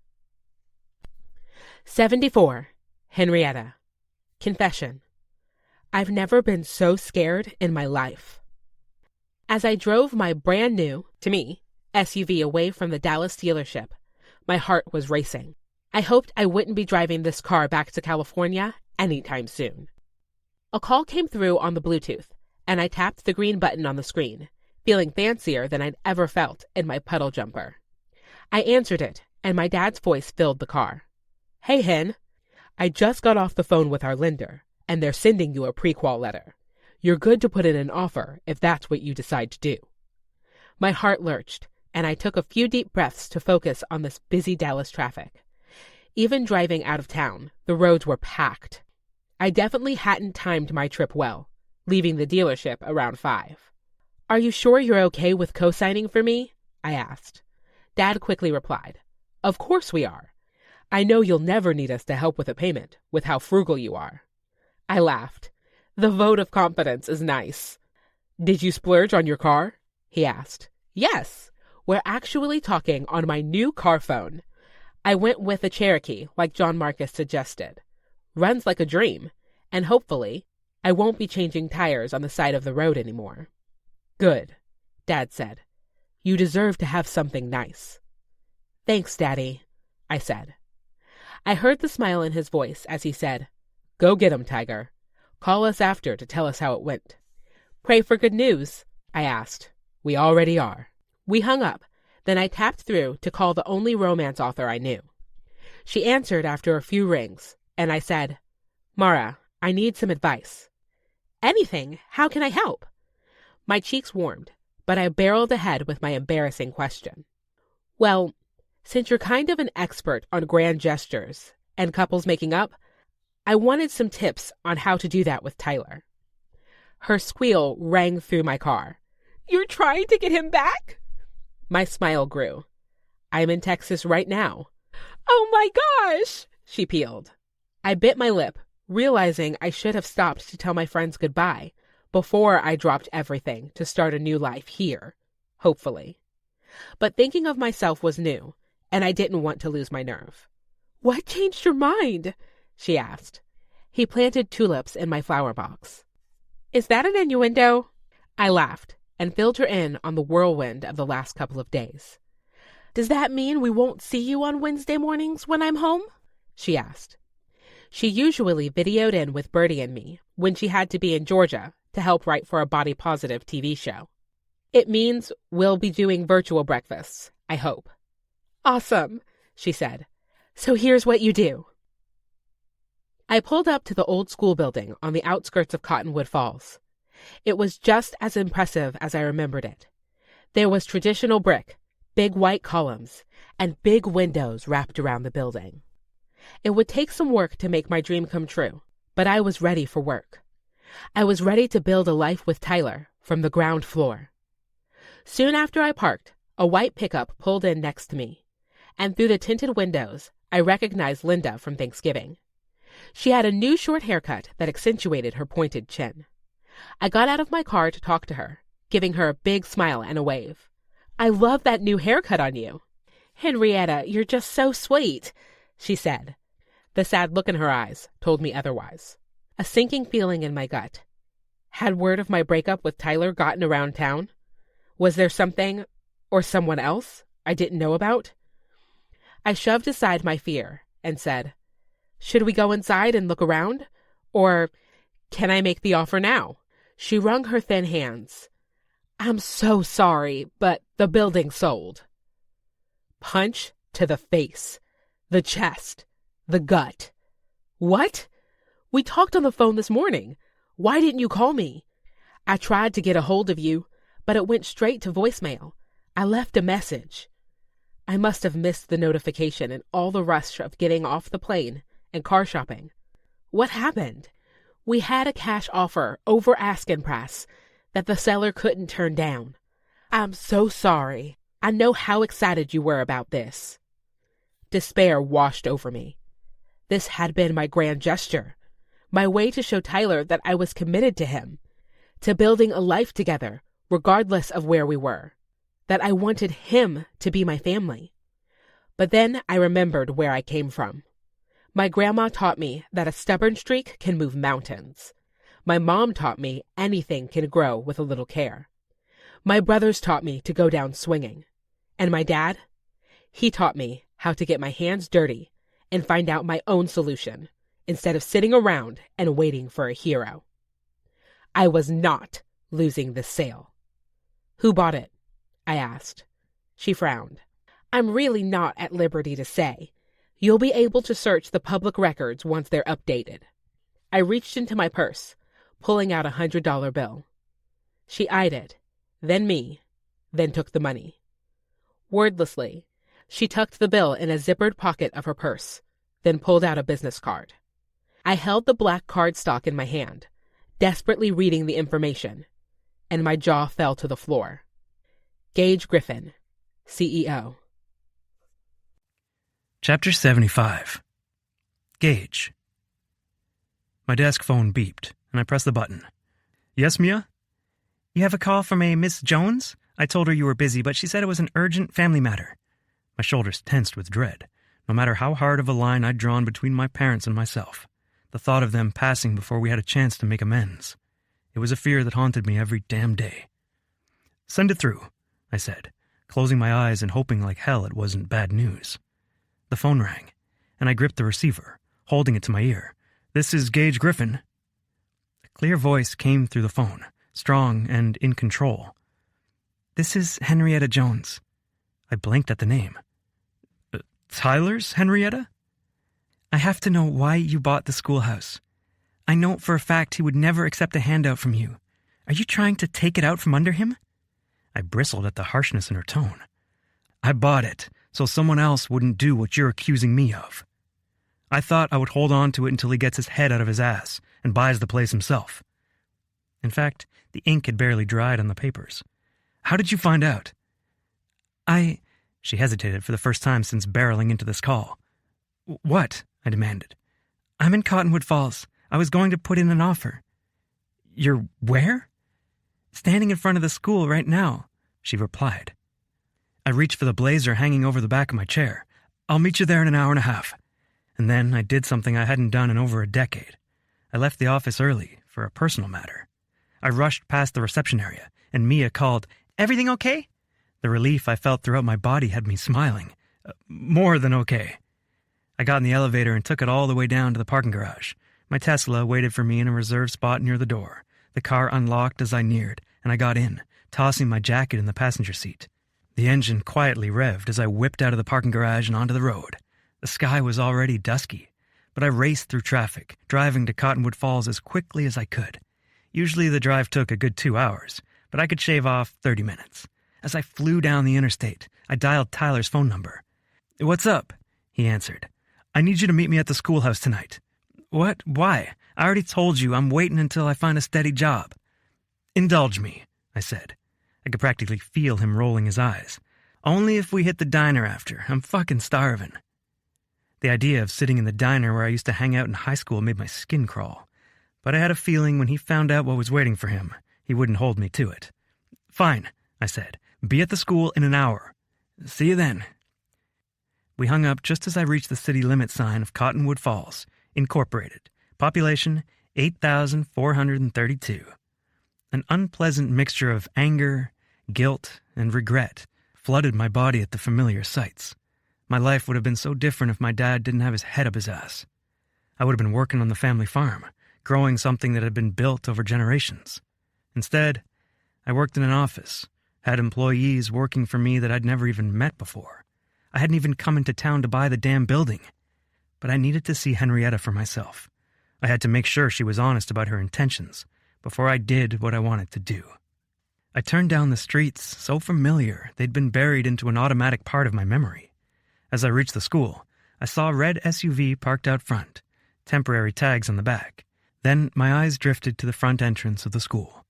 S4: 74. Henrietta. Confession. I've never been so scared in my life. As I drove my brand new, to me, SUV away from the Dallas dealership, my heart was racing. I hoped I wouldn't be driving this car back to California anytime soon. A call came through on the Bluetooth, and I tapped the green button on the screen, feeling fancier than I'd ever felt in my puddle jumper. I answered it, and my dad's voice filled the car. Hey, Hen. I just got off the phone with our lender, and they're sending you a pre-qual letter. You're good to put in an offer if that's what you decide to do. My heart lurched, and I took a few deep breaths to focus on this busy Dallas traffic. Even driving out of town, the roads were packed. I definitely hadn't timed my trip well, leaving the dealership around 5. Are you sure you're okay with co-signing for me? I asked. Dad quickly replied, Of course we are. I know you'll never need us to help with a payment, with how frugal you are. I laughed. The vote of confidence is nice. Did you splurge on your car? He asked. Yes, we're actually talking on my new car phone. I went with a Cherokee, like John Marcus suggested. Runs like a dream,
S1: And hopefully, I won't be changing tires on the side of the road anymore. Good, Dad said. You deserve to have something nice. Thanks, Daddy, I said. I heard the smile in his voice as he said, Go get 'em, Tiger. Call us after to tell us how it went. Pray for good news, I asked. We already are. We hung up. Then I tapped through to call the only romance author I knew. She answered after a few rings, and I said, Mara, I need some advice. Anything. How can I help? My cheeks warmed, but I barreled ahead with my embarrassing question. Well, since you're kind of an expert on grand gestures and couples making up, I wanted some tips on how to do that with Tyler. Her squeal rang through my car. You're trying to get him back? My smile grew. I'm in Texas right now. Oh my gosh, she pealed. I bit my lip, realizing I should have stopped to tell my friends goodbye before I dropped everything to start a new life here, hopefully. But thinking of myself was new, and I didn't want to lose my nerve. What changed your mind? She asked. He planted tulips in my flower box. Is that an innuendo? I laughed and filled her in on the whirlwind of the last couple of days. Does that mean we won't see you on Wednesday mornings when I'm home? She asked. She usually videoed in with Bertie and me when she had to be in Georgia to help write for a body-positive TV show. It means we'll be doing virtual breakfasts, I hope. Awesome, she said. So here's what you do. I pulled up to the old school building on the outskirts of Cottonwood Falls. It was just as impressive as I remembered it. There was traditional brick, big white columns, and big windows wrapped around the building. It would take some work to make my dream come true, but I was ready for work. I was ready to build a life with Tyler from the ground floor. Soon after I parked, a white pickup pulled in next to me, and through the tinted windows, I recognized Linda from Thanksgiving. She had a new short haircut that accentuated her pointed chin. I got out of my car to talk to her, giving her a big smile and a wave. I love that new haircut on you. Henrietta, you're just so sweet, she said. The sad look in her eyes told me otherwise. A sinking feeling in my gut. Had word of my breakup with Tyler gotten around town? Was there something, or someone else, I didn't know about? I shoved aside my fear and said, Should we go inside and look around? Or can I make the offer now? She wrung her thin hands. I'm so sorry, but the building's sold. Punch to the face, the chest, the gut. What? We talked on the phone this morning. Why didn't you call me? I tried to get a hold of you, but it went straight to voicemail. I left a message. I must have missed the notification in all the rush of getting off the plane and car shopping. What happened? We had a cash offer over asking price that the seller couldn't turn down. I'm so sorry. I know how excited you were about this. Despair washed over me. This had been my grand gesture, my way to show Tyler that I was committed to him, to building a life together, regardless of where we were, that I wanted him to be my family. But then I remembered where I came from. My grandma taught me that a stubborn streak can move mountains. My mom taught me anything can grow with a little care. My brothers taught me to go down swinging. And my dad? He taught me how to get my hands dirty and find out my own solution instead of sitting around and waiting for a hero. I was not losing this sale. Who bought it? I asked. She frowned. I'm really not at liberty to say. You'll be able to search the public records once they're updated. I reached into my purse, pulling out $100 bill. She eyed it, then me, then took the money. Wordlessly, she tucked the bill in a zippered pocket of her purse, then pulled out a business card. I held the black cardstock in my hand, desperately reading the information, and my jaw fell to the floor. Gage Griffen, CEO.
S2: Chapter 75. Gage. My desk phone beeped, and I pressed the button. Yes, Mia? You have a call from a Miss Jones? I told her you were busy, but she said it was an urgent family matter. My shoulders tensed with dread, no matter how hard of a line I'd drawn between my parents and myself. the thought of them passing before we had a chance to make amends. It was a fear that haunted me every damn day. "Send it through," I said, closing my eyes and hoping like hell it wasn't bad news. The phone rang, and I gripped the receiver, holding it to my ear. "This is Gage Griffen." A clear voice came through the phone, strong and in control. "This is Henrietta Jones." I blinked at the name. "Tyler's Henrietta?" "I have to know why you bought the schoolhouse. I know for a fact he would never accept a handout from you. Are you trying to take it out from under him?" I bristled at the harshness in her tone. "I bought it so someone else wouldn't do what you're accusing me of. I thought I would hold on to it until he gets his head out of his ass and buys the place himself." In fact, the ink had barely dried on the papers. "How did you find out?" She hesitated for the first time since barreling into this call. "What?" I demanded. "I'm in Cottonwood Falls. I was going to put in an offer." "You're where?" "Standing in front of the school right now," she replied. I reached for the blazer hanging over the back of my chair. "I'll meet you there in an hour and a half." And then I did something I hadn't done in over a decade. I left the office early for a personal matter. I rushed past the reception area, and Mia called, "Everything okay?" The relief I felt throughout my body had me smiling. More than okay. I got in the elevator and took it all the way down to the parking garage. My Tesla waited for me in a reserved spot near the door. The car unlocked as I neared, and I got in, tossing my jacket in the passenger seat. The engine quietly revved as I whipped out of the parking garage and onto the road. The sky was already dusky, but I raced through traffic, driving to Cottonwood Falls as quickly as I could. Usually the drive took a good 2 hours, but I could shave off 30 minutes. As I flew down the interstate, I dialed Tyler's phone number. "What's up?" he answered. "I need you to meet me at the schoolhouse tonight." "What? Why? I already told you I'm waiting until I find a steady job." "Indulge me," I said. I could practically feel him rolling his eyes. "Only if we hit the diner after. I'm fucking starving." The idea of sitting in the diner where I used to hang out in high school made my skin crawl. But I had a feeling when he found out what was waiting for him, he wouldn't hold me to it. "Fine," I said. "Be at the school in an hour. See you then." We hung up just as I reached the city limit sign of Cottonwood Falls, Incorporated, population 8,432. An unpleasant mixture of anger, guilt, and regret flooded my body at the familiar sights. My life would have been so different if my dad didn't have his head up his ass. I would have been working on the family farm, growing something that had been built over generations. Instead, I worked in an office, had employees working for me that I'd never even met before. I hadn't even come into town to buy the damn building. But I needed to see Henrietta for myself. I had to make sure she was honest about her intentions before I did what I wanted to do. I turned down the streets so familiar they'd been buried into an automatic part of my memory. As I reached the school, I saw a red SUV parked out front, temporary tags on the back. Then my eyes drifted to the front entrance of the school.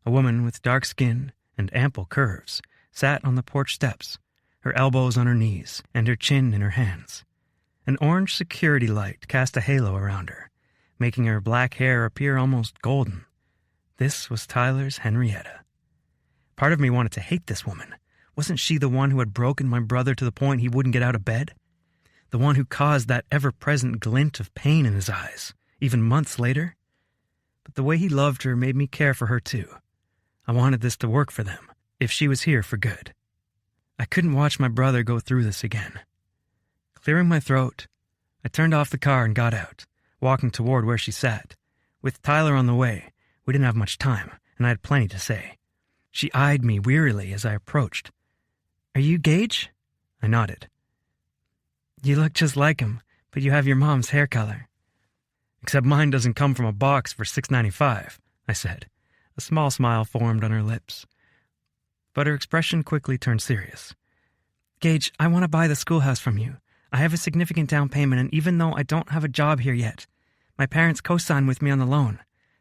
S2: A woman with dark skin and ample curves sat on the porch steps, her elbows on her knees and her chin in her hands. An orange security light cast a halo around her, making her black hair appear almost golden. This was Tyler's Henrietta. Part of me wanted to hate this woman. Wasn't she the one who had broken my brother to the point he wouldn't get out of bed? The one who caused that ever-present glint of pain in his eyes, even months later? But the way he loved her made me care for her too. I wanted this to work for them, if she was here for good. I couldn't watch my brother go through this again. Clearing my throat, I turned off the car and got out, walking toward where she sat. With Tyler on the way, we didn't have much time, and I had plenty to say. She eyed me wearily as I approached. "Are you Gage?" I nodded. "You look just like him, but you have your mom's hair color." "Except mine doesn't come from a box for $6.95, I said. A small smile formed on her lips. But her expression quickly turned serious. "Gage, I want to buy the schoolhouse from you. I have a significant down payment, and even though I don't have a job here yet, my parents co-signed with me on the loan.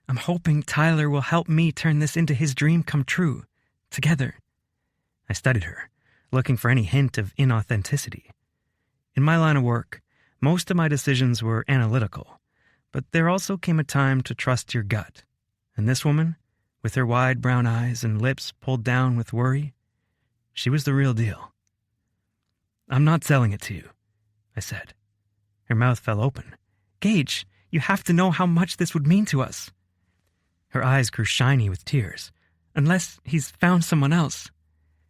S2: I'm hoping Tyler will help me turn this into his dream come true. Together." I studied her, looking for any hint of inauthenticity. In my line of work, most of my decisions were analytical, but there also came a time to trust your gut. And this woman, with her wide brown eyes and lips pulled down with worry, she was the real deal. "I'm not selling it to you," I said. Her mouth fell open. "Gage, You have to know how much this would mean to us." Her eyes grew shiny with tears. "Unless he's found someone else."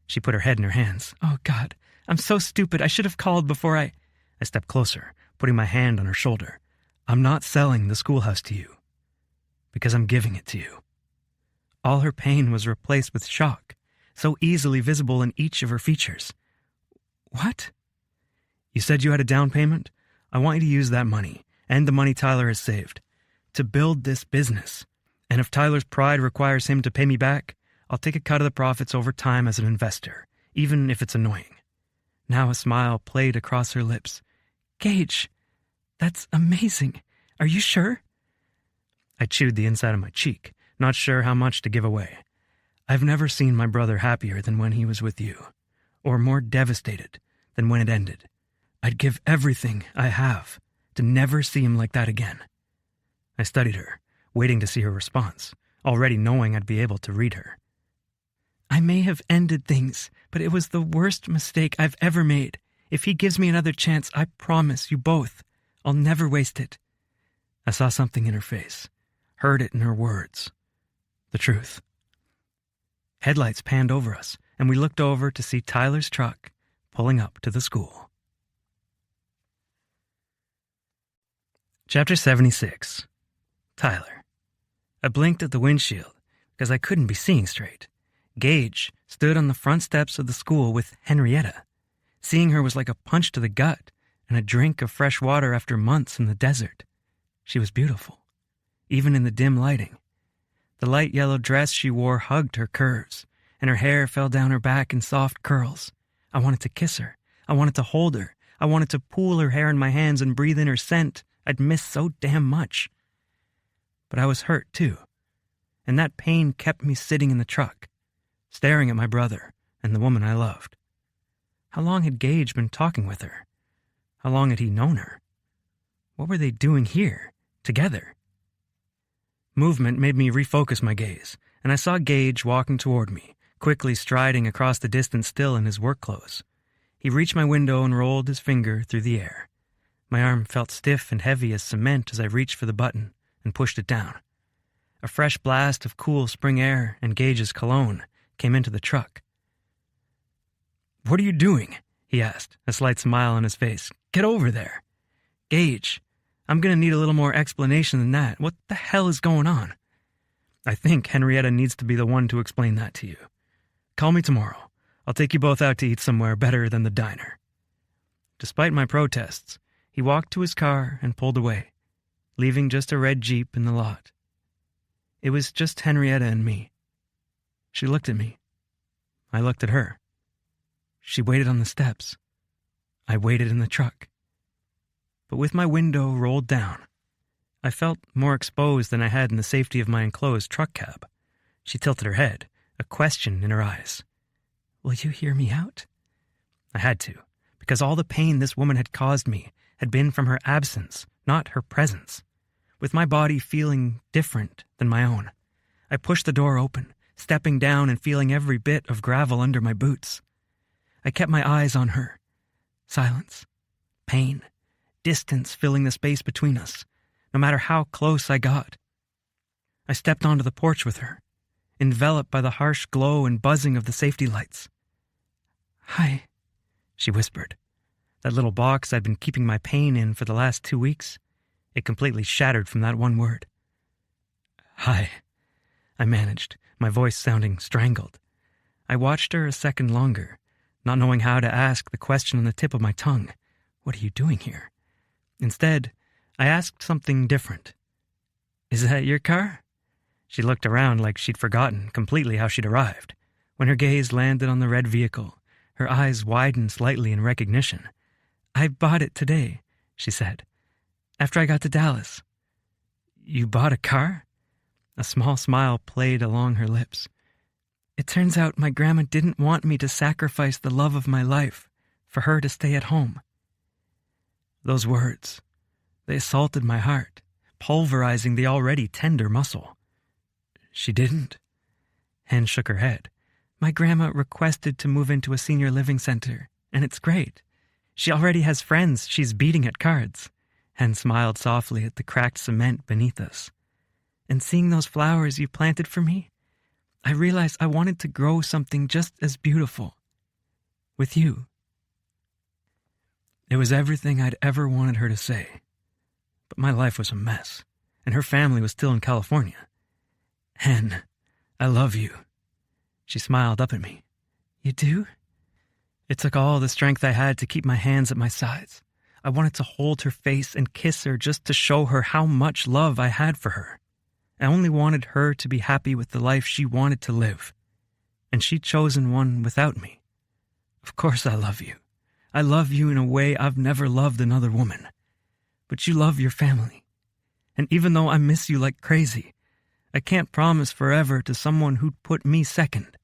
S2: She put her head in her hands. "Oh, God, I'm so stupid. I should have called before I stepped closer, putting my hand on her shoulder. "I'm not selling the schoolhouse to you, because I'm giving it to you." All her pain was replaced with shock, so easily visible in each of her features. "What?" "You said you had a down payment? I want you to use that money, and the money Tyler has saved, to build this business. And if Tyler's pride requires him to pay me back, I'll take a cut of the profits over time as an investor, even if it's annoying." Now a smile played across her lips. "Gage, that's amazing. Are you sure?" I chewed the inside of my cheek, not sure how much to give away. I've never seen my brother happier than when he was with you, or more devastated than when it ended. I'd give everything I have to never see him like that again. I studied her, waiting to see her response, already knowing I'd be able to read her. "I may have ended things, but it was the worst mistake I've ever made. If he gives me another chance, I promise you both, I'll never waste it." I saw something in her face, heard it in her words. The truth. Headlights panned over us, and we looked over to see Tyler's truck pulling up to the school. Chapter 76. Tyler. I blinked at the windshield because I couldn't be seeing straight. Gage stood on the front steps of the school with Henrietta. Seeing her was like a punch to the gut and a drink of fresh water after months in the desert. She was beautiful, even in the dim lighting. The light yellow dress she wore hugged her curves, and her hair fell down her back in soft curls. I wanted to kiss her. I wanted to hold her. I wanted to pool her hair in my hands and breathe in her scent I'd missed so damn much. But I was hurt, too, and that pain kept me sitting in the truck, staring at my brother and the woman I loved. How long had Gage been talking with her? How long had he known her? What were they doing here, together? Movement made me refocus my gaze, and I saw Gage walking toward me, quickly striding across the distance still in his work clothes. He reached my window and rolled his finger through the air. My arm felt stiff and heavy as cement as I reached for the button and pushed it down. A fresh blast of cool spring air and Gage's cologne came into the truck. "What are you doing?" he asked, a slight smile on his face. "Get over there." "Gage, I'm going to need a little more explanation than that. What the hell is going on?" "I think Henrietta needs to be the one to explain that to you. Call me tomorrow. I'll take you both out to eat somewhere better than the diner." Despite my protests, he walked to his car and pulled away, leaving just a red Jeep in the lot. It was just Henrietta and me. She looked at me. I looked at her. She waited on the steps. I waited in the truck. But with my window rolled down, I felt more exposed than I had in the safety of my enclosed truck cab. She tilted her head, a question in her eyes. "Will you hear me out?" I had to, because all the pain this woman had caused me had been from her absence, not her presence. With my body feeling different than my own, I pushed the door open, stepping down and feeling every bit of gravel under my boots. I kept my eyes on her. Silence, pain, distance filling the space between us, no matter how close I got. I stepped onto the porch with her, enveloped by the harsh glow and buzzing of the safety lights. "Hi," she whispered. That little box I'd been keeping my pain in for the last 2 weeks, it completely shattered from that one word. "Hi," I managed, my voice sounding strangled. I watched her a second longer, not knowing how to ask the question on the tip of my tongue. What are you doing here? Instead, I asked something different. "Is that your car?" She looked around like she'd forgotten completely how she'd arrived. When her gaze landed on the red vehicle, her eyes widened slightly in recognition. "I bought it today," she said, "after I got to Dallas." "You bought a car?" A small smile played along her lips. "It turns out my grandma didn't want me to sacrifice the love of my life for her to stay at home." Those words, they assaulted my heart, pulverizing the already tender muscle. "She didn't?" Hen shook her head. "My grandma requested to move into a senior living center, and it's great. She already has friends she's beating at cards. Hen smiled softly at the cracked cement beneath us. And seeing those flowers you planted for me, I realized I wanted to grow something just as beautiful. With you. It was everything I'd ever wanted her to say. But my life was a mess, and her family was still in California. Hen, I love you. She smiled up at me. You do? It took all the strength I had to keep my hands at my sides. I wanted to hold her face and kiss her just to show her how much love I had for her. I only wanted her to be happy with the life she wanted to live. And she'd chosen one without me. Of course I love you. I love you in a way I've never loved another woman. But you love your family. And even though I miss you like crazy, I can't promise forever to someone who'd put me second.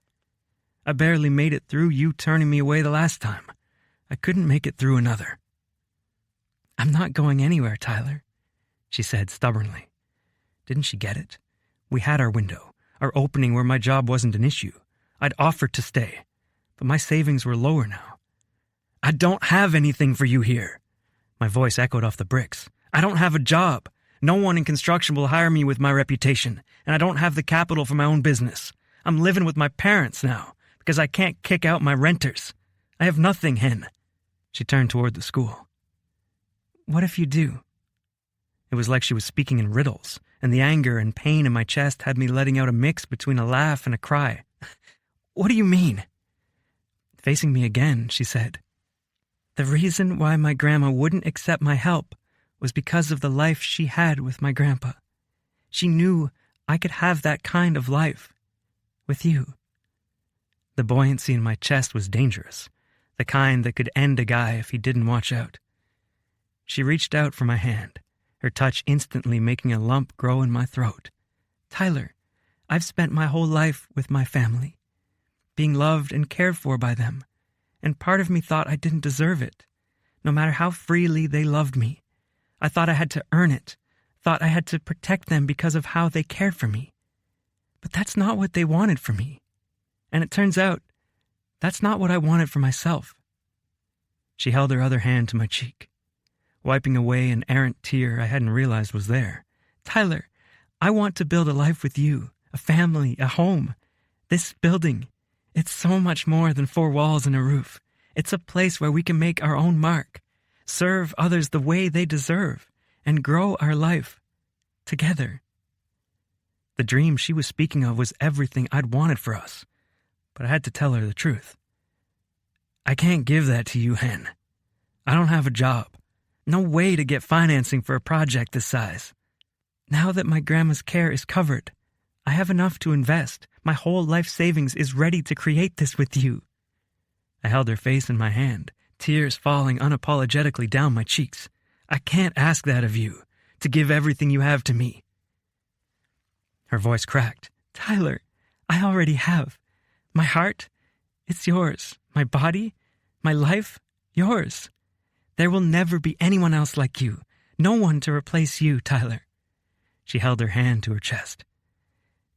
S2: I barely made it through you turning me away the last time. I couldn't make it through another. I'm not going anywhere, Tyler, she said stubbornly. Didn't she get it? We had our window, our opening where my job wasn't an issue. I'd offered to stay, but my savings were lower now. I don't have anything for you here. My voice echoed off the bricks. I don't have a job. No one in construction will hire me with my reputation, and I don't have the capital for my own business. I'm living with my parents now, because I can't kick out my renters. I have nothing, Hen. She turned toward the school. What if you do? It was like she was speaking in riddles, and the anger and pain in my chest had me letting out a mix between a laugh and a cry. What do you mean? Facing me again, she said, the reason why my grandma wouldn't accept my help was because of the life she had with my grandpa. She knew I could have that kind of life with you. The buoyancy in my chest was dangerous, the kind that could end a guy if he didn't watch out. She reached out for my hand, her touch instantly making a lump grow in my throat. Tyler, I've spent my whole life with my family, being loved and cared for by them, and part of me thought I didn't deserve it. No matter how freely they loved me, I thought I had to earn it, thought I had to protect them because of how they cared for me. But that's not what they wanted for me. And it turns out, that's not what I wanted for myself. She held her other hand to my cheek, wiping away an errant tear I hadn't realized was there. Tyler, I want to build a life with you, a family, a home. This building, it's so much more than 4 walls and a roof. It's a place where we can make our own mark, serve others the way they deserve, and grow our life together. The dream she was speaking of was everything I'd wanted for us, but I had to tell her the truth. I can't give that to you, Hen. I don't have a job. No way to get financing for a project this size. Now that my grandma's care is covered, I have enough to invest. My whole life savings is ready to create this with you. I held her face in my hand, tears falling unapologetically down my cheeks. I can't ask that of you, to give everything you have to me. Her voice cracked. Tyler, I already have. My heart, it's yours. My body, my life, yours. There will never be anyone else like you. No one to replace you, Tyler. She held her hand to her chest.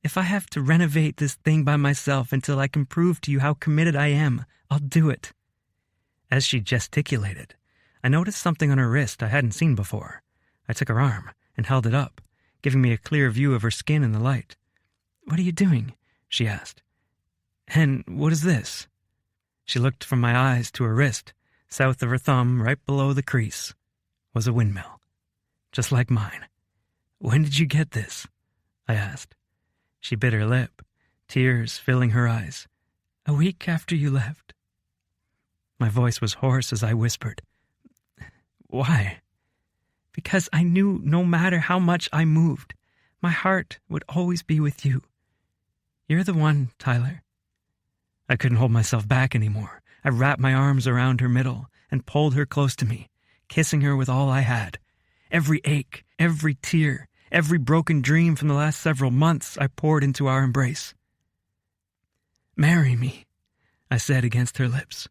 S2: If I have to renovate this thing by myself until I can prove to you how committed I am, I'll do it. As she gesticulated, I noticed something on her wrist I hadn't seen before. I took her arm and held it up, giving me a clear view of her skin in the light. What are you doing? She asked. Hen, what is this? She looked from my eyes to her wrist. South of her thumb, right below the crease, was a windmill, just like mine. When did you get this? I asked. She bit her lip, tears filling her eyes. A week after you left. My voice was hoarse as I whispered. Why? Because I knew no matter how much I moved, my heart would always be with you. You're the one, Tyler. I couldn't hold myself back anymore. I wrapped my arms around her middle and pulled her close to me, kissing her with all I had. Every ache, every tear, every broken dream from the last several months I poured into our embrace. Marry me, I said against her lips.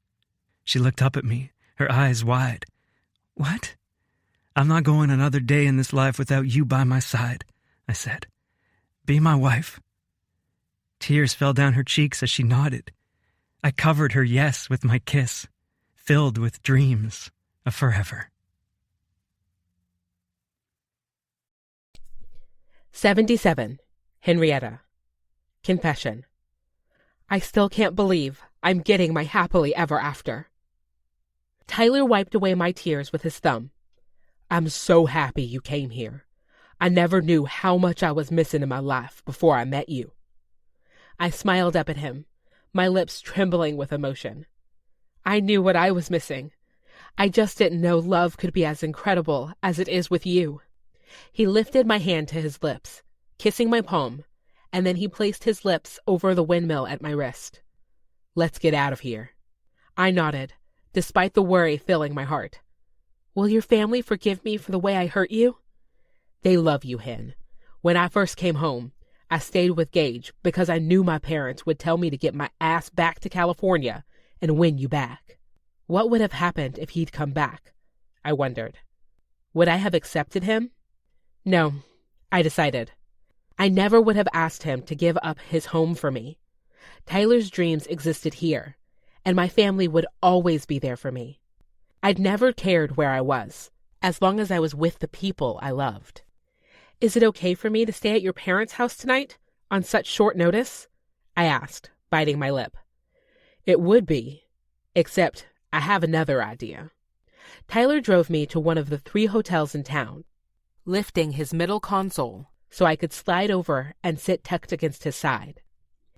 S2: She looked up at me, her eyes wide. What? I'm not going another day in this life without you by my side, I said. Be my wife. Tears fell down her cheeks as she nodded. I covered her yes with my kiss, filled with dreams of forever.
S1: 77. Henrietta. Confession. I still can't believe I'm getting my happily ever after. Tyler wiped away my tears with his thumb. I'm so happy you came here. I never knew how much I was missing in my life before I met you. I smiled up at him, my lips trembling with emotion. I knew what I was missing. I just didn't know love could be as incredible as it is with you. He lifted my hand to his lips, kissing my palm, and then he placed his lips over the windmill at my wrist. Let's get out of here. I nodded, despite the worry filling my heart. Will your family forgive me for the way I hurt you? They love you, Hen. When I first came home, I stayed with Gage because I knew my parents would tell me to get my ass back to California and win you back. What would have happened if he'd come back? I wondered. Would I have accepted him? No, I decided. I never would have asked him to give up his home for me. Tyler's dreams existed here, and my family would always be there for me. I'd never cared where I was, as long as I was with the people I loved. Is it okay for me to stay at your parents' house tonight, on such short notice? I asked, biting my lip. It would be, except I have another idea. Tyler drove me to one of the 3 hotels in town, lifting his middle console so I could slide over and sit tucked against his side.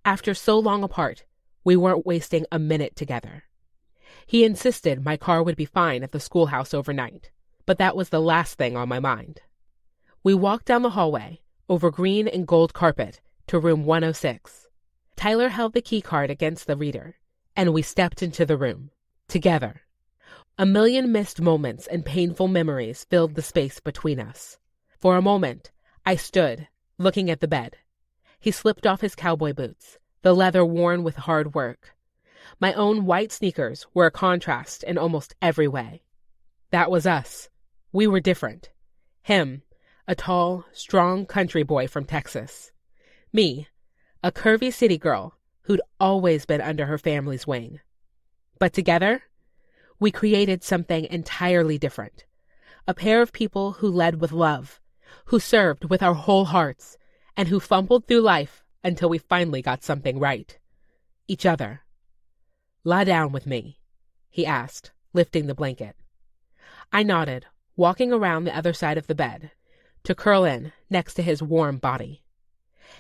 S1: After so long apart, we weren't wasting a minute together. He insisted my car would be fine at the schoolhouse overnight, but that was the last thing on my mind. We walked down the hallway, over green and gold carpet, to room 106. Tyler held the key card against the reader, and we stepped into the room, together. A million missed moments and painful memories filled the space between us. For a moment, I stood, looking at the bed. He slipped off his cowboy boots, the leather worn with hard work. My own white sneakers were a contrast in almost every way. That was us. We were different. Him, a tall, strong country boy from Texas. Me, a curvy city girl who'd always been under her family's wing. But together, we created something entirely different. A pair of people who led with love, who served with our whole hearts, and who fumbled through life until we finally got something right. Each other. Lie down with me, he asked, lifting the blanket. I nodded, walking around the other side of the bed, to curl in next to his warm body.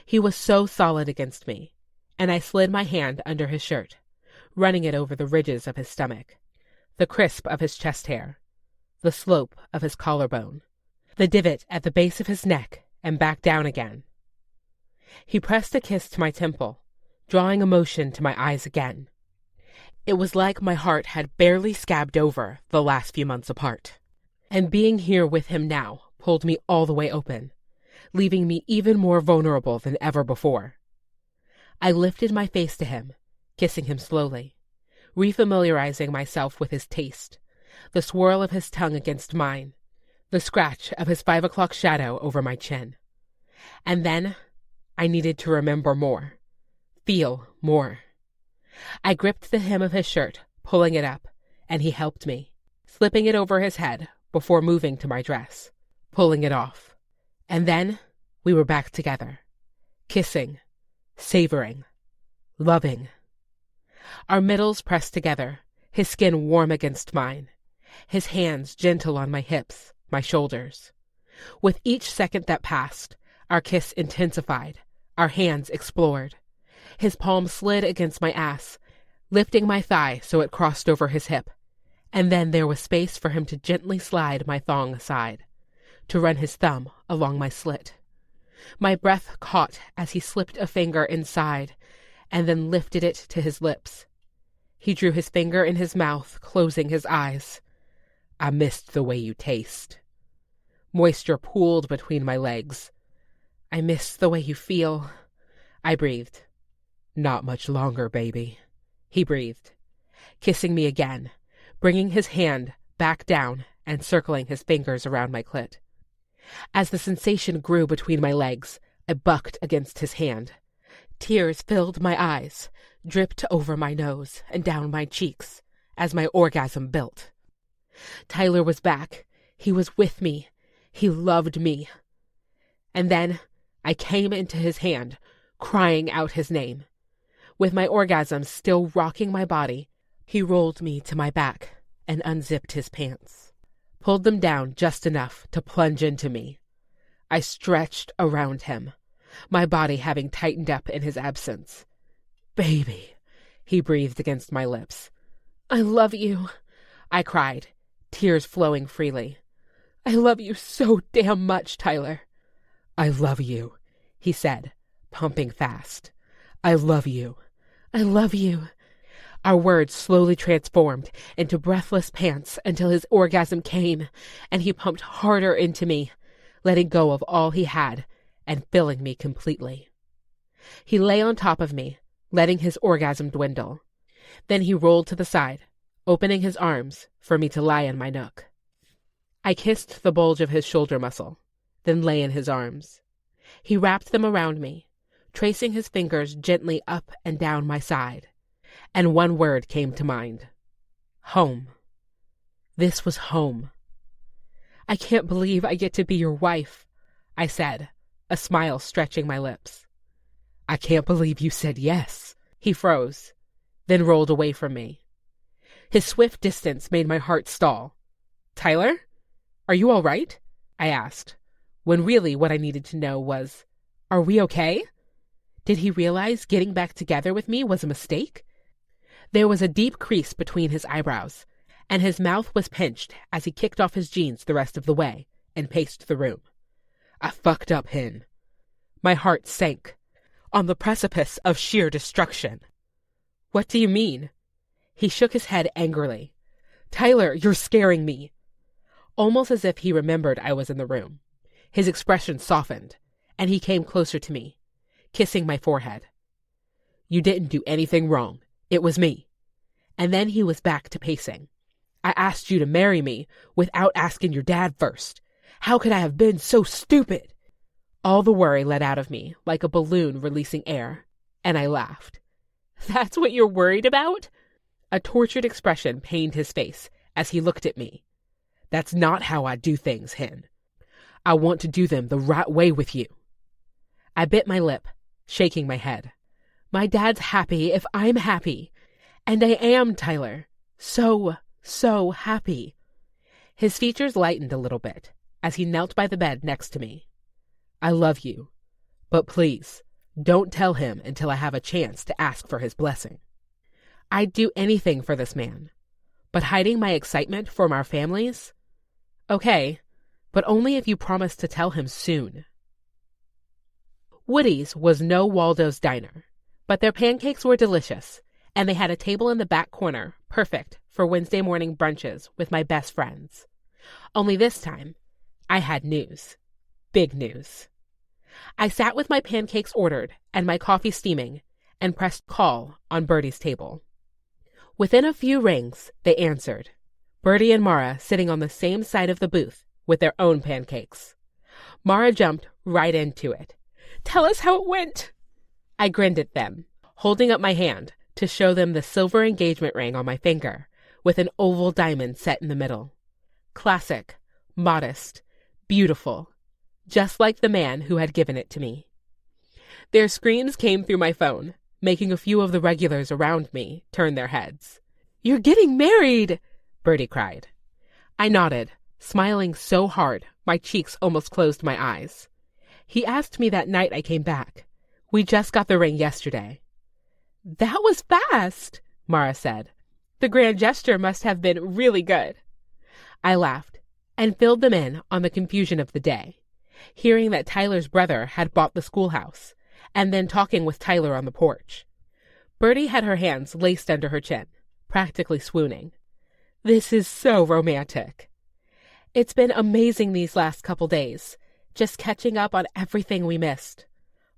S1: He was so solid against me, and I slid my hand under his shirt, running it over the ridges of his stomach, the crisp of his chest hair, the slope of his collarbone, the divot at the base of his neck, and back down again. He pressed a kiss to my temple, drawing emotion to my eyes again. It was like my heart had barely scabbed over the last few months apart, and being here with him now pulled me all the way open, leaving me even more vulnerable than ever before. I lifted my face to him, kissing him slowly, refamiliarizing myself with his taste, the swirl of his tongue against mine, the scratch of his 5 o'clock shadow over my chin. And then I needed to remember more, feel more. I gripped the hem of his shirt, pulling it up, and he helped me, slipping it over his head before moving to my dress, pulling it off. And then we were back together, kissing, savoring, loving. Our middles pressed together, his skin warm against mine, his hands gentle on my hips, my shoulders. With each second that passed, our kiss intensified, our hands explored. His palm slid against my ass, lifting my thigh so it crossed over his hip, and then there was space for him to gently slide my thong aside, to run his thumb along my slit. My breath caught as he slipped a finger inside, and then lifted it to his lips. He drew his finger in his mouth, closing his eyes. I missed the way you taste. Moisture pooled between my legs. I miss the way you feel, I breathed. Not much longer, baby, he breathed, kissing me again, bringing his hand back down and circling his fingers around my clit. As the sensation grew between my legs, I bucked against his hand. Tears filled my eyes, dripped over my nose and down my cheeks as my orgasm built. Tyler was back. He was with me. He loved me. And then
S4: I came into his hand, crying out his name. With my orgasm still rocking my body, he rolled me to my back and unzipped his pants, pulled them down just enough to plunge into me. I stretched around him, my body having tightened up in his absence. "Baby," he breathed against my lips. "I love you," I cried, tears flowing freely. "I love you so damn much, Tyler." "I love you," he said, pumping fast. "I love you. I love you." Our words slowly transformed into breathless pants until his orgasm came, and he pumped harder into me, letting go of all he had and filling me completely. He lay on top of me, letting his orgasm dwindle. Then he rolled to the side, opening his arms for me to lie in my nook. I kissed the bulge of his shoulder muscle, then lay in his arms. He wrapped them around me, tracing his fingers gently up and down my side, and one word came to mind. Home. This was home. "I can't believe I get to be your wife," I said, a smile stretching my lips. "I can't believe you said yes." He froze, then rolled away from me. His swift distance made my heart stall. "Tyler? Are you all right?" I asked, when really what I needed to know was, are we okay? Did he realize getting back together with me was a mistake? There was a deep crease between his eyebrows, and his mouth was pinched as he kicked off his jeans the rest of the way and paced the room. "I fucked up, Hen." My heart sank, on the precipice of sheer destruction. "What do you mean?" He shook his head angrily. "Tyler, you're scaring me." Almost as if he remembered I was in the room, his expression softened, and he came closer to me, kissing my forehead. "You didn't do anything wrong. It was me." And then he was back to pacing. "I asked you to marry me without asking your dad first. How could I have been so stupid?" All the worry let out of me like a balloon releasing air, and I laughed. "That's what you're worried about?" A tortured expression pained his face as he looked at me. "That's not how I do things, Hen. I want to do them the right way with you." I bit my lip, shaking my head. "My dad's happy if I'm happy. And I am, Tyler. So happy." His features lightened a little bit as he knelt by the bed next to me. "I love you, but please, don't tell him until I have a chance to ask for his blessing. I'd do anything for this man, but hiding my excitement from our families? Okay, but only if you promise to tell him soon." Woody's was no Waldo's diner, but their pancakes were delicious, and they had a table in the back corner, perfect for Wednesday morning brunches with my best friends. Only this time, I had news. Big news. I sat with my pancakes ordered and my coffee steaming and pressed call on Bertie's table. Within a few rings, they answered. Bertie and Mara sitting on the same side of the booth with their own pancakes. Mara jumped right into it. "Tell us how it went." I grinned at them, holding up my hand to show them the silver engagement ring on my finger with an oval diamond set in the middle. Classic, modest, beautiful, just like the man who had given it to me. Their screams came through my phone, making a few of the regulars around me turn their heads. "You're getting married!" Bertie cried. I nodded, smiling so hard my cheeks almost closed my eyes. "He asked me that night I came back. We just got the ring yesterday." "That was fast," Mara said. "The grand gesture must have been really good." I laughed and filled them in on the confusion of the day, hearing that Tyler's brother had bought the schoolhouse, and then talking with Tyler on the porch. Bertie had her hands laced under her chin, practically swooning. "This is so romantic." "It's been amazing these last couple days, just catching up on everything we missed."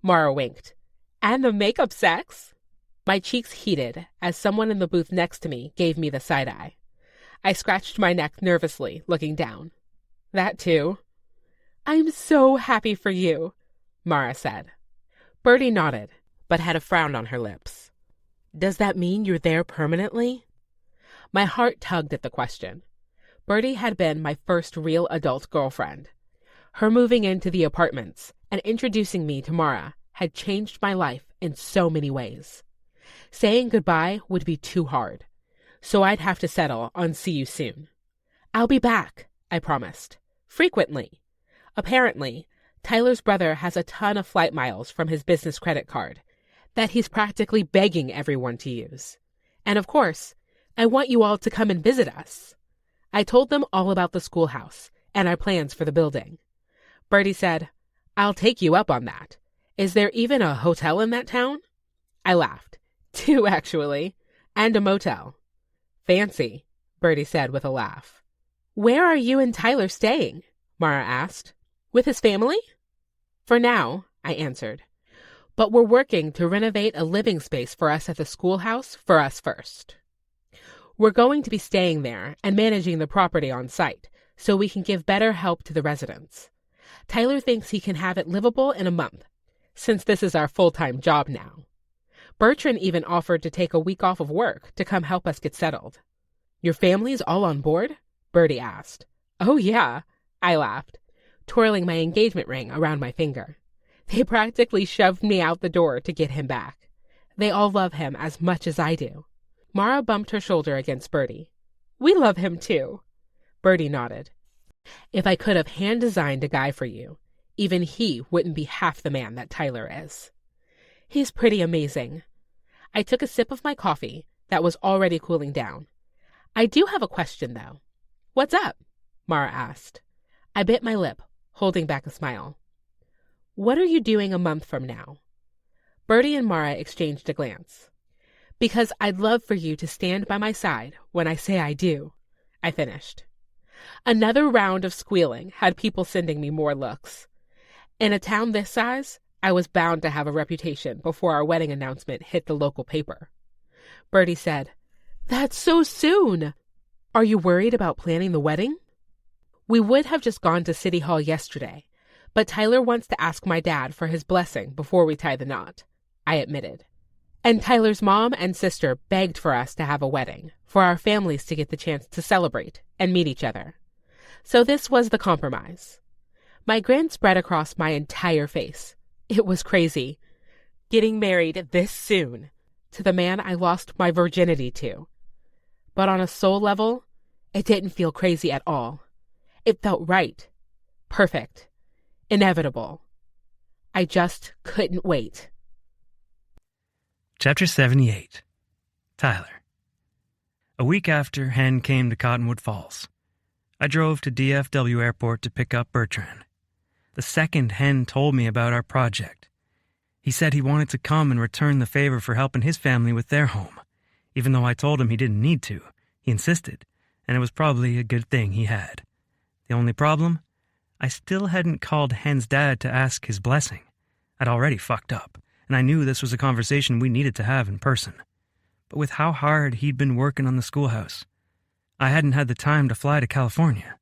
S4: Mara winked. "And the makeup sex?" My cheeks heated as someone in the booth next to me gave me the side-eye. I scratched my neck nervously, looking down. "That too?" "I'm so happy for you," Mara said. Bertie nodded, but had a frown on her lips. "Does that mean you're there permanently?" My heart tugged at the question. Bertie had been my first real adult girlfriend. Her moving into the apartments and introducing me to Mara had changed my life in so many ways. Saying goodbye would be too hard, so I'd have to settle on see you soon. I'll be back, I promised. Frequently. Apparently, Tyler's brother has a ton of flight miles from his business credit card that he's practically begging everyone to use. And of course, I want you all to come and visit us. I told them all about the schoolhouse and our plans for the building. Bertie said, I'll take you up on that. Is there even a hotel in that town? I laughed. 2, actually. And a motel. Fancy, Bertie said with a laugh. Where are you and Tyler staying? Mara asked. With his family? For now, I answered. But we're working to renovate a living space for us at the schoolhouse for us first. We're going to be staying there and managing the property on site so we can give better help to the residents. Tyler thinks he can have it livable in a month, since this is our full-time job now. Bertrand even offered to take a week off of work to come help us get settled. Your family's all on board? Bertie asked. Oh, yeah, I laughed, twirling my engagement ring around my finger. They practically shoved me out the door to get him back. They all love him as much as I do. Mara bumped her shoulder against Bertie. We love him too. Bertie nodded. If I could have hand-designed a guy for you, even he wouldn't be half the man that Tyler is. He's pretty amazing. I took a sip of my coffee that was already cooling down. I do have a question, though. What's up? Mara asked. I bit my lip, holding back a smile. What are you doing a month from now? Bertie and Mara exchanged a glance. Because I'd love for you to stand by my side when I say I do, I finished. Another round of squealing had people sending me more looks. In a town this size, I was bound to have a reputation before our wedding announcement hit the local paper. Bertie said, That's so soon! Are you worried about planning the wedding? We would have just gone to City Hall yesterday, but Tyler wants to ask my dad for his blessing before we tie the knot, I admitted. And Tyler's mom and sister begged for us to have a wedding, for our families to get the chance to celebrate and meet each other. So this was the compromise. My grin spread across my entire face. It was crazy. Getting married this soon to the man I lost my virginity to. But on a soul level, it didn't feel crazy at all. It felt right. Perfect. Inevitable. I just couldn't wait.
S2: Chapter 78. Tyler. A week after Hen came to Cottonwood Falls, I drove to DFW Airport to pick up Bertrand. The second Hen told me about our project, he said he wanted to come and return the favor for helping his family with their home. Even though I told him he didn't need to, he insisted, and it was probably a good thing he had. The only problem? I still hadn't called Hen's dad to ask his blessing. I'd already fucked up, and I knew this was a conversation we needed to have in person. But with how hard he'd been working on the schoolhouse, I hadn't had the time to fly to California.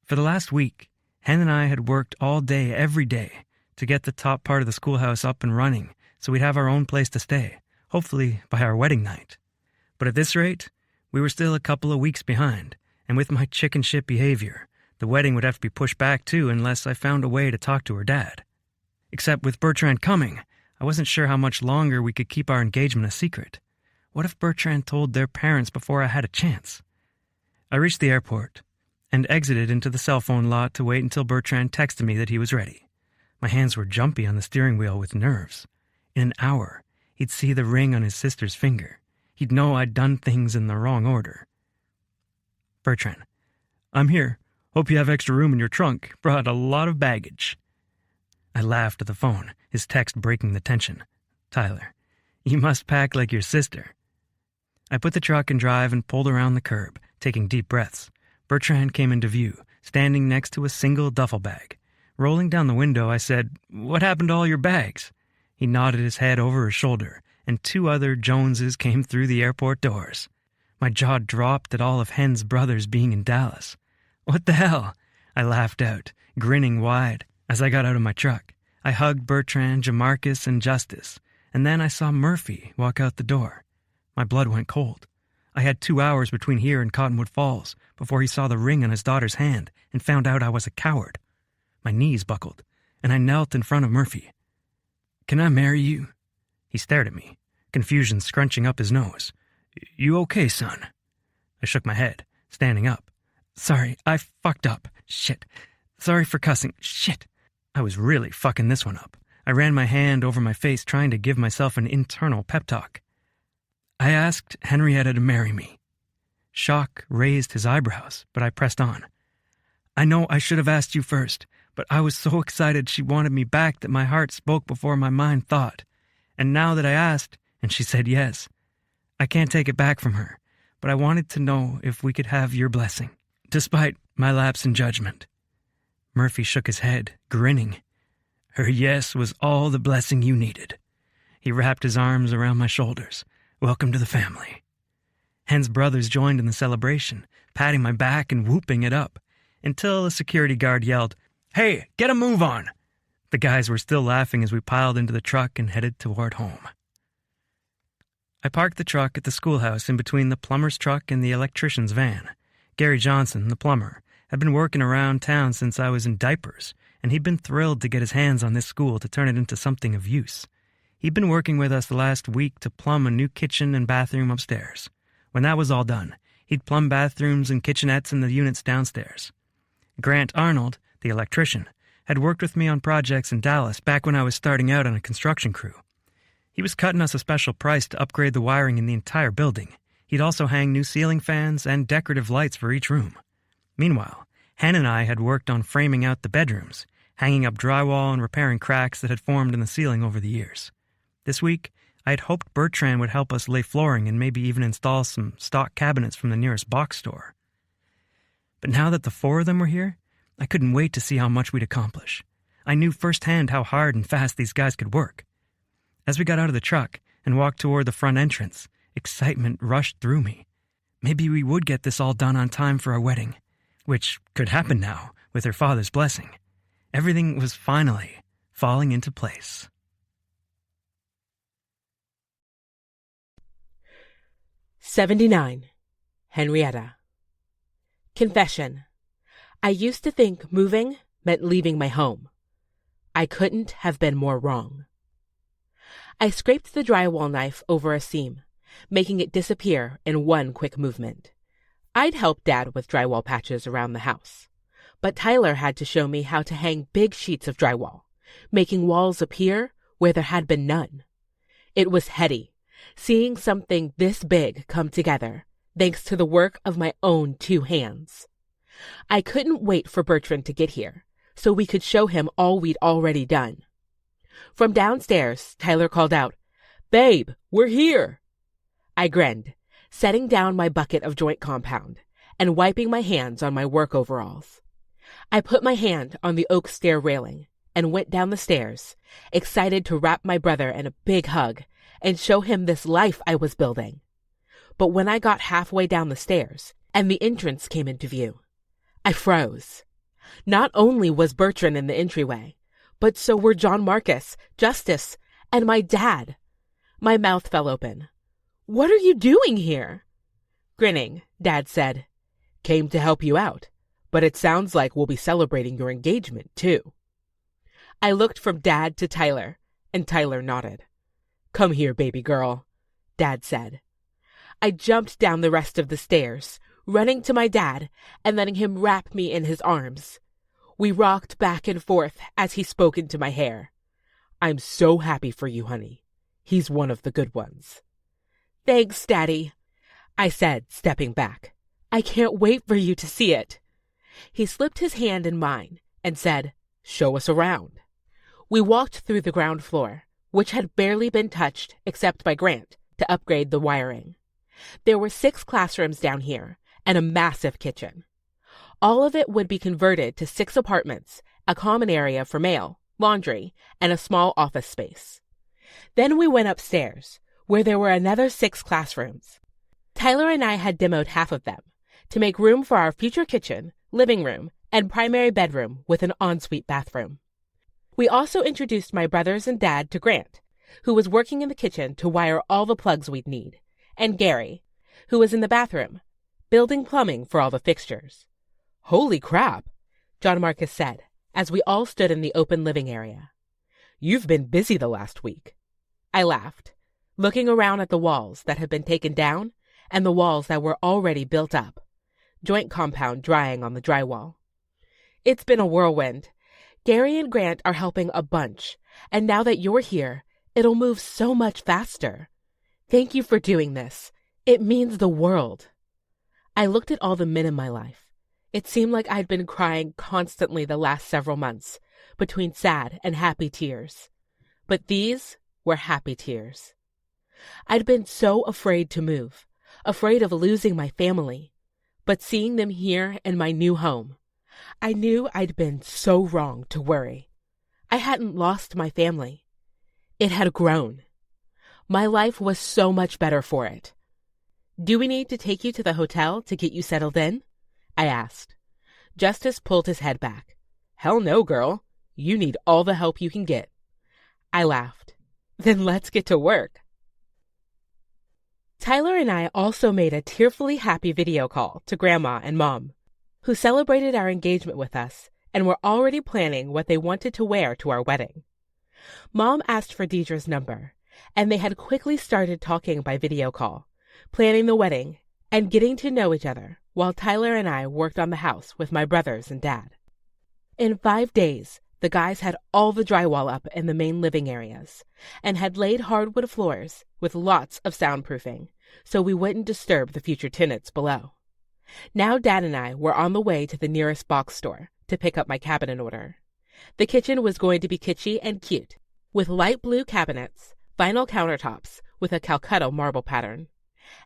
S2: For the last week, Hen and I had worked all day, every day, to get the top part of the schoolhouse up and running so we'd have our own place to stay, hopefully by our wedding night. But at this rate, we were still a couple of weeks behind, and with my chicken shit behavior, the wedding would have to be pushed back too unless I found a way to talk to her dad. Except with Bertrand coming, I wasn't sure how much longer we could keep our engagement a secret. What if Bertrand told their parents before I had a chance? I reached the airport and exited into the cell phone lot to wait until Bertrand texted me that he was ready. My hands were jumpy on the steering wheel with nerves. In an hour, he'd see the ring on his sister's finger. He'd know I'd done things in the wrong order. Bertrand, I'm here. Hope you have extra room in your trunk. Brought a lot of baggage. I laughed at the phone, his text breaking the tension. Tyler, you must pack like your sister. I put the truck in drive and pulled around the curb, taking deep breaths. Bertrand came into view, standing next to a single duffel bag. Rolling down the window, I said, What happened to all your bags? He nodded his head over his shoulder, and 2 other Joneses came through the airport doors. My jaw dropped at all of Hen's brothers being in Dallas. What the hell? I laughed out, grinning wide, as I got out of my truck. I hugged Bertrand, Jamarcus, and Justice, and then I saw Murphy walk out the door. My blood went cold. I had 2 hours between here and Cottonwood Falls before he saw the ring on his daughter's hand and found out I was a coward. My knees buckled, and I knelt in front of Murphy. "Can I marry you?" He stared at me, confusion scrunching up his nose. "You okay, son?" I shook my head, standing up. "Sorry, I fucked up. Shit. Sorry for cussing. Shit." I was really fucking this one up. I ran my hand over my face, trying to give myself an internal pep talk. "I asked Henrietta to marry me." Shock raised his eyebrows, but I pressed on. "I know I should have asked you first, but I was so excited she wanted me back that my heart spoke before my mind thought. And now that I asked, and she said yes, I can't take it back from her, but I wanted to know if we could have your blessing, despite my lapse in judgment." Murphy shook his head, grinning. "Her yes was all the blessing you needed." He wrapped his arms around my shoulders. "Welcome to the family." Hen's brothers joined in the celebration, patting my back and whooping it up, until a security guard yelled, "Hey, get a move on!" The guys were still laughing as we piled into the truck and headed toward home. I parked the truck at the schoolhouse in between the plumber's truck and the electrician's van. Gary Johnson, the plumber, had been working around town since I was in diapers, and he'd been thrilled to get his hands on this school to turn it into something of use. He'd been working with us the last week to plumb a new kitchen and bathroom upstairs. When that was all done, he'd plumb bathrooms and kitchenettes in the units downstairs. Grant Arnold, the electrician, had worked with me on projects in Dallas back when I was starting out on a construction crew. He was cutting us a special price to upgrade the wiring in the entire building. He'd also hang new ceiling fans and decorative lights for each room. Meanwhile, Hen and I had worked on framing out the bedrooms, hanging up drywall and repairing cracks that had formed in the ceiling over the years. This week, I had hoped Bertrand would help us lay flooring and maybe even install some stock cabinets from the nearest box store. But now that the four of them were here, I couldn't wait to see how much we'd accomplish. I knew firsthand how hard and fast these guys could work. As we got out of the truck and walked toward the front entrance, excitement rushed through me. Maybe we would get this all done on time for our wedding, which could happen now with her father's blessing. Everything was finally falling into place.
S4: "79. Henrietta." Confession. I used to think moving meant leaving my home. I couldn't have been more wrong. I scraped the drywall knife over a seam, making it disappear in one quick movement. I'd helped Dad with drywall patches around the house, but Tyler had to show me how to hang big sheets of drywall, making walls appear where there had been none. It was heady, seeing something this big come together, thanks to the work of my own 2 hands. I couldn't wait for Bertrand to get here, so we could show him all we'd already done. From downstairs, Tyler called out, "Babe, we're here!" I grinned, setting down my bucket of joint compound and wiping my hands on my work overalls. I put my hand on the oak stair railing and went down the stairs, excited to wrap my brother in a big hug and show him this life I was building. But when I got halfway down the stairs and the entrance came into view, I froze. Not only was Bertrand in the entryway, but so were John Marcus, Justice, and my dad. My mouth fell open. "What are you doing here?" Grinning, Dad said, "Came to help you out, but it sounds like we'll be celebrating your engagement, too." I looked from Dad to Tyler, and Tyler nodded. "Come here, baby girl," Dad said. I jumped down the rest of the stairs, running to my dad and letting him wrap me in his arms. We rocked back and forth as he spoke into my hair. "I'm so happy for you, honey. He's one of the good ones." "Thanks, Daddy," I said, stepping back. "I can't wait for you to see it." He slipped his hand in mine and said, "Show us around." We walked through the ground floor, which had barely been touched except by Grant to upgrade the wiring. There were 6 classrooms down here and a massive kitchen. All of it would be converted to 6 apartments, a common area for mail, laundry, and a small office space. Then we went upstairs, where there were another 6 classrooms. Tyler and I had demoed half of them to make room for our future kitchen, living room, and primary bedroom with an ensuite bathroom. We also introduced my brothers and Dad to Grant, who was working in the kitchen to wire all the plugs we'd need, and Gary, who was in the bathroom, building plumbing for all the fixtures. "Holy crap," John Marcus said,
S1: as we all stood in the open living area. "You've been busy the last week." I laughed, looking around at the walls that had been taken down and the walls that were already built up, joint compound drying on the drywall. "It's been a whirlwind. Gary and Grant are helping a bunch, and now that you're here, it'll move so much faster. Thank you for doing this. It means the world." I looked at all the men in my life. It seemed like I'd been crying constantly the last several months, between sad and happy tears. But these were happy tears. I'd been so afraid to move, afraid of losing my family. But seeing them here in my new home, I knew I'd been so wrong to worry. I hadn't lost my family. It had grown. My life was so much better for it. "Do we need to take you to the hotel to get you settled in?" I asked. Justice pulled his head back. "Hell no, girl. You need all the help you can get." I laughed. "Then let's get to work." Tyler and I also made a tearfully happy video call to Grandma and Mom, who celebrated our engagement with us and were already planning what they wanted to wear to our wedding. Mom asked for Deidre's number, and they had quickly started talking by video call, planning the wedding and getting to know each other while Tyler and I worked on the house with my brothers and Dad. In 5 days, the guys had all the drywall up in the main living areas and had laid hardwood floors with lots of soundproofing so we wouldn't disturb the future tenants below. Now Dad and I were on the way to the nearest box store to pick up my cabinet order. The kitchen was going to be kitschy and cute, with light blue cabinets, vinyl countertops with a Calcutta marble pattern,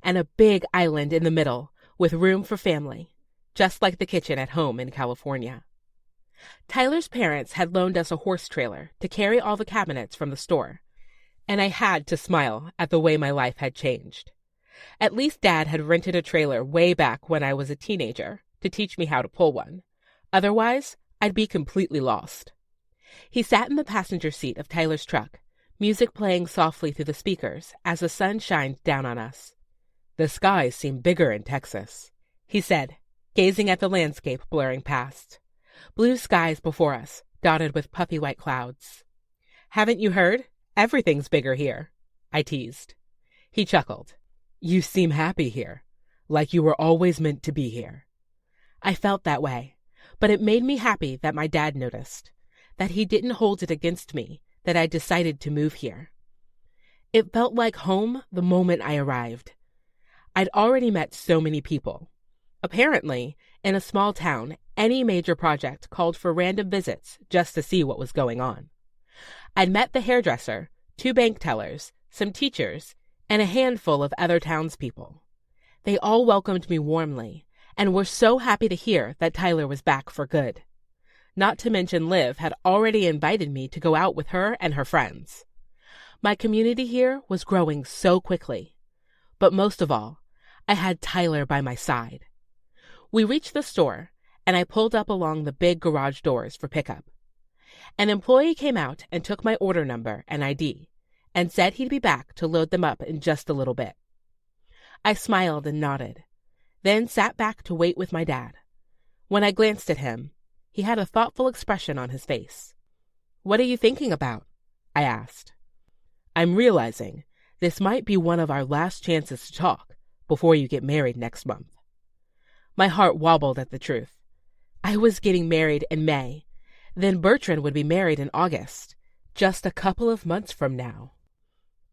S1: and a big island in the middle with room for family, just like the kitchen at home in California. Tyler's parents had loaned us a horse trailer to carry all the cabinets from the store, and I had to smile at the way my life had changed. At least Dad had rented a trailer way back when I was a teenager to teach me how to pull one. Otherwise, I'd be completely lost. He sat in the passenger seat of Tyler's truck, music playing softly through the speakers as the sun shined down on us. "The skies seem bigger in Texas," he said, gazing at the landscape blurring past. Blue skies before us, dotted with puffy white clouds. "Haven't you heard? Everything's bigger here," I teased. He chuckled. "You seem happy here, like you were always meant to be here." I felt that way, but it made me happy that my dad noticed, that he didn't hold it against me that I decided to move here. It felt like home the moment I arrived. I'd already met so many people. Apparently, in a small town, any major project called for random visits just to see what was going on. I'd met the hairdresser, 2 bank tellers, some teachers, and a handful of other townspeople. They all welcomed me warmly and were so happy to hear that Tyler was back for good. Not to mention Liv had already invited me to go out with her and her friends. My community here was growing so quickly. But most of all, I had Tyler by my side. We reached the store, and I pulled up along the big garage doors for pickup. An employee came out and took my order number and ID, and said he'd be back to load them up in just a little bit. I smiled and nodded, then sat back to wait with my dad. When I glanced at him, he had a thoughtful expression on his face. "What are you thinking about?" I asked. "I'm realizing this might be one of our last chances to talk before you get married next month." My heart wobbled at the truth. I was getting married in May, then Bertrand would be married in August, just a couple of months from now.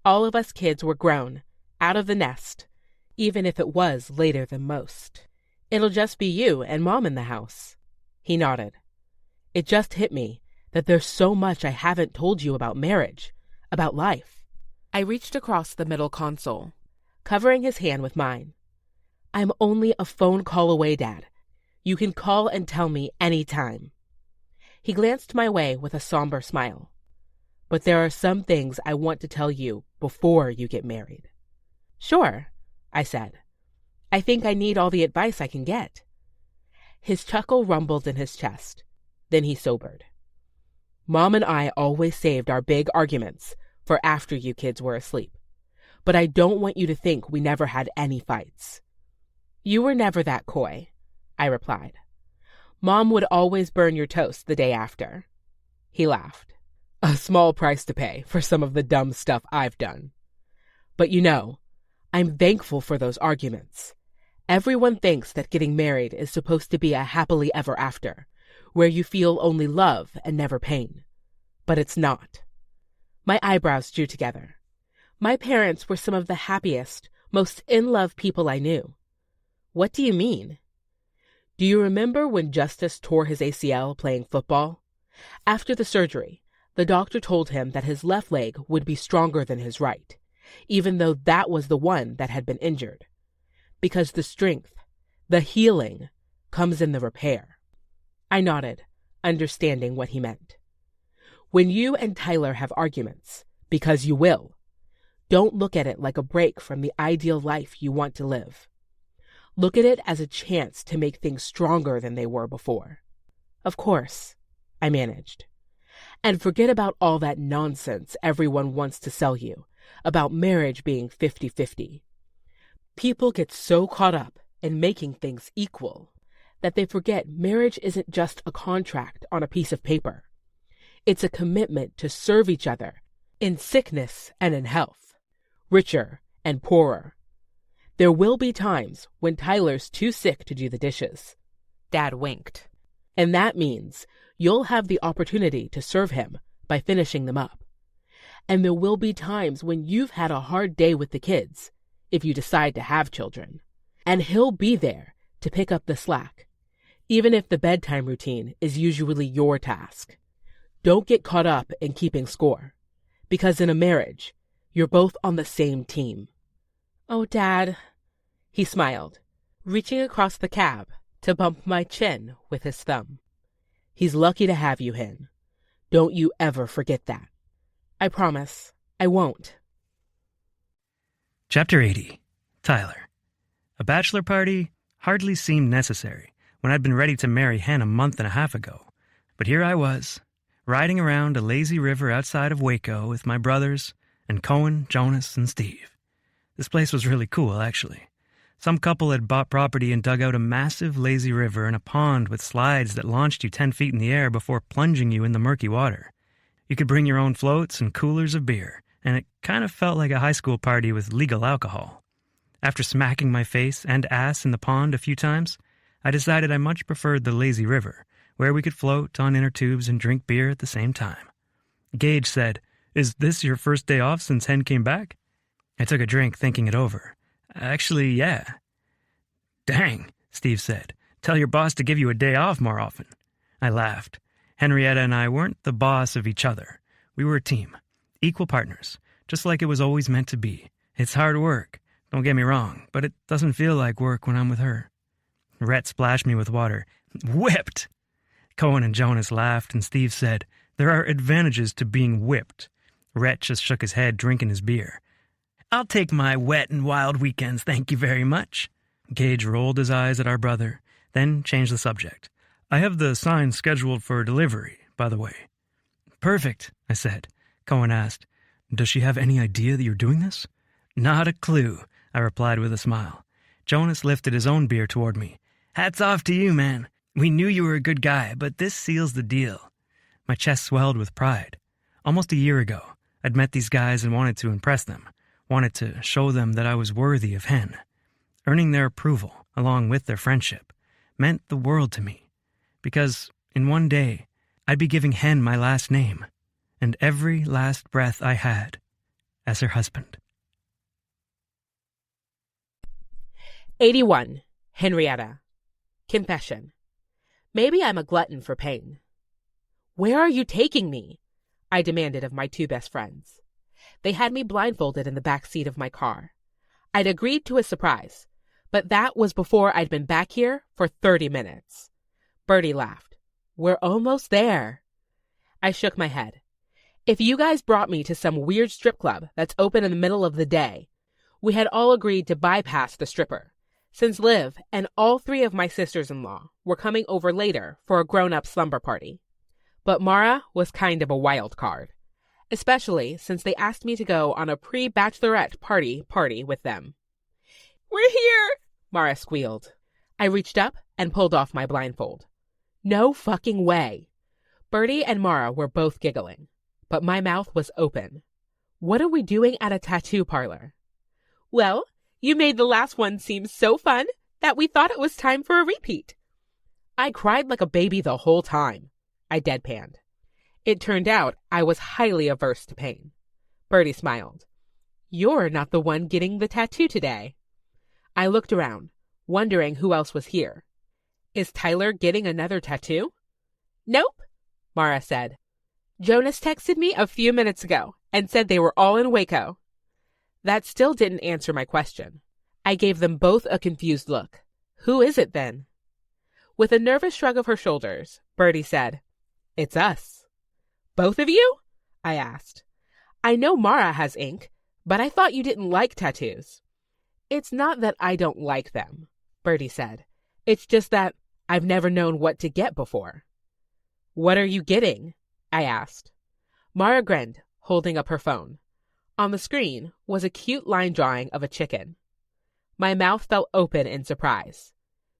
S1: All of us kids were grown, out of the nest, even if it was later than most. "It'll just be you and Mom in the house." He nodded. "It just hit me that there's so much I haven't told you about marriage, about life." I reached across the middle console, covering his hand with mine. "I'm only a phone call away, Dad. You can call and tell me any time." He glanced my way with a somber smile. "But there are some things I want to tell you before you get married." "Sure," I said. "I think I need all the advice I can get." His chuckle rumbled in his chest. Then he sobered. "Mom and I always saved our big arguments for after you kids were asleep. But I don't want you to think we never had any fights." "You were never that coy," I replied. Mom would always burn your toast the day after. He laughed. A small price to pay for some of the dumb stuff I've done. But I'm thankful for those arguments. Everyone thinks that getting married is supposed to be a happily ever after, where you feel only love and never pain. But it's not. My eyebrows drew together. My parents were some of the happiest, most in-love people I knew. What do you mean? Do you remember when Justice tore his ACL playing football? After the surgery, the doctor told him that his left leg would be stronger than his right, even though that was the one that had been injured. Because the strength, the healing, comes in the repair. I nodded, understanding what he meant. When you and Tyler have arguments, because you will, don't look at it like a break from the ideal life you want to live. Look at it as a chance to make things stronger than they were before. Of course, I managed. And forget about all that nonsense everyone wants to sell you about marriage being 50-50. People get so caught up in making things equal that they forget marriage isn't just a contract on a piece of paper. It's a commitment to serve each other in sickness and in health, richer and poorer. There will be times when Tyler's too sick to do the dishes. Dad winked. And that means you'll have the opportunity to serve him by finishing them up. And there will be times when you've had a hard day with the kids, if you decide to have children. And he'll be there to pick up the slack, even if the bedtime routine is usually your task. Don't get caught up in keeping score, because in a marriage, you're both on the same team. Oh, Dad, he smiled, reaching across the cab to bump my chin with his thumb. He's lucky to have you, Hen. Don't you ever forget that. I promise, I won't.
S2: Chapter 80. Tyler. A bachelor party hardly seemed necessary when I'd been ready to marry Hen a month and a half ago. But here I was, riding around a lazy river outside of Waco with my brothers and Cohen, Jonas, and Steve. This place was really cool, actually. Some couple had bought property and dug out a massive lazy river and a pond with slides that launched you 10 feet in the air before plunging you in the murky water. You could bring your own floats and coolers of beer, and it kind of felt like a high school party with legal alcohol. After smacking my face and ass in the pond a few times, I decided I much preferred the lazy river, where we could float on inner tubes and drink beer at the same time. Gage said, "Is this your first day off since Hen came back?" I took a drink thinking it over. Actually, yeah. "Dang," Steve said. "Tell your boss to give you a day off more often." I laughed. Henrietta and I weren't the boss of each other. We were a team, equal partners, just like it was always meant to be. It's hard work, don't get me wrong, but it doesn't feel like work when I'm with her. Rhett splashed me with water. Whipped! Cohen and Jonas laughed, and Steve said, "There are advantages to being whipped." Rhett just shook his head, drinking his beer. "I'll take my wet and wild weekends, thank you very much." Gage rolled his eyes at our brother, then changed the subject. "I have the sign scheduled for delivery, by the way." "Perfect," I said. Cohen asked, "Does she have any idea that you're doing this?" "Not a clue," I replied with a smile. Jonas lifted his own beer toward me. "Hats off to you, man. We knew you were a good guy, but this seals the deal." My chest swelled with pride. Almost a year ago, I'd met these guys and wanted to impress them, wanted to show them that I was worthy of Hen. Earning their approval, along with their friendship, meant the world to me, because in one day, I'd be giving Hen my last name, and every last breath I had as her husband.
S1: 81. Henrietta. Confession. Maybe I'm a glutton for pain. "Where are you taking me?" I demanded of my two best friends. They had me blindfolded in the back seat of my car. I'd agreed to a surprise, but that was before I'd been back here for 30 minutes. Bertie laughed. "We're almost there." I shook my head. "If you guys brought me to some weird strip club that's open in the middle of the day," we had all agreed to bypass the stripper, since Liv and all 3 of my sisters-in-law were coming over later for a grown-up slumber party. But Mara was kind of a wild card, especially since they asked me to go on a pre-bachelorette party with them. "We're here!" Mara squealed. I reached up and pulled off my blindfold. No fucking way. Bertie and Mara were both giggling, but my mouth was open. What are we doing at a tattoo parlor? Well, you made the last one seem so fun that we thought it was time for a repeat. I cried like a baby the whole time, I deadpanned. It turned out I was highly averse to pain. Bertie smiled. You're not the one getting the tattoo today. I looked around, wondering who else was here. Is Tyler getting another tattoo? Nope, Mara said. Jonas texted me a few minutes ago and said they were all in Waco. That still didn't answer my question. I gave them both a confused look. Who is it then? With a nervous shrug of her shoulders, Bertie said, It's us. Both of you? I asked. I know Mara has ink, but I thought you didn't like tattoos. It's not that I don't like them, Bertie said. It's just that I've never known what to get before. What are you getting? I asked. Mara grinned, holding up her phone. On the screen was a cute line drawing of a chicken. My mouth fell open in surprise.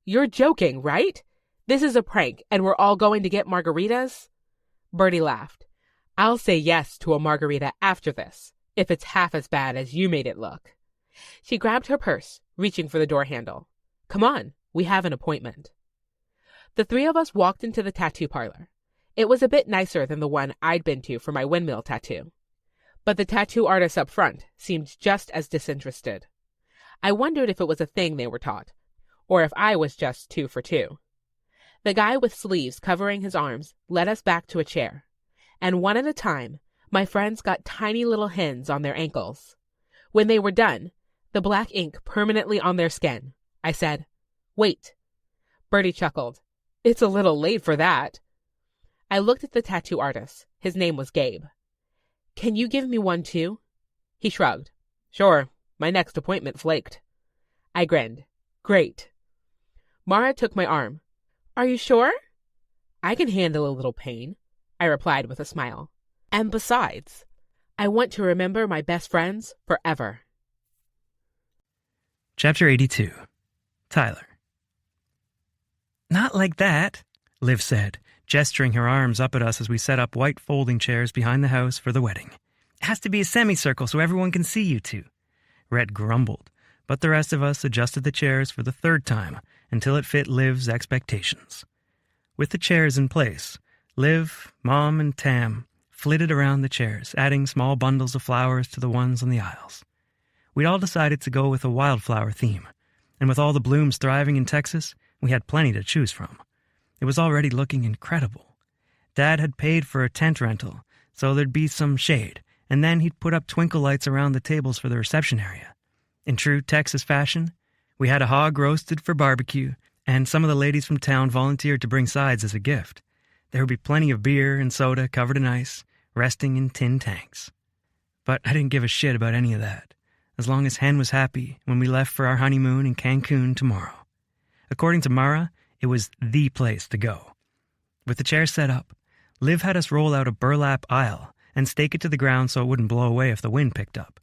S1: You're joking, right? This is a prank, and we're all going to get margaritas? Bertie laughed. I'll say yes to a margarita after this, if it's half as bad as you made it look. She grabbed her purse, reaching for the door handle. Come on, we have an appointment. The three of us walked into the tattoo parlor. It was a bit nicer than the one I'd been to for my windmill tattoo. But the tattoo artist up front seemed just as disinterested. I wondered if it was a thing they were taught, or if I was just 2 for 2. The guy with sleeves covering his arms led us back to a chair, and one at a time, my friends got tiny little hens on their ankles. When they were done, the black ink permanently on their skin, I said, Wait. Bertie chuckled. It's a little late for that. I looked at the tattoo artist. His name was Gabe. Can you give me one too? He shrugged. Sure, my next appointment flaked. I grinned. Great. Mara took my arm. Are you sure? I can handle a little pain, I replied with a smile. And besides, I want to remember my best friends forever.
S2: Chapter 82. Tyler. Not like that, Liv said, gesturing her arms up at us as we set up white folding chairs behind the house for the wedding. It has to be a semicircle so everyone can see you two. Rhett grumbled, but the rest of us adjusted the chairs for the third time until it fit Liv's expectations. With the chairs in place, Liv, Mom, and Tam flitted around the chairs, adding small bundles of flowers to the ones on the aisles. We'd all decided to go with a wildflower theme, and with all the blooms thriving in Texas, we had plenty to choose from. It was already looking incredible. Dad had paid for a tent rental, so there'd be some shade, and then he'd put up twinkle lights around the tables for the reception area. In true Texas fashion, we had a hog roasted for barbecue, and some of the ladies from town volunteered to bring sides as a gift. There would be plenty of beer and soda covered in ice, resting in tin tanks. But I didn't give a shit about any of that, as long as Hen was happy when we left for our honeymoon in Cancun tomorrow. According to Mara, it was the place to go. With the chairs set up, Liv had us roll out a burlap aisle and stake it to the ground so it wouldn't blow away if the wind picked up.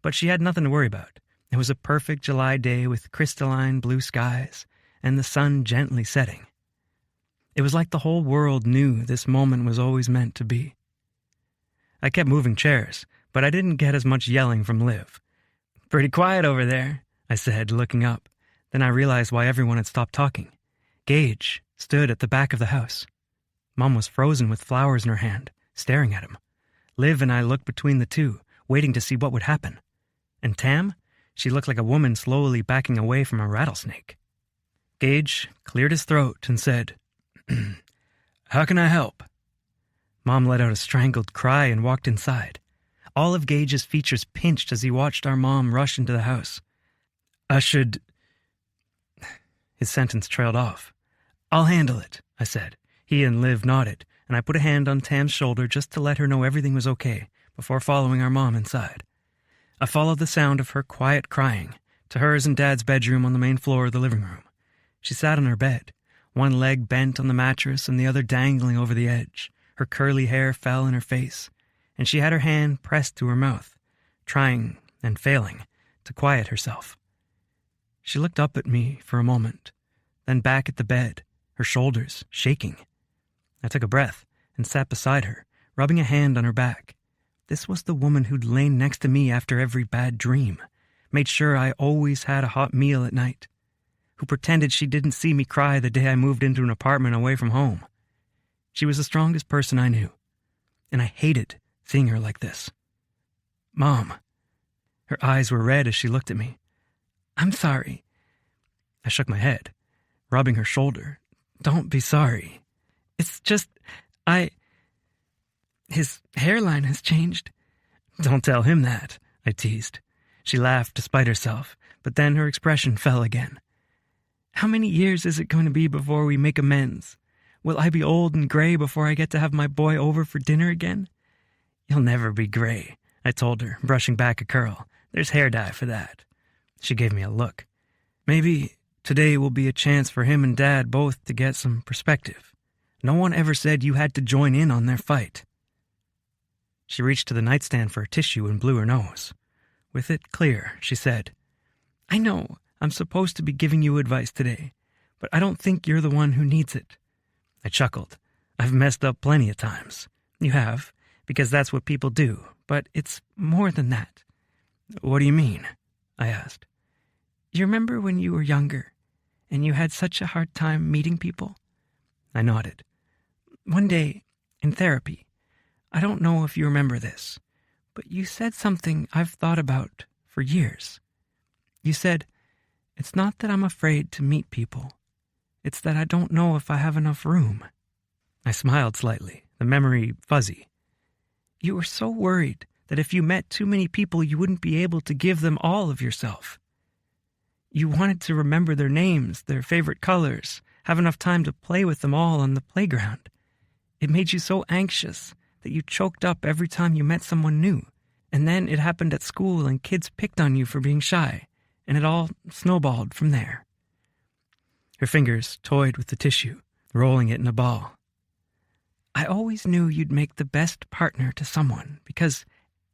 S2: But she had nothing to worry about. It was a perfect July day with crystalline blue skies and the sun gently setting. It was like the whole world knew this moment was always meant to be. I kept moving chairs, but I didn't get as much yelling from Liv. Pretty quiet over there, I said, looking up. Then I realized why everyone had stopped talking. Gage stood at the back of the house. Mom was frozen with flowers in her hand, staring at him. Liv and I looked between the two, waiting to see what would happen. And Tam? She looked like a woman slowly backing away from a rattlesnake. Gage cleared his throat and said, How can I help? Mom let out a strangled cry and walked inside. All of Gage's features pinched as he watched our mom rush into the house. I should... His sentence trailed off. I'll handle it, I said. He and Liv nodded, and I put a hand on Tam's shoulder just to let her know everything was okay before following our mom inside. I followed the sound of her quiet crying to hers and Dad's bedroom on the main floor of the living room. She sat on her bed, one leg bent on the mattress and the other dangling over the edge. Her curly hair fell in her face, and she had her hand pressed to her mouth, trying and failing to quiet herself. She looked up at me for a moment, then back at the bed, her shoulders shaking. I took a breath and sat beside her, rubbing a hand on her back. This was the woman who'd lain next to me after every bad dream, made sure I always had a hot meal at night, who pretended she didn't see me cry the day I moved into an apartment away from home. She was the strongest person I knew, and I hated seeing her like this. Mom. Her eyes were red as she looked at me. I'm sorry. I shook my head, rubbing her shoulder. Don't be sorry. It's just, His hairline has changed. Don't tell him that, I teased. She laughed despite herself, but then her expression fell again. How many years is it going to be before we make amends? Will I be old and gray before I get to have my boy over for dinner again? You'll never be gray, I told her, brushing back a curl. There's hair dye for that. She gave me a look. Maybe today will be a chance for him and Dad both to get some perspective. No one ever said you had to join in on their fight. She reached to the nightstand for a tissue and blew her nose. With it clear, she said, I know I'm supposed to be giving you advice today, but I don't think you're the one who needs it. I chuckled. I've messed up plenty of times. You have, because that's what people do, but it's more than that. What do you mean? I asked. You remember when you were younger and you had such a hard time meeting people? I nodded. One day, in therapy, I don't know if you remember this, but you said something I've thought about for years. You said, it's not that I'm afraid to meet people. It's that I don't know if I have enough room. I smiled slightly, the memory fuzzy. You were so worried that if you met too many people, you wouldn't be able to give them all of yourself. You wanted to remember their names, their favorite colors, have enough time to play with them all on the playground. It made you so anxious that you choked up every time you met someone new. And then it happened at school and kids picked on you for being shy, and it all snowballed from there. Her fingers toyed with the tissue, rolling it in a ball. I always knew you'd make the best partner to someone because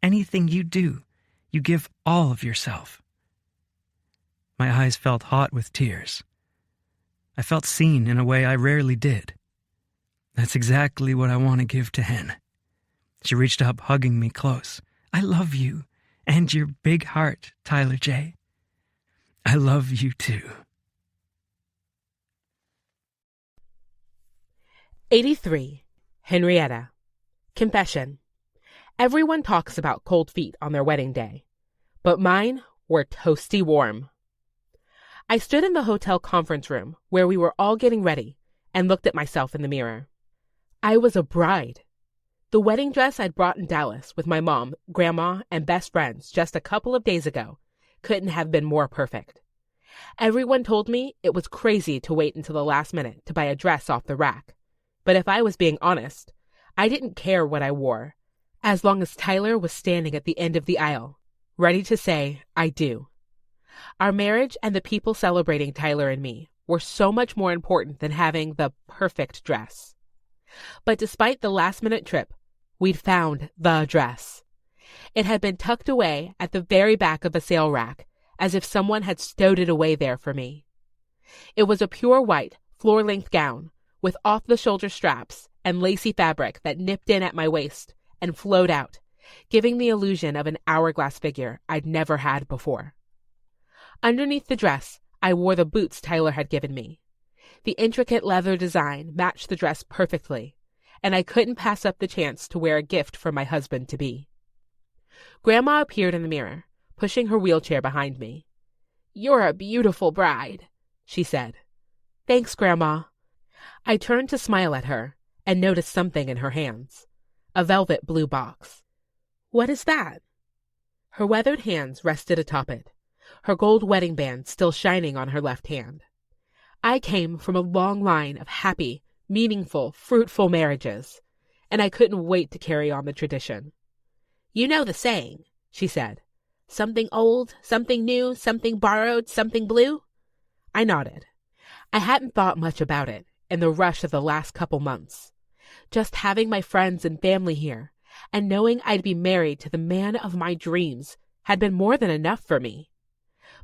S2: anything you do, you give all of yourself. My eyes felt hot with tears. I felt seen in a way I rarely did. That's exactly what I want to give to Hen. She reached up, hugging me close. I love you and your big heart, Tyler J. I love you too.
S4: 83. Henrietta. Confession. Everyone talks about cold feet on their wedding day, but mine were toasty warm. I stood in the hotel conference room where we were all getting ready and looked at myself in the mirror. I was a bride. The wedding dress I'd brought in Dallas with my mom, grandma, and best friends just a couple of days ago couldn't have been more perfect. Everyone told me it was crazy to wait until the last minute to buy a dress off the rack. But if I was being honest, I didn't care what I wore, as long as Tyler was standing at the end of the aisle, ready to say, I do. Our marriage and the people celebrating Tyler and me were so much more important than having the perfect dress. But despite the last-minute trip, we'd found the dress. It had been tucked away at the very back of a sale rack, as if someone had stowed it away there for me. It was a pure white, floor-length gown, with off-the-shoulder straps and lacy fabric that nipped in at my waist and flowed out, giving the illusion of an hourglass figure I'd never had before. Underneath the dress, I wore the boots Tyler had given me. The intricate leather design matched the dress perfectly, and I couldn't pass up the chance to wear a gift for my husband-to-be. Grandma appeared in the mirror, pushing her wheelchair behind me. You're a beautiful bride, she said. Thanks, Grandma. I turned to smile at her and noticed something in her hands. A velvet blue box. What is that? Her weathered hands rested atop it, her gold wedding band still shining on her left hand. I came from a long line of happy, meaningful, fruitful marriages, and I couldn't wait to carry on the tradition. You know the saying, she said. Something old, something new, something borrowed, something blue? I nodded. I hadn't thought much about it in the rush of the last couple months. Just having my friends and family here and knowing I'd be married to the man of my dreams had been more than enough for me.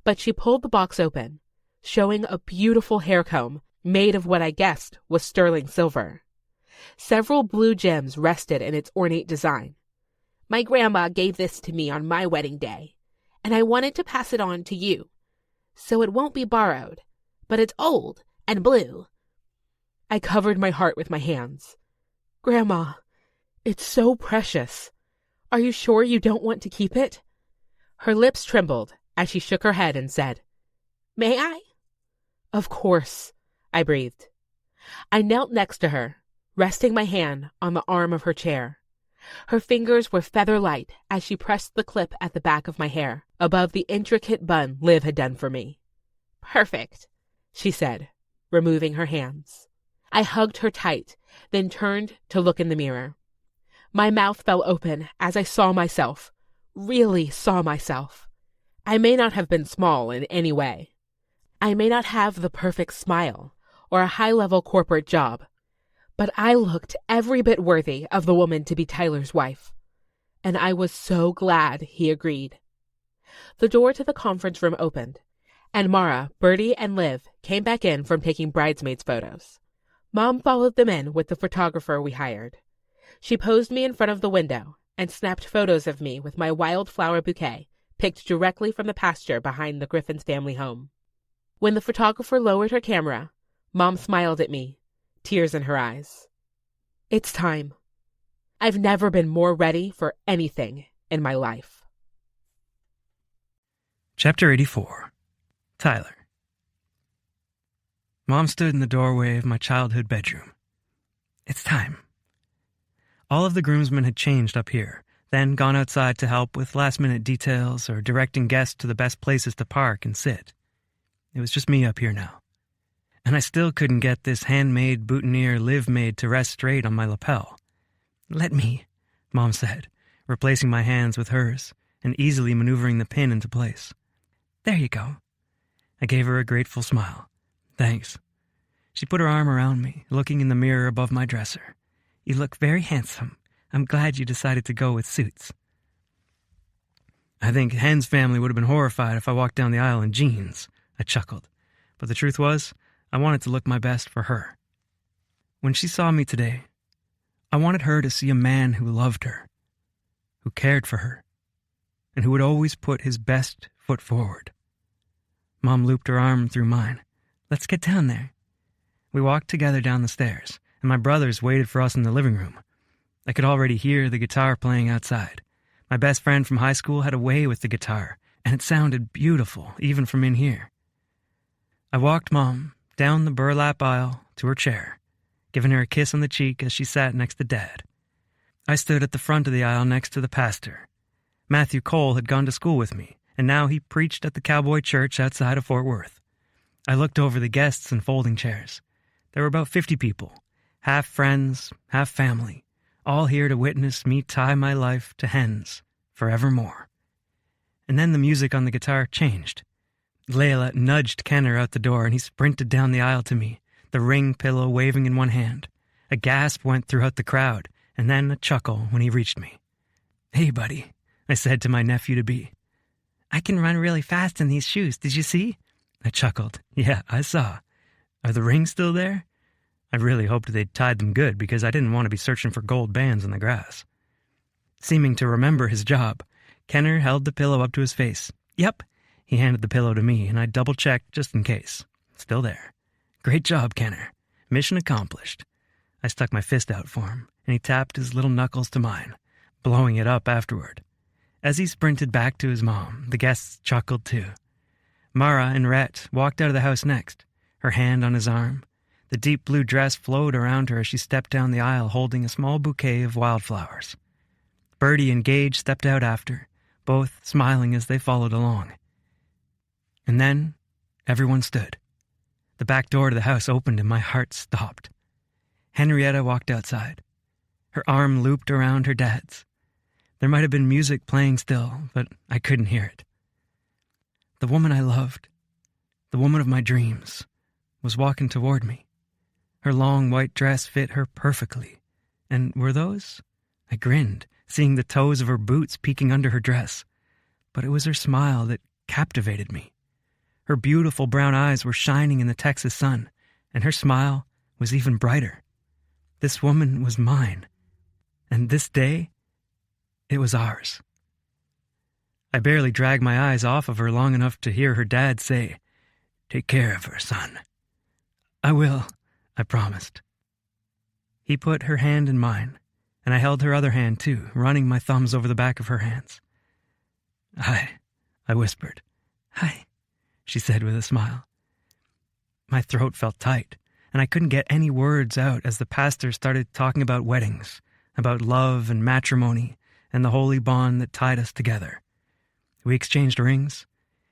S4: But she pulled the box open, showing a beautiful hair comb made of what I guessed was sterling silver. Several blue gems rested in its ornate design. My grandma gave this to me on my wedding day, and I wanted to pass it on to you, so it won't be borrowed, but it's old and blue. I covered my heart with my hands. Grandma, it's so precious. Are you sure you don't want to keep it? Her lips trembled as she shook her head and said, May I? Of course, I breathed. I knelt next to her, resting my hand on the arm of her chair. Her fingers were feather-light as she pressed the clip at the back of my hair, above the intricate bun Liv had done for me. Perfect, she said, removing her hands. I hugged her tight, then turned to look in the mirror. My mouth fell open as I saw myself, really saw myself. I may not have been small in any way. I may not have the perfect smile or a high-level corporate job, but I looked every bit worthy of the woman to be Tyler's wife, and I was so glad he agreed. The door to the conference room opened, and Mara, Bertie, and Liv came back in from taking bridesmaids' photos. Mom followed them in with the photographer we hired. She posed me in front of the window and snapped photos of me with my wildflower bouquet picked directly from the pasture behind the Griffins' family home. When the photographer lowered her camera, Mom smiled at me, tears in her eyes. It's time. I've never been more ready for anything in my life.
S2: Chapter 84. Tyler. Mom stood in the doorway of my childhood bedroom. It's time. All of the groomsmen had changed up here, then gone outside to help with last-minute details or directing guests to the best places to park and sit. It was just me up here now. And I still couldn't get this handmade boutonniere Liv made to rest straight on my lapel. Let me, Mom said, replacing my hands with hers and easily maneuvering the pin into place. There you go. I gave her a grateful smile. Thanks. She put her arm around me, looking in the mirror above my dresser. You look very handsome. I'm glad you decided to go with suits. I think Hen's family would have been horrified if I walked down the aisle in jeans, I chuckled. But the truth was, I wanted to look my best for her. When she saw me today, I wanted her to see a man who loved her, who cared for her, and who would always put his best foot forward. Mom looped her arm through mine. Let's get down there. We walked together down the stairs, and my brothers waited for us in the living room. I could already hear the guitar playing outside. My best friend from high school had a way with the guitar, and it sounded beautiful, even from in here. I walked Mom down the burlap aisle to her chair, giving her a kiss on the cheek as she sat next to Dad. I stood at the front of the aisle next to the pastor. Matthew Cole had gone to school with me, and now he preached at the Cowboy Church outside of Fort Worth. I looked over the guests in folding chairs. There were about 50 people, half friends, half family, all here to witness me tie my life to Hen's forevermore. And then the music on the guitar changed. Layla nudged Kenner out the door, and he sprinted down the aisle to me, the ring pillow waving in one hand. A gasp went throughout the crowd, and then a chuckle when he reached me. Hey, buddy, I said to my nephew-to-be. I can run really fast in these shoes, did you see? I chuckled. Yeah, I saw. Are the rings still there? I really hoped they'd tied them good because I didn't want to be searching for gold bands in the grass. Seeming to remember his job, Kenner held the pillow up to his face. Yep. He handed the pillow to me, and I double-checked just in case. Still there. Great job, Kenner. Mission accomplished. I stuck my fist out for him, and he tapped his little knuckles to mine, blowing it up afterward. As he sprinted back to his mom, the guests chuckled too. Mara and Rhett walked out of the house next, her hand on his arm. The deep blue dress flowed around her as she stepped down the aisle holding a small bouquet of wildflowers. Bertie and Gage stepped out after, both smiling as they followed along. And then, everyone stood. The back door to the house opened and my heart stopped. Henrietta walked outside. Her arm looped around her dad's. There might have been music playing still, but I couldn't hear it. The woman I loved, the woman of my dreams, was walking toward me. Her long white dress fit her perfectly. And were those? I grinned, seeing the toes of her boots peeking under her dress. But it was her smile that captivated me. Her beautiful brown eyes were shining in the Texas sun, and her smile was even brighter. This woman was mine, and this day, it was ours. I barely dragged my eyes off of her long enough to hear her dad say, "Take care of her, son." "I will," I promised. He put her hand in mine, and I held her other hand too, running my thumbs over the back of her hands. "Hi," I whispered. "Hi," she said with a smile. My throat felt tight, and I couldn't get any words out as the pastor started talking about weddings, about love and matrimony, and the holy bond that tied us together. We exchanged rings.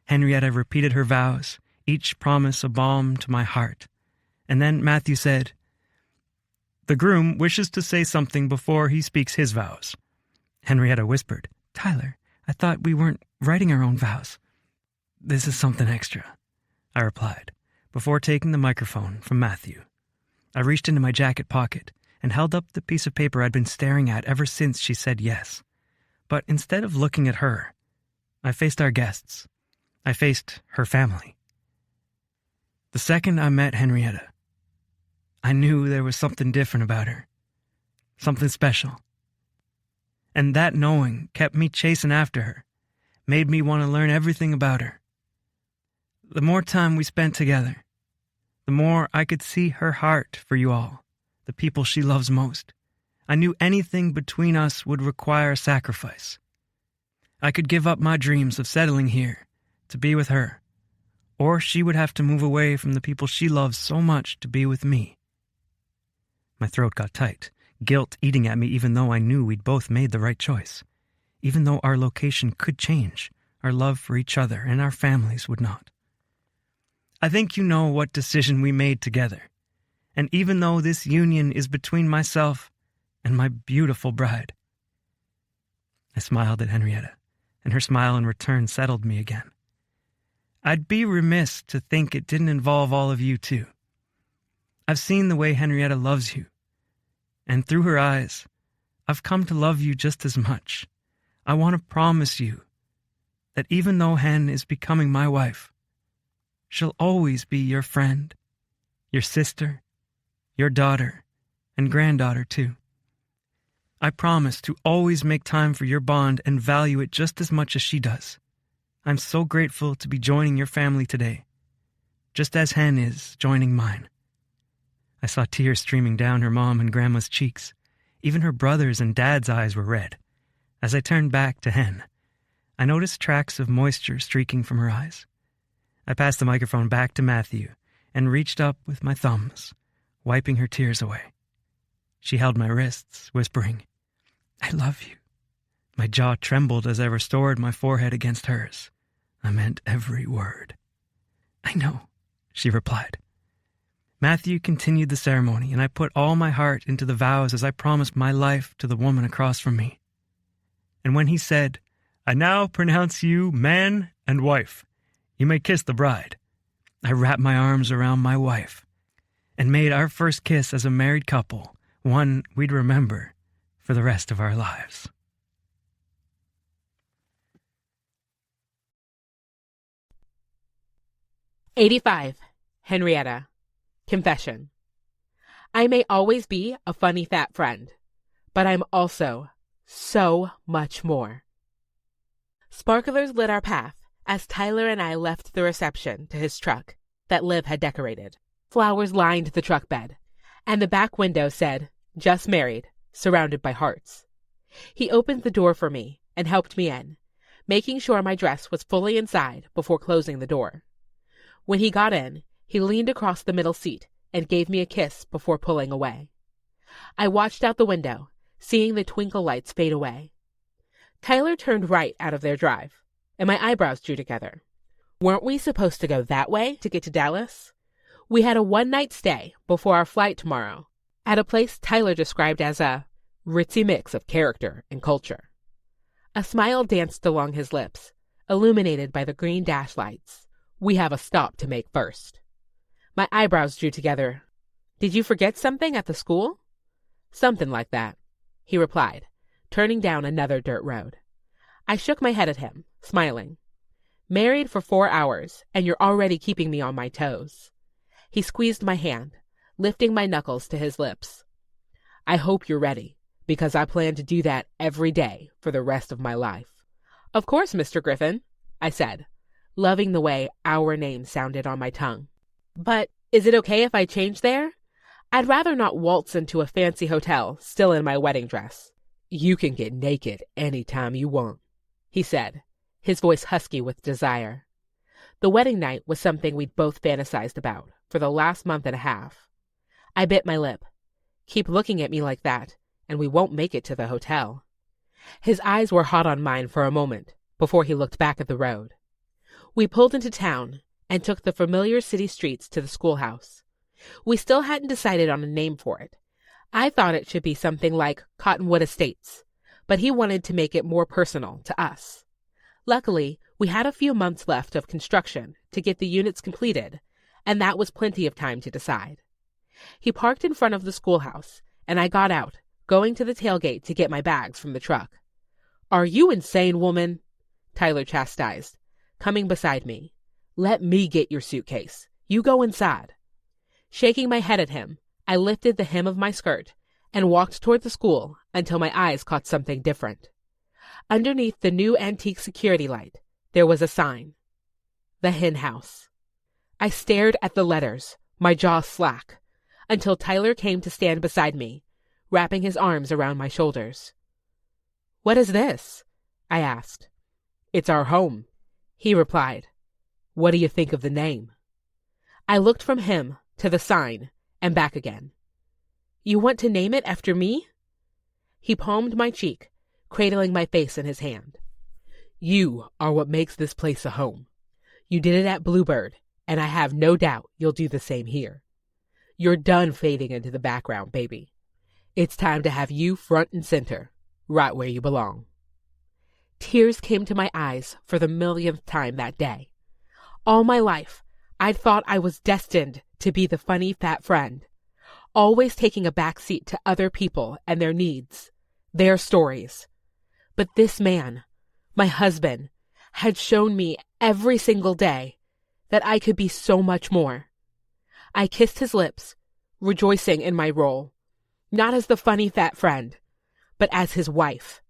S2: Henrietta repeated her vows, each promise a balm to my heart. And then Matthew said, "The groom wishes to say something before he speaks his vows." Henrietta whispered, "Tyler, I thought we weren't writing our own vows." "This is something extra," I replied, before taking the microphone from Matthew. I reached into my jacket pocket and held up the piece of paper I'd been staring at ever since she said yes. But instead of looking at her, I faced our guests. I faced her family. The second I met Henrietta, I knew there was something different about her, something special. And that knowing kept me chasing after her, made me want to learn everything about her. The more time we spent together, the more I could see her heart for you all, the people she loves most. I knew anything between us would require sacrifice. I could give up my dreams of settling here to be with her, or she would have to move away from the people she loves so much to be with me. My throat got tight, guilt eating at me even though I knew we'd both made the right choice. Even though our location could change, our love for each other and our families would not. I think you know what decision we made together. And even though this union is between myself and my beautiful bride. I smiled at Henrietta, and her smile in return settled me again. I'd be remiss to think it didn't involve all of you too. I've seen the way Henrietta loves you, and through her eyes, I've come to love you just as much. I want to promise you that even though Hen is becoming my wife, she'll always be your friend, your sister, your daughter, and granddaughter too. I promise to always make time for your bond and value it just as much as she does. I'm so grateful to be joining your family today, just as Hen is joining mine. I saw tears streaming down her mom and grandma's cheeks. Even her brother's and dad's eyes were red. As I turned back to Hen, I noticed tracks of moisture streaking from her eyes. I passed the microphone back to Matthew and reached up with my thumbs, wiping her tears away. She held my wrists, whispering, "I love you." My jaw trembled as I restored my forehead against hers. I meant every word. "I know," she replied. Matthew continued the ceremony, and I put all my heart into the vows as I promised my life to the woman across from me. And when he said, "I now pronounce you man and wife. You may kiss the bride," I wrapped my arms around my wife and made our first kiss as a married couple one we'd remember for the rest of our lives.
S4: '85. Henrietta. Confession. I may always be a funny fat friend, but I'm also so much more. Sparklers lit our path as Tyler and I left the reception to his truck that Liv had decorated. Flowers lined the truck bed, and the back window said, "Just married, surrounded by hearts." He opened the door for me and helped me in, making sure my dress was fully inside before closing the door. When he got in, he leaned across the middle seat and gave me a kiss before pulling away. I watched out the window, seeing the twinkle lights fade away. Tyler turned right out of their drive, and my eyebrows drew together. Weren't we supposed to go that way to get to Dallas? We had a one-night stay before our flight tomorrow, at a place Tyler described as a ritzy mix of character and culture. A smile danced along his lips, illuminated by the green dash lights. "We have a stop to make first." My eyebrows drew together. "Did you forget something at the school?" "Something like that," he replied, turning down another dirt road. I shook my head at him, smiling. "Married for 4 hours, and you're already keeping me on my toes." He squeezed my hand, lifting my knuckles to his lips. I hope you're ready, because I plan to do that every day for the rest of my life. Of course, Mr. Griffen, I said, loving the way our name sounded on my tongue. But is it okay if I change there? I'd rather not waltz into a fancy hotel still in my wedding dress. You can get naked any time you want, he said, his voice husky with desire. The wedding night was something we'd both fantasized about for the last month and a half. I bit my lip. Keep looking at me like that, and we won't make it to the hotel. His eyes were hot on mine for a moment before he looked back at the road. We pulled into town and took the familiar city streets to the schoolhouse. We still hadn't decided on a name for it. I thought it should be something like Cottonwood Estates, but he wanted to make it more personal to us. Luckily, we had a few months left of construction to get the units completed, and that was plenty of time to decide. He parked in front of the schoolhouse, and I got out, going to the tailgate to get my bags from the truck. Are you insane, woman? Tyler chastised, coming beside me. Let me get your suitcase. You go inside. Shaking my head at him, I lifted the hem of my skirt and walked toward the school until my eyes caught something different. Underneath the new antique security light, there was a sign. The Hen House. I stared at the letters, my jaw slack, until Tyler came to stand beside me, wrapping his arms around my shoulders. What is this? I asked. It's our home, he replied. What do you think of the name? I looked from him to the sign and back again. You want to name it after me? He palmed my cheek, cradling my face in his hand. You are what makes this place a home. You did it at Bluebird, and I have no doubt you'll do the same here. You're done fading into the background, baby. It's time to have you front and center, right where you belong. Tears came to my eyes for the millionth time that day. All my life, I'd thought I was destined to be the funny fat friend, always taking a back seat to other people and their needs, their stories. But this man, my husband, had shown me every single day that I could be so much more. I kissed his lips, rejoicing in my role, not as the funny fat friend, but as his wife,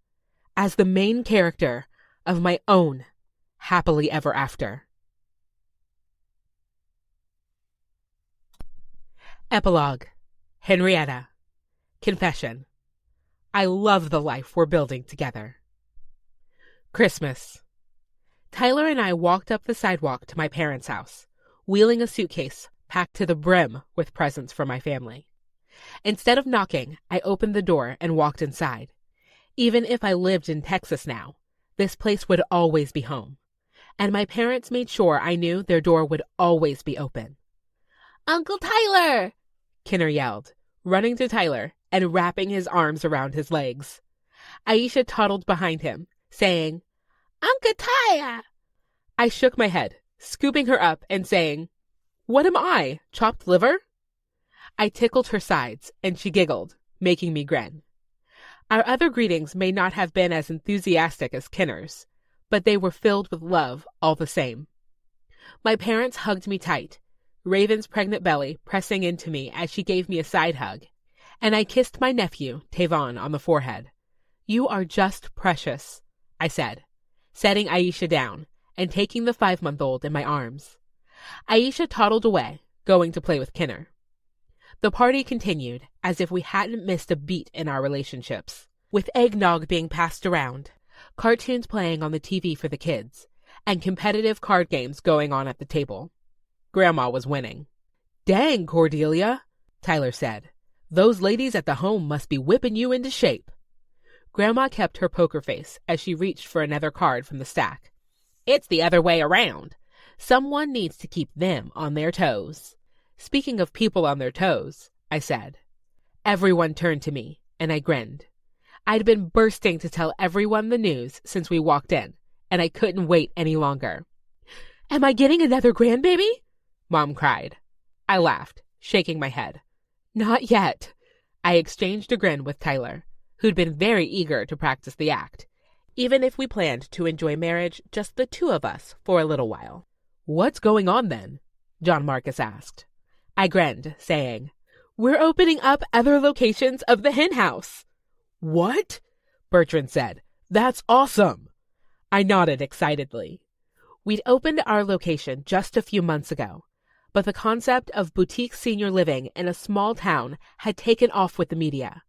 S4: as the main character of my own happily ever after. Epilogue. Henrietta. Confession. I love the life we're building together. Christmas. Tyler and I walked up the sidewalk to my parents' house, wheeling a suitcase packed to the brim with presents for my family. Instead of knocking, I opened the door and walked inside. Even if I lived in Texas now, this place would always be home, and my parents made sure I knew their door would always be open. Uncle Tyler! Kinner yelled, running to Tyler and wrapping his arms around his legs. Aisha toddled behind him, saying, Uncle Tyler! I shook my head, scooping her up and saying, What am I, chopped liver? I tickled her sides, and she giggled, making me grin. Our other greetings may not have been as enthusiastic as Kinner's, but they were filled with love all the same. My parents hugged me tight, Raven's pregnant belly pressing into me as she gave me a side hug, and I kissed my nephew, Tavon, on the forehead. You are just precious, I said, setting Aisha down and taking the 5-month-old in my arms. Aisha toddled away, going to play with Kinner. The party continued as if we hadn't missed a beat in our relationships, with eggnog being passed around, cartoons playing on the TV for the kids, and competitive card games going on at the table. Grandma was winning. Dang, Cordelia, Tyler said. Those ladies at the home must be whipping you into shape. Grandma kept her poker face as she reached for another card from the stack. It's the other way around. Someone needs to keep them on their toes. Speaking of people on their toes, I said. Everyone turned to me, and I grinned. I'd been bursting to tell everyone the news since we walked in, and I couldn't wait any longer. Am I getting another grandbaby? Mom cried. I laughed, shaking my head. Not yet. I exchanged a grin with Tyler, who'd been very eager to practice the act, even if we planned to enjoy marriage just the two of us for a little while. What's going on then? John Marcus asked.
S1: I grinned, saying, "We're opening up other locations of the hen house." "What?" Bertrand said. "That's awesome." I nodded excitedly. We'd opened our location just a few months ago, but the concept of boutique senior living in a small town had taken off with the media.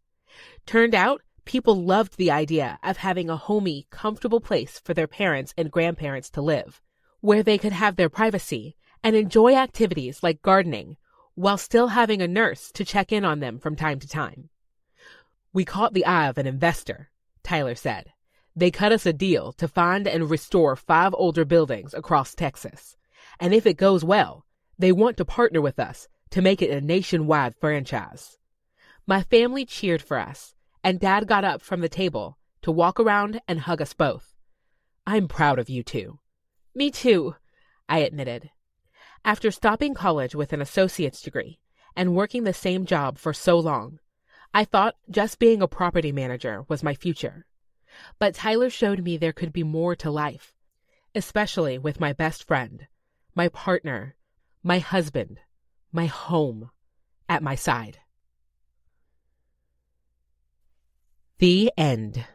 S1: Turned out, people loved the idea of having a homey, comfortable place for their parents and grandparents to live, where they could have their privacy and enjoy activities like gardening, while still having a nurse to check in on them from time to time. "We caught the eye of an investor," Tyler said. "They cut us a deal to find and restore 5 older buildings across Texas. And if it goes well, they want to partner with us to make it a nationwide franchise." My family cheered for us, and Dad got up from the table to walk around and hug us both. "I'm proud of you two." "Me too," I admitted. After stopping college with an associate's degree and working the same job for so long, I thought just being a property manager was my future. But Tyler showed me there could be more to life, especially with my best friend, my partner, my husband, my home at my side. The end.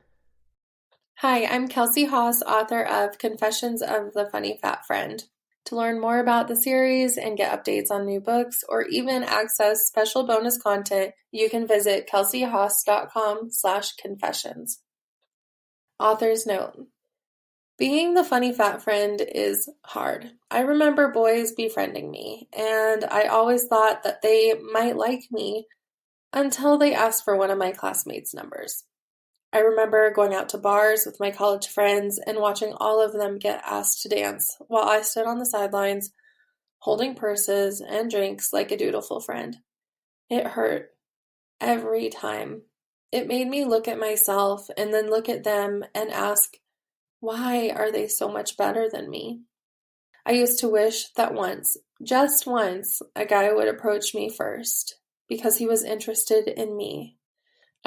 S5: Hi, I'm Kelsie Haas, author of Confessions of the Funny Fat Friend. To learn more about the series and get updates on new books or even access special bonus content, you can visit kelsiehaas.com/confessions. Author's note. Being the funny fat friend is hard. I remember boys befriending me, and I always thought that they might like me until they asked for one of my classmates' numbers. I remember going out to bars with my college friends and watching all of them get asked to dance while I stood on the sidelines holding purses and drinks like a dutiful friend. It hurt every time. It made me look at myself and then look at them and ask, why are they so much better than me? I used to wish that once, just once, a guy would approach me first because he was interested in me.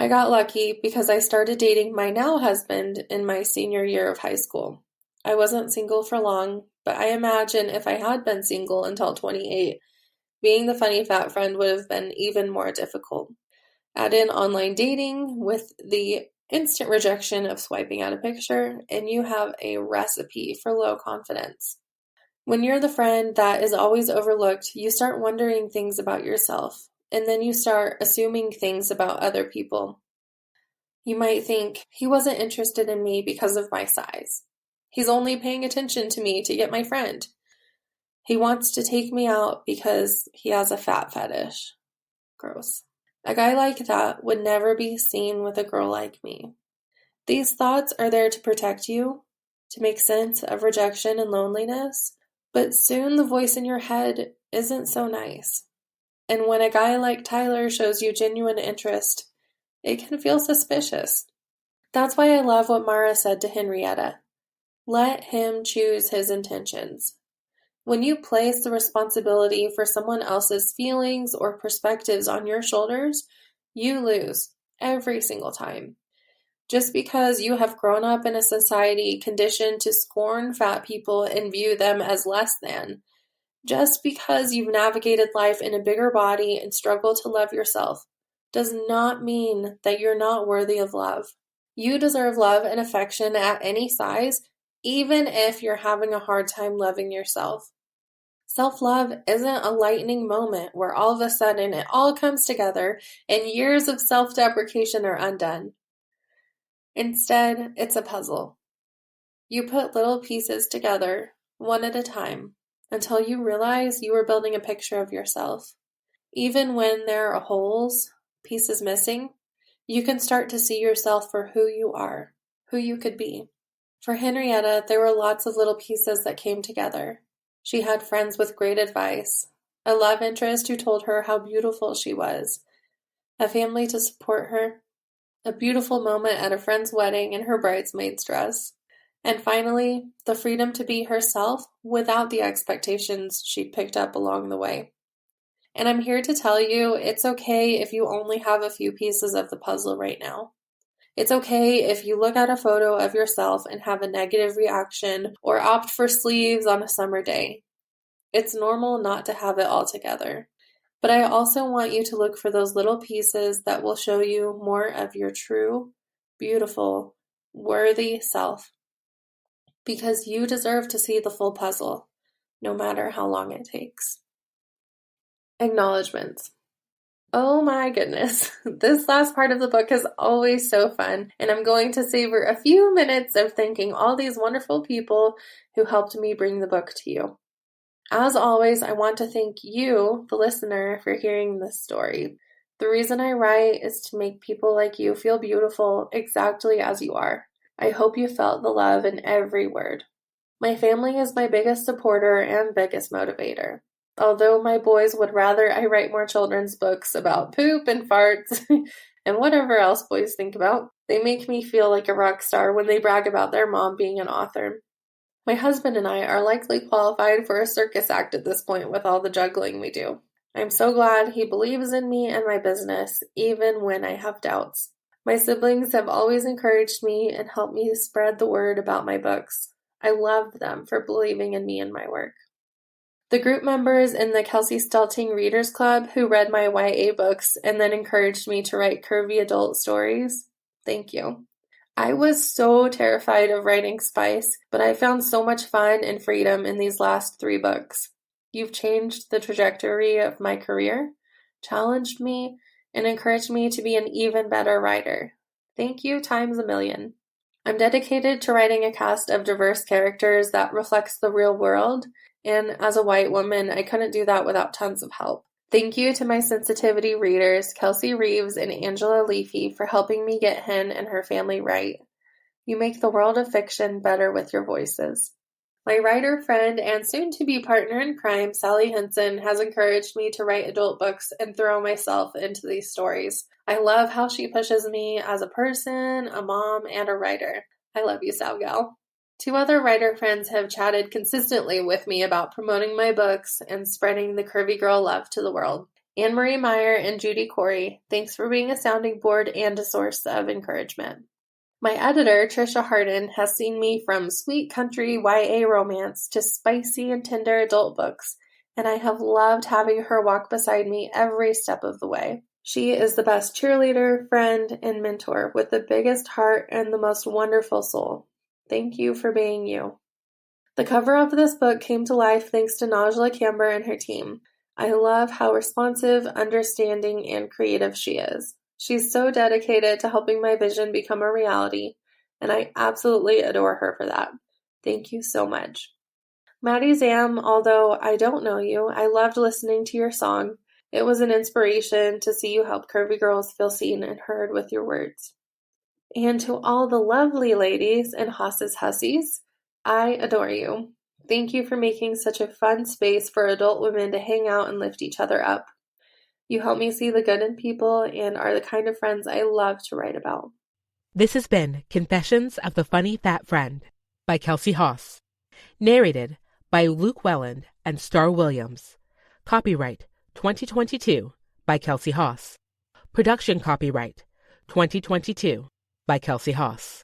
S5: I got lucky because I started dating my now husband in my senior year of high school. I wasn't single for long, but I imagine if I had been single until 28, being the funny fat friend would have been even more difficult. Add in online dating with the instant rejection of swiping out a picture, and you have a recipe for low confidence. When you're the friend that is always overlooked, you start wondering things about yourself, and then you start assuming things about other people. You might think, he wasn't interested in me because of my size. He's only paying attention to me to get my friend. He wants to take me out because he has a fat fetish. Gross. A guy like that would never be seen with a girl like me. These thoughts are there to protect you, to make sense of rejection and loneliness, but soon the voice in your head isn't so nice. And when a guy like Tyler shows you genuine interest, it can feel suspicious. That's why I love what Mara said to Henrietta. Let him choose his intentions. When you place the responsibility for someone else's feelings or perspectives on your shoulders, you lose every single time. Just because you have grown up in a society conditioned to scorn fat people and view them as less than, just because you've navigated life in a bigger body and struggle to love yourself, does not mean that you're not worthy of love. You deserve love and affection at any size, even if you're having a hard time loving yourself. Self-love isn't a lightning moment where all of a sudden it all comes together and years of self-deprecation are undone. Instead, it's a puzzle. You put little pieces together, one at a time, until you realize you are building a picture of yourself. Even when there are holes, pieces missing, you can start to see yourself for who you are, who you could be. For Henrietta, there were lots of little pieces that came together. She had friends with great advice, a love interest who told her how beautiful she was, a family to support her, a beautiful moment at a friend's wedding in her bridesmaid's dress, and finally, the freedom to be herself without the expectations she'd picked up along the way. And I'm here to tell you, it's okay if you only have a few pieces of the puzzle right now. It's okay if you look at a photo of yourself and have a negative reaction or opt for sleeves on a summer day. It's normal not to have it all together. But I also want you to look for those little pieces that will show you more of your true, beautiful, worthy self. Because you deserve to see the full puzzle, no matter how long it takes. Acknowledgements. Oh my goodness, this last part of the book is always so fun, and I'm going to savor a few minutes of thanking all these wonderful people who helped me bring the book to you. As always, I want to thank you, the listener, for hearing this story. The reason I write is to make people like you feel beautiful exactly as you are. I hope you felt the love in every word. My family is my biggest supporter and biggest motivator. Although my boys would rather I write more children's books about poop and farts and whatever else boys think about, they make me feel like a rock star when they brag about their mom being an author. My husband and I are likely qualified for a circus act at this point with all the juggling we do. I'm so glad he believes in me and my business, even when I have doubts. My siblings have always encouraged me and helped me spread the word about my books. I love them for believing in me and my work. The group members in the Kelsie Stelting Readers Club who read my YA books and then encouraged me to write curvy adult stories, thank you. I was so terrified of writing spice, but I found so much fun and freedom in these last 3 books. You've changed the trajectory of my career, challenged me, and encouraged me to be an even better writer. Thank you times a million. I'm dedicated to writing a cast of diverse characters that reflects the real world, and as a white woman, I couldn't do that without tons of help. Thank you to my sensitivity readers, Kelsie Reeves and Angela Leafy, for helping me get Hen and her family right. You make the world of fiction better with your voices. My writer friend and soon-to-be partner in crime, Sally Henson, has encouraged me to write adult books and throw myself into these stories. I love how she pushes me as a person, a mom, and a writer. I love you, Sal Gal. 2 other writer friends have chatted consistently with me about promoting my books and spreading the curvy girl love to the world. Anne-Marie Meyer and Judy Corey, thanks for being a sounding board and a source of encouragement. My editor, Trisha Harden, has seen me from sweet country YA romance to spicy and tender adult books, and I have loved having her walk beside me every step of the way. She is the best cheerleader, friend, and mentor with the biggest heart and the most wonderful soul. Thank you for being you. The cover of this book came to life thanks to Najla Camber and her team. I love how responsive, understanding, and creative she is. She's so dedicated to helping my vision become a reality, and I absolutely adore her for that. Thank you so much. Maddie Zam, although I don't know you, I loved listening to your song. It was an inspiration to see you help curvy girls feel seen and heard with your words. And to all the lovely ladies and Haas's hussies, I adore you. Thank you for making such a fun space for adult women to hang out and lift each other up. You help me see the good in people and are the kind of friends I love to write about.
S1: This has been Confessions of the Funny Fat Friend by Kelsie Haas. Narrated by Luke Welland and Star Williams. Copyright 2022 by Kelsie Haas. Production copyright 2022 by Kelsie Haas.